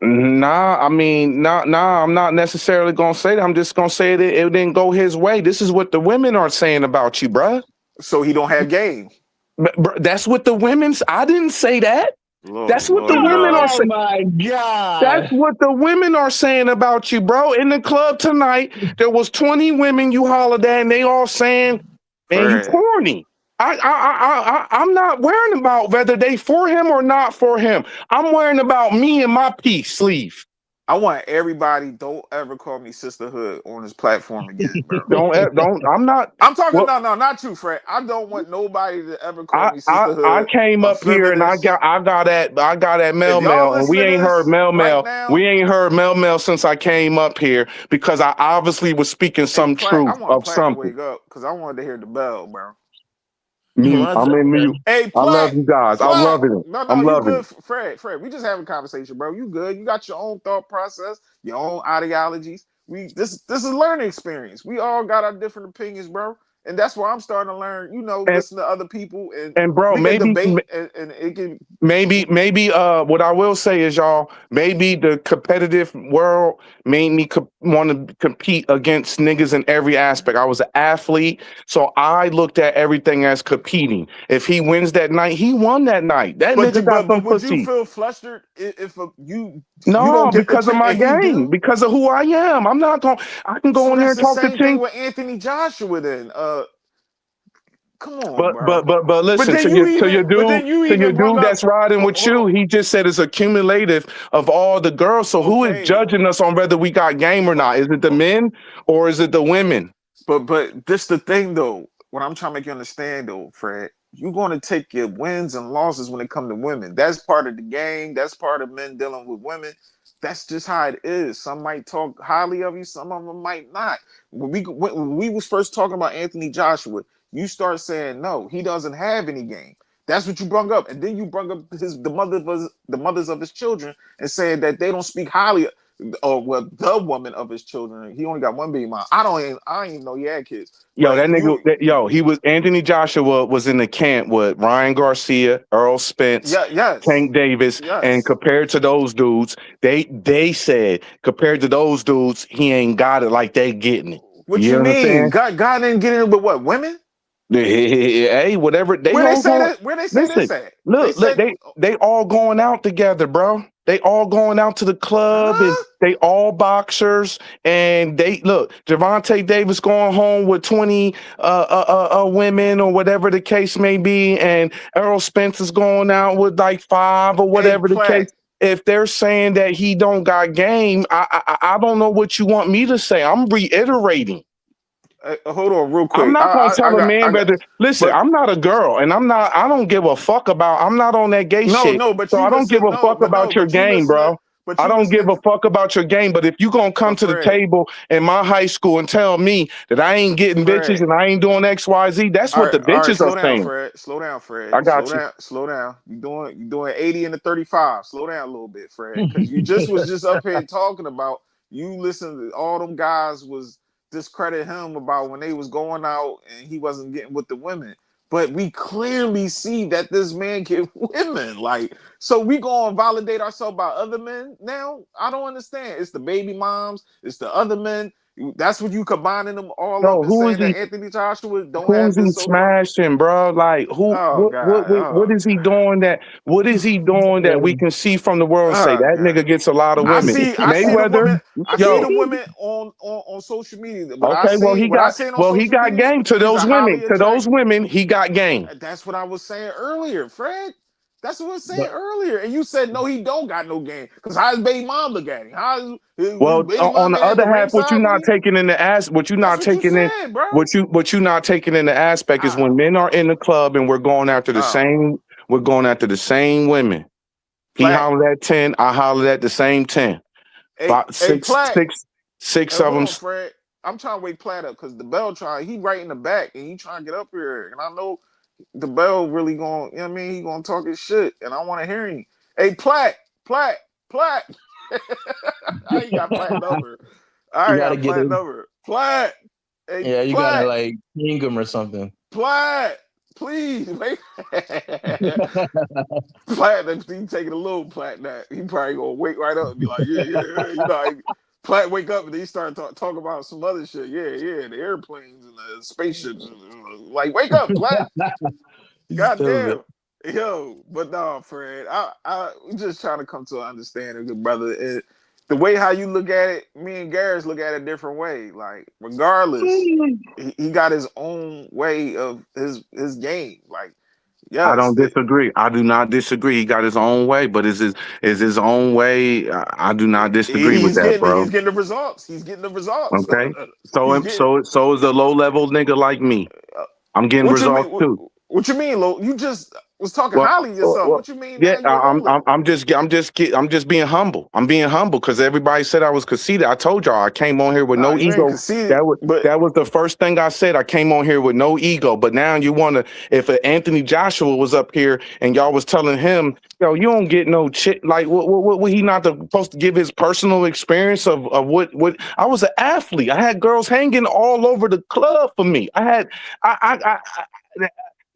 Nah, I'm not necessarily gonna say that. I'm just gonna say that it didn't go his way. This is what the women are saying about you, bruh. So he don't have game. But that's what the women's. I didn't say that. That's what the women are saying. Oh my God. That's what the women are saying about you, bro. In the club tonight, there was 20 women you hollered at, and they all saying, man, you corny. I'm not worrying about whether they for him or not for him. I'm worrying about me and my peace sleeve. I want everybody, don't ever call me sisterhood on this platform again, bro. I'm not. I'm talking, no, not you, Fred. I don't want nobody to ever call me sisterhood. I came up here and I got at Mel, and we ain't heard Mel. We ain't heard Mel since I came up here because I obviously was speaking some truth of something. Wake up because I wanted to hear the bell, bro. I'm in mute. Hey, I love you guys. I'm loving it. I'm loving it. Fred, we just having a conversation, bro. You good? You got your own thought process, your own ideologies. This is a learning experience. We all got our different opinions, bro. And that's where I'm starting to learn, listen to other people and bro, maybe debate and it can maybe what I will say is, y'all, maybe the competitive world made me want to compete against niggas in every aspect. I was an athlete, so I looked at everything as competing. If he wins that night, he won that night. That nigga got some would pussy. You feel flustered if you No, because of my game, because of who I am. I'm not going. I can go in there and talk to thing with Anthony Joshua. Then, come on, but listen to your dude that's riding with you. He just said it's accumulative of all the girls. So who is judging us on whether we got game or not? Is it the men or is it the women? But this the thing though. What I'm trying to make you understand though, Fred. You're going to take your wins and losses when it comes to women. That's part of the game. That's part of men dealing with women. That's just how it is. Some might talk highly of you. Some of them might not. When we was first talking about Anthony Joshua, you start saying, no, he doesn't have any game. That's what you brought up. And then you brought up the mothers of his children and saying that they don't speak highly the woman of his children. He only got one baby mom. I don't even know he had kids. Yo, that nigga, he was Anthony Joshua was in the camp with Ryan Garcia, Earl Spence, Tank Davis, and compared to those dudes, they said compared to those dudes, he ain't got it like they getting it. What you mean? God didn't get it with what, women? Hey, whatever where they say this at? Look, they all going out together, bro. They all going out to the club and they all boxers. And they look, Javante Davis going home with 20 women or whatever the case may be, and Errol Spence is going out with like 5 or whatever the case. If they're saying that he don't got game, I don't know what you want me to say. I'm reiterating. Hold on, real I'm quick. not gonna tell a I man got. better. Listen, But I'm not a girl, and I don't give a fuck about. I'm not on that gay shit, no, but so you I don't give listen. a No, fuck but no, about your but you game, listen to. bro. But I you don't give listening. a fuck about your game. But if you gonna come But to the Fred, table in my high school and tell me that I ain't getting bitches Fred. and I ain't doing X, Y, Z, that's what the All right. bitches are Slow down, saying. Fred. Slow down, Fred. I got you. Slow down. You doing 80 and the 35. Slow down a little bit, Fred, because you just was just up here talking about you listen to all them guys was discredit him about when they was going out and he wasn't getting with the women. But we clearly see that this man get women. Like, so we gonna validate ourselves by other men now? I don't understand. It's the baby moms, it's the other men. That's what you combining them all up No, and who is saying he? that Anthony Joshua don't have Who's he this so far. smashing, bro? Like who? Oh God! What Oh is he doing that? What is he doing that we can see from the world and say oh that God! nigga gets a lot of women? I see the Mayweather, women. I see yo, the women on social media. okay, What I seen on he social got media, game to he's a those women. highly To those attractive. women, he got game. That's what I was saying earlier, Fred. That's what I was saying earlier. And you said no, he don't got no game. Because how his baby mom look at him? How his Well, baby on mom the been at the other half, what you ringside with not him? taking in the ass, what you That's not what you taking in, said, bro. what you not taking in the aspect is when Oh men are no. in the club and we're going after the same women. He Platt. hollered at 10, I hollered at the same 10. About Platt. six Hey, of hold them. on, Fred. I'm trying to wake Platt up because the bell he right in the back and he trying to get up here. And I know the bell really going, you know what I mean? He gonna talk his shit and I want to hear him. Hey, Platt. I ain't got Platt number. I You ain't gotta got get Platt him. number. Platt. Hey, Yeah, you gotta Platt. like ping him or something. Platt. Please wait. Platt, he taking a little Platt that he probably gonna wake right up and be like, yeah. You know, like, Platt wake up and then he start talking about some other shit. Yeah, the airplanes and the spaceships. Like, wake up, Platt. God Stupid. damn. Yo, but no, Fred. I just trying to come to an understanding, good brother. The way how you look at it, me and Garris look at it a different way. Like, regardless, he got his own way of his game. Like, I yes, don't disagree. I do not disagree. He got his own way, but is his own way. I do not disagree with that, he's bro. getting the results. He's getting the results. Okay. He's getting. So is a low level nigga like me. Uh, I'm getting what you results mean? too. What you mean, Lo? You just was talking Well, highly of well, yourself. well, What you mean yeah, now you're low level? I'm just being humble. I'm being humble because everybody said I was conceited. I told y'all I came on here with no You ain't ego. conceded, but That was the first thing I said. I came on here with no ego. But now you want to, if Anthony Joshua was up here and y'all was telling him, yo, you don't get no shit. Like, what he not supposed to give his personal experience of what I was an athlete. I had girls hanging all over the club for me. I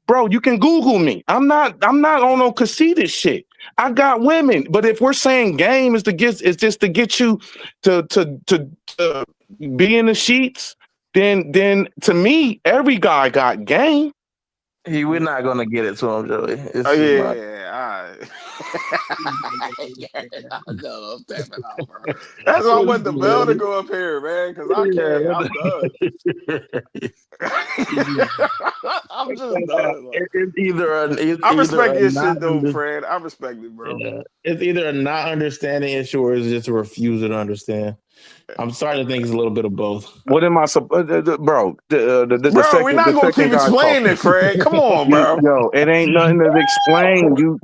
bro, you can Google me. I'm not on no conceited shit. I got women, but if we're saying game is just to get you to be in the sheets, then to me every guy got game. We're not gonna get it to him, Joey. oh It's just not. yeah, no, I'm tapping out, bro. That's why I want the bell to go up here, man, because I can't. I'm done. I'm just done. Like, It's either I either respect a your not shit though, Fred. I respect it, bro. yeah. It's either a not understanding issue or it's just a refusal to understand. I'm starting to think it's a little bit of both. What am I supposed, bro? Bro, we're not The gonna second keep guy explaining talking. it, Fred. Come on, bro. Yo, it ain't nothing to explain. You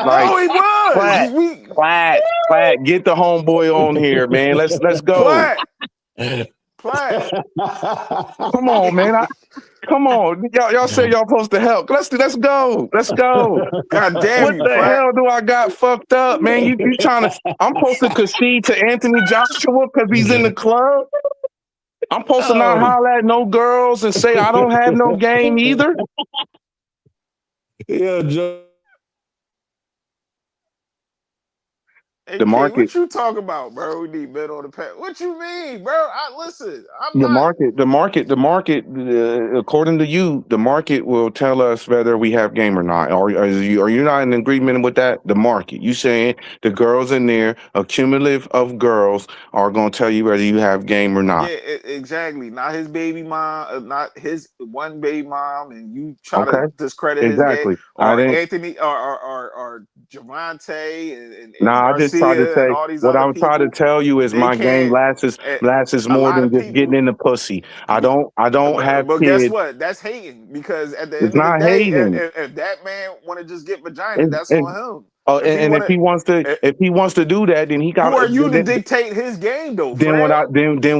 like No, he was. Platt, Platt. Get the homeboy on here, man. Let's go. Platt, Platt. Come on, man. Come on, y'all say y'all supposed to help. Let's go. Let's go. God damn What you, the Platt. hell do I got fucked up, man? You trying to? I'm supposed to concede to Anthony Joshua because he's in the club. I'm supposed to not Oh, holler at no girls and say I don't have no game either. yeah, Joe. Hey, The King, market. what you talking about, bro? We need men on the path. What you mean, bro? Listen. I'm The not. market. According to you, the market will tell us whether we have game or not. Are you not in agreement with that? The market. You saying the girls in there, a cumulative of girls, are going to tell you whether you have game or Yeah, not. exactly. Not his baby mom, not his one baby mom, and you try to Okay. discredit his game, Exactly. I or didn't. Anthony, or Javante and Nah, I just tried to Garcia and say all these what other I'm trying to people, tell you is they my game can't. lasts A more lot than of just getting people, in the pussy. I but, don't have guess kids. what? That's hating, because at the It's end of the not day, hating. if that man want to just get vagina, And, that's and, on him. If he and want if he wants to to, do that, then he got who are you to dictate his game, though, then what Fred?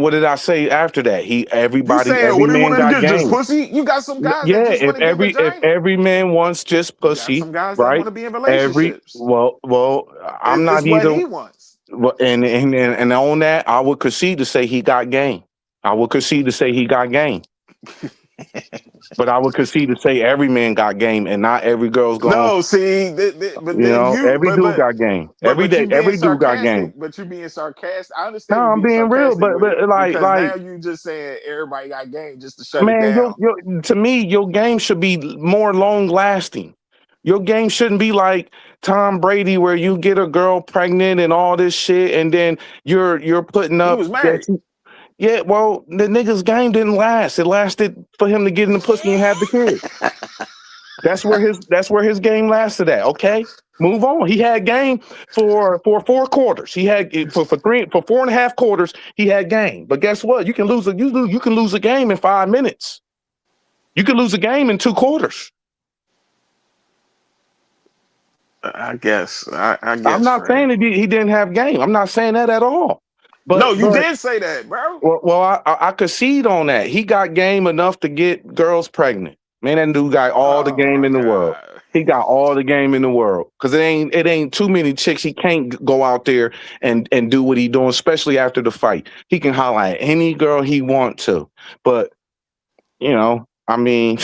what did I say after that? You saying Every what do you man want him to got get? Just game. pussy? You got some guys that Yeah, just want to get if vagina. every man wants just You got pussy, some guys that want right? to be in relationships. I'm It's not what either. he wants. Well, and on that, I would concede to say he got game. I would concede to say he got game. But I would concede to say every man got game, and not every girl's going. No, see, but then Every dude got game. Every but day, you being every dude got game. sarcastic. But you being sarcastic. I No, understand you I'm being being real, sarcastic but with it, because like now you just saying everybody got game just to shut it man, down. to me, your game should be more long lasting. Your game shouldn't be like Tom Brady, where you get a girl pregnant and all this shit, and then you're putting He up was that. married. Yeah, well, the nigga's game didn't last. It lasted for him to get in the pussy and have the kid. That's where his game lasted at. Okay, move on. He had game for 4 quarters. He had for 4.5 quarters. He had game. But guess what? You can lose a game in 5 minutes. You can lose a game in 2 quarters. I guess. I guess. I'm not Fred. saying that he didn't have game. I'm not saying that at all. No, But you did say that, bro. I concede on that. He got game enough to get girls pregnant. Man, that dude got all the Oh game my in the world. god. He got all the game in the world. Cause it ain't too many chicks. He can't go out there and do what he doing, especially after the fight. He can holler at any girl he want to. But I mean,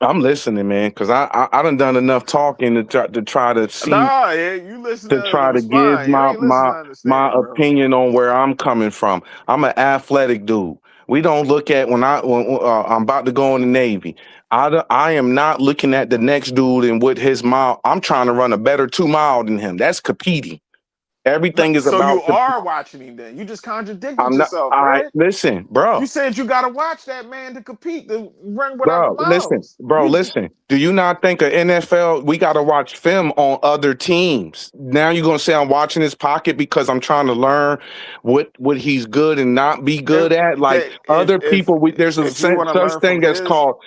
I'm listening, man, because I done enough talking to try to see Nah, yeah, you listen to to try to give respond. You ain't listen to my understand, bro. opinion on where I'm coming from. I'm an athletic dude. We don't look at when I'm about to go in the Navy. I am not looking at the next dude and what his mile. I'm trying to run a better 2 mile than him. That's competing. No, Everything is so you about. are watching him then. You just contradicted I'm not. yourself, I Fred. listen, You bro. said you gotta watch that man to compete, to run whatever miles. Listen. Do you not think of NFL? We got to watch film on other teams. Now you're gonna say I'm watching his pocket because I'm trying to learn what he's good and not be good at. Like other people, there's a If you want to such learn from thing as his, called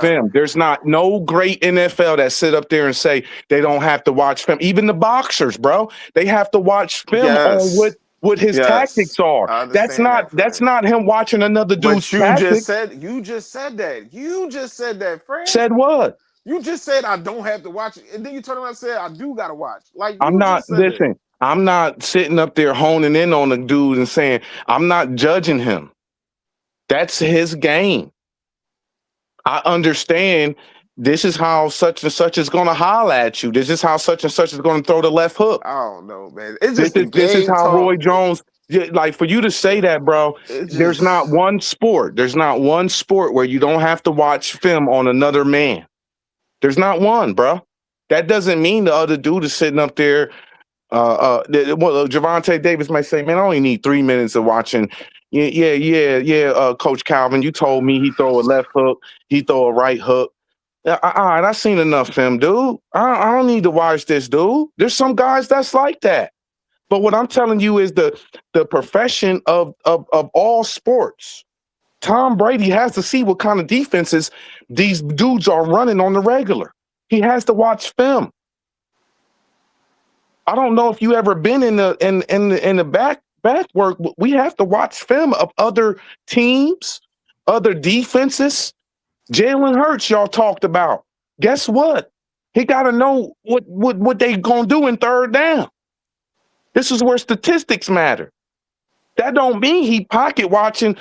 film. There's not no great NFL that sit up there and say they don't have to watch film. Even the boxers, bro, they have to watch film on yes, what his yes, tactics are. I understand that, That's Fred. not him watching another dude's But you just tactics. said that, Fred. Said what? You just said I don't have to watch it, and then you turn around and said I do gotta watch. Like I'm you not just said that. listen. I'm not sitting up there honing in on the dude and saying I'm not judging him. That's his game. I understand this is how such and such is going to holler at you. This is how such and such is going to throw the left hook. I don't know, man. It's This just the is game how talk. Roy Jones. Like for you to say that, bro. There's not one sport. There's not one sport where you don't have to watch film on another man. There's not one, bro. That doesn't mean the other dude is sitting up there. Javante Davis might say, "Man, I only need 3 minutes of watching." Yeah. Coach Calvin, you told me he throw a left hook, he throw a right hook. All right, I seen enough of him, dude. I don't need to watch this, dude. There's some guys that's like that. But what I'm telling you is the profession of all sports. Tom Brady has to see what kind of defenses these dudes are running on the regular. He has to watch film. I don't know if you ever been in the back work. We have to watch film of other teams, other defenses. Jalen Hurts, y'all talked about. Guess what? He got to know what they gonna do in third down. This is where statistics matter. That don't mean he pocket watching.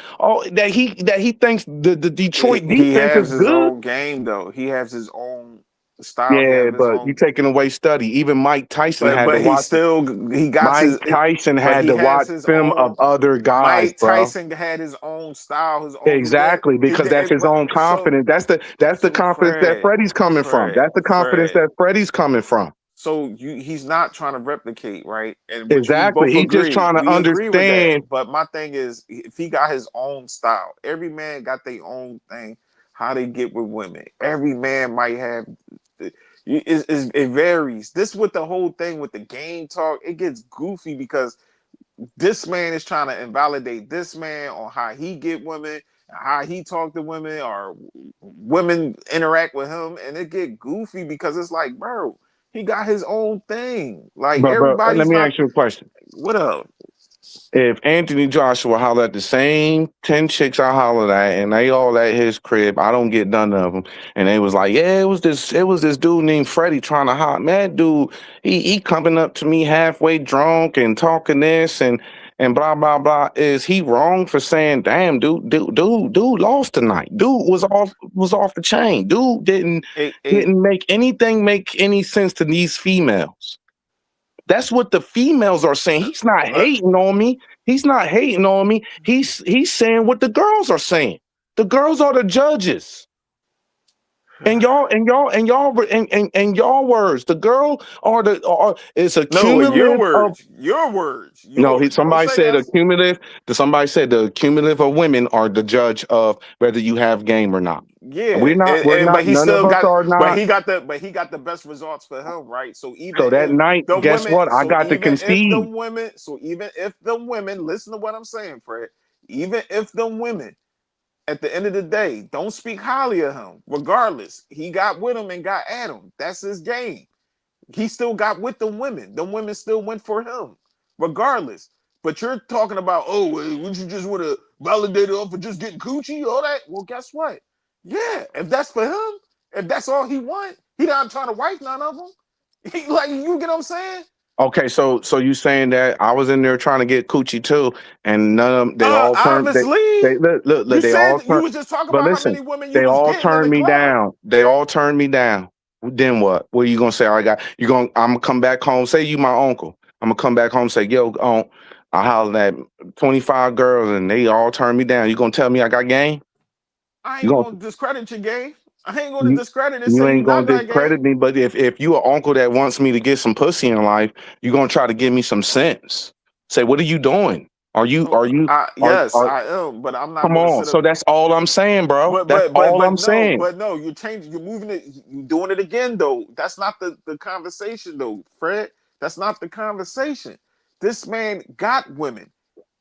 That he thinks the Detroit He defense has is his good. own game though. He has his own style. He Yeah, has his but you own. taking away study. Even Mike Tyson had to But watch. he got Mike his. Tyson But had he to has watch his film of own. other guys, Mike bro. Tyson had his own style, his own. Exactly, because that's his own confidence. That's the confidence that Freddie's coming from. That's the confidence that Freddie's coming from. So he's not trying to replicate, right? And which we Exactly. both He's just agree. trying to We agree with that. understand. But my thing is, if he got his own style, every man got their own thing, how they get with women. Every man might have. It varies. This with the whole thing with the game talk. It gets goofy because this man is trying to invalidate this man on how he get women, how he talk to women, or women interact with him, and it get goofy because it's like, bro, he got his own thing. Like But let everybody's me not. ask you a question. What up? If Anthony Joshua hollered at the same 10 chicks I hollered at, and they all at his crib, I don't get none of them, and they was like, yeah, it was this dude named Freddie trying to hot man, dude, he coming up to me halfway drunk and talking this and blah blah blah. Is he wrong for saying, damn, dude lost tonight? Dude was off the chain. Dude didn't Hey, didn't make anything make any sense to these females. That's what the females are saying. He's not let, hating on me. He's not hating on me. He's saying what the girls are saying. The girls are the judges. And y'all words. The girl it's a no, cumulative of your words, no, yours. Don't somebody say said us. accumulative. Somebody said the cumulative of women are the judge of whether you have game or not. Yeah, We're not, but he none of still us got, are not. but he got the best results for him, right? So even So that if night, the guess women, what? I got to concede. even if the women, listen to what I'm saying, Fred. Even if the women, at the end of the day, don't speak highly of him, regardless, he got with him and got at him. That's his game. He still got with the women. The women still went for him, regardless. But you're talking about, oh, well, would you just want to validate it off for just getting coochie, all that? Well, guess what? Yeah, if that's for him, if that's all he want, he not trying to wife none of them. He, like, you get what I'm saying? Okay, so you saying that I was in there trying to get coochie too, and none of them, they all turned they Obviously, look, you they all said you turned. was just talking But about how listen, many women you they was all getting in turned the me club. down. They all turned me down. Then what? What are you gonna say? I'm gonna come back home. Say you my uncle. I'm gonna come back home and say, yo, I hollered at 25 girls and they all turned me down. You gonna tell me I got game? I You ain't gonna gonna discredit your game. I ain't gonna you, discredit and you say you ain't not gonna got game. discredit me, but if you an uncle that wants me to get some pussy in life, you're gonna try to give me some sense. Say, what are you doing? Are you Oh, are you yes, are I am, but I'm not come gonna on? sit up. So that's all I'm saying, bro. But That's but but all but I'm no, saying. but no, you're changing, you're moving it, you're doing it again though. That's not the conversation though, Fred. That's not the conversation. This man got women.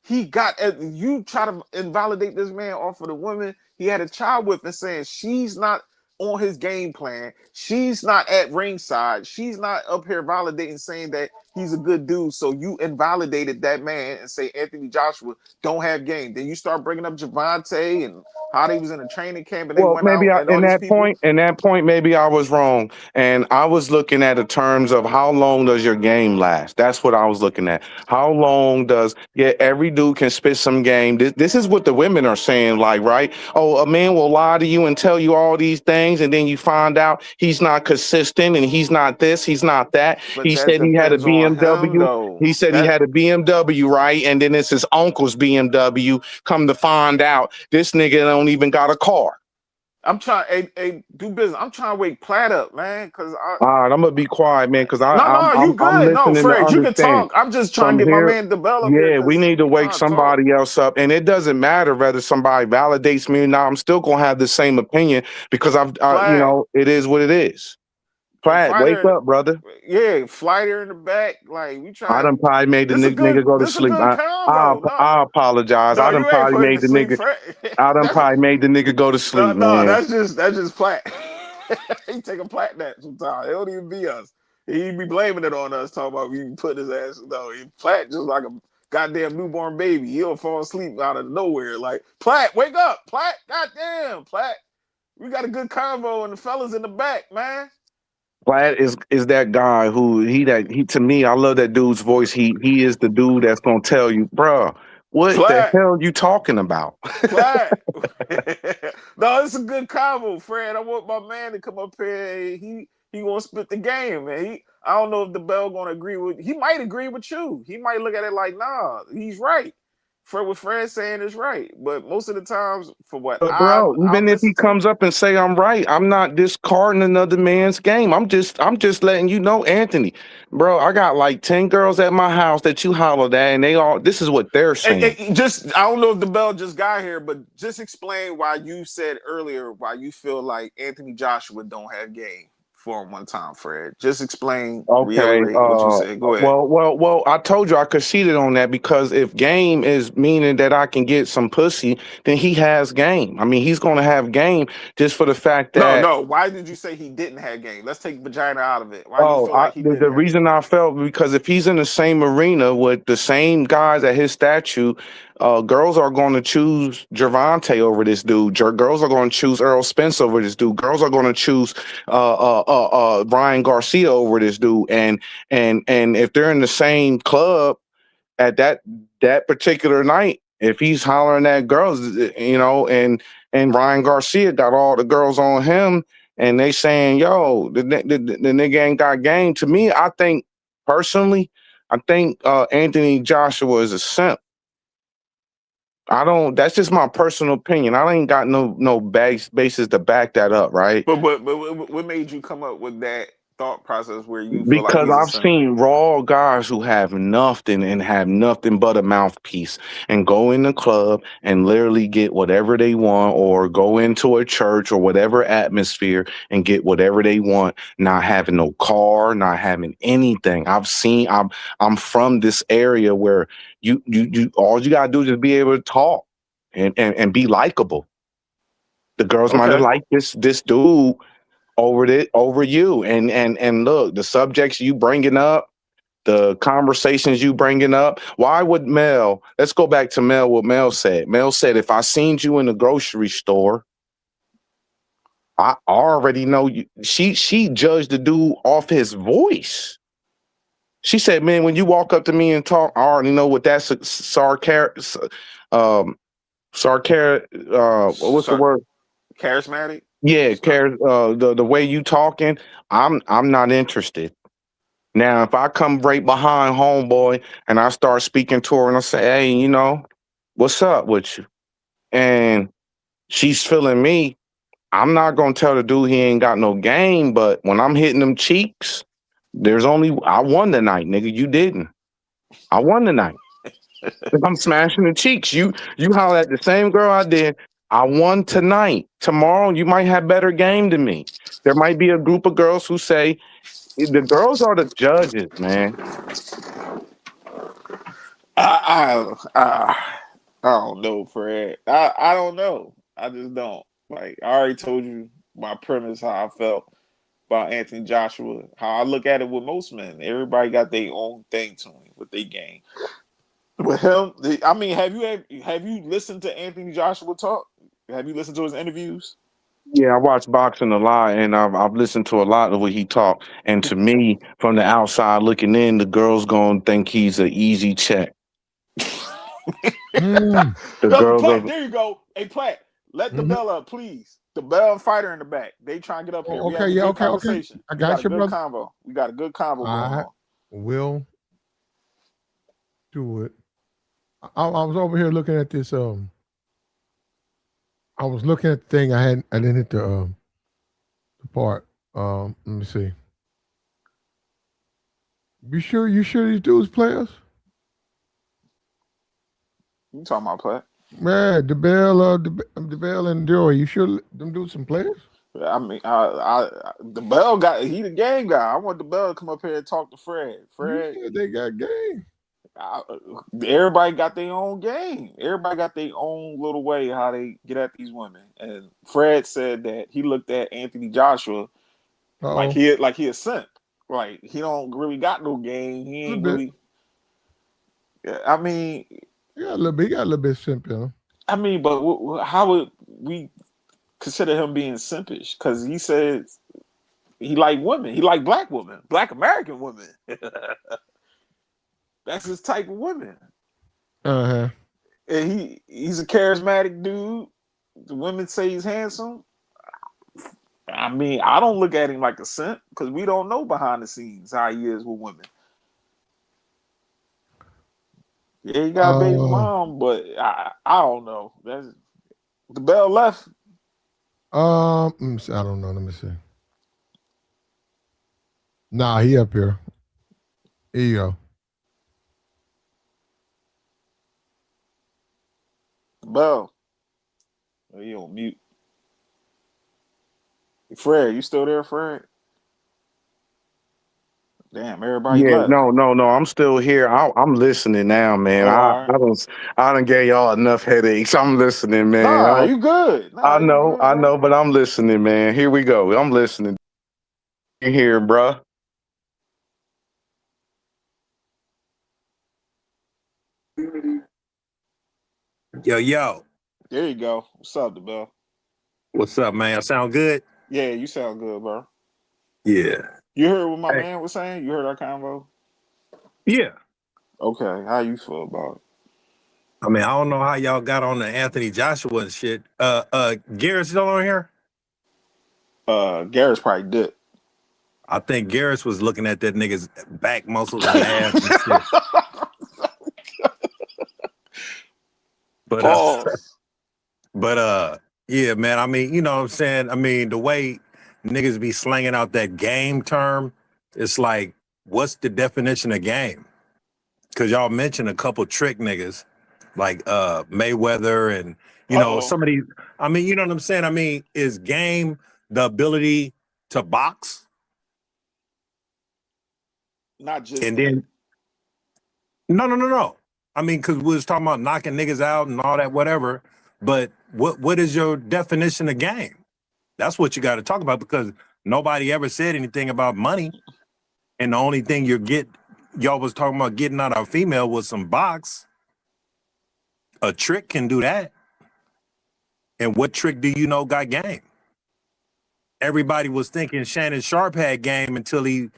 He got, you try to invalidate this man off of the woman he had a child with and saying she's not on his game plan. She's not at ringside. She's not up here validating saying that he's a good dude. So you invalidated that man and say Anthony Joshua don't have game. Then you start bringing up Javante and how they was in a training camp and they Well, went maybe out and all these people. in that point, maybe I was wrong, and I was looking at the terms of how long does your game last. That's what I was looking at. How long does every dude can spit some game. This is what the women are saying, like, right? Oh, a man will lie to you and tell you all these things, and then you find out he's not consistent and he's not this, he's not that. But He that said he had a depends on him BMW. though. He said he That had a BMW, right? And then it's his uncle's BMW. Come to find out, this nigga don't even got a car. I'm trying, do business. I'm trying to wake Platt up, man, because All right, I'm gonna be quiet, man, because no, no, you I'm good. No, listening to Fred, you can understand. talk. I'm just trying From to get my here, man develop here yeah, we because need to he wake trying to talk. somebody else up, and it doesn't matter whether somebody validates me or not. I'm still gonna have the same opinion because Platt, it is what it is. Plaid, wake fighter, up, brother. yeah, flighter in the back. Like we I trying. done probably made the nigga go to This a sleep. good combo. No, I apologize. no, I done you ain't probably putting made to the sleep, nigga. Fred. I done That's probably made the nigga go to no, sleep, no. man. That's just Platt. He take a Platt nap sometimes. It don't even be us. He be blaming it on us. Talking about we put his ass. No, he Platt just like a goddamn newborn baby. He'll fall asleep out of nowhere. Like Platt, wake up, Platt. Goddamn, Platt. We got a good convo and the fellas in the back, man. Platt is that guy who he to me, I love that dude's voice. He is the dude that's gonna tell you, bruh, what the Platt, hell you talking about? Platt. No, it's a good convo, Fred. I want my man to come up here. He gonna spit the game, man. I don't know if the Bell gonna agree with. He might agree with you. He might look at it like, nah, he's right. what Fred's saying is right, but most of the times, for what But bro, I've even if he listened to, comes up and say I'm right, I'm not discarding another man's game. I'm just letting you know, Anthony, bro. I got like 10 girls at my house that you hollered at, and they all. This is what they're saying. just I don't know if the bell just got here, but just explain why you said earlier why you feel like Anthony Joshua don't have game for him one time, Fred. Just explain, Okay. reiterate what you said. Go ahead. Well. I told you I conceded on that because if game is meaning that I can get some pussy, then he has game. I mean, he's going to have game just for the fact No, that. no. Why did you say he didn't have game? Let's take vagina out of it. Why do you feel like he The didn't have reason game? I felt because if he's in the same arena with the same guys at his statue, girls are going to choose Gervonta over this dude. Girls are going to choose Earl Spence over this dude. Girls are going to choose Ryan Garcia over this dude. And if they're in the same club at that particular night, if he's hollering at girls, and Ryan Garcia got all the girls on him, and they saying, "Yo, the nigga ain't got game." To me, I think personally, I think Anthony Joshua is a simp. I don't. That's just my personal opinion. I ain't got no basis to back that up, right? But what made you come up with that thought process where you feel like Because he's a I've simp? seen raw guys who have nothing and have nothing but a mouthpiece and go in the club and literally get whatever they want, or go into a church or whatever atmosphere and get whatever they want, not having no car, not having anything. I'm from this area where you all you gotta do is just be able to talk and be likable. The girls might have Okay. liked this dude over you, and look, the subjects you bringing up, the conversations you bringing up. Why would Mel? Let's go back to Mel. What Mel said. Mel said, if I seen you in the grocery store, I already know you. She judged the dude off his voice. She said, man, when you walk up to me and talk, I already know what that's what's the Sar- word? charismatic. Yeah, Sar- the way you talking, I'm not interested. Now, if I come right behind homeboy and I start speaking to her and I say, hey, what's up with you? And she's feeling me, I'm not gonna tell the dude he ain't got no game, but when I'm hitting them cheeks, I won the night, nigga. You didn't. I won the night. If I'm smashing the cheeks, you holler at the same girl I did. I won tonight. Tomorrow you might have better game than me. There might be a group of girls who say the girls are the judges, man. I don't know, Fred. I don't know. I just don't. Like I already told you my premise, how I felt about Anthony Joshua, how I look at it with most men. Everybody got their own thing to him with their game. With him, I mean, have you listened to Anthony Joshua talk? Have you listened to his interviews? Yeah, I watch boxing a lot, and I've listened to a lot of what he talk. And to me, from the outside looking in, the girls gonna think he's an easy check. Mm, The No, girls Platt, are. there you go. Hey, Platt, let the mhm. bell up, please. The bell and fighter in the back. They trying to get up here. Oh, We okay, having a yeah, good okay. conversation. I We got got a you, good brother. convo. We got a good convo going I on. will do it. I was over here looking at this. I was looking at the thing. I didn't hit the part. Let me see. You sure these dudes players? You talking about Platt? Man, the Bell and Joey. You sure them dudes some players? I mean, the bell got he the game guy. I want the bell to come up here and talk to Fred. You Fred, said they got game. I, everybody got their own game. Everybody got their own little way how they get at these women. And Fred said that he looked at Anthony Joshua like Oh, he a simp. Like he don't really got no game. He a little ain't bit. really. I mean, He got a little bit simple. but how would we consider him being simpish? Because he says he like women. He like black women, black American women. That's his type of women. Uh huh. And he's a charismatic dude. The women say he's handsome. I mean, I don't look at him like a simp because we don't know behind the scenes how he is with women. Yeah, he got a baby Uh, mom, but I don't know. That's the bell left. let me see. I don't know. Let me see. Nah, he up here. Here you go. The bell. Oh, he on mute. Fred, you still there, Fred? Damn, everybody Yeah, left. no. I'm still here. I'm listening now, man. Oh, all right. I done gave y'all enough headaches. I'm listening, man. Nah, you good. Nah, you good, I bro. know, but I'm listening, man. Here we go. I'm listening. Here, bruh. Yo, There you go. What's up, the bell? what's up, man? I sound good? Yeah, you sound good, bro. Yeah. You heard what my Hey, man was saying? You heard our convo? yeah. Okay, how you feel about I mean, I don't know how y'all got on the Anthony Joshua and shit. Garrett's still on here? it? Garrett's probably dipped. I think Garrett's was looking at that nigga's back muscles and ass and shit. But Pause. yeah, man. I mean, you know what I'm saying? I mean, the way niggas be slanging out that game term, it's like, what's the definition of game? Because y'all mentioned a couple trick niggas like Mayweather and Uh-oh. some of these. I mean, you know what I'm saying? I mean, is game the ability to box? Not just And that. then no. I mean, because we was talking about knocking niggas out and all that, whatever. But what is your definition of game? That's what you got to talk about because nobody ever said anything about money. And the only thing y'all was talking about getting out of a female was some box. A trick can do that. And what trick do you know got game? Everybody was thinking Shannon Sharp had game until he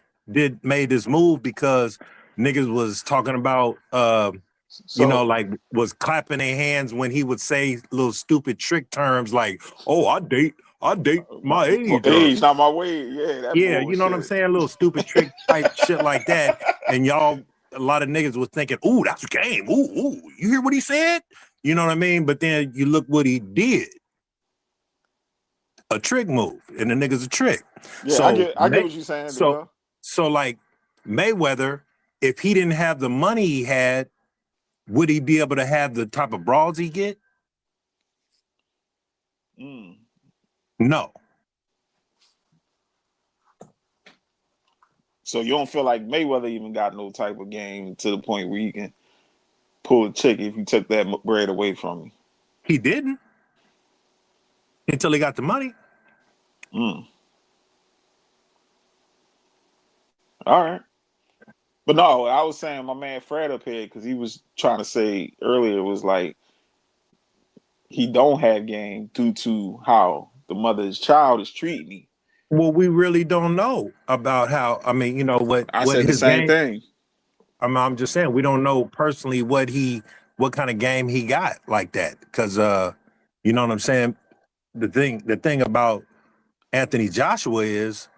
made this move because niggas was talking about So like was clapping their hands when he would say little stupid trick terms like, oh, I date my my age or age, not my way. Yeah, that yeah, you know what I'm bullshit. saying? Little stupid trick type shit like that. And a lot of niggas was thinking, ooh, that's game. Ooh, you hear what he said? You know what I mean? But then you look what he did. A trick move, and the nigga's a trick. Yeah, So I get what you're saying, so DeBell. so like Mayweather, if he didn't have the money he had, would he be able to have the type of brawls he get? Mm. No. So you don't feel like Mayweather even got no type of game to the point where you can pull a chick if you took that bread away from me. He didn't until he got the money. Mm. All right. But no, I was saying my man Fred up here because he was trying to say earlier was like he don't have game due to how the mother's child is treating me. Well, we really don't know about how. I mean, I what said the his same game. thing. I'm just saying we don't know personally what kind of game he got like that because you know what I'm saying. The thing about Anthony Joshua is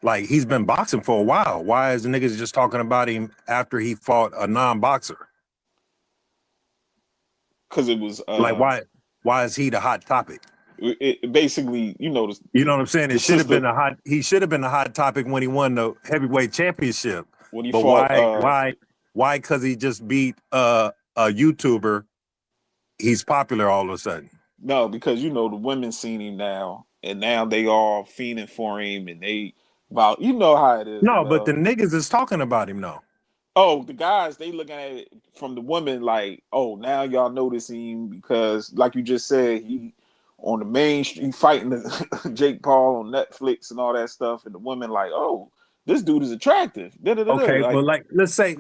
like he's been boxing for a while. Why is the niggas just talking about him after he fought a non-boxer? Because it was Like why is he the hot topic? it basically, you know, You know what I'm saying? the It should have sister been he should have been the hot topic when he won the heavyweight championship. when he But fought why cuz he just beat a YouTuber, he's popular all of a sudden. no, because you know the women seen him now, and now they all fiending for him, and they about you know how it is. No, but the Well, niggas is talking about him though. oh, the guys they looking at it from the women like, oh, now y'all notice him because, like you just said, he on the main street fighting the, Jake Paul on Netflix and all that stuff, and the women like, oh, this dude is attractive. Da-da-da-da. Okay, Like, but like let's say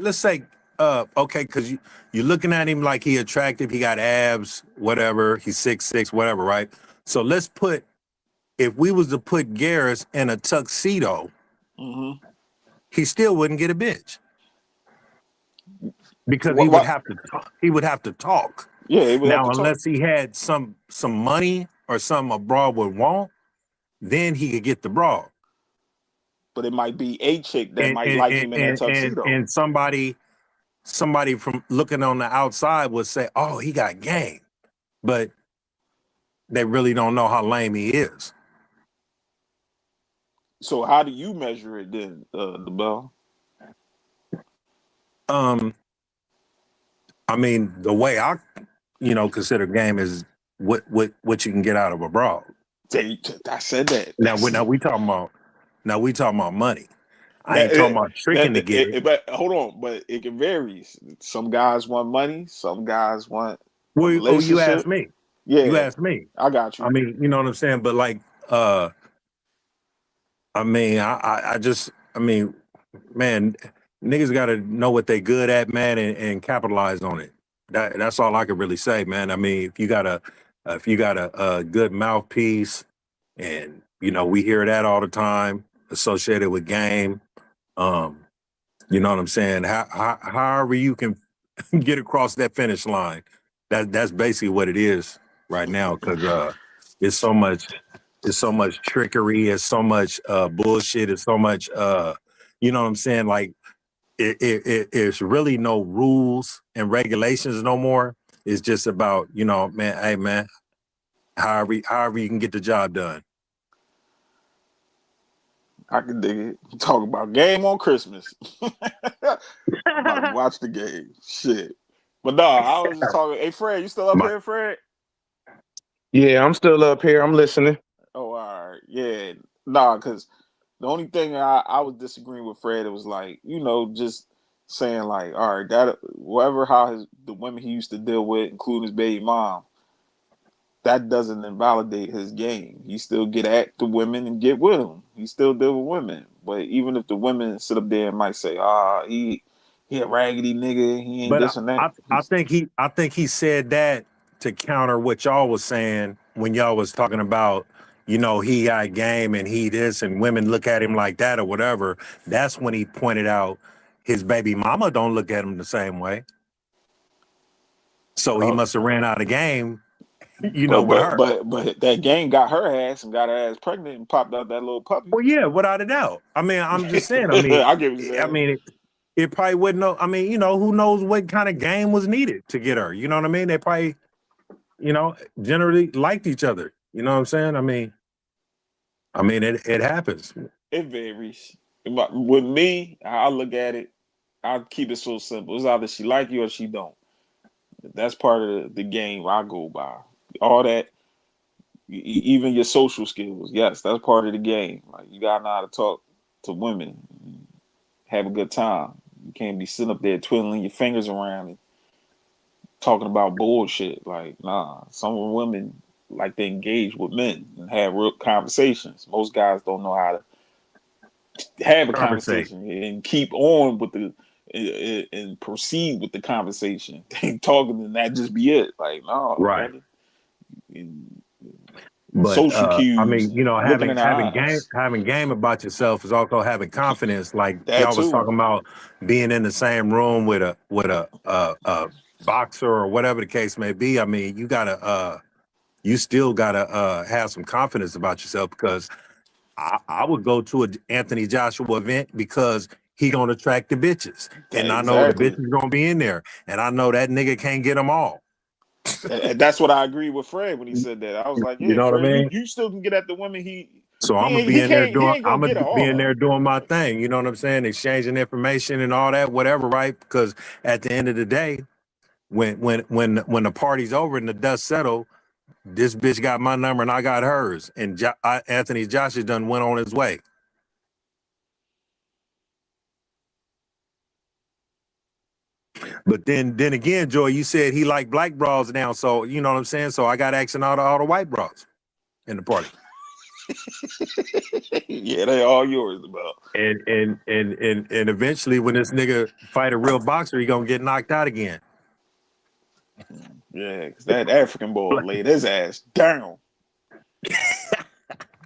okay, because you're looking at him like he attractive, he got abs, whatever, he's 6'6", whatever, right? So let's put if we was to put Garris in a tuxedo, mm-hmm. he still wouldn't get a bitch because What? he would have to talk. Yeah, they would have Now, to talk, unless he had some money or something a broad would want, then he could get the broad. but it might be a chick that And might and like and him in that and and, tuxedo. and somebody somebody from looking on the outside would say, "Oh, he got game," but they really don't know how lame he is. So how do you measure it then, the bell? I mean, the way I, consider game is what you can get out of a brawl. I said that. Now we talking about money. I ain't talking about tricking to get it. But hold on, but it can vary. Some guys want money. Some guys want a Well, you asked relationship. me. Yeah, You asked me. I got you. I mean, you know what I'm saying? But like, I mean, I mean, man, niggas got to know what they good at, man, and capitalize on it. That's all I could really say, man. I mean, if you got a good mouthpiece, and we hear that all the time associated with game. You know what I'm saying? However you can get across that finish line, that's basically what it is right now. Because it's so much trickery, it's so much bullshit, it's so much you know what I'm saying? Like it's really no rules and regulations no more. It's just about, man, hey man, however you can get the job done. I can dig it. Talk about game on Christmas. About to watch the game. Shit. But no, I was just talking. Hey, Fred, you still up here, Fred? Yeah, I'm still up here. I'm listening. Oh, all right. Yeah. Nah, because the only thing I was disagreeing with Fred, it was like, just saying like, all right, that whatever how the women he used to deal with, including his baby mom, that doesn't invalidate his game. He still get at the women and get with them. He still deal with women. But even if the women sit up there and might say, he a raggedy nigga, he ain't But this and that. I think he said that to counter what y'all was saying when y'all was talking about, he got game and he this and women look at him like that or whatever. That's when he pointed out his baby mama don't look at him the same way. So he must have ran out of game, with her. But that game got her ass and got her ass pregnant and popped out that little puppy. Well, yeah, without a doubt. I mean, I'm just saying. I mean, I get what you're saying. I mean, it probably wouldn't know. I mean, who knows what kind of game was needed to get her? You know what I mean? They probably, generally liked each other. You know what I'm saying? I mean, it happens. It varies. With me, I look at it. I keep it so simple. It's either she like you or she don't. That's part of the game I go by. All that, even your social skills. Yes, that's part of the game. Like you gotta know how to talk to women, have a good time. You can't be sitting up there twiddling your fingers around and talking about bullshit. Like, nah. Some women like to engage with men and have real conversations. Most guys don't know how to have a conversation and keep on with the and proceed with the conversation. They talking and that just be it. Like, no, right. But social cues. I mean, having eyes. game about yourself is also having confidence. Like That y'all was too. talking about being in the same room with a boxer or whatever the case may be. I mean, you still gotta have some confidence about yourself, because I would go to an Anthony Joshua event because he gonna attract the bitches, and I know the bitches gonna be in there, and I know that nigga can't get them all. And that's what I agree with Fred when he said that. I was like, yeah, You know what I Fred, mean? you still can get at the women. So I'm gonna be in there doing. I'm gonna gonna be in there doing my thing. You know what I'm saying? Exchanging information and all that, whatever, right? Because at the end of the day, when the party's over and the dust settle, this bitch got my number and I got hers, and Anthony Joshua done went on his way. But then again, Joy, you said he liked black bras now, so you know what I'm saying. So I got action all the white bras in the party. Yeah, they all yours, about. And eventually, when this nigga fight a real boxer, he gonna get knocked out again. Yeah, because that African boy laid his ass down.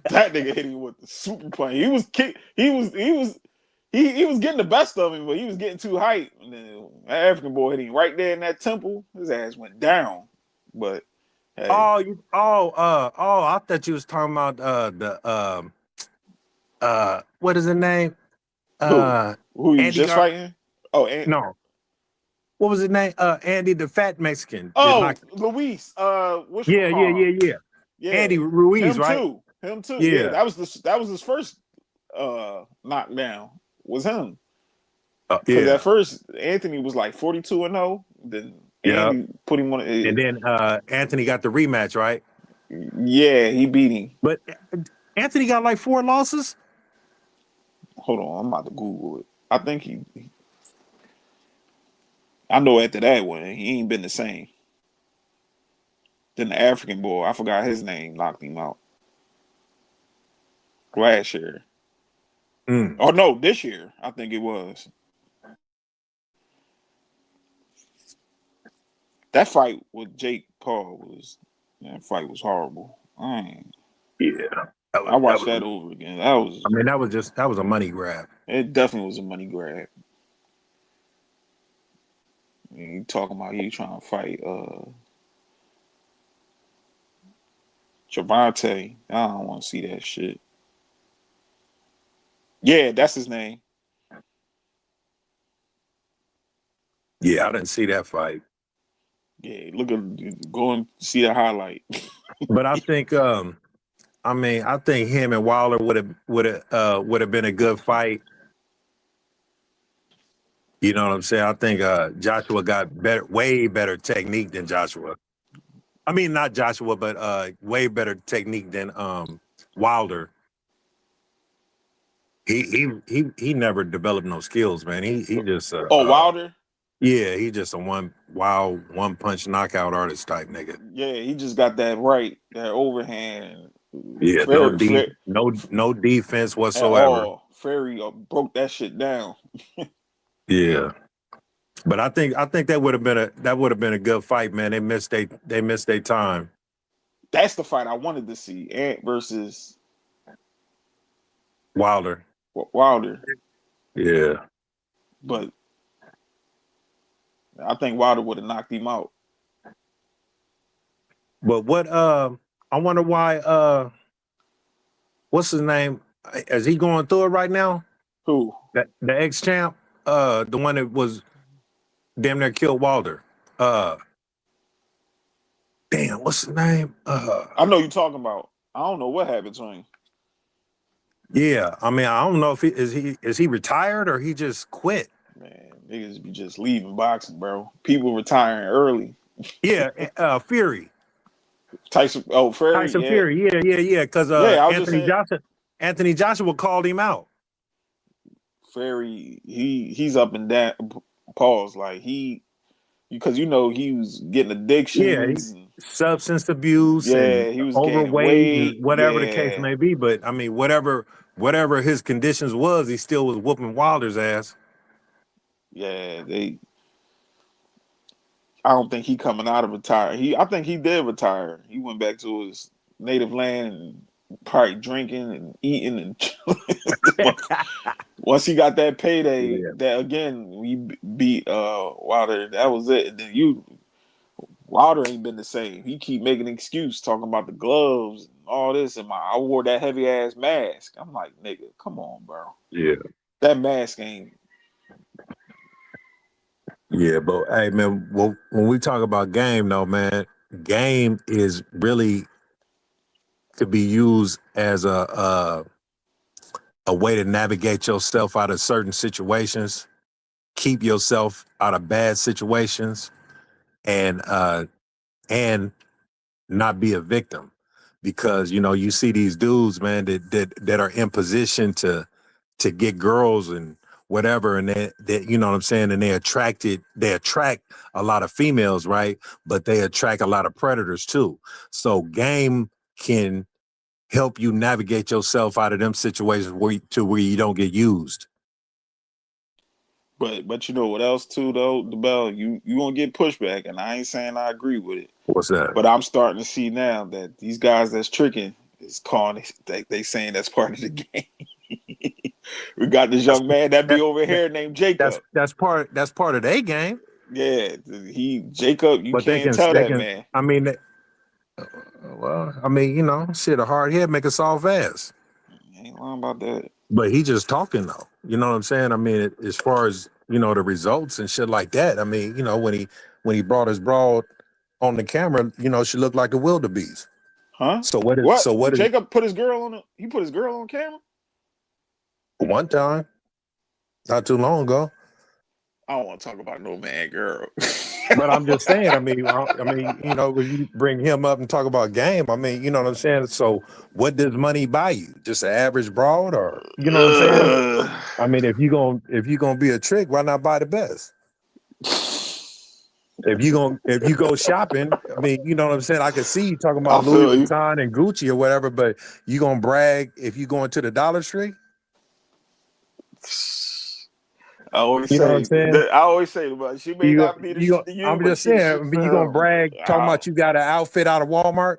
That nigga hit him with the super punch. He was getting the best of him, but he was getting too hype. And then that African boy hit him right there in that temple. His ass went down. But hey. I thought you was talking about what is his name? Who you Andy just fighting? Oh, no. what was his name? Andy, the fat Mexican. Oh, Luis. Yeah. Yeah, Andy Ruiz, him right? too. Him too. Yeah, Yeah. that was his first knockdown. Was him. Because Yeah. at first Anthony was like 42-0. Then Yeah. Andy put him on. And then Anthony got the rematch, right? Yeah, he beat him. But Anthony got like 4 losses. Hold on, I'm about to Google it. I think I know after that one, he ain't been the same. Then the African boy, I forgot his name, knocked him out last year. Oh no, this year I think it was. That fight with Jake Paul that fight was horrible. Yeah. I watched that over again. That was a money grab. It definitely was a money grab. You talking about you trying to fight Javante. I don't want to see that shit. Yeah, that's his name. Yeah, I didn't see that fight. Yeah, go and see the highlight. But I think I think him and Wilder would have been a good fight. You know what I'm saying? I think Joshua got way better technique than Joshua. I mean, not Joshua, but way better technique than Wilder. He never developed no skills, man. He just Wilder? Yeah, he just a one punch knockout artist type nigga. Yeah, he just got that overhand. Yeah, no defense whatsoever. Ferry broke that shit down. Yeah. But I think that would have been a good fight, man. They missed their time. That's the fight I wanted to see. Ant versus Wilder. Yeah. But I think Wilder would have knocked him out. But what I wonder why what's his name? Is he going through it right now? Who? The ex-champ? The one that was damn near killed Wilder. Damn, what's his name? I know you're talking about. I don't know what happened to him. Yeah, I mean, I don't know if is he retired or he just quit. Man, niggas be just leaving boxing, bro. People retiring early. Yeah, Fury. Fury. Tyson Fury. Yeah. Because Anthony Joshua called him out. Fury, he's up and down. Pause. Like because he was getting addictions. Yeah, substance abuse. Yeah, he was overweight, and whatever the case may be. But I mean, whatever his conditions was, he still was whooping Wilder's ass. Yeah, I don't think he coming out of retire. I think he did retire. He went back to his native land and probably drinking and eating and once he got that payday, that again we beat Wilder. That was it. And then Wilder ain't been the same. He keep making an excuse talking about the gloves and all this. And I wore that heavy ass mask. I'm like, nigga, come on, bro. Yeah, that mask ain't. Yeah, but hey, man, when we talk about game, though, man, game is really to be used as a way to navigate yourself out of certain situations, keep yourself out of bad situations, and not be a victim. Because you see these dudes, man, that are in position to get girls and whatever, and that you know what I'm saying, and they attract a lot of females, right? But they attract a lot of predators too. So game can help you navigate yourself out of them situations where you don't get used. But you know what else too though, the bell, you gonna get pushback, and I ain't saying I agree with it. What's that? But I'm starting to see now that these guys that's tricking is calling they saying that's part of the game. We got this young man that be over here named Jacob. That's part of their game. Yeah, Jacob. You can't tell that man. I mean, shit, a hard head make a soft ass. Ain't lying about that. But he just talking though. You know what I'm saying? I mean, as far as the results and shit like that. I mean, when he brought his broad on the camera, she looked like a wildebeest. Huh? So What? what is Jacob put his girl on he put his girl on camera? one time, not too long ago. I don't want to talk about no man girl. But I'm just saying, I mean, when you bring him up and talk about game, I mean, you know what I'm saying? So what does money buy you? Just an average broad, or you know what I'm saying? I mean, if you gonna be a trick, why not buy the best? If you go shopping, I mean, you know what I'm saying? I can see you talking I about Louis feel you. Vuitton and Gucci or whatever, but you gonna brag if you going to the Dollar Tree? I always You know what I'm saying? but she may not be the shit to you, I'm but just she the saying, shit I mean, for you gonna him. brag talking about you got an outfit out of Walmart?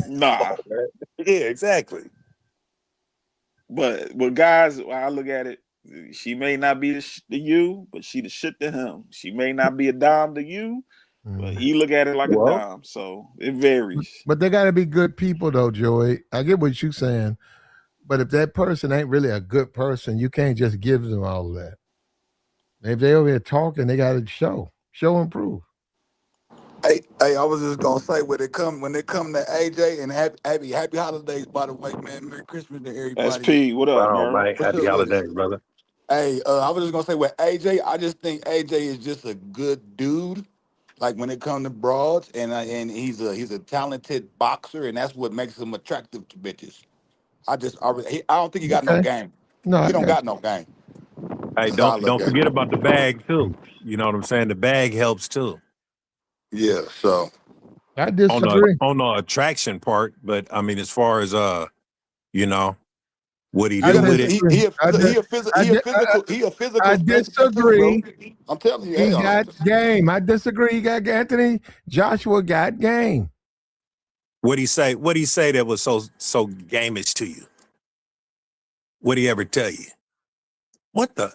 Nah. Yeah, exactly. But with guys, when I look at it, she may not be the shit to you, but she the shit to him. She may not be a dime to you, but he look at it like a dime. So it varies. But they got to be good people, though, Joey. I get what you're saying. But if that person ain't really a good person, you can't just give them all of that. If they over here talking, they got to show and prove. Hey, I was just gonna say when it come to AJ and happy holidays, by the way, man. Merry Christmas to everybody. SP, what up, Wow, bro? Mike. What's Happy up with it? holidays, brother. Hey, I was just gonna say with AJ, I just think AJ is just a good dude. Like when it comes to broads, and he's a talented boxer, and that's what makes him attractive to bitches. I don't think he got no Okay. game. No, He I don't got got no game. Hey, That's how I look don't at forget it. about the bag too. You know what I'm saying? The bag helps too Yeah. So you. I disagree. on the attraction part, but I mean, as far as you know, what he you I do gotta with it. disagree. look, he a physical I specimen too, bro. disagree. I'm telling you, He hell. got game. I disagree. He got Anthony Joshua got game. What he say? What he say that was so gamish to you? What he ever tell you? What the?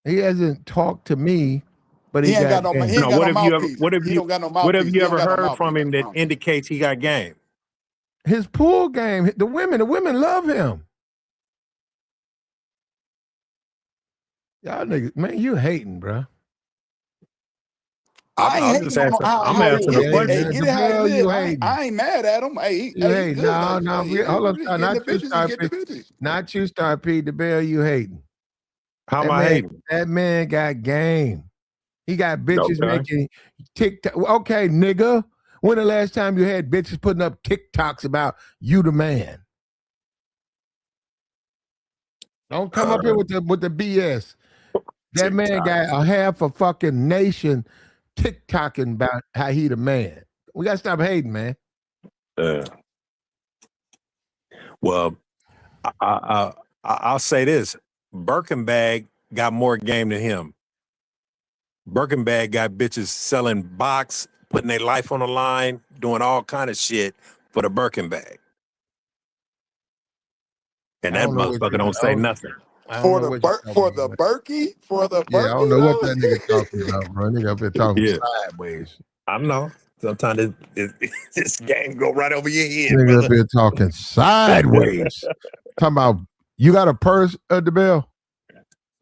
He hasn't talked to me, but he He ain't got got no he game. ain't No. got What no have you ever? mouthpiece. He don't got no What have mouthpiece. you He don't ever got no heard mouthpiece from him like that Tom. indicates he got game? His pool game. The women love him. Y'all niggas, man, you hating, bro. I ain't I'm just hating on asking. I'm how asking a Yeah, question. get the it how it bell, is. you hating. I ain't mad at him. You He hating. good. No, no, hold up. He getting the Not you, bitches. He Star getting P. the bitches. Not you, Star P. The bell, you hating. How am I hating? That man got game. He got bitches Okay. making TikTok. Okay, nigga. When the last time you had bitches putting up TikToks about you the man? Don't come up here with the BS. That man TikTok. got a half a fucking nation TikToking about how he the man. We gotta stop hating, man. Well, I'll say this: Birkenbag got more game than him. Birkenbag got bitches selling box, putting their life on the line, doing all kind of shit for the Birkenbag, and I that don't know what motherfucker you. don't say nothing. I don't know what you're talking about. For the Yeah, I don't Berkey know what though. that nigga talking about, bro. Nigga up here talking Yeah, sideways. I know. Sometimes this game go right over your head, Nigga up brother. here talking sideways. Talking about you got a purse at the bell?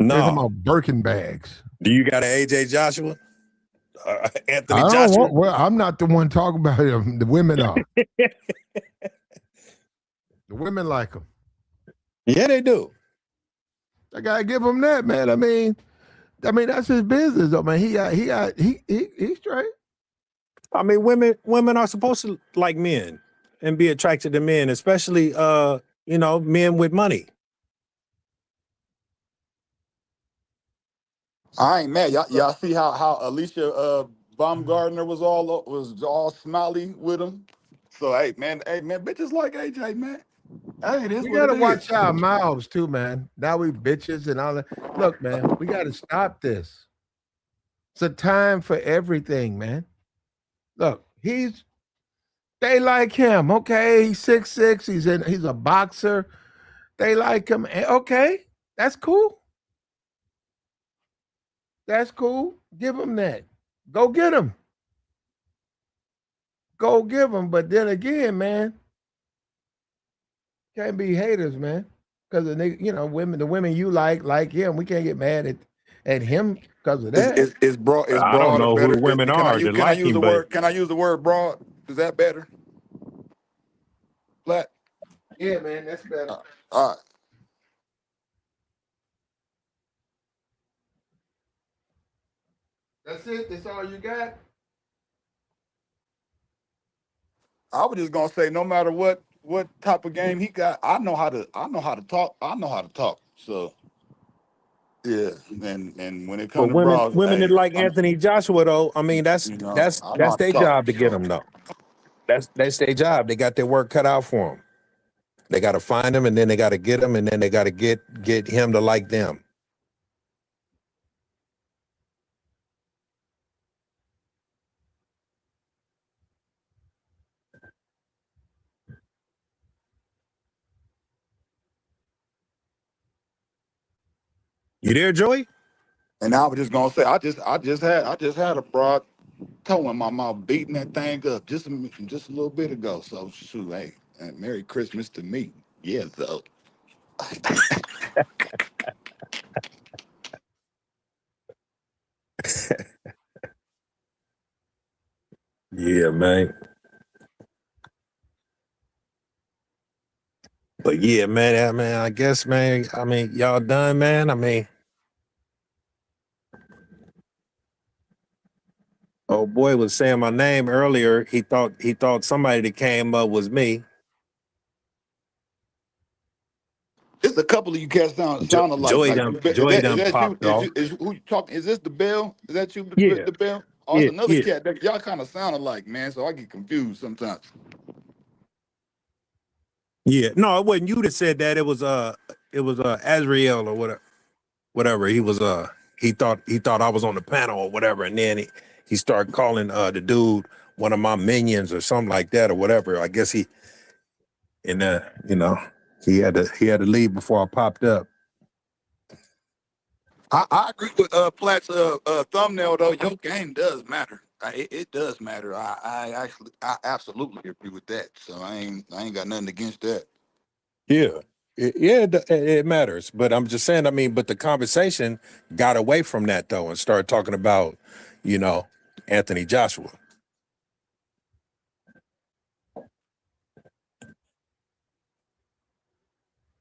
They're talking No. about Birkin bags. Do you got an AJ Joshua? Anthony I don't Joshua? want. Well, I'm not the one talking about him. The women are. The women like him. Yeah, they do. I gotta give him that, man. I mean that's his business, though, man. He's straight. I mean, women are supposed to like men and be attracted to men, especially men with money. I ain't mad. Y'all see how Alicia Baumgardner was all smiley with him. So hey man, bitches like AJ, man. Hey, it is We what it gotta is. watch our mouths too, man. Now we bitches and all that. Look, man, we gotta stop this. It's a time for everything, man. Look, they like him. Okay, he's 6'6", he's a boxer. They like him. Okay, that's cool. That's cool. Give him that. Go get him. Go give him. But then again, man, can't be haters, man. because the women you like him. We can't get mad at him because of Is that. is I don't broad a know who better? the women Can I are use that like him, but the word broad? Is that better? Flat. Yeah, man, that's better. All right. That's it. That's all you got. I was just gonna say, no matter what type of game he got, I know how to talk. I know how to talk. So yeah, and when it but comes to bras, women that hey, like Anthony Joshua though, I mean I know that's how to their talk. job to get So them though. That's their job. They got their work cut out for them. They got to find him, and then they got to get him, and then they got to get him to like them. You there, Joey? and I was just gonna say, I just had a broad toe in my mouth beating that thing up just a little bit ago. So shoot, hey, and Merry Christmas to me. Yeah, so Yeah, man. But yeah, man. I mean, I guess, man. I mean, y'all done, man. I mean, oh boy was saying my name earlier. He thought somebody that came up was me. it's a couple of you cats sound alike. Joey Like done is Joey that done you? popped off. Is who you talking? Is this the Bell? Is that you, Yeah, the Bell? Oh, it's yeah, another yeah, cat. Y'all kind of sound alike, man. So I get confused sometimes. yeah. No, it wasn't you that said that. It was Azriel or whatever. He thought I was on the panel or whatever, and then he started calling the dude one of my minions or something like that or whatever. I guess and he had to leave before I popped up. I agree with Platt's thumbnail though. Your game does matter. It does matter. I absolutely agree with that. So I ain't got nothing against that. Yeah. It matters, but I'm just saying. I mean, but the conversation got away from that though and started talking about, you know, Anthony Joshua.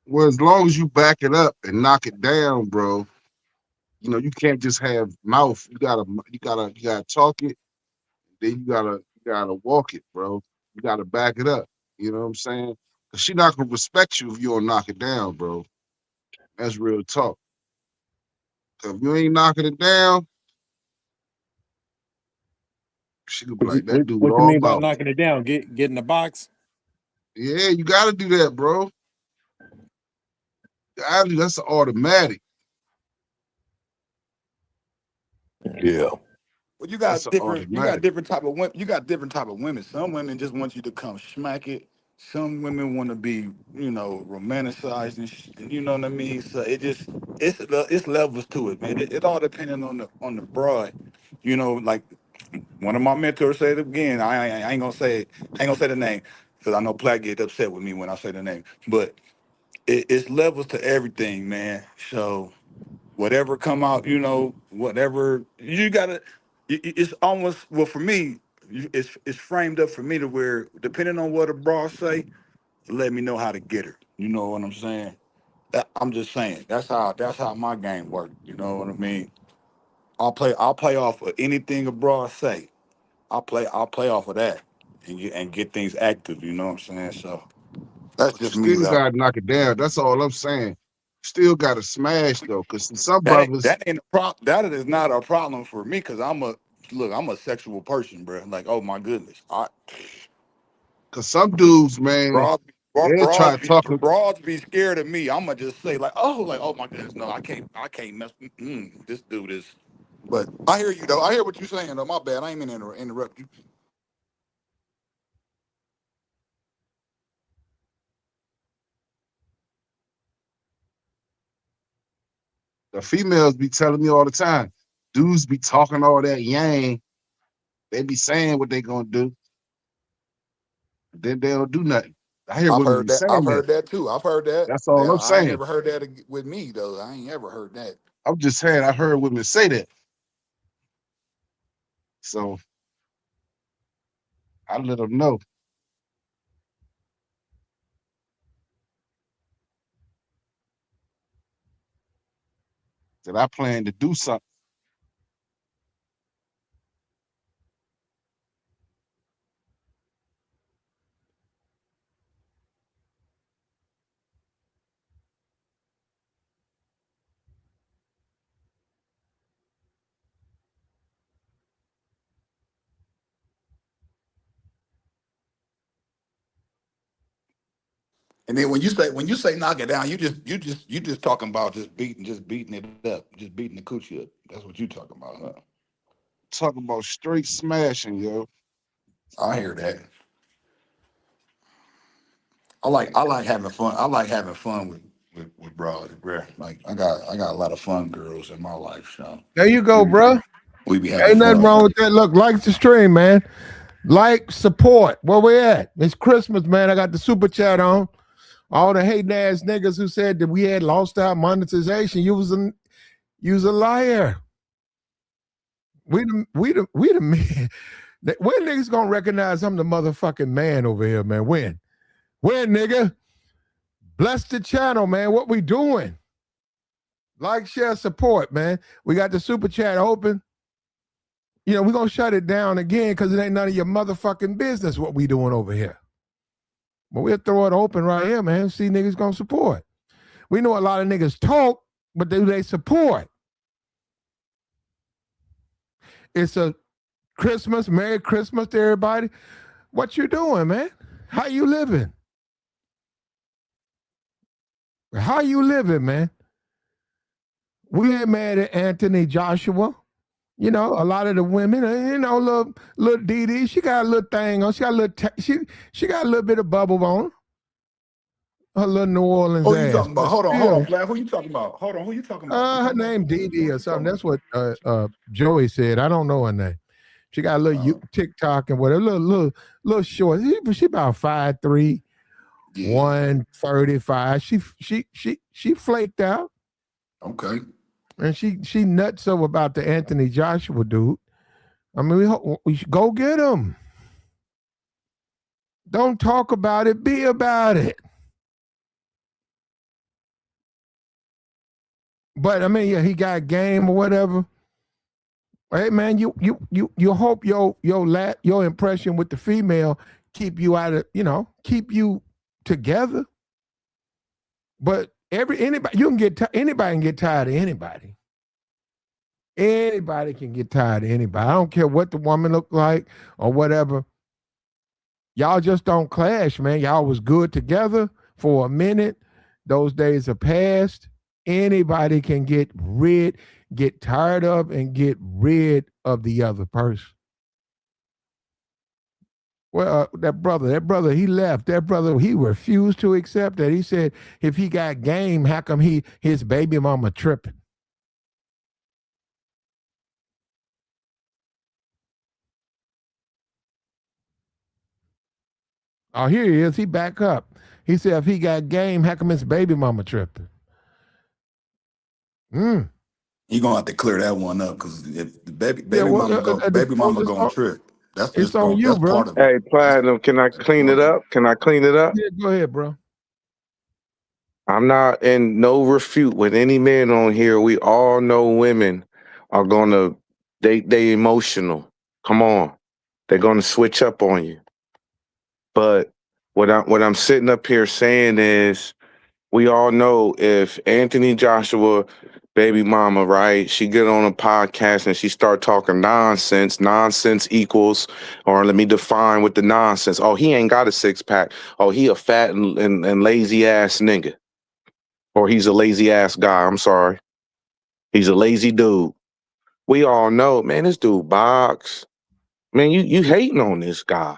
Well, as long as you back it up and knock it down, bro, you can't just have mouth. You gotta talk it, then you gotta walk it, bro. You gotta back it up. You know what I'm saying? Cause she not gonna respect you if you don't knock it down, bro. That's real talk. If you ain't knocking it down, she gonna be What you, like, what, that dude what you all mean by mouth. knocking it down? Get in the box? Yeah, you gotta do that, bro. That's an automatic. Yeah. Well, That's an you got automatic. different type of women. You got different type of women. Some women just want you to come smack it. Some women want to be, romanticized you know what I mean. So it's levels to it, man. It all depending on the broad. Like one of my mentors said it again. I ain't gonna say the name because I know Platt get upset with me when I say the name. But it's levels to everything, man. So whatever come out, whatever you gotta. It's almost well for me. It's framed up for me to where depending on what a bra say, let me know how to get her. You know what I'm saying? I'm just saying that's how my game works. You know what I mean? I'll play off of anything a bra say. I'll play off of that and get things active. You know what I'm saying? So that's But you just me still though. gotta knock it down. That's all I'm saying. Still gotta smash though, cause some That ain't brothers, that ain't a problem. That is not a problem for me because I'm a sexual person, bro. Like, oh my goodness, cause some dudes, man, broad, they'll try to talk. broads be scared of me. I'ma just say like, oh my goodness, no, I can't mess. This dude is. But I hear you though. I hear what you're saying though. My bad. I ain't mean to interrupt you. The females be telling me all the time. Dudes be talking all that yang. They be saying what they gonna do, then they don't do nothing. I hear I've women heard be that. I've saying that. heard that too. I've heard that. That's all Yeah, I'm I ain't saying. never heard that with me though. I ain't ever heard that. I'm just saying I heard women say that. So I let them know that I plan to do something. And then when you say knock it down, you just talking about just beating it up, just beating the coochie up. That's what you talking about, huh? Talking about straight smashing, yo. I hear that. I like having fun. I like having fun with broads, bro. Like I got a lot of fun girls in my life, so There you go, we bro. we be having Ain't nothing fun. wrong with that. Look, like the stream, man. Like, support. Where we at? It's Christmas, man. I got the super chat on. All the hating ass niggas who said that we had lost our monetization. You was a liar. We the man. When niggas gonna recognize I'm the motherfucking man over here, man? When, nigga? Bless the channel, man. What we doing? Like, share, support, man. We got the super chat open. You know, we're gonna shut it down again because it ain't none of your motherfucking business what we doing over here. But we'll throw it open right here, man. See niggas gonna support. We know a lot of niggas talk, but do they support? It's a Christmas, Merry Christmas to everybody. What you doing, man? How you living? How you living, man? We ain't mad at Anthony Joshua. You know, a lot of the women, little Dee Dee, she got a little thing on. She got a little, she got a little bit of bubble on her little New Orleans Who you ass. talking about? But Hold on, still, Flav. Who you talking about? Hold on, who you talking about? You her talking about name Dee Dee or who you something. talking That's what Joey said. I don't know her name. She got a little about? TikTok and whatever, little short. She about 5'3", Yeah. 135. She flaked out. Okay. And she nuts up about the Anthony Joshua dude. I mean, we should go get him. Don't talk about it, be about it. But I mean, yeah, he got game or whatever. Hey man, you hope your impression with the female keep you out of, keep you together. But anybody you can anybody can get tired of anybody. Anybody can get tired of anybody. I don't care what the woman look like or whatever. Y'all just don't clash, man. Y'all was good together for a minute. Those days are past. Anybody can get tired of, and get rid of the other person. Well, that brother, he left. That brother, he refused to accept that. He said, if he got game, how come his baby mama tripping? Oh, here he is. He back up. He said, if he got game, how come his baby mama tripping? You gonna have to clear that one up because if the Yeah, well, baby mama gonna trip. It's on you, That's bro. part of it. Hey, Platinum, can I That's clean part it of it. up? Can I clean it up? Yeah, go ahead, bro. I'm not in no refute with any men on here. We all know women are gonna they emotional. Come on. They're gonna switch up on you. But what I'm sitting up here saying is we all know if Anthony Joshua baby mama, right? She get on a podcast and she start talking nonsense. Nonsense equals, or let me define what the nonsense. Oh, he ain't got a six pack. Oh, he a fat and lazy ass nigga. Or he's a lazy ass guy. I'm sorry. He's a lazy dude. We all know, man, this dude box. Man, you hating on this guy.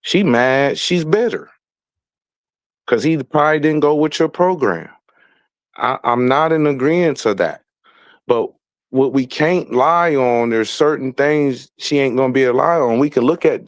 She mad. She's bitter. Because he probably didn't go with your program. I'm not in agreement to that. But what we can't lie on, there's certain things she ain't gonna be able to lie on. We can look at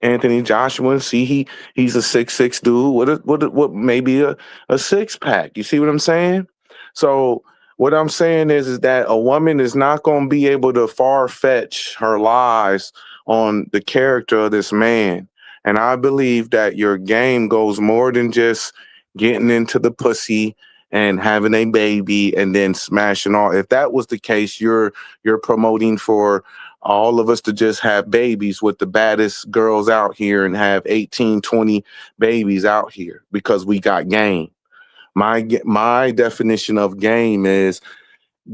Anthony Joshua. See, he's a 6'6" dude. What maybe a six pack. You see what I'm saying? So what I'm saying is that a woman is not going to be able to far fetch her lies on the character of this man. And I believe that your game goes more than just getting into the pussy and having a baby and then smashing all. If that was the case, you're promoting for all of us to just have babies with the baddest girls out here and have 18, 20 babies out here because we got game. My definition of game is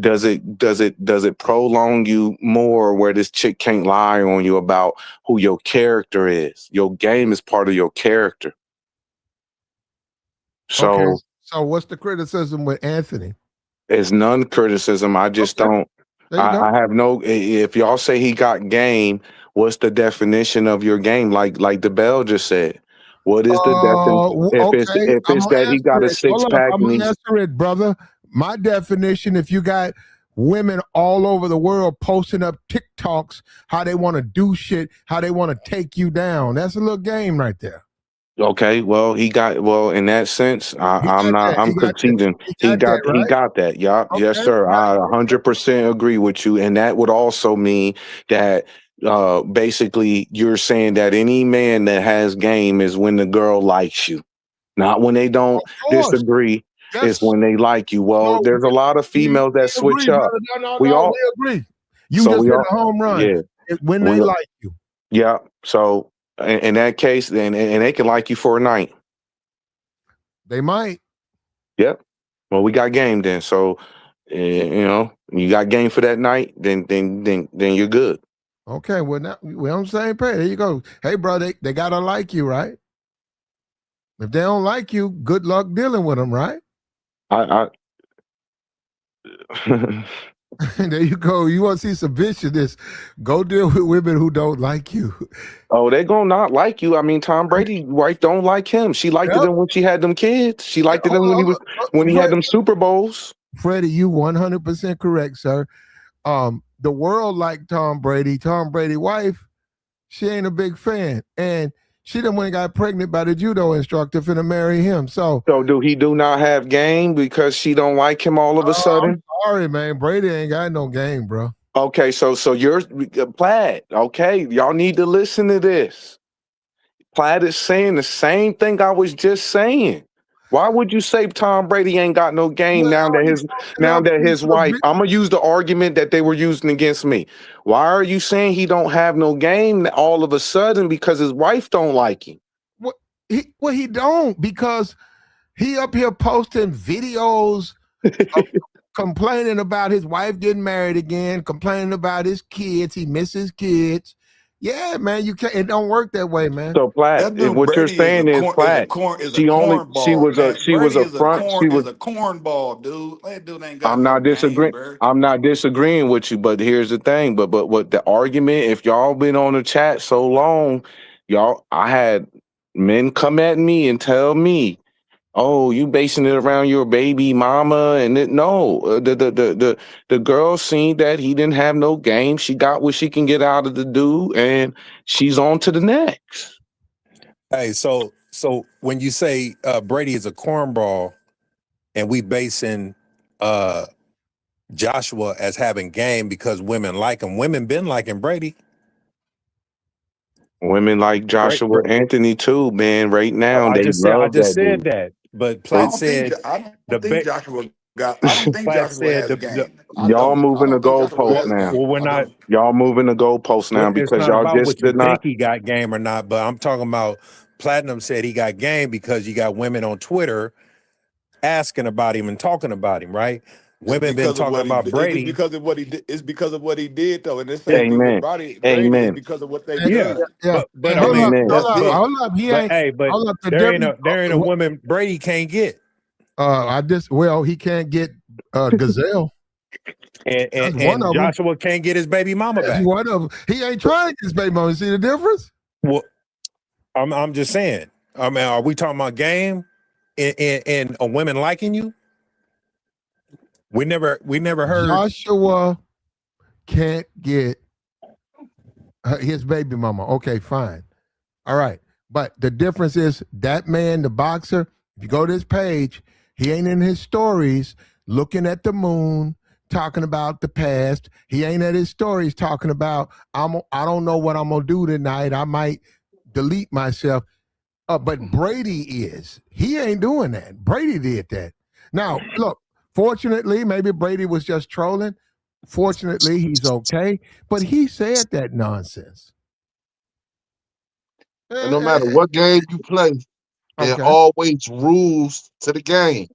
does it prolong you more where this chick can't lie on you about who your character is? Your game is part of your character. So Okay. So what's the criticism with Anthony? it's none criticism. I just Okay. don't. There you go. I have no. If y'all say he got game, what's the definition of your game? Like the bell just said. What is the definition? Okay. If I'm it's gonna that he got answer a it. six Hold up. pack I'm and gonna he's answer it, brother. My definition: if you got women all over the world posting up TikToks, how they want to do shit, how they want to take you down, that's a little game right there. okay. Well, in that sense, He I'm got not. that. I'm conceding. He got that, He right? got that. Yeah. Yes, Okay. sir. I 100% agree with you, and that would also mean that basically you're saying that any man that has game is when the girl likes you. Not when they don't Of course. disagree. It's Yes. when they like you. Well, No, there's a lot of we females that switch agree, up. brother. We No, all we agree. You so just we hit all a home run yeah. when We they like you. yeah. So in that case, then and they can like you for a night. They might. Yep. Well, we got game then. So you got game for that night, then you're good. Okay, we're on the same page. There you go. Hey, bro, they gotta like you, right? If they don't like you, good luck dealing with them, right? I There you go. You want to see some viciousness? Go deal with women who don't like you. Oh, they gonna not like you. I mean, Tom Brady wife don't like him. She liked Yep. him when she had them kids. She liked him Hold when he had Freddie, them Super Bowls. Freddie, you 100% correct, sir. The world liked Tom Brady. Tom Brady's wife, she ain't a big fan, and she done went and got pregnant by the judo instructor finna marry him. So So he do not have game because she don't like him all of a I'm sudden? sorry, man. Brady ain't got no game, bro. Okay, so you're Plaid. Okay, y'all need to listen to this. Plaid is saying the same thing I was just saying. Why would you say Tom Brady ain't got no game Well, now that he's posting up his pictures of wife? I'm gonna use the argument that they were using against me. Why are you saying he don't have no game all of a sudden because his wife don't like him? He don't, because he up here posting videos of complaining about his wife getting married again, complaining about his kids. He misses kids. Yeah, man, you can't. It don't work that way, man. So Platt, That if dude what you're Brady saying is Platt, is a she cornball, was a man. she was Brady a front. She was is a cornball, dude. That dude ain't got I'm no not game, disagreeing. bro. I'm not disagreeing with you, but here's the thing. But what the argument? If y'all been on the chat so long, I had men come at me and tell me, "Oh, you basing it around your baby mama?" And no, the girl seen that he didn't have no game. She got what she can get out of the dude, and she's on to the next. Hey, so when you say Brady is a cornball, and we basing Joshua as having game because women like him, women been liking Brady. Women like Brady, Joshua Anthony too, man. Right now, I they just said love that dude. that, but I Platt don't think said I the don't think Platt Joshua said has game. Y'all I moving the don't think Joshua goalpost has now. game. we're I not. don't. Y'all moving the goalpost now It's because not y'all about just what you did not. think he got game or not, but I'm talking about Platinum said he got game because you got women on Twitter asking about him and talking about him, right? It's Women been because of talking what he about did. It's Brady. because of what he did. It's because of what he did, though. And the same thing with Amen. Brady is Amen. because of what they've Yeah, done. Yeah. but And I mean, Amen. That's it. hold up. He but ain't. hey, but Hold up. The there difference. ain't a woman Brady can't get, He can't get Gazelle. That's one and of them. Joshua can't get his baby mama That's back. one of them. He ain't trying to get his baby mama. You see the difference? Well, I'm just saying. I mean, are we talking about game and a woman liking you? We never heard. Joshua can't get his baby mama. Okay, fine. All right. But the difference is that man, the boxer, if you go to his page, he ain't in his stories looking at the moon, talking about the past. He ain't at his stories talking about I don't know what I'm gonna do tonight. I might delete myself. But Brady is. He ain't doing that. Brady did that. Now, look, fortunately, maybe Brady was just trolling. Fortunately, he's okay. But he said that nonsense. And no matter what game you play, there are Okay. always rules to the game.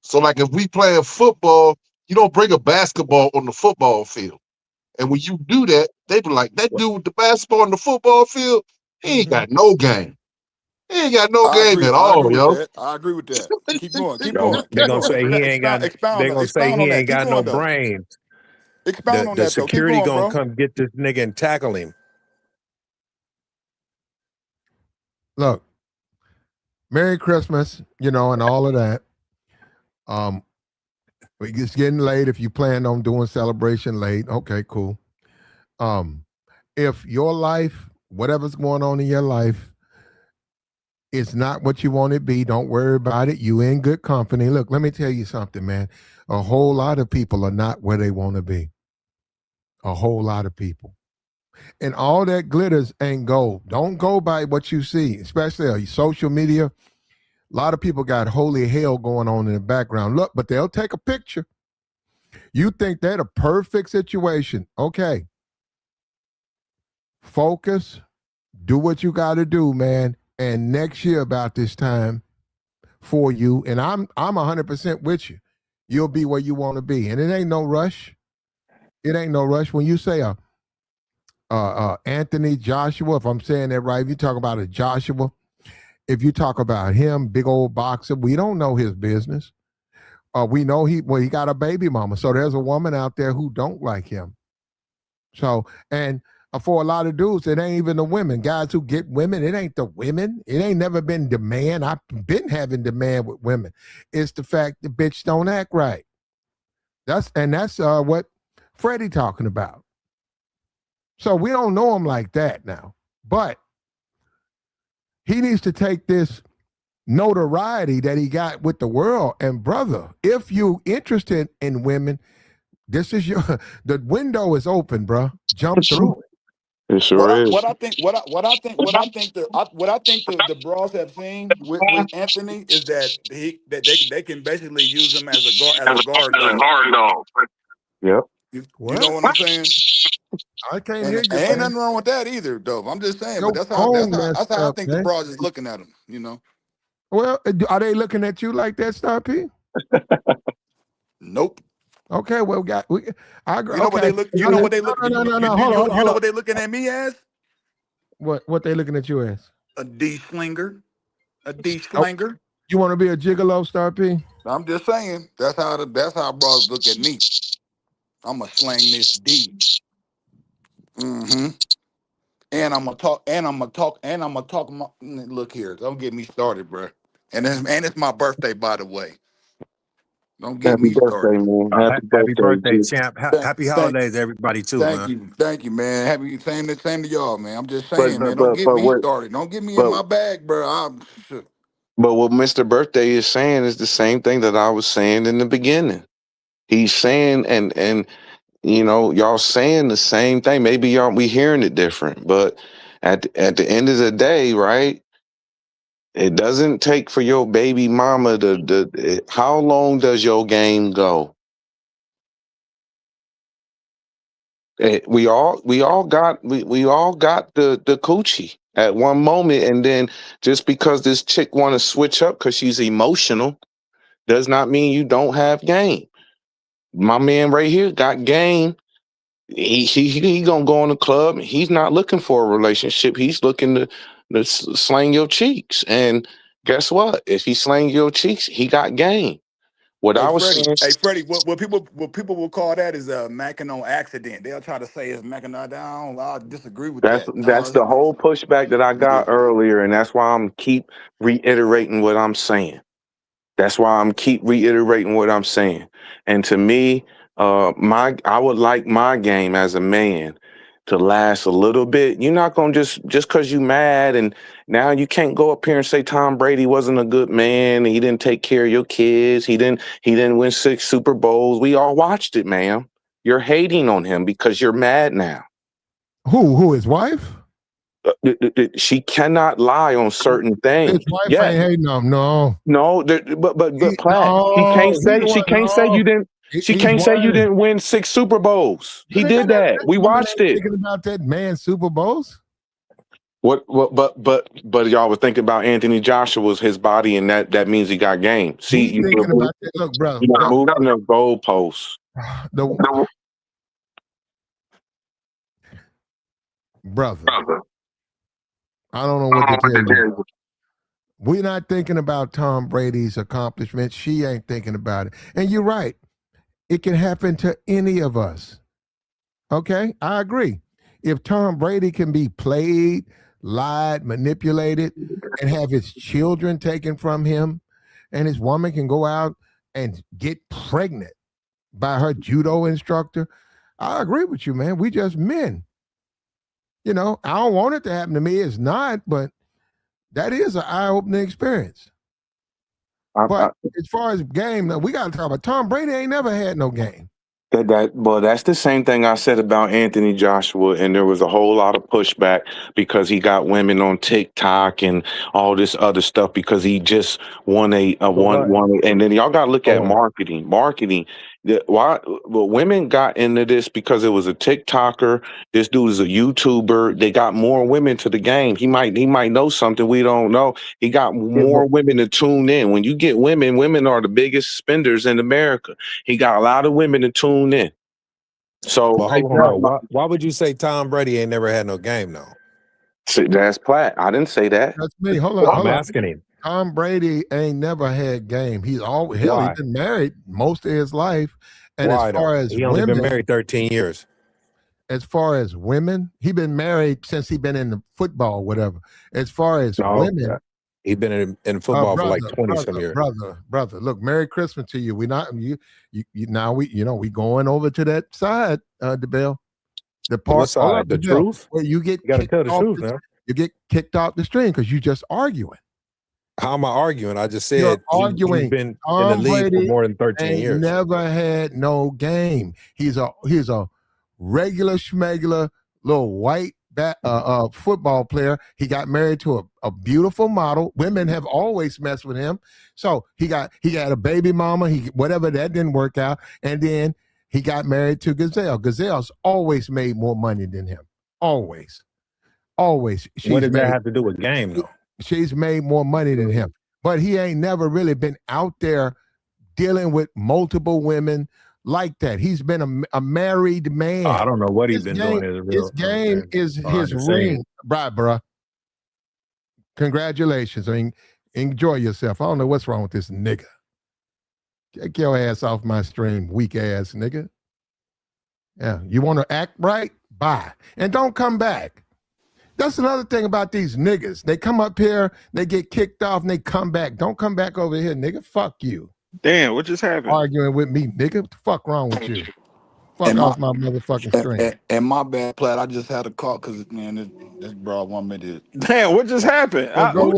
So, like if we playing football, you don't bring a basketball on the football field. And when you do that, they be like, that dude with the basketball on the football field, he ain't got no game. He ain't got no I game agree. at I agree all, with yo. that. I agree with that. Keep going. Keep Yo, going. they're Keep gonna going. say he ain't got. They're gonna say Expound he on that. ain't Keep got going no though. brain. Expound on The that though. Keep security going, gonna bro. come get this nigga and tackle him. Look, Merry Christmas, and all of that. Um, it's getting late. If you plan on doing celebration late, okay, cool. Um, if your life, whatever's going on in your life, it's not what you want it to be, don't worry about it. You in good company. Look, let me tell you something, man. A whole lot of people are not where they want to be. A whole lot of people. And all that glitters ain't gold. Don't go by what you see, especially on social media. A lot of people got holy hell going on in the background. Look, but they'll take a picture. You think they're the perfect situation. Okay. Focus, do what you got to do, man. And next year about this time for you, and I'm 100% with you. You'll be where you want to be. And it ain't no rush. It ain't no rush. When you say Anthony Joshua, if I'm saying that right, if you talk about a Joshua, if you talk about him, big old boxer, we don't know his business. We know he got a baby mama. So there's a woman out there who don't like him. So, and for a lot of dudes, it ain't even the women. Guys who get women, it ain't the women. It ain't never been demand. I've been having demand with women. It's the fact the bitch don't act right. That's what Freddie talking about. So we don't know him like that now. But he needs to take this notoriety that he got with the world. And brother, if you interested in women, this is the window is open, bro. Jump through it. It sure is. What I think the bros have seen with Anthony is that they can basically use him as a guard dog. Yep. You know What? what I'm saying? I can't And hear you, ain't man. nothing wrong with that either, though. I'm just saying, but Your phone that's messed how I up, think the man. bros is looking at him. You know? Well, are they looking at you like that, Star P? Nope. Okay, well, I agree. You know what Okay, they look. You no, know no, what they look. no, no, no. You Hold know on. what they looking at me as? What they looking at you as? A D slinger. A D Oh, slinger. you want to be a gigolo, Star P? I'm just saying. That's how bros look at me. I'm gonna slang this D. Mm-hmm. And I'm gonna talk. Look here, don't get me started, bro. And it's my birthday, by the way. Don't get Happy me birthday, started. man. Happy Happy birthday, birthday, G. champ. Thank, Happy thank, holidays, everybody, too, man. thank you, man. Happy same to y'all, man. I'm just But saying, but man. Don't but get but me what started. Don't get me in but my bag, bro. but what Mr. Birthday is saying is the same thing that I was saying in the beginning. He's saying and y'all saying the same thing. Maybe y'all we hearing it different, but at the end of the day, right? It doesn't take for your baby mama how long does your game go? We all got the coochie at one moment, and then just because this chick want to switch up because she's emotional does not mean you don't have game. My man right here got game. He gonna go in the club. He's not looking for a relationship. He's looking to slang your cheeks. And guess what? If he slang your cheeks, he got game. What I was saying. Hey Freddie, what people will call that is macking on accident. They'll try to say it's macking on down. I disagree with That's that. that's the whole pushback that I Yeah. got earlier, and that's why I'm keep reiterating what I'm saying. That's why I'm keep reiterating what I'm saying. And to me, I would like my game as a man to last a little bit. You're not gonna just because you mad and now you can't go up here and say Tom Brady wasn't a good man. He didn't take care of your kids. He didn't win 6 Super Bowls. We all watched it, ma'am. You're hating on him because you're mad now. Who his wife? She cannot lie on certain things. His wife Yeah. ain't hating on him. No. But Platt, she can't say you didn't. She can't say you didn't win 6 Super Bowls. He did that. We watched it. Thinking about that man Super Bowls. But y'all was thinking about Anthony Joshua's his body, and that means he got game. See, He's thinking about that. Look, brother, you're moving the goalposts. Brother, I don't know what to tell you. We're not thinking about Tom Brady's accomplishments. She ain't thinking about it. And you're right. It can happen to any of us. Okay? I agree. If Tom Brady can be played, lied, manipulated, and have his children taken from him, and his woman can go out and get pregnant by her judo instructor, I agree with you, man. We just men. You know, I don't want it to happen to me. It's not, but that is an eye-opening experience. But as far as game, we got to talk about Tom Brady ain't never had no game. Well, that's the same thing I said about Anthony Joshua, and there was a whole lot of pushback because he got women on TikTok and all this other stuff because he just won one. And then y'all got to look at marketing. Women got into this because it was a TikToker. This dude is a YouTuber. They got more women to the game. He might know something we don't know. He got more women to tune in. When you get women are the biggest spenders in America. He got a lot of women to tune in. So hold on. Why would you say Tom Brady ain't never had no game though? That's Platt. I didn't say that. That's me. Hold on. I'm asking him. Tom Brady ain't never had game. He's always he's been married most of his life. And as far as he only been married 13 years. As far as women, he been married since he been in the football, whatever. As far as women, he been in football for like 20 some years. Brother, look, Merry Christmas to you. We not you now we going over to that side, DeBell. The part what side? The truth? Where you gotta tell the truth, man. You get kicked off the stream because you just arguing. How am I arguing? I just said arguing. He's been in the league for more than 13 years. Never had no game. He's a regular schmegular little white football player. He got married to a beautiful model. Women have always messed with him. So he got a baby mama. Whatever that didn't work out, and then he got married to Gazelle. Gazelle's always made more money than him. Always. What does that have to do with game though? She's made more money than him, but he ain't never really been out there dealing with multiple women like that. He's been a married man. I don't know what he's been doing. His game is his ring, bruh. Congratulations. I mean, enjoy yourself. I don't know what's wrong with this nigga. Take your ass off my stream, weak ass nigga. Yeah, you want to act right? Bye. And don't come back. That's another thing about these niggas. They come up here, they get kicked off, and they come back. Don't come back over here, nigga. Fuck you. Damn, what just happened? Arguing with me, nigga. What the fuck wrong with you? Fuck off my motherfucking stream. And my bad, Platt. I just had a call because, man, this broad want me to. Damn, what just happened? Go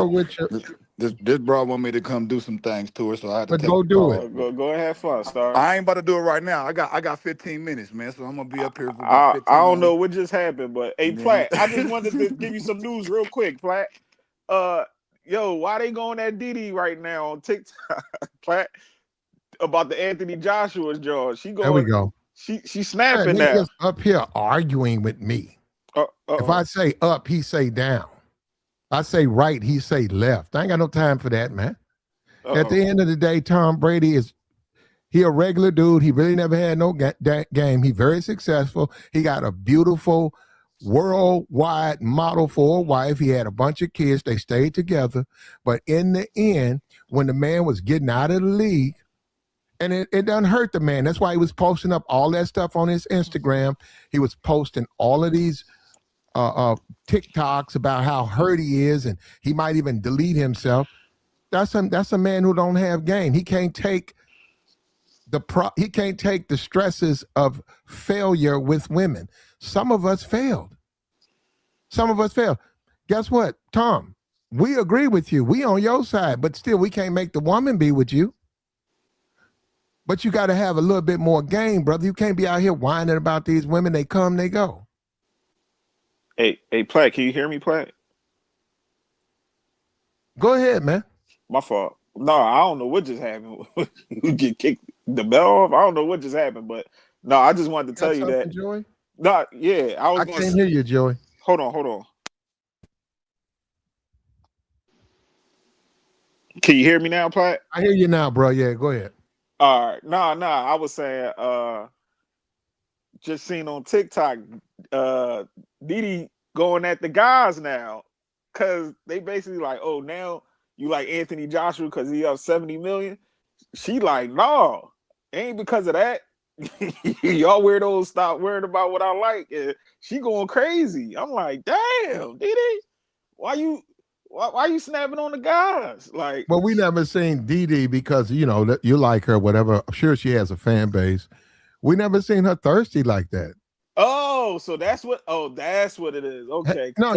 with you. This broad want me to come do some things to her, so I had to take go do it. Go and have fun, Star. I ain't about to do it right now. I got 15 minutes, man, so I'm gonna be up here for about 15 I don't minutes. know what just happened, but hey, Platt, I just wanted to give you some news real quick, Platt. Yo, why they going at Didi right now on TikTok, Platt? About the Anthony Joshua's jaw. There we go. She snapping now. Just up here arguing with me. If I say up, he say down. I say right, he say left. I ain't got no time for that, man. At the end of the day, Tom Brady he a regular dude. He really never had no game. He very successful. He got a beautiful worldwide model for a wife. He had a bunch of kids. They stayed together. But in the end, when the man was getting out of the league, and it doesn't hurt the man. That's why he was posting up all that stuff on his Instagram. He was posting all of these TikToks about how hurt he is, and he might even delete himself. That's a man who don't have game. He can't take the stresses of failure with women. Some of us failed. Some of us failed. Guess what, Tom? We agree with you. We on your side, but still we can't make the woman be with you. But you got to have a little bit more game, brother. You can't be out here whining about these women. They come, they go. Hey, Platt, can you hear me, Platt? Go ahead, man. My fault. No, I don't know what just happened. You get kicked the bell off. I don't know what just happened, but no, I just wanted to tell you that. Joey? No, yeah, I can't hear you, Joey. Hold on. Can you hear me now, Platt? I hear you now, bro. Yeah, go ahead. All right. No, I was saying, just seen on TikTok, Didi going at the guys now, cause they basically like, oh, now you like Anthony Joshua because he up 70 million. She like, no, ain't because of that. Y'all weirdos stop worrying about what I like. And she going crazy. I'm like, damn, Didi, why you snapping on the guys? Like, well, we never seen Didi because you know you like her, whatever. I'm sure she has a fan base. We never seen her thirsty like that. oh, so that's what it is. Okay. No,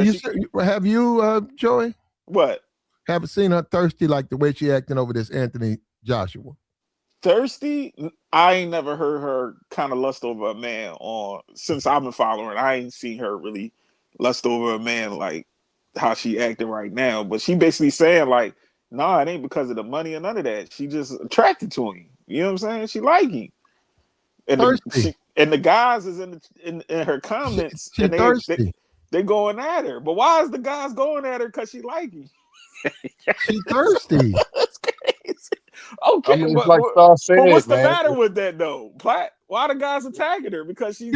have you, Joey? What? Haven't seen her thirsty like the way she acting over this Anthony Joshua. Thirsty? I ain't never heard her kind of lust over a man since I've been following. I ain't seen her really lust over a man like how she acting right now. But she basically saying like, nah, it ain't because of the money or none of that. She just attracted to him. You know what I'm saying? She like him. And the guys is in her comments. She thirsty. They going at her. But why is the guys going at her? Because she like him. She thirsty. That's crazy. Okay, I mean, it's like Star said, but what's the man. matter with that though, Platt? Why the guys attacking her? Because she's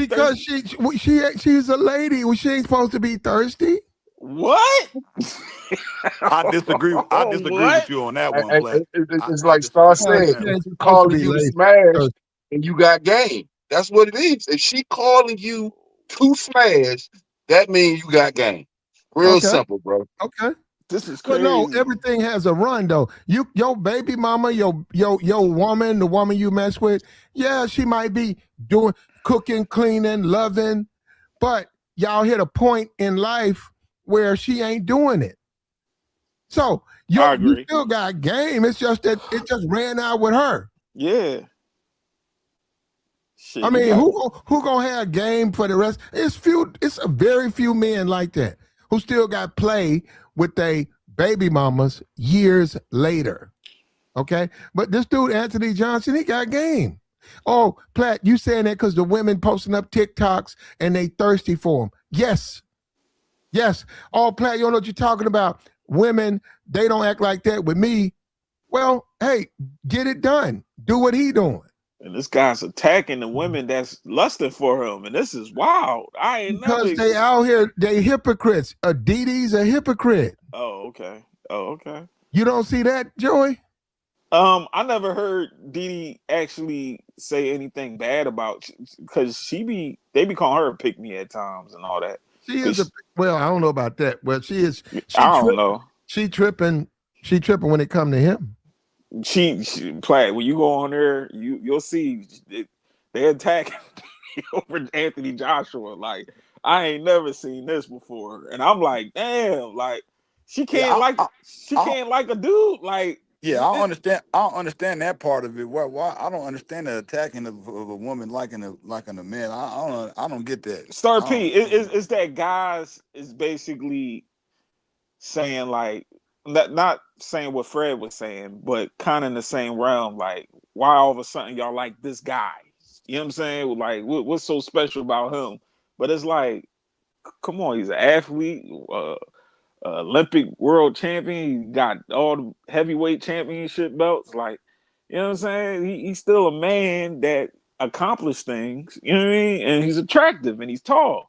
she's a lady. Well, she ain't supposed to be thirsty. What? I disagree. I disagree with you on that one, Black. It's like Star said. If she calling you to smash, and you got game. That's what it is. If she calling you to smash, that means you got game. Real simple, bro. Okay. This is crazy. But no, everything has a run though. Your baby mama, your woman, the woman you mess with, yeah, she might be doing cooking, cleaning, loving, but y'all hit a point in life where she ain't doing it. So you still got game. It's just that it just ran out with her. Yeah. Shit, I mean, who gonna have game for the rest? It's a very few men like that who still got play with their baby mamas years later. Okay, but this dude Anthony Johnson, he got game. Oh, Platt, you saying that because the women posting up TikToks and they thirsty for him? Yes. Oh, Platt, you don't know what you're talking about. Women, they don't act like that with me. Well, hey, get it done. Do what he doing. And this guy's attacking the women that's lusting for him, and this is wild. I ain't because they out here, they hypocrites. Didi's a hypocrite. Oh, okay. You don't see that, Joey? I never heard Didi actually say anything bad about, because they be calling her a pick me at times and all that. She is well, I don't know about that. Well, she is. I don't know. She tripping when it come to him. She Platt, when you go on there, you'll see they attacking over Anthony Joshua. Like, I ain't never seen this before, and I'm like, damn, like she can't can't like a dude. Like, yeah, I don't understand that part of it. Why I don't understand the attacking of a woman liking a man. I don't get that. Star P is that guys is basically saying like, not saying what Fred was saying, but kind of in the same realm. Like, why all of a sudden y'all like this guy? You know what I'm saying? Like, what's so special about him? But it's like, come on, he's an athlete, Olympic world champion. He got all the heavyweight championship belts. Like, you know what I'm saying? He's still a man that accomplished things. You know what I mean? And he's attractive and he's tall.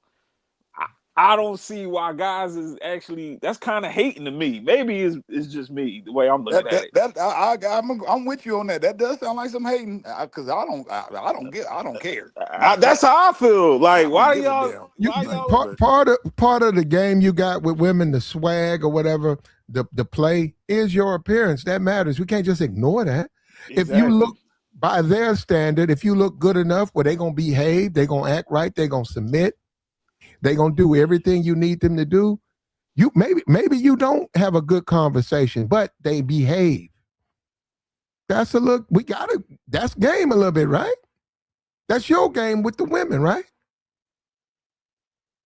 I don't see why guys is actually, that's kind of hating to me. Maybe it's just me, the way I'm looking at it. I'm with you on that. That does sound like some hating, because I don't care. That's how I feel. Like, why y'all? Part of the game you got with women, the swag or whatever, the play is your appearance. That matters. We can't just ignore that. Exactly. If you look by their standard, if you look good enough, where they gonna behave, they gonna act right, they gonna submit. They gonna do everything you need them to do. You maybe you don't have a good conversation, but they behave. That's a look. We gotta. That's game a little bit, right? That's your game with the women, right?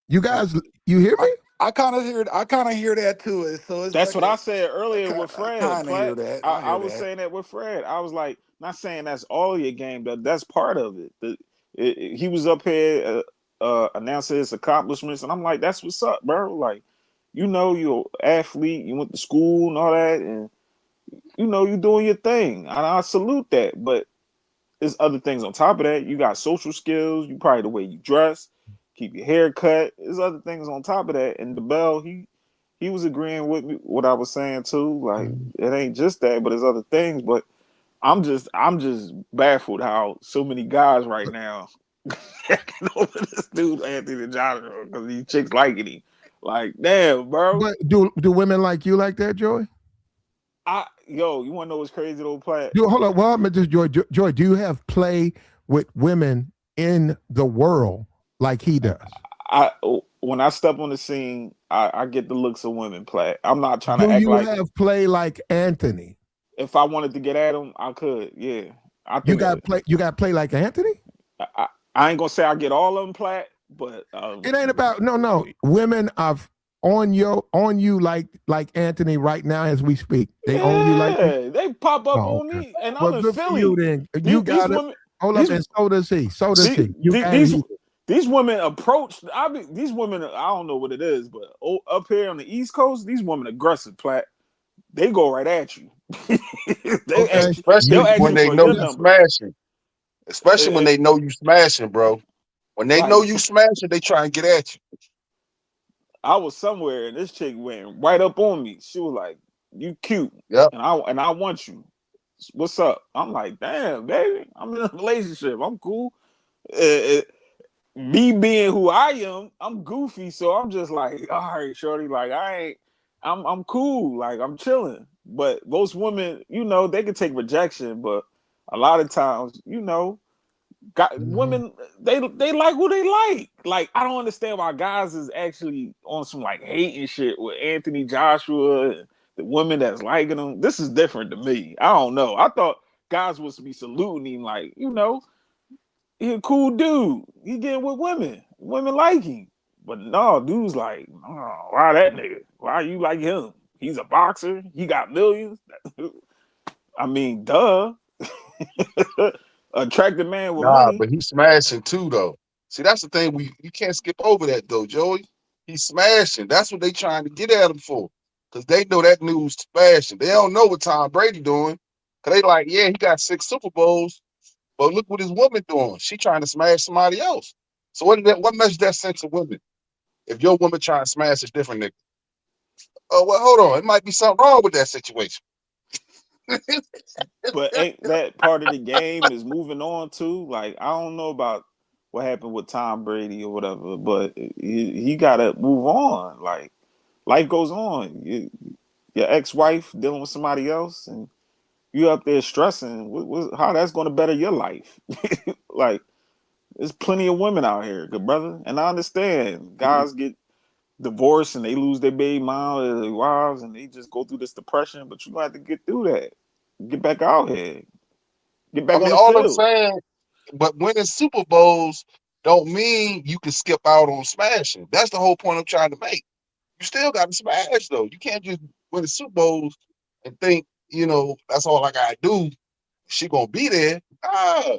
You guys, you hear me? I kind of hear that too. So it's That's like what I said earlier with I Fred. kind of hear Platt. that. I, I I hear was that. saying that with Fred. I was like, not saying that's all your game. That's part of it. He was up here announcing his accomplishments, and I'm like, that's what's up, bro. Like, you're an athlete. You went to school and all that, and you're doing your thing. And I salute that. But there's other things on top of that. You got social skills. You probably the way you dress, keep your hair cut. There's other things on top of that. And DeBell, he was agreeing with me what I was saying too. Like it ain't just that, but there's other things. But I'm just baffled how so many guys right now get over this dude Anthony Joshua because these chicks liking him. Like, damn, bro. But do women like you like that, Joy? You want to know what's crazy though, Platt? Do hold up. Well, just Joy. Joy, do you have play with women in the world like he does? When I step on the scene, I get the looks of women, Platt. I'm not trying to Do act you like have play like Anthony? if I wanted to get at him, I could. Yeah, I You think got play. You got play like Anthony. I ain't gonna say I get all of them, Platt, but It ain't about no. Women are on you like Anthony right now as we speak. They own you like yeah, they pop up oh, on okay. me, and I'm Well, in good for you Philly. then. You These got it. women, Hold up, these and so does he. So does he. You got these he. these women approach. These women. I don't know what it is, but up here on the East Coast, these women aggressive, Platt. They go right at you. Okay. They'll Especially ask when you they for know your you number. smashing. Especially when And, they know you smashing, bro. When they know like you smashing, they try and get at you. I was somewhere and this chick went right up on me. She was like, "You cute," Yep. and I want you. What's up? I'm like, "Damn, baby, I'm in a relationship. I'm cool." Uh, Me being who I am, I'm goofy, so I'm just like, "All right, shorty, like I'm cool, like I'm chilling." But most women, they can take rejection, but a lot of times, women they like who they like. Like I don't understand why guys is actually on some like hating shit with Anthony Joshua and the women that's liking him. This is different to me. I don't know. I thought guys was to be saluting him like, he a cool dude. He getting with women. Women like him. But no, dude's like, oh, why that nigga? Why you like him? He's a boxer. He got millions. I mean, duh. Attractive man with Nah, money. but he's smashing too, though. See, that's the thing. You can't skip over that though, Joey. He's smashing. That's what they trying to get at him for. Because they know that news smashing. They don't know what Tom Brady doing. Because they like, yeah, he got 6 Super Bowls, but look what his woman doing. She trying to smash somebody else. So what message that sends to women? If your woman trying to smash a different nigga. Oh, well, hold on. It might be something wrong with that situation. But ain't that part of the game is moving on too? Like I don't know about what happened with Tom Brady or whatever, but he got to move on. Like life goes on. Your ex-wife dealing with somebody else, and you up there stressing. How that's going to better your life? Like there's plenty of women out here, good brother, and I understand guys get divorced and they lose their baby mom or their wives, and they just go through this depression. But you gonna have to get through that. Get back out here. Get I back on mean, the all I'm field. saying, but winning Super Bowls don't mean you can skip out on smashing. That's the whole point I'm trying to make. You still got to smash though. You can't just win the Super Bowls and think, that's all I gotta do. She gonna be there. Ah,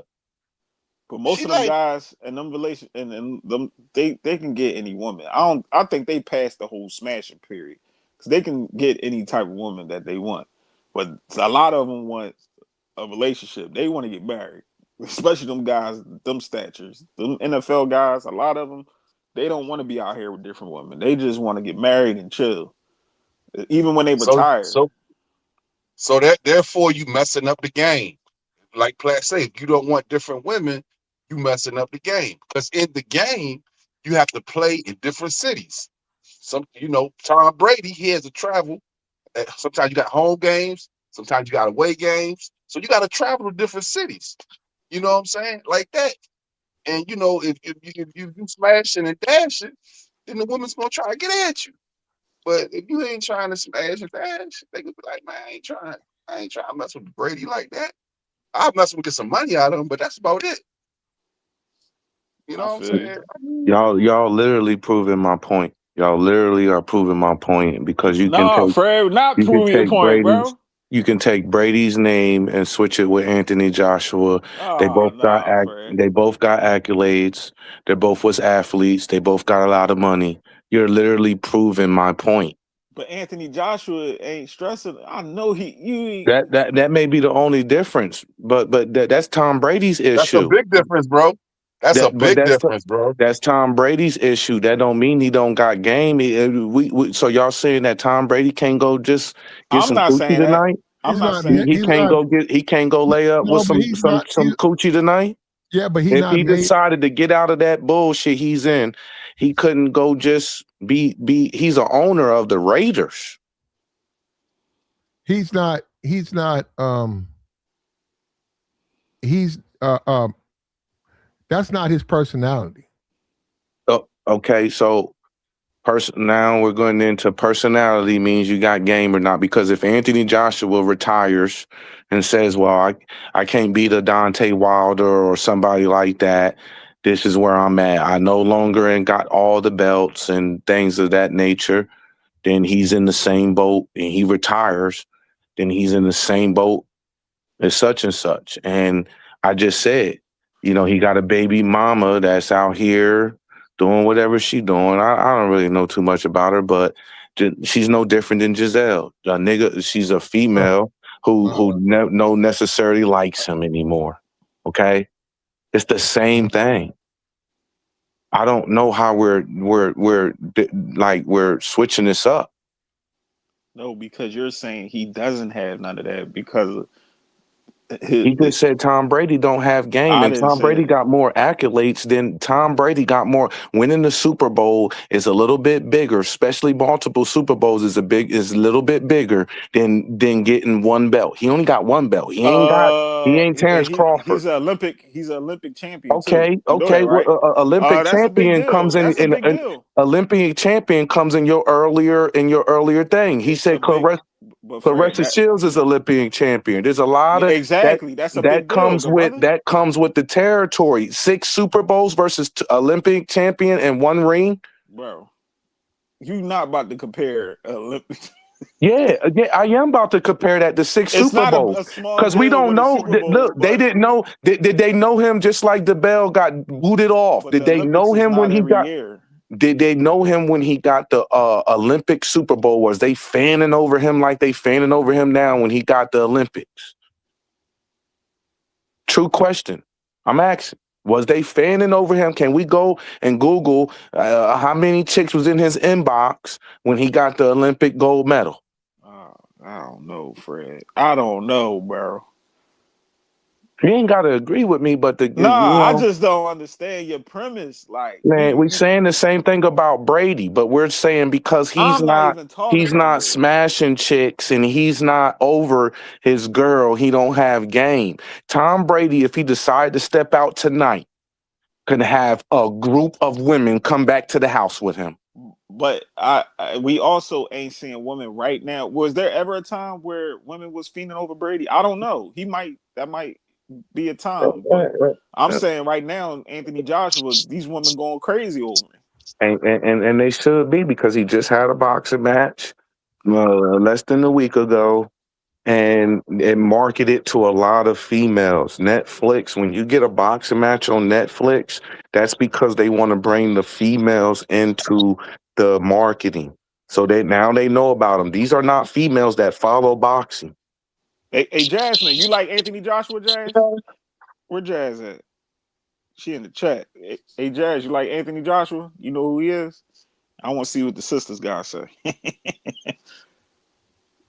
But most she of them like guys and them relation and them they can get any woman. I think they passed the whole smashing period because they can get any type of woman that they want. But a lot of them want a relationship. They want to get married, especially them guys, them statures, them NFL guys. A lot of them they don't want to be out here with different women. They just want to get married and chill, even when they so retire. so so that therefore you messing up the game. Like Platt say, if you don't want different women, you messing up the game. Because in the game, you have to play in different cities. Tom Brady, he has to travel. Sometimes you got home games, sometimes you got away games. So you got to travel to different cities. You know what I'm saying? Like that. And if you smashing and dashing, then the woman's gonna try to get at you. But if you ain't trying to smash his ass, they gonna be like, man, I ain't trying to mess with Brady like that. I'll mess with get some money out of him, but that's about it. You know I what I'm feel you. saying? I mean, Y'all literally proving my point. Y'all literally are proving my point because Nah, Fred, not proving your point, bro. You can take Brady's name and switch it with Anthony Joshua. Oh, nah, Fred. They both got accolades. They both was athletes. They both got a lot of money. You're literally proving my point. But Anthony Joshua ain't stressing. I know you. That may be the only difference, but that's Tom Brady's that's a issue. big difference, bro. That's a That but big difference, bro. that's Tom Brady's issue. That don't mean he don't got game. So y'all saying that Tom Brady can't go just get I'm some not coochie saying that. tonight? I'm He's not not. saying. He He's can't not. go lay up with No, but he's not. some coochie tonight. Yeah, but he's If not he made. decided to get out of that bullshit he's in, he couldn't go just be. He's a owner of the Raiders. He's not. He's not. He's. That's not his personality. Oh, okay, so now we're going into personality means you got game or not. Because if Anthony Joshua retires and says, well, I can't beat a Dante Wilder or somebody like that, this is where I'm at. I no longer and got all the belts and things of that nature, then he's in the same boat and he retires, then he's in the same boat as such and such. And I just said, he got a baby mama that's out here doing whatever she doing. I don't really know too much about her, but she's no different than Giselle. A nigga, she's a female who no necessarily likes him anymore. Okay, it's the same thing. I don't know how we're switching this up. No, because you're saying he doesn't have none of that because He just said Tom Brady don't have game, I and didn't Tom say Brady that. got more accolades than Tom Brady got more. Winning the Super Bowl is a little bit bigger, especially multiple Super Bowls is a little bit bigger than getting one belt. He only got one belt. He ain't Terrence Crawford. He's an Olympic champion too. Okay, You know that, okay. right? Olympic That's a big champion deal. comes in, That's a big deal. Olympic champion comes in your earlier thing. He It's a said big, but Fred, Clarissa Shields is Olympic champion. There's a lot of that exactly. That's a big deal, good brother. that comes with the territory. 6 Super Bowls versus Olympic champion and 1 ring. Bro, you not about to compare Olympic. Yeah, I am about to compare that to 6 It's Super not Bowls a small because we deal don't with a know. Super Bowl, Look, they but didn't know. Did they know him just like the Bell got booted off? but Did the they Olympics know is him when not he every got? year. Did they know him when he got the Olympic Super Bowl? Was they fanning over him like they fanning over him now when he got the Olympics? True question. I'm asking. Was they fanning over him? Can we go and Google how many chicks was in his inbox when he got the Olympic gold medal? I don't know, Fred. I don't know, bro. You ain't got to agree with me, but Nah, I just don't understand your premise. Like man, we saying the same thing about Brady, but we're saying because I'm not even talking he's about not Brady. smashing chicks and he's not over his girl, he don't have game. Tom Brady, if he decide to step out tonight, can have a group of women come back to the house with him. But we also ain't seeing women right now. Was there ever a time where women was fiending over Brady? I don't know. That might be a time, but I'm saying right now, Anthony Joshua, these women going crazy over him. And they should be because he just had a boxing match less than a week ago. And it marketed to a lot of females. Netflix, when you get a boxing match on Netflix, that's because they want to bring the females into the marketing. So now they know about them. These are not females that follow boxing. Hey, Jasmine, you like Anthony Joshua, Jazz? Where Jazz at? She in the chat. Hey, Jazz, you like Anthony Joshua? You know who he is? I want to see what the sisters got to say.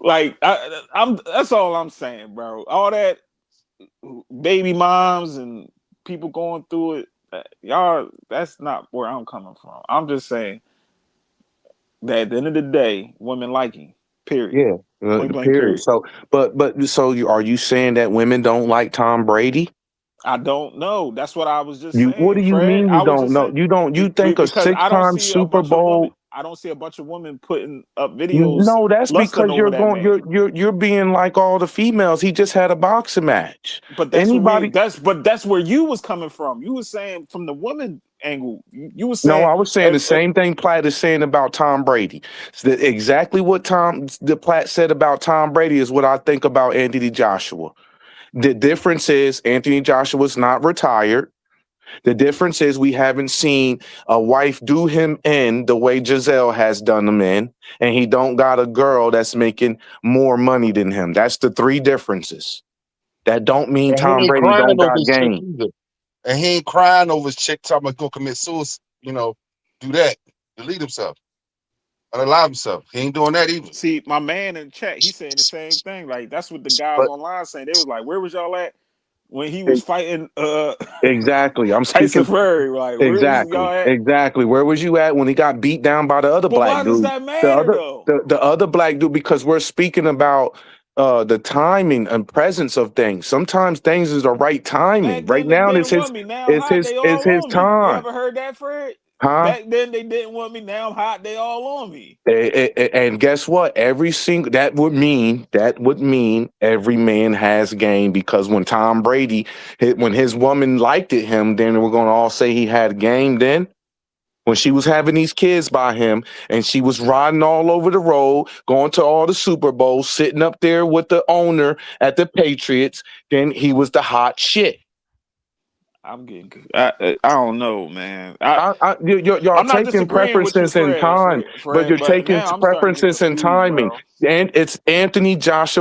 Like, I'm. That's all I'm saying, bro. All that baby moms and people going through it, y'all. That's not where I'm coming from. I'm just saying that at the end of the day, women like him. Period. Yeah, Point blank. period. Period. So, are you saying that women don't like Tom Brady? I don't know. That's what I was just You, what do saying, you Fred. mean you I was don't just know? saying You don't. You think a because I don't six-time see a Super bunch of women. Bowl? I don't see a bunch of women putting up videos No, that's lusting because over you're that going. man. You're being like all the females. He just had a boxing match. But that's what we. Anybody? That's where you was coming from. You was saying from the woman angle. You was No, saying I was saying the if same thing Platt is saying about Tom Brady. It's exactly what the Platt said about Tom Brady is what I think about Anthony Joshua. The difference is Anthony Joshua's not retired. The difference is we haven't seen a wife do him in the way Giselle has done him in, and he don't got a girl that's making more money than him. That's the three differences. That don't mean And he Tom ain't Brady crying don't over got his chick game. either. And he ain't crying over his chick talking about go commit suicide, do that, delete himself, unalive himself. He ain't doing that either. see my man in chat, he's saying the same thing. Like that's what the guys But online saying. They was like, where was y'all at when he was fighting exactly, I'm Tyson speaking Fury? Like, where was y'all exactly, at? exactly. Where was you at when he got beat down by the other But black why does dude? that The matter other, though? the other black dude, because we're speaking about the timing and presence of things. Sometimes things is the right timing. Back Right then they now, didn't want me. Now I'm hot. They it's all his on me. You time, ever heard that, Fred? huh? Back then they didn't want me. Now I'm hot. They all on me. And guess what? Every single that would mean every man has game, because when Tom Brady when his woman liked him, then we're gonna all say he had game. Then when she was having these kids by him and she was riding all over the road, going to all the Super Bowls, sitting up there with the owner at the Patriots, then he was the hot shit. I'm getting. I don't know, man. Y'all I'm not taking disagreeing with you, preferences in Fred. time, but Fred, you're but taking now I'm starting to get preferences in confused, timing. bro. And it's Anthony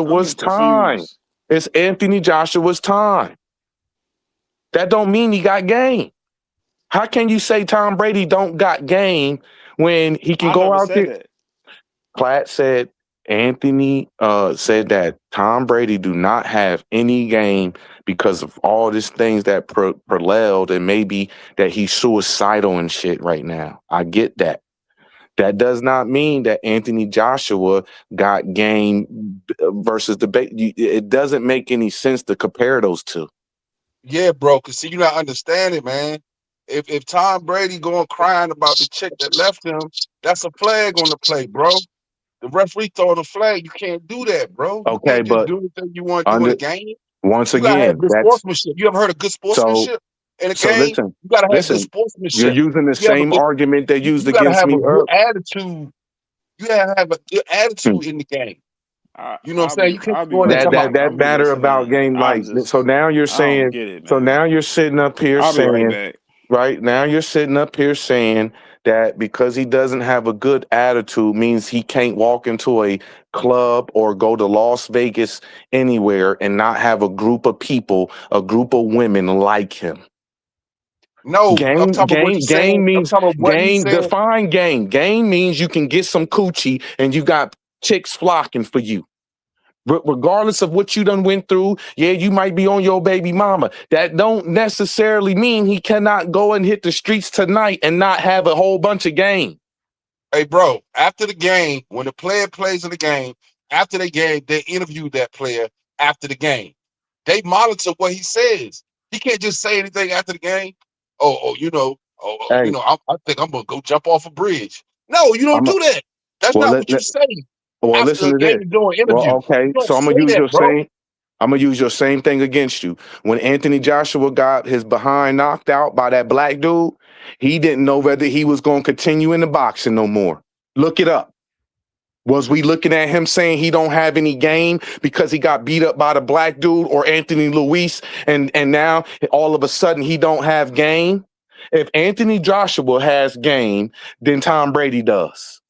I'm Joshua's getting time. confused. It's Anthony Joshua's time. That don't mean he got game. How can you say Tom Brady don't got game when he can I go never out said there? that. Platt said Anthony said that Tom Brady do not have any game because of all these things that paralleled, and maybe that he's suicidal and shit right now. I get that. That does not mean that Anthony Joshua got game versus the. It doesn't make any sense to compare those two. Yeah, bro. Cause see, you not understanding, man. If Tom Brady going crying about the chick that left him, that's a flag on the play, bro. The referee throwing a flag. You can't do that, bro. You Okay, can't just but do anything you want to do in a under game. once You gotta have again, good that's sportsmanship. You ever heard of good so. sportsmanship in a So game? listen, You gotta have good listen. You're sportsmanship. using the You have a same good. argument they used You gotta against have a me good earlier. attitude. You gotta have a good attitude in the game. You know what I'm saying? You can't I'll be go in there right talking about. back. That I'm matter about listening. game, like, so now you're I don't saying, get it, so man. now you're sitting up here I'll be right saying, back. right now you're sitting up here saying that because he doesn't have a good attitude means he can't walk into a club or go to Las Vegas anywhere and not have a group of people, a group of women like him. No, I'm talking about what you're saying. Game I'm means talking about what he's game. saying. Define game. Game means you can get some coochie and you got chicks flocking for you. Regardless of what you done went through, yeah, you might be on your baby mama. That don't necessarily mean he cannot go and hit the streets tonight and not have a whole bunch of game. Hey, bro, after the game, when the player plays in the game, after the game, they interview that player after the game. They monitor what he says. He can't just say anything after the game. Hey, I think I'm gonna go jump off a bridge. No, you don't I'm a, do that. That's well. not what you say after Listen a to game this. during an interview. Well, okay, You don't so I'm say gonna use that, your bro. same. I'm gonna use your same thing against you. When Anthony Joshua got his behind knocked out by that black dude, he didn't know whether he was gonna continue in the boxing no more. Look it up. Was we looking at him saying he don't have any game because he got beat up by the black dude or Anthony Luis, and now all of a sudden he don't have game? If Anthony Joshua has game, then Tom Brady does.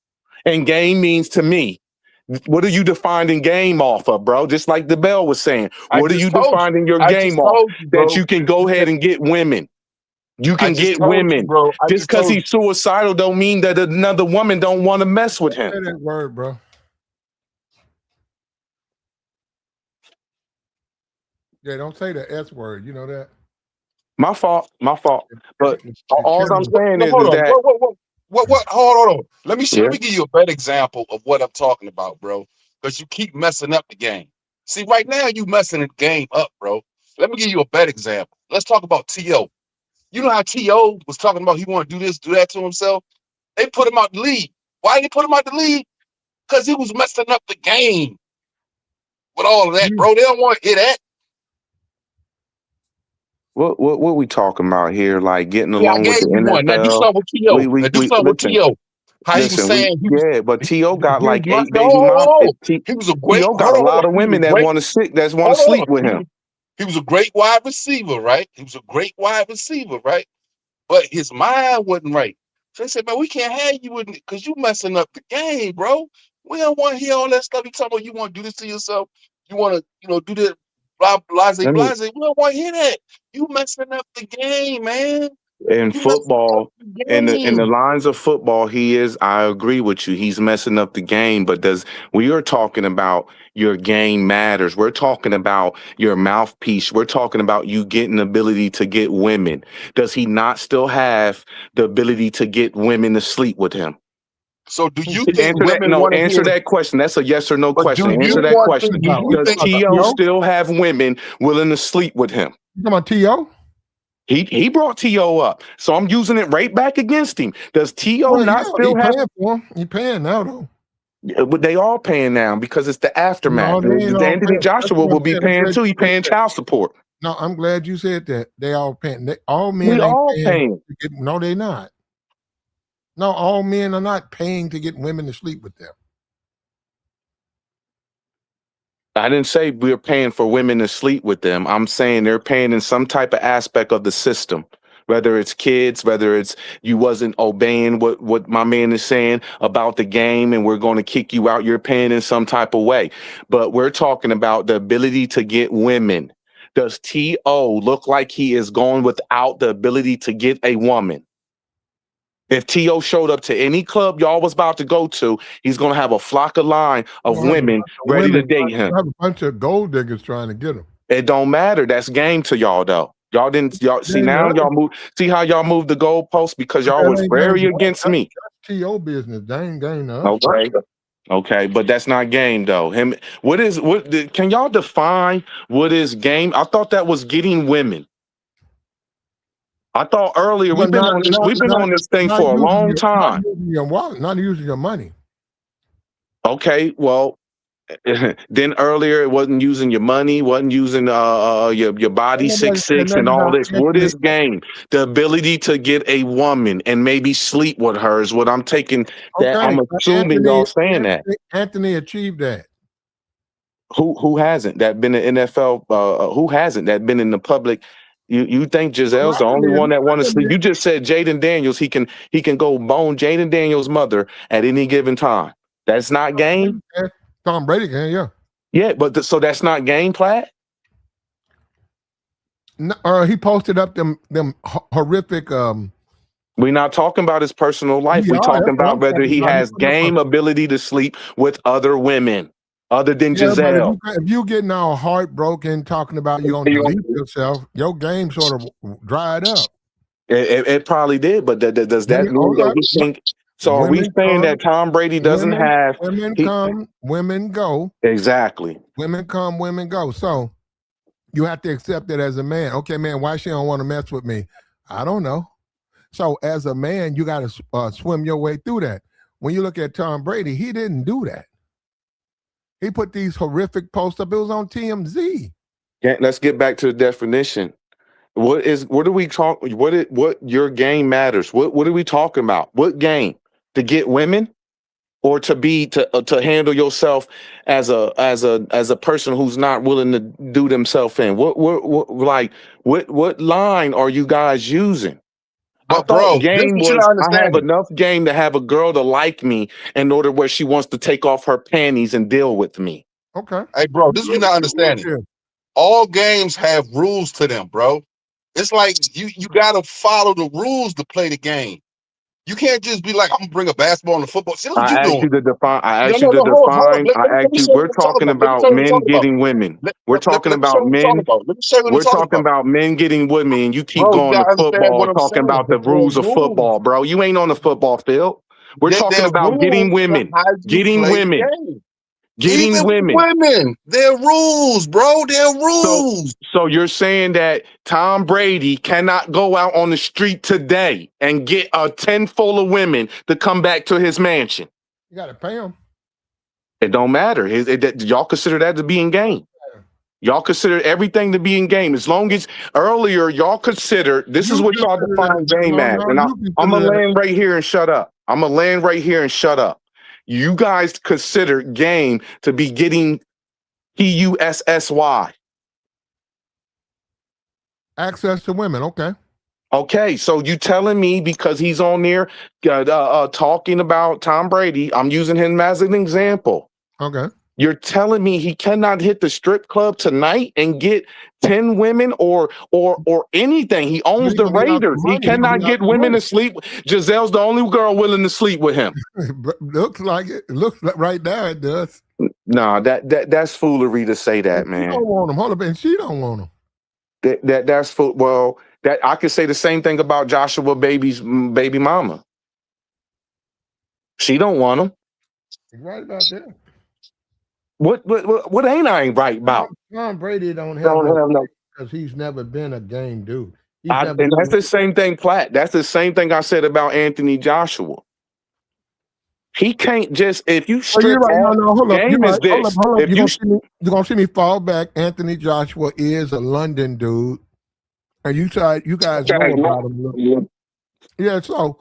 And game means to me, what are you defining game off of, bro? Just like the Bell was saying, I what are just you told you. defining your I game just off? told you, That bro. you can go ahead and get women. You I can just get told you, women. bro. I Just just because told you. he's suicidal don't mean that another woman don't want to mess with him. Say that word, bro. Yeah, don't say the S word. You know that. My fault. My fault. But You're all I'm killing it. saying No, hold is on. that What? Hold on. Let me yeah. give you a better example of what I'm talking about, bro. Because you keep messing up the game. See, right now you messing the game up, bro. Let me give you a better example. Let's talk about T.O. You know how T.O. was talking about he want to do this, do that to himself? They put him out the league. Why did they put him out the league? Because he was messing up the game with all of that, bro. They don't want to hear that. What we talking about here? Like getting Yeah, I along with gave the you one. Now do NFL? something with T.O. Now do We something with listen. T.O. How he was Listen, saying but T.O. got he was like 8 baby mom. no, he was a great, T.O. got hold a on, hold lot on. of He was women a that great, want to hold sleep on. with him. He was a great wide receiver, right? He was a great wide receiver, right? But his mind wasn't right. So they said, man, we can't have you with because you messing up the game, bro. We don't want to hear all that stuff. You talking about you want to do this to yourself. You want to, do this, blah, blase, Let me blase. We don't want to hear that. You messing up the game, man. in You messing up football, the in the game. lines of football, I agree with you. He's messing up the game, but we are talking about your game matters. We're talking about your mouthpiece. We're talking about you getting the ability to get women. Does he not still have the ability to get women to sleep with him? So do you think Answer that. women No, want to answer hear, that question. That's a yes or no but do question. you Answer that want to, question. do you Does think, T.O. still have women willing to sleep with him? You talking about T.O.? He brought T.O. up. So I'm using it right back against him. Does T.O. Well, not yeah, he still have? paying for him. He paying now though. But they all paying now because it's the aftermath. No, they ain't all Anthony paying. That's Joshua what I'm will be saying. I'm paying glad too. you He said paying that. child support. No, I'm glad you said that. They all paying. All We men ain't all paying. paying. No, they not. No, all men are not paying to get women to sleep with them. I didn't say we're paying for women to sleep with them. I'm saying they're paying in some type of aspect of the system. Whether it's kids, whether it's you wasn't obeying what my man is saying about the game and we're going to kick you out, you're paying in some type of way. But we're talking about the ability to get women. Does T.O. look like he is going without the ability to get a woman? If T.O. showed up to any club y'all was about to go to, he's going to have a flock of line of You'll have a women bunch of ready to women. date You'll him. have a bunch of gold diggers trying to get him. It don't matter. That's game to y'all though. Y'all see That ain't now nothing. y'all move. See how y'all moved the goalposts because y'all That was ain't very game. against me. That's T.O. business. They ain't game to us. Okay. Okay, but that's not game though. Can y'all define what is game? I thought that was getting women. I thought earlier But not we've been on this thing for a long time. using your wallet, not using your money. Okay, well, then earlier it wasn't using your money, wasn't using your body Ain't nobody saying 6'6" and nothing all about this. What Anthony. is game? The ability to get a woman and maybe sleep with her is what I'm taking. That Okay, I'm but assuming y'all saying that. Anthony achieved that. Who hasn't that been in NFL? Who hasn't that been in the public? You think A Giselle's lot the of only men, one that want to lot of sleep? men. You just said Jaden Daniels. He can go bone Jaden Daniels' mother at any given time. That's not game. Tom Brady can, yeah. Yeah, but so that's not game, Platt. No, he posted up them horrific. We're not talking about his personal life. We're Yeah, that's talking what about I'm whether talking he about. He has put up game ability to sleep with other women other than yeah, but Giselle. if you getting all heartbroken talking about you gonna delete yourself, your game sort of dried up. It probably did, but does that Women, mean hold that up. we think? So are we Women saying come, that Tom Brady doesn't have women he come, women go. exactly? Women come, women go. So you have to accept it as a man. Okay, man, why she don't want to mess with me? I don't know. So as a man, you got to swim your way through that. When you look at Tom Brady, he didn't do that. He put these horrific posts up. It was on TMZ. Yeah, let's get back to the definition. What are we talking? What your game matters? What are we talking about? What game to get women? Or to handle yourself as a person who's not willing to do themselves in. What line are you guys using? I but thought bro, this game what you're was not I have understanding. enough game to have a girl to like me in order where she wants to take off her panties and deal with me. Okay. Hey, bro, this is what you're not understanding. All games have rules to them, bro. It's like you gotta follow the rules to play the game. You can't just be like, I'm gonna bring a basketball and a football. See, that's what you I asked doing. you to define. I No, asked you no, to no, hold on. define. I Let asked me you. show you We're what I'm talking talking about. Let me about show you what I'm men talking about. getting women. We're talking Let me show you about what I'm talking men. about. Let me show you what I'm We're talking talking about. about men getting women, and you keep Bro, you going to gotta understand football what and I'm talking saying. about the rules of football, bro. You ain't on the football field. We're talking There are about getting rules to women. how you Getting play the women. game. getting Even women. women, there are rules, bro. There are rules. So you're saying that Tom Brady cannot go out on the street today and get a 10 full of women to come back to his mansion? You got to pay him. It don't matter. Y'all consider that to be in game. Y'all consider everything to be in game. As long as earlier y'all consider this is what y'all define game as. And I'm gonna land right here and shut up. I'm gonna land right here and shut up. You guys consider game to be getting PUSSY. Access to women. Okay. Okay, so you telling me because he's on there talking about Tom Brady, I'm using him as an example. Okay. You're telling me he cannot hit the strip club tonight and get 10 women or anything. He owns the Raiders. He cannot get women to sleep. Giselle's the only girl willing to sleep with him. Looks like it. Looks like right now it does. Nah, that's foolery to say that, man. She don't want him. Hold up, and she don't want him. That's well. That I could say the same thing about Joshua Baby's baby mama. She don't want him. You're right about that. What ain't I right about? Tom Brady don't have no because he's never been a game dude. And that's the same thing, Platt. That's the same thing I said about Anthony Joshua. He can't just if you strip hold up. game is this. Hold up. If You're gonna see me fall back. Anthony Joshua is a London dude, and you guys know about him. Yeah, so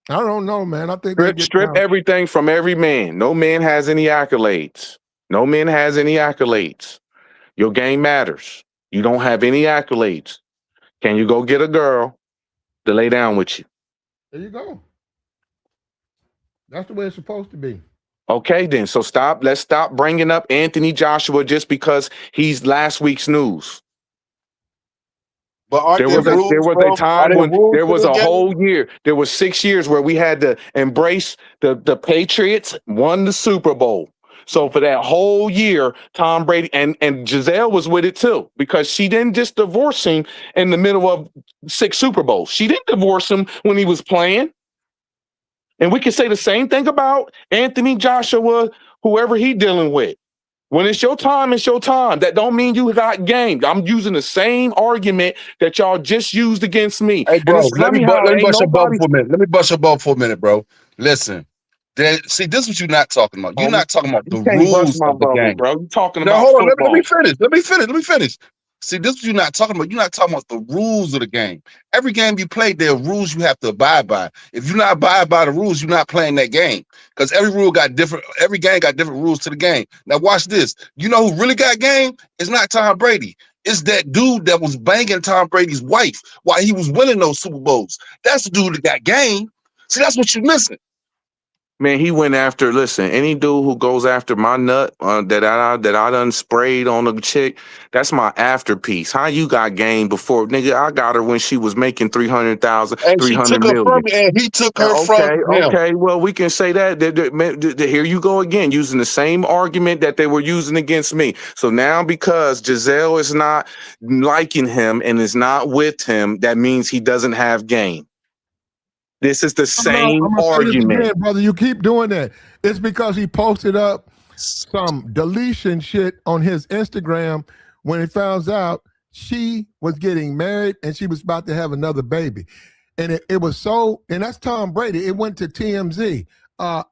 I don't know, man. I think strip everything from every man. No man has any accolades. No man has any accolades. Your game matters. You don't have any accolades. Can you go get a girl to lay down with you? There you go. That's the way it's supposed to be. Okay, then. So let's stop bringing up Anthony Joshua just because he's last week's news. But there was a time when there was a whole year. There was 6 years where we had to embrace the Patriots won the Super Bowl. So for that whole year, Tom Brady and Giselle was with it too, because she didn't just divorce him in the middle of 6 Super Bowls. She didn't divorce him when he was playing. And we can say the same thing about Anthony Joshua, whoever he dealing with. When it's your time, it's your time. That don't mean you got game. I'm using the same argument that y'all just used against me. Hey, bro, let me bust your bubble for a minute. Let me bust your bubble for a minute, bro. Listen. See, this is what you're not talking about. You're not talking about the rules of the game, bro. You're talking now, about hold on. football. Let me finish. See, this is what you're not talking about. You're not talking about the rules of the game. Every game you play, there are rules you have to abide by. If you're not abide by the rules, you're not playing that game. Because every game got different rules to the game. Now watch this. You know who really got game? It's not Tom Brady. It's that dude that was banging Tom Brady's wife while he was winning those Super Bowls. That's the dude that got game. See, that's what you're missing. Man, he went after, listen, any dude who goes after my nut that I done sprayed on a chick, that's my afterpiece. How you got game before? Nigga, I got her when she was making 300,000, and 300 she took million. Her from me, and he took her from him. Okay, well, we can say that. Here you go again, using the same argument that they were using against me. So now because Giselle is not liking him and is not with him, that means he doesn't have game. This is the same argument. Again, brother, you keep doing that. It's because he posted up some deletion shit on his Instagram when he found out she was getting married and she was about to have another baby. And it was so, and that's Tom Brady. It went to TMZ.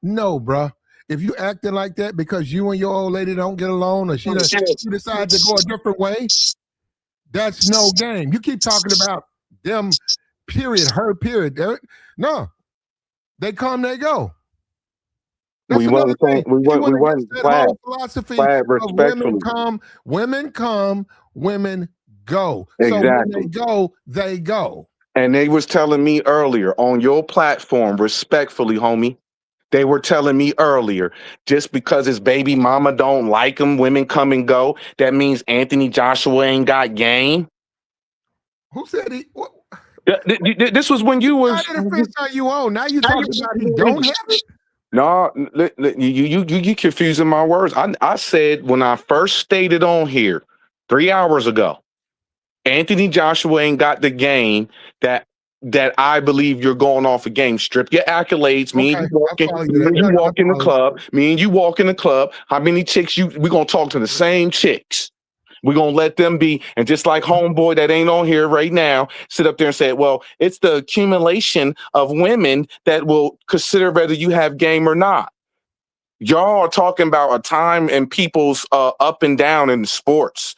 No, bruh. If you acting like that because you and your old lady don't get along or she decided to go a different way, that's no game. You keep talking about them period, her period. No, they come, they go. That's we wasn't whole philosophy of women come, women go. Exactly. So when they go, they go. And they was telling me earlier on your platform, respectfully, homie, they were telling me earlier, just because his baby mama don't like him, women come and go, that means Anthony Joshua ain't got game. Who said he? What? This was when you was. I didn't finish you on. Now you talking about he don't have it. No, you confusing my words. I said when I first stated on here 3 hours ago, Anthony Joshua ain't got the game that that I believe you're going off a game. Strip your accolades. Me and Okay, you walking. I follow you. Me and No, you no, I walk in the follow you. club. Me and you walk in the club. How many chicks you? We're gonna talk to the same chicks. We're gonna let them be, and just like homeboy that ain't on here right now, sit up there and say, well, it's the accumulation of women that will consider whether you have game or not. Y'all are talking about a time in people's up and down in sports.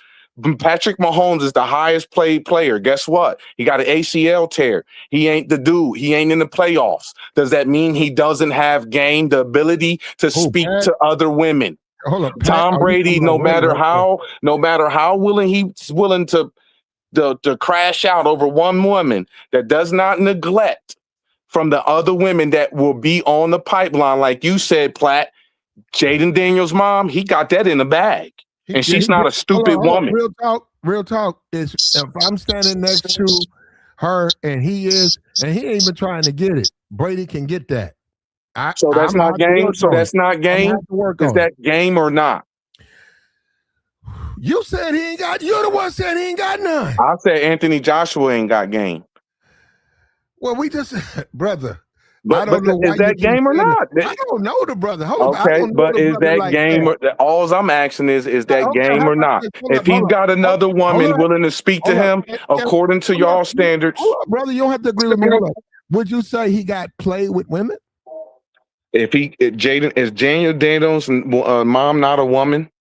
Patrick Mahomes is the highest paid player. Guess what? He got an ACL tear. He ain't the dude. He ain't in the playoffs. Does that mean he doesn't have game, the ability to Who, speak Pat? to other women? Hold up, Pat. Tom Are you Brady, talking about wait, wait, wait. no matter how willing he's willing to crash out over one woman, that does not neglect from the other women that will be on the pipeline, like you said, Platt. Jaden Daniels' mom, he got that in the bag. And she's not a stupid woman. Real talk is if I'm standing next to her and he ain't even trying to get it. Brady can get that. So that's not game. So that's not game. Is that game or not? You said he ain't got. You're the one said he ain't got none. I said Anthony Joshua ain't got game. Well, we just, brother. But, I don't know why is that game or not? I don't know the brother. Hold okay, on. but is that game? All I'm asking is that game or not? If he's got another woman willing to speak to him according to y'all standards, hold up, brother, you don't have to agree with me. Hold up. Would you say he got played with women? If Jaden Daniels' mom not a woman?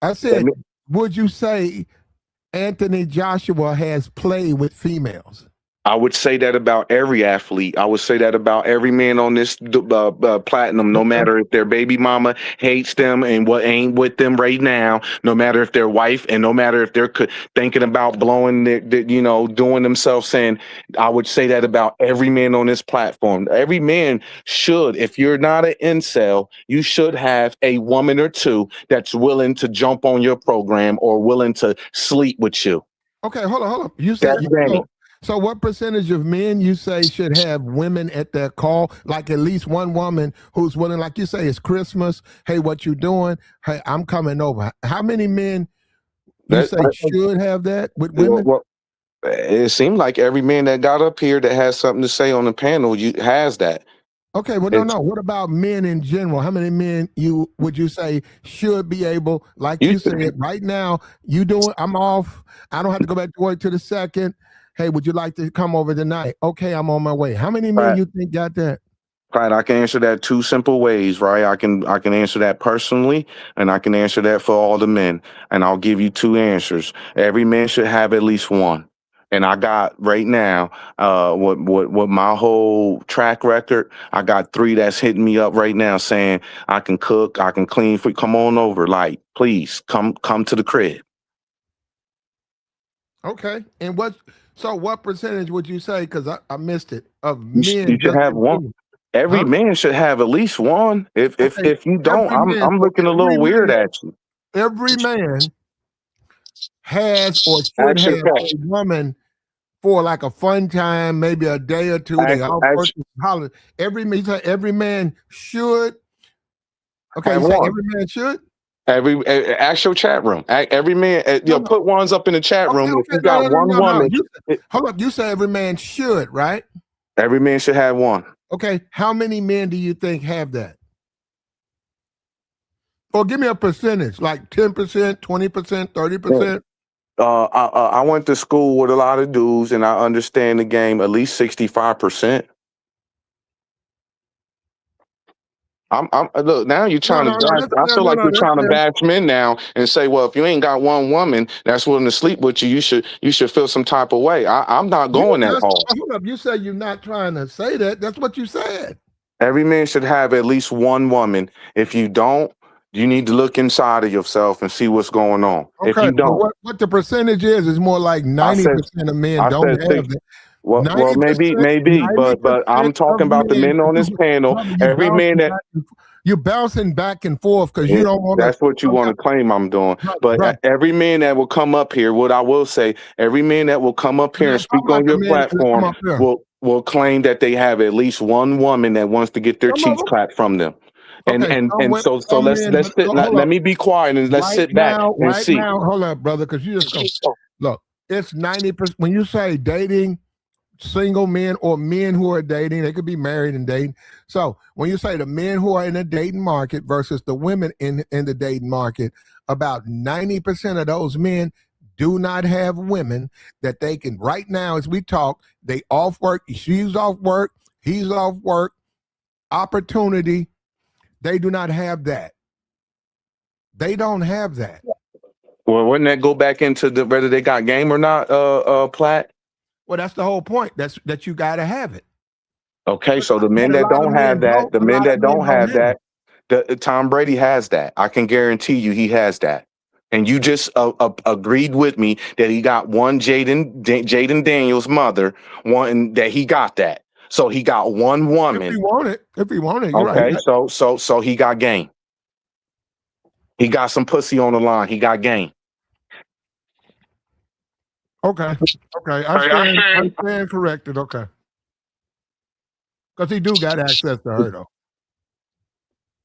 I said, would you say Anthony Joshua has played with females? I would say that about every athlete. I would say that about every man on this platinum, no matter if their baby mama hates them and what ain't with them right now, no matter if their wife, and no matter if they're thinking about blowing doing themselves, saying, I would say that about every man on this platform. Every man should, if you're not an incel, you should have a woman or two that's willing to jump on your program or willing to sleep with you. Okay, hold on. You said So what percentage of men you say should have women at their call? Like at least one woman who's willing, like you say, it's Christmas. Hey, what you doing? Hey, I'm coming over. How many men you say should have that with women? Well, it seemed like every man that got up here that has something to say on the panel has that. Okay, well, no. What about men in general? How many men would you say should be able, like you said, right now, I'm off. I don't have to go back to work till the 2nd. Hey, would you like to come over tonight? Okay, I'm on my way. How many men you think got that? Right, I can answer that two simple ways, right? I can answer that personally, and I can answer that for all the men. And I'll give you two answers. Every man should have at least one. And I got right now, with my whole track record, I got 3 that's hitting me up right now saying I can cook, I can clean for you. Come on over, like please come to the crib. Okay, and what percentage would you say? Because I missed it of men. You should have one. Every man should have at least one. If you don't, I'm looking a little weird at you. Every man has or should have a woman for like a fun time, maybe a day or two. They all holiday. Every man should. Okay, you say every man should. Actual chat room. Every man, put ones up in the chat room. If you got one woman, hold up. You say every man should, right? Every man should have one. Okay, how many men do you think have that? Or give me a percentage, like 10%, 20%, 30%. I went to school with a lot of dudes, and I understand the game at least 65%. Look, now you're trying to bash. I feel like you're trying to bash men now and say, well, if you ain't got one woman that's willing to sleep with you, you should feel some type of way. I'm not going that hard. Hold up, you say you're not trying to say that. That's what you said. Every man should have at least one woman. If you don't, you need to look inside of yourself and see what's going on. Okay, if you don't, what the percentage is more like 90% of men don't have that. Well, maybe, but I'm talking about the men on this panel. Every man that you're bouncing back and forth because you don't want. That's what you want to claim I'm doing. But every man that will come up here, what I will say, every man that will come up here and speak on your platform will claim that they have at least one woman that wants to get their cheeks clapped from them. So let's sit. Let me be quiet and let's sit back and see. Hold up, brother, because you just go look. It's 90%. When you say dating single men or men who are dating. They could be married and dating. So when you say the men who are in the dating market versus the women in the dating market, about 90% of those men do not have women that they can, right now as we talk, they off work, she's off work, he's off work, opportunity. They do not have that. They don't have that. Well, wouldn't that go back into the whether they got game or not, Platt? Well, that's the whole point. That you got to have it. Okay, so the But men a that lot of don't men have that, don't. the A men lot of that men don't don't have have it. that, Tom Brady has that. I can guarantee you, he has that. And you just agreed with me that he got one Jaden Daniels' mother, one that he got that. So he got one If he woman. want it, you're right. Okay, so he got game. He got some pussy on the line. He got game. Okay. I stand corrected. Okay. Because he do got access to her though.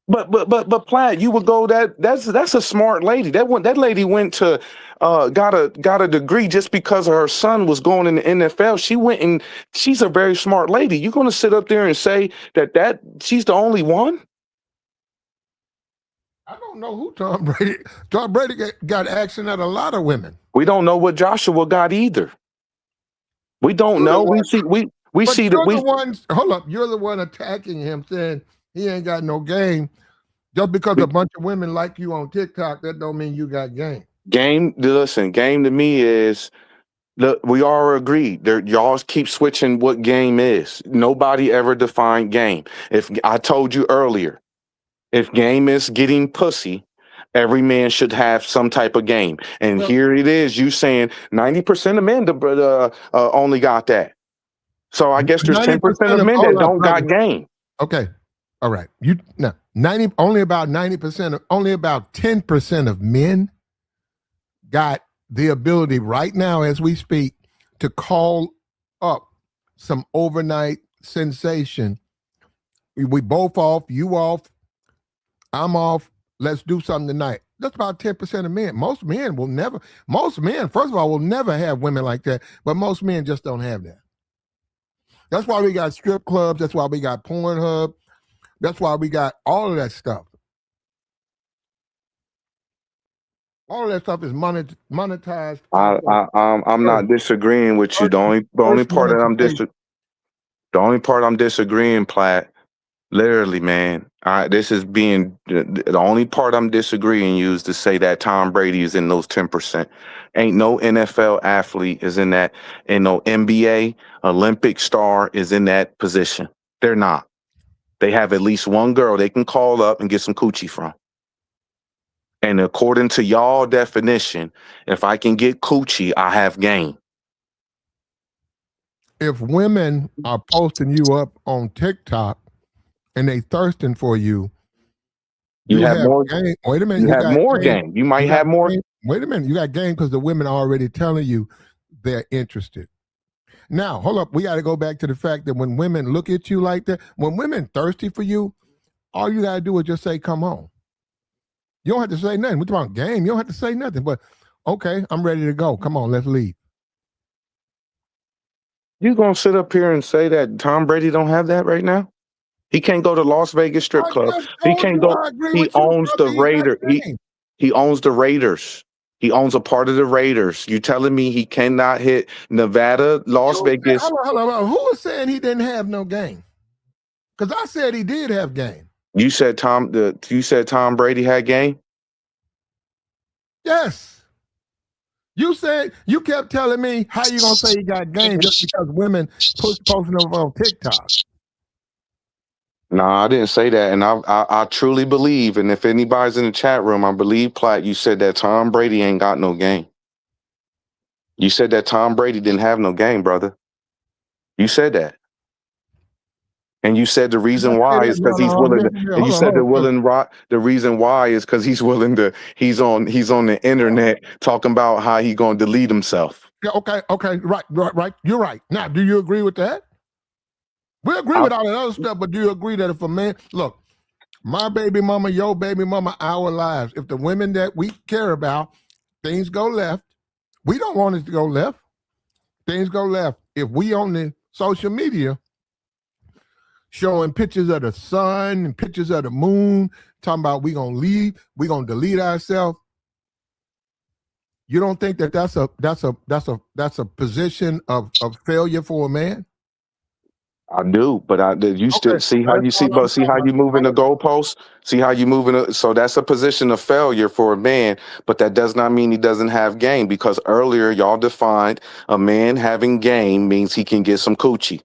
But Platt, you would go that's a smart lady. That lady went to got a degree just because her son was going in the NFL. She went and she's a very smart lady. You gonna sit up there and say that she's the only one? I don't know who Tom Brady. Tom Brady got action at a lot of women. We don't know what Joshua got either. We don't know. We see the one. Hold up, you're the one attacking him, saying he ain't got no game. Just because a bunch of women like you on TikTok, that don't mean you got game. Game to me is look, we all agreed. Y'all keep switching what game is. Nobody ever defined game. If I told you earlier, if game is getting pussy, every man should have some type of game. And here it is, you saying 90% of men only got that. So I guess there's 10% of men that don't got game. Okay. All right. Only about 90%, only about 10% of men got the ability right now as we speak to call up some overnight sensation. We both off, you off, I'm off. Let's do something tonight. That's about 10% of men. Most men, first of all, will never have women like that, but most men just don't have that. That's why we got strip clubs. That's why we got Pornhub. That's why we got all of that stuff. All of that stuff is monetized. I'm not disagreeing with you. The only part I'm disagreeing, Platt, literally, man. This is being the only part I'm disagreeing you is to say that Tom Brady is in those 10%. Ain't no NFL athlete is in that, and no NBA Olympic star is in that position. They're not. They have at least one girl they can call up and get some coochie from. And according to y'all definition, if I can get coochie, I have game. If women are posting you up on TikTok and they thirsting for you, you have more game. Wait a minute. You have more game. You might have more. Wait a minute. You got game because the women are already telling you they're interested. Now, hold up. We got to go back to the fact that when women look at you like that, when women thirsty for you, all you got to do is just say, come on. You don't have to say nothing. We're talking about game. You don't have to say nothing. But, okay, I'm ready to go. Come on, let's leave. You going to sit up here and say that Tom Brady don't have that right now? He can't go to Las Vegas strip club. He can't go. He owns the Raiders. He owns the Raiders. He owns a part of the Raiders. You telling me he cannot hit Nevada, Las Vegas? Hold on. Who was saying he didn't have no game? Because I said he did have game. You said Tom Brady had game? Yes. You kept telling me how you gonna say he got game just because women posting them on TikTok. No, I didn't say that, and I truly believe, and if anybody's in the chat room, I believe, Platt, you said that Tom Brady ain't got no game. You said that Tom Brady didn't have no game, brother. You said that. And you said the reason why is because he's willing to. And you said the reason why is because he's willing to. He's on the internet talking about how he gonna delete himself. Yeah, okay, right. You're right. Now, do you agree with that? We agree with all that other stuff, but do you agree that if a man, look, my baby mama, your baby mama, our lives, if the women that we care about, things go left, we don't want it to go left. Things go left. If we on the social media showing pictures of the sun and pictures of the moon, talking about we gonna leave, we gonna delete ourselves. You don't think that that's a position of failure for a man? I do, but you still Okay, see how that's you see, all I'm but see talking how about. you moving the goalposts. See how you moving. So that's a position of failure for a man, but that does not mean he doesn't have game. Because earlier y'all defined a man having game means he can get some coochie.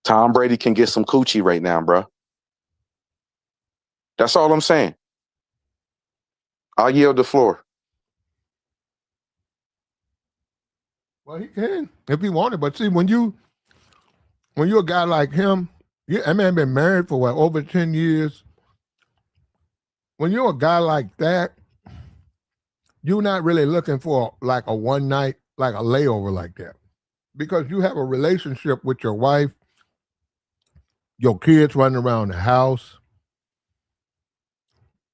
Tom Brady can get some coochie right now, bro. That's all I'm saying. I'll yield the floor. Well, he can if he wanted, but see, when you're a guy like him, that man been married for what, over 10 years. When you're a guy like that, you're not really looking for like a one night, like a layover like that, because you have a relationship with your wife, your kids running around the house,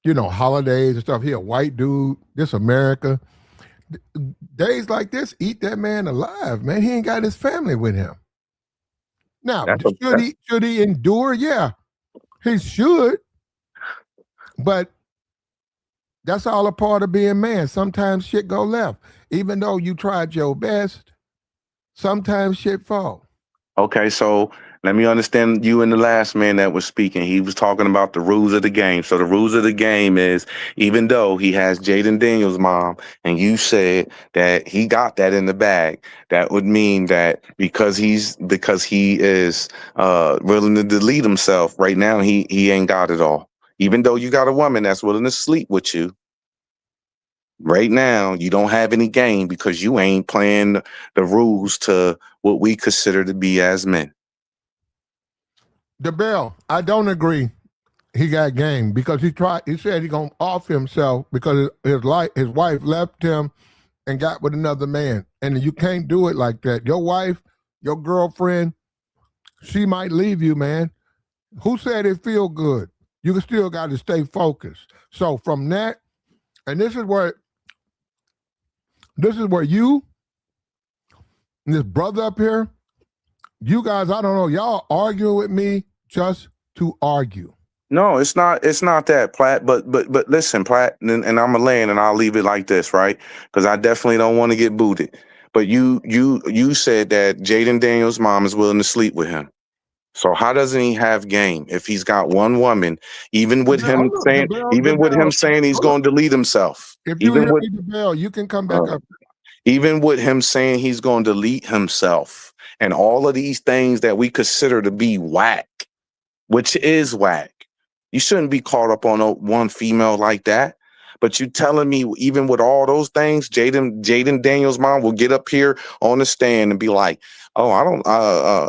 holidays and stuff. He a white dude, this America. Days like this, eat that man alive, man. He ain't got his family with him. Now, should he endure? Yeah, he should. But that's all a part of being man. Sometimes shit go left. Even though you tried your best, sometimes shit fall. Okay, so let me understand you and the last man that was speaking. He was talking about the rules of the game. So the rules of the game is, even though he has Jaden Daniels' mom, and you said that he got that in the bag, that would mean that because he is willing to delete himself right now, he ain't got it all. Even though you got a woman that's willing to sleep with you, right now, you don't have any game because you ain't playing the rules to what we consider to be as men. DeBell, I don't agree. He got game because he said he gonna off himself because his wife left him and got with another man. And you can't do it like that. Your wife, your girlfriend, she might leave you, man. Who said it feel good? You still got to stay focused. So from that, and this is where you and this brother up here, you guys, I don't know, y'all argue with me just to argue. No, it's not that, Platt. But listen, Platt, and I'm gonna land, and I'll leave it like this, right? Because I definitely don't want to get booted. But you said that Jaden Daniels' mom is willing to sleep with him. So how doesn't he have game if he's got one woman? Even with him saying he's going to delete himself. If you hear me, DeBell, you can come back up. Even with him saying he's going to delete himself, and all of these things that we consider to be whack, which is whack. You shouldn't be caught up on one female like that. But you telling me even with all those things, Jaden Daniels' mom will get up here on the stand and be like, "Oh, I don't,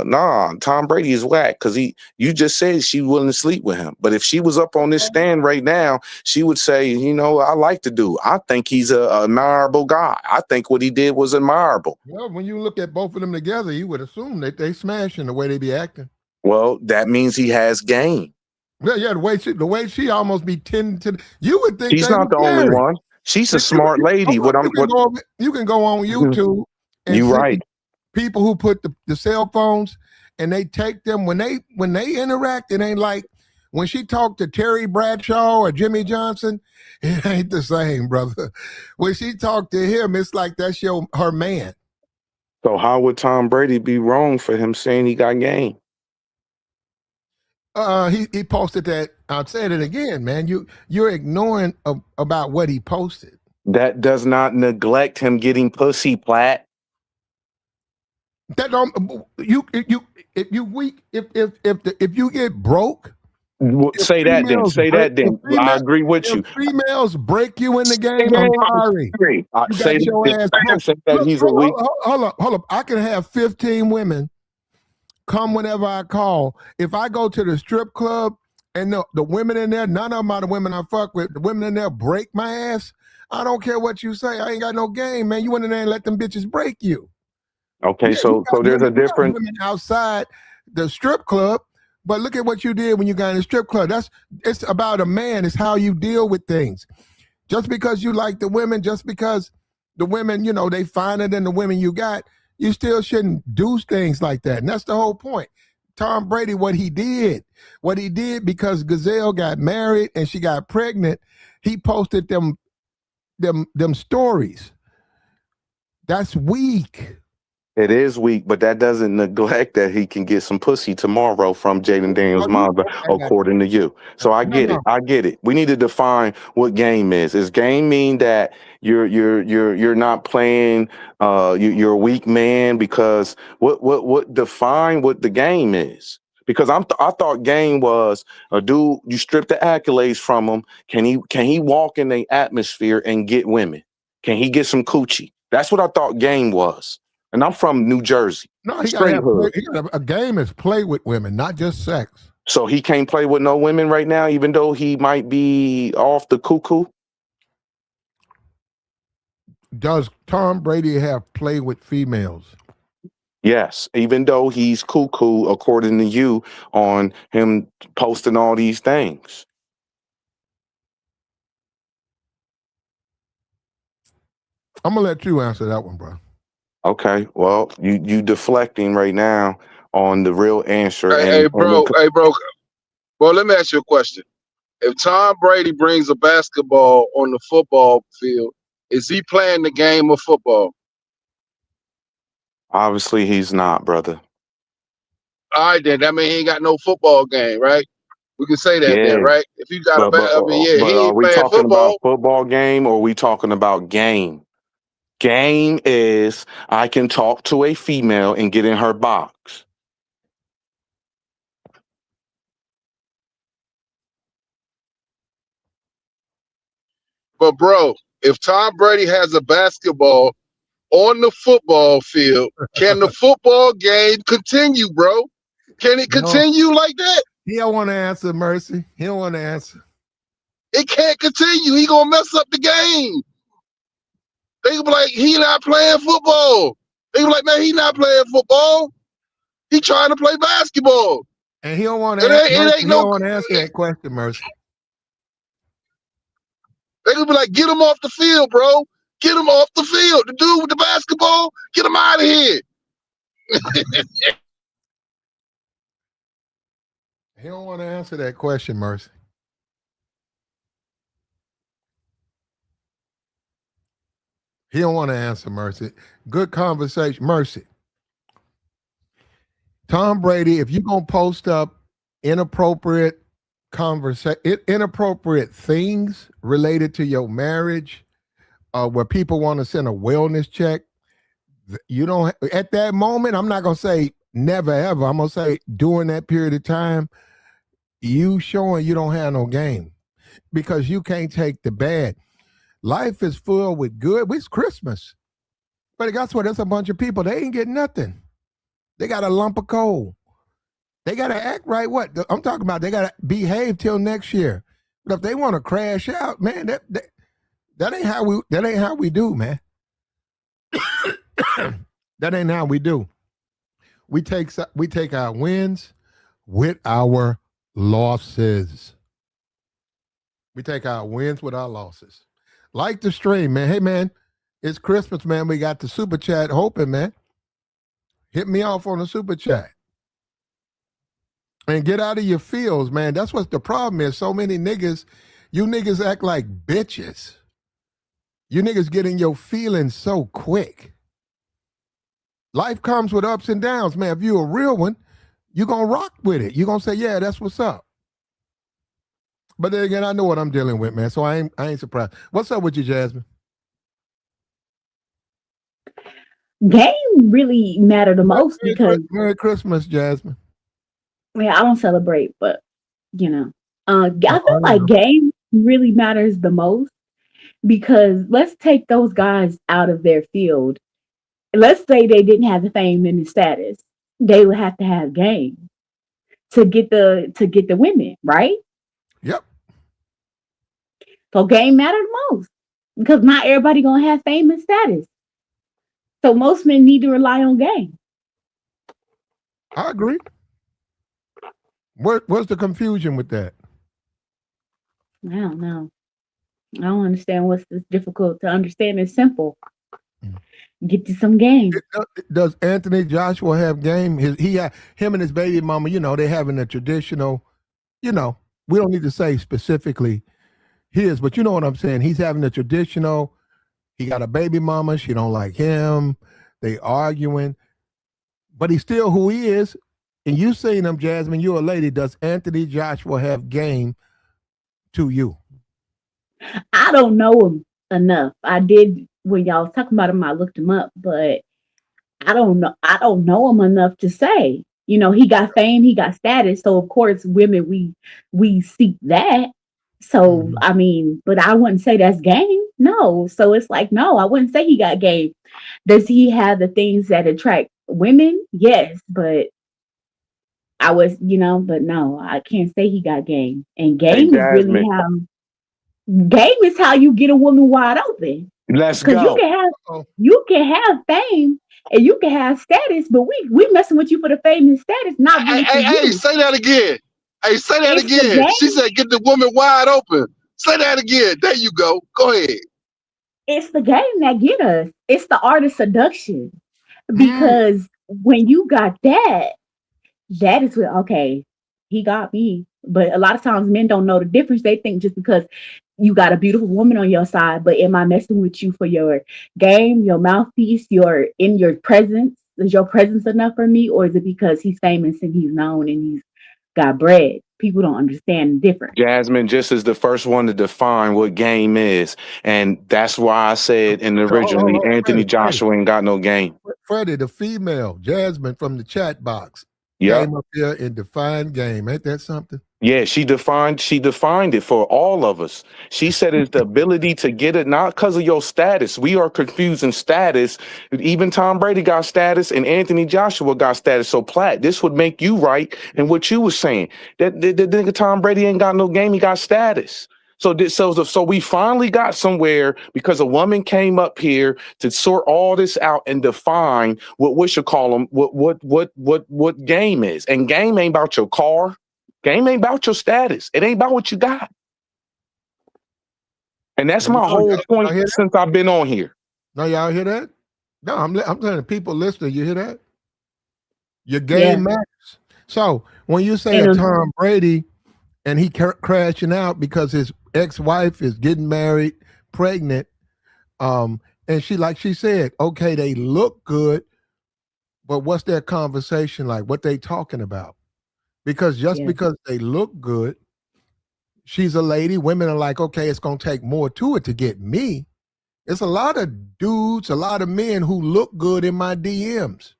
nah, Tom Brady is whack," because you just said she willing to sleep with him. But if she was up on this stand right now, she would say, I like the dude. I think he's a admirable guy. I think what he did was admirable. Well, when you look at both of them together, you would assume that they smashing the way they be acting. Well, that means he has game. Yeah, the way she almost be tending to. You would think she's not the only one. She's a smart lady. You can go on YouTube and see right. People who put the cell phones and they take them when they interact. It ain't like when she talked to Terry Bradshaw or Jimmy Johnson. It ain't the same, brother. When she talked to him, it's like that's her man. So how would Tom Brady be wrong for him saying he got game? He posted that. I'll say it again, man. You're ignoring about what he posted. That does not neglect him getting pussy, Platt. That don't if you get broke. Say that then. I agree with you. Females break you in the game. I'm sorry. Hold up. I can have 15 women come whenever I call. If I go to the strip club and the women in there, none of them are the women I fuck with. The women in there break my ass. I don't care what you say. I ain't got no game, man. You went in there and let them bitches break you. Okay, so there's a difference. Women outside the strip club, but look at what you did when you got in the strip club. It's about a man. It's how you deal with things. Just because you like the women, just because the women, they finer than the women you got, You still shouldn't do things like that. And that's the whole point. Tom Brady, what he did because Gazelle got married and she got pregnant, he posted them stories. That's weak. It is weak, but that doesn't neglect that he can get some pussy tomorrow from Jaden Daniels' mom, according to you. So I get it. I get it. We need to define what game is. Does game mean that you're not playing? You're a weak man because what define what the game is? Because I thought game was a dude. You strip the accolades from him. Can he walk in the atmosphere and get women? Can he get some coochie? That's what I thought game was. And I'm from New Jersey. No, he Straight hood. a game is play with women, not just sex. So he can't play with no women right now, even though he might be off the cuckoo? Does Tom Brady have play with females? Yes, even though he's cuckoo, according to you, on him posting all these things. I'm gonna let you answer that one, bro. Okay, well, you deflecting right now on the real answer. Hey, bro, let me ask you a question. If Tom Brady brings a basketball on the football field, is he playing the game of football? Obviously, he's not, brother. All right, then. That means he ain't got no football game, right? We can say that then, right? If you got but he are ain't we playing talking football. about football game or are we talking about game? Game is I can talk to a female and get in her box. But bro, if Tom Brady has a basketball on the football field, can the football game continue, bro? Can it continue like that? He don't want to answer, Mercy. He don't want to answer. It can't continue. He gonna mess up the game. They gonna be like, he not playing football. They gonna be like, man, he not playing football. He trying to play basketball. And he don't want to answer that question, Mercy. They gonna be like, get him off the field, bro. Get him off the field. The dude with the basketball, get him out of here. He don't want to answer that question, Mercy. He don't want to answer, Mercy. Good conversation, Mercy. Tom Brady, if you're gonna post up inappropriate things related to your marriage, where people want to send a wellness check, you don't. At that moment, I'm not gonna say never ever. I'm gonna say during that period of time, you showing you don't have no game because you can't take the bad. Life is full with good. It's Christmas, but guess what? There's a bunch of people. They ain't getting nothing. They got a lump of coal. They got to act right. What I'm talking about, they got to behave till next year. But if they want to crash out, man, that ain't how we do, man. That ain't how we do. We take our wins with our losses. We take our wins with our losses. Like the stream, man. Hey, man, it's Christmas, man. We got the super chat hoping, man. Hit me off on the super chat. And get out of your feels, man. That's what the problem is. So many niggas, you niggas act like bitches. You niggas get in your feelings so quick. Life comes with ups and downs, man. If you're a real one, you're going to rock with it. You're going to say, yeah, that's what's up. But then again, I know what I'm dealing with, man. So I ain't surprised. What's up with you, Jasmine? Game really matter the most because Merry Christmas, Jasmine. Yeah, I don't celebrate, but I feel like game really matters the most because let's take those guys out of their field. Let's say they didn't have the fame and the status, they would have to have game to get the women, right? Yep. So game matter the most because not everybody gonna have fame and status. So most men need to rely on game. I agree. What's the confusion with that? I don't know. I don't understand what's this difficult to understand. It's simple. Get you some game. Does Anthony Joshua have game? Him and his baby mama. They having a traditional. You know, we don't need to say specifically his, but you know what I'm saying. He's having a traditional. He got a baby mama. She don't like him. They arguing, but he's still who he is. And you seen him, Jasmine. You're a lady. Does Anthony Joshua have game to you? I don't know him enough. I did when y'all was talking about him. I looked him up, but I don't know. I don't know him enough to say. He got fame, he got status. So of course, women we seek that. So I mean, but I wouldn't say that's game. No. So it's like no, I wouldn't say he got game. Does he have the things that attract women? Yes, but but no, I can't say he got game. And Hey, game is really Jasmine, game is how you get a woman wide open. let's Because go. you can have fame and you can have status, but we messing with you for the fame and status, not really for Hey, you. say that again. Hey, say that It's the again. She game. said, "Get the woman wide open." Say that again. There you go. Go ahead. It's the game that get us. It's the art of seduction. Mm. Because when you got that is what okay, he got me. But a lot of times men don't know the difference. They think just because you got a beautiful woman on your side, but am I messing with you for your game, your mouthpiece, your presence? Is your presence enough for me? Or is it because he's famous and he's known and he's got bread? People don't understand the difference. Jasmine just is the first one to define what game is. And that's why I said in So hold originally on, Anthony Freddie. Joshua ain't got no game. Freddie, the female, Jasmine from the chat box, Yep. came up here and defined game. Ain't that something? Yeah, she defined it for all of us. She said it's the ability to get it not because of your status. We are confusing status. Even Tom Brady got status and Anthony Joshua got status. So Platt, this would make you right in what you were saying. That the nigga Tom Brady ain't got no game, he got status. So we finally got somewhere because a woman came up here to sort all this out and define what we should call them, what game is. And game ain't about your car. Game ain't about your status. It ain't about what you got. And that's There you my go. whole Y'all point hear that? since I've been on here. No, y'all hear that? No, I'm telling the people listening. You hear that? Your Yeah. game matters. So when you say a And Tom Brady and he crashing out because his ex-wife is getting married, pregnant, and like she said, okay, they look good, but what's their conversation like? What they talking about? Because just yeah, because they look good, she's a lady. Women are like, okay, it's gonna take more to it to get me. It's a lot of dudes, a lot of men who look good in my DMs,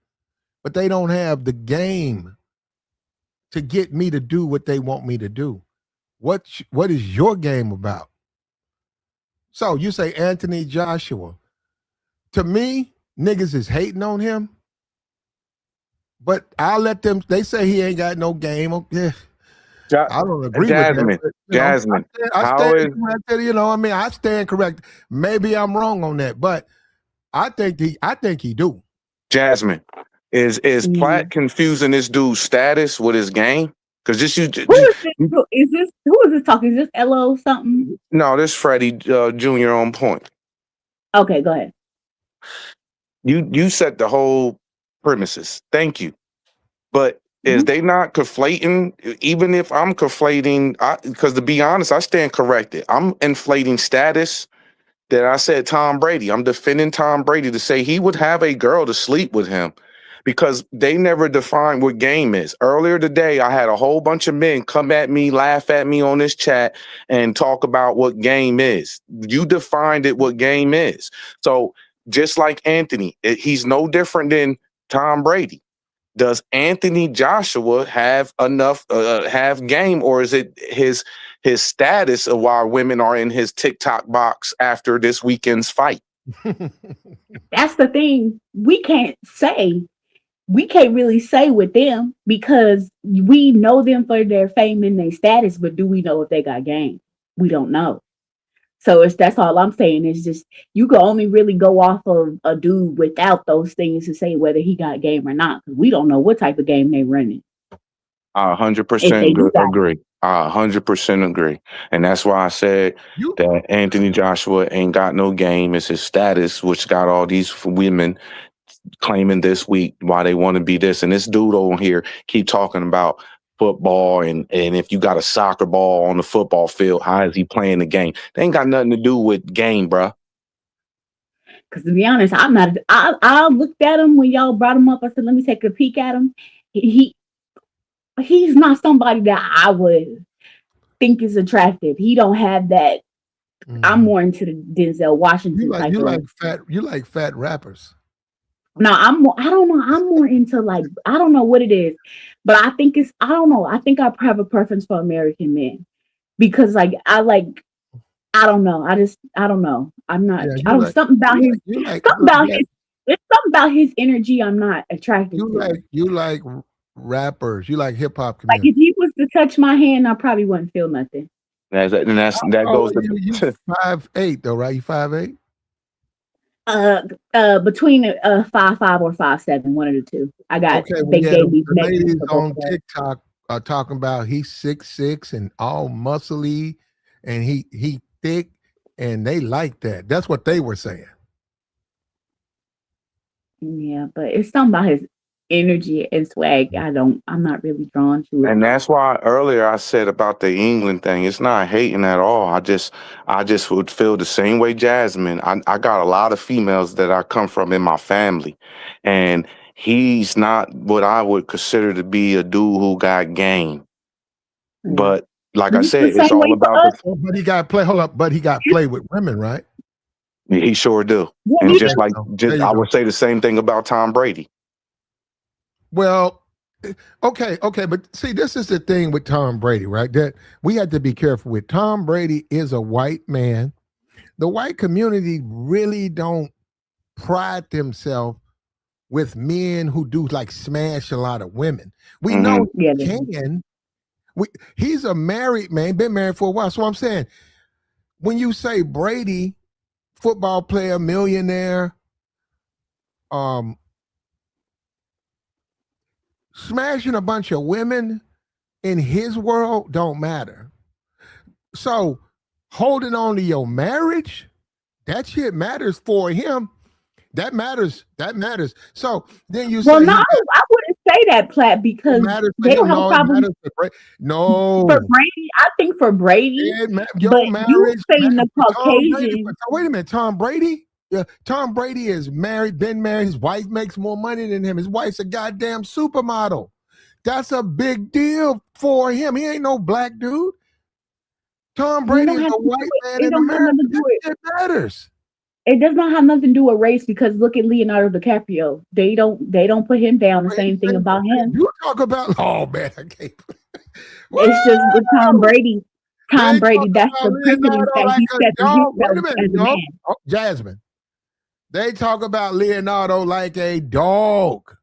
but they don't have the game to get me to do what they want me to do. What is your game about? So you say Anthony Joshua. To me, niggas is hating on him, but I'll let them. They say he ain't got no game. Okay, Ja- I don't agree with that. Jasmine, But, Jasmine, I how stand is corrected. I mean, I stand correct. Maybe I'm wrong on that, but I think he do. Jasmine? Is mm. Platt confusing this dude's status with his game? Because Who is this? Who is this talking? Is this LO something? no, this Freddie Jr. on point. Okay, go ahead. You set the whole premises. Thank you. But is Mhm. they not conflating? Even if I'm conflating, because to be honest, I stand corrected. I'm inflating status that I said Tom Brady. I'm defending Tom Brady to say he would have a girl to sleep with him because they never defined what game is. Earlier today, I had a whole bunch of men come at me, laugh at me on this chat, and talk about what game is. You defined it what game is. So just like Anthony, he's no different than Tom Brady. Does Anthony Joshua have enough have game, or is it his status of why women are in his TikTok box after this weekend's fight? That's the thing. We can't really say with them because we know them for their fame and their status, but do we know if they got game? We don't know. So that's all I'm saying is just you can only really go off of a dude without those things to say whether he got game or not because we don't know what type of game they running. I If they 100% do got agree. I 100% agree. And that's why I said You that Anthony Joshua ain't got no game. It's his status, which got all these women claiming this week why they want to be this. And this dude over here keep talking about football and if you got a soccer ball on the football field, how is he playing the game? They ain't got nothing to do with game, bruh. Because to be honest, I'm not. I looked at him when y'all brought him up. I said, let me take a peek at him. He's not somebody that I would think is attractive. He don't have that. I'm more into the Denzel Washington type of. You like fat rappers. No, I don't know. I'm more into like I don't know what it is, but I think it's I don't know. I think I have a preference for American men because like I don't know. I don't know. I'm not. Yeah, I don't something about his something about like his. It's something about his energy. I'm not attracted to. you like rappers. You like hip hop Like community. if he was to touch my hand, I probably wouldn't feel nothing. That goes to you 5'8" though, right? You 5'8"? Between 5'5" or 5'7", one of the two. I got. Okay, well, They yeah, gave me the ladies for both on of us. TikTok are talking about he's 6'6" and all muscly, and he thick, and they like that. That's what they were saying. Yeah, but it's something about his energy and swag. I'm not really drawn to it. And that's why earlier I said about the England thing. It's not hating at all. I just would feel the same way Jasmine. I got a lot of females that I come from in my family, and he's not what I would consider to be a dude who got game. But like I It's said, the it's same all way for about us. But he got play. Hold up, but he got play with women, right? he sure do. Yeah, And he just do. like There you I go. would say the same thing about Tom Brady. Well, okay, but see, this is the thing with Tom Brady, right? That we have to be careful with. Tom Brady is a white man. The white community really don't pride themselves with men who do like smash a lot of women. We know Yeah, he can. He's a married man, been married for a while. So I'm saying, when you say Brady, football player, millionaire, smashing a bunch of women in his world don't matter. So holding on to your marriage, that shit matters for him. That matters. So then you Well, say no, I wouldn't say that, Platt, because matters for they don't him. have a No, it problem matters for Brady. No, for Brady. I think for Brady, your but you marriage saying the for Tom Brady. Caucasian. Wait a minute, Tom Brady. Yeah, Tom Brady is married, been married. His wife makes more money than him. His wife's a goddamn supermodel. That's a big deal for him. He ain't no black dude. Tom Brady is a white man It in don't have America. nothing to do with. It matters. It does not have nothing to do with race because look at Leonardo DiCaprio. They don't put him down the same thing about him. You talk about man, I can't. It's just with Tom Brady. Tom Brady, that's the precedence Leonardo that like he a set for dog. Wait a himself minute, as a no. man. Oh, Jasmine. They talk about Leonardo like a dog.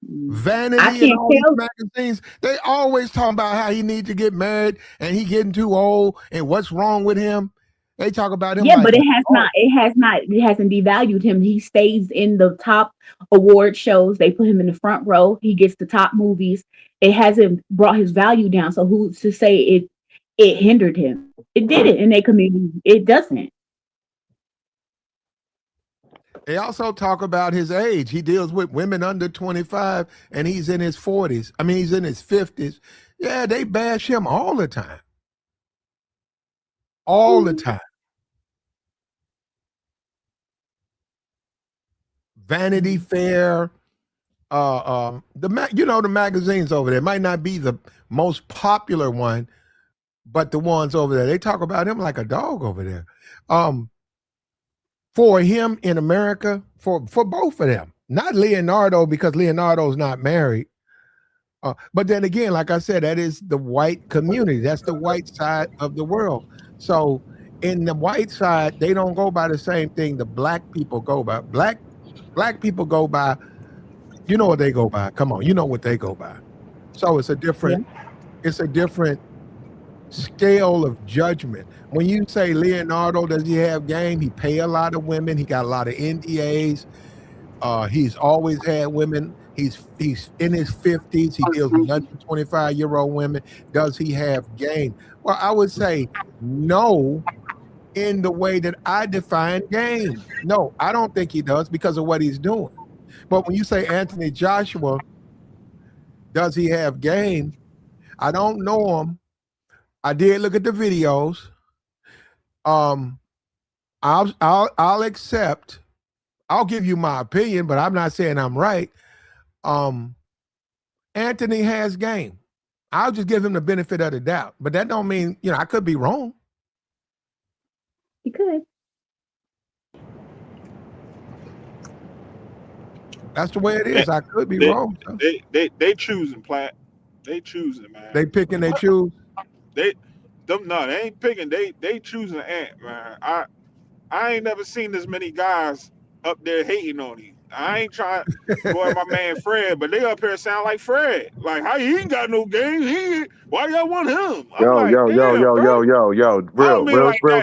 Vanity and all these magazines, they always talk about how he needs to get married and he getting too old and what's wrong with him. They talk about him like but it hasn't devalued him. He stays in the top award shows. They put him in the front row. He gets the top movies. It hasn't brought his value down. So who's to say it hindered him? It didn't in their community. It doesn't. They also talk about his age. He deals with women under 25 and he's in his 40s. I mean, he's in his 50s. Yeah, they bash him all the time. All the time. Vanity Fair, the magazines over there might not be the most popular one, but the ones over there, they talk about him like a dog over there. For him in America, for both of them, not Leonardo because Leonardo's not married. But then again, like I said, that is the white community. That's the white side of the world. So in the white side, they don't go by the same thing the black people go by. Black people go by, you know what they go by. Come on, you know what they go by. So it's a different scale of judgment. When you say Leonardo, does he have game? He pay a lot of women. He got a lot of NDAs. He's always had women. He's in his 50s. He deals with under 25-year-old women. Does he have game? Well, I would say no in the way that I define game. No, I don't think he does because of what he's doing. But when you say Anthony Joshua, does he have game? I don't know him. I did look at the videos. I'll accept. I'll give you my opinion, but I'm not saying I'm right. Anthony has game. I'll just give him the benefit of the doubt, but that don't mean I could be wrong. You could. That's the way it is. I could be wrong. So. They choosing, Platt. They choosing, man. They pick and they choose. They ain't picking. They choosing Ant, man. I ain't never seen this many guys up there hating on him. I ain't trying to go at my man Fred, but they up here sound like Fred. Like, how he ain't got no game? Why y'all want him? Yo, real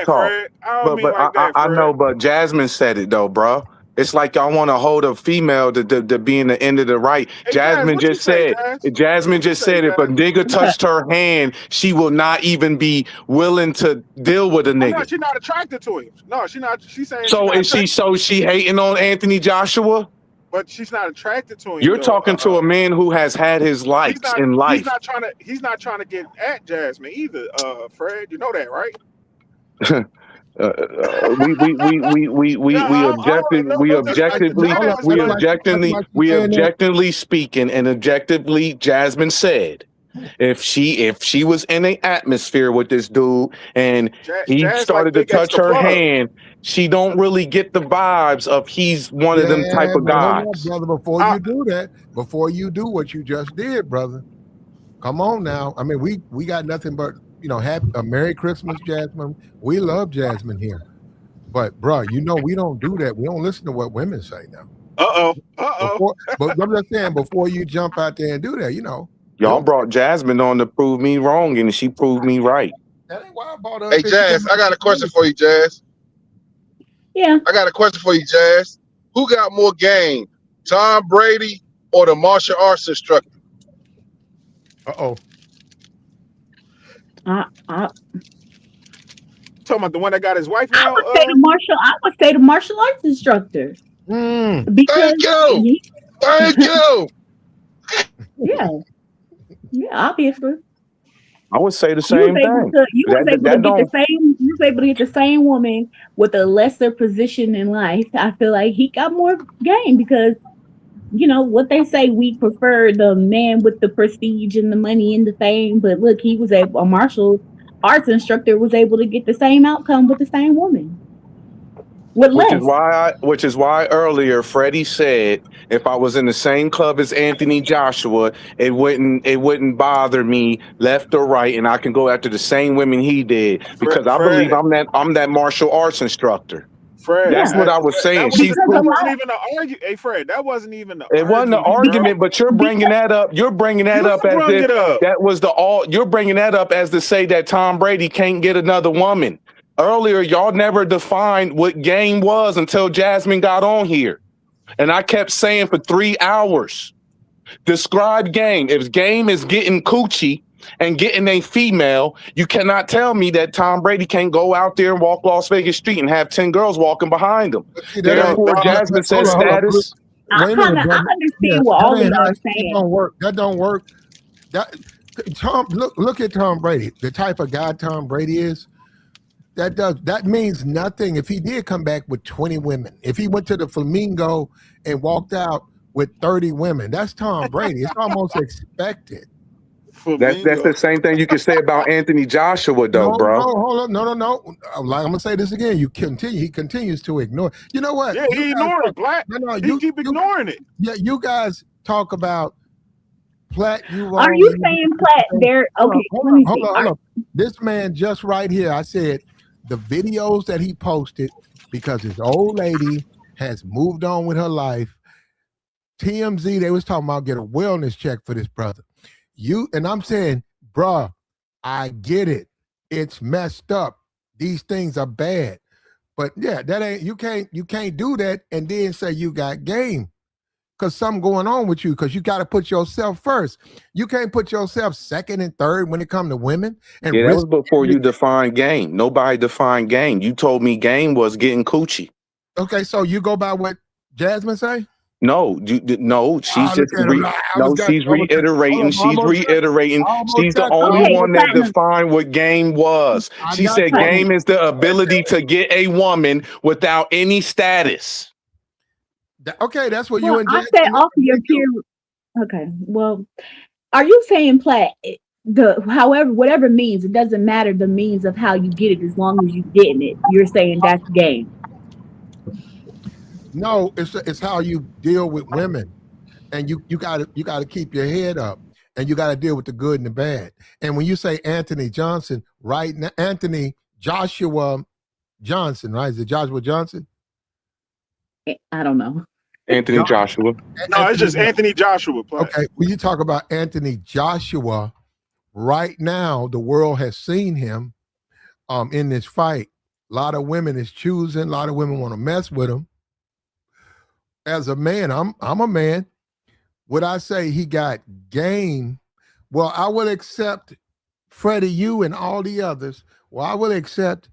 talk. Fred. I don't mean like that, Fred. I know, but Jasmine said it though, bro. It's like y'all want to hold a female to be in the end of the right. Hey, Jasmine just said, if a nigga touched her hand, she will not even be willing to deal with a nigga. No, she's not attracted to him. No, she's not. She's saying. So she hating on Anthony Joshua? But she's not attracted to him. You're talking to a man who has had his likes in life. He's not trying to get at Jasmine either, Fred. You know that, right? We objectively speaking, and objectively, Jasmine said, if she was in an atmosphere with this dude and he started to touch her hand, she don't really get the vibes of he's one of them type of guys. Brother, before you do that, before you do what you just did, brother, come on now. I mean, we got nothing but happy Merry Christmas, Jasmine. We love Jasmine here, but bro, we don't do that. We don't listen to what women say now. But I'm just saying, before you jump out there and do that, y'all brought Jasmine on to prove me wrong, and she proved me right. That ain't why I brought her. Hey, Jazz, I got a question for you, Jazz. Yeah. I got a question for you, Jazz. Who got more game, Tom Brady or the martial arts instructor? Talking about the one that got his wife now? I would say the martial arts instructor. Because Thank you. Yeah, obviously. I would say the same thing. You was able to get the same woman with a lesser position in life. I feel like he got more game because what they say, we prefer the man with the prestige and the money and the fame. But look, he was a martial arts instructor, was able to get the same outcome with the same woman. Which is why earlier Freddie said if I was in the same club as Anthony Joshua, it wouldn't bother me left or right, and I can go after the same women he did because I believe I'm that martial arts instructor. Fred, that's what I was saying. That wasn't even an argument. Hey, Fred, that wasn't even an argument. It wasn't an argument, but you're bringing that up. You're bringing that up as if that was you're bringing that up as to say that Tom Brady can't get another woman. Earlier, y'all never defined what game was until Jasmine got on here. And I kept saying for 3 hours, describe game. If game is getting coochie and getting a female, you cannot tell me that Tom Brady can't go out there and walk Las Vegas Street and have 10 girls walking behind him. Therefore, Jasmine says status. I understand what all of y'all are saying. That don't work. Look at Tom Brady. The type of guy Tom Brady is. That means nothing if he did come back with 20 women. If he went to the Flamingo and walked out with 30 women, that's Tom Brady. It's almost expected. That's the same thing you can say about Anthony Joshua, though, bro. No, hold on. No. I'm gonna say this again. He continues to ignore. You know what? Yeah, he ignored it, Black. You keep ignoring it. Yeah, you guys talk about Platt. Are you saying Platt? There. Okay. Hold on. This man just right here. I said. The videos that he posted, because his old lady has moved on with her life. TMZ, they was talking about get a wellness check for this brother. And I'm saying, bruh, I get it. It's messed up. These things are bad. But yeah, that ain't you can't do that and then say you got game. Because something going on with you, because you got to put yourself first. You can't put yourself second and third when it comes to women and Yeah, that was risk before you everything. defined game. Nobody defined game. You told me game was getting coochie. Okay, so you go by what Jasmine say? No, no. She's Ah, look just at him. no. She's reiterating. She's reiterating. She's the only Okay, one that platinum. defined what game was. I She got said you. game is the ability to get a woman without any status. Okay, that's what you Well, and I said Jasmine off of your agreed to. peer. Okay, well, are you saying, Platt, the however whatever means, it doesn't matter the means of how you get it as long as you getting it. You're saying that's game. No, it's how you deal with women, and you gotta keep your head up, and you gotta deal with the good and the bad. And when you say Anthony Johnson, right now, Anthony Joshua Johnson, right? Is it Joshua Johnson? I don't know. Anthony Jo- Joshua. No, it's Anthony. just Anthony Joshua playing. Okay, when you talk about Anthony Joshua, right now the world has seen him in this fight. A lot of women is choosing. A lot of women want to mess with him. As a man, I'm a man. Would I say he got game? Well, I would accept Freddie, you, and all the others. Well, I would accept.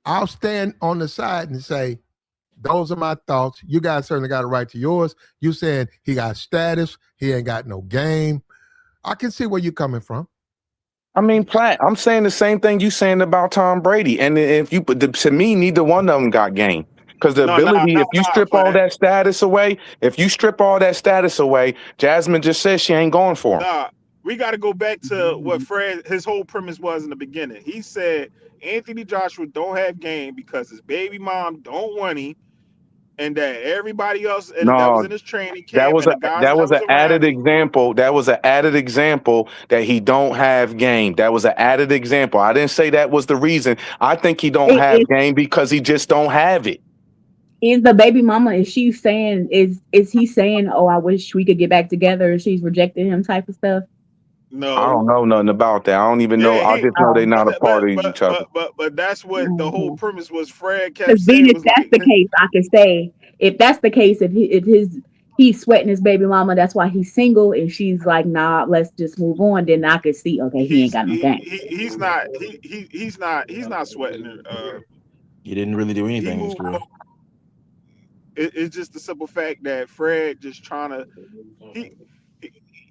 I'll stand on the side and say, those are my thoughts. You guys certainly got a right to yours. You saying he got status, he ain't got no game. I can see where you're coming from. I mean, Platt. I'm saying the same thing you saying about Tom Brady. And if you, to me, neither one of them got game. Because the No, ability, if you strip all Platt. that status away, Jasmine just says she ain't going for him. Nah, we got to go back to what Fred, his whole premise was in the beginning. He said Anthony Joshua don't have game because his baby mom don't want him, and that everybody else that was No, in his training that camp was and a the guys that that was was an around added him. example. That was an added example that he don't have game. That was an added example. I didn't say that was the reason. I think he don't It have game because he just don't have it. is the baby mama. Is she saying? Is he saying? Oh, I wish we could get back together. And she's rejecting him, type of stuff. I No. don't know nothing about that. I don't even know. Yeah, I he. just know Oh, they're not a part of each other. But that's what the whole premise was. Fred kept because then saying if was that's like, the case, I can say if that's the case, if he's sweating his baby mama, that's why he's single, and she's like, nah, let's just move on. Then I could see, okay, he ain't got no game. he's not sweating it. He didn't really do He anything in his moved. career. It's just the simple fact that Fred just trying to he.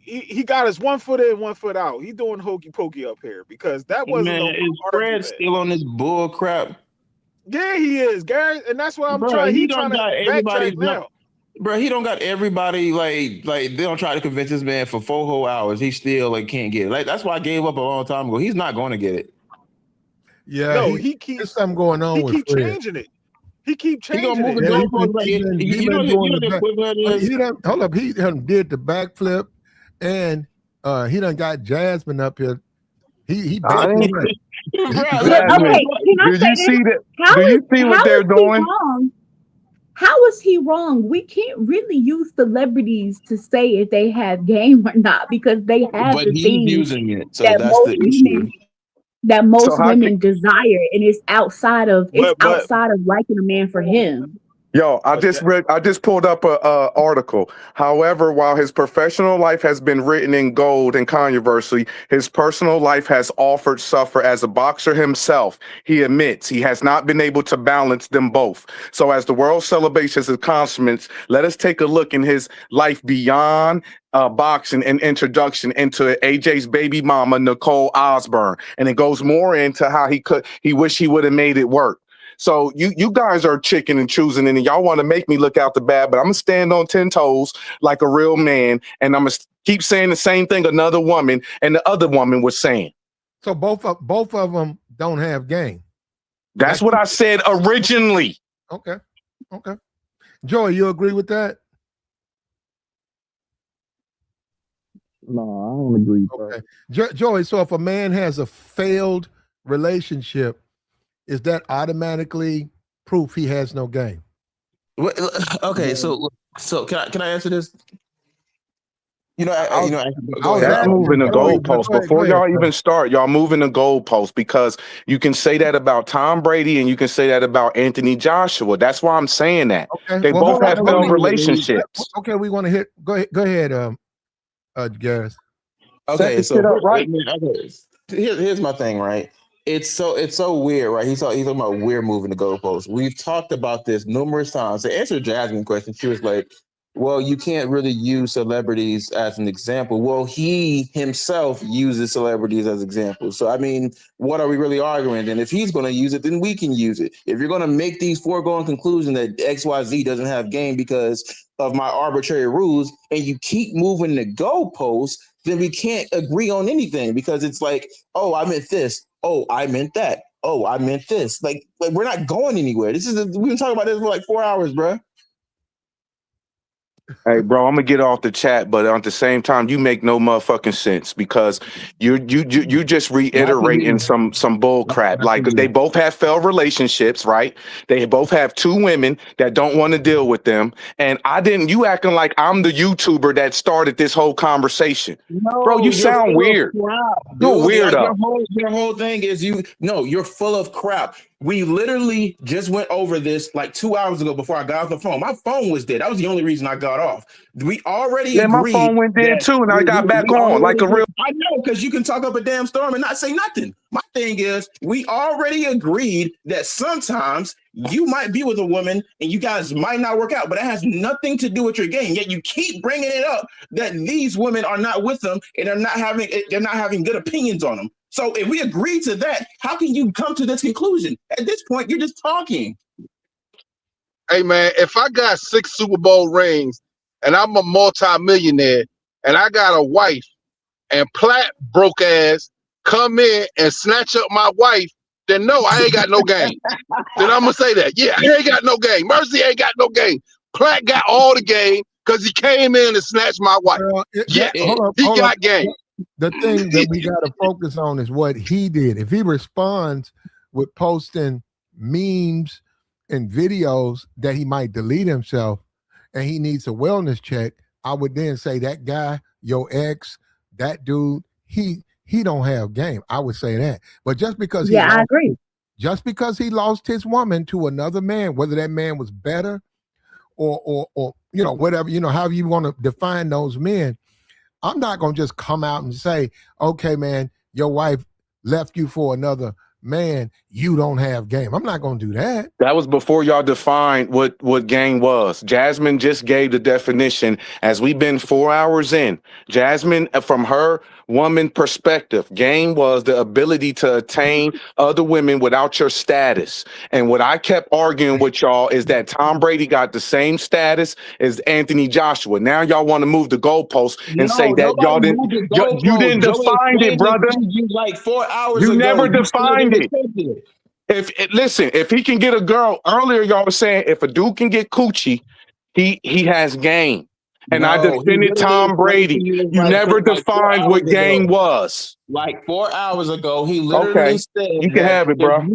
He got his 1 foot in, 1 foot out. He doing hokey pokey up here because that wasn't Man, no is Fred argument. still on this bull crap? Yeah, he is, Gary, and that's what I'm Bro, trying. he He don't trying to got everybody's backtrack now. bro, he don't got everybody like they don't try to convince this man for 4 whole hours. He still like can't get it. Like that's why I gave up a long time ago. He's not going to get it. Yeah, No, there's something going on he with keep Fred. changing it. He keep He gonna changing move it. the Yeah, goalpost. Like he you know, been you doing know the the back. equivalent is. He done hold up. He done did the backflip, and he done got Jasmine up here. He I bent didn't over. Bro, He look, bent look, over. Okay, can I Do say you this? see that? How Do is you see what how they're is he doing? wrong? How is he wrong? We can't really use celebrities to say if they have game or not because they have but the he's things using it, so that that's the issue. So how can desire, and it's But outside of liking a man for him. Yo, but that, I just pulled up a article. However, while his professional life has been written in gold and controversy, his personal life has offered suffer. As a boxer himself, he admits he has not been able to balance them both. So as the world celebrates his accomplishments, let us take a look in his life beyond boxing and introduction into AJ's baby mama, Nicole Osborne. And it goes more into how he wished he would have made it work. So you guys are chicken and choosing, and y'all want to make me look out the bad, but I'm gonna stand on 10 toes like a real man, and I'm gonna keep saying the same thing another woman and the other woman was saying. So both of them don't have game. That's Like what I said originally. okay, okay. Joey, you agree with that? No, I don't agree, bro. Okay, Joey. So if a man has a failed relationship, is that automatically proof he has no game? Okay, so can I answer this? You know, I was, go I was ahead. That's moving asking the Joey, but goalpost. go Before ahead, y'all brother. even start, y'all moving the goalpost because you can say that about Tom Brady and you can say that about Anthony Joshua. That's why I'm saying that. Okay, They well, both hold on, have hold failed on. relationships. Okay, we want to hit. Go ahead, Gareth. Set Okay, the so shit up right. here's my thing, right? It's so weird, right? He's talking about we're moving the goalposts. We've talked about this numerous times. To answer Jasmine's question, she was like, "Well, you can't really use celebrities as an example." Well, he himself uses celebrities as examples. So, I mean, what are we really arguing? And if he's going to use it, then we can use it. If you're going to make these foregone conclusions that XYZ doesn't have game because of my arbitrary rules, and you keep moving the goalposts, then we can't agree on anything because it's like, oh, I meant this. Oh, I meant that. Oh, I meant this. Like we're not going anywhere. We've been talking about this for like 4 hours, bro. Hey, bro, I'm gonna get off the chat, but at the same time, you make no motherfucking sense because you just Not to reiterating you. some bull crap. Not to Like they you. both have failed relationships, right? They both have two women that don't want to deal with them, and I didn't. You acting like I'm the YouTuber that started this whole conversation, bro. You No, you're sound full of weird. crap, You're a dude. Like weirdo. your whole thing is you're full of crap. We literally just went over this like 2 hours ago before I got off the phone. My phone was dead. That was the only reason I got off. We already Yeah, my phone agreed went dead that too, and I got back we on like already a real. I know because you can talk up a damn storm and not say nothing. My thing is we already agreed that sometimes you might be with a woman and you guys might not work out, but it has nothing to do with your game. Yet you keep bringing it up that these women are not with them and they're not having good opinions on them. So if we agree to that, how can you come to this conclusion? At this point, you're just talking. Hey man, if I got 6 Super Bowl rings and I'm a multi-millionaire and I got a wife and Platt broke ass come in and snatch up my wife, then no, I ain't got no game. Then I'm gonna say that. Yeah, I ain't got no game. Mercy ain't got no game. Platt got all the game because he came in and snatched my wife. Well, Yes, he hold up. got game. The thing that we got to focus on is what he did. If he responds with posting memes and videos that he might delete himself and he needs a wellness check, I would then say that guy, your ex, that dude, he don't have game. I would say that. But just because I agree. just because he lost his woman to another man, whether that man was better or whatever, however you want to define those men, I'm not going to just come out and say, okay, man, your wife left you for another man. You don't have game. I'm not going to do that. That was before y'all defined what game was. Jasmine just gave the definition as we've been 4 hours in. Jasmine, from her woman perspective, game was the ability to attain other women without your status. And what I kept arguing with y'all is that Tom Brady got the same status as Anthony Joshua. Now y'all want to move the goalposts and say No, that nobody y'all didn't. moved the You didn't goalpost. Joey define it, explained it brother. to you like 4 hours You ago. never You still defined didn't it. accept it. Listen, if he can get a girl earlier, y'all were saying if a dude can get coochie, he has game. And I No, he defended literally Tom explained to Brady. you You never like 4 defined what hours game ago. was. Like 4 hours ago, he literally Okay, said you can that have it, bro.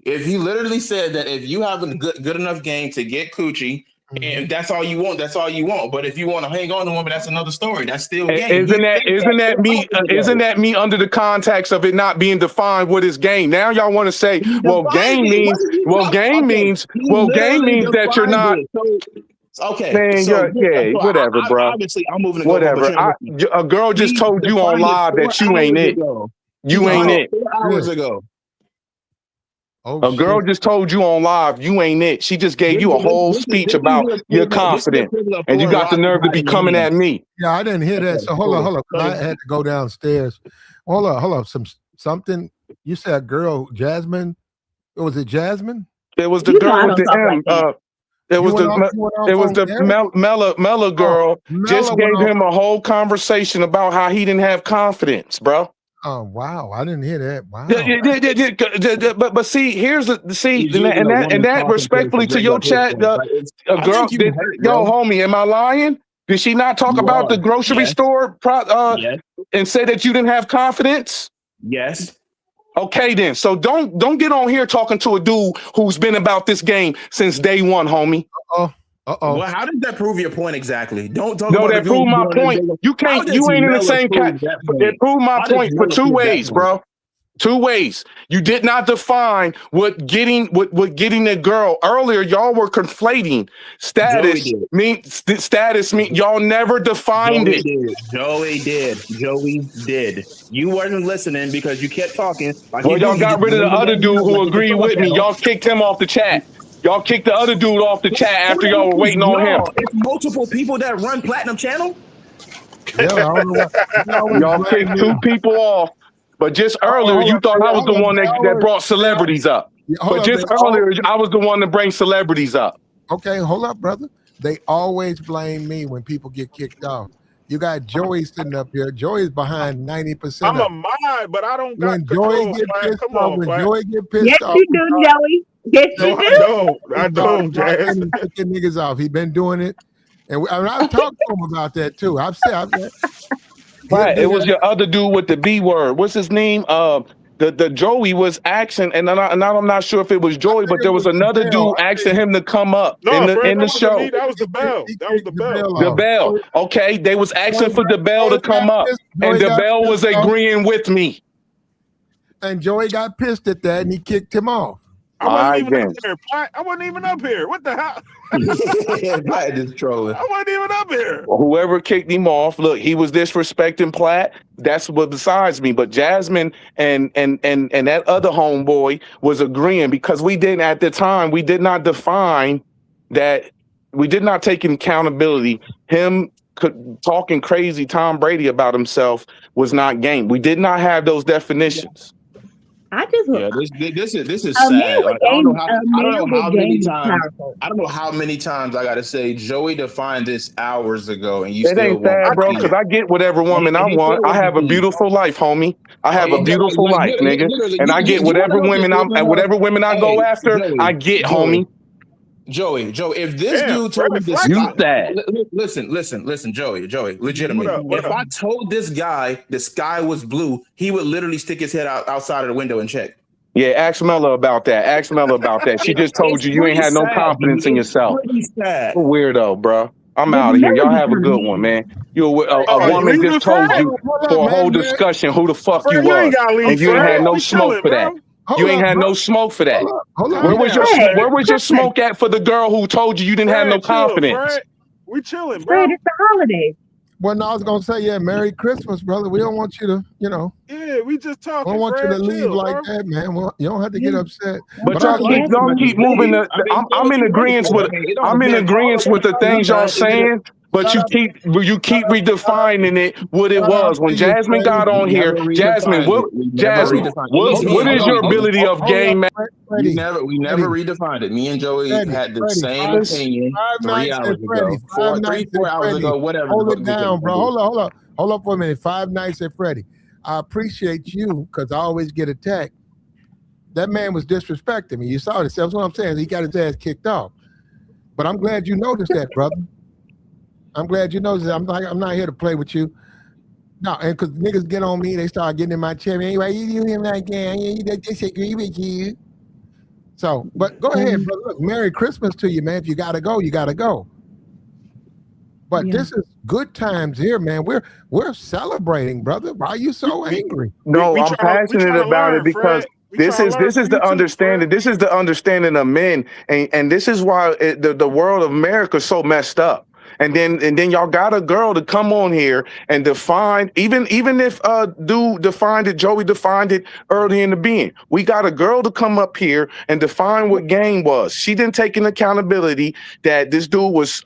if he literally said that if you have a good enough game to get coochie, and that's all you want, that's all you want. But if you want to hang on to a woman, that's another story. That's still game. He said Isn't that that 4 me? hours Isn't ago. that me under the context of it not being defined what is game? Now y'all want to say, He well, defined it. What did you talk? Okay, he game literally means that you're defined not. it. So okay, Man, so whatever, I bro. obviously I'm moving the goalpost, but Whatever. you're not listening. A girl just He told you on defined it live 4 that you ain't hours it. ago. You ain't it. 4 hours ago. Oh, A girl shit. just told you on live you ain't it. She just gave you a whole speech This is about your this is the confidence, equivalent of and you throwing got the rocks and nerve to be hiding your coming at hands. me. Yeah, I didn't hear that. Okay, So hold on, 'cause I had to go downstairs. Hold on. Something you said, girl, Jasmine. Was it Jasmine? It was the You know girl I with don't the talk like M. that. It was You went off on Garrett? Mella Oh, girl Mella just went gave off. him a whole conversation about how he didn't have confidence, bro. Oh, wow. I didn't hear that. Yeah, Wow. yeah, but see, here's the see, He's using a and woman's that confidence to respectfully to bring your up his chat, point. Like a I girl think you did hurt, yo, bro. homie, am I lying? Did she not talk You about are. the grocery Yes. store Yes. and say that you didn't have confidence? Yes. Okay, then. So don't get on here talking to a dude who's been about this game since day one, homie. Oh, Uh-oh. Well, how does that prove your point exactly? Don't talk No, about the that dude proved my doing point. this. You How can't. does You ain't in the Mela same cat. prove that It point? proved my How does point for Mela two prove that ways, point? bro. Two ways. You did not define what getting a girl earlier. Y'all were conflating Joey status. did. Status mean y'all never defined Joey it. did. Joey did. Joey did. You wasn't listening because you kept talking like you Well, do. y'all You got just rid of the blame the other game dude out like who the agreed control with me. panel. Y'all kicked him off the chat. Y'all kicked the other dude off the chat Who after the y'all heck were is waiting on him. y'all? It's multiple people that run Platinum Channel. Yeah, I don't know why. They always Y'all blame kicked two me. people off. But just Oh, earlier, hold you up. thought I was Hold the up. one that brought celebrities up. Hold But up. just earlier, I was the one to bring celebrities up. Okay, hold up, brother. They always blame me when people get kicked off. You got Joey sitting up here. Joey's behind 90% I'm of a it. mod, but I don't got When Joey control, get Plat. pissed Come off, on, when Plat. Joey get Yes, pissed off, you do, Joey. Yes, No, you I do. don't. I don't, Jazz. and kicking niggas off. He been doing it. And I've talked to him about that too. I've said he'll Right. do It was that. your other dude with the B word. What's his name? The Joey was asking, and I'm not sure if it was I Joey, think but it there was was the another bell. dude asking him to come up No, Fred, in that the wasn't me. show. That was the bell. He That was kicked the the bell. bell The off. Bell. Okay, they was asking for the Bell to Joey got come up, pissed. and Joey the got Bell was pissed off. agreeing with me. And Joey got pissed at that and he kicked him off. I All wasn't right, even up then. here. Plat. I wasn't even up here. What the hell? Platt is trolling. I wasn't even up here. Whoever kicked him off, look, he was disrespecting Platt. That's what besides me. But Jasmine and that other homeboy was agreeing because we didn't at the time, we did not define that, we did not take accountability. Him talking crazy Tom Brady about himself was not game. We did not have those definitions. I just Yeah, this is a man sad. with Like I game. A don't know man how with many game is times powerful. I don't know how many times I gotta say Joey defined this hours ago, and you It still ain't won't sad, bro, define because it. I get whatever And woman I he want. still I won't have a define it. beautiful life, homie. I Oh, have a beautiful life, nigga. literally, And I get you want whatever to know women whatever women I go Hey, after, I get, homie. Joey, if this Damn, dude told me Fred this You guy, flexing. sad. listen, Joey, What legitimately, up? What if up? I told this guy the sky was blue, he would literally stick his head outside of the window and check. Yeah, ask Mella about that. Ask Mella about that. She just told It's you ain't pretty had no sad, dude. confidence in It's yourself. pretty sad. Weirdo, bro. I'm The out of here. Y'all melody have a kind of good one, mean. man. A Oh, you woman just leaving, told Fred? you Hold up, for a whole man. discussion who the fuck you Fred, you ain't was, gotta leave, and you ain't Fred. had no We smoke chilling, for that. bro. You Hold ain't up, had bro. no smoke for that. Hold up. Where Calm Hold was up. your down, Fred, Fred. where was your Fred, smoke at for the girl who told you didn't have no Fred, chill, confidence? Fred. We chilling, Fred, bro. it's the holidays. Well, no, I was gonna say, yeah, Merry Christmas, brother. We don't want you to, Yeah, we just we don't talking, want you to Fred. leave Chill, like bro. that, man. Well, you don't have to get Yeah. upset. But But I y'all like keep moving. I'm in agreement with It don't I'm in depend. All agreement with the depends things y'all on is it a saying. But shut you up, keep redefining it what it shout out was when to you, Jasmine Freddie. got we on here. never Jasmine, redefined what it. We never Jasmine, redefined. At least what me and is your Joey didn't. ability of Hold up, game? Freddie. We never Freddie, redefined it. Me and Joey Freddie, had the Freddie. same Honest? opinion Five 3 nights, and hours Freddie. ago, 5 nights, and 4 hours Freddie. ago, whatever Hold the it case down, may bro. be. Hold up for a minute. 5 nights, and Freddie. I appreciate you because I always get attacked. That man was disrespecting me. You saw this. That's what I'm saying. He got his ass kicked off. But I'm glad you noticed that, brother. I'm glad you noticed that. I'm not here to play with you. No, and because niggas get on me, they start getting in my chair. Anyway, you do him like that. They disagree with you. So, but go ahead, brother. Look, Merry Christmas to you, man. If you gotta go, you gotta go. But Yeah. this is good times here, man. We're celebrating, brother. Why are you so We angry? No, I'm we passionate trying to about it learn, because Fred. We trying to learn this is from you the too, Fred. understanding. This is the understanding of men, and this is why the world of America is so messed up. And then y'all got a girl to come on here and define, even if dude defined it, Joey defined it early in the being. We got a girl to come up here and define what game was. She didn't take an accountability that this dude was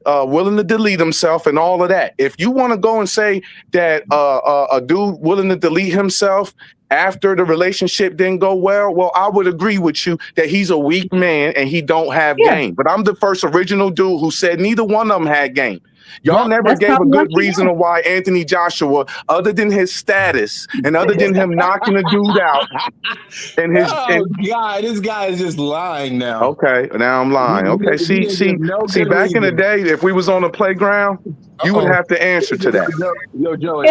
willing to delete himself and all of that. If you want to go and say that a dude willing to delete himself after the relationship didn't go well, I would agree with you that he's a weak man and he don't have Yeah. game. But I'm the first original dude who said neither one of them had game. Y'all Y'all, never That's gave a probably why good she reason of why Anthony Joshua, other than his status and other than him knocking the dude out and his Oh God, this guy is just lying now. okay, now I'm lying. Okay, He didn't give no see, good back in the reason. day, if we was on the playground, you would uh-oh. have to answer to that. Joey,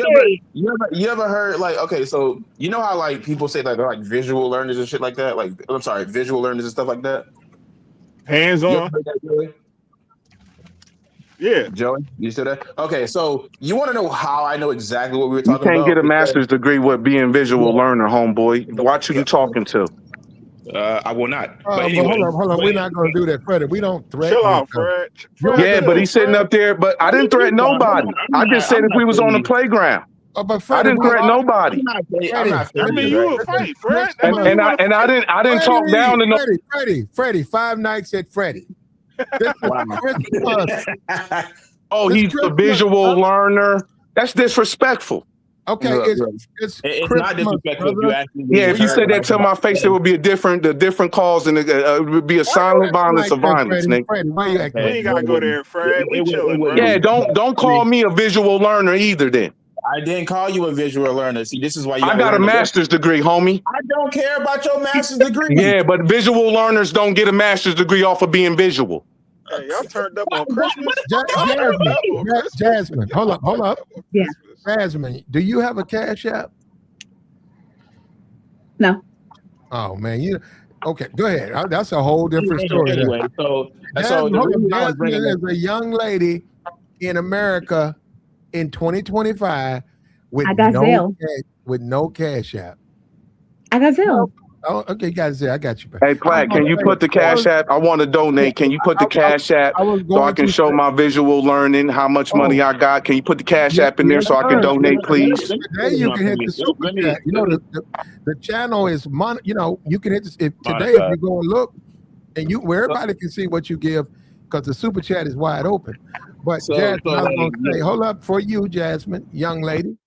Period. you ever heard like okay, so you know how like people say like they're like visual learners and shit like that, like I'm sorry, visual learners and stuff like that. Hands You on. ever heard that, Joey? Yeah. Joey, you still there? Okay, so you want to know how I know exactly what we were You talking can't get about? a Because master's degree with being visual learner, homeboy. Watch who you talking to. I will not. But But anyway, hold on. We're not going to do that, Freddie. We don't Chill threaten each out, other. Fred. You want Fred, Yeah, to? but chill, he's sitting Fred. up there. But I didn't threaten nobody. I just said if we was on the playground, But I Freddie, didn't threaten nobody. I'm Freddie, not I saying mean, you, you right? will fight, Fred. That mean Christmas. you want to fight. I didn't talk down to no. Freddie. 5 nights at Freddie. This is Wow. Christmas. Oh, It's he's a Christmas. visual learner. That's disrespectful. Okay, Look, look. it's It's not Christmas, disrespectful if you brother. actually Yeah, if you heard said what I that was to about my to face, say. it would be a different cause, and it would be a silent violence Like of that, violence, Freddie. Nick. Freddie, why you acting? We Okay, ain't gotta go there, Fred. We chilling, bro. Yeah, wouldn't. don't call me a visual learner either. Then I didn't call you a visual learner. See, this is why you I gotta got a learn the lesson. master's degree, homie. I don't care about your master's degree. Yeah, but visual learners don't get a master's degree off of being visual. Hey, y'all turned up on Christmas. Jasmine, hold up. Yeah. Jasmine, do you have a Cash App? No. Oh man, okay? Go ahead. That's a whole different story. Anyway, so Jasmine, the reason I was Jasmine bringing is a young lady in America in 2025 with I got Zelle. no Cash App. I got Zelle. Oh, okay, guys, I got you. Hey, Platt, can you put the Cash App? I want to donate. Can you put the Cash App so I can show my visual learning how much money I got? Can you put the Cash App in there so I can donate, please? Today you can hit the super chat. You know the channel is you know you can hit today if you go and look and where everybody can see what you give because the super chat is wide open. But Jasmine, I was gonna say, hold up for you, Jasmine, young lady.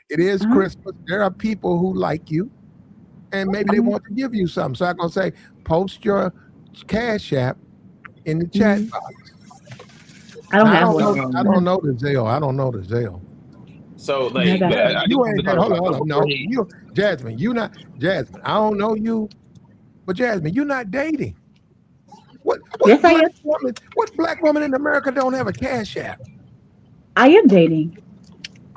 It is Christmas. There are people who like you. And maybe they want to give you something. So I'm going to say, post your Cash App in the chat box. I don't have one. I don't know the Zelle. So, like, you ain't hold on. No, Jasmine, Jasmine, I don't know you, but Jasmine, you're not dating. What black woman in America don't have a Cash App? I am dating.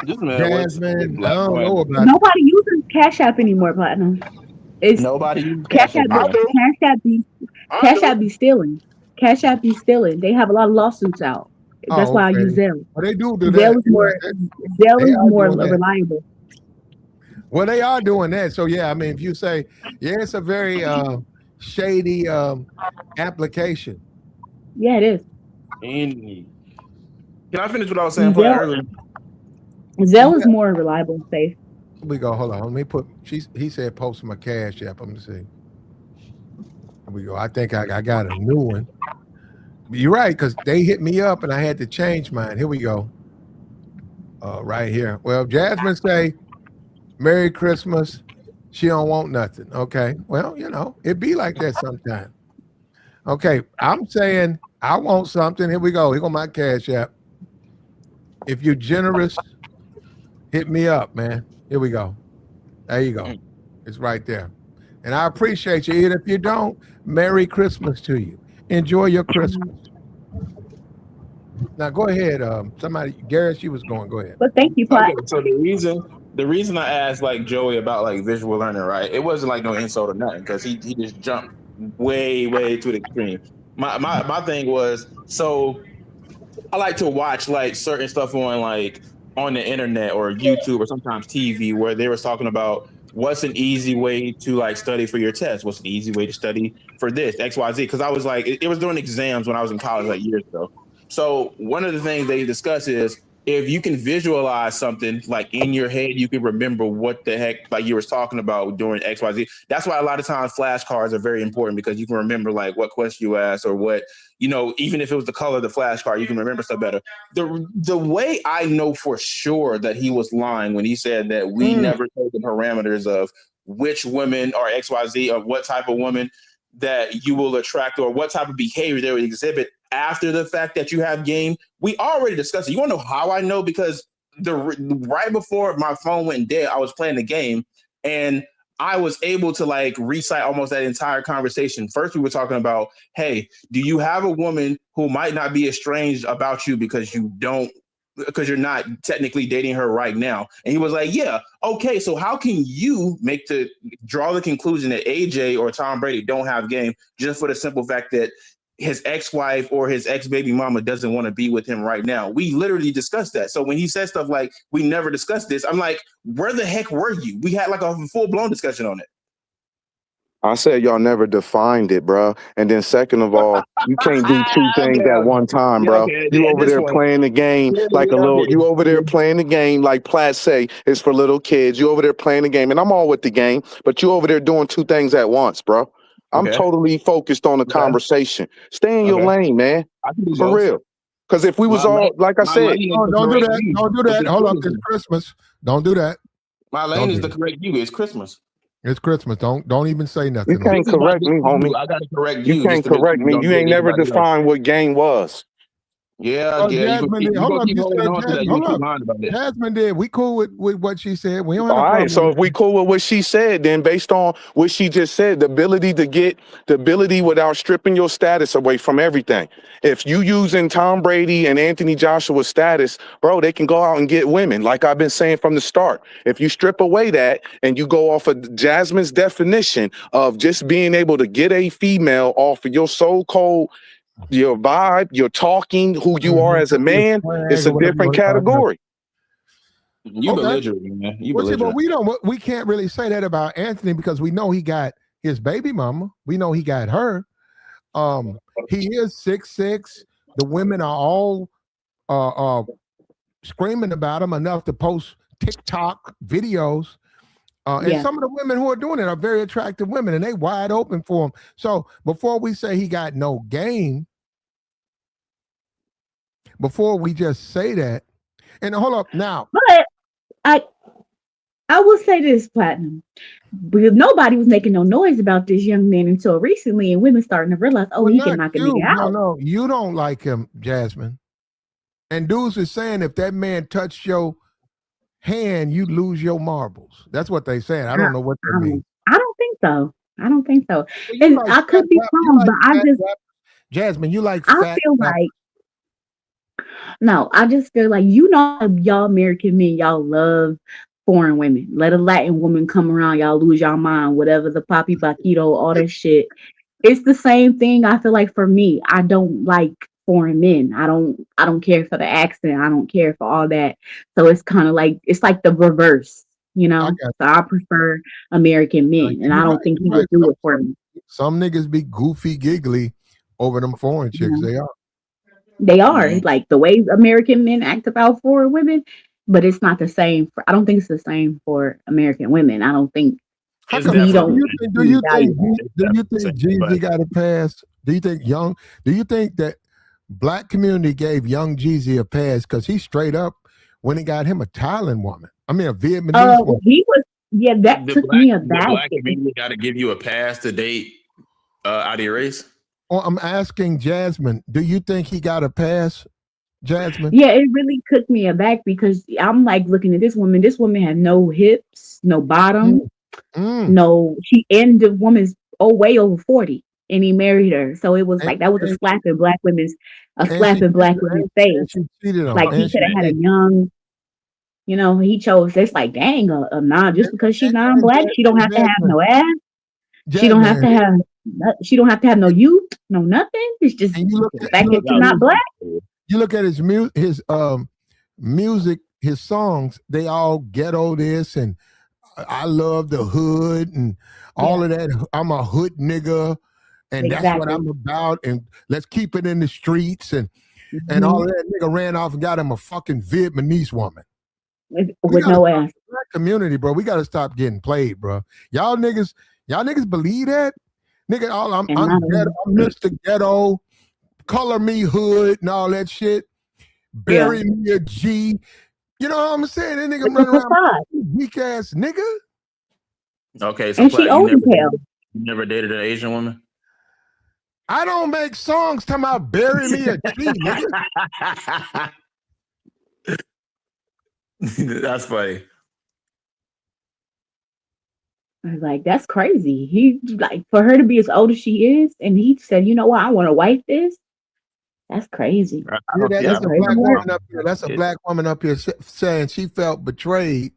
Jasmine, I don't know about Nobody uses Cash App anymore, Platinum. It's nobody uses Cash App. Cash App be stealing. Cash App be stealing. They have a lot of lawsuits out. That's why I use Zelle. Well, they do Zelle that. Zelle is more reliable. Well, they are doing that. So yeah, I mean, if you say, it's a very shady application. Yeah, it is. Can I finish what I was saying earlier? Zelle is more reliable and safe. We go. Hold on. Let me put. He said post my Cash App. Let me see. Here we go. I think I got a new one. You're right, because they hit me up and I had to change mine. Here we go. Right here. Well, Jasmine say, Merry Christmas. She don't want nothing. Okay. Well, it be like that sometimes. Okay. I'm saying I want something. Here we go. Here go my Cash App. If you're generous, hit me up, man. Here we go. There you go. It's right there. And I appreciate you. And if you don't, Merry Christmas to you. Enjoy your Christmas. Now go ahead. Somebody, Garrett, she was going. Go ahead. But thank you, Platt. Okay, so the reason I asked like Joey about like visual learning, right? It wasn't like no insult or nothing because he just jumped way to the extreme. My thing was, so I like to watch like certain stuff on the internet or YouTube or sometimes TV where they was talking about what's an easy way to like study for your test? What's an easy way to study for this, XYZ? Because I was like, it was during exams when I was in college like years ago. So one of the things they discuss is if you can visualize something like in your head, you can remember what the heck like you were talking about during XYZ. That's why a lot of times flashcards are very important because you can remember like what question you asked or what, even if it was the color of the flashcard, you can remember stuff better. The way I know for sure that he was lying when he said that we never told the parameters of which women are XYZ or what type of woman that you will attract or what type of behavior they would exhibit after the fact that you have game. We already discussed it. You want to know how I know? Because right before my phone went dead, I was playing the game and I was able to like recite almost that entire conversation. First, we were talking about, hey, do you have a woman who might not be estranged about you because you're not technically dating her right now? And he was like, yeah, okay, so how can you draw the conclusion that AJ or Tom Brady don't have game just for the simple fact that his ex-wife or his ex-baby mama doesn't want to be with him right now. We literally discussed that. So when he said stuff like, we never discussed this, I'm like, where the heck were you? We had like a full-blown discussion on it. I said y'all never defined it, bro. And then second of all, you can't do two things at one time, bro. You over there playing the game like a little. You over there playing the game like Platt say it's for little kids. You over there playing the game, and I'm all with the game, but you over there doing two things at once, bro. I'm totally focused on the conversation. Stay in your lane, man. For real. Because if we was all like I said, don't do that. Don't do that. Hold up, it's Christmas. Don't do that. My lane is the correct you. It's Christmas. It's Christmas. Don't even say nothing. You can't correct me, homie. I gotta correct you. You can't correct me. You ain't never defined what game was. Yeah. Jasmine did. Hold up, you Jasmine did. We cool with what she said. We don't have all no right. So if we cool with what she said, then based on what she just said, the ability without stripping your status away from everything. If you using Tom Brady and Anthony Joshua's status, bro, they can go out and get women. Like I've been saying from the start. If you strip away that and you go off of Jasmine's definition of just being able to get a female off of your so-called your vibe, your talking, who you are as a man, it's a different category. You belligerent, man. You belligerent. But we can't really say that about Anthony because we know he got his baby mama. We know he got her. He is 6'6". The women are all screaming about him enough to post TikTok videos. And some of the women who are doing it are very attractive women, and they wide open for him. So before we say he got no game, before we just say that, and hold up now. But I will say this, Platinum, because nobody was making no noise about this young man until recently, and women starting to realize, he can knock a nigga out. No, you don't like him, Jasmine. And dudes is saying if that man touched your hand, you lose your marbles. That's what they saying. I don't know what that means. I don't think so. And I could be wrong, but I just Jasmine, you like I feel like no, I just feel like y'all American men, y'all love foreign women. Let a Latin woman come around, y'all lose y'all mind, whatever the papi vaquito, all that shit. It's the same thing. I feel like for me, I don't like foreign men. I don't care for the accent. I don't care for all that. So it's kind of like the reverse, So I prefer American men, and I don't think he would do it for me. Some niggas be goofy giggly over them foreign chicks. They are like the way American men act about foreign women, but it's not the same. I don't think it's the same for American women. I don't think. How come you don't? Do you think Jeezy got a pass? Do you think that Black community gave young Jeezy a pass because he straight up when he got him a Thailand woman? I mean a Vietnamese woman. He was that took me aback. The Black community got to give you a pass to date out of your race. Oh, I'm asking Jasmine, do you think he got a pass, Jasmine? Yeah, it really took me aback because I'm like looking at this woman. This woman had no hips, no bottom, no. The woman's way over 40, and he married her. So it was like that was a slap in black women's face. Like he could have had a young. He chose this like dang, just because she's non-black, she don't have to have no ass. She don't have to have. She don't have to have no youth, no nothing. It's just the fact that you're not black. You look at his music, his songs. They all ghetto this and I love the hood and all of that. I'm a hood nigga, and that's what I'm about. And let's keep it in the streets and all of that. Nigga ran off and got him a fucking Vietnamese woman with no ass. Black community, bro. We got to stop getting played, bro. Y'all niggas believe that? Nigga, I'm ghetto, I'm Mr. Ghetto, color me hood and all that shit. Bury me a G. You know what I'm saying? That nigga run around weak ass nigga. Okay, so you never dated an Asian woman? I don't make songs talking about bury me a G, nigga. That's funny. I was like, that's crazy. He like for her to be as old as she is, and he said, you know what, I want to wife this. That's crazy. That's a black woman up here saying she felt betrayed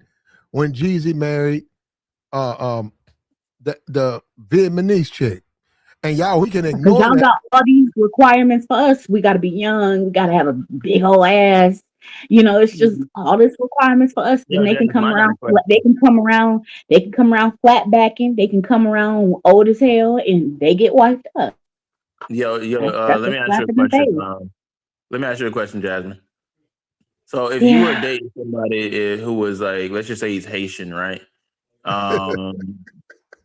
when Jeezy married the Vietnamese chick. And y'all, we can Because ignore y'all that. got all these requirements for us. We got to be young. We got to have a big old ass. It's just all this requirements for us. Then Yo, they can Jasmine, come I got a around. question. They can come around. They can come around flat backing. They can come around old as hell, and they get wiped up. That's Let a me ask you slap a in the question. face. Let me ask you a question, Jasmine. So if you were Yeah. dating somebody who was like, let's just say he's Haitian, right? Um,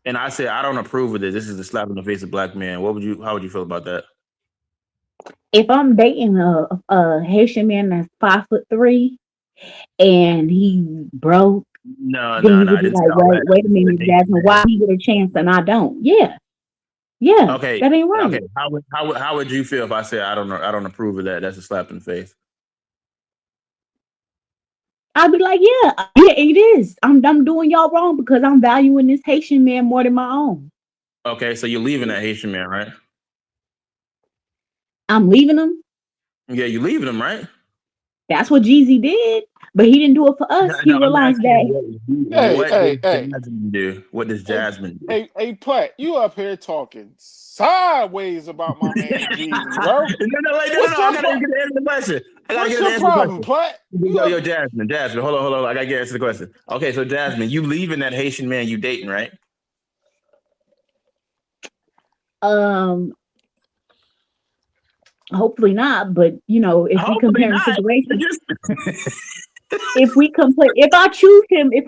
and I said I don't approve of this. This is a slap in the face of black men. How would you feel about that? If I'm dating a Haitian man that's 5'3" and he broke, No, then no, you no. could I be didn't say like, all that. I wait a just said minute, Haitian Jasmine, why man. he get a chance and I don't? Yeah. Yeah. Okay, That ain't okay. right. How would you feel if I said I don't approve of that? That's a slap in the face. I'd be like, yeah, it is. I'm doing y'all wrong because I'm valuing this Haitian man more than my own. Okay, so you're leaving that Haitian man, right? I'm leaving him. Yeah, you leaving him, right? That's what Jeezy did, but he didn't do it for No, us. He no, I'm realized asking that. Hey, what does hey, hey, Jasmine do? What does hey, Jasmine do? hey, Platt, you up here talking sideways about my man Jeezy, bro. What's No. I your gotta get to answer the question. I gotta What's get to your answer the problem, question. Platt? You Yo, up? Jasmine, hold on. I gotta get answer the question. Okay, so Jasmine, you leaving that Haitian man you dating, right? Um, Hopefully not, but if we Hopefully compare the not. You situation, just if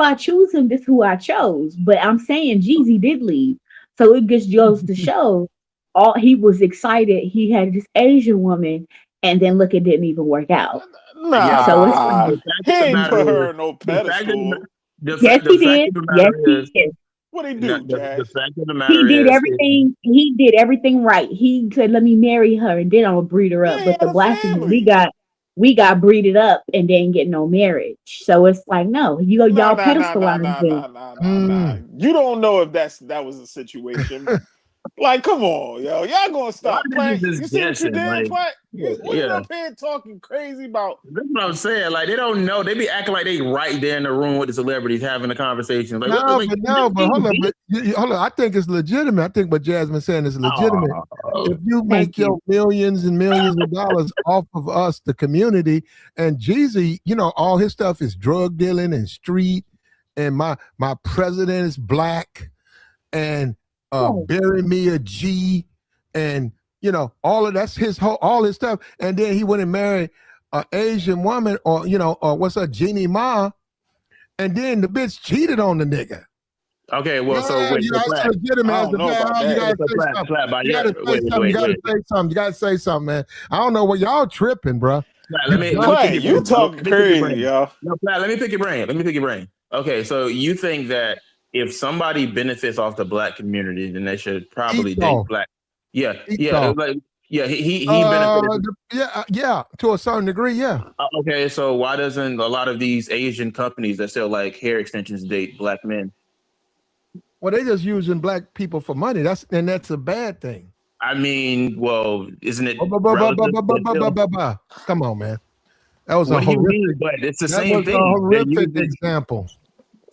I choose him, this is who I chose. But I'm saying Jeezy did leave. So it just goes to show all he was excited. He had this Asian woman, and then look, it didn't even work out. yeah, but So it's Nah, like, the fact he of the ain't matter put is her on no the fact of pedestal. yes, the he fact did. of the Yes, matter he is did. What he no, do, the Jazz? fact of the matter He did is everything. He did everything right. He said, "Let me marry her, and then I'll breed her He up." But ain't the had a black people, family. we got breeded up and didn't get no marriage. So it's like, no, Nah, y'all nah, nah, nah, pedestalize nah, them. nah, nah, nah, nah. Mm. You don't know if that was a situation. Like, come on, yo. Y'all gonna a lot stop. of Platt, niggas you just see what you guessing. did, Like, Platt? What you yeah. up here talking crazy about? That's what I'm saying. Like they don't know. They be acting like they right there in the room with the celebrities having a conversation. Like what the like? No, but hold on, hold on. I think it's legitimate. I think what Jasmine's saying is legitimate. Oh, If you Thank make your you. millions and millions of dollars off of us, the community, and Jeezy, all his stuff is drug dealing and street, and my president is black, and Oh, bury me a G, and all of that's all his stuff, and then he went and married an Asian woman, or what's her Jeannie Ma, and then the bitch cheated on the nigga. okay. Well, so Yeah, wait, so it's Flat. legitimate I as don't the know man. about You that. gotta So say something. Flat. By You your gotta say something. You gotta wait. say something. You gotta say something, man. I don't know what y'all tripping, bro. Flat, You let me done pick Platt, your you brain. talking Let me pick your crazy, brain. yo. No, Flat. Let me pick your brain. Let me pick your brain. Okay, so you think that if somebody benefits off the black community, then they should probably date Esau. black. Yeah, Esau. like yeah. He benefited. Yeah, to a certain degree, yeah. Okay, so why doesn't a lot of these Asian companies that sell like hair extensions date black men? Well, they just using black people for money. That's a bad thing. I mean, well, isn't it Ba, ba, ba, ba, ba, relative? ba, ba, But ba, ba, still, ba, ba. Come on, man. That was a what do you mean? horrific. But it's the That same was a thing. They're horrific using. example.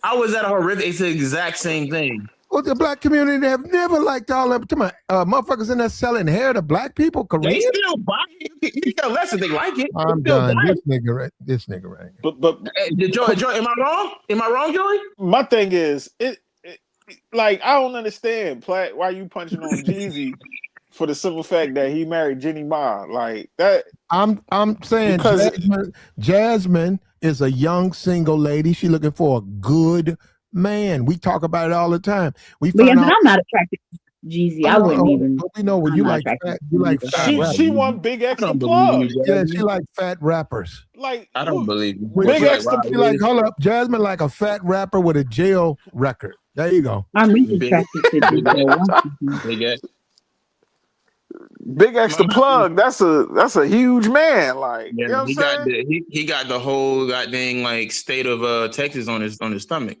How is that a horrific? It's the exact same thing. Well, the black community they have never liked all that. Come on, motherfuckers in there selling hair to black people, They Korean. still buy it. You care less if they like it. They I'm still buy done. it. This nigga right. But Joy, am I wrong? Am I wrong, Joey? my thing is, like I don't understand, Platt, why you punching on Jeezy for the simple fact that he married Jenny Ma, like that. I'm saying Because Jasmine is a young single lady. She looking for a good man. We talk about it all the time. We but yeah, find but out. I'm not attracted to Jeezy. Oh, I no, wouldn't even. we know what I'm you not like. attracted Fat. to You Jeezy. like I fat don't rappers. she believe you. want Big I X the don't believe you, plug. Yeah, she Jasmine. like fat rappers. Like I don't who? believe you. Which What Big you like, X Rob the she like. Williams? Hold up, Jasmine like a fat rapper with a jail record. There you go. I'm really Big, attracted to big Denzel X, Washington. big X. Big X the plug. That's a huge man. Like Yeah, you know what I'm he got saying? he got the whole goddamn like state of Texas on his stomach.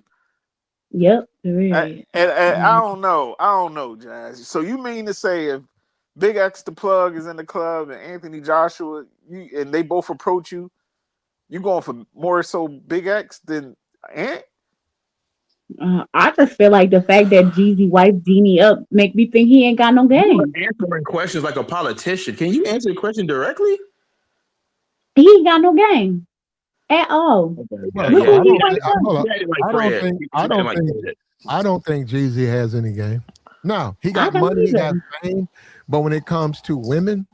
Yep, And, very. and I don't know. I don't know, Jazz. So you mean to say if Big X the plug is in the club and Anthony Joshua, and they both approach you, you going for more so Big X than Ant? I just feel like the fact that Jeezy wiped Jeannie up make me think he ain't got no You game. are answering questions like a politician. Can you answer the question directly? He ain't got no game at all. Okay, Well, Look yeah, who I he he don't acted, think. wiped up. Hold he up. acted like I don't Fred. think. He I acted don't like think. Fred. I don't think Jeezy has any game. No, he I got don't money. He got either. fame. But when it comes to women,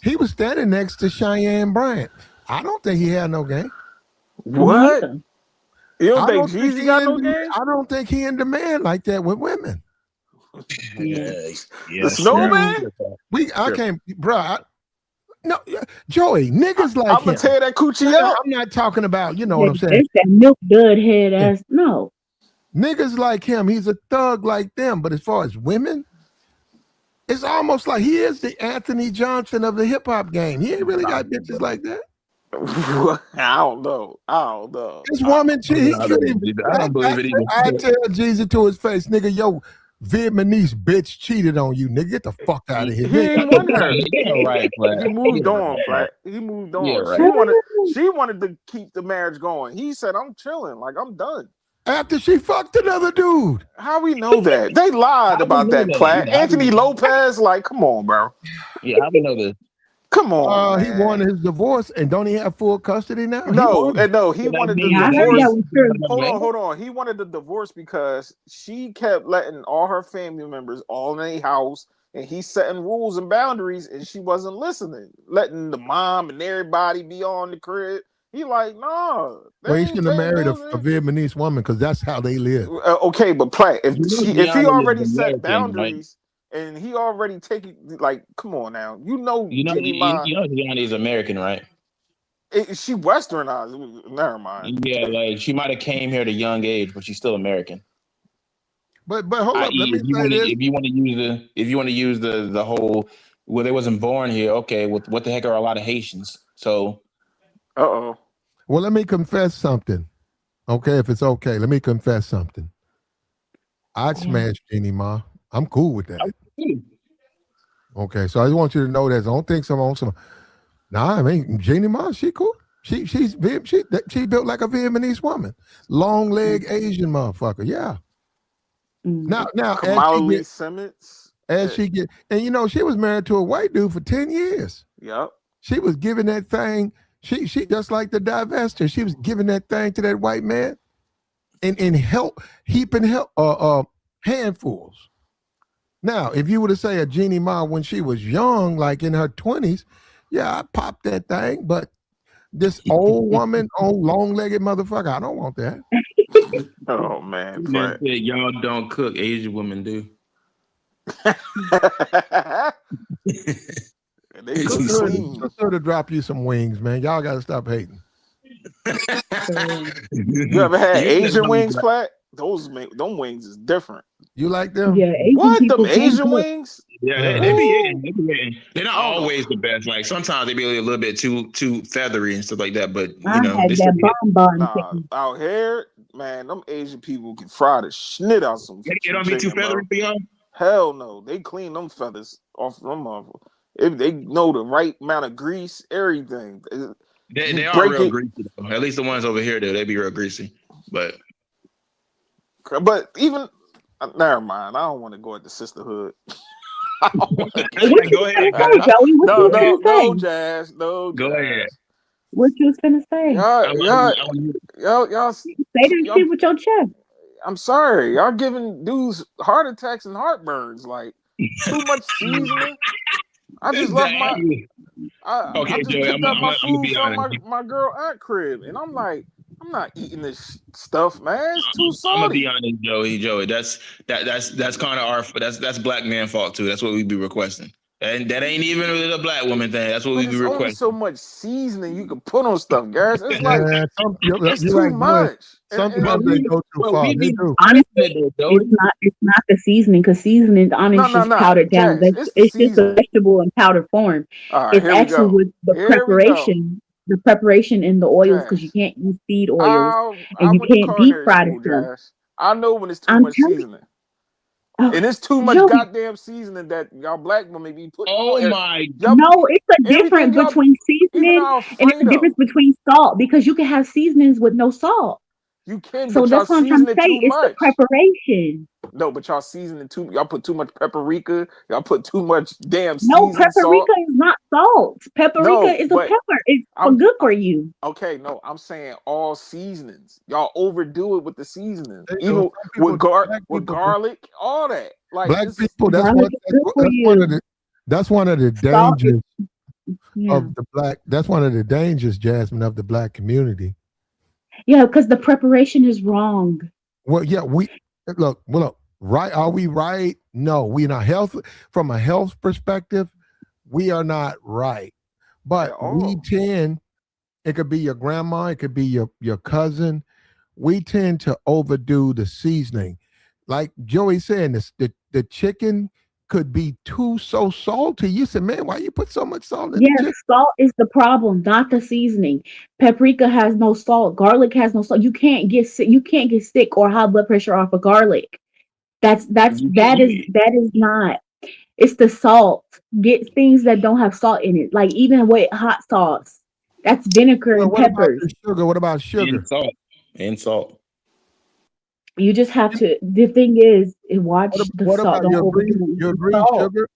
he was standing next to Cheyenne Bryant. I don't think he had no game. Me What? either. You don't I think don't think Jeezy he got in. no game? I don't think he in demand like that with women. Yeah. The Yeah, sure. Yeah. snowman? I Sure. can't, bro. No, Joey, niggas like I'm gonna him. tear that coochie No, up. I'm not talking about. You know what Yeah, I'm saying? it's that milk dud head ass. No. Niggas like him. He's a thug like them. But as far as women, it's almost like he is the Anthony Johnson of the hip hop game. He ain't really got bitches like that. I don't know. I don't know. This woman, he I couldn't don't even. believe it. I don't believe it either. I tell Jeezy to his face, nigga, yo, Vietnamese bitch cheated on you, nigga. Get the fuck out of here. He You ain't ain't got no want her. Yeah, right, Flat. He moved Yeah, on, right. Black. He moved Yeah, on. right. She wanted to keep the marriage going. He said, I'm chilling, like I'm done. after she fucked another dude. How we know that? They lied How we about know that, that? Platt. Yeah, how we Anthony know? Lopez, like, come on, bro. Yeah, how we know this? Come on, He man. wanted his divorce, and don't he have full custody now? He No, won. and no, he So that wanted the means Yeah, I that heard that divorce. was true. Hold on. He wanted the divorce because she kept letting all her family members all in their house, and he's setting rules and boundaries, and she wasn't listening, letting the mom and everybody be on the crib. He like, no, they Well, he ain't shouldn't have paying married a bills. Vietnamese woman because that's how they live. Okay, but Platt, You know if he Gianna is already set American, right? boundaries and he already taking, like, come on now, You know, Jenny Ma, you know Gianna is American, right? she westernized. Never mind. Yeah, like she might have came here at a young age, but she's still American. But hold up, let I.e., me say this. if you want to use the whole well, they wasn't born here. Okay, what the heck are a lot of Haitians? So Uh-oh. Well, let me confess something. Okay, if it's okay, let me confess something. I'd Yeah. smash Jeannie Ma. I'm cool with that. hmm, Okay, so I just want you to know that. Don't think some on some. Nah, I mean Jeannie Ma, she cool. She built like a Vietnamese woman, long leg Asian motherfucker. Yeah. Mm. Now Kamala Lee Simmons. as she get, and you know she was married to a white dude for 10 years. Yep. She was giving that thing. She just like the divester. She was giving that thing to that white man, and help heaping help handfuls. Now, if you were to say a Jeannie Ma when she was young, like in her 20s, yeah, I popped that thing. But this old woman, old long-legged motherfucker, I don't want that. Oh man, you just Platt. said y'all don't cook. Asian women do. They cook clean. Sure to drop you some wings, man. Y'all got to stop hating. You ever had Asian wings, Platt? Them wings is different. You like them? Yeah, Asian What? Them people can Asian cook. wings? Yeah, they Uh, be Ooh. eating. They be eating. They're not I don't know. always the best. Like sometimes they be a little bit too feathery and stuff like that. But I you know, had they still that be. bonbon Nah, thing. out here, man, them Asian people can fry the schnit out some They don't be too chicken, bro. feathery for y'all. Hell no, they clean them feathers off them. If they know the right amount of grease, everything. They You are break real it, greasy though. At least the ones over here do. They be real greasy. But but even never mind. I don't want to go at the sisterhood. What you go was ahead, gonna say, guys. Joey? What you was No, gonna say? Jazz, no, Go ahead. Jazz. What you was gonna say? Y'all, Say that y'all. shit with your chest. I'm sorry, y'all giving dudes heart attacks and heartburns. Like too much seasoning. I just left my. Exactly. I Okay, just Joey, picked up I'm my gonna food be from honest. my girl aunt crib, and I'm like, I'm not eating this stuff, man. It's too I'm gonna be salty. honest, Joey. That's kind of our that's black man fault too. That's what we be requesting. And that ain't even really a black woman thing. That's what But we be it's only so requesting. much seasoning you can put on stuff, guys. It's like Yeah, it's you're too right, Joey. much. And But Sometimes they we go too far. we They be do. Honestly, requesting it though, it's Joey. not the seasoning because seasoning honestly is just no, powdered down. Jazz. It's the It's just a seasoning. vegetable in powdered form. All right, It's here we actually go. with Here we go. the preparation in the oils because you Jazz. can't use feed oils I and you went to can't deep culinary fry the school, stuff. Jazz. I know when it's too I'm much telling seasoning. you, And it's too much Joey, goddamn seasoning that y'all black women be putting Oh on. my Y'all, no, it's a everything difference y'all, between even seasoning and it's a difference Alfredo. between salt because you can have seasonings with no salt. You can, So but y'all that's what I'm trying season to it say. too It's the much. preparation. No, but y'all season it too. Y'all put too much paprika. Y'all put too much damn No, seasoned paprika salt. is not salt. Paprika No, is a but pepper. It's for I'm good for you. okay. No, I'm saying all seasonings. Y'all overdo it with the seasonings, There you go. even Some with people, black people, garlic, all that. Like black it's people. Garlic is good for you. That's one of the Salt is, dangers yeah. of the black. That's one of the dangers, Jasmine, of the black community. Yeah, because the preparation is wrong. Well, yeah, we look. Well, look, right? Are we right? No, we not health from a health perspective. We are not right, at but we all. tend. It could be your grandma. It could be your cousin. We tend to overdo the seasoning, like Joey said. The chicken could be too so salty. You said, "Man, why you put so much salt in the Yeah, chicken?" salt is the problem, not the seasoning. Paprika has no salt. Garlic has no salt. You can't get sick. You can't get sick or high blood pressure off of garlic. That is not. It's the salt. Get things that don't have salt in it, like even with hot sauce. That's vinegar Well, and what about peppers. the sugar? What about And sugar? salt. And salt. You just have to. The thing is, What, watch the what salt. about Don't you agree? overdo it You with agree? salt. Sugar.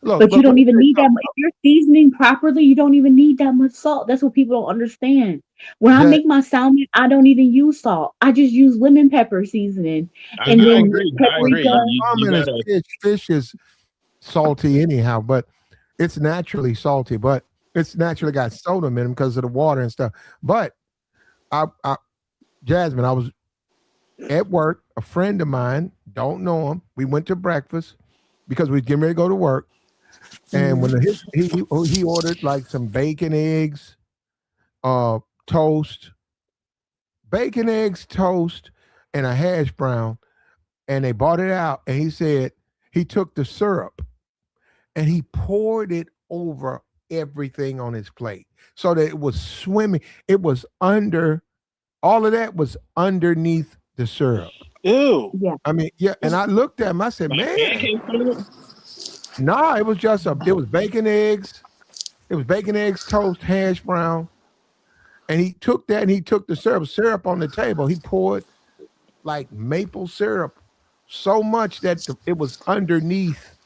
Look, But you look. Let don't me even tell you need that something. much. If you're seasoning properly, you don't even need that much salt. That's what people don't understand. When I Jack, make my salmon, I don't even use salt. I just use lemon pepper seasoning I, and I no, then agree. I well, agree. paprika. You common is gotta. fish. Fish is salty anyhow, but it's naturally salty. But it's naturally got sodium in them because of the water and stuff. But I Jasmine, I was at work. A friend of mine, don't know him. We went to breakfast because we was getting ready to go to work. And when Mhm. he ordered like some bacon, eggs, uh, toast, bacon, eggs, toast, and a hash brown. And they bought it out. And he said he took the syrup and he poured it over everything on his plate so that it was swimming. It was under all of that was underneath the syrup. Ew. Yeah. I mean, yeah. And I looked at him. I said, Like man, pancake syrup? nah, it was just it was bacon, eggs. It was bacon, eggs, toast, hash brown. And he took that and he took the syrup on the table. He poured like maple syrup so much that it was underneath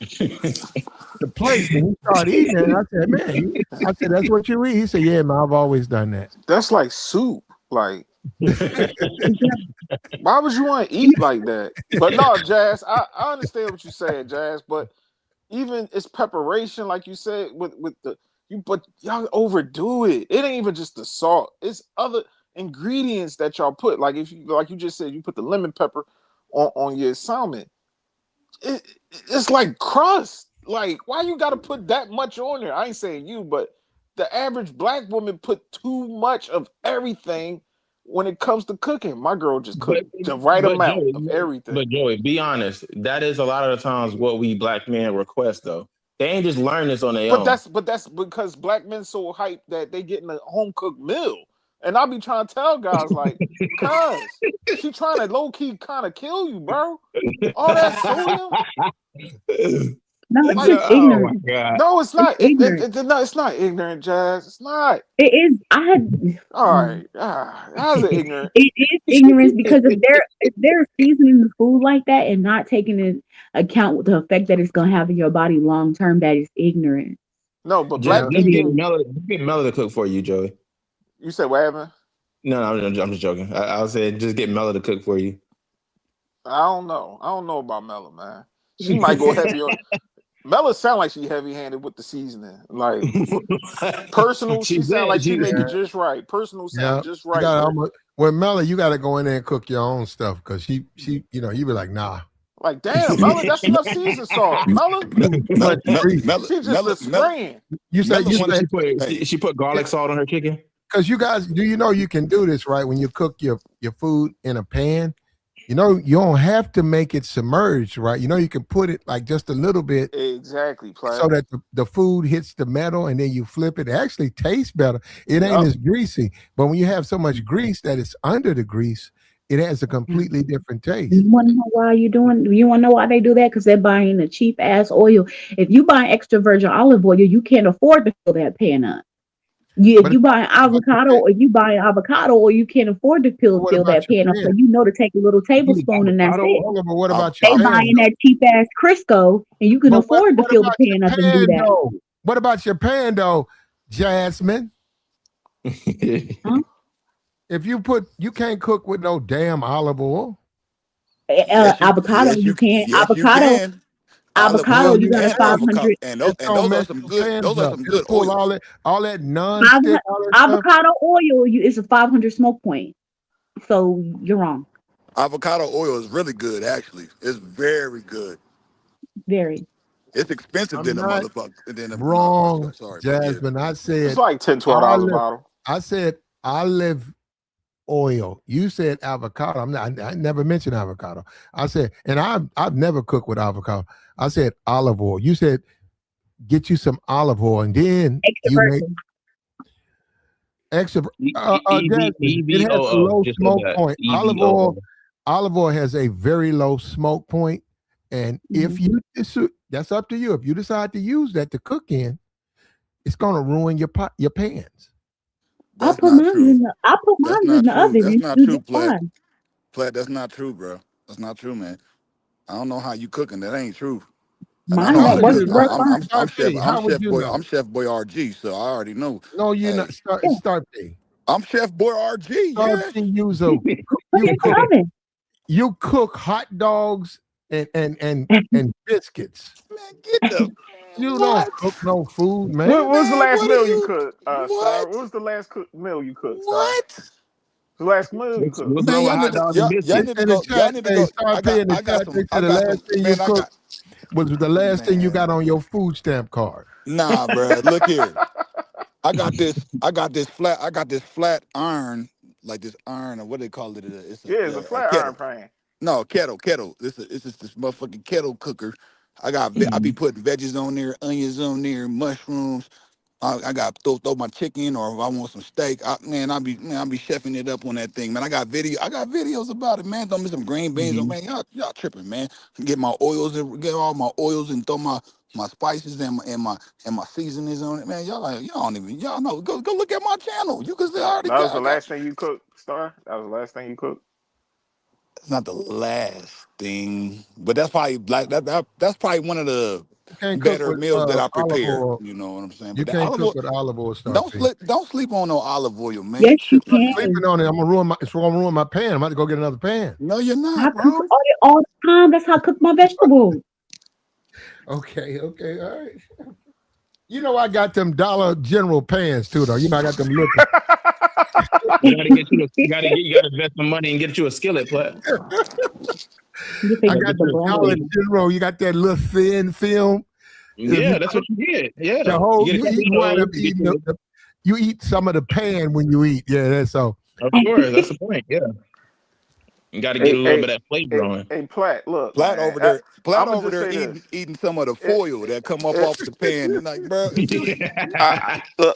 the plate. And he started eating it. And I said, man, I said, that's what you eat? He said, yeah, man, I've always done that. That's like soup. Like, Yeah. why would you want to eat like that? But no, Jazz, I understand what you're saying, Jazz. But even it's preparation, like you said, with the you, but y'all overdo it. It ain't even just the salt; it's other ingredients that y'all put. Like if you, like you just said, you put the lemon pepper on your salmon. It, it's like crust. Like, why you got to put that much on there? I ain't saying you, but the average black woman put too much of everything when it comes to cooking. My girl just But cooked the right but amount Joey, of everything. but Joey, be honest. That is a lot of the times what we black men request though. They ain't just learn this on their own. But that's because black men so hyped that they getting a home cooked meal. And I'll be trying to tell guys like, cuz she trying to low key kind of kill you, bro. All that sodium. No, it's Like, just Oh my ignorant. god. no, it's It's not. ignorant. No, it's not ignorant, Jazz. It's not. It is. I had. All mm, right. How's it ignorant? It is ignorance because if they're seasoning the food like that and not taking into account the effect that it's gonna have in your body long term, that is ignorant. No, but Yeah. black Just It get is. Mella. Get Mella to cook for you, Joey. you said what happened? No, I'm just joking. I was saying just get Mella to cook for you. I don't know. I don't know about Mella, man. She might go heavy on Mella sound like she heavy handed with the seasoning. Like personal, She she sound did. like she She make it Yeah. just right. Personal Yeah. sound just You right, got but almost well, Melly, you gotta go in there and cook your own stuff because you be like, nah. like damn, Mella, that's enough season salt. Mella, Too much grease. she just a spraying. You say she, you say she put garlic salt on her chicken. because you guys do you know you can do this right when you cook your food in a pan. You know you don't have to make it submerged, right? You know you can put it like just a little bit Exactly, so Platt. that the food hits the metal and then you flip it. It actually tastes better. It ain't Yup. as greasy, but when you have so much grease that it's under the grease, it has a completely different taste. You want to know why you doing? You want to know why they do that? Because they're buying a cheap ass oil. If you buy extra virgin olive oil, you can't afford to fill that pan up. If you buy an avocado, or you buy an avocado, or you can't afford to What fill about that your pan up, so pan? you know to take a little You tablespoon and that's avocado? it. Hold on, but what about your They pan buying though? that cheap ass Crisco, and you can But afford to what fill the about pan up your and do pan that. though? What about your pan though, Jasmine? Huh? If you can't cook with no damn olive oil. Avocado, you can't. Yes, you can. Olive No, Avocado, oil you you got a and can't. 500, avocado, It's and gonna those are mess some your good. pans Those are up. some It'll good pull oils. all that 500 non-stick, all that stuff. avocado oil. It's a 500 smoke point. So you're wrong. Avocado oil is really good, actually. It's very good. Very. It's expensive I'm than a not motherfucker. No, wrong, sorry, but yeah. Jasmine. It's like $10, $12 a Olive. bottle. I said olive oil. You said avocado. I never mentioned avocado. I said, and I've never cooked with avocado. I said olive oil. You said get you some olive oil, and then Extra you make virgin. extra. Jasmine, it has a EVOO. low Just said smoke that. point. EVOO. Olive oil has a very low smoke point, and if you that's up to you. If you decide to use that to cook in, it's gonna ruin your pans. That's not true. I put That's mine in not the true. oven That's and not do true, just Platt. fine. Platt, that's not true, bro. That's not true, man. I don't know how you cooking. That ain't true. And I Mine know How I'm would a you good. work know? fine. I'm Start chef. P. I'm How would chef you boy. know? I'm chef boy RG. So I already know. No, you're Hey, not. Start Yeah, start P. I'm chef boy RG. Start Yeah. P. put You it cook in the you cook hot dogs and biscuits. Man, get the You don't what? cook no food, What man. was the Man, last what are meal you you? cooked, Star? What? What was the last meal you cooked, Star? What? The last meal you cooked. What's Man, wrong with y'all hot need to dogs and biscuits? In the y'all chat, need to hey, go. start P in the I got chat. They some said the last thing you man, cooked was the last thing you got man. on your food stamp card. Nah, bro. Look here. I got this flat iron, like this iron or what they call it. It's Yeah, it's a a flat iron kettle. pan. No, kettle. It's just this motherfucking kettle cooker. I be putting veggies on there, onions on there, mushrooms. I got throw my chicken, or if I want some steak. I be chefing it up on that thing, man. I got videos about it, man. Throw me some green beans, oh man. Y'all tripping, man. Get all my oils and throw my spices and my seasonings on it, man. Y'all know. Go look at my channel. You can see I That already was got. the I got. last thing you cooked, Star. That was the last thing you cooked. It's not the last thing, but that's probably that's probably one of the You can't cook better with meals that I olive prepare. oil. You know what I'm saying? You But the can't olive cook oil, with olive oil, start P. don't sleep on no olive oil, man. Yes, You you tripping, I'm man? can. sleeping on it. It's gonna ruin my pan. I'm about to go get another pan. No, you're I not, cook bro. all the time. That's how I cook my vegetables. Okay, all right. You know I got them Dollar General pans too, though. You know I got them little. You gotta invest some money and get you a skillet, Platt. You I think got with the the Dollar brown. General. You got that little thin film. If you Yeah, that's what you get. the Yeah. You whole get a you couple eat of wind those, up eating you eat some of the pan when you eat. Yeah, that's so. of course, that's the point. Yeah. You gotta get Hey, a little hey, bit of that flavor hey, on. hey, Platt. Look, Platt man. over there, I'm gonna just say this. eating some of the It, foil that come up it, off the pan. And like, bro,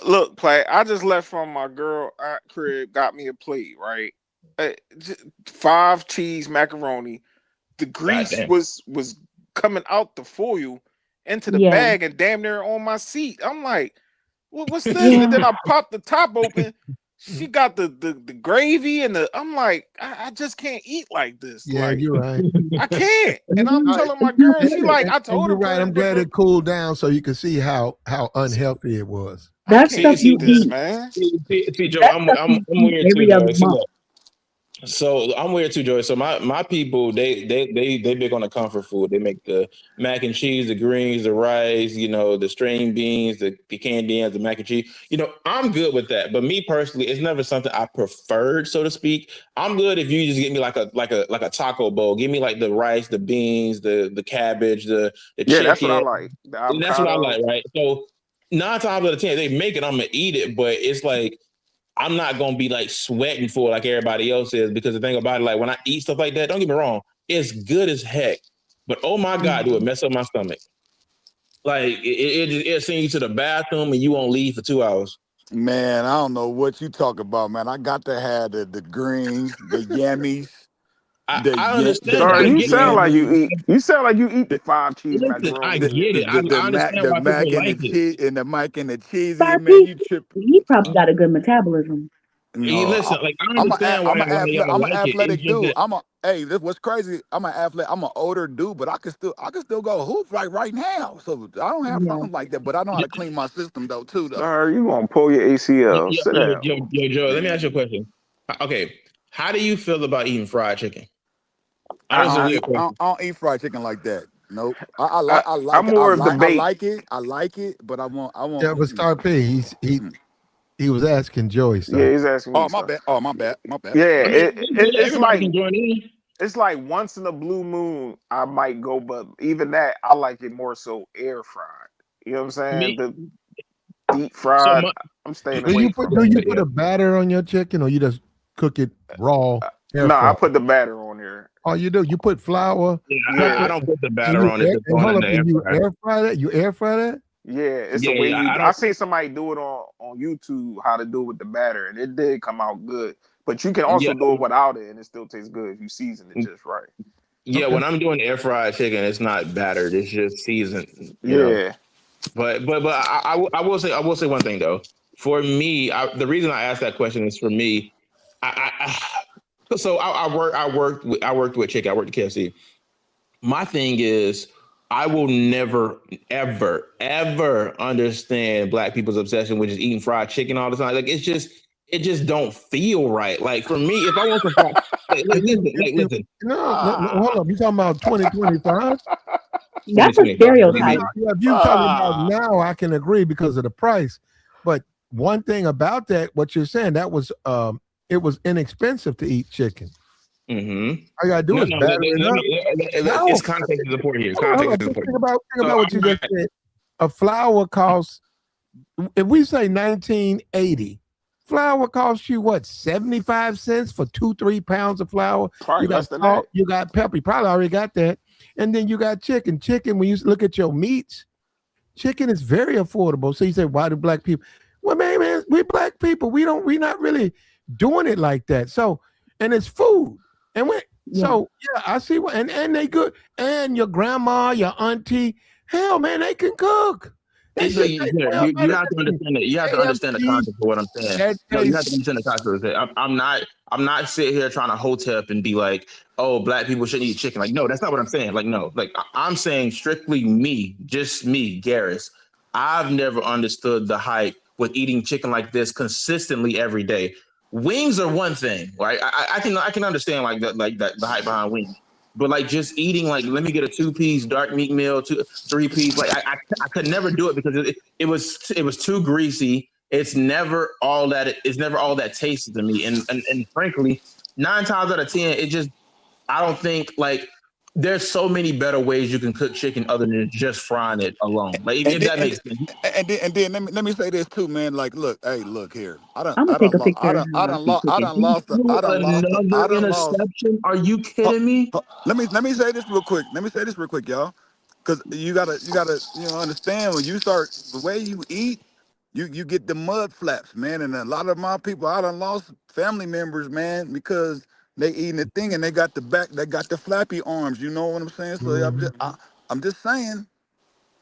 look, Platt. I just left from my girl aunt crib. Got me a plate, right? 5 cheese macaroni. The God grease damn. was coming out the foil into the Yeah, bag and damn near on my seat. I'm like, what's this? And yeah. then I popped the top open. She got the gravy and the. I'm like, I just can't eat like this. Yeah, Like, you're right. I can't. And I'm Mhm. Uh, telling my It's not girl, and, she good. like, I and told you're her, right. put I'm put glad the. it cooled down so you can see how unhealthy it was. I That can't stuff See, you eat this, eat. man. Joe, That stuff you I'm eat weird too, every other Joe. So month. look, so I'm weird too, Joey. So my people, they big on the comfort food. They make the mac and cheese, the greens, the rice, the string beans, the canned yams, the mac and cheese. I'm good with that. But me personally, it's never something I preferred, so to speak. I'm good if you just get me like a taco bowl. Give me like the rice, the beans, the cabbage, the Yeah, that's what I chicken. like. The That's what I avocado. like, right? So 9 times out of 10, they make it, I'm gonna eat it, but it's like I'm not gonna be like sweating for it like everybody else is, because the thing about it, like when I eat stuff like that, don't get me wrong, it's good as heck. But oh my God, do it Mhm. mess up my stomach. Like it'll send you to the bathroom and you won't leave for 2 hours. man, I don't know what you talk about, man. I got to have the greens, the yammies. I understand. Sorry, I you get sound it. like you eat. You sound like you eat the 5 cheese Listen, I macaroni. get it. I understand the why mac people and the like it. cheese and the mac and the cheesy, Star man. P, You trip. he probably got a good metabolism. No, Listen, like I I'm understand why y'all I'm an like it. It's athletic just dude. that Hey, this what's crazy. I'm an older dude, but I can still go hoop right now. So I don't have Yeah. problems like that. But I know how to clean my system too though. Sorry, you gonna pull your ACL? Sit down. Joe, let me ask you a Man, question. Okay, how do you feel about eating fried chicken? I know I it's a don't weird eat question. I don't eat fried chicken like that. Nope. I I, like I I'm like it. more of debate. I like it, but I won't. Yeah, but Star P, he was asking Joey, Yeah, Star P. he's asking me Oh my something. bad. Oh my bad. My bad. Yeah, I mean, it's everybody like can join in. once in a blue moon I might go, but even that I like it more so air fried. You know what I'm saying? Me, The deep so fried, my, I'm staying Do you away put from do that. you put a batter on your chicken, or you just cook it raw, air No, I fry? put the batter on there. Oh, you do. You put flour, yeah, I pepper, Yeah, don't put the and batter you on it. Just and throwing it hold in up, the air and you fryer. air fry that. You air fry that. yeah. It's a Yeah, way yeah. you. I I don't. seen somebody do it on YouTube how to do it with the batter, and it did come out good. But you can Yeah, also do it without it, and it still tastes good if you season it just right. yeah. Okay. When I'm doing air fried chicken, it's not battered. It's just seasoned. You know. Yeah, But I will say one thing though. For me, the reason I asked that question is for me. So I worked with chicken. I worked at KFC. My thing is, I will never, ever understand black people's obsession with just eating fried chicken all the time. Like it just don't feel right. Like for me, if I want some fried, If you listen, no, hold up. You talking about 2025? twenty That's a twenty five. stereotype. Yeah, if you talking about now, I can agree because of the price. But one thing about that, what you're saying, that was it was inexpensive to eat chicken. Mm-hmm. All you gotta do No, is no, batter it up. it's No, context is important here. hold Context on. is Just important. think So about what I'm you just not. said. A flour costs, if we say 1980, flour costs you what, 75 cents for 2-3 pounds of flour. probably You got less than that. salt, you got pepper, you probably already got that. And then you got chicken. Chicken, when you look at your meats, chicken is very affordable. So you say, why do black people? Well, man, we black people. We not really doing it like that. So, and it's food. And we Yeah. so yeah, I see what and they good. And your grandma, your auntie, hell man, they can cook. They So should taste well you better. have to Listen, understand that you have to understand the KFC, context of what I'm saying. that No, you have tastes to understand the context of it. I'm not sitting here trying to hotep and be like, oh, black people shouldn't eat chicken. Like, no, that's not what I'm saying. Like, no, like I'm saying strictly me, just me, Garris. I've never understood the hype with eating chicken like this consistently every day. Wings are one thing, right? I can understand like that the hype behind wings. But like just eating like let me get a 2-piece dark meat meal, 3-piece. Like I could never do it because it was too greasy. It's never all that tasty to me. And frankly, 9 times out of 10, it just I don't think like there's so many better ways you can cook chicken other than just frying it alone. Like And if then, that makes sense. and then let me say this too, man. Like, look, hey, look here. I'm gonna take a picture of I him while done she's lost, cooking. Another I done lost. interception? Are you kidding me? Let me say this real quick. Let me say this real quick, y'all. Because you know understand when you start the way you eat, you get the mud flaps, man. And a lot of my people, I done lost family members, man, because they eating the thing and they got the flappy arms. You know what I'm saying? So mhm. I'm just saying.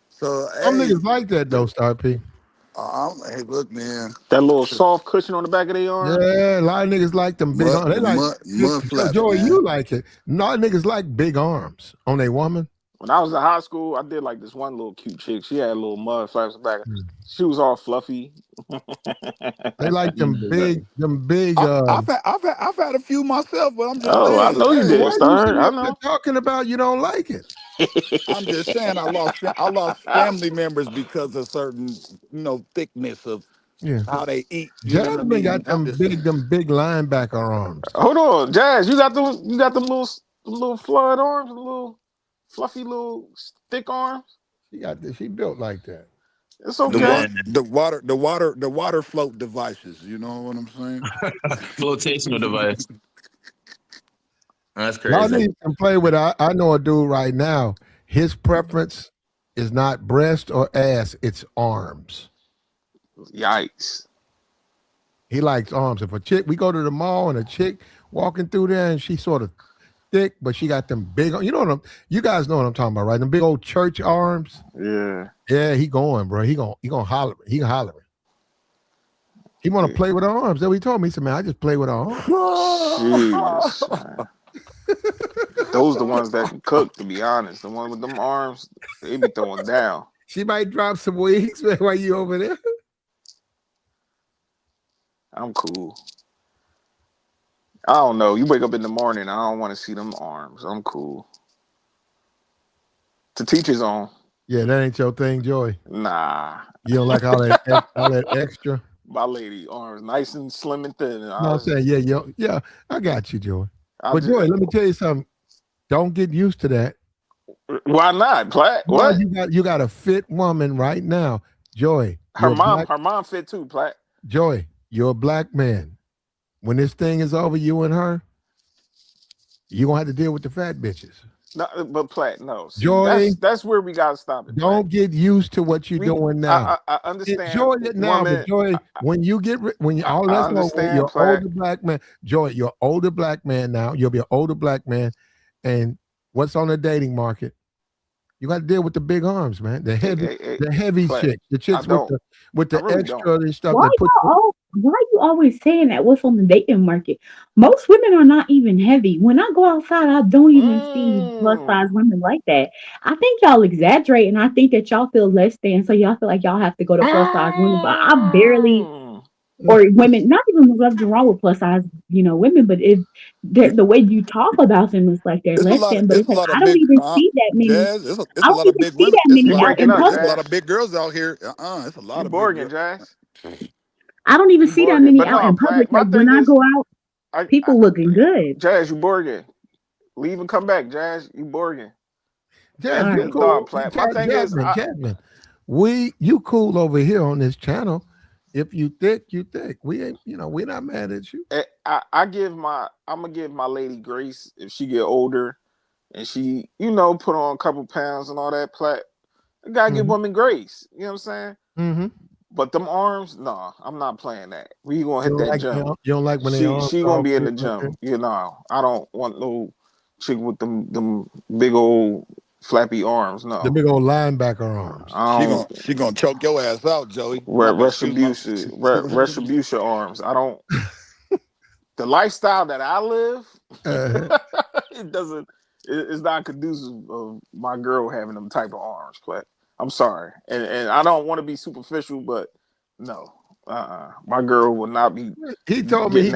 So Some hey, niggas like that though, Star P. hey, look, man. That little soft cushion on the back of their arm. Yeah, a lot of niggas like them big arms. They like Mud flaps, Joey, man. you like it. A lot of niggas like big arms on a woman. When I was in high school, I did like this one little cute chick. She had little mud flaps back. She was all fluffy. They like them big I've had a few myself, but I'm just Oh, I saying, know you so hey, did, why you Star. sitting I up there know. talking about you don't like it? I'm just saying I lost family members because of certain, thickness of Yeah. how they eat. You know what I Jasmine got mean? I'm just saying. them big linebacker arms. Hold on, Jazz. You got them little flood arms, little fluffy little thick arms. She built like that. It's The okay. water, the water float devices. You know what I'm saying? Flotational device. That's Y'all crazy. need to play with I know a dude right now. His preference is not breast or ass, it's arms. Yikes. He likes arms. If a chick, we go to the mall and a chick walking through there and she sort of thick, but she got them big. You know what you guys know what I'm talking about, right? Them big old church arms. Yeah. Yeah, he going, bro. He gonna holler. He hollering. He want to play with her arms. That's what he told me. He said, "Man, I just play with her arms." Jesus, man. Those the ones that can cook, to be honest. The one with them arms, they be throwing down. She might drop some wigs while you over there. I'm cool. I don't know. You wake up in the morning, I don't want to see them arms. I'm cool. To teach his own. Yeah, that ain't your thing, Joy. Nah. You don't like all that extra. My lady arms nice and slim and thin. No, I'm saying, yeah, I got you, Joy. But just, Joy, let me tell you something. Don't get used to that. Why not, Platt? What? You got a fit woman right now, Joy. Her mom fit too, Platt. Joy, you're a black man. When this thing is over, you and her, you're gonna have to deal with the fat bitches. No, but Platt, no. See, Joy, that's where we gotta stop it. Don't get used to what you're doing now. I understand. Enjoy it now, but Joy, when you all that's over, you're older black man. Joy, you're older black man now. You'll be an older black man, and what's on the dating market? You got to deal with the big arms, man. The heavy chicks, the chicks with the really extra and stuff. Why you always saying that? What's on the dating market? Most women are not even heavy. When I go outside, I don't even see plus size women like that. I think y'all exaggerate, and I think that y'all feel less than, so y'all feel like y'all have to go to plus size women. But I barely, or women, not even nothing wrong with plus size, women. But if the way you talk about them is like they're less than, but it's like I don't even see that many. Jazz, I don't even see that many out in public. There's a lot of big girls out here. It's a lot of big girls. Jazz. I don't even see that many out in public. Like when I go out, people looking good. Jazz, you Borgin. Leave and come back, Jazz. You Borgin. Jazz, you cool. Jasmine, you cool over here on this channel. If you thick, you thick. We ain't, we're not mad at you. I'm gonna give my lady grace if she get older and she, put on a couple pounds and all that. Platt, I gotta give women grace. You know what I'm saying? Mm-hmm. But them arms, no, I'm not playing that. We gonna hit that gym. You don't like when she gonna be in the gym. I don't want no chick with them big old flappy arms. No, the big old linebacker arms. She gonna choke your ass out, Joey. Retribution arms. I don't. The lifestyle that I live, it's not conducive of my girl having them type of arms. But I'm sorry, and I don't want to be superficial, but no, my girl will not be. He told me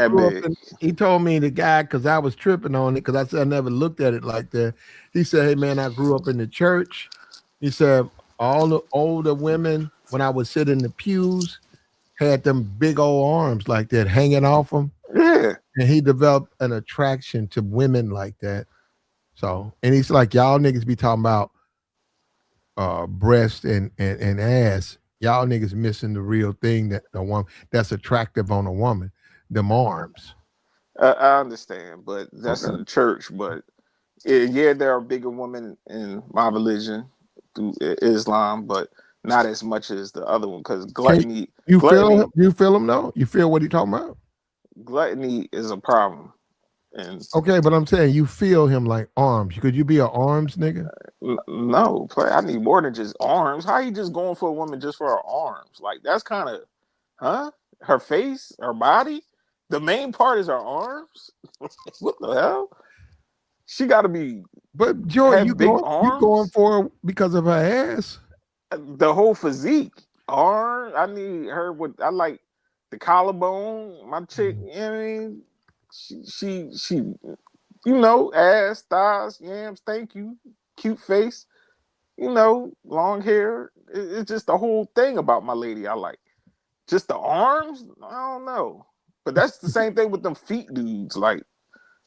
he told me the guy, because I was tripping on it, because I said I never looked at it like that. He said, "Hey man, I grew up in the church." He said all the older women, when I would sit in the pews, had them big old arms like that hanging off them. Yeah, and he developed an attraction to women like that. So, and he's like, y'all niggas be talking about breast and ass. Y'all niggas missing the real thing that's attractive on a woman, them arms. I understand, but that's in the church. But yeah, there are bigger women in my religion through Islam, but not as much as the other one, because gluttony. You feel him though? You feel what he talking about? Gluttony is a problem. And okay, but I'm saying you feel him like arms. Could you be an arms nigga? No, I need more than just arms. How you just going for a woman just for her arms? Like that's kind of, her face, her body. The main part is her arms. What the hell? She got to be. But Joy, you going for her because of her ass? The whole physique, arm. I need her with. I like the collarbone. My chick. I mean. She, ass, thighs, yams, thank you, cute face, long hair. It's just the whole thing about my lady I like. Just the arms, I don't know. But that's the same thing with them feet dudes. Like,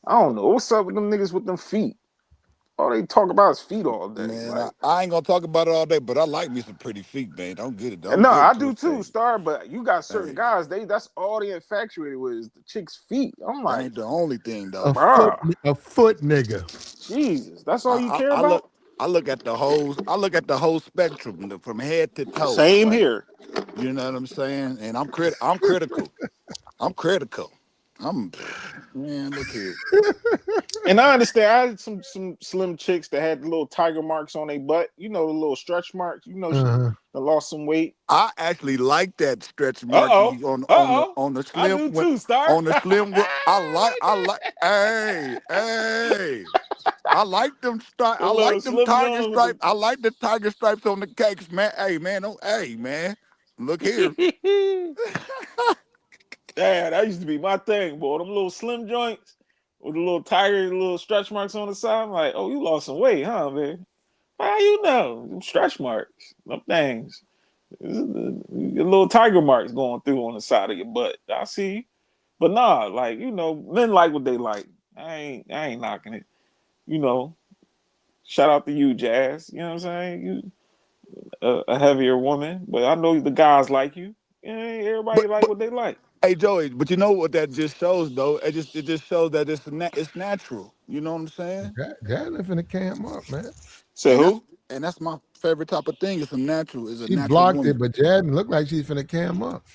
I don't know. What's up with them niggas with them feet? All they talk about is feet all day. Man, like, I ain't gonna talk about it all day, but I like me some pretty feet, man. Don't get it. I do too, Star. But you got certain guys. That's all they infatuated with is the chick's feet. I'm like, that ain't the only thing though. A foot nigga. Jesus, that's all you care about. I look at the whole spectrum from head to toe. Same here. You know what I'm saying? And I'm critical. I'm critical. Man, look here. And I understand. I had some slim chicks that had the little tiger marks on their butt. You know, the little stretch marks. You know, she lost some weight. I actually like that stretch Uh marky oh. on the I slim do too, Star. on the slim. I like. Hey, hey. I like them stripe. The I little like them Slim tiger John with stripes. I like the tiger stripes on the cakes, man. Hey, man. Don't, hey, man. Look here. the. Yeah, that used to be my thing, boy. Them little slim joints with the little tiger, little stretch marks on the side. I'm like, oh, you lost some weight, huh, man? How you know? Them stretch marks, them things. Your little tiger marks going through on the side of your butt. I see. But nah, like, you know, men like what they like. I ain't knocking it. You know, shout out to you, Jazz. You know what I'm saying? You a heavier woman, but I know the guys like you. Yeah, everybody like what they like. Hey, Joey, but you know what that just shows, though? It just shows that it's natural. You know what I'm saying? Dad finna cam up, man. Say who? That's my favorite type of thing. It's a She natural blocked it, woman. but Jasmine looked like she's finna cam up.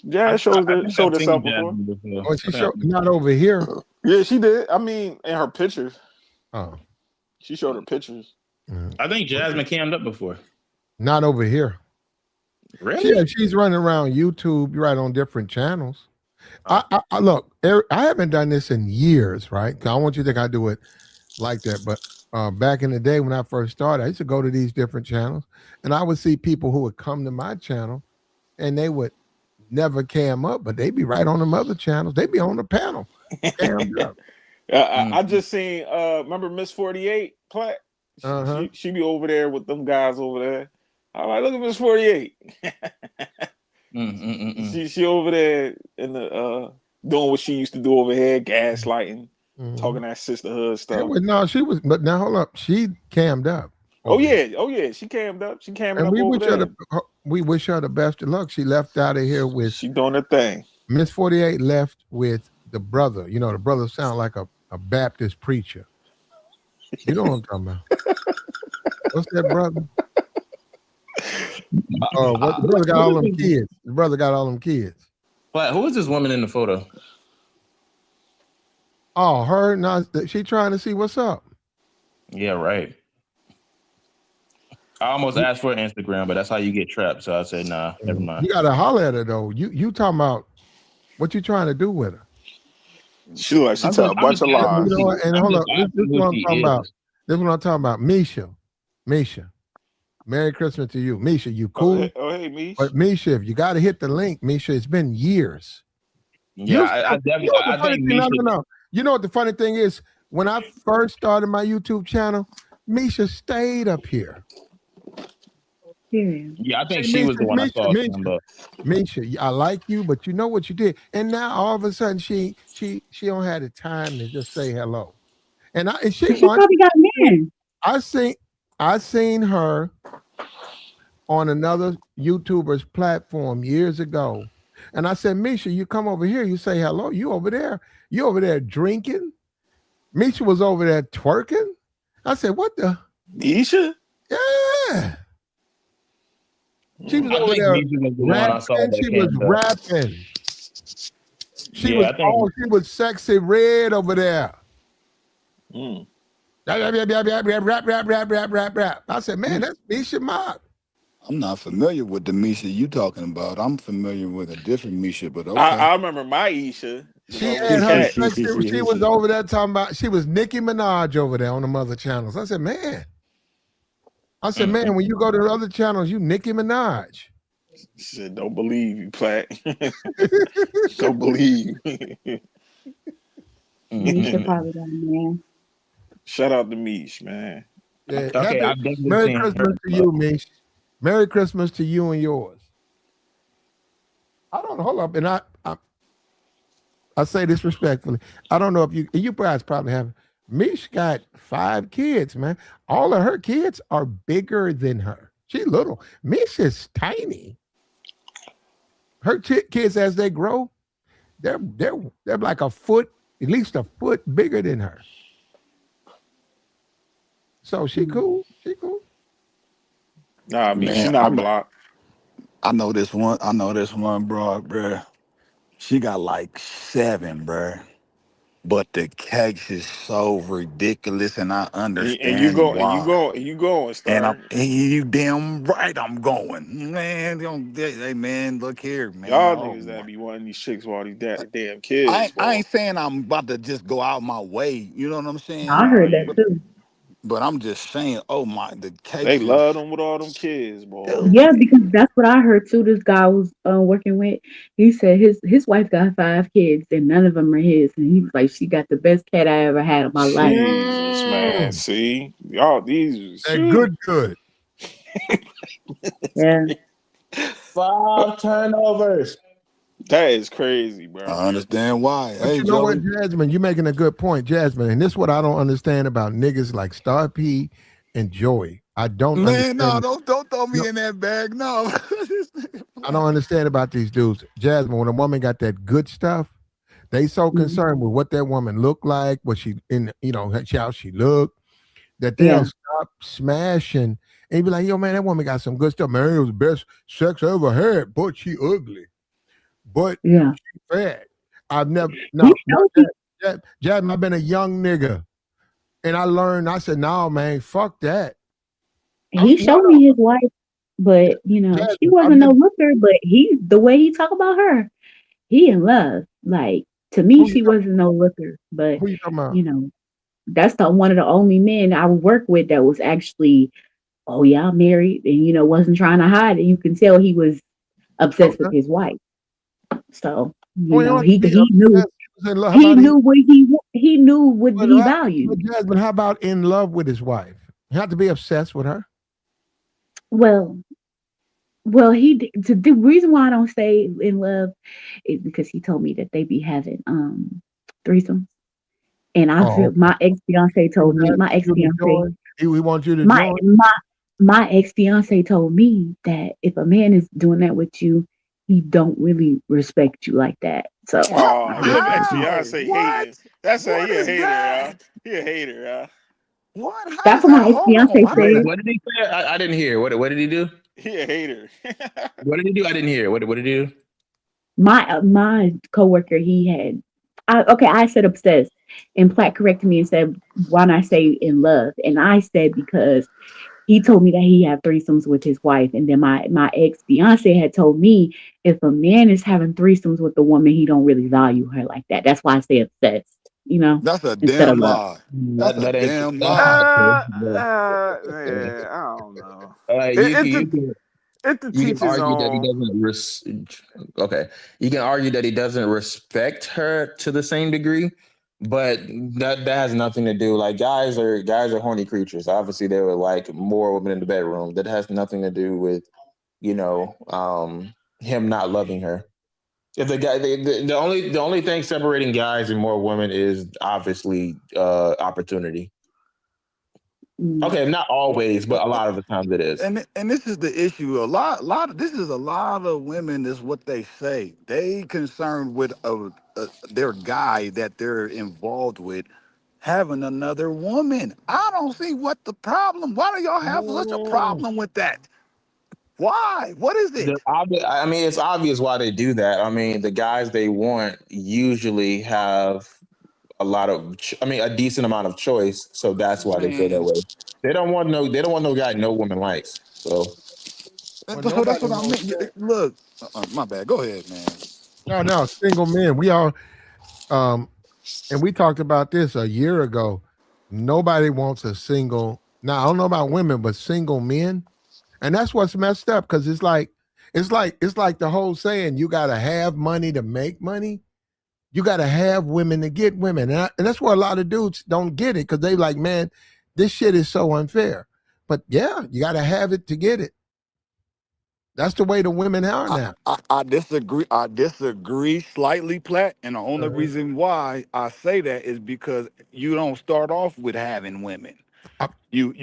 Jazz I think I've showed herself seen before. Jasmine before. Oh, she showed not over here. Yeah, she did. I mean, in her pictures. Oh. She showed her pictures. I think Jasmine cammed up before. Not over here. Really? She's running around YouTube, right, on different channels. I look, Eric, I haven't done this in years, right? I don't want you to think I do it like that, but back in the day when I first started, I used to go to these different channels, and I would see people who would come to my channel, and they would never cam up, but they'd be right on them other channels. They'd be on the panel, cammed up. I just seen. Remember Miss 48 Platt? She be over there with them guys over there. I'm like, look at Miss 48. She over there in the doing what she used to do over here, gaslighting, talking that sisterhood stuff. No, she was, but now hold up, she cammed up. Oh yeah, she cammed up. She camming and up over there. We wish her the best of luck. She left out of here with. She doing her thing. Miss 48 left with the brother. You know, the brother sound like a Baptist preacher. You know what I'm talking about? What's that brother? Oh, the brother got all them kids. The brother got all them kids. But who is this woman in the photo? Oh, her. Now she trying to see what's up. Yeah, right. I almost asked for an Instagram, but that's how you get trapped. So I said, nah, never mind. You gotta holler at her though. You talking about what you trying to do with her? She like she tell a bunch of lies. You know what? And hold on, this is what I'm talking about. This is what I'm talking about. Misha. Merry Christmas to you. Misha, you cool? Hey, Misha. But Misha, if you got to hit the link, Misha, it's been years. Yeah, I definitely. I think Misha, no. You know what the funny thing is? When I first started my YouTube channel, Misha stayed up here. Yeah, I think she was the one I saw. Misha, I like you, but you know what you did, and now all of a sudden she don't have the time to just say hello. And she probably got a man. I seen her on another YouTuber's platform years ago. And I said, Misha, you come over here, you say hello. You over there drinking. Misha was over there twerking. I said, what the? Misha? Yeah. She was over there rapping. She was rapping. She was sexy red over there. Rap. I said, man, that's Misha Mock. I'm not familiar with the Misha you talking about. I'm familiar with a different Misha, but okay. I remember my Isha. She was over there talking about, she was Nicki Minaj over there on the mother channels. I said, man, when you go to the other channels, you Nicki Minaj. She said, don't believe you, Platt. Don't believe. Misha probably got a man. Shout out to Mish, man. Yeah, Merry Christmas to you, Mish. Merry Christmas to you and yours. I don't know. Hold up. And I say this respectfully. I don't know if you guys probably have. Mish got 5 kids, man. All of her kids are bigger than her. She's little. Mish is tiny. Her kids, as they grow, they're like a foot, at least a foot bigger than her. So she cool. Nah, I mean, she's not blocked. I know this one broad, bruh. She got like 7, bruh. But the cakes is so ridiculous, and I And you understand go and you why. go and you going, And Star. you damn right I'm going. Man, hey man, look here, man. Y'all Oh niggas my. that be wanting these chicks with all these damn I kids, ain't, I boy. ain't saying I'm about to just go out my way, you know what I'm I saying? heard that Nah, too. But I'm just saying, oh my, the they cakes love is, them with all them kids, boy. dude. Yeah, because that's what I heard too. This guy I was working with. He said his wife got 5 kids and none of them are his. And he was like, she got the best cat I ever had in my life. Jesus, man. Mm, See, y'all these that shoot. good, good. Yeah, 5 turnovers. That is crazy, bro. I understand why. But Hey, you know what, Joey. Jasmine, you're making a good point, Jasmine. And this is what I don't understand about niggas like Star P and Joey. I don't Man, no, understand. don't throw No, me in that bag. No. I don't understand about these dudes. Jasmine, when a woman got that good stuff, they so mhm, concerned with what that woman looked like, what she in, how she looked, that they'll yeah, stop smashing and be like, yo, man, that woman got some good stuff. Man, it was the best sex I ever had, but she ugly. But yeah. she fat. I've never He no, no, showed me. Jasmine, I've been a young nigga. And I learned, I said, no, man, fuck that. He No, showed no, me his wife, but she Jasmine, I've wasn't no been, looker. But he, the way he talk about her, he in love. Like to me, who you she wasn't no looker. But who you talking about? you know, that's the one of the only men I work with that was actually, oh yeah, I'm married, and wasn't trying to hide it. You can tell he was obsessed with Okay. his wife. So Well, you don't have to he be he knew obsessed. He was in love. How he about knew what he knew what but he but valued. Jasmine, how about in love with his wife? You have to be obsessed with her. Well, the reason why I don't stay in love is because he told me that they be having threesomes, and I Oh, feel okay. Do that my for ex you to fiance join. He wants you to my join. my my ex fiance told me that if a man is doing that with you, he don't really respect you like that. So Oh, I'm your not ex gonna do How? that. fiance What? hating. That's how What he a is hater, that? y'all. He a hater, y'all. What? How That's is what that? my ex Hold on. fiance How is Wait, said. that? what did he say? I didn't hear. What did he do? He a hater. What did he do? I didn't hear. What did he do? My coworker, he had. I said obsessed, and Platt corrected me and said, "Why not say in love?" And I said because he told me that he had threesomes with his wife, and then my ex fiance had told me if a man is having threesomes with a woman, he don't really value her like that. That's why I say obsessed, That's a instead of damn love. lie. That's a That ain't. damn lie. Okay, yeah. Yeah, I don't know. You It, can it, you to, can it to you can teach his argue that he own. doesn't okay. You can argue that he doesn't respect her to the same degree, but that has nothing to do. Like guys are horny creatures. Obviously, they would like more women in the bedroom. That has nothing to do with you know him not loving her. If the guy the only thing separating guys and more women is obviously opportunity. Mm, Okay, not always, but a lot of the times it is. And this is the issue. This is a lot of women. Is what they say. They concerned with their guy that they're involved with having another woman. I don't see what the problem. Why do y'all have such a problem with that? Why? What is it? I mean, it's obvious why they do that. I mean, the guys they want usually have I mean, a decent amount of choice, so that's why they feel that Man, way. They don't want no guy no woman likes. So Well, so that's nobody what I wants mean. that. Look, my bad. Go ahead, man. No, no, single men. We all um and we talked about this a year ago. Nobody wants a single. Now I don't know about women, but single men, and that's what's messed up because it's like the whole saying: you got to have money to make money. You got to have women to get women, and that's where a lot of dudes don't get it because they like, man, this shit is so unfair. But yeah, you got to have it to get it. That's the way the women are now. I disagree. I disagree slightly, Platt. And the only reason why I say that is because you don't start off with having women. I, you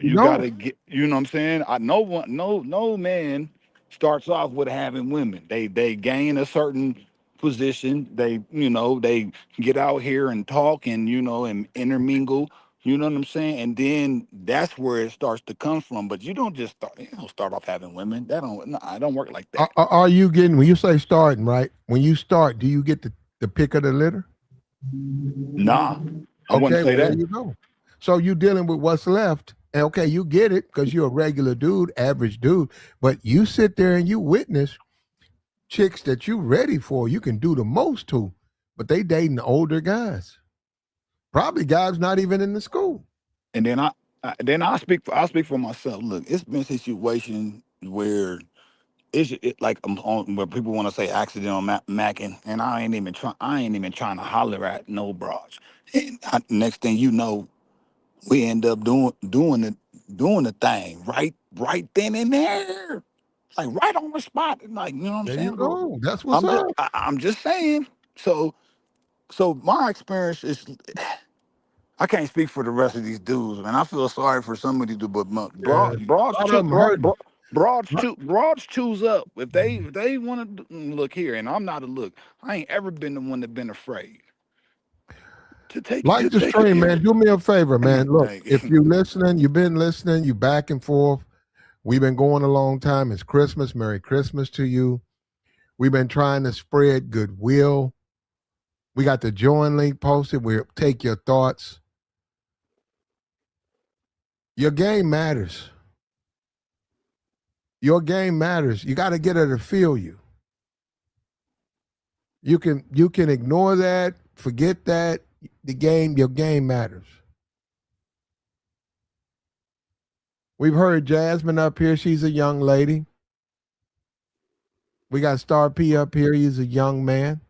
You don't. gotta get, you know what I'm saying? I no one no man starts off with having women. They gain a certain position. They get out here and talk and and intermingle You know what I'm saying? And then that's where it starts to come from. But you don't just start. You don't start off having women. That don't. No, I don't work like that. Are you getting, when you say starting, right? When you start, do you get the pick of the litter? Nah, I wouldn't Okay, say well there that. you go. So you dealing with what's left, and okay, you get it because you're a regular dude, average dude. But you sit there and you witness chicks that you ready for, you can do the most to, but they dating older guys, probably guys not even in the school. And then I speak for myself. Look, it's been situations where like where people want to say accidental macking, and I ain't even trying to holler at no bras. And next thing you know, we end up doing the thing right then and there, like right on the spot. Like, you know what I'm There you saying? So go. That's what's up. I'm just saying. So my experience is, I can't speak for the rest of these dudes, man. I feel sorry for some of these dudes, but Yeah, broads a lot of them hurting. broads choose up if they want to look here. And I'm not a look. I ain't ever been the one that been afraid to Like the take it stream, here. man. Do me a favor, man. Look, Like, if you listening, you've been listening, you back and forth. We've been going a long time. It's Christmas. Merry Christmas to you. We've been trying to spread goodwill. We got the join link posted. We'll take your thoughts. Your game matters. Your game matters. You got to get her to feel you. You can ignore that, forget that. Your game matters. We've heard Jasmine up here. She's a young lady. We got Star P up here. He's a young man.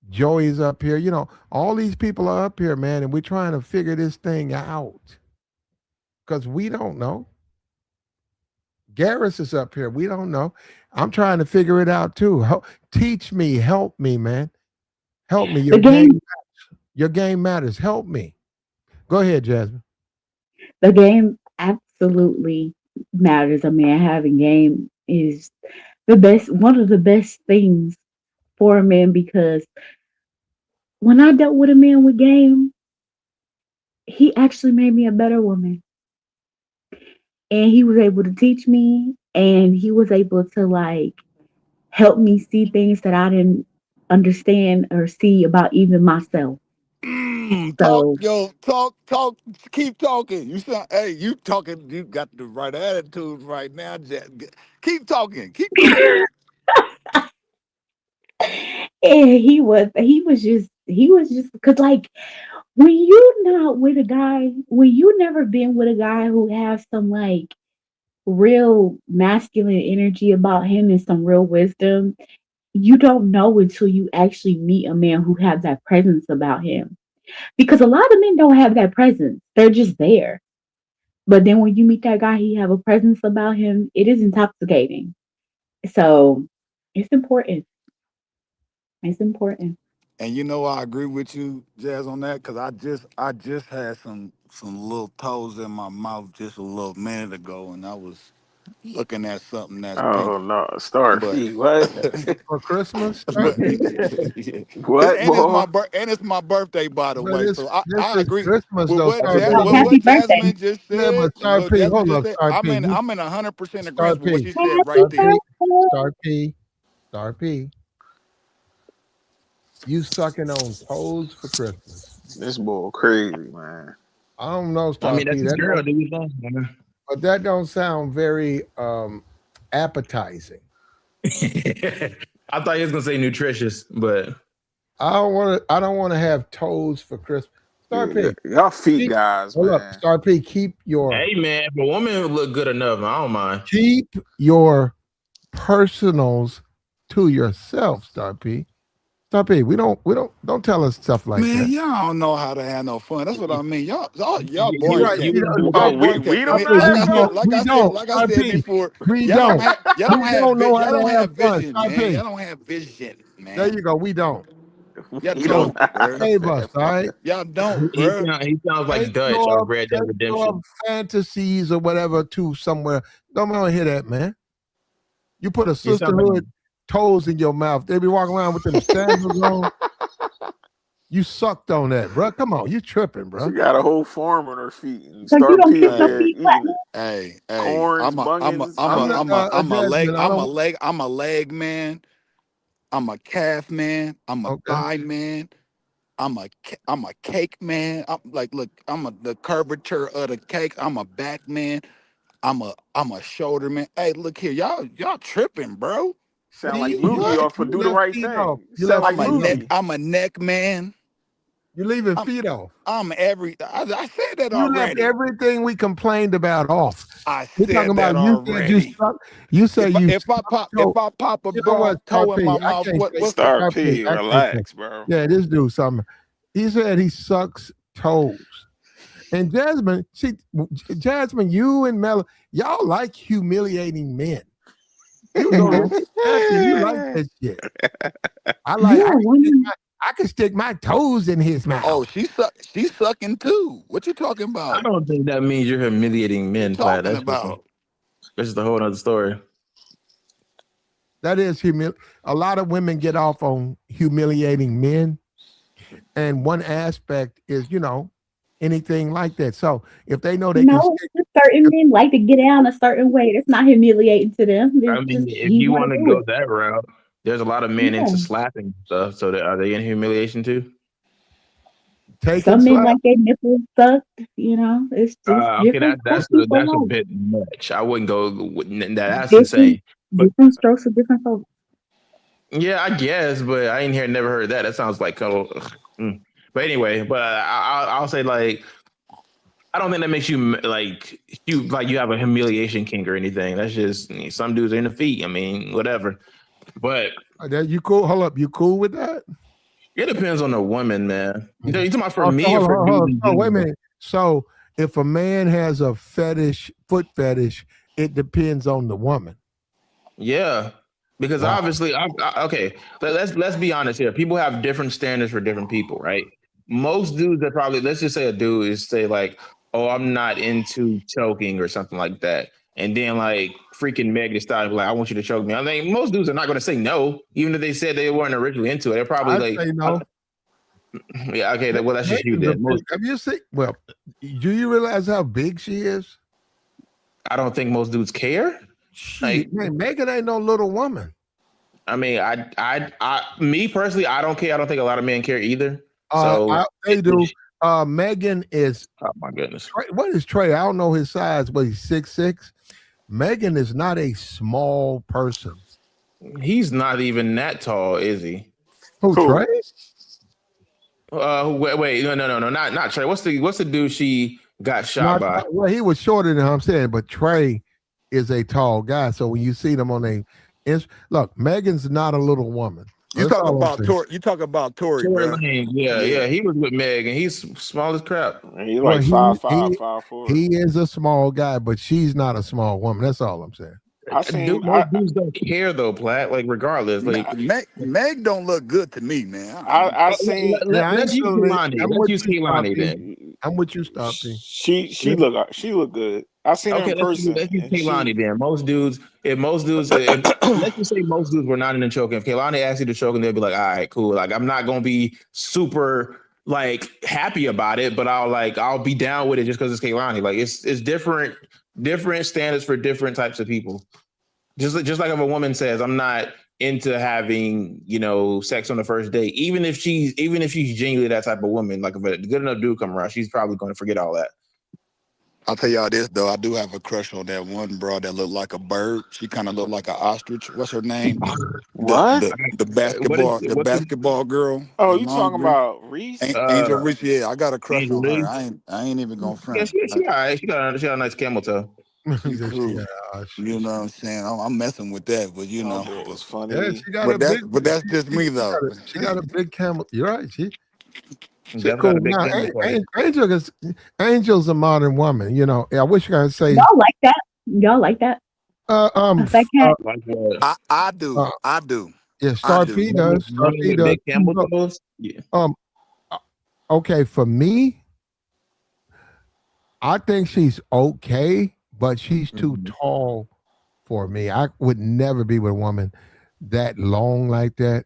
Joey's up here. You know, all these people are up here, man, and we're trying to figure this thing out because we don't know. Garrus is up here. We don't know. I'm trying to figure it out too. Teach me, help me, man. Help me. Your game matters. Help me. Go ahead, Jasmine. The game absolutely matters. I mean, having game is one of the best things for a man because when I dealt with a man with game, he actually made me a better woman. And he was able to teach me and he was able to like help me see things that I didn't understand or see about even myself. So talk, keep talking. You sound, hey, you talking, you got the right attitude right now, Jack. Keep talking, keep going. and he was just because like when you never been with a guy who has some like real masculine energy about him and some real wisdom, you don't know until you actually meet a man who has that presence about him. Because a lot of men don't have that presence. They're just there. But then when you meet that guy, he have a presence about him, it is intoxicating. So it's important. It's important. And you know, I agree with you, Jazz, on that, because I just had some little toes in my mouth just a little minute ago, and I was looking at something that's pink. Oh no, Star But feet. What? For Christmas, but yeah. What, boy? It's my birthday, by the but way. So this I is agree Christmas with though, what Star Happy P. Oh, birthday. happy birthday. Jasmine just Yeah, said. but Star What P, Jasmine hold just up, said. Star P. I'm in 100% Star agreement with what P, she said right Happy Star there. P, birthday. Star P, Star P. You sucking on toes for Christmas. This boy crazy, man. I don't know, I Star mean, that's P. his girl. Do you think? Man? But that don't sound very appetizing. I thought he was gonna say nutritious, but I don't want to have toes for Christmas. Star Yeah, P. y'all feet Keep, guys, hold up, man. Star P. Keep your hey, man, if a woman look good enough, I don't mind. keep your personals to yourself, Star P. Star P. Don't tell us stuff like Man, that. y'all don't know how to have no fun. That's what I mean. Y'all You're boring right. cat. You Oh, don't Y'all want we cat. don't Star P. know how to have We don't. Like I Star said P. before, We don't. We don't know how y'all don't to have have fun. vision, Star man. P. Y'all don't have vision, There man. you go. We don't. Y'all we So don't don't, know how bro. save to us, have all fun. right? Y'all don't, He bro. sounds like Take Dutch on Red Dead your Redemption. fantasies or whatever to somewhere. Don't want to hear that, man. You put a He sounds like sisterhood toes in your mouth. They be walking around with them sandals on. You sucked on that, bro. Come on, you tripping, She bro. got a whole farm on her feet and So you start don't kiss peeing your there, feet, eating it. Hey, Corns, bunions. I'm not Jasmine. I don't. I'm a leg man. I'm a calf man. I'm a Okay. thigh man. I'm a cake man. I'm like, look, the curvature of the cake. I'm a back man. I'm a shoulder man. Hey, look here, y'all tripping, bro. Sound like You Moogie what? off for You Do the left Right feet off. Thing. You Sound left like feet off. Moogie. I'm a neck man. You leaving I'm feet off. I said that You left already. everything we complained about off. I We're talking said that about you said you already. suck. You say you If I suck toe. pop a You know what, broad Star toe in P? my I mouth, can't say what's Star Star P. P, I can't say. relax, bro. Yeah, this dude something. He said he sucks toes. And Jasmine, Jasmine, you and Mel, y'all like humiliating men. You know, you like that shit. I can stick my toes in his mouth. Oh, she's sucking too. What you talking I about? don't think that means you're humiliating What you men, Platt. talking about? That's just a whole other story. That is a lot of women get off on humiliating men. And one aspect is, anything like that. So if they know they can stick, certain men like to get down a certain way. That's not humiliating to them. I It's mean, just if he you want want to to do go it. that route, there's a lot of men Yeah. into slapping stuff. So are they in humiliation too? taking Some men slap. like their nipples sucked. It's just Okay, different strokes people that's a like. bit much. I wouldn't go with that. That's Different insane. But different strokes for different folks. yeah, I guess, but I ain't never heard that. That sounds like But anyway, but I'll say like I don't think that makes you you have a humiliation kink or anything. That's just some dudes are in the feet. I mean, whatever. But You cool? Hold up. You cool with that? it depends on the woman, man. You talking about for Oh, me or for dudes in so wait a general? minute. So if a man has a foot fetish, it depends on the woman. Yeah, because Wow. obviously, okay. Let's be honest here. People have different standards for different people, right? Most dudes that probably let's just say a dude is say like, "Oh, I'm not into choking" or something like that, and then like freaking Meg Thee Stallion like, "I want you to choke me." I think most dudes are not going to say no, even if they said they weren't originally into it. They're probably I'd like, say no. "Yeah, okay, well that's just you Megan's a then." Most, have you seen? Well, do you realize how big she is? I don't think most dudes care. Like, Man, Megan ain't no little woman. I mean, me personally, I don't care. I don't think a lot of men care either. So They do. Megan is. Oh my goodness. What is Trey? I don't know his size, but he's 6'6". Megan is not a small person. He's not even that tall, is he? Who, Trey? Wait, no, not Trey. What's the dude she got shot by? Well, he was shorter than I'm saying, but Trey is a tall guy. So when you see them on look, Megan's not a little woman. You talk about Tory. You talk about Tory, bro. Yeah. He was with Meg, and he's small as crap. He's like 5'5", 5'4". He is a small guy, but she's not a small woman. That's all I'm saying. Most dudes don't care though, Platt. Like regardless, like Meg don't look good to me, man. Let's use Kehlani. Let's use Kehlani then. I'm with you, Stoppy. She look good. I seen her in person. Let's use Kehlani then. Most dudes, let's just say most dudes were not in the choking. If Kehlani asked you to choke, and they'll be like, all right, cool. Like I'm not gonna be super like happy about it, but I'll be down with it just because it's Kehlani. Like it's different standards for different types of people. Just like if a woman says, I'm not into having, sex on the first date, even if she's genuinely that type of woman, like if a good enough dude come around, she's probably going to forget all that. I'll tell y'all this though, I do have a crush on that one broad that looked like a bird. She kind of looked like an ostrich. What's her name? What? The basketball girl. Oh, you talking about Reese? Angel Reese? Yeah, I got a crush on her. I ain't even gonna front. Yeah, she got a nice camel toe. She cool. You know what I'm saying? I'm messing with that, but you know, it was funny. Yeah, she got but that's just me though. She got a big camel. You're right. She cool. Now, Angel's a modern woman. I wish I could say y'all like that. Y'all like that. I do. Yeah, Star P does. Star P does. Camel toes. Yeah. Okay, for me, I think she's okay, but she's too tall for me. I would never be with a woman that long like that.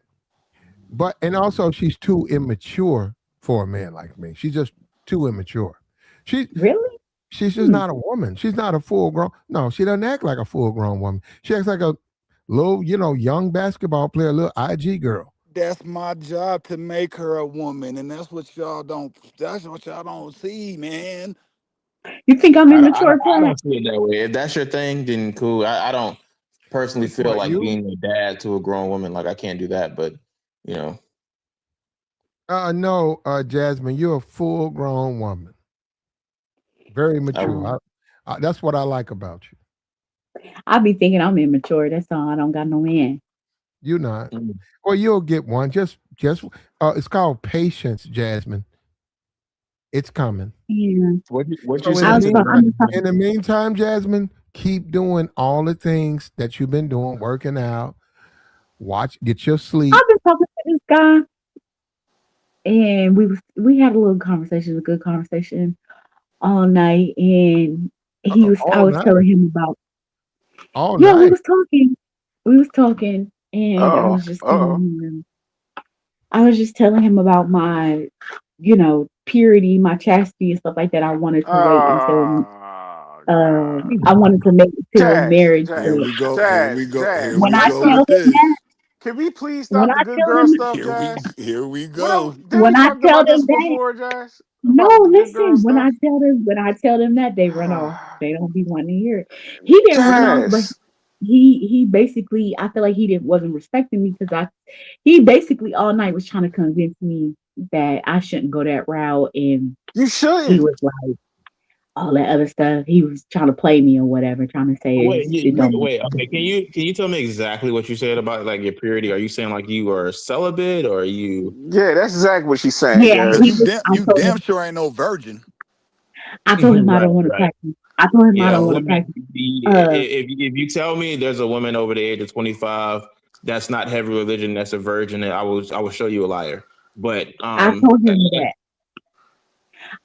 And also she's too immature for a man like me. She's just too immature. She Really? she's just not a woman. She's not a full grown. No, she doesn't act like a full grown woman. She acts like a little, young basketball player, little IG girl. That's my job to make her a woman, and that's what y'all don't. That's what y'all don't see, man. You think I'm immature, I Platt? don't see it that way. If that's your thing, then cool. I don't personally feel What, like you? being a dad to a grown woman. Like I can't do that, but you know, No, Jasmine, you're a full grown woman, very I, mature. That's what I like about you. I be thinking I'm immature. That's all. I don't got no man. You're not. mm, Well, you'll get one. Just. It's called patience, Jasmine. It's coming. Yeah. what you So saying to the I'm in the meantime, Jasmine, keep doing all the things that you've been doing, working out. Get your sleep. I've been talking to this guy, and we had a little conversation, a good conversation all night, and I All was night. telling him about. All Yeah, night. we was talking, and Oh, oh. I was just telling him about my, purity, my chastity and stuff like that. I wanted to wait until Oh God. I wanted to make it till Jazz, marriage. Jazz, Here But we go. Here Jazz, we go. Jazz. Here when we I Let's go tell stop. with them this. that, Can we please when stop the I good tell girl them, stuff, Jazz? Here we What go. did we when I talked tell about this them that, before, Jazz? no, About the good girl listen. stuff? When I tell them that, they run off. They don't be wanting to hear it. He didn't run off, but Jazz. he basically, I feel like he didn't wasn't respecting me because he basically all night was trying to convince me that I shouldn't go that route, and You he shouldn't. was like all that other stuff. He was trying to play me or whatever, trying to say it don't make wait. Okay, can you tell me exactly what you said about like your purity? Are you saying like you are celibate, or are you? Yeah, that's exactly what she's saying, yeah, Cause he Jazz. was you damn sure ain't no virgin. I told him I Right, don't want to right. practice. I told him I Yeah, don't want to women. practice. Uh If you tell me there's a woman over the age of 25 that's not heavy religion, that's a virgin, I will show you a liar. But I told him that.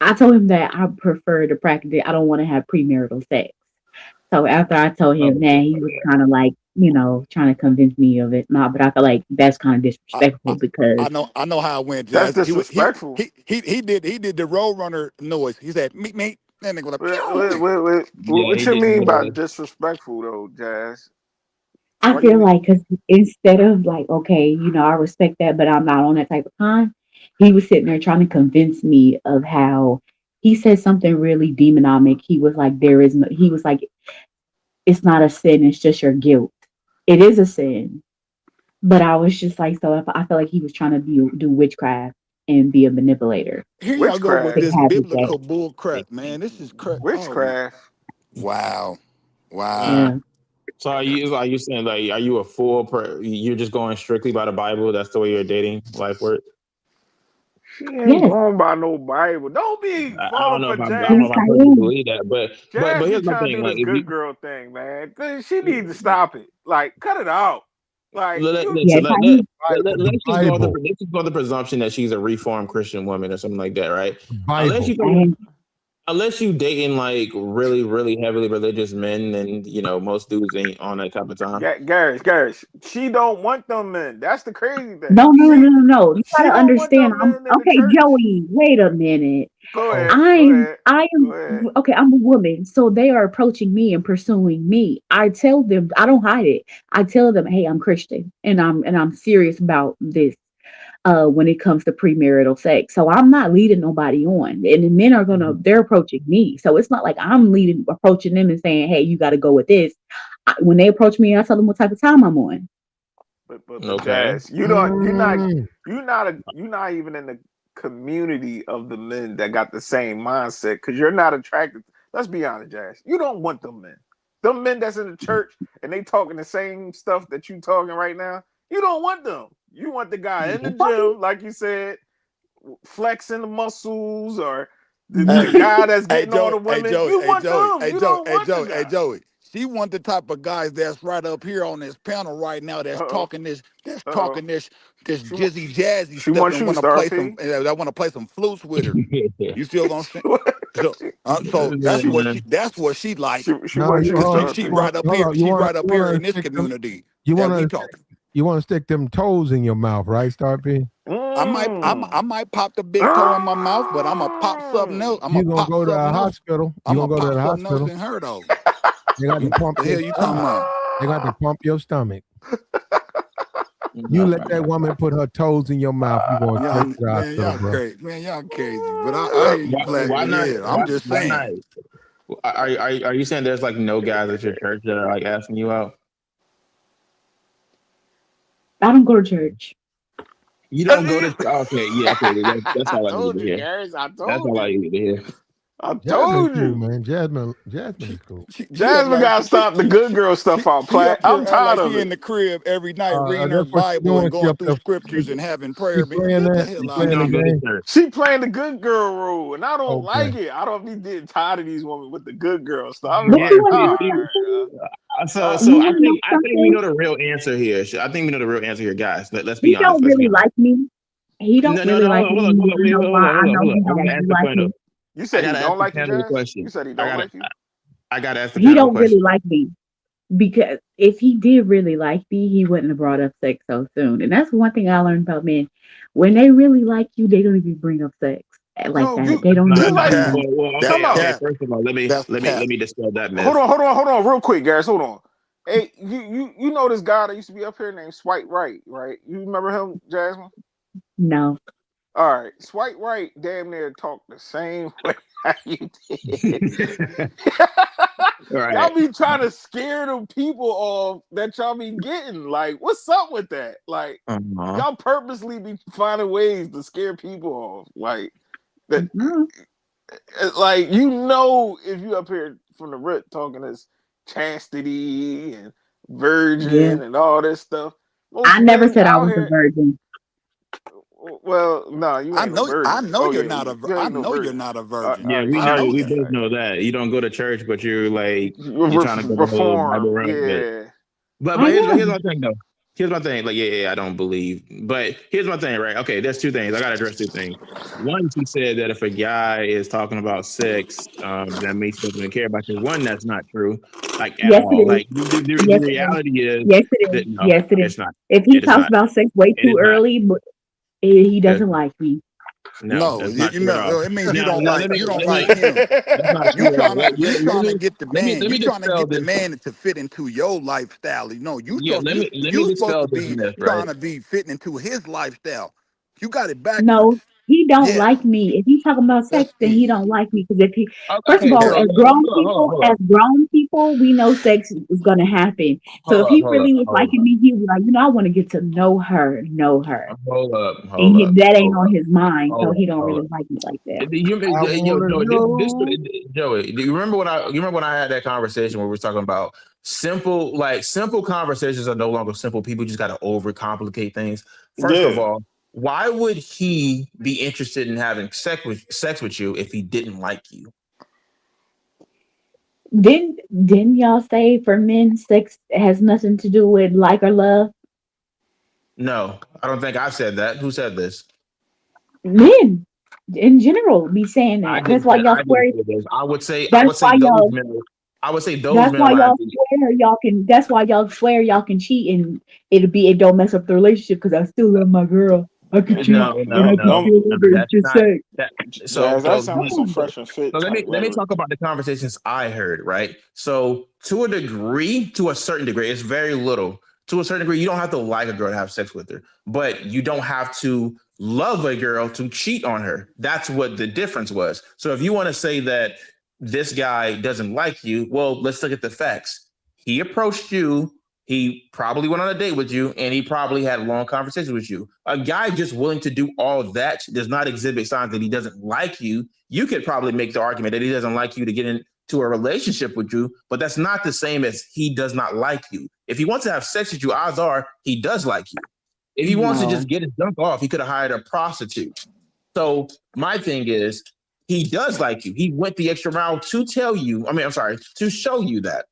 I told him that I prefer to practice it. I don't want to have premarital sex. So after I told him that, he was kind of like, trying to convince me of it. Not, but I feel like that's kind of I, disrespectful I because I know how it went, That's Jazz. disrespectful. He did the roadrunner noise. He said meet me. That nigga was like pew. yeah, What he you did. mean by disrespectful though, Jazz? I What do you feel mean? like because instead of like, okay, I respect that, but I'm not on that type of time. He was sitting there trying to convince me of how he said something really demonomic. He was like, there is no. He was like, it's not a sin. It's just your guilt. It is a sin. But I was just like, so I feel like he was trying to do witchcraft and be a manipulator Here y'all go with to Witchcraft. this have his way. biblical bull crap, man. This is crap. Oh my! Witchcraft. Wow, wow. Yeah. So are you saying like are you a you're just going strictly by the Bible? That's the way your dating life works? She ain't Yes. going by no Bible. Don't be I don't falling know for if I don't know Yes, if Jazz. I I personally am. believe that, but Jazz be here's my trying to thing. do Like this if good you girl thing, man. She needs to stop it. Like, cut it out. Like, you. Yes, listen, I am. The Bible. let's just go on the presumption that she's a reformed Christian woman or something like that, right? The Unless Bible. you I am. unless you dating like really really heavily religious men, then most dudes ain't on that type of time. Garish, she don't want them men. That's the crazy thing. No, no, no, no, no, no. You She gotta don't want understand. them I'm men in the okay, church. Joey. Wait a minute. Go Oh, ahead, go ahead, I go am ahead. okay. I'm a woman, so they are approaching me and pursuing me. I tell them, I don't hide it. I tell them, hey, I'm Christian, and I'm serious about this. When it comes to premarital sex, so I'm not leading nobody on, and the men are they're approaching me. So it's not like I'm approaching them and saying, hey, you got to go with this. When they approach me, I tell them what type of time I'm on. But Okay. Jazz, you don't mm, you're not even in the community of the men that got the same mindset because you're not attracted. Let's be honest, Jazz. You don't want them men. Them men that's in the church and they talking the same stuff that you talking right now. You don't want them. You want the guy in the gym, like you said, flexing the muscles, or the Hey, guy that's hey, getting all Joey, the hey, women. Joey, You hey, want Joey, them. hey, You Joey, don't hey, want the Joey, hey, guy. Joey. She want the type of guys that's right up here on this panel right now that's Uh oh. talking Uh oh. this She, wa- jizzy jazzy she stuff wants and you, want to Star play some P. I want to play some flutes with her. You see what I'm saying? So so she, that's what she like she no, wants you you, because hold, Star she P. right up hold here on. she right up You here want in to this stick them. community You that want we to talking. you want to stick them toes in your mouth, right, Star P? I might pop the big toe in my mouth, but I'm gonna pop something else. I'm You're gonna gonna pop go to a something else. hospital. I'm You're gonna gonna go to pop the something else hospital. in her though. They got to pump The your hell you talking stomach. about? They got to pump your stomach. You No, let that woman put her toes in your mouth, you going straight to the Man, hospital, y'all bro. crazy. Man, y'all crazy. But I hear you, Black. Why But not? yeah, I'm just Why not? saying. Are you saying there's like no guys at your church that are like asking you out? I don't go to church. You don't go to. Okay, yeah, okay. That's I all I need told to you, hear. Garris. I That's told all I you. need to hear. I Jasmine told cool, you. man. Jasmine is cool. She act Jasmine like gotta stop the good girl stuff out, she Platt. up I'm here act tired like of she it. in the crib every night reading her That's what she Bible and doing. She going up through there. scriptures and having She prayer. Man, playing get the that. hell She out You of playing the don't go here. to game. church. She playing the good girl role, and I don't like Okay. it. I don't be getting tired of these women with the good girl stuff. I'm But just Yeah. you like, want to all know right. So something? You I want to know think we something? know the real answer here. I think we know the real answer here, guys. Let's be He honest. don't Let's be really honest. like me. He don't really Hold like on, me. hold on, hold on, I wait, know hold why. on, I hold on, know hold on. he I don't gotta really ask the like point me. up. You I said he gotta ask don't the like you, panel a Jazz? question. You said he don't like you? I gotta ask the He panel a don't really question. like me because if he did really like me, he wouldn't have brought up sex so soon. And that's one thing I learned about men. When they really like you, they don't even bring up sex like Yo, that. They don't you That's even like bring it cap. up. Well, That's come on. okay. cap. First of all, let That's cap. me dispel that Hold myth. on, real quick, Garris. Hold on. Hey, you know this guy that used to be up here named Swipe Right, right? You remember him, Jasmine? No. All right, Swipe Right damn near talk the same way you did. All right. Y'all be trying to scare them people off that y'all be getting. Like, what's up with that? Like, y'all purposely be finding ways to scare people off. Like that. Like, you know, if you up here from the rip talking as chastity and Yeah. virgin and all this stuff, most I never men said I out was a here. virgin. Well, no, you ain't no virgin. Oh yeah, you I ain't no know you're virgin. not a virgin. Yeah, we I know. know We that. both know that. You don't go to church, but you're like you're trying to go the whole Bible Reform, route. yeah. But I here's am. my thing though. Here's my thing. Like, yeah, I don't believe. But here's my thing, right? Okay, there's two things. I gotta address two things. One, she said that if a guy is talking about sex, that means he doesn't care about you. One, that's not true, like at Yes, it all. is. Like the Yes, it is. reality is Yes, it is. that no, Yes, it is. it's not. If he It is talks not. about sex way It too is not. early, but he It is doesn't not. like me. No, No, that's not you true at all. know, it means Now, you don't let like me. him. That's not true at all. You trying to get the man. Let me You trying to dispel get the this. man to fit into your lifestyle. You know, Yeah, let me you supposed dispel to this be myth, right? trying to be fitting into his lifestyle. You got it backwards. No, he don't Yeah, like me. If he's talking about sex, that's then he don't like me. Because if he, first of Okay, all, so cap. as grown people, we know sex is gonna happen. So if he really was hold liking up, me, he was like, I want to get to know her, hold up, and hold up, that ain't hold on up, his mind. So hold up, he don't hold up. really like me like that. I Yo, wanna Joey, know. Joey, do you remember when I had that conversation where we were talking about simple conversations are no longer simple. People just got to overcomplicate things. First of Yeah. all, why would he be interested in having sex with you if he didn't like you? Didn't y'all say for men, sex has nothing to do with like or love? No, I don't think I've said that. Who said this? Men in general be saying that. That's why y'all I swear. didn't say this. I That's would say why those y'all. men. I would say those That's men why align. y'all swear y'all can. That's why y'all swear y'all can cheat and it don't mess up the relationship because I still love my girl. I could cheat and I can still love her. It's That's just not sex. that. Jazz, that sounds like some Come fresh and fit type Let me rhetoric. talk about the conversations I heard. Right. So to a degree, to a certain degree, it's very little. To a certain degree, you don't have to like a girl to have sex with her, but you don't have to love a girl to cheat on her. That's what the difference was. So if you want to say that this guy doesn't like you, well, let's look at the facts. He approached you. He probably went on a date with you, and he probably had long conversations with you. A guy just willing to do all that does not exhibit signs that he doesn't like you. You could probably make the argument that he doesn't like you to get into a relationship with you, but that's not the same as he does not like you. If he wants to have sex with you, odds are he does like you. If he wants to No. just get his junk off, he could have hired a prostitute. So my thing is, he does like you. He went the extra mile to tell you. I'm sorry, to show you that.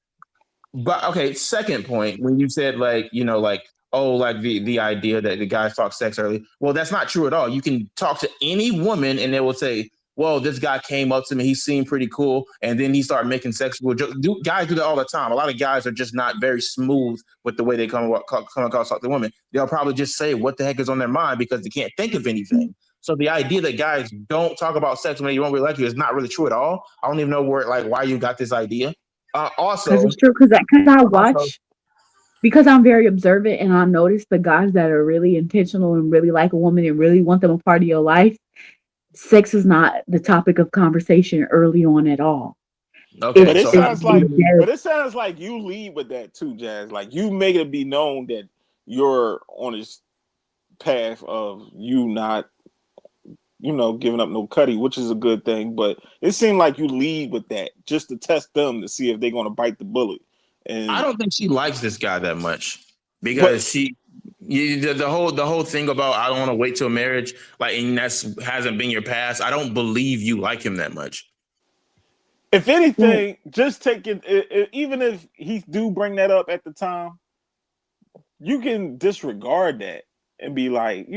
But okay, second point, when you said the idea that the guys talk sex early. Well, that's not true at all. You can talk to any woman and they will say, well, this guy came up to me, he seemed pretty cool, and then he started making sexual jokes. Guys do that all the time. A lot of guys are just not very smooth with the way they come across talk to women. They'll probably just say what the heck is on their mind because they can't think of anything. So the idea that guys don't talk about sex when they don't really like you is not really true at all. I don't even know why you got this idea. Also, Because it's true. Because I watch. Because I'm very observant and I notice the guys that are really intentional and really like a woman and really want them a part of your life, sex is not the topic of conversation early on at all. Okay, But it so sounds like you lead with that too, Jazz. Like you make it be known that you're on this path of you not, giving up no cutty, which is a good thing. But it seemed like you lead with that just to test them to see if they're going to bite the bullet. And I don't think she likes this guy that much because the whole thing about I don't want to wait till marriage, like, and hasn't been your past. I don't believe you like him that much. If anything, just take it. Even if he do bring that up at the time, you can disregard that and be like,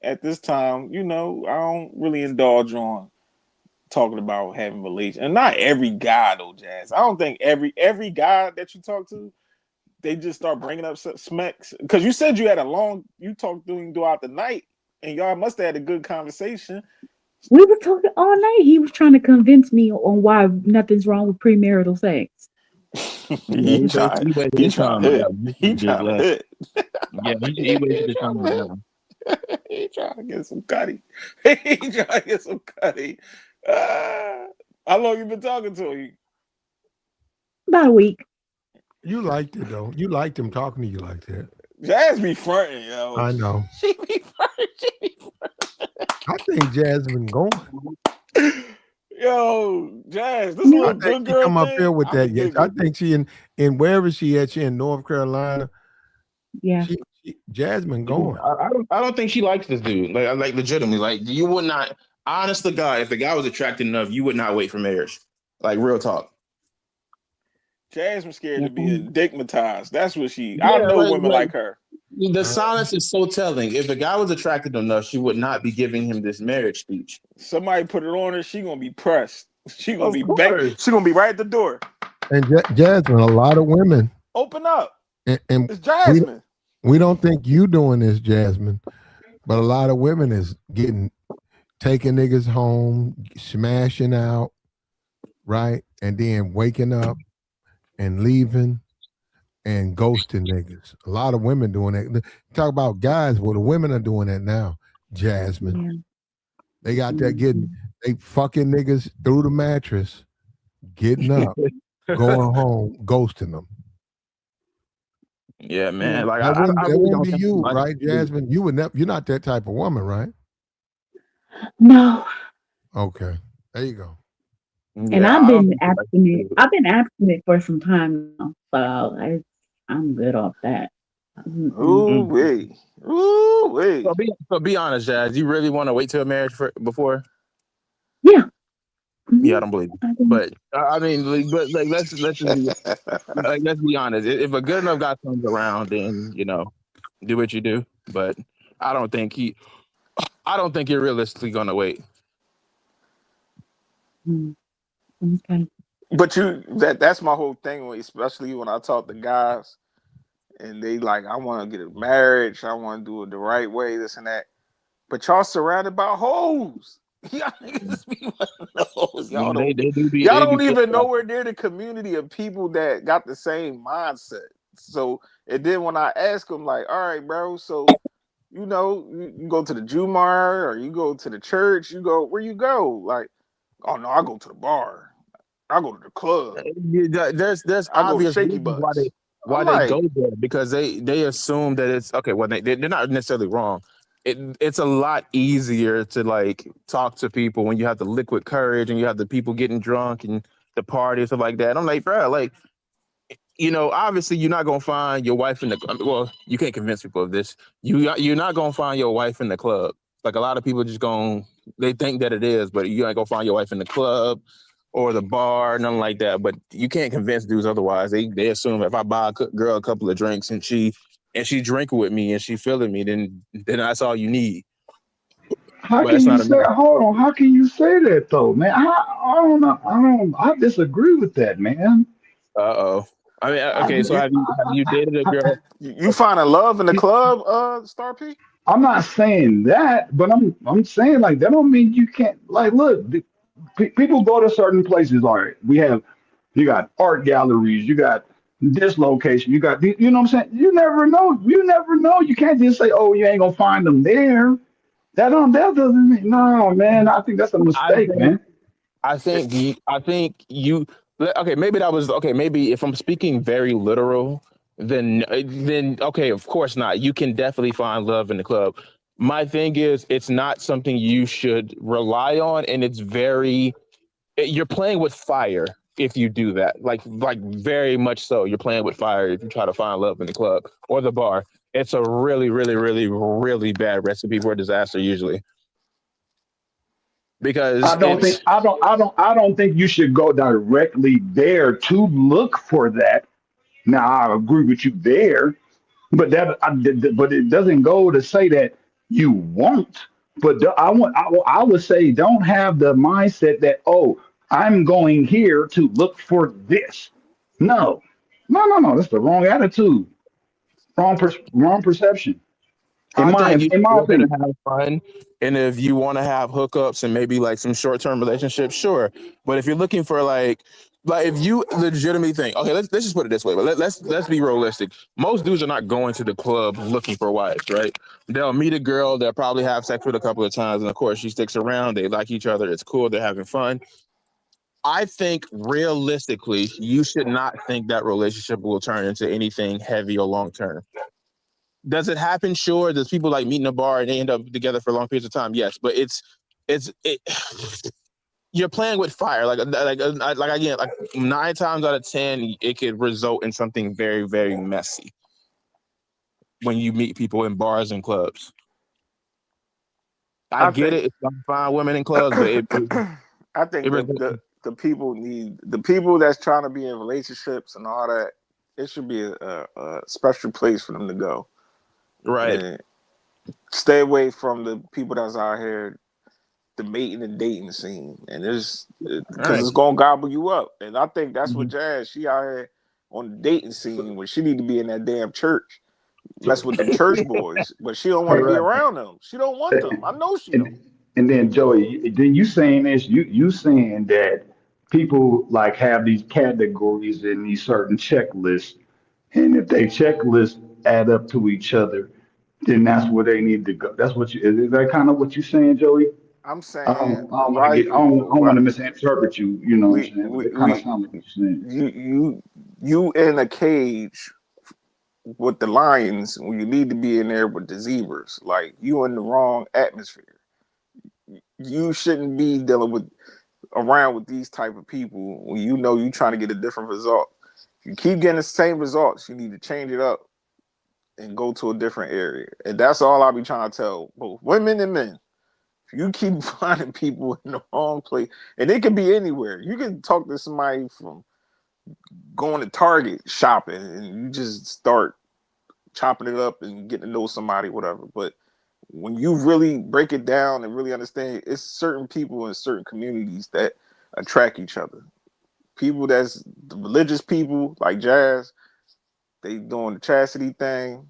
at this time, I don't really indulge on talking about having relations. And not every guy though, Jazz. I don't think every guy that you talk to, they just start bringing up smacks. Because you said you talked throughout the night, and y'all must have had a good conversation. We were talking all night. He was trying to convince me on why nothing's wrong with premarital sex. He trying to hit. He trying to hit. Yeah, he wasted his time. He trying to get some cutty. He trying to get some cutty. How long you been talking to him? About a week. You liked it though. You liked him talking to you like that. Jazz be fronting, yo. I know. She be fronting. I think Jasmine going. Yo, Jazz, this little good girl come up thing, here with that. Yes, I think she in wherever she at. She in North Carolina. Yeah, Jasmine going. I don't think she likes this dude. Like legitimately, like you would not. Honest to God, if the guy was attractive enough, you would not wait for marriage. Like real talk. Jasmine's scared to be stigmatized. That's what she. I know women like her. The silence is so telling. If the guy was attractive enough, she would not be giving him this marriage speech. Somebody put it on her, she gonna be pressed. She gonna be back. She gonna be right at the door. And Jasmine, a lot of women open up. And it's Jasmine. We don't think you doing this, Jasmine, but a lot of women is taking niggas home, smashing out, right, and then waking up and leaving and ghosting niggas. A lot of women doing that. Talk about guys, well, the women are doing that now, Jasmine. Yeah. They got that they fucking niggas through the mattress, getting up, going home, ghosting them. Yeah, man. Like that wouldn't be you, like right, Jasmine? You would never. You're not that type of woman, right? No. Okay, there you go. And I've been abstinent. I've been abstinent for some time now, so I'm good off that. Ooh wee. So be honest, Jazz. You really want to wait till marriage before? Yeah. Yeah, I don't believe it. But I mean, but like let's just be, let's be honest. If a good enough guy comes around, then do what you do. But I don't think you're realistically gonna wait. Okay. But that's my whole thing, especially when I talk to guys and they like, I want to get a marriage, I want to do it the right way, this and that. But y'all surrounded by hoes. Y'all niggas be one of those. Y'all don't even nowhere near the community of people that got the same mindset. So, and then when I ask them, like, all right, bro, so you go to the Jumar or you go to the church, where you go? Like, oh no, I go to the bar. I go to the club. There's obvious reasons why they go there, because they assume that it's okay. Well, they're not necessarily wrong. It's a lot easier to like talk to people when you have the liquid courage and you have the people getting drunk and the party and stuff like that. I'm like, bro, like, obviously you're not gonna find your wife in the. Well, you can't convince people of this. You're not gonna find your wife in the club. Like a lot of people they think that it is, but you ain't gonna find your wife in the club or the bar, nothing like that. But you can't convince dudes otherwise. They assume if I buy a girl a couple of drinks and she drinking with me and she feeling me, then that's all you need. but that's not enough. Hold on, how can you say that though, man? I don't know. I disagree with that, man. Uh-oh. I mean, I, okay, so have you dated a girl? You finding love in the club, Star P? I'm not saying that, but I'm saying like that don't mean you can't like look. People go to certain places. All right, you got art galleries, you got this location, you know what I'm saying. You never know. You never know. You can't just say, oh, you ain't gonna find them there. That doesn't mean no, man. I think that's a I mistake, think man. I think you okay, maybe that was okay, maybe if I'm speaking very literal, then okay, of course not. You can definitely find love in the club. My thing is it's not something you should rely on, and you're playing with fire if you do that. Like very much so. You're playing with fire if you try to find love in the club or the bar. It's a really, really, really, really bad recipe for disaster usually because it's I don't think you should go directly there to look for that. Now I agree with you there, but but it doesn't go to say that you won't. But I would say don't have the mindset that oh I'm going here to look for this. No, no. That's the wrong attitude, wrong perception. I think you In my still gonna opinion. have fun, and if you want to have hookups and maybe like some short term relationships, sure. But if you're looking for like if you legitimately think, okay, let's just put it this way, but let's be realistic. Most dudes are not going to the club looking for wives, right? They'll meet a girl, they'll probably have sex with a couple of times, and of course she sticks around. They like each other, it's cool, they're having fun. I think realistically, you should not think that relationship will turn into anything heavy or long term. Does it happen? Sure. Does people like meet in a bar and they end up together for long periods of time? Yes, but it. You're playing with fire. Like again, like 9 times out of 10, it could result in something very very messy when you meet people in bars and clubs. I I get think it. It's gonna find women in clubs, but I think it results. the people need the people that's trying to be in relationships and all that. It should be a special place for them to go Right. and stay away from the people that's out here debating and dating scene. And there's because Right. it's gonna gobble you up. And I think that's what Jazz she out here on the dating scene when she need to be in that damn church, mess with them church boys, but she don't want to be Right. around them. She don't want them. I know she don't. And then Joey, then you saying this, you saying that people like have these categories and these certain checklists, and if they checklists add up to each other, then that's where they need to go. That's what you is that kind of what you saying, Joey? I'm saying I don't want to get I don't want to misinterpret you, you know what I'm we saying? But we, it kind of we sounds like what you're saying. you in a cage with the lions when you need to be in there with the zebras. Like you in the wrong atmosphere. You shouldn't be dealing with around with these type of people when you know you're trying to get a different result. If you keep getting the same results, you need to change it up and go to a different area. And that's all I'll be trying to tell both women and men. If you keep finding people in the wrong place, and it can be anywhere. You can talk to somebody from going to Target shopping and you just start chopping it up and getting to know somebody, whatever. But when you really break it down and really understand, it's certain people in certain communities that attract each other. People that's the religious people like Jazz, they doing the chastity thing.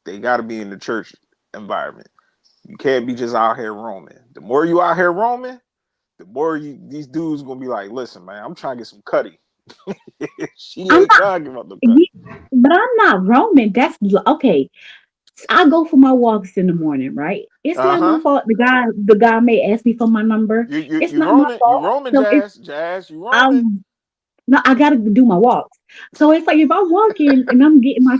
They got to be in the church environment. You can't be just out here roaming. The more you out here roaming, the more these dudes gonna be like, listen, man, I'm trying to get some cutty. She I'm ain't not, trying to give up the cutty. yeah, but I'm not roaming. That's okay. I go for my walks in the morning, right? It's Uh not my huh. fault. The guy may ask me for my number. It's You not my roaming, you fault. roaming, So it's Jazz, you roaming. um no, I gotta do my walks. So it's like if I'm walking and I'm getting my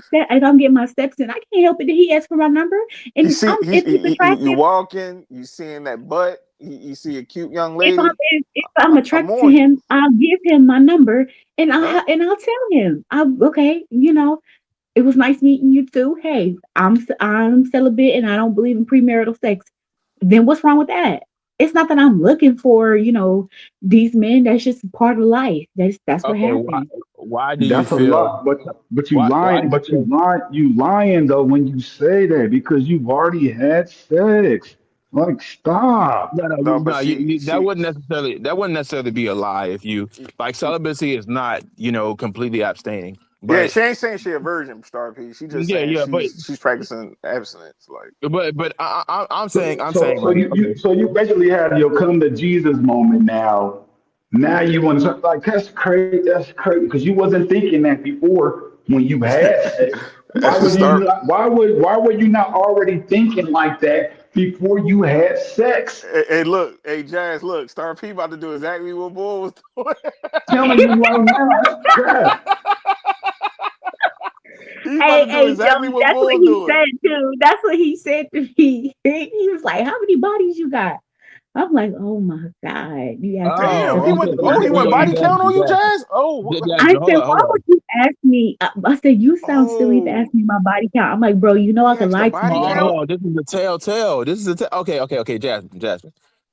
steps in, I can't help it that he asks for my number. He And see if he's you attractive, walking, you seeing that butt, you see a cute young if I'm lady. if I'm I'm attracted to on you. him, I'll give him my number and Huh? I'll tell him. I'm okay, it was nice meeting you too. Hey, I'm celibate and I don't believe in premarital sex. Then what's wrong with that? It's not that I'm looking for, these men. That's just part of life. That's what Okay, why happened. why do you That's a feel lot, but you why lying, do you feel you lying though when you say that because you've already had sex. Like, stop. No, but that wouldn't necessarily be a lie if you like celibacy is not completely abstaining, yeah, but she ain't saying she a virgin, Star P. She just saying yeah, she's practicing abstinence. Like, but I'm saying So like okay. you basically had your come to Jesus moment now. Now you want to like that's crazy. That's crazy because you wasn't thinking that before when you had sex. Why would you Star. not? Why were you not already thinking like that before you had sex? Hey, look, hey Jazz, look, Star P about to do exactly what Bull was doing. Telling you right now, that's trash. He's about Hey, to do hey, exactly Joey, what that's what Bull he doing. said too. That's what he said to me. He was like, "How many bodies you got?" I'm like, "Oh my god, you asked me Damn, such Oh, he a okay. went. deep Oh, he went body question." count on you, Jazz. Oh, I Jasmine, said, hold "Why would on. you ask me?" I said, "You sound silly to ask oh, me my body count." I'm like, "Bro, you know I he could asked the lie to body you, right?" count. Oh, this is the telltale. This is okay, Jasmine.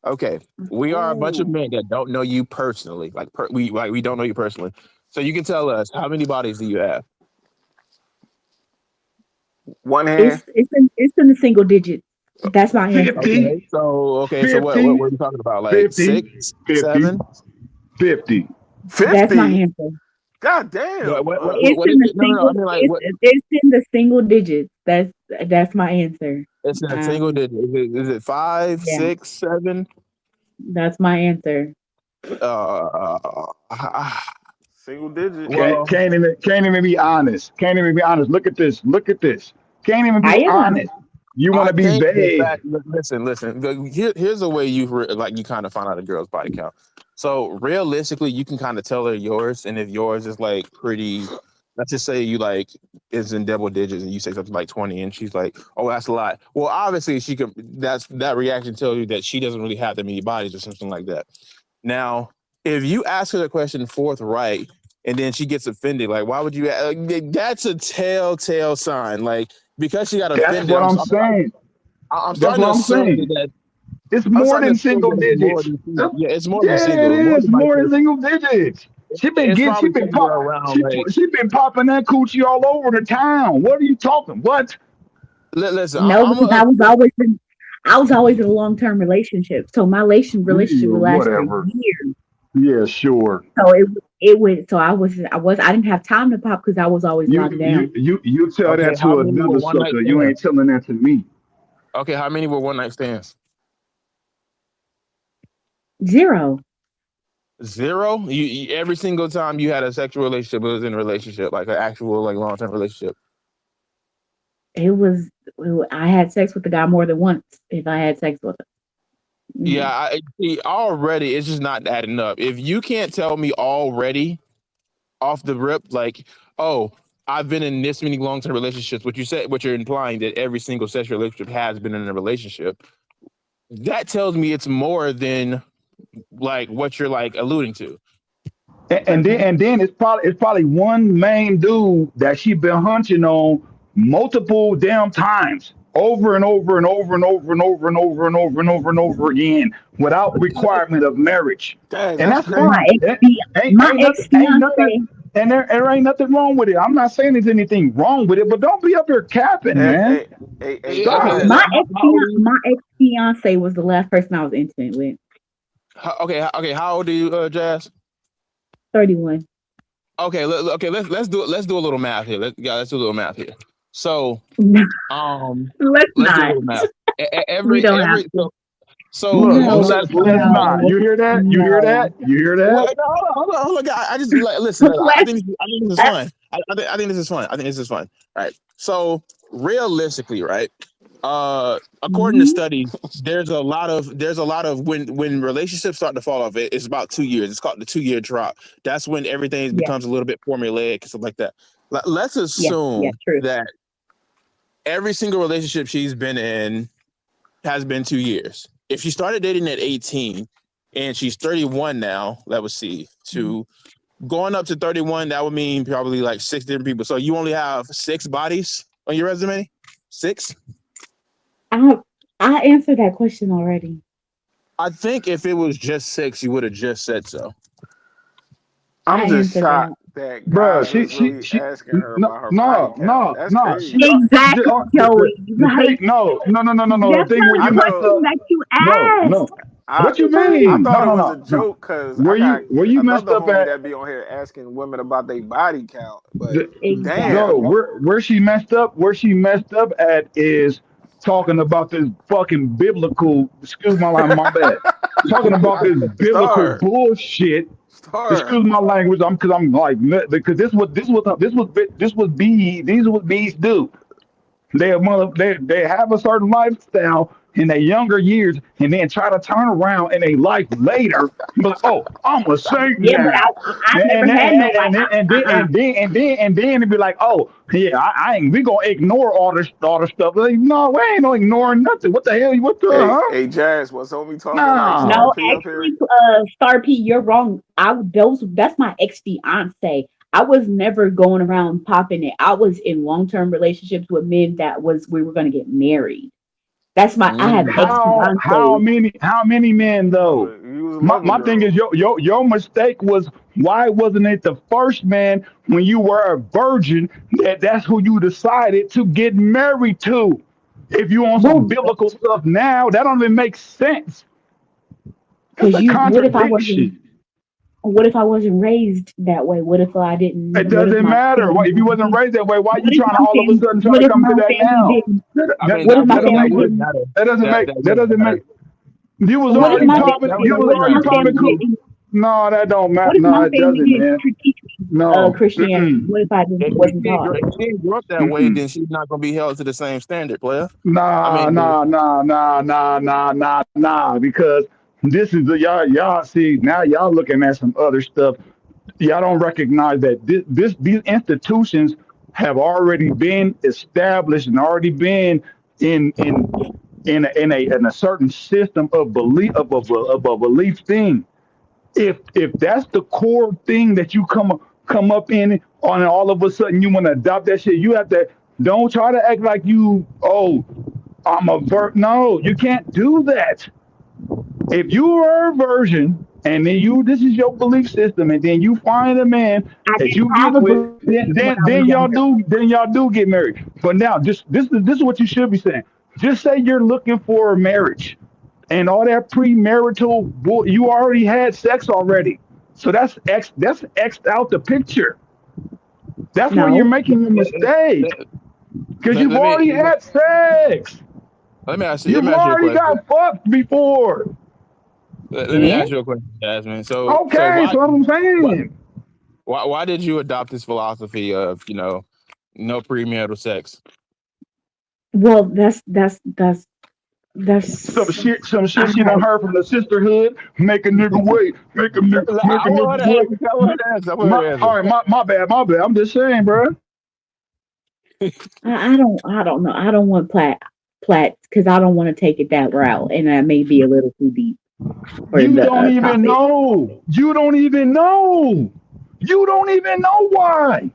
Okay, we are a bunch of Oh, men that don't know you personally. We don't know you personally. So you can tell us how many bodies do you have? one hand. It's in the single digits. That's my answer. 50, Okay, so what 50, are we talking about? Like 50, 6, 50, 7? 50. That's my 50. answer. God damn. It's What in is the it? No. single. I mean, like, what? It's in the single digits. That's my answer. It's in a single Um, digit. Is it 5, yeah, 6, 7? that's my answer. Single digit. Can't, Well, can't even be honest. Can't even be honest. Look at this. Look at this. Can't even I be am honest. honest. You want I to be think the fact. vague. Listen. Here's a way you kind of find out a girl's body count. So realistically, you can kind of tell her yours, and if yours is like pretty, let's just say you like is in double digits, and you say something like 20, and she's like, "Oh, that's a lot." Well, obviously, she could. That reaction tells you that she doesn't really have that many bodies or something like that. Now, if you ask her the question forthright, and then she gets offended, like, why would you? That's a telltale sign. Like, because she got That's offended, what I'm saying. I'm That's starting what to I'm assume saying. that It's I'm more starting to than assume single that it's more digits. than yeah, it's more than Yeah, it single. More is than like more than single digits. it's probably somewhere around like. She been popping that coochie all over the town. What are you talking? What? Listen, No, I'm because I was always in a long term relationship. So my relationship Yeah, would last for whatever. years. Yeah, sure. So it would. So I didn't have time to pop because I was always locked down. You tell okay. that How to many were another one night sucker. You stands? ain't telling that to me. Okay, how many were one night stands? 0. 0. Every single time you had a sexual relationship, it was in a relationship, like an actual like long term relationship. It was. I had sex with the guy more than once. If I had sex with him. Yeah, I see. Already, it's just not adding up. If you can't tell me already off the rip, like, oh, I've been in this many long term relationships. What you're implying that every single sexual relationship has been in a relationship. That tells me it's more than like what you're like alluding to. And then it's probably one main dude that she been hunching on multiple damn times over and over and over and over and over and over and over and over and over again without requirement of marriage. Dang, And that's that's crazy. fine. My ex Ain't nothing fiance. and there ain't nothing wrong with it. I'm not saying there's anything wrong with it, but don't be up there capping, Hey, man. hey, hey, Okay, Stop. Jazz. My ex fiance was the last person I was intimate with. okay. How old are you, Jazz? 31. Okay, let's do a little math here. Let's do a little math here. So, Let's let's do a not. little math. We don't have Every to. so Look, most of No, the let's time. not. no, You hear that? You hear no. that? You hear Well, that? no, hold on. I just listen. Let's. I think this is fun. I think this is fun. I think this is fun. All right. So realistically, right? According to Mhm. studies, there's a lot of when relationships start to fall off. It's about 2 years. It's called the 2 year drop. That's when everything Yeah, becomes a little bit formulaic and stuff like that. Let's yeah, assume true. that every single relationship she's been in has been 2 years. If she started dating at 18 and she's 31 now, let's see, Mhm. to going up to 31, that would mean probably like 6 different people. So you only have 6 bodies on your resume? 6? I I answered that question already. I think if it was just 6, you would have just said so. I I'm just answered shocked. that. that Bruh, guys was really asking her no, about her body no, count. no, That's no. crazy. Exactly, Joey. The thing, Like, no. The that's thing not where a you I messed know. up, question that you no. asked. I What you I mean? thought it was a No. joke because I got Where you messed another up homie at? that be on here asking women about their body count. But The, Exactly. no, damn, where she messed up at is talking about this fucking biblical. Excuse my bad. Talking about this biblical star, bullshit. star. Excuse my language. I'm like because these what bees do. They have a certain lifestyle in their younger years and then try to turn around in a life later and be like, oh, I'm a saint Yeah, but now. I never had no like. And then it'd be like, oh yeah, I ain't we gonna ignore all the stuff. Like, no, we ain't no ignoring nothing. What the hell? What the huh? Hey, Jazz, was homie talking like Star Nah. No, P up here? actually, Star P, you're wrong. That's my ex fiance. I was never going around popping it. I was in long term relationships with men that was we were gonna get married. That's my. I have ex fiance. How many men Oh, though? you was a lover My thing is girl. your mistake was why wasn't it the first man when you were a virgin that's who you decided to get married to? If you on some Well, biblical stuff now, that don't even make sense. That's because a you. contradiction. What if I wasn't raised that way? What if I didn't? It What if doesn't my matter. family If you didn't? wasn't raised that way, why What you if trying to my all of a family? sudden try What to if come to my that family now? didn't? I mean, What if my That don't family make didn't? that doesn't make you was What if already my popping. You what was if already my popping family cool. didn't? No, that don't matter. What if No, my it family doesn't, didn't man. teach me No. Christianity? Mm-mm. What if I didn't, If wasn't taught? she ain't grew up that way, Mm-mm. then she's not gonna be held to the same standard, player. I Nah, mean, nah, nah, nah, nah, nah, nah, nah. Because this is the y'all see now y'all looking at some other stuff. Y'all don't recognize that these institutions have already been established and already been in in a certain system of belief of a belief thing. If that's the core thing that you come up in on, and all of a sudden you want to adopt that shit, you have to don't try to act like you I'm a no, you can't do that. If you are a virgin and then this is your belief system, and then you find a man I that didn't you have get a with, belief system when I was younger. then y'all do get married. But now this is what you should be saying. Just say you're looking for a marriage, and all that premarital you already had sex already. So that's xed out the picture. That's where you're No, making a mistake because let, you've let already me had sex. let You've me ask you a already question. got fucked before. Let me and ask you a question, Jasmine. So Okay, so what I'm why saying. why did you adopt this philosophy of no premarital sex? well, that's Some I shit she done had. heard from the sisterhood. Make a nigga wait. Make I a want her nigga to answer. wait. I want her to answer. I want her to answer. All right, my bad. I'm just saying, bro. I don't know. I don't want plat because I don't want to take it that route, and that may be a little too deep for You the don't even topic. know. You don't even know. You don't even know why.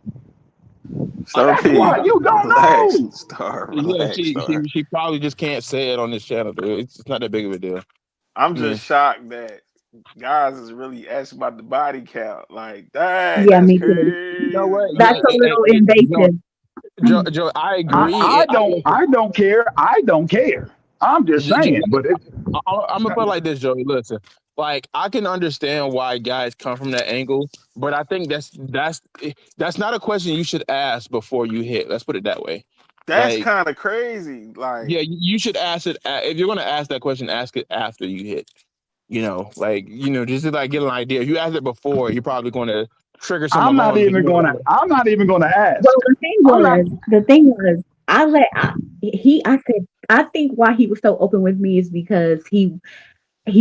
Star That's P, why you don't relax, know. Star, Yeah, relax, Star. she probably just can't say it on this channel, dude. It's not that big of a deal. I'm Yeah. just shocked that guys is really asking about the body count. Like, dang, Yeah, that's me too. You know what? crazy. That's a little Joe, invasive. Joe, I agree. Listen, I don't care. I don't care. I'm just saying, but it. I'm gonna put it like this, Joey. Listen, like I can understand why guys come from that angle, but I think that's not a question you should ask before you hit. Let's put it that way. That's Like, kind of crazy. Like, yeah, you should ask it if you're gonna ask that question. Ask it after you hit. Just to like get an idea. If you ask it before, you're probably going to trigger some alarms. I'm not even gonna Well, ask. I'm not. the thing was, I said, I think why he was so open with me is because he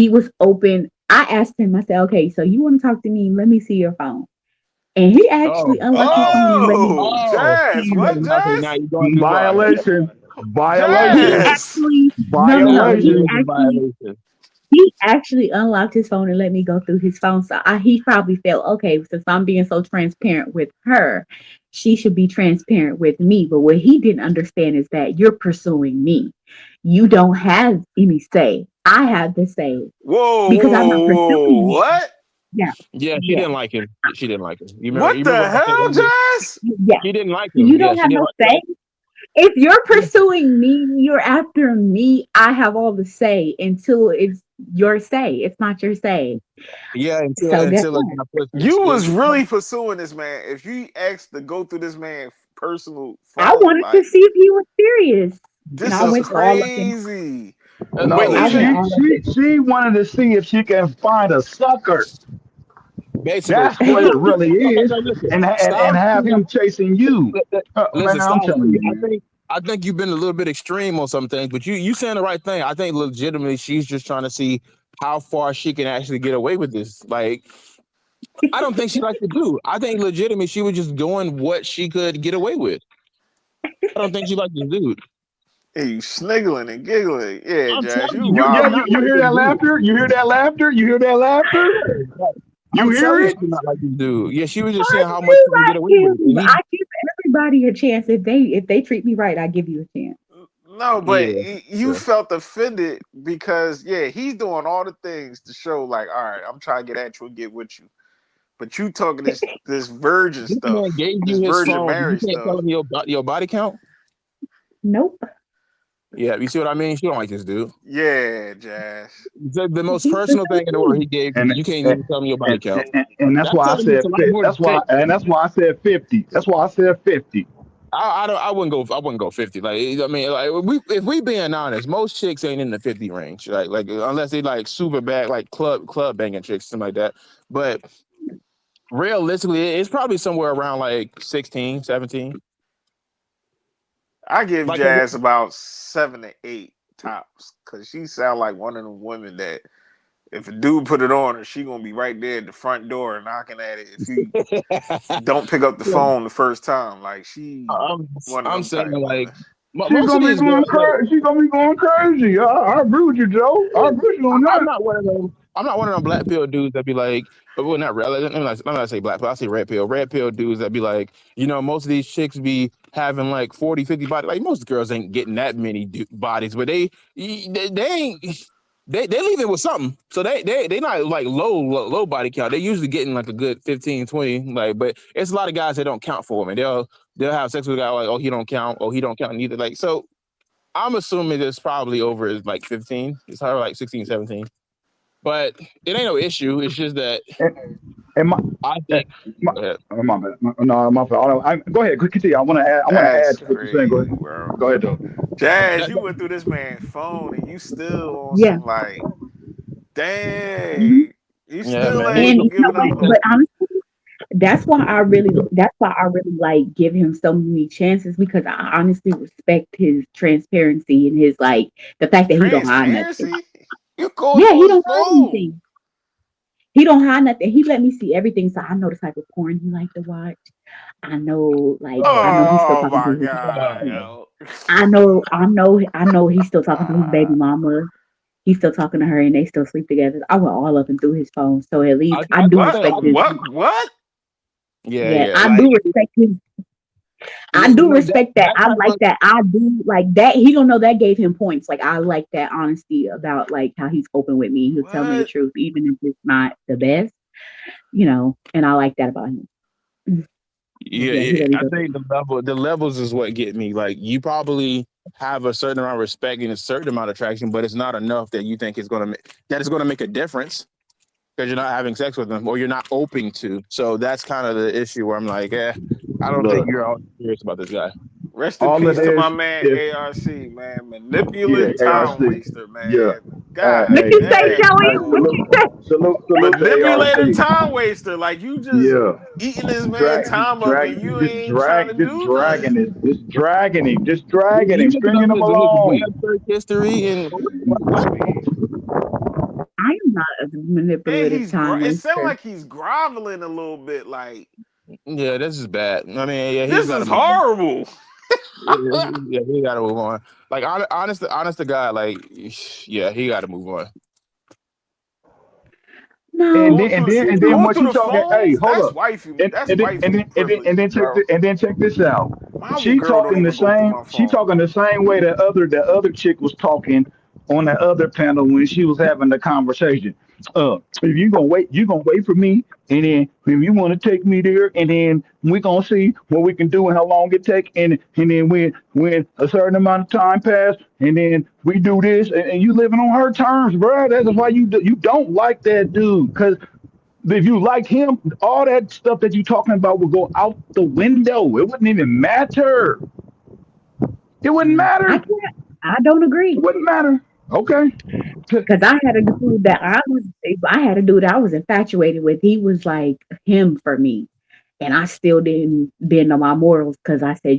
was open. I asked him, I said, okay, so you want to talk to me? Let me see your phone. And he actually Oh, unlocked his oh, phone and let me. oh, Jazz, what, okay. Now Jazz? you're going too far. Violation. He Violation. Jazz. actually, no, That Violation. is a violation. he actually unlocked his phone and let me go through his phone. So he probably felt, okay, since I'm being so transparent with her, she should be transparent with me. But what he didn't understand is that you're pursuing me. You don't have any say. I have the say Whoa, because I'm not whoa, pursuing whoa, you. what? Yeah, Yeah, she yeah, didn't like him. She didn't like him. You What remember the what I said hell, earlier? Jazz? yeah. She didn't like him. You Yeah, don't she have didn't no like. say. If you're Yeah, pursuing me, you're after me. I have all the say until it's your say. It's not your say. yeah. So guess Until it what? got pushed. You was really pursuing this man. If you asked to go through this man's personal I phone, wanted to like see if he was serious, and this I is went to all of him. crazy. But No, I went even she all of she she wanted to see if she can find a sucker. Basically, That's no, what no. it really Okay, is, so listen. and Stop. have him chasing you. Man, Listen, I'm stop. telling you, man. I think you've been a little bit extreme on some things, but you saying the right thing. I think legitimately she's just trying to see how far she can actually get away with this. Like, I don't think she likes to do. I think legitimately she was just doing what she could get away with. I don't think she likes this dude. hey, you sniggling and giggling. Yeah, I'm Jazz, telling you you, she Yeah, did wildin'. not you like hear this that dude. laughter? You hear that laughter? You hear that laughter? You I'm hear telling you, she it? did not like this dude. Yeah, she was just I saying how much do she can get like away with, him. and he, I give everybody a chance if they treat me right. I give you a chance. No, but yeah, you yeah. felt offended because yeah, he's doing all the things to show like, all right, I'm trying to get at you and get with you. But you talking this virgin This man stuff, gave this you his Virgin phone. You Mary can't tell stuff. him your body count. Nope. Yeah, you see what I mean? She don't like this dude. Yeah, Jazz. The most He's personal thing in the world pursuing he gave you. And You can't and, even tell me your body count. and that's That's why I telling me it's said a lot more than six. that's why I said 50. That's why I said 50. I don't. I wouldn't go 50. Like, I mean, like if we being honest, most chicks ain't in the 50 range. Like unless they like super bad, like club banging chicks, something like that. But realistically, it's probably somewhere around like 16, 17. I give Like, Jazz about 7 to 8 tops because she sound like one of them women that if a dude put it on her, she gonna be right there at the front door knocking at it. If you don't pick up the phone the first time, like she I'm one of I'm them saying type like women. She's most of gonna be these girls going like. crazy. She's gonna be going crazy. I agree with you, Joe. I agree with you on I'm that. not one of them. I'm not one of them black pill dudes that be like, well, not red. Let me not say black pill. I say red pill. Red pill dudes that be like, most of these chicks be having like 40, 50 bodies. Like most girls ain't getting that many bodies, but they ain't. They leaving with something, so they not like low body count. They usually getting like a good 15, 20. Like, but it's a lot of guys that don't count for them, and they'll have sex with a guy like, oh, he don't count, oh, he don't count neither. Like, so I'm assuming it's probably over like 15. It's probably like 16, 17. But it ain't no issue. It's just that And, and I and think. my, Go ahead. my bad. No, my fault. Go ahead. Continue. I want to add. I want to add That's to what you're saying. Go crazy, ahead. bro. Go ahead, though. Jazz, That, you went through this man's phone and you still on Yeah. some like, hmm dang, you yeah, still man. He was And ain't you going know giving through what? him some But no. shit. honestly, that's why I really like give him so many chances because I honestly respect his transparency and his like the fact that he don't hide nothing. Transparency? You going Yeah, he through his don't hide phone? anything. He don't hide nothing. He let me see everything, so I know the type of porn he like to watch. I know he's still Oh talking to my his. god, yo. I know he's still talking to his baby mama. He's still talking to her, and they still sleep together. I went all up and through his phone, so at least I do I think. What? respect his. What? Yeah, Yeah, yeah. I Like, do respect his. I do respect that. that I type like of. that. I do like that. He don't know that gave him points. Like I like that honesty about like how he's open with me. He'll tell me the What? truth, even if it's not the best. And I like that about him. Yeah, Yeah, he yeah. let me I go. think the levels is what get me. Like, you probably have a certain amount of respect and a certain amount of attraction, but it's not enough that you think it's gonna make a difference because you're not having sex with them or you're not open to. So that's kind of the issue where I'm like, I don't think Look, you're all serious about this guy. Rest in all it peace to my is, man if ARC, man. yeah, Manipulative time ARC. waster, Yeah. man. God What Hey, you say, hey, dang, Joey? hey, What bro. you say? salute to Manipulative ARC. time waster. Like you just Yeah. eating this man Drag, time up and you ain't trying to just do nothing. dragging it, just You dragging him, looking stringing up him his web along. search history and what? I am not a And manipulative time it sounds waster. like he's groveling a little bit. Like Yeah, this is bad. I mean, yeah, he's this got to is move on. horrible. Yeah, he got to move on. Like, honest to God, like, yeah, he got to move on. No, And then Going once through you the talking, hey, phones, hold up, that's wifey and privilege, bro. then check this out. My girl don't even go through my She phone. talking the same way the other chick was talking on the other panel when she was having the conversation. If you gonna wait for me, and then if you want to take me there, and then we gonna see what we can do and how long it take, and then when a certain amount of time pass, and then we do this, and you living on her terms, bro. That's why you don't like that dude, because if you liked him, all that stuff that you talking about would go out the window. It wouldn't even matter. It wouldn't I matter. can't. I don't agree It wouldn't matter. Okay. because I had a dude that I had a dude I was infatuated with. He was like him for me, and I still didn't bend on my morals because I said,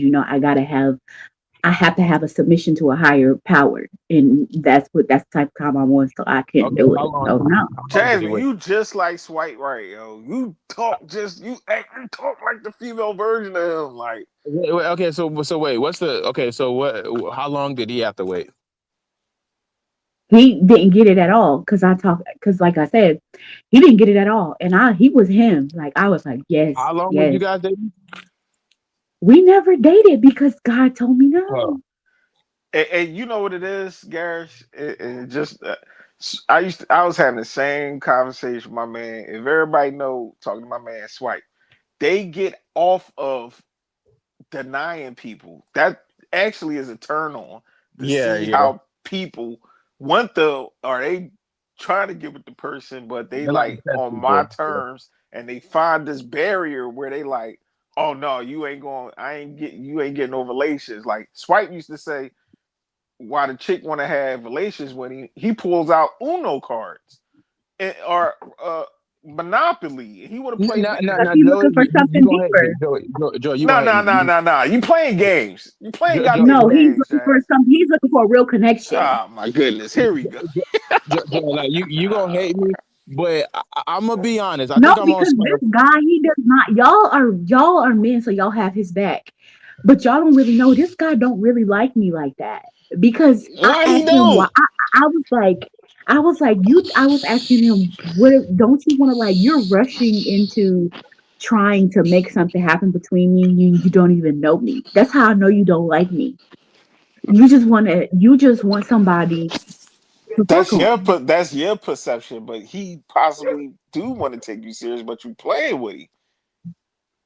I have to have a submission to a higher power, and that's the type of time I was, so I couldn't Okay, do how it. long? So no, How long did he Jasmine, wait? you just like Swipe Right, yo. You talk just you talk like the female version of him. Like Okay, so wait, what's the okay? So what? How long did he have to wait? he didn't get it at all because like I said, he didn't get it at all, and he was him. Like I was like, yes, How long was you yes. guys dating? We never dated because God told me Oh, no. and you know what it is, Garrish? It just I was having the same conversation with my man. If everybody know, talking to my man Swipe, they get off of denying people. That actually is a turn on to yeah, see yeah. how people want the are they trying to get with the person, but they They like to like test on my people. Yeah. terms, and they find this barrier where they like, oh no, you ain't going, you ain't getting no relations. Like Swipe used to say, why the chick want to have relations with him, he pulls out Uno cards or Monopoly. He want to play. Because Now, he Joey, looking for you something gonna hate me. deeper. Joey, you No, gonna hate no, me. no, no, no. You playing games. You playing goddamn No, he's games, looking for Jazz. some. He's looking for a real connection. Oh my goodness. Here we go. Joey, like you gonna hate me, but I'm gonna be honest. I No, think I'm on because smart. this guy, he does not. Y'all are men, so y'all have his back, but y'all don't really know this guy don't really like me like that. Because I Why he asked him why. don't? I was like, you. I was asking him, what? Don't you want to like? You're rushing into trying to make something happen between me. You don't even know me. That's how I know you don't like me. You just want to. You just want somebody to fuck on. That's your perception, but he possibly do want to take you serious, but you playing with him.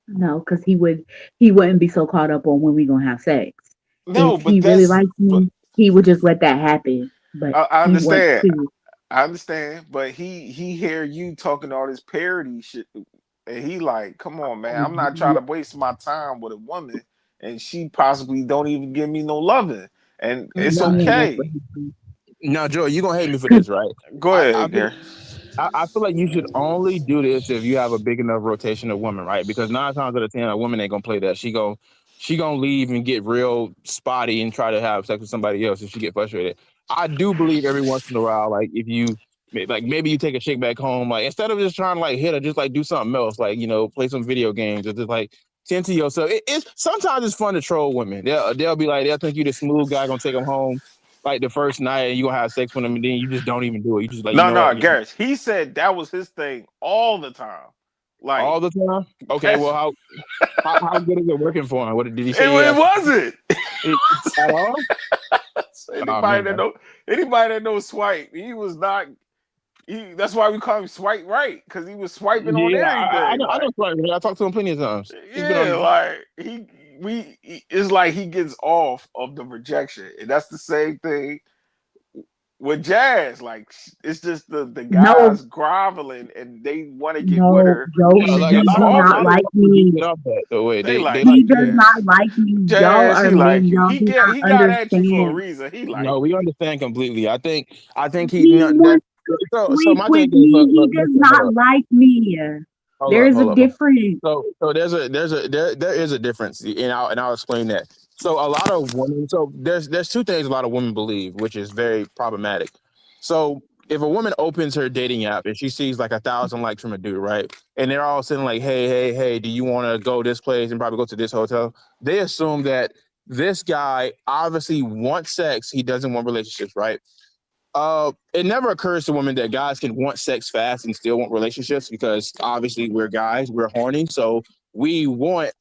No, because he wouldn't be so caught up on when we gonna have sex. No, If but he really that's liked but me, he would just let that happen. But I he wants understand. to. I understand, but he hear you talking all this parody shit, and he like, come on, man, I'm not trying to waste my time with a woman, and she possibly don't even give me no loving, and it's Now, Yeah, that's what okay. he thinks. now, Joey, you gonna hate me for 'Cause this, right? Go I ahead, feel Gary. I feel like you should only do this if you have a big enough rotation of women, right? Because 9 times out of 10, a woman ain't gonna play that. She gonna leave and get real spotty and try to have sex with somebody else if she get frustrated. I do believe every once in a while, like if you like maybe you take a chick back home, like instead of just trying to like hit her, just like do something else, like play some video games or just like tend to yourself. It's sometimes it's fun to troll women. They'll be like they'll think you the smooth guy gonna take them home like the first night and you gonna have sex with them and then you just don't even do it. You just like you No, know what. no, Garrett. He said that was his thing all the time. Like All the time? Okay, well, that's how good is it working for him? What did he say? He it has wasn't. at all? So Oh man, anybody that knows Swipe, he was not. That's why we call him Swipe Right, because he was swiping on yeah, everything. I know. Like I talked to him plenty of times. He's been yeah, on. like it's like he gets off of the rejection, and that's the same thing with Jazz. Like it's just the no, guys groveling, and they want to get with no, her, Joey, and she Like a he gets lot does of a off not lot of of it. like women do me. get off that the way They they like He like does yeah. not Jazz. like me. Y'all Jazz, are he like men. you. Y'all do not He got at you for a understand. reason. He like No, we understand completely. I think he He that wants to so sleep my thing with is me. He does listen, hold not up. like me. There is a Hold up. difference. So there is a difference, and I'll explain that. So a lot of women, so there's two things a lot of women believe, which is very problematic. So if a woman opens her dating app and she sees like 1,000 likes from a dude, right, and they're all saying like, hey, do you want to go this place and probably go to this hotel? They assume that this guy obviously wants sex. He doesn't want relationships, right? It never occurs to women that guys can want sex fast and still want relationships because obviously we're guys, we're horny, so we want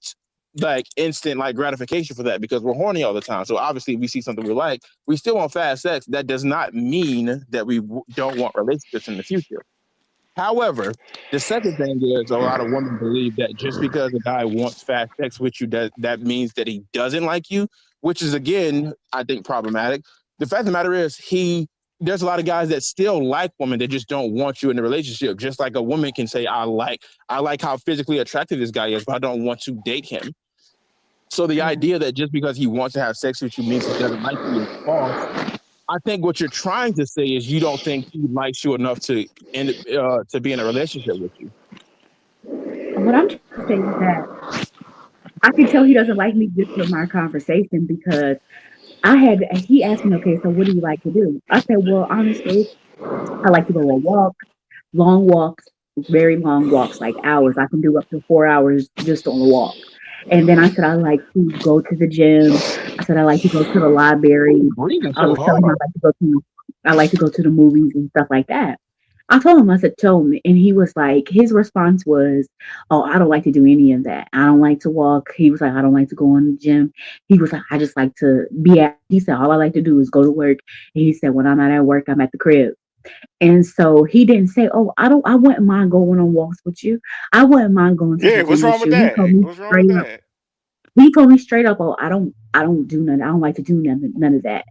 like instant like gratification for that because we're horny all the time. So obviously, if we see something we like, we still want fast sex. That does not mean that we don't want relationships in the future. However, the second thing is a lot of women believe that just because a guy wants fast sex with you, that means that he doesn't like you, which is again, I think, problematic. The fact of the matter is, there's a lot of guys that still like women that just don't want you in the relationship. Just like a woman can say, I like how physically attractive this guy is, but I don't want to date him. So the idea that just because he wants to have sex with you means he doesn't like you is false. I think what you're trying to say is you don't think he likes you enough to be in a relationship with you. What I'm trying to say is that I can tell he doesn't like me just from our conversation because he asked me, okay, so what do you like to do? I said, well, honestly, I like to go on walks, long walks, very long walks, like hours. I can do up to 4 hours just on a walk. And then I said, I like to go to the gym. I said, I like to go to the library. Breathing I so was telling him hard. I like to go to the movies and stuff like that. I told him, I said, tell me. And he was like, his response was, oh, I don't like to do any of that. I don't like to walk. He was like, I don't like to go in the gym. He was like, I just like to he said, all I like to do is go to work. And he said, when I'm not at work, I'm at the crib. And so he didn't say, "Oh, I wouldn't mind going on walks with you. I wouldn't mind going to the Yeah, what's gym wrong with with you." He told that? me What's wrong with straight up. that? He told me straight up, "Oh, I don't do none. I don't like to do none of that."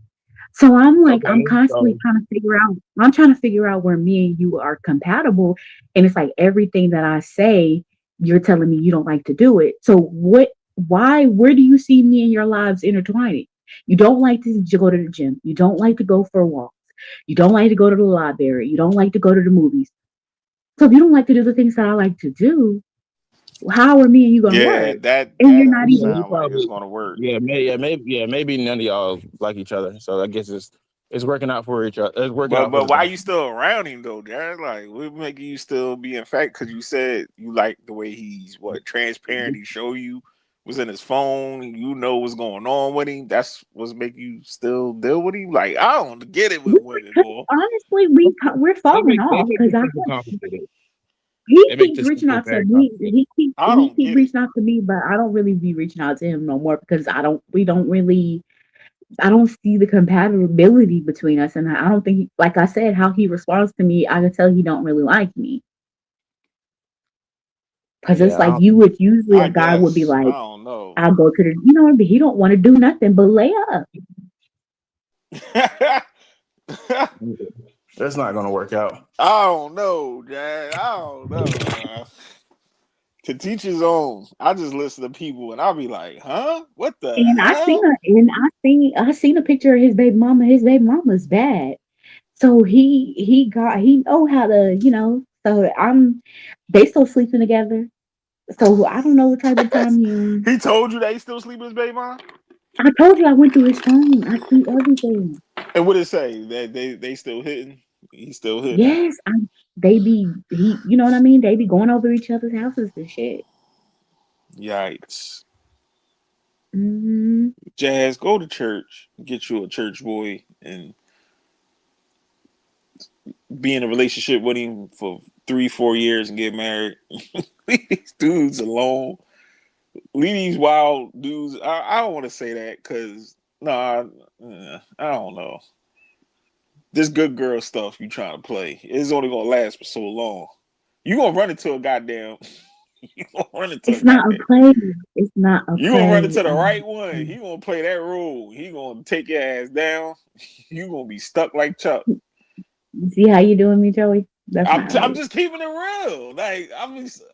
So I'm like, I'm Okay, constantly so trying to figure out. I'm trying to figure out where me and you are compatible, and it's like everything that I say, you're telling me you don't like to do it. So what? Why? Where do you see me and your lives intertwining? You don't like to go to the gym. You don't like to go for walks. You don't like to go to the library. You don't like to go to the movies. So if you don't like to do the things that I like to do, how are me and you going to Yeah, work? that And you're not don't yeah, he even. sound like it's probably gonna work. maybe none of y'all like each other. So I guess it's working out for each other. It's working out for But the why best. you still around him though, Jared? Like, what making you still be in fact? Because you said you like the way he's transparent. He show you was in his phone. You know what's going on with him. That's what's making you still deal with him. Like, I don't get it with women, boy. Honestly, we're They falling make they off make because this simple complicated. he They make keeps this reaching simple out to very me. complicated. I He don't keep get it. reaching out to me, but I don't really be reaching out to him no more because we don't really. I don't see the compatibility between us, and I don't think, like I said, how he responds to me, I can tell he don't really like me. Because it's Yeah, like you would usually I a guy would be guess I like, don't know. I'll go to the, but he don't want to do nothing but lay up. that's not gonna work out. I don't know, Jared. I don't know, man. To teach his own. I just listen to people and I'll be like, huh? What the And hell? I seen a picture of his baby mama. His baby mama's bad. So he know how to, So they still sleeping together. So I don't know what type of time he on. He told you that he still sleeping with his baby mom? I told you I went through his phone. I see everything. And what it say? That they still hitting? He's still hitting. Yes, you know what I mean? They be going over each other's houses and shit. Yikes. Hmm. Jazz, go to church, get you a church boy, and be in a relationship with him for 3-4 years and get married. Leave these dudes alone. Leave these wild dudes. I don't want to say that because I don't know. This good girl stuff you trying to play is only gonna last for so long. You gonna run into a goddamn. You gonna run into a It's not a goddamn. play. It's not a You gonna run play. into the right one. He gonna play that role. He gonna take your ass down. You gonna be stuck like Chuck. See how you doing me, Joey? That's not how I'm it is. just keeping it real. Like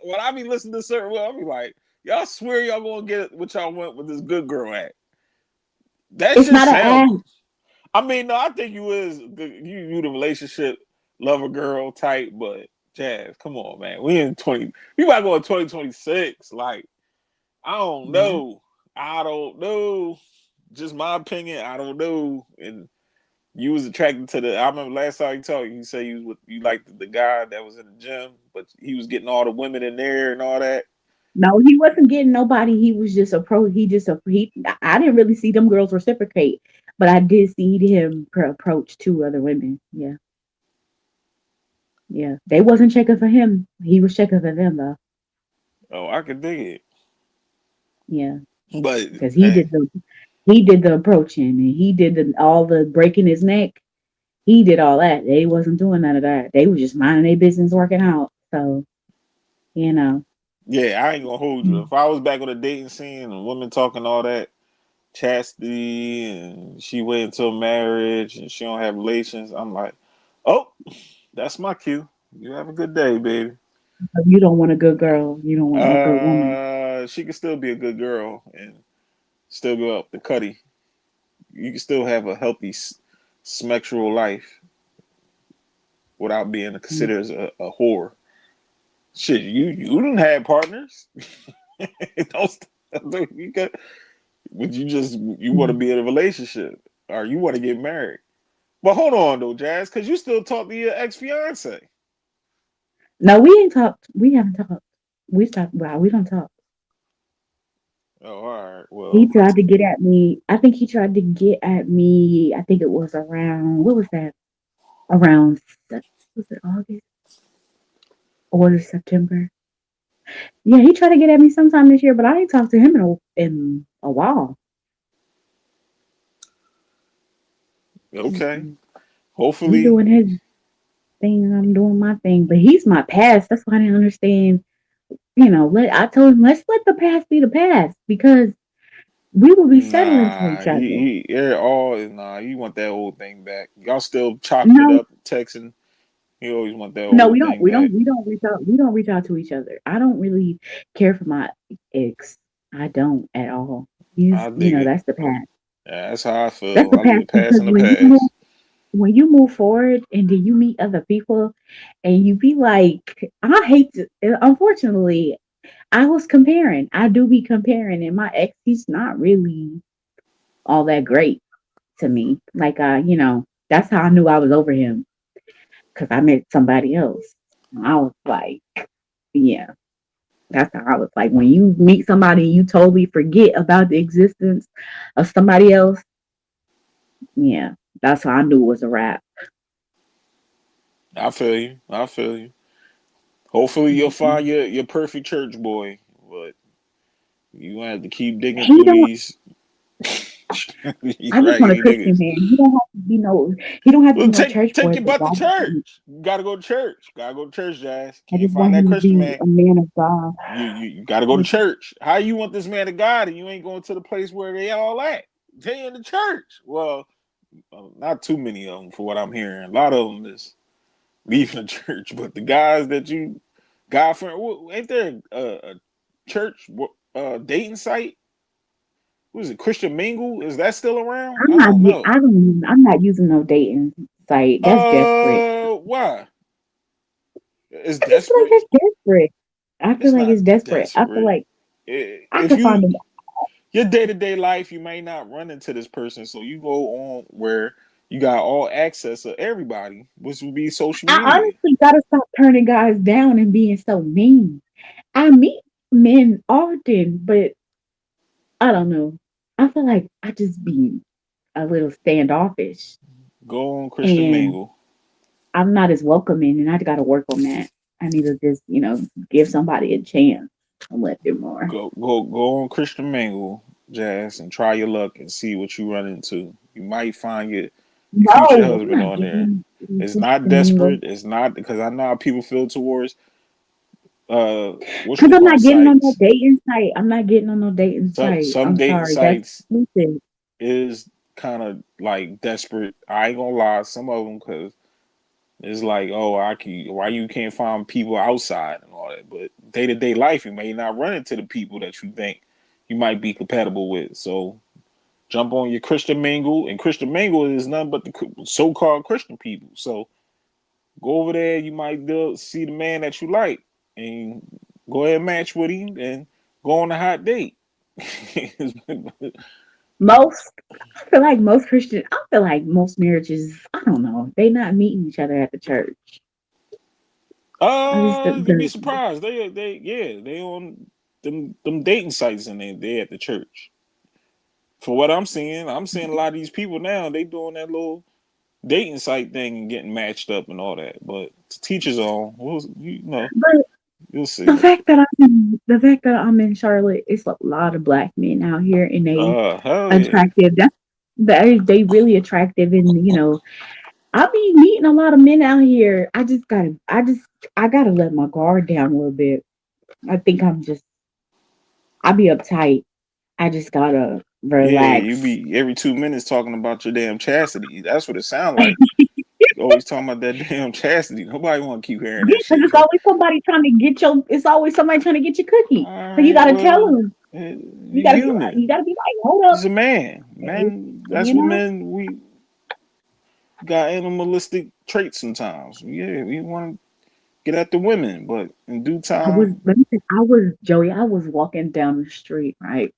when I be listening to certain, well, I be like, y'all swear y'all gonna get what y'all want with this good girl at. That It's shit not an sound. act. I mean, no, I think you is you the relationship lover girl type, but Jazz, come on, man. We in 20. We about to go in 2026. Like, I don't Yeah. know. I don't know. Just my opinion. I don't know. And you was attracted to the. I remember last time you talked, you said you liked the guy that was in the gym, but he was getting all the women in there and all that. No, he wasn't getting nobody. He was just a pro. I didn't really see them girls reciprocate, but I did see him approach two other women. Yeah, yeah. They wasn't checking for him. He was checking for them though. Oh, I could dig it. Yeah, But because hey, he did the approaching and he did all the breaking his neck. He did all that. They wasn't doing none of that. They were just minding their business, working out. So you know. yeah, I ain't gonna hold you. If I was back on the dating scene and women talking all that chastity and she wait until marriage and she don't have relations, I'm like, oh, that's my cue. You have a good day, baby. You don't want a good girl. You don't want no good woman. She can still be a good girl and still go up the cutty. You can still have a healthy sexual life without being Mm. considered a whore. Shit, you didn't have partners. Don't you got, but you want to Mm. be in a relationship or you want to get married. But hold on though, Jazz, because you still talk to your ex fiance. No, we ain't talked. We haven't talked. We stopped. Wow, we don't talk. Oh, all right. He Well, tried to get at me. I think he tried to get at me. I think it was around, what was that? Around, was it August or was it September? Yeah, he tried to get at me sometime this year, but I ain't talked to him in a while. okay. Mm-mm. He Hopefully, doing his thing and I'm doing my thing, but he's my past. That's why I didn't understand. I told him, let's let the past be the past because we will be settling for nah. each other. Nah. You want that old thing back? Y'all still chopping it No, up, texting. You always want that no, old thing back. we don't reach out. We don't reach out to each other. I don't really care for my ex. I don't at all. I dig it. That's the past. Yeah, that's how I That's feel. the I leave past the past because in the past. when you move forward and then you meet other people and you be like, I hate to, unfortunately, I was comparing. I do be comparing, and my ex, he's not really all that great to me. Like, that's how I knew I was over him because I met somebody else. And I was like, yeah, that's how I was like. When you meet somebody, you totally forget about the existence of somebody else. Yeah, that's how I knew it was a wrap. I feel you. I feel you. Hopefully, you'll Mm-mm. find your perfect church boy, but you gonna have to keep digging He through don't. these I just want a raggedy Christian niggas. man. He don't have to be no. He don't have to Well, be no church take boy. your But butt to church. You gotta go to church. Gotta go to church, Jazz. I Can't just find want that him to Christian be man. a man of God. You gotta go to church. How you want this man of God and you ain't going to the place where they all at? They in the church. Well, not too many of them for what I'm hearing. A lot of them is leaving the church, but the guys that you God friend, ain't there a church dating site? What is it? Christian Mingle? Is that still around? I don't know. I'm not using no dating site. That's desperate. Why? It's I just feel like desperate. that's desperate. I feel It's like not it's desperate. I feel desperate. like I If could find you them. your day to day life, you may not run into this person, so you go on where you got all access of everybody, which would be social I media. honestly gotta stop turning guys down and being so mean. I meet men often, but I don't know. I feel like I just be a little standoffish Go on Christian and Mingle. I'm not as welcoming and I gotta work on that. I need to just, give somebody a chance a little bit more. Go on Christian Mingle, Jazz, and try your luck and see what you run into. You might find your future No, I'm husband not on there. getting It's not Christian mingle. desperate. It's not because I know how people feel towards what Because you I'm call not getting on no sites. dating site. I'm not getting on no dating site. Some I'm dating sorry. That's sites stupid. is kind of like desperate. I ain't gonna lie, some of them because it's like, oh, why you can't find people outside and all that. But day to day life, you may not run into the people that you think you might be compatible with. So jump on your Christian Mingle, and Christian Mingle is nothing but the so called Christian people. So go over there, you might see the man that you like, and go ahead and match with him, and go on a hot date. Most, I feel like most Christian, I feel like most marriages, I don't know, they not meeting each other at the church. I just, You'd be surprised. They on them dating sites and they at the church. For what I'm seeing a lot of these people now. They doing that little dating site thing and getting matched up and all that. But to teach his own, well, you know. You'll see. The fact that I'm in Charlotte, it's a lot of black men out here, and they Hell yeah. attractive. They really attractive, and I be meeting a lot of men out here. I gotta let my guard down a little bit. I think I be uptight. I just gotta Yeah, you relax. be every 2 minutes talking about your damn chastity. That's what it sound like. You always talking about that damn chastity. Nobody want to keep hearing Yeah, that because shit, it's man. always somebody trying to get your. It's always somebody trying to get your cookie. All So you right, gotta tell well, them. You you gotta be like, human. hold up, He's a man. Man, that's you what know. men we got animalistic traits sometimes. Yeah, we want to get at the women, but in due time, Let me say, I was Joey. I was walking down the street. Right.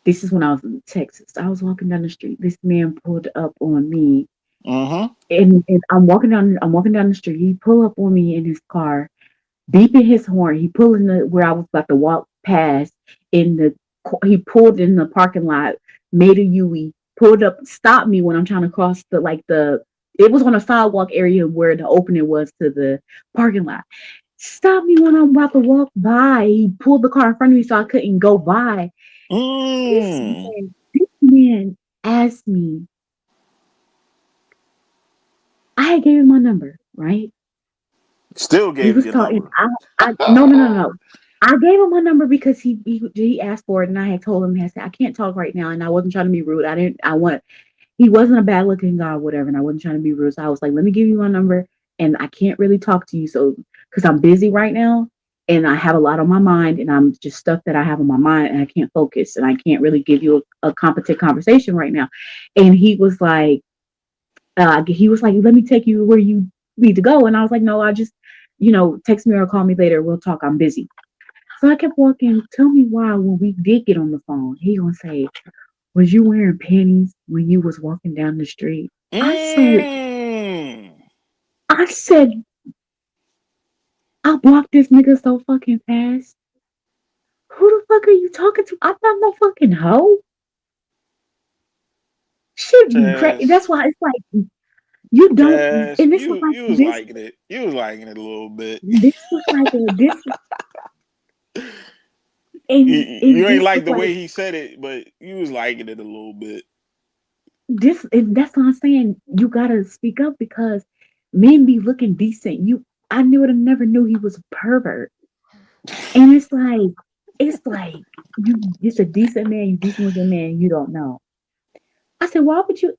This is when I was in Texas. I was walking down the street. This man pulled up on me, uh-huh. and I'm walking down. I'm walking down the street. He pulled up on me in his car, beeping his horn. He pulled in the where I was about to walk past. In the he pulled in the parking lot, made a U-E, pulled up, stopped me when I'm trying to cross the. It was on a sidewalk area where the opening was to the parking lot. Stopped me when I'm about to walk by. He pulled the car in front of me so I couldn't go by. Mm. This man asked me. I had gave him my number, right? Still He gave you was your talking. number. I no, no, no, no. I gave him my number because he asked for it, and I had told him, I said, I can't talk right now, and I wasn't trying to be rude. I didn't. I want. He wasn't a bad looking guy, whatever, and I wasn't trying to be rude. So I was like, let me give you my number, and I can't really talk to you, so because I'm busy right now, and I have a lot on my mind, and I'm just stuff that I have on my mind, and I can't focus, and I can't really give you a competent conversation right now. And he was like, let me take you where you need to go. And I was like, no, I just, text me or call me later. We'll talk. I'm busy. So I kept walking. Tell me why when we did get on the phone, he gonna say, was you wearing panties when you was walking down the street? Mm. I said, I blocked this nigga so fucking fast. Who the fuck are you talking to? I'm not no fucking hoe. Shit, you crazy. Jazz, That's why it's like you don't. Jazz, And this was like you was this. liking it. You was liking it a little bit. This was like a this, You and ain't this was like the like way he said it, but you was liking it a little bit. that's what I'm saying. You gotta speak up because men be looking decent. I knew it. I never knew he was a pervert. And it's like you just a decent man, you decent looking man. You don't know. I said, why would you?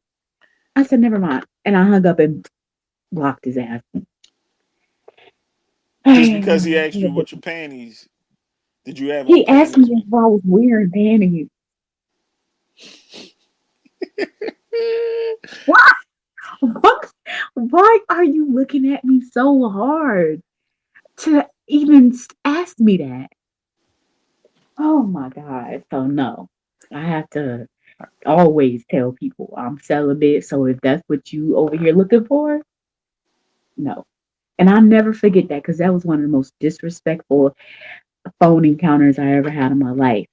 I said, never mind. And I hung up and blocked his ass. Just because he asked you what your panties, did you have on He asked panties? me if I was wearing panties. Why? What? Why are you looking at me so hard to even ask me that? Oh my God. So no, I have to always tell people I'm celibate. So if that's what you over here looking for, no. And I'll never forget that because that was one of the most disrespectful phone encounters I ever had in my life.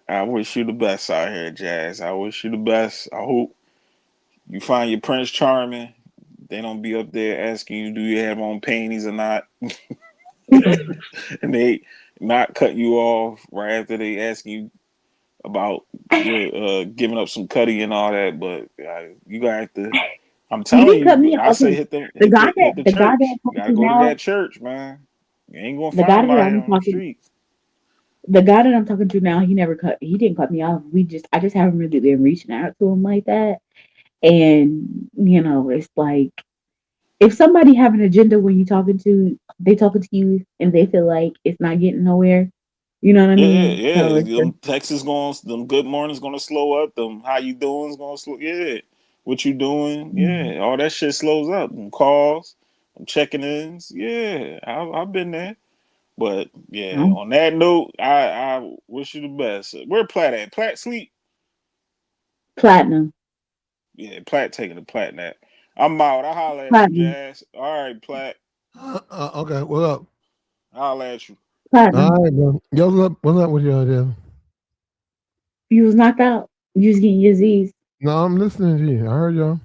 I wish you the best out here, Jazz. I wish you the best. I hope you find your Prince Charming. They don't be up there asking you, do you have on panties or not? And they not cut you off right after they ask you about your giving up some cutty and all that. But you got to. I'm He telling didn't cut you, me I off. say Okay. hit them, The guy that hit the the guy that church. I'm You talking gotta to go to now, that church, man. You ain't gonna the find guy them that out here I'm on the talking streets. the guy that I'm talking to now, he didn't cut me off. I just haven't really been reaching out to him like that. And it's like if somebody have an agenda when they talking to you and they feel like it's not getting nowhere, you know what I Yeah, mean? So yeah. it's just, Them Texas going, them good mornings gonna slow up. Them how you doing's gonna slow. Yeah, what you doing? mm, Yeah, all that shit slows up. Them calls, them checking ins. Yeah, I've been there. But yeah, I'm on that note, I wish you the best. Where Platt at? Platt sleep? platinum, Yeah, Platt taking the Platt nap. I'm out. I holler at you, platinum, Jazz. All right, Platt. Okay, what up? Holler at you. All platinum. right, bro. Yo, what's up? What's up with y'all there? You was knocked out. You was getting your Z's. No, I'm listening to you. I heard y'all.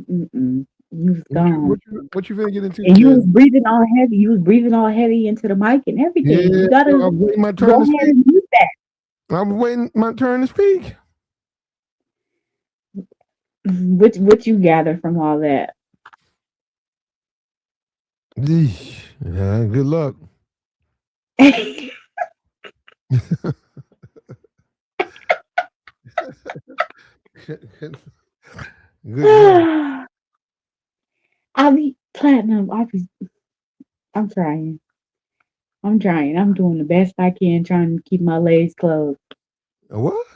Mm-mm. You was What you gone. what you what you finna get into, And you Jazz? was breathing all heavy. You was breathing all heavy into the mic and everything. Yeah, You gotta I'm waiting my go turn to ahead speak. and mute that. I'm waiting my turn to speak. What you gather from all that? Yeesh. Yeah, good luck. Good luck. I'll be platinum. I'm trying. I'm trying. I'm doing the best I can, trying to keep my legs closed. What?